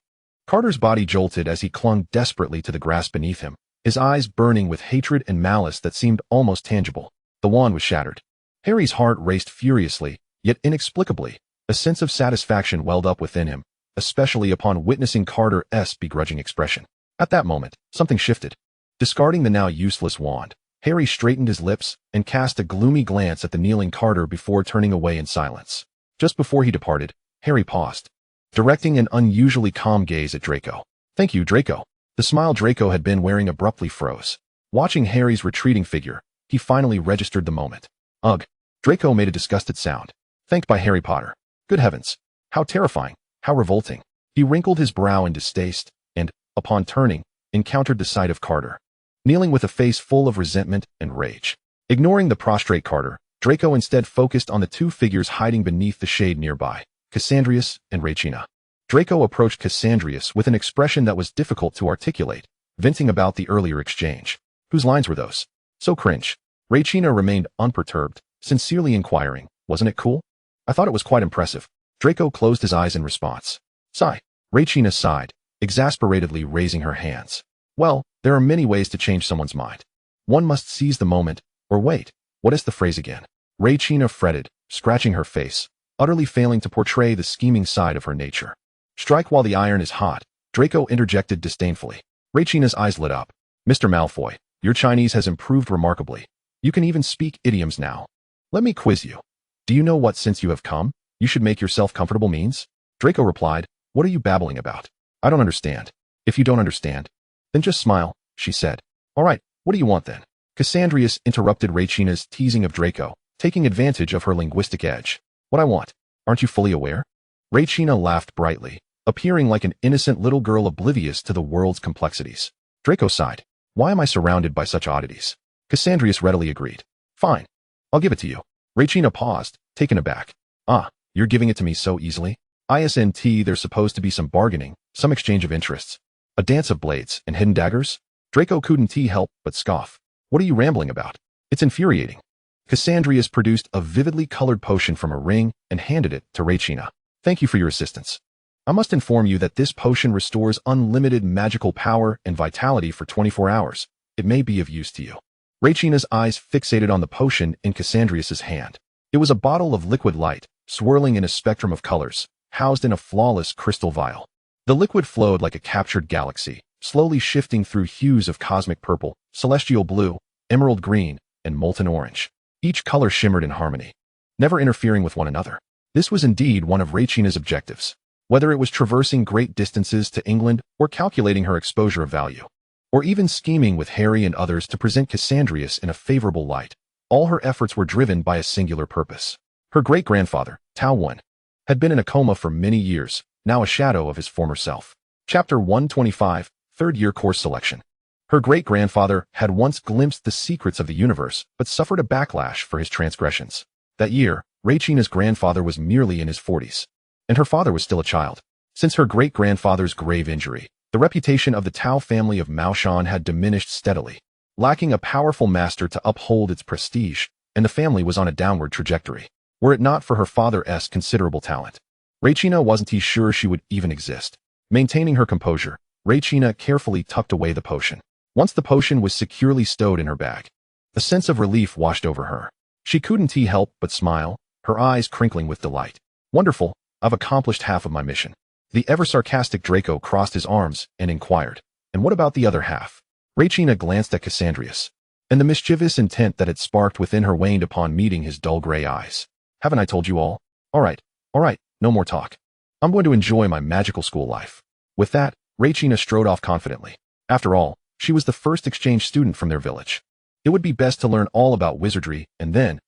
Carter's body jolted as he clung desperately to the grass beneath him, his eyes burning with hatred and malice that seemed almost tangible. The wand was shattered. Harry's heart raced furiously, yet inexplicably, a sense of satisfaction welled up within him, especially upon witnessing Carter's begrudging expression. At that moment, something shifted. Discarding the now useless wand, Harry straightened his lips and cast a gloomy glance at the kneeling Carter before turning away in silence. Just before he departed, Harry paused, directing an unusually calm gaze at Draco. Thank you, Draco. The smile Draco had been wearing abruptly froze. Watching Harry's retreating figure, he finally registered the moment. Ugh. Draco made a disgusted sound. Thanked by Harry Potter. Good heavens. How terrifying. How revolting. He wrinkled his brow in distaste, and, upon turning, encountered the sight of Carter, kneeling with a face full of resentment and rage. Ignoring the prostrate Carter, Draco instead focused on the two figures hiding beneath the shade nearby, Cassandrius and Regina. Draco approached Cassandrius with an expression that was difficult to articulate, venting about the earlier exchange. Whose lines were those? So cringe. Regina remained unperturbed, sincerely inquiring, wasn't it cool? I thought it was quite impressive. Draco closed his eyes in response. Sigh. Regina sighed, exasperatedly raising her hands. Well, there are many ways to change someone's mind. One must seize the moment, or wait. What is the phrase again? Regina fretted, scratching her face, utterly failing to portray the scheming side of her nature. Strike while the iron is hot, Draco interjected disdainfully. Regina's eyes lit up. Mr. Malfoy, your Chinese has improved remarkably. You can even speak idioms now. Let me quiz you. Do you know what since you have come, you should make yourself comfortable means? Draco replied, What are you babbling about? I don't understand. If you don't understand, then just smile, she said. All right, what do you want then? Cassandrius interrupted Regina's teasing of Draco, taking advantage of her linguistic edge. What I want? Aren't you fully aware? Regina laughed brightly, appearing like an innocent little girl oblivious to the world's complexities. Draco sighed. Why am I surrounded by such oddities? Cassandrius readily agreed. Fine. I'll give it to you. Regina paused, taken aback. Ah, you're giving it to me so easily? ISNT, there's supposed to be some bargaining, some exchange of interests. A dance of blades and hidden daggers? Draco couldn't help but scoff. What are you rambling about? It's infuriating. Cassandrius produced a vividly colored potion from a ring and handed it to Regina. Thank you for your assistance. I must inform you that this potion restores unlimited magical power and vitality for 24 hours. It may be of use to you. Regina's eyes fixated on the potion in Cassandrius's hand. It was a bottle of liquid light, swirling in a spectrum of colors, housed in a flawless crystal vial. The liquid flowed like a captured galaxy, slowly shifting through hues of cosmic purple, celestial blue, emerald green, and molten orange. Each color shimmered in harmony, never interfering with one another. This was indeed one of Regina's objectives. Whether it was traversing great distances to England or calculating her exposure value, or even scheming with Harry and others to present Cassandrius in a favorable light, all her efforts were driven by a singular purpose. Her great-grandfather, Tao Wen, had been in a coma for many years, now a shadow of his former self. Chapter 125, Third-Year Course Selection. Her great-grandfather had once glimpsed the secrets of the universe, but suffered a backlash for his transgressions. That year, Regina's grandfather was merely in his 40s, and her father was still a child. Since her great-grandfather's grave injury, the reputation of the Tao family of Maoshan had diminished steadily, lacking a powerful master to uphold its prestige, and the family was on a downward trajectory. Were it not for her father's considerable talent, Regina wasn't sure she would even exist. Maintaining her composure, Regina carefully tucked away the potion. Once the potion was securely stowed in her bag, a sense of relief washed over her. She couldn't help but smile, her eyes crinkling with delight. Wonderful, I've accomplished half of my mission. The ever-sarcastic Draco crossed his arms and inquired, and what about the other half? Regina glanced at Cassandrius, and the mischievous intent that had sparked within her waned upon meeting his dull gray eyes. Haven't I told you all? All right, no more talk. I'm going to enjoy my magical school life. With that, Regina strode off confidently. After all, she was the first exchange student from their village. It would be best to learn all about wizardry, and then,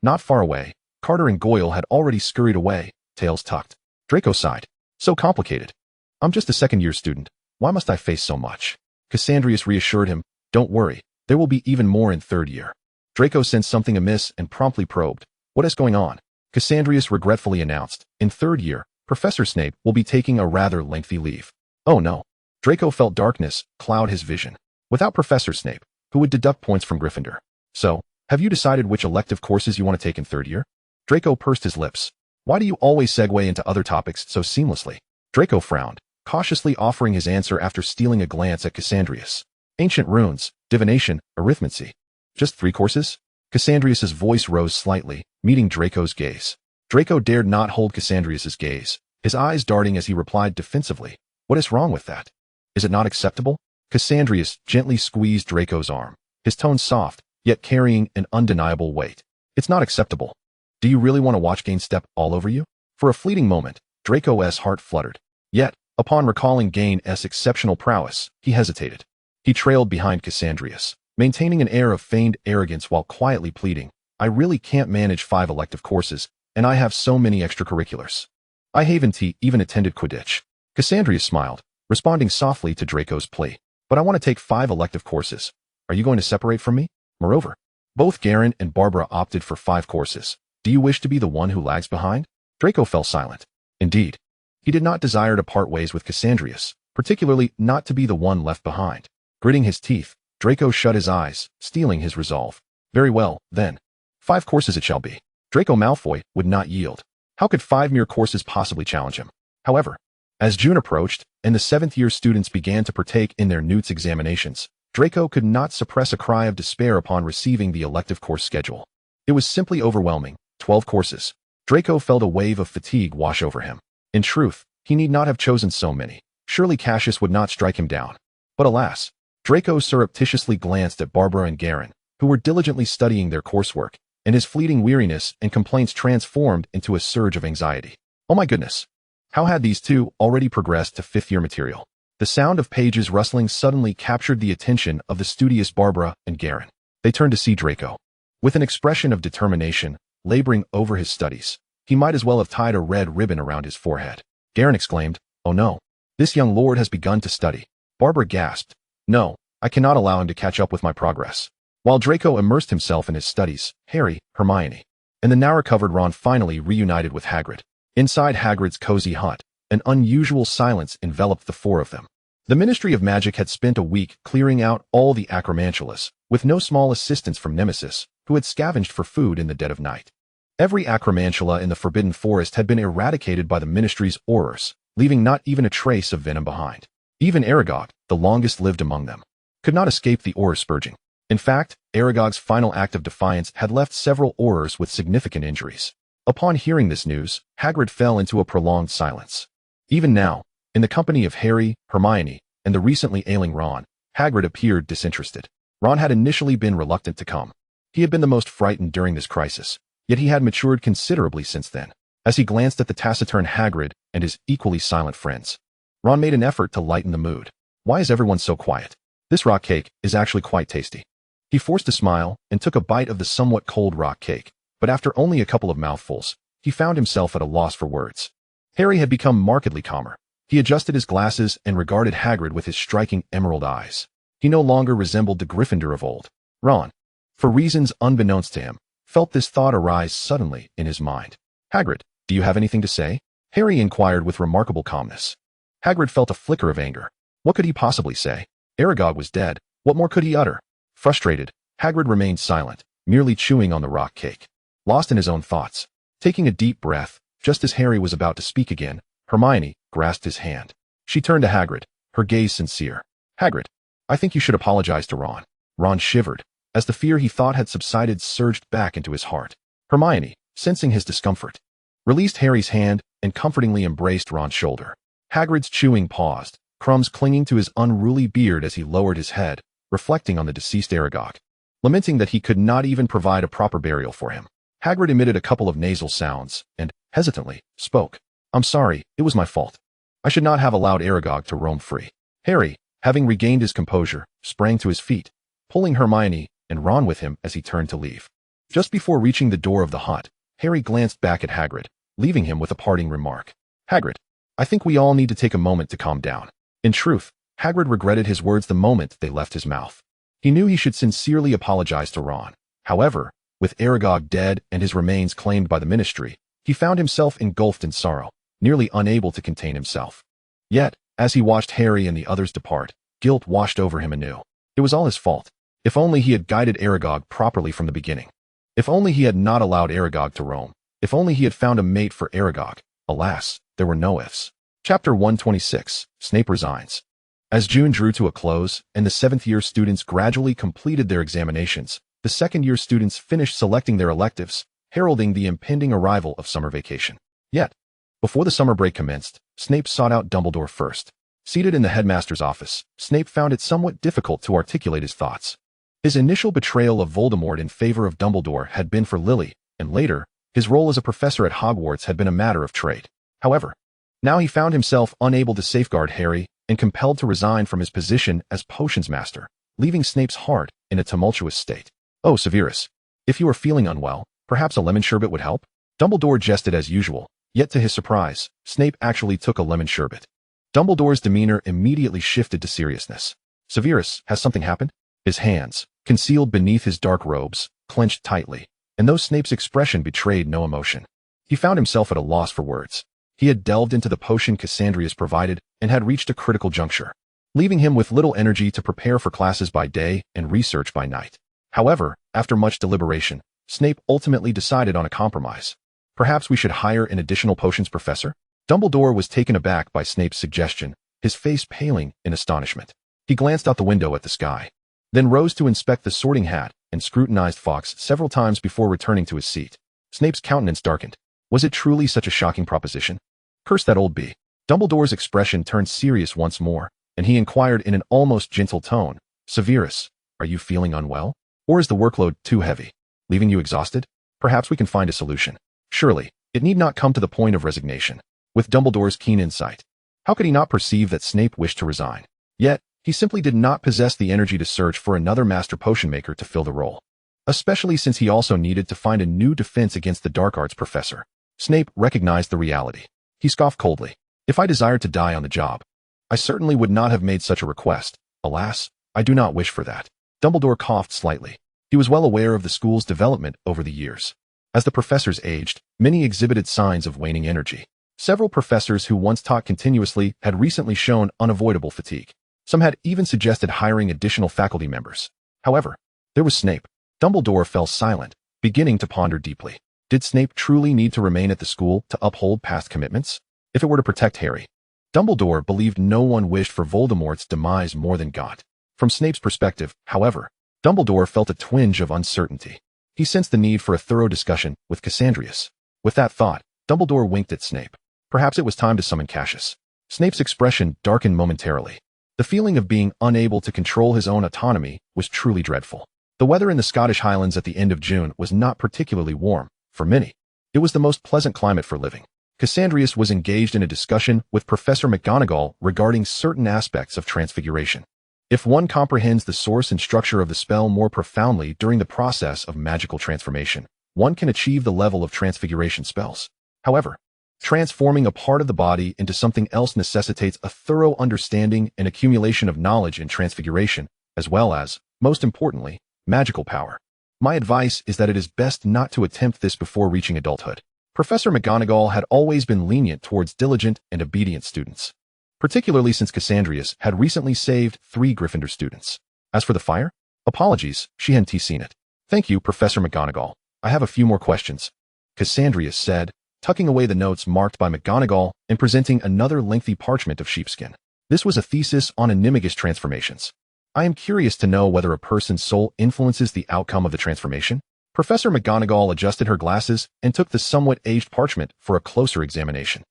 not far away, Carter and Goyle had already scurried away, tails tucked. Draco sighed. So complicated. I'm just a second-year student. Why must I face so much? Cassandrius reassured him. Don't worry, there will be even more in third year. Draco sensed something amiss and promptly probed. What is going on? Cassandrius regretfully announced. In third year, Professor Snape will be taking a rather lengthy leave. Oh no. Draco felt darkness cloud his vision. Without Professor Snape, who would deduct points from Gryffindor. So, have you decided which elective courses you want to take in third year? Draco pursed his lips. Why do you always segue into other topics so seamlessly? Draco frowned, cautiously offering his answer after stealing a glance at Cassandrius. Ancient runes, divination, arithmancy. Just 3 courses? Cassandrius's voice rose slightly, meeting Draco's gaze. Draco dared not hold Cassandrius's gaze, his eyes darting as he replied defensively. What is wrong with that? Is it not acceptable? Cassandrius gently squeezed Draco's arm, his tone soft, yet carrying an undeniable weight. It's not acceptable. Do you really want to watch Gain step all over you? For a fleeting moment, Draco's heart fluttered. Yet, upon recalling Gain's exceptional prowess, he hesitated. He trailed behind Cassandrius, maintaining an air of feigned arrogance while quietly pleading, I really can't manage 5 elective courses, and I have so many extracurriculars. I haven't even attended Quidditch. Cassandrius smiled, responding softly to Draco's plea. But I want to take 5 elective courses. Are you going to separate from me? Moreover, both Garen and Barbara opted for 5 courses. Do you wish to be the one who lags behind? Draco fell silent. Indeed, he did not desire to part ways with Cassandrius, particularly not to be the one left behind. Gritting his teeth, Draco shut his eyes, steeling his resolve. Very well, then. 5 courses it shall be. Draco Malfoy would not yield. How could 5 mere courses possibly challenge him? However, as June approached, and the 7th-year students began to partake in their Newt's examinations, Draco could not suppress a cry of despair upon receiving the elective course schedule. It was simply overwhelming. 12 courses. Draco felt a wave of fatigue wash over him. In truth, he need not have chosen so many. Surely Cassius would not strike him down. But alas, Draco surreptitiously glanced at Barbara and Garen, who were diligently studying their coursework, and his fleeting weariness and complaints transformed into a surge of anxiety. Oh my goodness! How had these two already progressed to 5th-year material? The sound of pages rustling suddenly captured the attention of the studious Barbara and Garen. They turned to see Draco. With an expression of determination, laboring over his studies, he might as well have tied a red ribbon around his forehead. Garen exclaimed, Oh no, this young lord has begun to study. Barbara gasped, No, I cannot allow him to catch up with my progress. While Draco immersed himself in his studies, Harry, Hermione, and the now-recovered Ron finally reunited with Hagrid. Inside Hagrid's cozy hut, an unusual silence enveloped the four of them. The Ministry of Magic had spent a week clearing out all the acromantulas, with no small assistance from Nemesis, who had scavenged for food in the dead of night. Every acromantula in the Forbidden Forest had been eradicated by the Ministry's Aurors, leaving not even a trace of venom behind. Even Aragog, the longest lived among them, could not escape the Auror scourging. In fact, Aragog's final act of defiance had left several Aurors with significant injuries. Upon hearing this news, Hagrid fell into a prolonged silence. Even now, in the company of Harry, Hermione, and the recently ailing Ron, Hagrid appeared disinterested. Ron had initially been reluctant to come. He had been the most frightened during this crisis, yet he had matured considerably since then. As he glanced at the taciturn Hagrid and his equally silent friends, Ron made an effort to lighten the mood. Why is everyone so quiet? This rock cake is actually quite tasty. He forced a smile and took a bite of the somewhat cold rock cake, but after only a couple of mouthfuls, he found himself at a loss for words. Harry had become markedly calmer. He adjusted his glasses and regarded Hagrid with his striking emerald eyes. He no longer resembled the Gryffindor of old. Ron, for reasons unbeknownst to him, felt this thought arise suddenly in his mind. Hagrid, do you have anything to say? Harry inquired with remarkable calmness. Hagrid felt a flicker of anger. What could he possibly say? Aragog was dead. What more could he utter? Frustrated, Hagrid remained silent, merely chewing on the rock cake. Lost in his own thoughts. Taking a deep breath, just as Harry was about to speak again, Hermione grasped his hand. She turned to Hagrid, her gaze sincere. Hagrid, I think you should apologize to Ron. Ron shivered, as the fear he thought had subsided surged back into his heart. Hermione, sensing his discomfort, released Harry's hand and comfortingly embraced Ron's shoulder. Hagrid's chewing paused, crumbs clinging to his unruly beard as he lowered his head, reflecting on the deceased Aragog, lamenting that he could not even provide a proper burial for him. Hagrid emitted a couple of nasal sounds and, hesitantly, spoke. I'm sorry, it was my fault. I should not have allowed Aragog to roam free. Harry, having regained his composure, sprang to his feet, pulling Hermione and Ron with him as he turned to leave. Just before reaching the door of the hut, Harry glanced back at Hagrid, leaving him with a parting remark. Hagrid, I think we all need to take a moment to calm down. In truth, Hagrid regretted his words the moment they left his mouth. He knew he should sincerely apologize to Ron. However, with Aragog dead and his remains claimed by the Ministry, he found himself engulfed in sorrow, nearly unable to contain himself. Yet, as he watched Harry and the others depart, guilt washed over him anew. It was all his fault. If only he had guided Aragog properly from the beginning. If only he had not allowed Aragog to roam. If only he had found a mate for Aragog. Alas, there were no ifs. Chapter 126, Snape Resigns. As June drew to a close and the 7th-year students gradually completed their examinations, the 2nd-year students finished selecting their electives, heralding the impending arrival of summer vacation. Yet, before the summer break commenced, Snape sought out Dumbledore first. Seated in the headmaster's office, Snape found it somewhat difficult to articulate his thoughts. His initial betrayal of Voldemort in favor of Dumbledore had been for Lily, and later, his role as a professor at Hogwarts had been a matter of trade. However, now he found himself unable to safeguard Harry and compelled to resign from his position as potions master, leaving Snape's heart in a tumultuous state. Oh, Severus, if you are feeling unwell, perhaps a lemon sherbet would help? Dumbledore jested as usual, yet to his surprise, Snape actually took a lemon sherbet. Dumbledore's demeanor immediately shifted to seriousness. Severus, has something happened? His hands, concealed beneath his dark robes, clenched tightly, and though Snape's expression betrayed no emotion, he found himself at a loss for words. He had delved into the potion Cassandrius provided and had reached a critical juncture, leaving him with little energy to prepare for classes by day and research by night. However, after much deliberation, Snape ultimately decided on a compromise. Perhaps we should hire an additional potions professor? Dumbledore was taken aback by Snape's suggestion, his face paling in astonishment. He glanced out the window at the sky, then rose to inspect the sorting hat and scrutinized Fawkes several times before returning to his seat. Snape's countenance darkened. Was it truly such a shocking proposition? Curse that old bee. Dumbledore's expression turned serious once more, and he inquired in an almost gentle tone, Severus, are you feeling unwell? Or is the workload too heavy, leaving you exhausted? Perhaps we can find a solution. Surely, it need not come to the point of resignation. With Dumbledore's keen insight, how could he not perceive that Snape wished to resign? Yet, he simply did not possess the energy to search for another master potion maker to fill the role, especially since he also needed to find a new defense against the dark arts professor. Snape recognized the reality. He scoffed coldly. If I desired to die on the job, I certainly would not have made such a request. Alas, I do not wish for that. Dumbledore coughed slightly. He was well aware of the school's development over the years. As the professors aged, many exhibited signs of waning energy. Several professors who once taught continuously had recently shown unavoidable fatigue. Some had even suggested hiring additional faculty members. However, there was Snape. Dumbledore fell silent, beginning to ponder deeply. Did Snape truly need to remain at the school to uphold past commitments? If it were to protect Harry? Dumbledore believed no one wished for Voldemort's demise more than God. From Snape's perspective, however, Dumbledore felt a twinge of uncertainty. He sensed the need for a thorough discussion with Cassandrius. With that thought, Dumbledore winked at Snape. Perhaps it was time to summon Cassius. Snape's expression darkened momentarily. The feeling of being unable to control his own autonomy was truly dreadful. The weather in the Scottish Highlands at the end of June was not particularly warm. For many, it was the most pleasant climate for living. Cassandrius was engaged in a discussion with Professor McGonagall regarding certain aspects of transfiguration. If one comprehends the source and structure of the spell more profoundly during the process of magical transformation, one can achieve the level of transfiguration spells. However, transforming a part of the body into something else necessitates a thorough understanding and accumulation of knowledge in transfiguration, as well as, most importantly, magical power. My advice is that it is best not to attempt this before reaching adulthood. Professor McGonagall had always been lenient towards diligent and obedient students, particularly since Cassandrius had recently saved 3 Gryffindor students. As for the fire? Apologies, she hadn't seen it. Thank you, Professor McGonagall. I have a few more questions, Cassandrius said, tucking away the notes marked by McGonagall and presenting another lengthy parchment of sheepskin. This was a thesis on animagus transformations. I am curious to know whether a person's soul influences the outcome of the transformation. Professor McGonagall adjusted her glasses and took the somewhat aged parchment for a closer examination.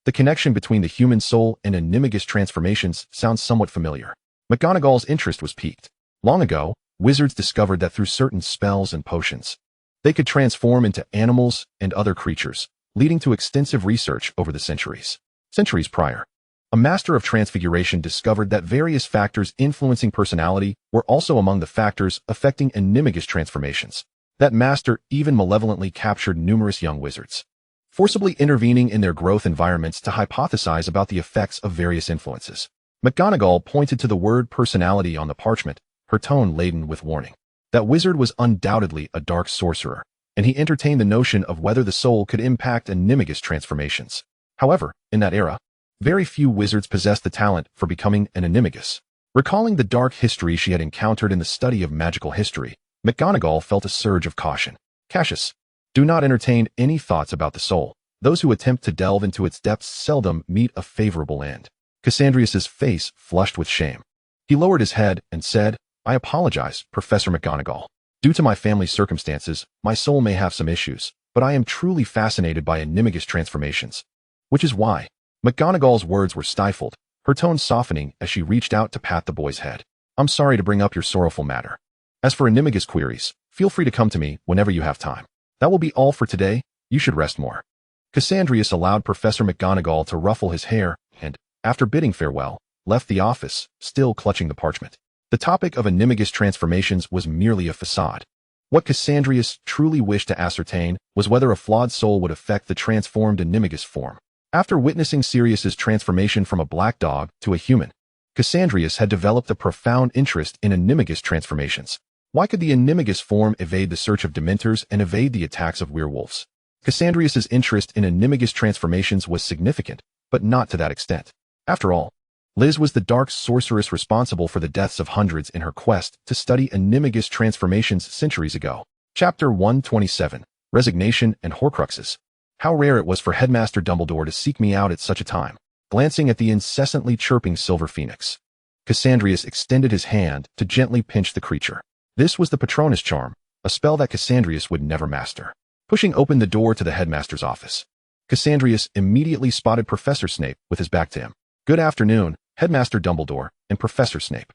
The connection between the human soul and animagus transformations sounds somewhat familiar. McGonagall's interest was piqued. Long ago, wizards discovered that through certain spells and potions, they could transform into animals and other creatures, leading to extensive research over the centuries. Centuries prior, a master of transfiguration discovered that various factors influencing personality were also among the factors affecting animagus transformations. That master even malevolently captured numerous young wizards, forcibly intervening in their growth environments to hypothesize about the effects of various influences. McGonagall pointed to the word personality on the parchment, her tone laden with warning. That wizard was undoubtedly a dark sorcerer, and he entertained the notion of whether the soul could impact animagus transformations. However, in that era, very few wizards possessed the talent for becoming an animagus. Recalling the dark history she had encountered in the study of magical history, McGonagall felt a surge of caution. Cassius, do not entertain any thoughts about the soul. Those who attempt to delve into its depths seldom meet a favorable end. Cassandrius's face flushed with shame. He lowered his head and said, I apologize, Professor McGonagall. Due to my family's circumstances, my soul may have some issues, but I am truly fascinated by animagus transformations. Which is why. McGonagall's words were stifled, her tone softening as she reached out to pat the boy's head. I'm sorry to bring up your sorrowful matter. As for animagus queries, feel free to come to me whenever you have time. That will be all for today. You should rest more. Cassandrius allowed Professor McGonagall to ruffle his hair and, after bidding farewell, left the office, still clutching the parchment. The topic of animagus transformations was merely a facade. What Cassandrius truly wished to ascertain was whether a flawed soul would affect the transformed animagus form. After witnessing Sirius's transformation from a black dog to a human, Cassandrius had developed a profound interest in animagus transformations. Why could the animagus form evade the search of dementors and evade the attacks of werewolves? Cassandrius's interest in animagus transformations was significant, but not to that extent. After all, Liz was the dark sorceress responsible for the deaths of hundreds in her quest to study animagus transformations centuries ago. Chapter 127, Resignation and Horcruxes. How rare it was for Headmaster Dumbledore to seek me out at such a time. Glancing at the incessantly chirping silver phoenix, Cassandrius extended his hand to gently pinch the creature. This was the Patronus charm, a spell that Cassandrius would never master. Pushing open the door to the headmaster's office, Cassandrius immediately spotted Professor Snape with his back to him. Good afternoon, Headmaster Dumbledore and Professor Snape.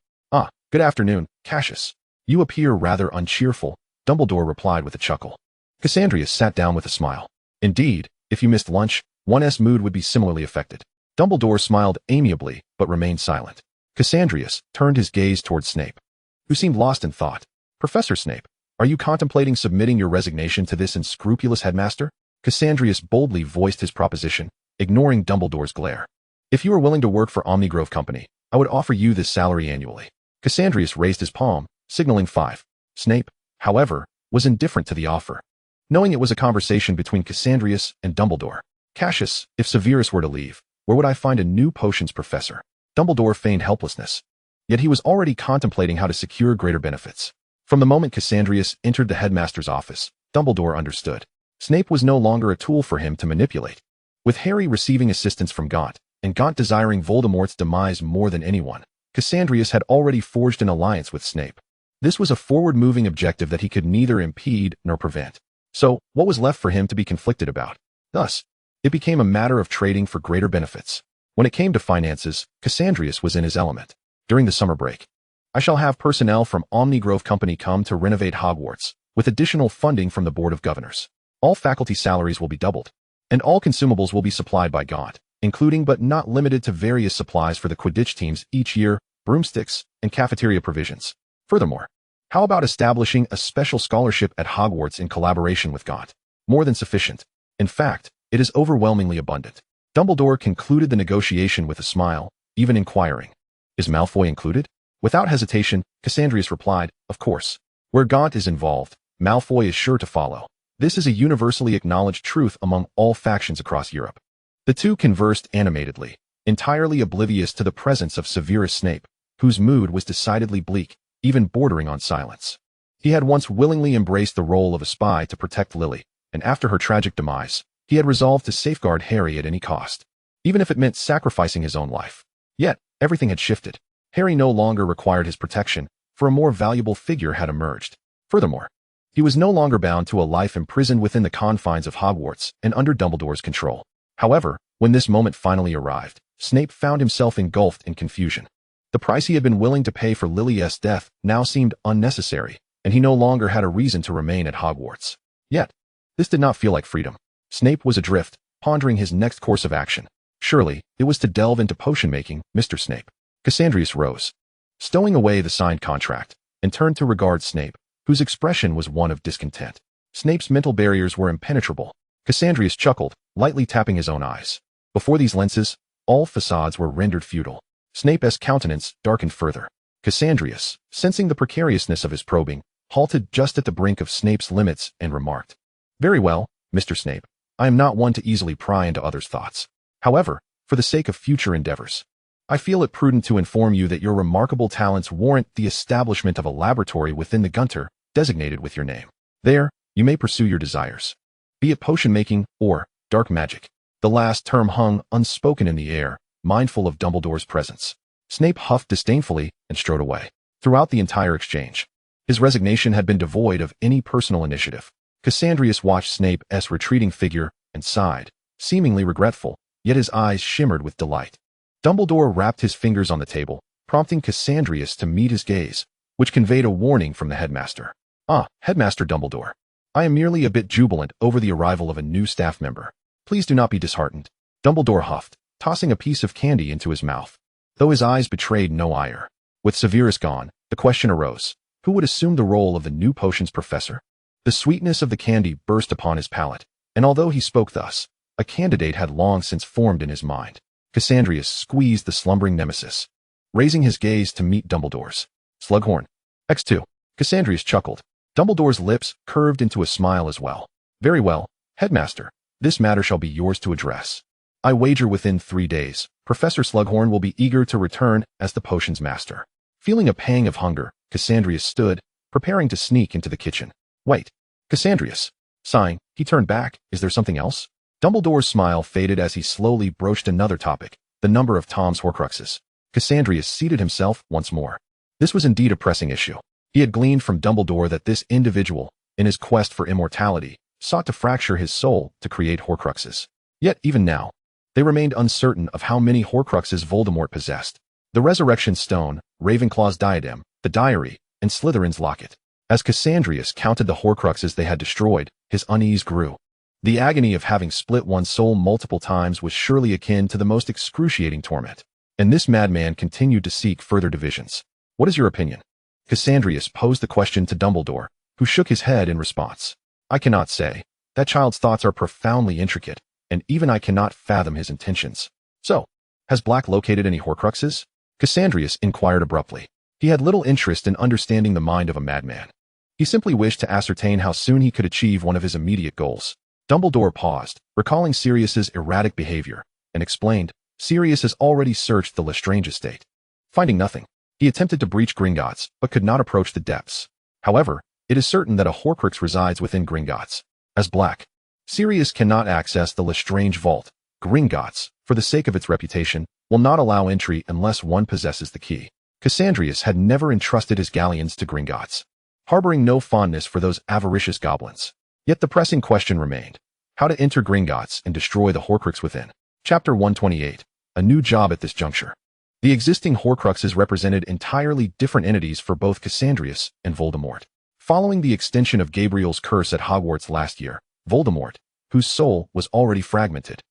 Good afternoon, Cassius. You appear rather uncheerful, Dumbledore replied with a chuckle. Cassandrius sat down with a smile. Indeed, if you missed lunch, one's mood would be similarly affected. Dumbledore smiled amiably, but remained silent. Cassandrius turned his gaze towards Snape, who seemed lost in thought. Professor Snape, are you contemplating submitting your resignation to this unscrupulous headmaster? Cassandrius boldly voiced his proposition, ignoring Dumbledore's glare. If you are willing to work for Omnigrove Company, I would offer you this salary annually. Cassandrius raised his palm, signaling 5. Snape, however, was indifferent to the offer. Knowing it was a conversation between Cassandrius and Dumbledore. Cassius, if Severus were to leave, where would I find a new potions professor? Dumbledore feigned helplessness. Yet he was already contemplating how to secure greater benefits. From the moment Cassandrius entered the headmaster's office, Dumbledore understood. Snape was no longer a tool for him to manipulate. With Harry receiving assistance from Gaunt, and Gaunt desiring Voldemort's demise more than anyone, Cassandrius had already forged an alliance with Snape. This was a forward-moving objective that he could neither impede nor prevent. So, what was left for him to be conflicted about? Thus, it became a matter of trading for greater benefits. When it came to finances, Cassandrius was in his element. During the summer break, I shall have personnel from Omnigrove Company come to renovate Hogwarts, with additional funding from the Board of Governors. All faculty salaries will be doubled, and all consumables will be supplied by Gaunt, including but not limited to various supplies for the Quidditch teams each year, broomsticks, and cafeteria provisions. Furthermore, how about establishing a special scholarship at Hogwarts in collaboration with Gaunt? More than sufficient. In fact, it is overwhelmingly abundant. Dumbledore concluded the negotiation with a smile, even inquiring, "Is Malfoy included?" Without hesitation, Cassandrius replied, "Of course. Where Gaunt is involved, Malfoy is sure to follow. This is a universally acknowledged truth among all factions across Europe." The two conversed animatedly, entirely oblivious to the presence of Severus Snape, whose mood was decidedly bleak, even bordering on silence. He had once willingly embraced the role of a spy to protect Lily, and after her tragic demise, he had resolved to safeguard Harry at any cost, even if it meant sacrificing his own life. Yet, everything had shifted. Harry no longer required his protection, for a more valuable figure had emerged. Furthermore, he was no longer bound to a life imprisoned within the confines of Hogwarts and under Dumbledore's control. However, when this moment finally arrived, Snape found himself engulfed in confusion. The price he had been willing to pay for Lily's death now seemed unnecessary, and he no longer had a reason to remain at Hogwarts. Yet, this did not feel like freedom. Snape was adrift, pondering his next course of action. Surely, it was to delve into potion-making, Mr. Snape. Cassandrius rose, stowing away the signed contract, and turned to regard Snape, whose expression was one of discontent. Snape's mental barriers were impenetrable. Cassandrius chuckled, lightly tapping his own eyes. Before these lenses, all facades were rendered futile. Snape's countenance darkened further. Cassandrius, sensing the precariousness of his probing, halted just at the brink of Snape's limits and remarked, "Very well, Mr. Snape. I am not one to easily pry into others' thoughts. However, for the sake of future endeavors, I feel it prudent to inform you that your remarkable talents warrant the establishment of a laboratory within the Gunter, designated with your name. There, you may pursue your desires, be it potion-making or dark magic." The last term hung unspoken in the air, mindful of Dumbledore's presence. Snape huffed disdainfully and strode away. Throughout the entire exchange, his resignation had been devoid of any personal initiative. Cassandrius watched Snape's retreating figure and sighed, seemingly regretful, yet his eyes shimmered with delight. Dumbledore rapped his fingers on the table, prompting Cassandrius to meet his gaze, which conveyed a warning from the headmaster. "Ah, Headmaster Dumbledore. I am merely a bit jubilant over the arrival of a new staff member. Please do not be disheartened." Dumbledore huffed, tossing a piece of candy into his mouth, though his eyes betrayed no ire. With Severus gone, the question arose, who would assume the role of the new potions professor? The sweetness of the candy burst upon his palate, and although he spoke thus, a candidate had long since formed in his mind. Cassandrius squeezed the slumbering nemesis, raising his gaze to meet Dumbledore's. "Slughorn. X2. Cassandrius chuckled. Dumbledore's lips curved into a smile as well. "Very well, Headmaster. This matter shall be yours to address. I wager within 3 days, Professor Slughorn will be eager to return as the potions master." Feeling a pang of hunger, Cassandrius stood, preparing to sneak into the kitchen. "Wait, Cassandrius." Sighing, he turned back. "Is there something else?" Dumbledore's smile faded as he slowly broached another topic, the number of Tom's Horcruxes. Cassandrius seated himself once more. This was indeed a pressing issue. He had gleaned from Dumbledore that this individual, in his quest for immortality, sought to fracture his soul to create Horcruxes. Yet even now, they remained uncertain of how many Horcruxes Voldemort possessed. The Resurrection Stone, Ravenclaw's diadem, the diary, and Slytherin's locket. As Cassandrius counted the Horcruxes they had destroyed, his unease grew. The agony of having split one's soul multiple times was surely akin to the most excruciating torment. And this madman continued to seek further divisions. "What is your opinion?" Cassandrius posed the question to Dumbledore, who shook his head in response. "I cannot say. That child's thoughts are profoundly intricate, and even I cannot fathom his intentions. So, has Black located any Horcruxes?" Cassandrius inquired abruptly. He had little interest in understanding the mind of a madman. He simply wished to ascertain how soon he could achieve one of his immediate goals. Dumbledore paused, recalling Sirius's erratic behavior, and explained, Sirius has already searched the Lestrange estate. Finding nothing, he attempted to breach Gringotts, but could not approach the depths. However, it is certain that a Horcrux resides within Gringotts. As Black, Sirius cannot access the Lestrange vault. Gringotts, for the sake of its reputation, will not allow entry unless one possesses the key. Cassandrius had never entrusted his galleons to Gringotts, harboring no fondness for those avaricious goblins. Yet the pressing question remained, how to enter Gringotts and destroy the Horcrux within. Chapter 128, a new job at this juncture. The existing Horcruxes represented entirely different entities for both Cassandrius and Voldemort. Following the extension of Gabriel's curse at Hogwarts last year, Voldemort, whose soul was already fragmented,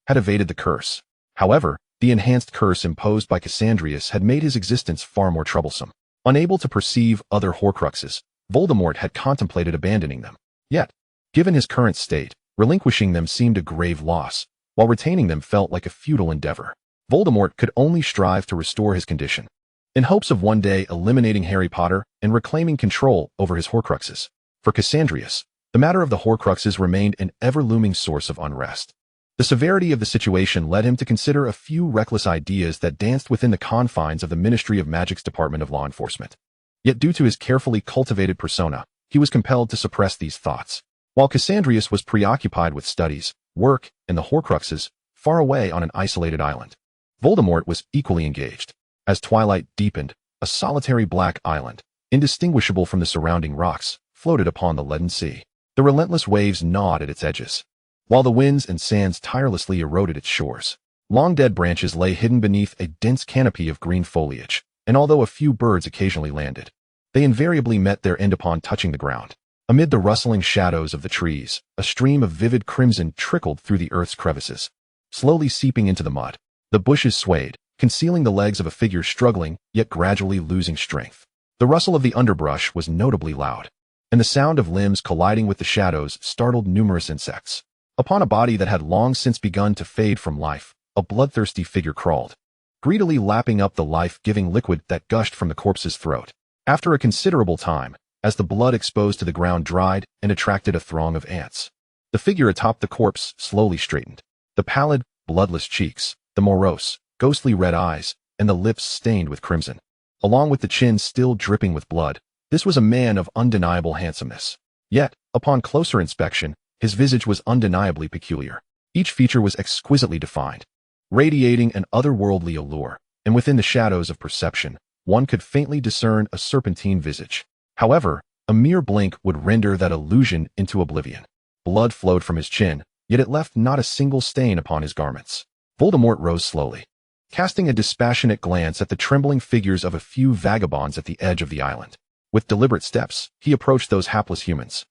had evaded the curse. However, the enhanced curse imposed by Cassandrius had made his existence far more troublesome. Unable to perceive other Horcruxes, Voldemort had contemplated abandoning them. Yet, given his current state, relinquishing them seemed a grave loss, while retaining them felt like a futile endeavor. Voldemort could only strive to restore his condition, in hopes of one day eliminating Harry Potter and reclaiming control over his Horcruxes. For Cassandrius, the matter of the Horcruxes remained an ever-looming source of unrest. The severity of the situation led him to consider a few reckless ideas that danced within the confines of the Ministry of Magic's Department of Law Enforcement. Yet due to his carefully cultivated persona, he was compelled to suppress these thoughts. While Cassandrius was preoccupied with studies, work, and the Horcruxes, far away on an isolated island, Voldemort was equally engaged. As twilight deepened, a solitary black island, indistinguishable from the surrounding rocks, floated upon the leaden sea. The relentless waves gnawed at its edges, while the winds and sands tirelessly eroded its shores. Long dead branches lay hidden beneath a dense canopy of green foliage, and although a few birds occasionally landed, they invariably met their end upon touching the ground. Amid the rustling shadows of the trees, a stream of vivid crimson trickled through the earth's crevices, slowly seeping into the mud. The bushes swayed, concealing the legs of a figure struggling, yet gradually losing strength. The rustle of the underbrush was notably loud, and the sound of limbs colliding with the shadows startled numerous insects. Upon a body that had long since begun to fade from life, a bloodthirsty figure crawled, greedily lapping up the life-giving liquid that gushed from the corpse's throat. After a considerable time, as the blood exposed to the ground dried and attracted a throng of ants, the figure atop the corpse slowly straightened. The pallid, bloodless cheeks, the morose, ghostly red eyes, and the lips stained with crimson, along with the chin still dripping with blood, this was a man of undeniable handsomeness. Yet, upon closer inspection, his visage was undeniably peculiar. Each feature was exquisitely defined, radiating an otherworldly allure, and within the shadows of perception, one could faintly discern a serpentine visage. However, a mere blink would render that illusion into oblivion. Blood flowed from his chin, yet it left not a single stain upon his garments. Voldemort rose slowly, casting a dispassionate glance at the trembling figures of a few vagabonds at the edge of the island. With deliberate steps, he approached those hapless humans,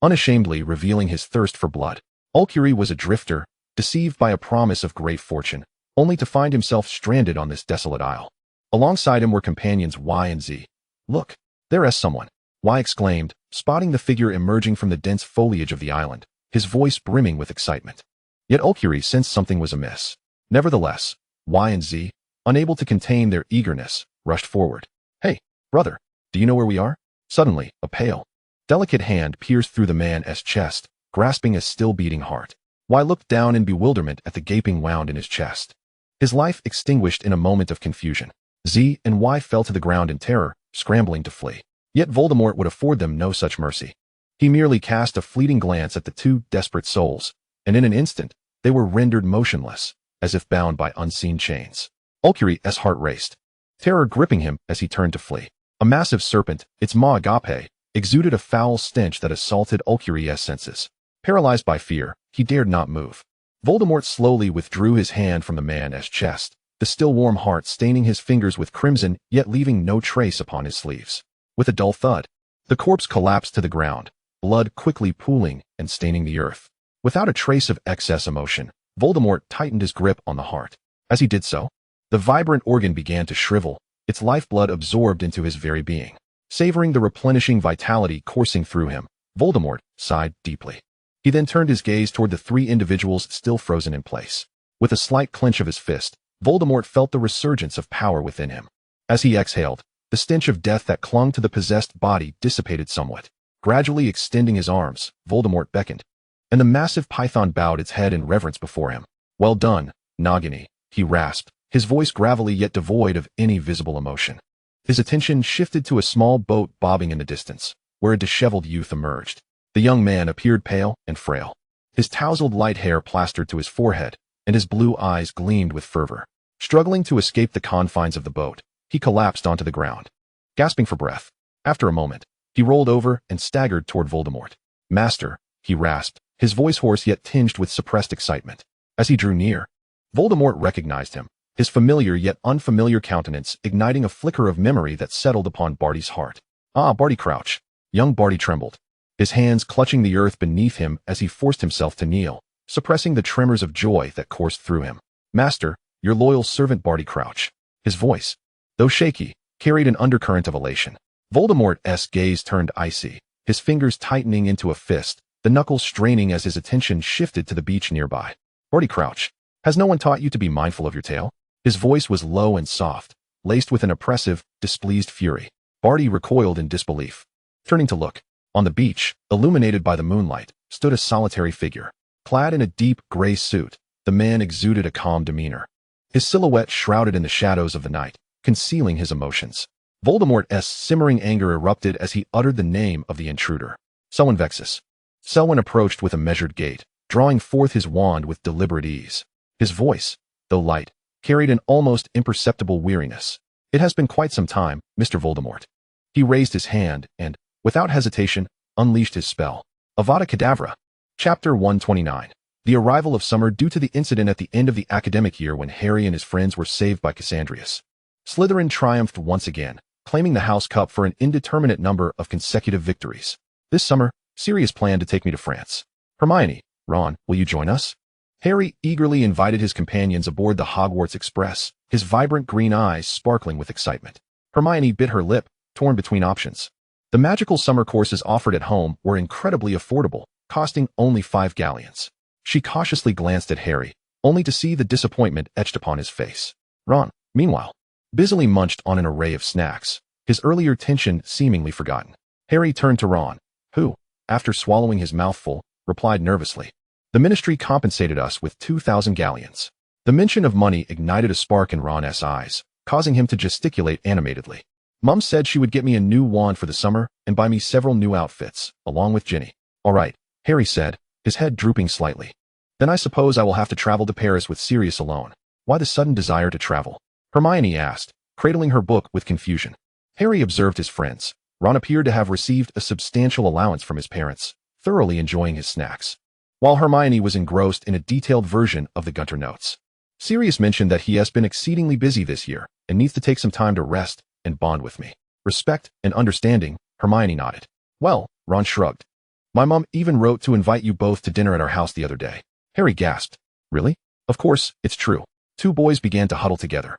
unashamedly revealing his thirst for blood. Ulcuri was a drifter, deceived by a promise of great fortune, only to find himself stranded on this desolate isle. Alongside him were companions Y and Z. "Look, there is someone," Y exclaimed, spotting the figure emerging from the dense foliage of the island, his voice brimming with excitement. Yet Ulcuri sensed something was amiss. Nevertheless, Y and Z, unable to contain their eagerness, rushed forward. "Hey, brother, do you know where we are?" Suddenly, a pale, delicate hand pierced through the man's chest, grasping a still-beating heart. Y looked down in bewilderment at the gaping wound in his chest. His life extinguished in a moment of confusion. Z and Y fell to the ground in terror, scrambling to flee. Yet Voldemort would afford them no such mercy. He merely cast a fleeting glance at the two desperate souls, and in an instant, they were rendered motionless, as if bound by unseen chains. Ulcuri's heart raced, terror gripping him as he turned to flee. A massive serpent, its maw agape, exuded a foul stench that assaulted Ulcuri's senses. Paralyzed by fear, he dared not move. Voldemort slowly withdrew his hand from the man's chest, the still warm heart staining his fingers with crimson yet leaving no trace upon his sleeves. With a dull thud, the corpse collapsed to the ground, blood quickly pooling and staining the earth. Without a trace of excess emotion, Voldemort tightened his grip on the heart. As he did so, the vibrant organ began to shrivel, its lifeblood absorbed into his very being. Savoring the replenishing vitality coursing through him, Voldemort sighed deeply. He then turned his gaze toward the three individuals still frozen in place. With a slight clench of his fist, Voldemort felt the resurgence of power within him. As he exhaled, the stench of death that clung to the possessed body dissipated somewhat. Gradually extending his arms, Voldemort beckoned, and the massive python bowed its head in reverence before him. "Well done, Nagini," he rasped, his voice gravelly yet devoid of any visible emotion. His attention shifted to a small boat bobbing in the distance, where a disheveled youth emerged. The young man appeared pale and frail. His tousled light hair plastered to his forehead, and his blue eyes gleamed with fervor. Struggling to escape the confines of the boat, he collapsed onto the ground, gasping for breath. After a moment, he rolled over and staggered toward Voldemort. "Master," he rasped, his voice hoarse yet tinged with suppressed excitement. As he drew near, Voldemort recognized him, his familiar yet unfamiliar countenance igniting a flicker of memory that settled upon Barty's heart. "Ah, Barty Crouch." Young Barty trembled, his hands clutching the earth beneath him as he forced himself to kneel, suppressing the tremors of joy that coursed through him. "Master, your loyal servant Barty Crouch." His voice, though shaky, carried an undercurrent of elation. Voldemort's gaze turned icy, his fingers tightening into a fist, the knuckles straining as his attention shifted to the beach nearby. "Barty Crouch, has no one taught you to be mindful of your tail?" His voice was low and soft, laced with an oppressive, displeased fury. Barty recoiled in disbelief. Turning to look, on the beach, illuminated by the moonlight, stood a solitary figure. Clad in a deep gray suit, the man exuded a calm demeanor, his silhouette shrouded in the shadows of the night, concealing his emotions. Voldemort's simmering anger erupted as he uttered the name of the intruder. "Selwyn Vexus." Selwyn approached with a measured gait, drawing forth his wand with deliberate ease. His voice, though light, carried an almost imperceptible weariness. "It has been quite some time, Mr. Voldemort." He raised his hand and, without hesitation, unleashed his spell. Avada Kedavra. Chapter 129. The arrival of summer due to the incident at the end of the academic year when Harry and his friends were saved by Cassandrius. Slytherin triumphed once again, claiming the House Cup for an indeterminate number of consecutive victories. "This summer, Sirius planned to take me to France. Hermione, Ron, will you join us?" Harry eagerly invited his companions aboard the Hogwarts Express, his vibrant green eyes sparkling with excitement. Hermione bit her lip, torn between options. The magical summer courses offered at home were incredibly affordable, costing only 5 galleons. She cautiously glanced at Harry, only to see the disappointment etched upon his face. Ron, meanwhile, busily munched on an array of snacks, his earlier tension seemingly forgotten. Harry turned to Ron, who, after swallowing his mouthful, replied nervously, "The Ministry compensated us with 2,000 galleons." The mention of money ignited a spark in Ron's eyes, causing him to gesticulate animatedly. "Mum said she would get me a new wand for the summer and buy me several new outfits, along with Ginny." "All right," Harry said, his head drooping slightly. "Then I suppose I will have to travel to Paris with Sirius alone." "Why the sudden desire to travel?" Hermione asked, cradling her book with confusion. Harry observed his friends. Ron appeared to have received a substantial allowance from his parents, thoroughly enjoying his snacks, while Hermione was engrossed in a detailed version of the Gunter notes. Sirius mentioned that he has been exceedingly busy this year and needs to take some time to rest and bond with me. "Respect and understanding," Hermione nodded. "Well," Ron shrugged. "My mom even wrote to invite you both to dinner at our house the other day." Harry gasped. "Really?" "Of course, it's true." Two boys began to huddle together,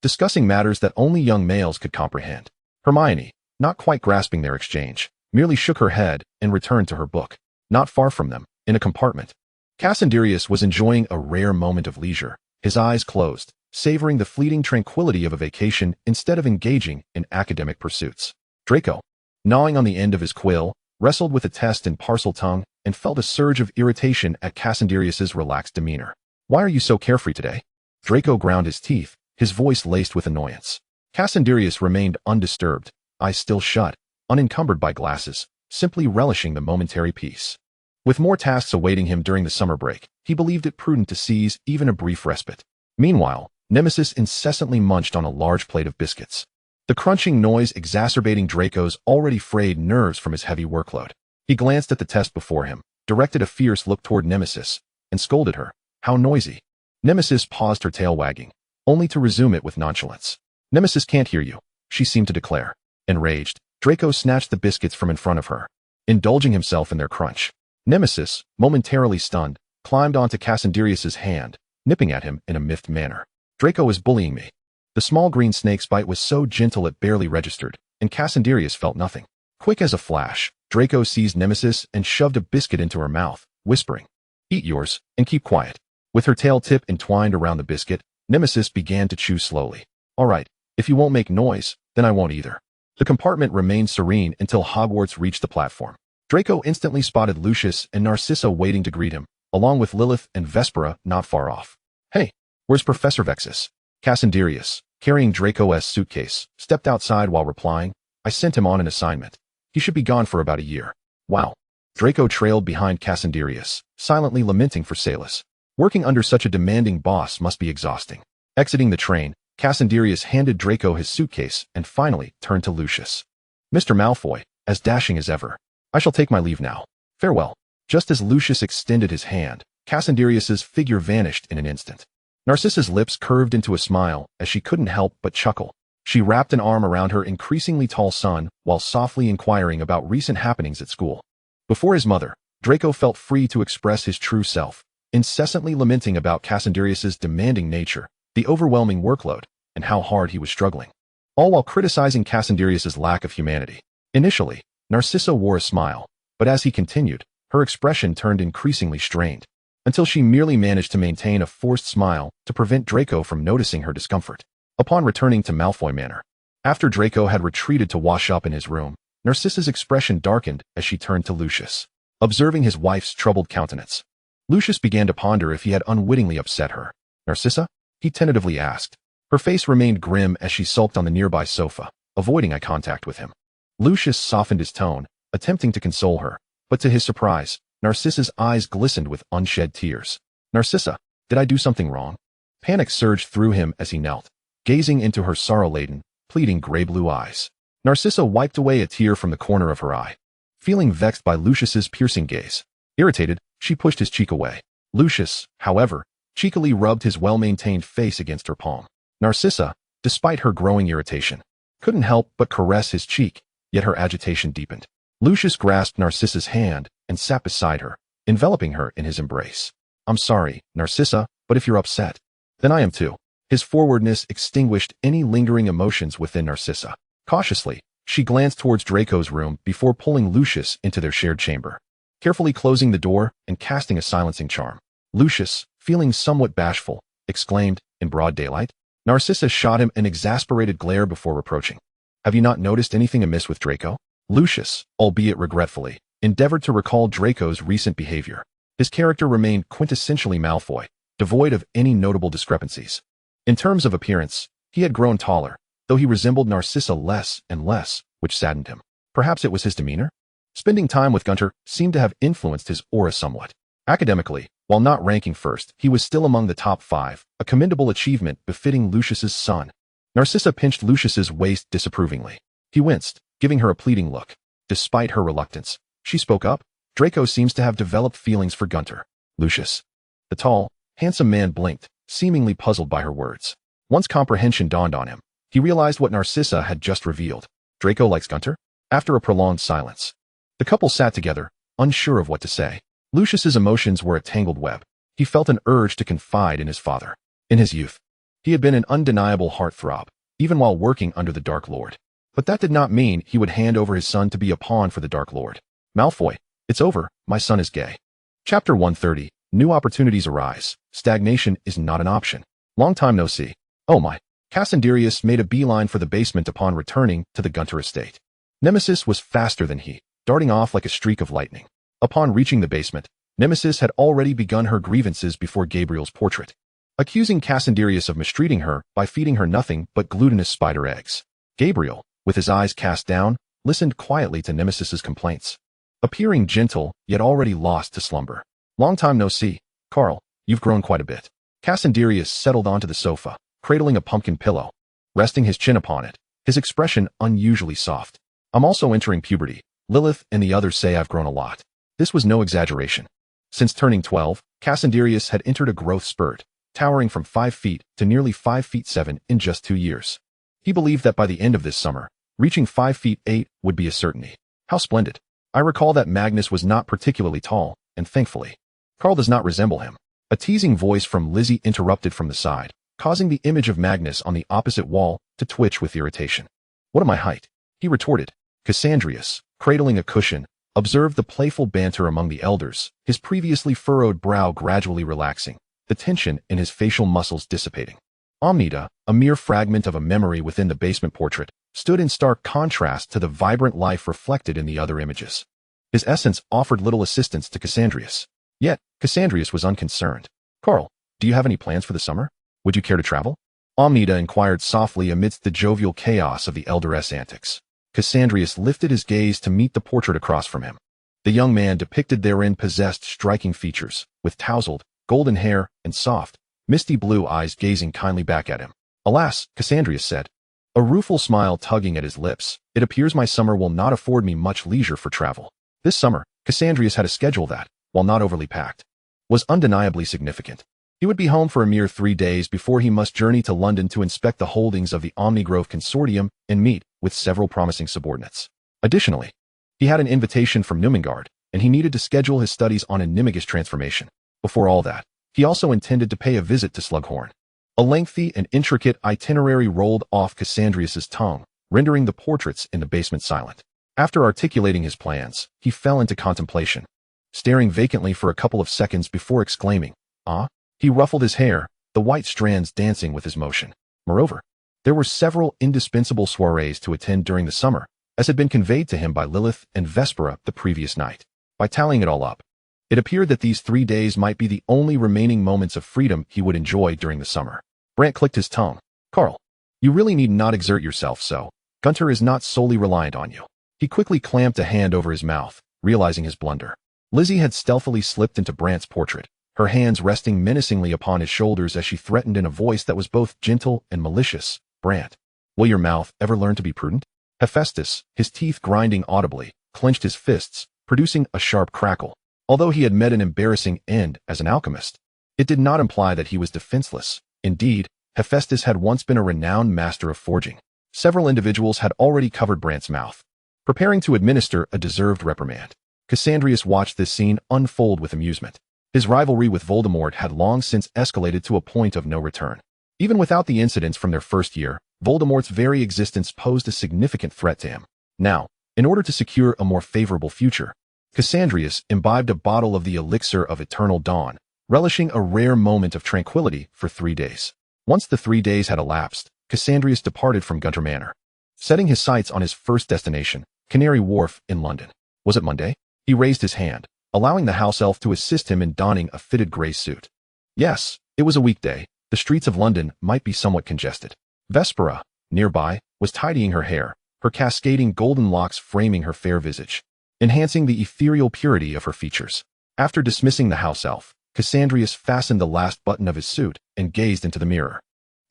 discussing matters that only young males could comprehend. Hermione, not quite grasping their exchange, merely shook her head and returned to her book. Not far from them, in a compartment, Cassandrius was enjoying a rare moment of leisure, his eyes closed, savoring the fleeting tranquility of a vacation instead of engaging in academic pursuits. Draco, gnawing on the end of his quill, wrestled with a test in parcel tongue and felt a surge of irritation at Cassandrius's relaxed demeanor. "Why are you so carefree today?" Draco ground his teeth, his voice laced with annoyance. Cassandrius remained undisturbed, eyes still shut, unencumbered by glasses, simply relishing the momentary peace. With more tasks awaiting him during the summer break, he believed it prudent to seize even a brief respite. Meanwhile, Nemesis incessantly munched on a large plate of biscuits, the crunching noise exacerbating Draco's already frayed nerves from his heavy workload. He glanced at the test before him, directed a fierce look toward Nemesis, and scolded her. "How noisy." Nemesis paused, her tail wagging, only to resume it with nonchalance. "Nemesis can't hear you," she seemed to declare. Enraged, Draco snatched the biscuits from in front of her, indulging himself in their crunch. Nemesis, momentarily stunned, climbed onto Cassandrius's hand, nipping at him in a miffed manner. "Draco is bullying me." The small green snake's bite was so gentle it barely registered, and Cassandrius felt nothing. Quick as a flash, Draco seized Nemesis and shoved a biscuit into her mouth, whispering, "Eat yours, and keep quiet." With her tail tip entwined around the biscuit, Nemesis began to chew slowly. "All right, if you won't make noise, then I won't either." The compartment remained serene until Hogwarts reached the platform. Draco instantly spotted Lucius and Narcissa waiting to greet him, along with Lilith and Vespera not far off. "Hey, where's Professor Vexus?" Cassandrius, carrying Draco's suitcase, stepped outside while replying, "I sent him on an assignment. He should be gone for about a year." "Wow." Draco trailed behind Cassandrius, silently lamenting for Salus. Working under such a demanding boss must be exhausting. Exiting the train, Cassandrius handed Draco his suitcase and finally turned to Lucius. "Mr. Malfoy, as dashing as ever. I shall take my leave now. Farewell." Just as Lucius extended his hand, Cassandrius's figure vanished in an instant. Narcissa's lips curved into a smile as she couldn't help but chuckle. She wrapped an arm around her increasingly tall son while softly inquiring about recent happenings at school. Before his mother, Draco felt free to express his true self, incessantly lamenting about Cassandrius's demanding nature, the overwhelming workload, and how hard he was struggling, all while criticizing Cassandrius's lack of humanity. Initially, Narcissa wore a smile, but as he continued, her expression turned increasingly strained, until she merely managed to maintain a forced smile to prevent Draco from noticing her discomfort. Upon returning to Malfoy Manor, after Draco had retreated to wash up in his room, Narcissa's expression darkened as she turned to Lucius. Observing his wife's troubled countenance, Lucius began to ponder if he had unwittingly upset her. "Narcissa?" he tentatively asked. Her face remained grim as she sulked on the nearby sofa, avoiding eye contact with him. Lucius softened his tone, attempting to console her, but to his surprise, Narcissa's eyes glistened with unshed tears. "Narcissa, did I do something wrong?" Panic surged through him as he knelt, gazing into her sorrow-laden, pleading gray-blue eyes. Narcissa wiped away a tear from the corner of her eye, feeling vexed by Lucius's piercing gaze. Irritated, she pushed his cheek away. Lucius, however, cheekily rubbed his well-maintained face against her palm. Narcissa, despite her growing irritation, couldn't help but caress his cheek, yet her agitation deepened. Lucius grasped Narcissa's hand and sat beside her, enveloping her in his embrace. "I'm sorry, Narcissa, but if you're upset, then I am too." His forwardness extinguished any lingering emotions within Narcissa. Cautiously, she glanced towards Draco's room before pulling Lucius into their shared chamber, carefully closing the door and casting a silencing charm. Lucius, feeling somewhat bashful, exclaimed, in broad daylight. Narcissa shot him an exasperated glare before reproaching. "Have you not noticed anything amiss with Draco?" Lucius, albeit regretfully, endeavored to recall Draco's recent behavior. His character remained quintessentially Malfoy, devoid of any notable discrepancies. In terms of appearance, he had grown taller, though he resembled Narcissa less and less, which saddened him. Perhaps it was his demeanor? Spending time with Gunter seemed to have influenced his aura somewhat. Academically, while not ranking first, he was still among the top 5, a commendable achievement befitting Lucius's son. Narcissa pinched Lucius's waist disapprovingly. He winced, giving her a pleading look. Despite her reluctance, she spoke up. "Draco seems to have developed feelings for Gunter." "Lucius?" The tall, handsome man blinked, seemingly puzzled by her words. Once comprehension dawned on him, he realized what Narcissa had just revealed. "Draco likes Gunter?" After a prolonged silence, the couple sat together, unsure of what to say. Lucius's emotions were a tangled web. He felt an urge to confide in his father. In his youth, he had been an undeniable heartthrob, even while working under the Dark Lord. But that did not mean he would hand over his son to be a pawn for the Dark Lord. "Malfoy, it's over, my son is gay." Chapter 130, New Opportunities Arise. Stagnation is not an option. Long time no see. "Oh my." Cassandrius made a beeline for the basement upon returning to the Gunter estate. Nemesis was faster than he, darting off like a streak of lightning. Upon reaching the basement, Nemesis had already begun her grievances before Gabriel's portrait, accusing Cassandrius of mistreating her by feeding her nothing but glutinous spider eggs. Gabriel, with his eyes cast down, listened quietly to Nemesis's complaints, appearing gentle yet already lost to slumber. "Long time no see. Carl, you've grown quite a bit." Cassandrius settled onto the sofa, cradling a pumpkin pillow, resting his chin upon it, his expression unusually soft. "I'm also entering puberty. Lilith and the others say I've grown a lot." This was no exaggeration. Since turning 12, Cassandrius had entered a growth spurt, towering from 5 feet to nearly 5 feet 7 in just 2 years. He believed that by the end of this summer, reaching 5 feet 8 would be a certainty. How splendid. I recall that Magnus was not particularly tall, and thankfully, Carl does not resemble him. A teasing voice from Lizzie interrupted from the side, causing the image of Magnus on the opposite wall to twitch with irritation. "What am I height?" he retorted. Cassandrius, cradling a cushion, observed the playful banter among the elders, his previously furrowed brow gradually relaxing, the tension in his facial muscles dissipating. Omnida, a mere fragment of a memory within the basement portrait, stood in stark contrast to the vibrant life reflected in the other images. His essence offered little assistance to Cassandrius. Yet, Cassandrius was unconcerned. "Carl, do you have any plans for the summer? Would you care to travel?" Omnida inquired softly amidst the jovial chaos of the elderess antics. Cassandrius lifted his gaze to meet the portrait across from him. The young man depicted therein possessed striking features, with tousled, golden hair and soft, misty blue eyes gazing kindly back at him. "Alas," Cassandrius said, a rueful smile tugging at his lips, "it appears my summer will not afford me much leisure for travel." This summer, Cassandrius had a schedule that, while not overly packed, was undeniably significant. He would be home for a mere 3 days before he must journey to London to inspect the holdings of the Omnigrove Consortium and meet with several promising subordinates. Additionally, he had an invitation from Numengard, and he needed to schedule his studies on Animagus transformation. Before all that, he also intended to pay a visit to Slughorn. A lengthy and intricate itinerary rolled off Cassandrius's tongue, rendering the portraits in the basement silent. After articulating his plans, he fell into contemplation, staring vacantly for a couple of seconds before exclaiming, "Ah!" He ruffled his hair, the white strands dancing with his motion. Moreover, there were several indispensable soirees to attend during the summer, as had been conveyed to him by Lilith and Vespera the previous night. By tallying it all up, it appeared that these 3 days might be the only remaining moments of freedom he would enjoy during the summer. Brant clicked his tongue. "Carl, you really need not exert yourself so. Gunter is not solely reliant on you." He quickly clamped a hand over his mouth, realizing his blunder. Lizzie had stealthily slipped into Brant's portrait, her hands resting menacingly upon his shoulders as she threatened in a voice that was both gentle and malicious, "Brant, will your mouth ever learn to be prudent?" Hephaestus, his teeth grinding audibly, clenched his fists, producing a sharp crackle. Although he had met an embarrassing end as an alchemist, it did not imply that he was defenseless. Indeed, Hephaestus had once been a renowned master of forging. Several individuals had already covered Brant's mouth, preparing to administer a deserved reprimand. Cassandrius watched this scene unfold with amusement. His rivalry with Voldemort had long since escalated to a point of no return. Even without the incidents from their first year, Voldemort's very existence posed a significant threat to him. Now, in order to secure a more favorable future, Cassandrius imbibed a bottle of the elixir of eternal dawn, relishing a rare moment of tranquility for 3 days. Once the 3 days had elapsed, Cassandrius departed from Gunter Manor, setting his sights on his first destination, Canary Wharf in London. Was it Monday? He raised his hand, allowing the house elf to assist him in donning a fitted gray suit. Yes, it was a weekday. The streets of London might be somewhat congested. Vespera, nearby, was tidying her hair, her cascading golden locks framing her fair visage, enhancing the ethereal purity of her features. After dismissing the house elf, Cassandrius fastened the last button of his suit and gazed into the mirror.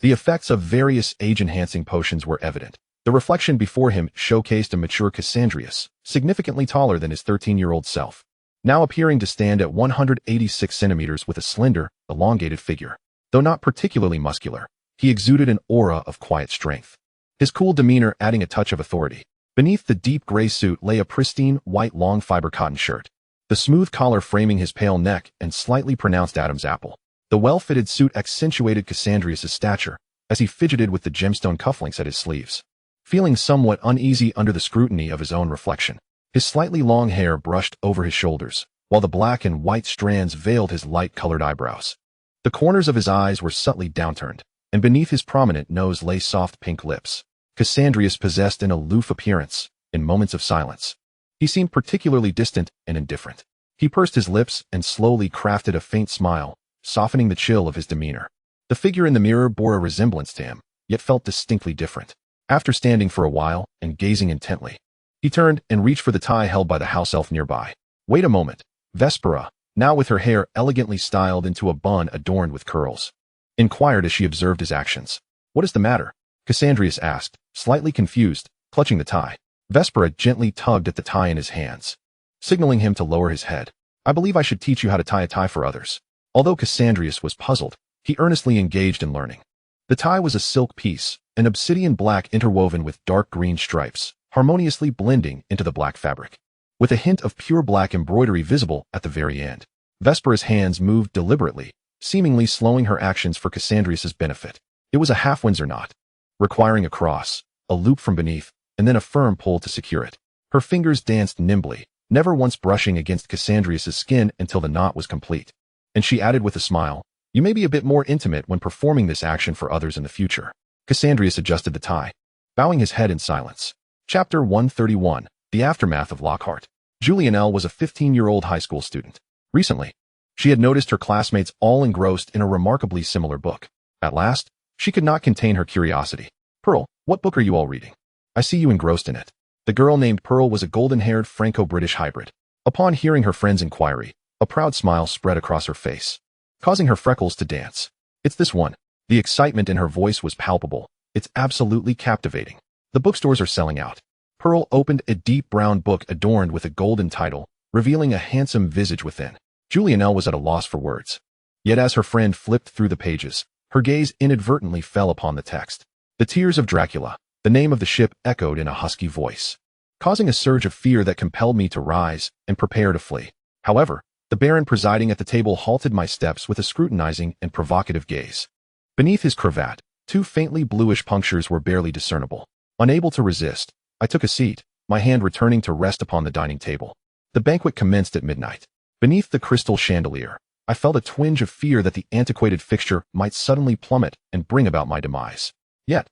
The effects of various age-enhancing potions were evident. The reflection before him showcased a mature Cassandrius, significantly taller than his 13-year-old self, now appearing to stand at 186 centimeters with a slender, elongated figure. Though not particularly muscular, he exuded an aura of quiet strength, his cool demeanor adding a touch of authority. Beneath the deep gray suit lay a pristine, white long-fiber cotton shirt, the smooth collar framing his pale neck and slightly pronounced Adam's apple. The well-fitted suit accentuated Cassandrius' stature as he fidgeted with the gemstone cufflinks at his sleeves. Feeling somewhat uneasy under the scrutiny of his own reflection, his slightly long hair brushed over his shoulders, while the black and white strands veiled his light-colored eyebrows. The corners of his eyes were subtly downturned, and beneath his prominent nose lay soft pink lips. Cassandrius possessed an aloof appearance. In moments of silence, he seemed particularly distant and indifferent. He pursed his lips and slowly crafted a faint smile, softening the chill of his demeanor. The figure in the mirror bore a resemblance to him, yet felt distinctly different. After standing for a while and gazing intently, he turned and reached for the tie held by the house elf nearby. "Wait a moment." Vespera, now with her hair elegantly styled into a bun adorned with curls, inquired as she observed his actions. "What is the matter?" Cassandrius asked, slightly confused, clutching the tie. Vespera gently tugged at the tie in his hands, signaling him to lower his head. "I believe I should teach you how to tie a tie for others." Although Cassandrius was puzzled, he earnestly engaged in learning. The tie was a silk piece, an obsidian black interwoven with dark green stripes, harmoniously blending into the black fabric, with a hint of pure black embroidery visible at the very end. Vespera's hands moved deliberately, seemingly slowing her actions for Cassandrius' benefit. It was a half-Windsor knot, requiring a cross, a loop from beneath, and then a firm pull to secure it. Her fingers danced nimbly, never once brushing against Cassandrius' skin until the knot was complete. And she added with a smile, "You may be a bit more intimate when performing this action for others in the future." Cassandrius adjusted the tie, bowing his head in silence. Chapter 131, The Aftermath of Lockhart. Julianelle was a 15-year-old high school student. Recently, she had noticed her classmates all engrossed in a remarkably similar book. At last, she could not contain her curiosity. "Pearl, what book are you all reading? I see you engrossed in it." The girl named Pearl was a golden-haired Franco-British hybrid. Upon hearing her friend's inquiry, a proud smile spread across her face, causing her freckles to dance. "It's this one." The excitement in her voice was palpable. "It's absolutely captivating. The bookstores are selling out." Pearl opened a deep brown book adorned with a golden title, revealing a handsome visage within. Julianelle was at a loss for words. Yet as her friend flipped through the pages, her gaze inadvertently fell upon the text. "The Tears of Dracula," the name of the ship echoed in a husky voice, causing a surge of fear that compelled me to rise and prepare to flee. However, the Baron presiding at the table halted my steps with a scrutinizing and provocative gaze. Beneath his cravat, two faintly bluish punctures were barely discernible. Unable to resist, I took a seat, my hand returning to rest upon the dining table. The banquet commenced at midnight. Beneath the crystal chandelier, I felt a twinge of fear that the antiquated fixture might suddenly plummet and bring about my demise. Yet,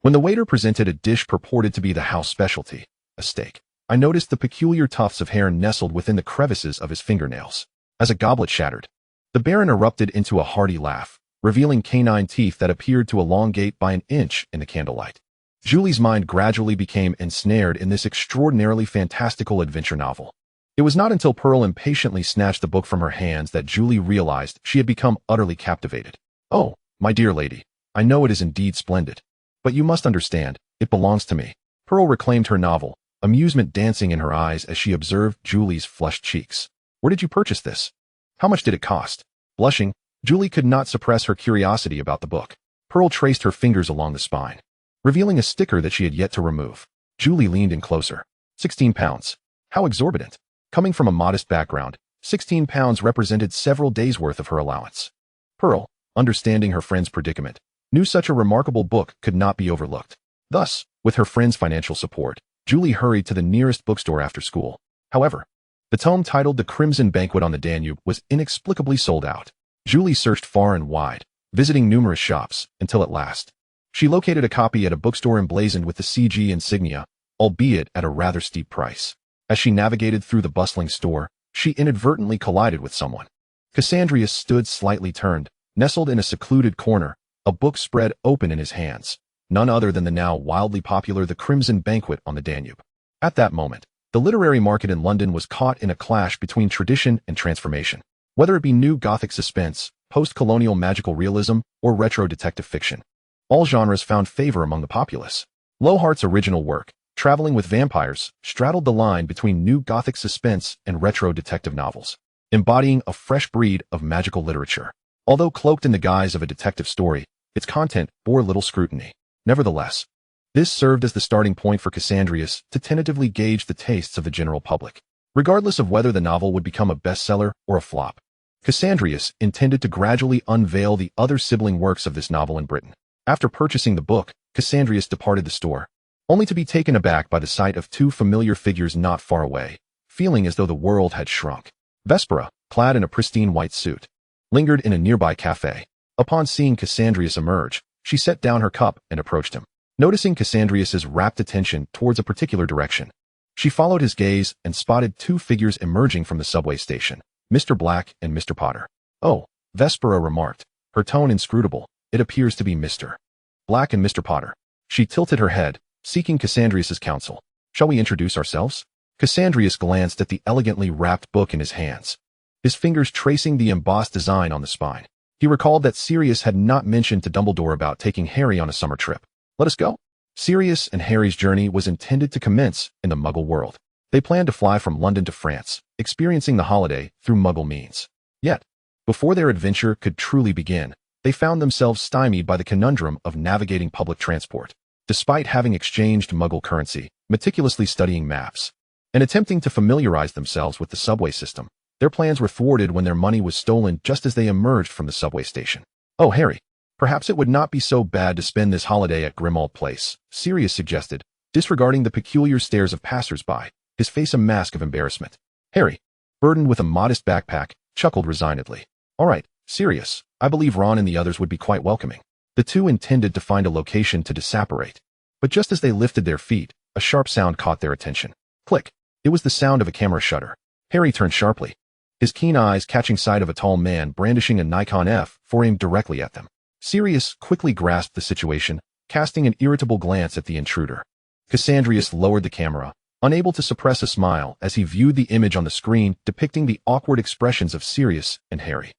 when the waiter presented a dish purported to be the house specialty, a steak, I noticed the peculiar tufts of hair nestled within the crevices of his fingernails. As a goblet shattered, the Baron erupted into a hearty laugh, revealing canine teeth that appeared to elongate by an inch in the candlelight. Julie's mind gradually became ensnared in this extraordinarily fantastical adventure novel. It was not until Pearl impatiently snatched the book from her hands that Julie realized she had become utterly captivated. "Oh, my dear lady, I know it is indeed splendid. But you must understand, it belongs to me." Pearl reclaimed her novel, amusement dancing in her eyes as she observed Julie's flushed cheeks. "Where did you purchase this? How much did it cost?" Blushing, Julie could not suppress her curiosity about the book. Pearl traced her fingers along the spine, revealing a sticker that she had yet to remove. Julie leaned in closer. £16. How exorbitant. Coming from a modest background, £16 represented several days' worth of her allowance. Pearl, understanding her friend's predicament, knew such a remarkable book could not be overlooked. Thus, with her friend's financial support, Julie hurried to the nearest bookstore after school. However, the tome titled The Crimson Banquet on the Danube was inexplicably sold out. Julie searched far and wide, visiting numerous shops, until at last, she located a copy at a bookstore emblazoned with the CG insignia, albeit at a rather steep price. As she navigated through the bustling store, she inadvertently collided with someone. Cassandrius stood slightly turned, nestled in a secluded corner, a book spread open in his hands, none other than the now wildly popular The Crimson Banquet on the Danube. At that moment, the literary market in London was caught in a clash between tradition and transformation. Whether it be new Gothic suspense, post-colonial magical realism, or retro detective fiction, all genres found favor among the populace. Lohart's original work, Traveling with Vampires, straddled the line between new Gothic suspense and retro detective novels, embodying a fresh breed of magical literature. Although cloaked in the guise of a detective story, its content bore little scrutiny. Nevertheless, this served as the starting point for Cassandrius to tentatively gauge the tastes of the general public. Regardless of whether the novel would become a bestseller or a flop, Cassandrius intended to gradually unveil the other sibling works of this novel in Britain. After purchasing the book, Cassandrius departed the store, only to be taken aback by the sight of two familiar figures not far away, feeling as though the world had shrunk. Vespera, clad in a pristine white suit, lingered in a nearby cafe. Upon seeing Cassandrius emerge, she set down her cup and approached him. Noticing Cassandrius's rapt attention towards a particular direction, she followed his gaze and spotted two figures emerging from the subway station, Mr. Black and Mr. Potter. "Oh," Vespera remarked, her tone inscrutable, "it appears to be Mr. Black and Mr. Potter." She tilted her head, seeking Cassandrius's counsel. "Shall we introduce ourselves?" Cassandrius glanced at the elegantly wrapped book in his hands, his fingers tracing the embossed design on the spine. He recalled that Sirius had not mentioned to Dumbledore about taking Harry on a summer trip. "Let us go." Sirius and Harry's journey was intended to commence in the Muggle world. They planned to fly from London to France, experiencing the holiday through Muggle means. Yet, before their adventure could truly begin, they found themselves stymied by the conundrum of navigating public transport. Despite having exchanged Muggle currency, meticulously studying maps, and attempting to familiarize themselves with the subway system, their plans were thwarted when their money was stolen just as they emerged from the subway station. "Oh, Harry, perhaps it would not be so bad to spend this holiday at Grimmauld Place," Sirius suggested, disregarding the peculiar stares of passers-by, his face a mask of embarrassment. Harry, burdened with a modest backpack, chuckled resignedly. "All right, Sirius, I believe Ron and the others would be quite welcoming." The two intended to find a location to disapparate, but just as they lifted their feet, a sharp sound caught their attention. Click. It was the sound of a camera shutter. Harry turned sharply, his keen eyes catching sight of a tall man brandishing a Nikon F4 aimed directly at them. Sirius quickly grasped the situation, casting an irritable glance at the intruder. Cassandrius lowered the camera, unable to suppress a smile as he viewed the image on the screen depicting the awkward expressions of Sirius and Harry.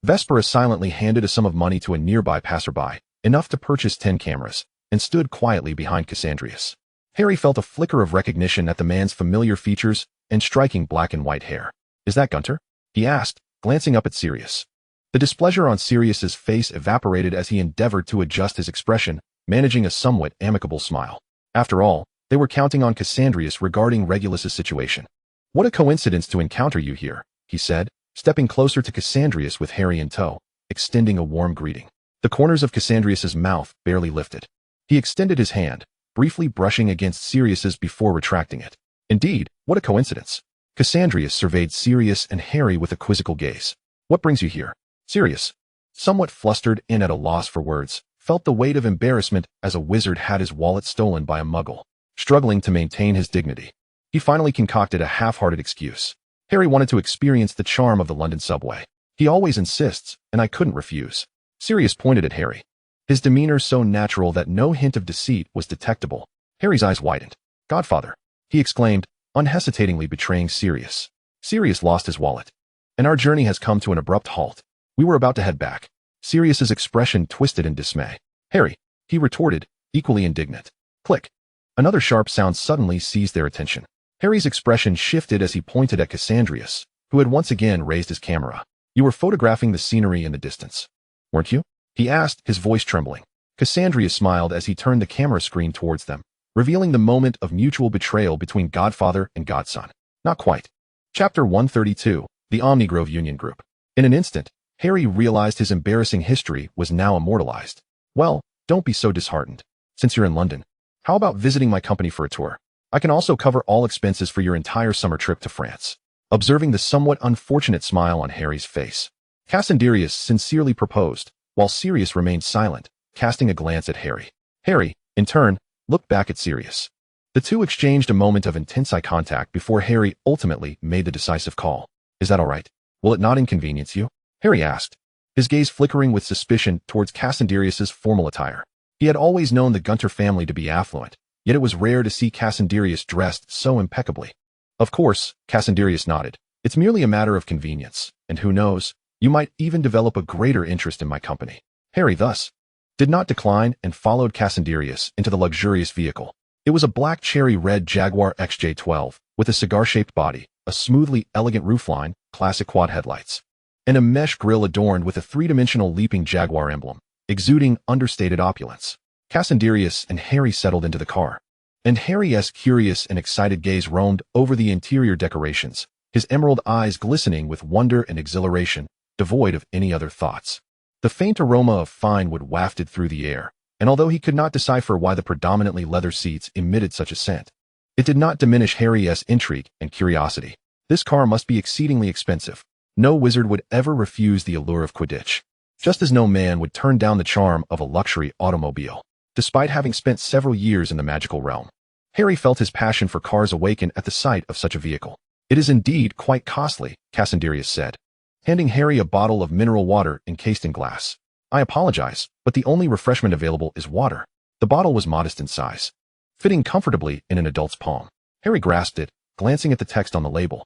Vespera silently handed a sum of money to a nearby passerby, enough to purchase 10 cameras, and stood quietly behind Cassandrius. Harry felt a flicker of recognition at the man's familiar features and striking black and white hair. "Is that Gunter?" he asked, glancing up at Sirius. The displeasure on Sirius's face evaporated as he endeavored to adjust his expression, managing a somewhat amicable smile. After all, they were counting on Cassandrius regarding Regulus's situation. "What a coincidence to encounter you here," he said, stepping closer to Cassandrius with Harry in tow, extending a warm greeting. The corners of Cassandrius's mouth barely lifted. He extended his hand, briefly brushing against Sirius's before retracting it. "Indeed, what a coincidence." Cassandrius surveyed Sirius and Harry with a quizzical gaze. "What brings you here?" Sirius, somewhat flustered and at a loss for words, felt the weight of embarrassment as a wizard had his wallet stolen by a muggle. Struggling to maintain his dignity, he finally concocted a half-hearted excuse. "Harry wanted to experience the charm of the London subway. He always insists, and I couldn't refuse." Sirius pointed at Harry, his demeanor so natural that no hint of deceit was detectable. Harry's eyes widened. "Godfather," he exclaimed, unhesitatingly betraying Sirius. Sirius lost his wallet, and our journey has come to an abrupt halt. We were about to head back. Sirius's expression twisted in dismay. "Harry," he retorted, equally indignant. Click. Another sharp sound suddenly seized their attention. Harry's expression shifted as he pointed at Cassandrius, who had once again raised his camera. "You were photographing the scenery in the distance, weren't you?" he asked, his voice trembling. Cassandrius smiled as he turned the camera screen towards them, revealing the moment of mutual betrayal between godfather and godson. "Not quite." Chapter 132, The Omnigrove Union Group. In an instant, Harry realized his embarrassing history was now immortalized. "Well, don't be so disheartened. Since you're in London, how about visiting my company for a tour? I can also cover all expenses for your entire summer trip to France." Observing the somewhat unfortunate smile on Harry's face, Cassandrius sincerely proposed, while Sirius remained silent, casting a glance at Harry. Harry, in turn, looked back at Sirius. The two exchanged a moment of intense eye contact before Harry ultimately made the decisive call. "Is that all right? Will it not inconvenience you?" Harry asked, his gaze flickering with suspicion towards Cassandrius's formal attire. He had always known the Gunter family to be affluent, yet it was rare to see Cassandrius dressed so impeccably. "Of course," Cassandrius nodded. "It's merely a matter of convenience, and who knows, you might even develop a greater interest in my company." Harry thus did not decline and followed Cassandrius into the luxurious vehicle. It was a black cherry-red Jaguar XJ12 with a cigar-shaped body, a smoothly elegant roofline, classic quad headlights, and a mesh grille adorned with a three-dimensional leaping Jaguar emblem, exuding understated opulence. Cassandrius and Harry settled into the car, and Harry's curious and excited gaze roamed over the interior decorations, his emerald eyes glistening with wonder and exhilaration, devoid of any other thoughts. The faint aroma of fine wood wafted through the air, and although he could not decipher why the predominantly leather seats emitted such a scent, it did not diminish Harry's intrigue and curiosity. This car must be exceedingly expensive. No wizard would ever refuse the allure of Quidditch, just as no man would turn down the charm of a luxury automobile. Despite having spent several years in the magical realm, Harry felt his passion for cars awaken at the sight of such a vehicle. "It is indeed quite costly," Cassandrius said, handing Harry a bottle of mineral water encased in glass. "I apologize, but the only refreshment available is water." The bottle was modest in size, fitting comfortably in an adult's palm. Harry grasped it, glancing at the text on the label.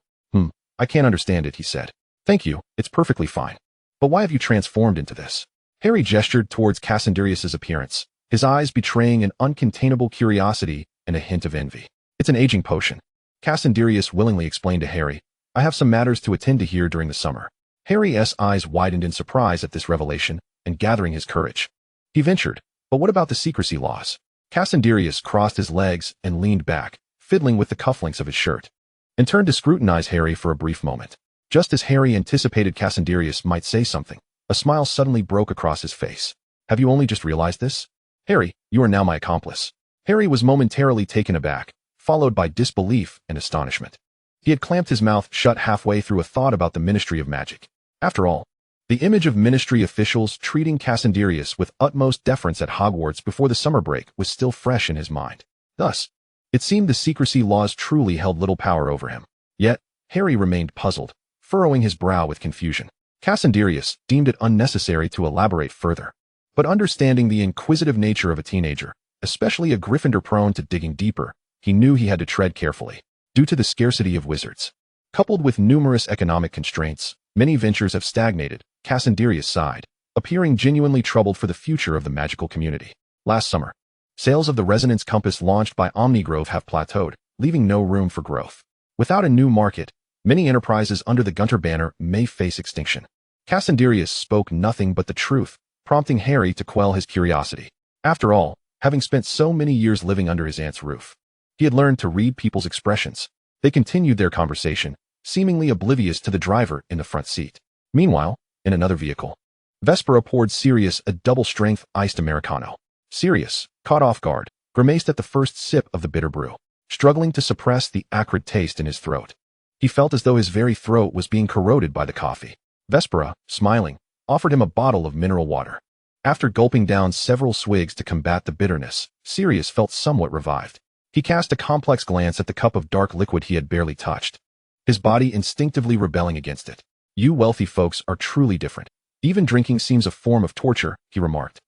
I can't understand it," he said. "Thank you, it's perfectly fine. But why have you transformed into this?" Harry gestured towards Cassandrius's appearance, his eyes betraying an uncontainable curiosity and a hint of envy. "It's an aging potion," Cassandrius willingly explained to Harry. "I have some matters to attend to here during the summer." Harry's eyes widened in surprise at this revelation, and gathering his courage, he ventured, "But what about the secrecy laws?" Cassandrius crossed his legs and leaned back, fiddling with the cufflinks of his shirt, and turned to scrutinize Harry for a brief moment. Just as Harry anticipated Cassandrius might say something, a smile suddenly broke across his face. "Have you only just realized this? Harry, you are now my accomplice." Harry was momentarily taken aback, followed by disbelief and astonishment. He had clamped his mouth shut halfway through a thought about the Ministry of Magic. After all, the image of ministry officials treating Cassandrius with utmost deference at Hogwarts before the summer break was still fresh in his mind. Thus, It seemed the secrecy laws truly held little power over him. Yet, Harry remained puzzled, furrowing his brow with confusion. Cassandrius deemed it unnecessary to elaborate further. But understanding the inquisitive nature of a teenager, especially a Gryffindor prone to digging deeper, he knew he had to tread carefully. Due to the scarcity of wizards, coupled with numerous economic constraints, many ventures have stagnated, Cassandrius sighed, appearing genuinely troubled for the future of the magical community. Last summer, sales of the Resonance Compass launched by Omnigrove have plateaued, leaving no room for growth. Without a new market, many enterprises under the Gunter banner may face extinction. Cassandrius spoke nothing but the truth, prompting Harry to quell his curiosity. After all, having spent so many years living under his aunt's roof, he had learned to read people's expressions. They continued their conversation, seemingly oblivious to the driver in the front seat. Meanwhile, in another vehicle, Vespera poured Sirius a double-strength iced Americano. Sirius, caught off guard, grimaced at the first sip of the bitter brew, struggling to suppress the acrid taste in his throat. He felt as though his very throat was being corroded by the coffee. Vespera, smiling, offered him a bottle of mineral water. After gulping down several swigs to combat the bitterness, Sirius felt somewhat revived. He cast a complex glance at the cup of dark liquid he had barely touched, his body instinctively rebelling against it. "You wealthy folks are truly different. Even drinking seems a form of torture," he remarked.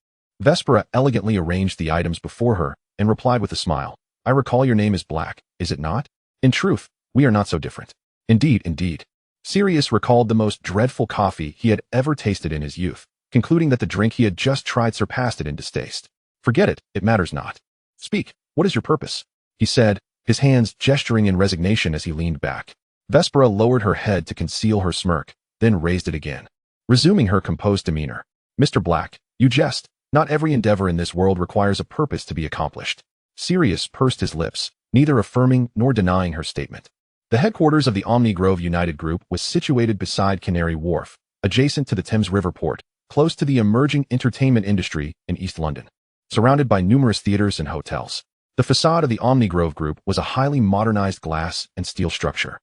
Vespera elegantly arranged the items before her and replied with a smile. "I recall your name is Black, is it not? In truth, we are not so different." "Indeed, indeed." Sirius recalled the most dreadful coffee he had ever tasted in his youth, concluding that the drink he had just tried surpassed it in distaste. "Forget it, it matters not. Speak, what is your purpose?" he said, his hands gesturing in resignation as he leaned back. Vespera lowered her head to conceal her smirk, then raised it again, resuming her composed demeanor. "Mr. Black, you jest. Not every endeavor in this world requires a purpose to be accomplished." Sirius pursed his lips, neither affirming nor denying her statement. The headquarters of the Omnigrove United Group was situated beside Canary Wharf, adjacent to the Thames River port, close to the emerging entertainment industry in East London. Surrounded by numerous theaters and hotels, the facade of the Omnigrove Group was a highly modernized glass and steel structure.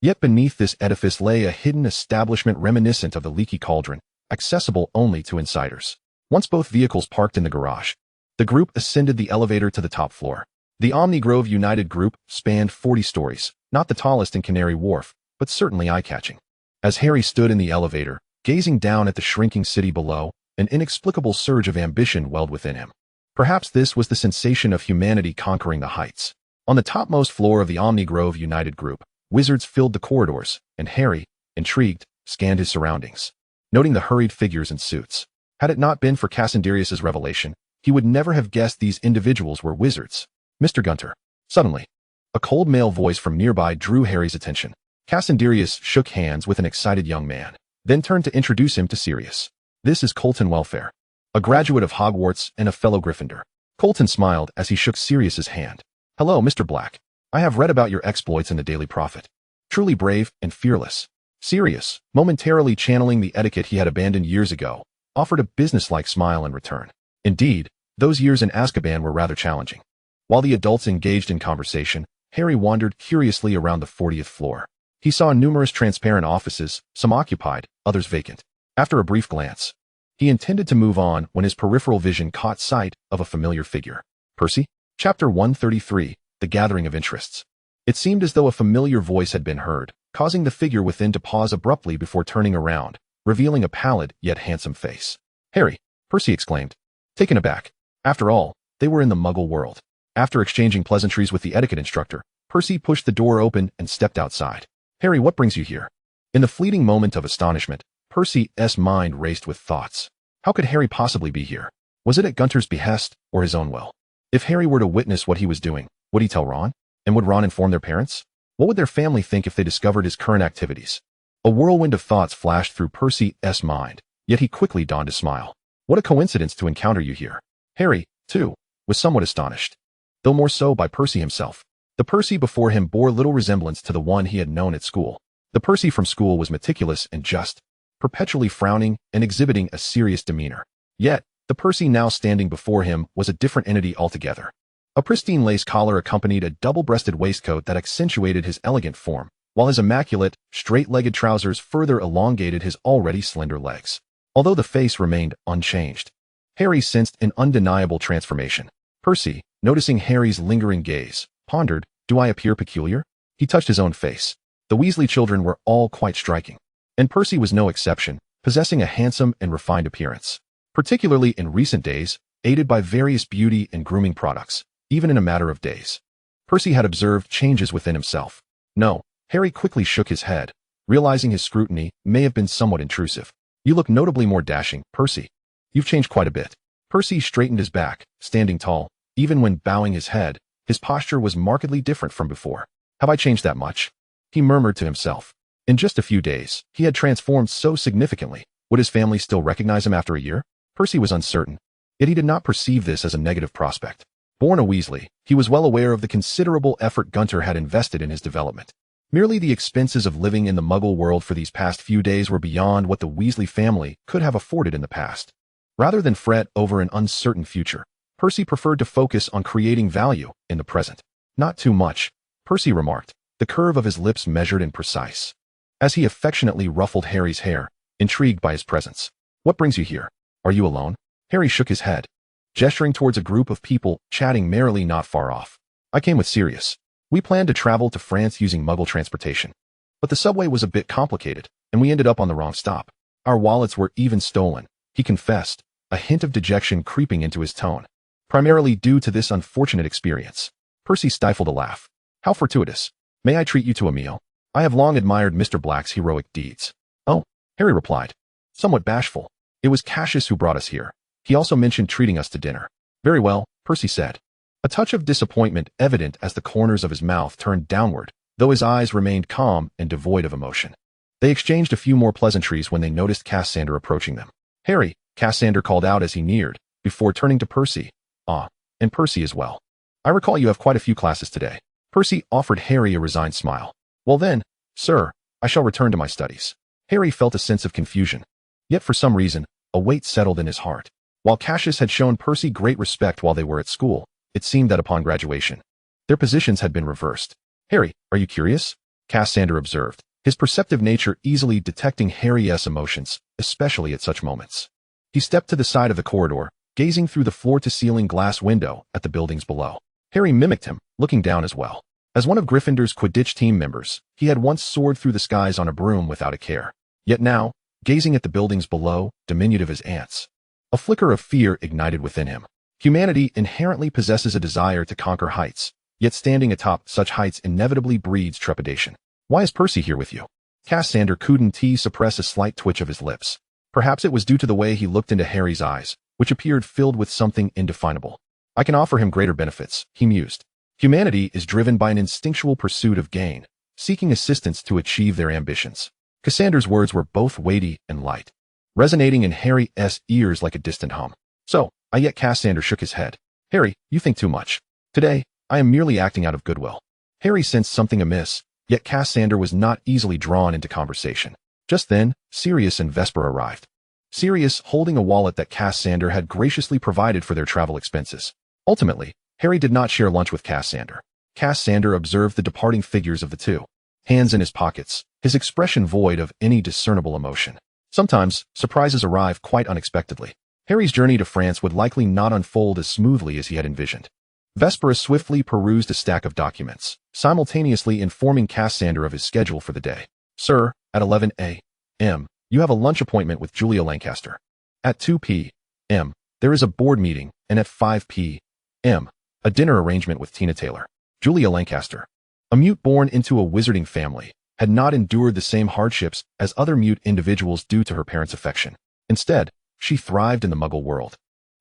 Yet beneath this edifice lay a hidden establishment reminiscent of the Leaky Cauldron, accessible only to insiders. Once both vehicles parked in the garage, the group ascended the elevator to the top floor. The Omnigrove United Group spanned 40 stories, not the tallest in Canary Wharf, but certainly eye-catching. As Harry stood in the elevator, gazing down at the shrinking city below, an inexplicable surge of ambition welled within him. Perhaps this was the sensation of humanity conquering the heights. On the topmost floor of the Omnigrove United Group, wizards filled the corridors, and Harry, intrigued, scanned his surroundings, noting the hurried figures and suits. Had it not been for Cassandrius's revelation, he would never have guessed these individuals were wizards. "Mr. Gunter." Suddenly, a cold male voice from nearby drew Harry's attention. Cassandrius shook hands with an excited young man, then turned to introduce him to Sirius. "This is Colton Welfare, a graduate of Hogwarts and a fellow Gryffindor." Colton smiled as he shook Sirius's hand. "Hello, Mr. Black. I have read about your exploits in the Daily Prophet. Truly brave and fearless." Sirius, momentarily channeling the etiquette he had abandoned years ago, offered a businesslike smile in return. Indeed, those years in Azkaban were rather challenging. While the adults engaged in conversation, Harry wandered curiously around the 40th floor. He saw numerous transparent offices, some occupied, others vacant. After a brief glance, he intended to move on when his peripheral vision caught sight of a familiar figure. "Percy?" Chapter 133, The Gathering of Interests. It seemed as though a familiar voice had been heard, causing the figure within to pause abruptly before turning around, revealing a pallid yet handsome face. "Harry!" Percy exclaimed, taken aback. After all, they were in the Muggle world. After exchanging pleasantries with the etiquette instructor, Percy pushed the door open and stepped outside. "Harry, what brings you here?" In the fleeting moment of astonishment, Percy's mind raced with thoughts. How could Harry possibly be here? Was it at Gunter's behest or his own will? If Harry were to witness what he was doing, would he tell Ron? And would Ron inform their parents? What would their family think if they discovered his current activities? A whirlwind of thoughts flashed through Percy's mind, yet he quickly donned a smile. What a coincidence to encounter you here. Harry, too, was somewhat astonished, though more so by Percy himself. The Percy before him bore little resemblance to the one he had known at school. The Percy from school was meticulous and just, perpetually frowning and exhibiting a serious demeanor. Yet, the Percy now standing before him was a different entity altogether. A pristine lace collar accompanied a double-breasted waistcoat that accentuated his elegant form, while his immaculate, straight-legged trousers further elongated his already slender legs. Although the face remained unchanged, Harry sensed an undeniable transformation. Percy, noticing Harry's lingering gaze, pondered, do I appear peculiar? He touched his own face. The Weasley children were all quite striking, and Percy was no exception, possessing a handsome and refined appearance. Particularly in recent days, aided by various beauty and grooming products, even in a matter of days. Percy had observed changes within himself. No, Harry quickly shook his head, realizing his scrutiny may have been somewhat intrusive. You look notably more dashing, Percy. You've changed quite a bit. Percy straightened his back, standing tall. Even when bowing his head, his posture was markedly different from before. Have I changed that much? He murmured to himself. In just a few days, he had transformed so significantly. Would his family still recognize him after a year? Percy was uncertain. Yet he did not perceive this as a negative prospect. Born a Weasley, he was well aware of the considerable effort Gunter had invested in his development. Merely the expenses of living in the Muggle world for these past few days were beyond what the Weasley family could have afforded in the past. Rather than fret over an uncertain future, Percy preferred to focus on creating value in the present. Not too much, Percy remarked, the curve of his lips measured and precise. As he affectionately ruffled Harry's hair, intrigued by his presence. What brings you here? Are you alone? Harry shook his head, gesturing towards a group of people chatting merrily not far off. I came with Sirius. We planned to travel to France using Muggle transportation. But the subway was a bit complicated, and we ended up on the wrong stop. Our wallets were even stolen, he confessed, a hint of dejection creeping into his tone. Primarily due to this unfortunate experience. Percy stifled a laugh. How fortuitous. May I treat you to a meal? I have long admired Mr. Black's heroic deeds. Oh, Harry replied, somewhat bashful. It was Cassius who brought us here. He also mentioned treating us to dinner. Very well, Percy said. A touch of disappointment evident as the corners of his mouth turned downward, though his eyes remained calm and devoid of emotion. They exchanged a few more pleasantries when they noticed Cassandra approaching them. Harry, Cassandra called out as he neared, before turning to Percy. Ah, and Percy as well. I recall you have quite a few classes today. Percy offered Harry a resigned smile. Well then, sir, I shall return to my studies. Harry felt a sense of confusion. Yet for some reason, a weight settled in his heart. While Cassius had shown Percy great respect while they were at school, it seemed that upon graduation, their positions had been reversed. Harry, are you curious? Cassandra observed, his perceptive nature easily detecting Harry's emotions, especially at such moments. He stepped to the side of the corridor, gazing through the floor-to-ceiling glass window at the buildings below. Harry mimicked him, looking down as well. As one of Gryffindor's Quidditch team members, he had once soared through the skies on a broom without a care. Yet now, gazing at the buildings below, diminutive as ants, a flicker of fear ignited within him. Humanity inherently possesses a desire to conquer heights, yet standing atop such heights inevitably breeds trepidation. Why is Percy here with you? Cassandra couldn't suppress a slight twitch of his lips. Perhaps it was due to the way he looked into Harry's eyes, which appeared filled with something indefinable. I can offer him greater benefits, he mused. Humanity is driven by an instinctual pursuit of gain, seeking assistance to achieve their ambitions. Cassandra's words were both weighty and light, resonating in Harry's ears like a distant hum. So, yet Cassandra shook his head. Harry, you think too much. Today, I am merely acting out of goodwill. Harry sensed something amiss, yet Cassandra was not easily drawn into conversation. Just then, Sirius and Vesper arrived. Sirius holding a wallet that Cassandra had graciously provided for their travel expenses. Ultimately, Harry did not share lunch with Cassandra. Cassandra observed the departing figures of the two, hands in his pockets, his expression void of any discernible emotion. Sometimes, surprises arrive quite unexpectedly. Harry's journey to France would likely not unfold as smoothly as he had envisioned. Vesper swiftly perused a stack of documents, simultaneously informing Cassandra of his schedule for the day. Sir, at 11 a.m., you have a lunch appointment with Julia Lancaster. At 2 p.m., there is a board meeting, and at 5 p.m., a dinner arrangement with Tina Taylor. Julia Lancaster, a mute born into a wizarding family, had not endured the same hardships as other mute individuals due to her parents' affection. Instead, she thrived in the Muggle world,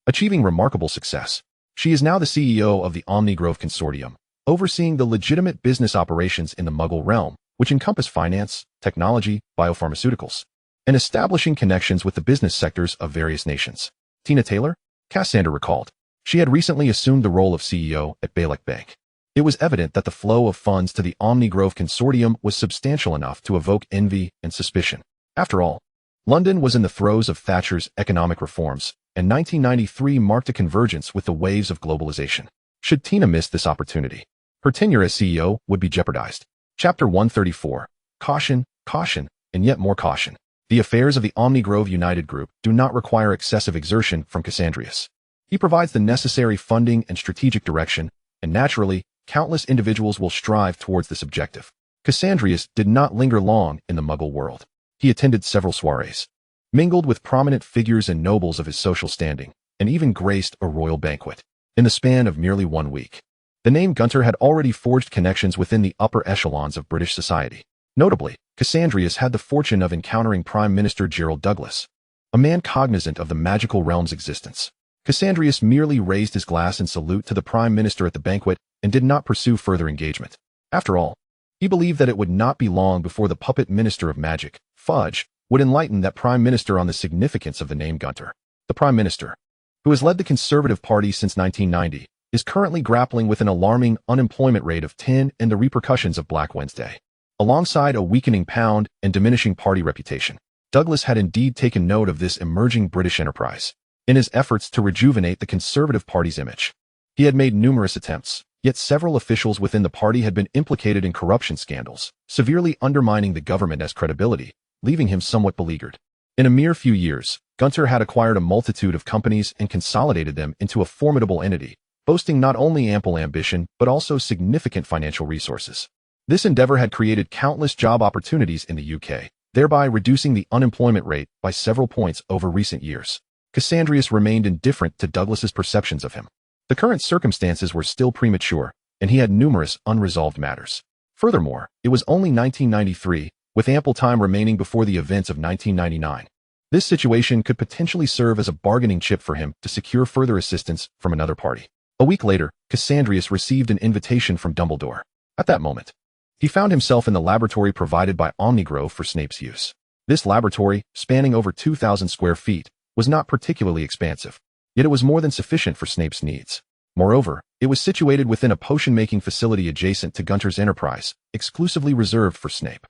achieving remarkable success. She is now the CEO of the Omnigrove Consortium, overseeing the legitimate business operations in the Muggle realm, which encompass finance, technology, biopharmaceuticals, and establishing connections with the business sectors of various nations. Tina Taylor? Cassandra recalled. She had recently assumed the role of CEO at Balek Bank. It was evident that the flow of funds to the Omnigrove Consortium was substantial enough to evoke envy and suspicion. After all, London was in the throes of Thatcher's economic reforms, and 1993 marked a convergence with the waves of globalization. Should Tina miss this opportunity, her tenure as CEO would be jeopardized. Chapter 134. Caution, caution, and yet more caution. The affairs of the Omnigrove United Group do not require excessive exertion from Cassandrius. He provides the necessary funding and strategic direction, and naturally, countless individuals will strive towards this objective. Cassandrius did not linger long in the Muggle world. He attended several soirees, mingled with prominent figures and nobles of his social standing, and even graced a royal banquet. In the span of merely 1 week, the name Gunter had already forged connections within the upper echelons of British society. Notably, Cassandrius had the fortune of encountering Prime Minister Gerald Douglas, a man cognizant of the magical realm's existence. Cassandrius merely raised his glass in salute to the Prime Minister at the banquet and did not pursue further engagement. After all, he believed that it would not be long before the puppet Minister of Magic, Fudge, would enlighten that Prime Minister on the significance of the name Gunter. The Prime Minister, who has led the Conservative Party since 1990, is currently grappling with an alarming unemployment rate of 10 and the repercussions of Black Wednesday. Alongside a weakening pound and diminishing party reputation, Douglas had indeed taken note of this emerging British enterprise. In his efforts to rejuvenate the Conservative Party's image, he had made numerous attempts, yet several officials within the party had been implicated in corruption scandals, severely undermining the government as credibility, leaving him somewhat beleaguered. In a mere few years, Gunter had acquired a multitude of companies and consolidated them into a formidable entity, boasting not only ample ambition but also significant financial resources. This endeavor had created countless job opportunities in the UK, thereby reducing the unemployment rate by several points over recent years. Cassandrius remained indifferent to Douglas's perceptions of him. The current circumstances were still premature, and he had numerous unresolved matters. Furthermore, it was only 1993, with ample time remaining before the events of 1999. This situation could potentially serve as a bargaining chip for him to secure further assistance from another party. A week later, Cassandrius received an invitation from Dumbledore. At that moment, he found himself in the laboratory provided by Omnigrove for Snape's use. This laboratory, spanning over 2,000 square feet, was not particularly expansive, yet it was more than sufficient for Snape's needs. Moreover, it was situated within a potion-making facility adjacent to Gunter's enterprise, exclusively reserved for Snape.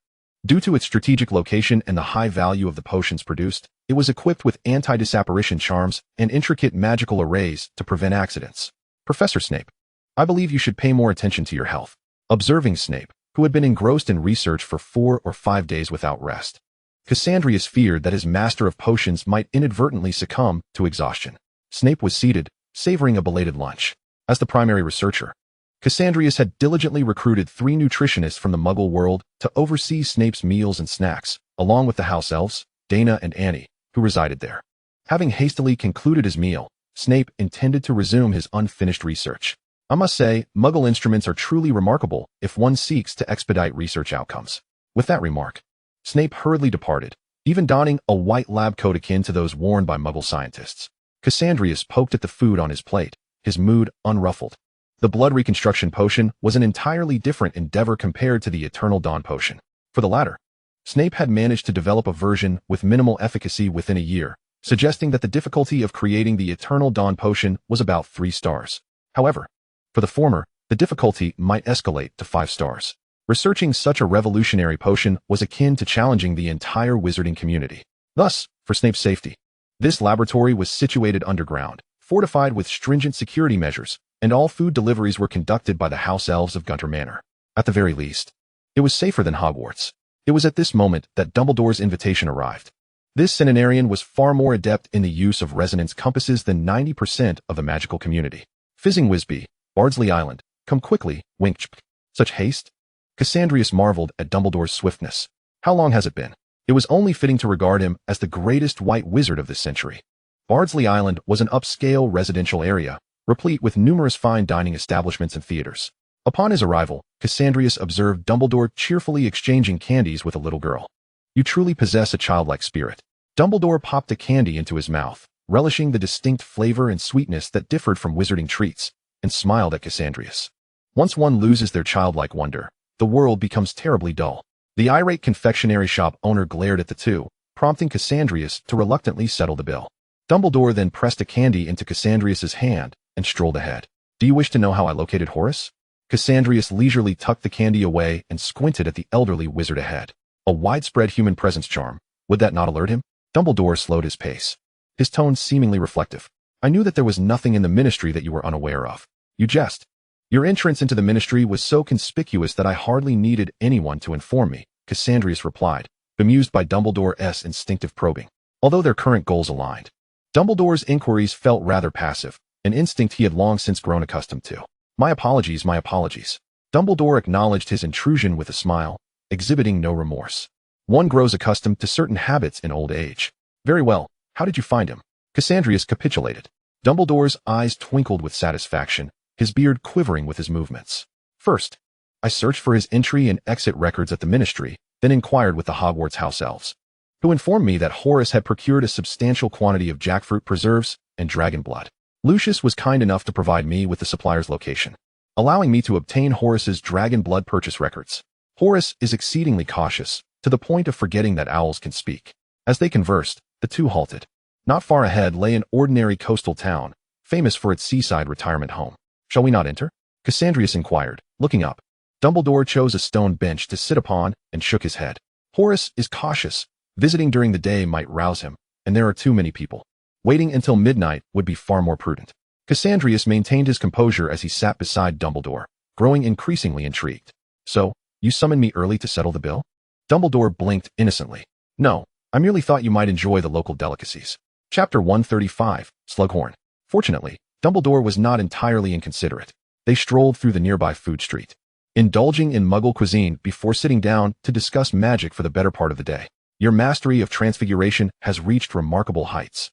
Due to its strategic location and the high value of the potions produced, it was equipped with anti-disapparition charms and intricate magical arrays to prevent accidents. Professor Snape, I believe you should pay more attention to your health. Observing Snape, who had been engrossed in research for 4 or 5 days without rest, Cassandrius feared that his master of potions might inadvertently succumb to exhaustion. Snape was seated, savoring a belated lunch. As the primary researcher, Cassandrius had diligently recruited 3 nutritionists from the Muggle world to oversee Snape's meals and snacks, along with the house elves, Dana and Annie, who resided there. Having hastily concluded his meal, Snape intended to resume his unfinished research. I must say, Muggle instruments are truly remarkable if one seeks to expedite research outcomes. With that remark, Snape hurriedly departed, even donning a white lab coat akin to those worn by Muggle scientists. Cassandrius poked at the food on his plate, his mood unruffled. The blood reconstruction potion was an entirely different endeavor compared to the Eternal Dawn potion. For the latter, Snape had managed to develop a version with minimal efficacy within a year, suggesting that the difficulty of creating the Eternal Dawn potion was about 3 stars. However, for the former, the difficulty might escalate to 5 stars. Researching such a revolutionary potion was akin to challenging the entire wizarding community. Thus, for Snape's safety, this laboratory was situated underground, fortified with stringent security measures, and all food deliveries were conducted by the house elves of Gunter Manor. At the very least, it was safer than Hogwarts. It was at this moment that Dumbledore's invitation arrived. This centenarian was far more adept in the use of resonance compasses than 90% of the magical community. Fizzing Whizbee, Bardsley Island, come quickly, wink. Such haste? Cassandrius marveled at Dumbledore's swiftness. How long has it been? It was only fitting to regard him as the greatest white wizard of this century. Bardsley Island was an upscale residential area, replete with numerous fine dining establishments and theaters. Upon his arrival, Cassandrius observed Dumbledore cheerfully exchanging candies with a little girl. You truly possess a childlike spirit. Dumbledore popped a candy into his mouth, relishing the distinct flavor and sweetness that differed from wizarding treats, and smiled at Cassandrius. Once one loses their childlike wonder, the world becomes terribly dull. The irate confectionery shop owner glared at the two, prompting Cassandrius to reluctantly settle the bill. Dumbledore then pressed a candy into Cassandrius's hand and strolled ahead. Do you wish to know how I located Horace? Cassandrius leisurely tucked the candy away and squinted at the elderly wizard ahead. A widespread human presence charm. Would that not alert him? Dumbledore slowed his pace, his tone seemingly reflective. I knew that there was nothing in the ministry that you were unaware of. You jest. Your entrance into the ministry was so conspicuous that I hardly needed anyone to inform me, Cassandrius replied, bemused by Dumbledore's instinctive probing. Although their current goals aligned, Dumbledore's inquiries felt rather passive, an instinct he had long since grown accustomed to. My apologies, my apologies. Dumbledore acknowledged his intrusion with a smile, exhibiting no remorse. One grows accustomed to certain habits in old age. Very well, how did you find him? Cassandrius capitulated. Dumbledore's eyes twinkled with satisfaction, his beard quivering with his movements. First, I searched for his entry and exit records at the ministry, then inquired with the Hogwarts house elves, who informed me that Horace had procured a substantial quantity of jackfruit preserves and dragon blood. Lucius was kind enough to provide me with the supplier's location, allowing me to obtain Horace's dragon blood purchase records. Horace is exceedingly cautious, to the point of forgetting that owls can speak. As they conversed, the two halted. Not far ahead lay an ordinary coastal town, famous for its seaside retirement home. Shall we not enter? Cassandrius inquired, looking up. Dumbledore chose a stone bench to sit upon and shook his head. Horace is cautious. Visiting during the day might rouse him, and there are too many people. Waiting until midnight would be far more prudent. Cassandrius maintained his composure as he sat beside Dumbledore, growing increasingly intrigued. So, you summoned me early to settle the bill? Dumbledore blinked innocently. No, I merely thought you might enjoy the local delicacies. Chapter 135, Slughorn. Fortunately, Dumbledore was not entirely inconsiderate. They strolled through the nearby food street, indulging in Muggle cuisine before sitting down to discuss magic for the better part of the day. Your mastery of transfiguration has reached remarkable heights.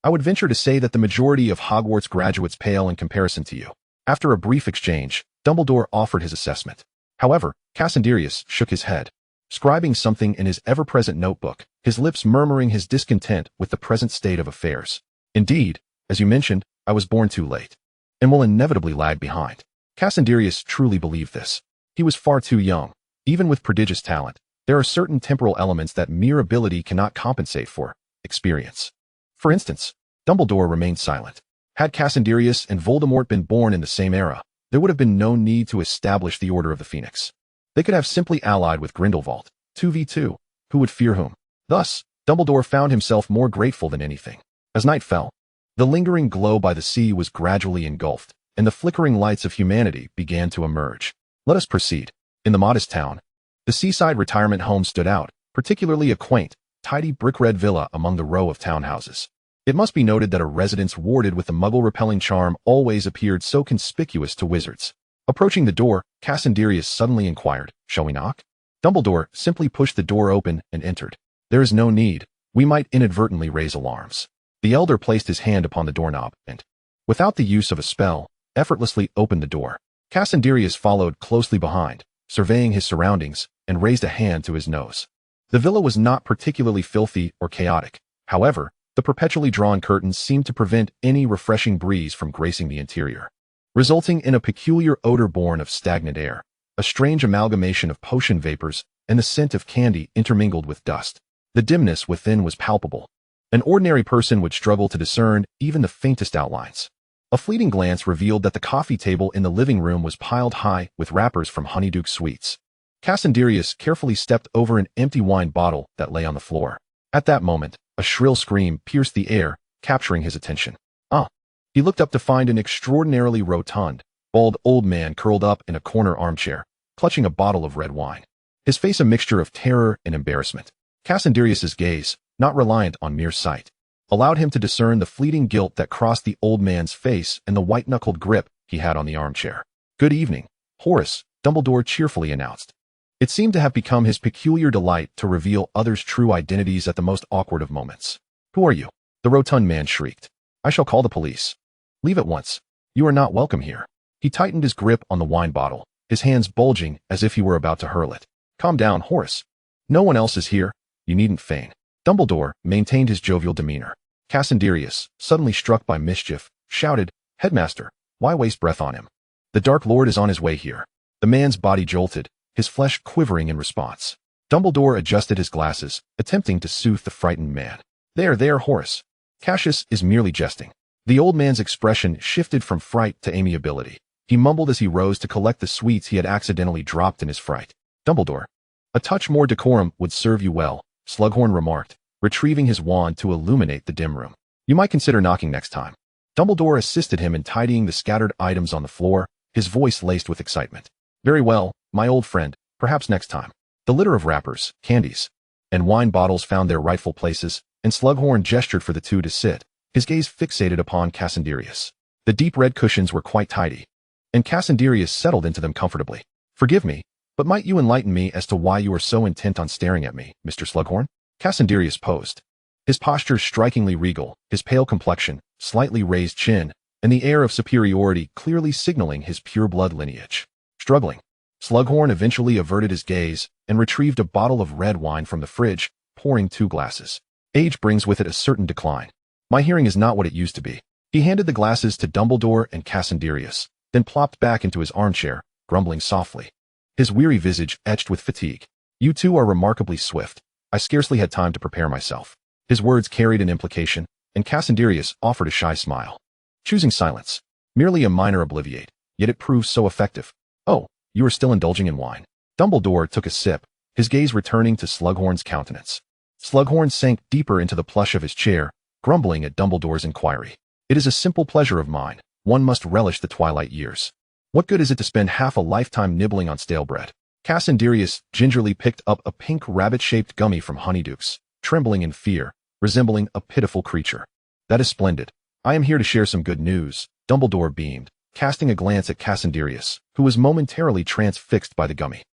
I would venture to say that the majority of Hogwarts graduates pale in comparison to you. After a brief exchange, Dumbledore offered his assessment. However, Cassandrius shook his head, scribing something in his ever-present notebook, his lips murmuring his discontent with the present state of affairs. Indeed, as you mentioned, I was born too late, and will inevitably lag behind. Cassandrius truly believed this. He was far too young. Even with prodigious talent, there are certain temporal elements that mere ability cannot compensate for. Experience. For instance, Dumbledore remained silent. Had Cassandrius and Voldemort been born in the same era, there would have been no need to establish the Order of the Phoenix. They could have simply allied with Grindelwald, 2v2, who would fear whom. Thus, Dumbledore found himself more grateful than anything. As night fell, the lingering glow by the sea was gradually engulfed, and the flickering lights of humanity began to emerge. Let us proceed. In the modest town, the seaside retirement home stood out, particularly a quaint, tidy brick-red villa among the row of townhouses. It must be noted that a residence warded with the Muggle-repelling charm always appeared so conspicuous to wizards. Approaching the door, Cassandrius suddenly inquired, "Shall we knock?" Dumbledore simply pushed the door open and entered. "There is no need. We might inadvertently raise alarms." The elder placed his hand upon the doorknob and, without the use of a spell, effortlessly opened the door. Cassandrius followed closely behind, surveying his surroundings, and raised a hand to his nose. The villa was not particularly filthy or chaotic. However, the perpetually drawn curtains seemed to prevent any refreshing breeze from gracing the interior, resulting in a peculiar odor born of stagnant air, a strange amalgamation of potion vapors and the scent of candy intermingled with dust. The dimness within was palpable. An ordinary person would struggle to discern even the faintest outlines. A fleeting glance revealed that the coffee table in the living room was piled high with wrappers from Honeyduke Sweets. Cassandrius carefully stepped over an empty wine bottle that lay on the floor. At that moment, a shrill scream pierced the air, capturing his attention. Ah! He looked up to find an extraordinarily rotund, bald old man curled up in a corner armchair, clutching a bottle of red wine. His face a mixture of terror and embarrassment. Cassandrius's gaze, not reliant on mere sight, allowed him to discern the fleeting guilt that crossed the old man's face and the white-knuckled grip he had on the armchair. "Good evening, Horace," Dumbledore cheerfully announced. It seemed to have become his peculiar delight to reveal others' true identities at the most awkward of moments. "Who are you?" the rotund man shrieked. "I shall call the police. Leave at once. You are not welcome here." He tightened his grip on the wine bottle, his hands bulging as if he were about to hurl it. "Calm down, Horace. No one else is here. You needn't feign." Dumbledore maintained his jovial demeanor. Cassandrius, suddenly struck by mischief, shouted, "Headmaster, why waste breath on him? The Dark Lord is on his way here." The man's body jolted, his flesh quivering in response. Dumbledore adjusted his glasses, attempting to soothe the frightened man. There, Horace. Cassius is merely jesting." The old man's expression shifted from fright to amiability. He mumbled as he rose to collect the sweets he had accidentally dropped in his fright. "Dumbledore, a touch more decorum would serve you well," Slughorn remarked, retrieving his wand to illuminate the dim room. "You might consider knocking next time." Dumbledore assisted him in tidying the scattered items on the floor, his voice laced with excitement. "Very well, my old friend, perhaps next time." The litter of wrappers, candies, and wine bottles found their rightful places, and Slughorn gestured for the two to sit, his gaze fixated upon Cassandrius. The deep red cushions were quite tidy, and Cassandrius settled into them comfortably. "Forgive me, but might you enlighten me as to why you are so intent on staring at me, Mr. Slughorn?" Cassandrius posed. His posture strikingly regal, his pale complexion, slightly raised chin, and the air of superiority clearly signaling his pure-blood lineage. Struggling, Slughorn eventually averted his gaze and retrieved a bottle of red wine from the fridge, pouring 2 glasses. Age brings with it a certain decline. My hearing is not what it used to be. He handed the glasses to Dumbledore and Cassandrius, then plopped back into his armchair, grumbling softly. His weary visage etched with fatigue. "You two are remarkably swift. I scarcely had time to prepare myself." His words carried an implication, and Cassandrius offered a shy smile. Choosing silence. Merely a minor obliviate, yet it proved so effective. "Oh, you are still indulging in wine." Dumbledore took a sip, his gaze returning to Slughorn's countenance. Slughorn sank deeper into the plush of his chair, grumbling at Dumbledore's inquiry. "It is a simple pleasure of mine. One must relish the twilight years. What good is it to spend half a lifetime nibbling on stale bread?" Cassandrius gingerly picked up a pink rabbit-shaped gummy from Honeydukes, trembling in fear, resembling a pitiful creature. "That is splendid. I am here to share some good news," Dumbledore beamed, casting a glance at Cassandrius, who was momentarily transfixed by the gummy.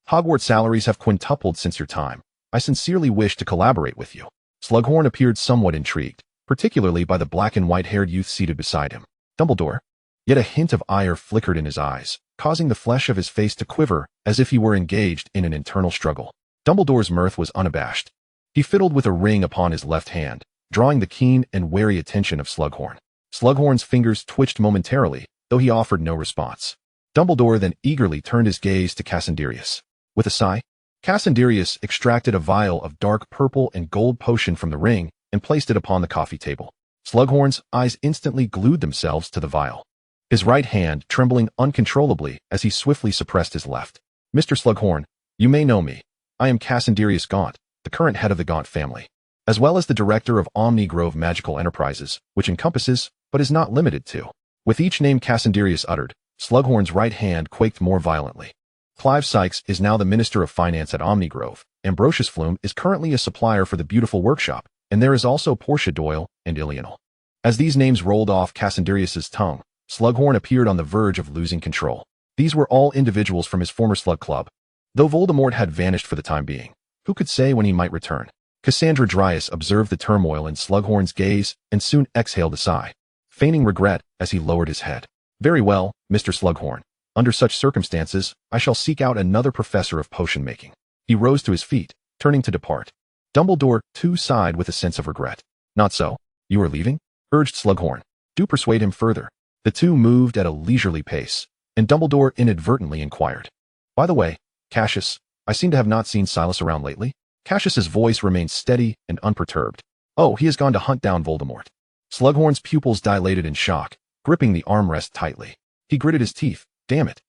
"Hogwarts salaries have quintupled since your time. I sincerely wish to collaborate with you." Slughorn appeared somewhat intrigued, particularly by the black and white-haired youth seated beside him. "Dumbledore?" Yet a hint of ire flickered in his eyes, causing the flesh of his face to quiver as if he were engaged in an internal struggle. Dumbledore's mirth was unabashed. He fiddled with a ring upon his left hand, drawing the keen and wary attention of Slughorn. Slughorn's fingers twitched momentarily, though he offered no response. Dumbledore then eagerly turned his gaze to Cassandrius. With a sigh, Cassandrius extracted a vial of dark purple and gold potion from the ring and placed it upon the coffee table. Slughorn's eyes instantly glued themselves to the vial, his right hand trembling uncontrollably as he swiftly suppressed his left. "Mr. Slughorn, you may know me. I am Cassandrius Gaunt, the current head of the Gaunt family, as well as the director of Omni Grove Magical Enterprises, which encompasses, but is not limited to." With each name Cassandrius uttered, Slughorn's right hand quaked more violently. "Clive Sykes is now the Minister of Finance at Omni Grove. Ambrosius Flume is currently a supplier for the Beautiful Workshop, and there is also Portia Doyle and Ilianal." As these names rolled off Cassandrius's tongue, Slughorn appeared on the verge of losing control. These were all individuals from his former Slug Club. Though Voldemort had vanished for the time being, who could say when he might return? Cassandra Dryas observed the turmoil in Slughorn's gaze and soon exhaled a sigh, feigning regret as he lowered his head. "Very well, Mr. Slughorn. Under such circumstances, I shall seek out another professor of potion-making." He rose to his feet, turning to depart. Dumbledore, too, sighed with a sense of regret. "Not so. You are leaving?" urged Slughorn. "Do persuade him further." The two moved at a leisurely pace, and Dumbledore inadvertently inquired, "By the way, Cassius, I seem to have not seen Silas around lately." Cassius's voice remained steady and unperturbed. "Oh, he has gone to hunt down Voldemort." Slughorn's pupils dilated in shock, gripping the armrest tightly. He gritted his teeth. "Damn it.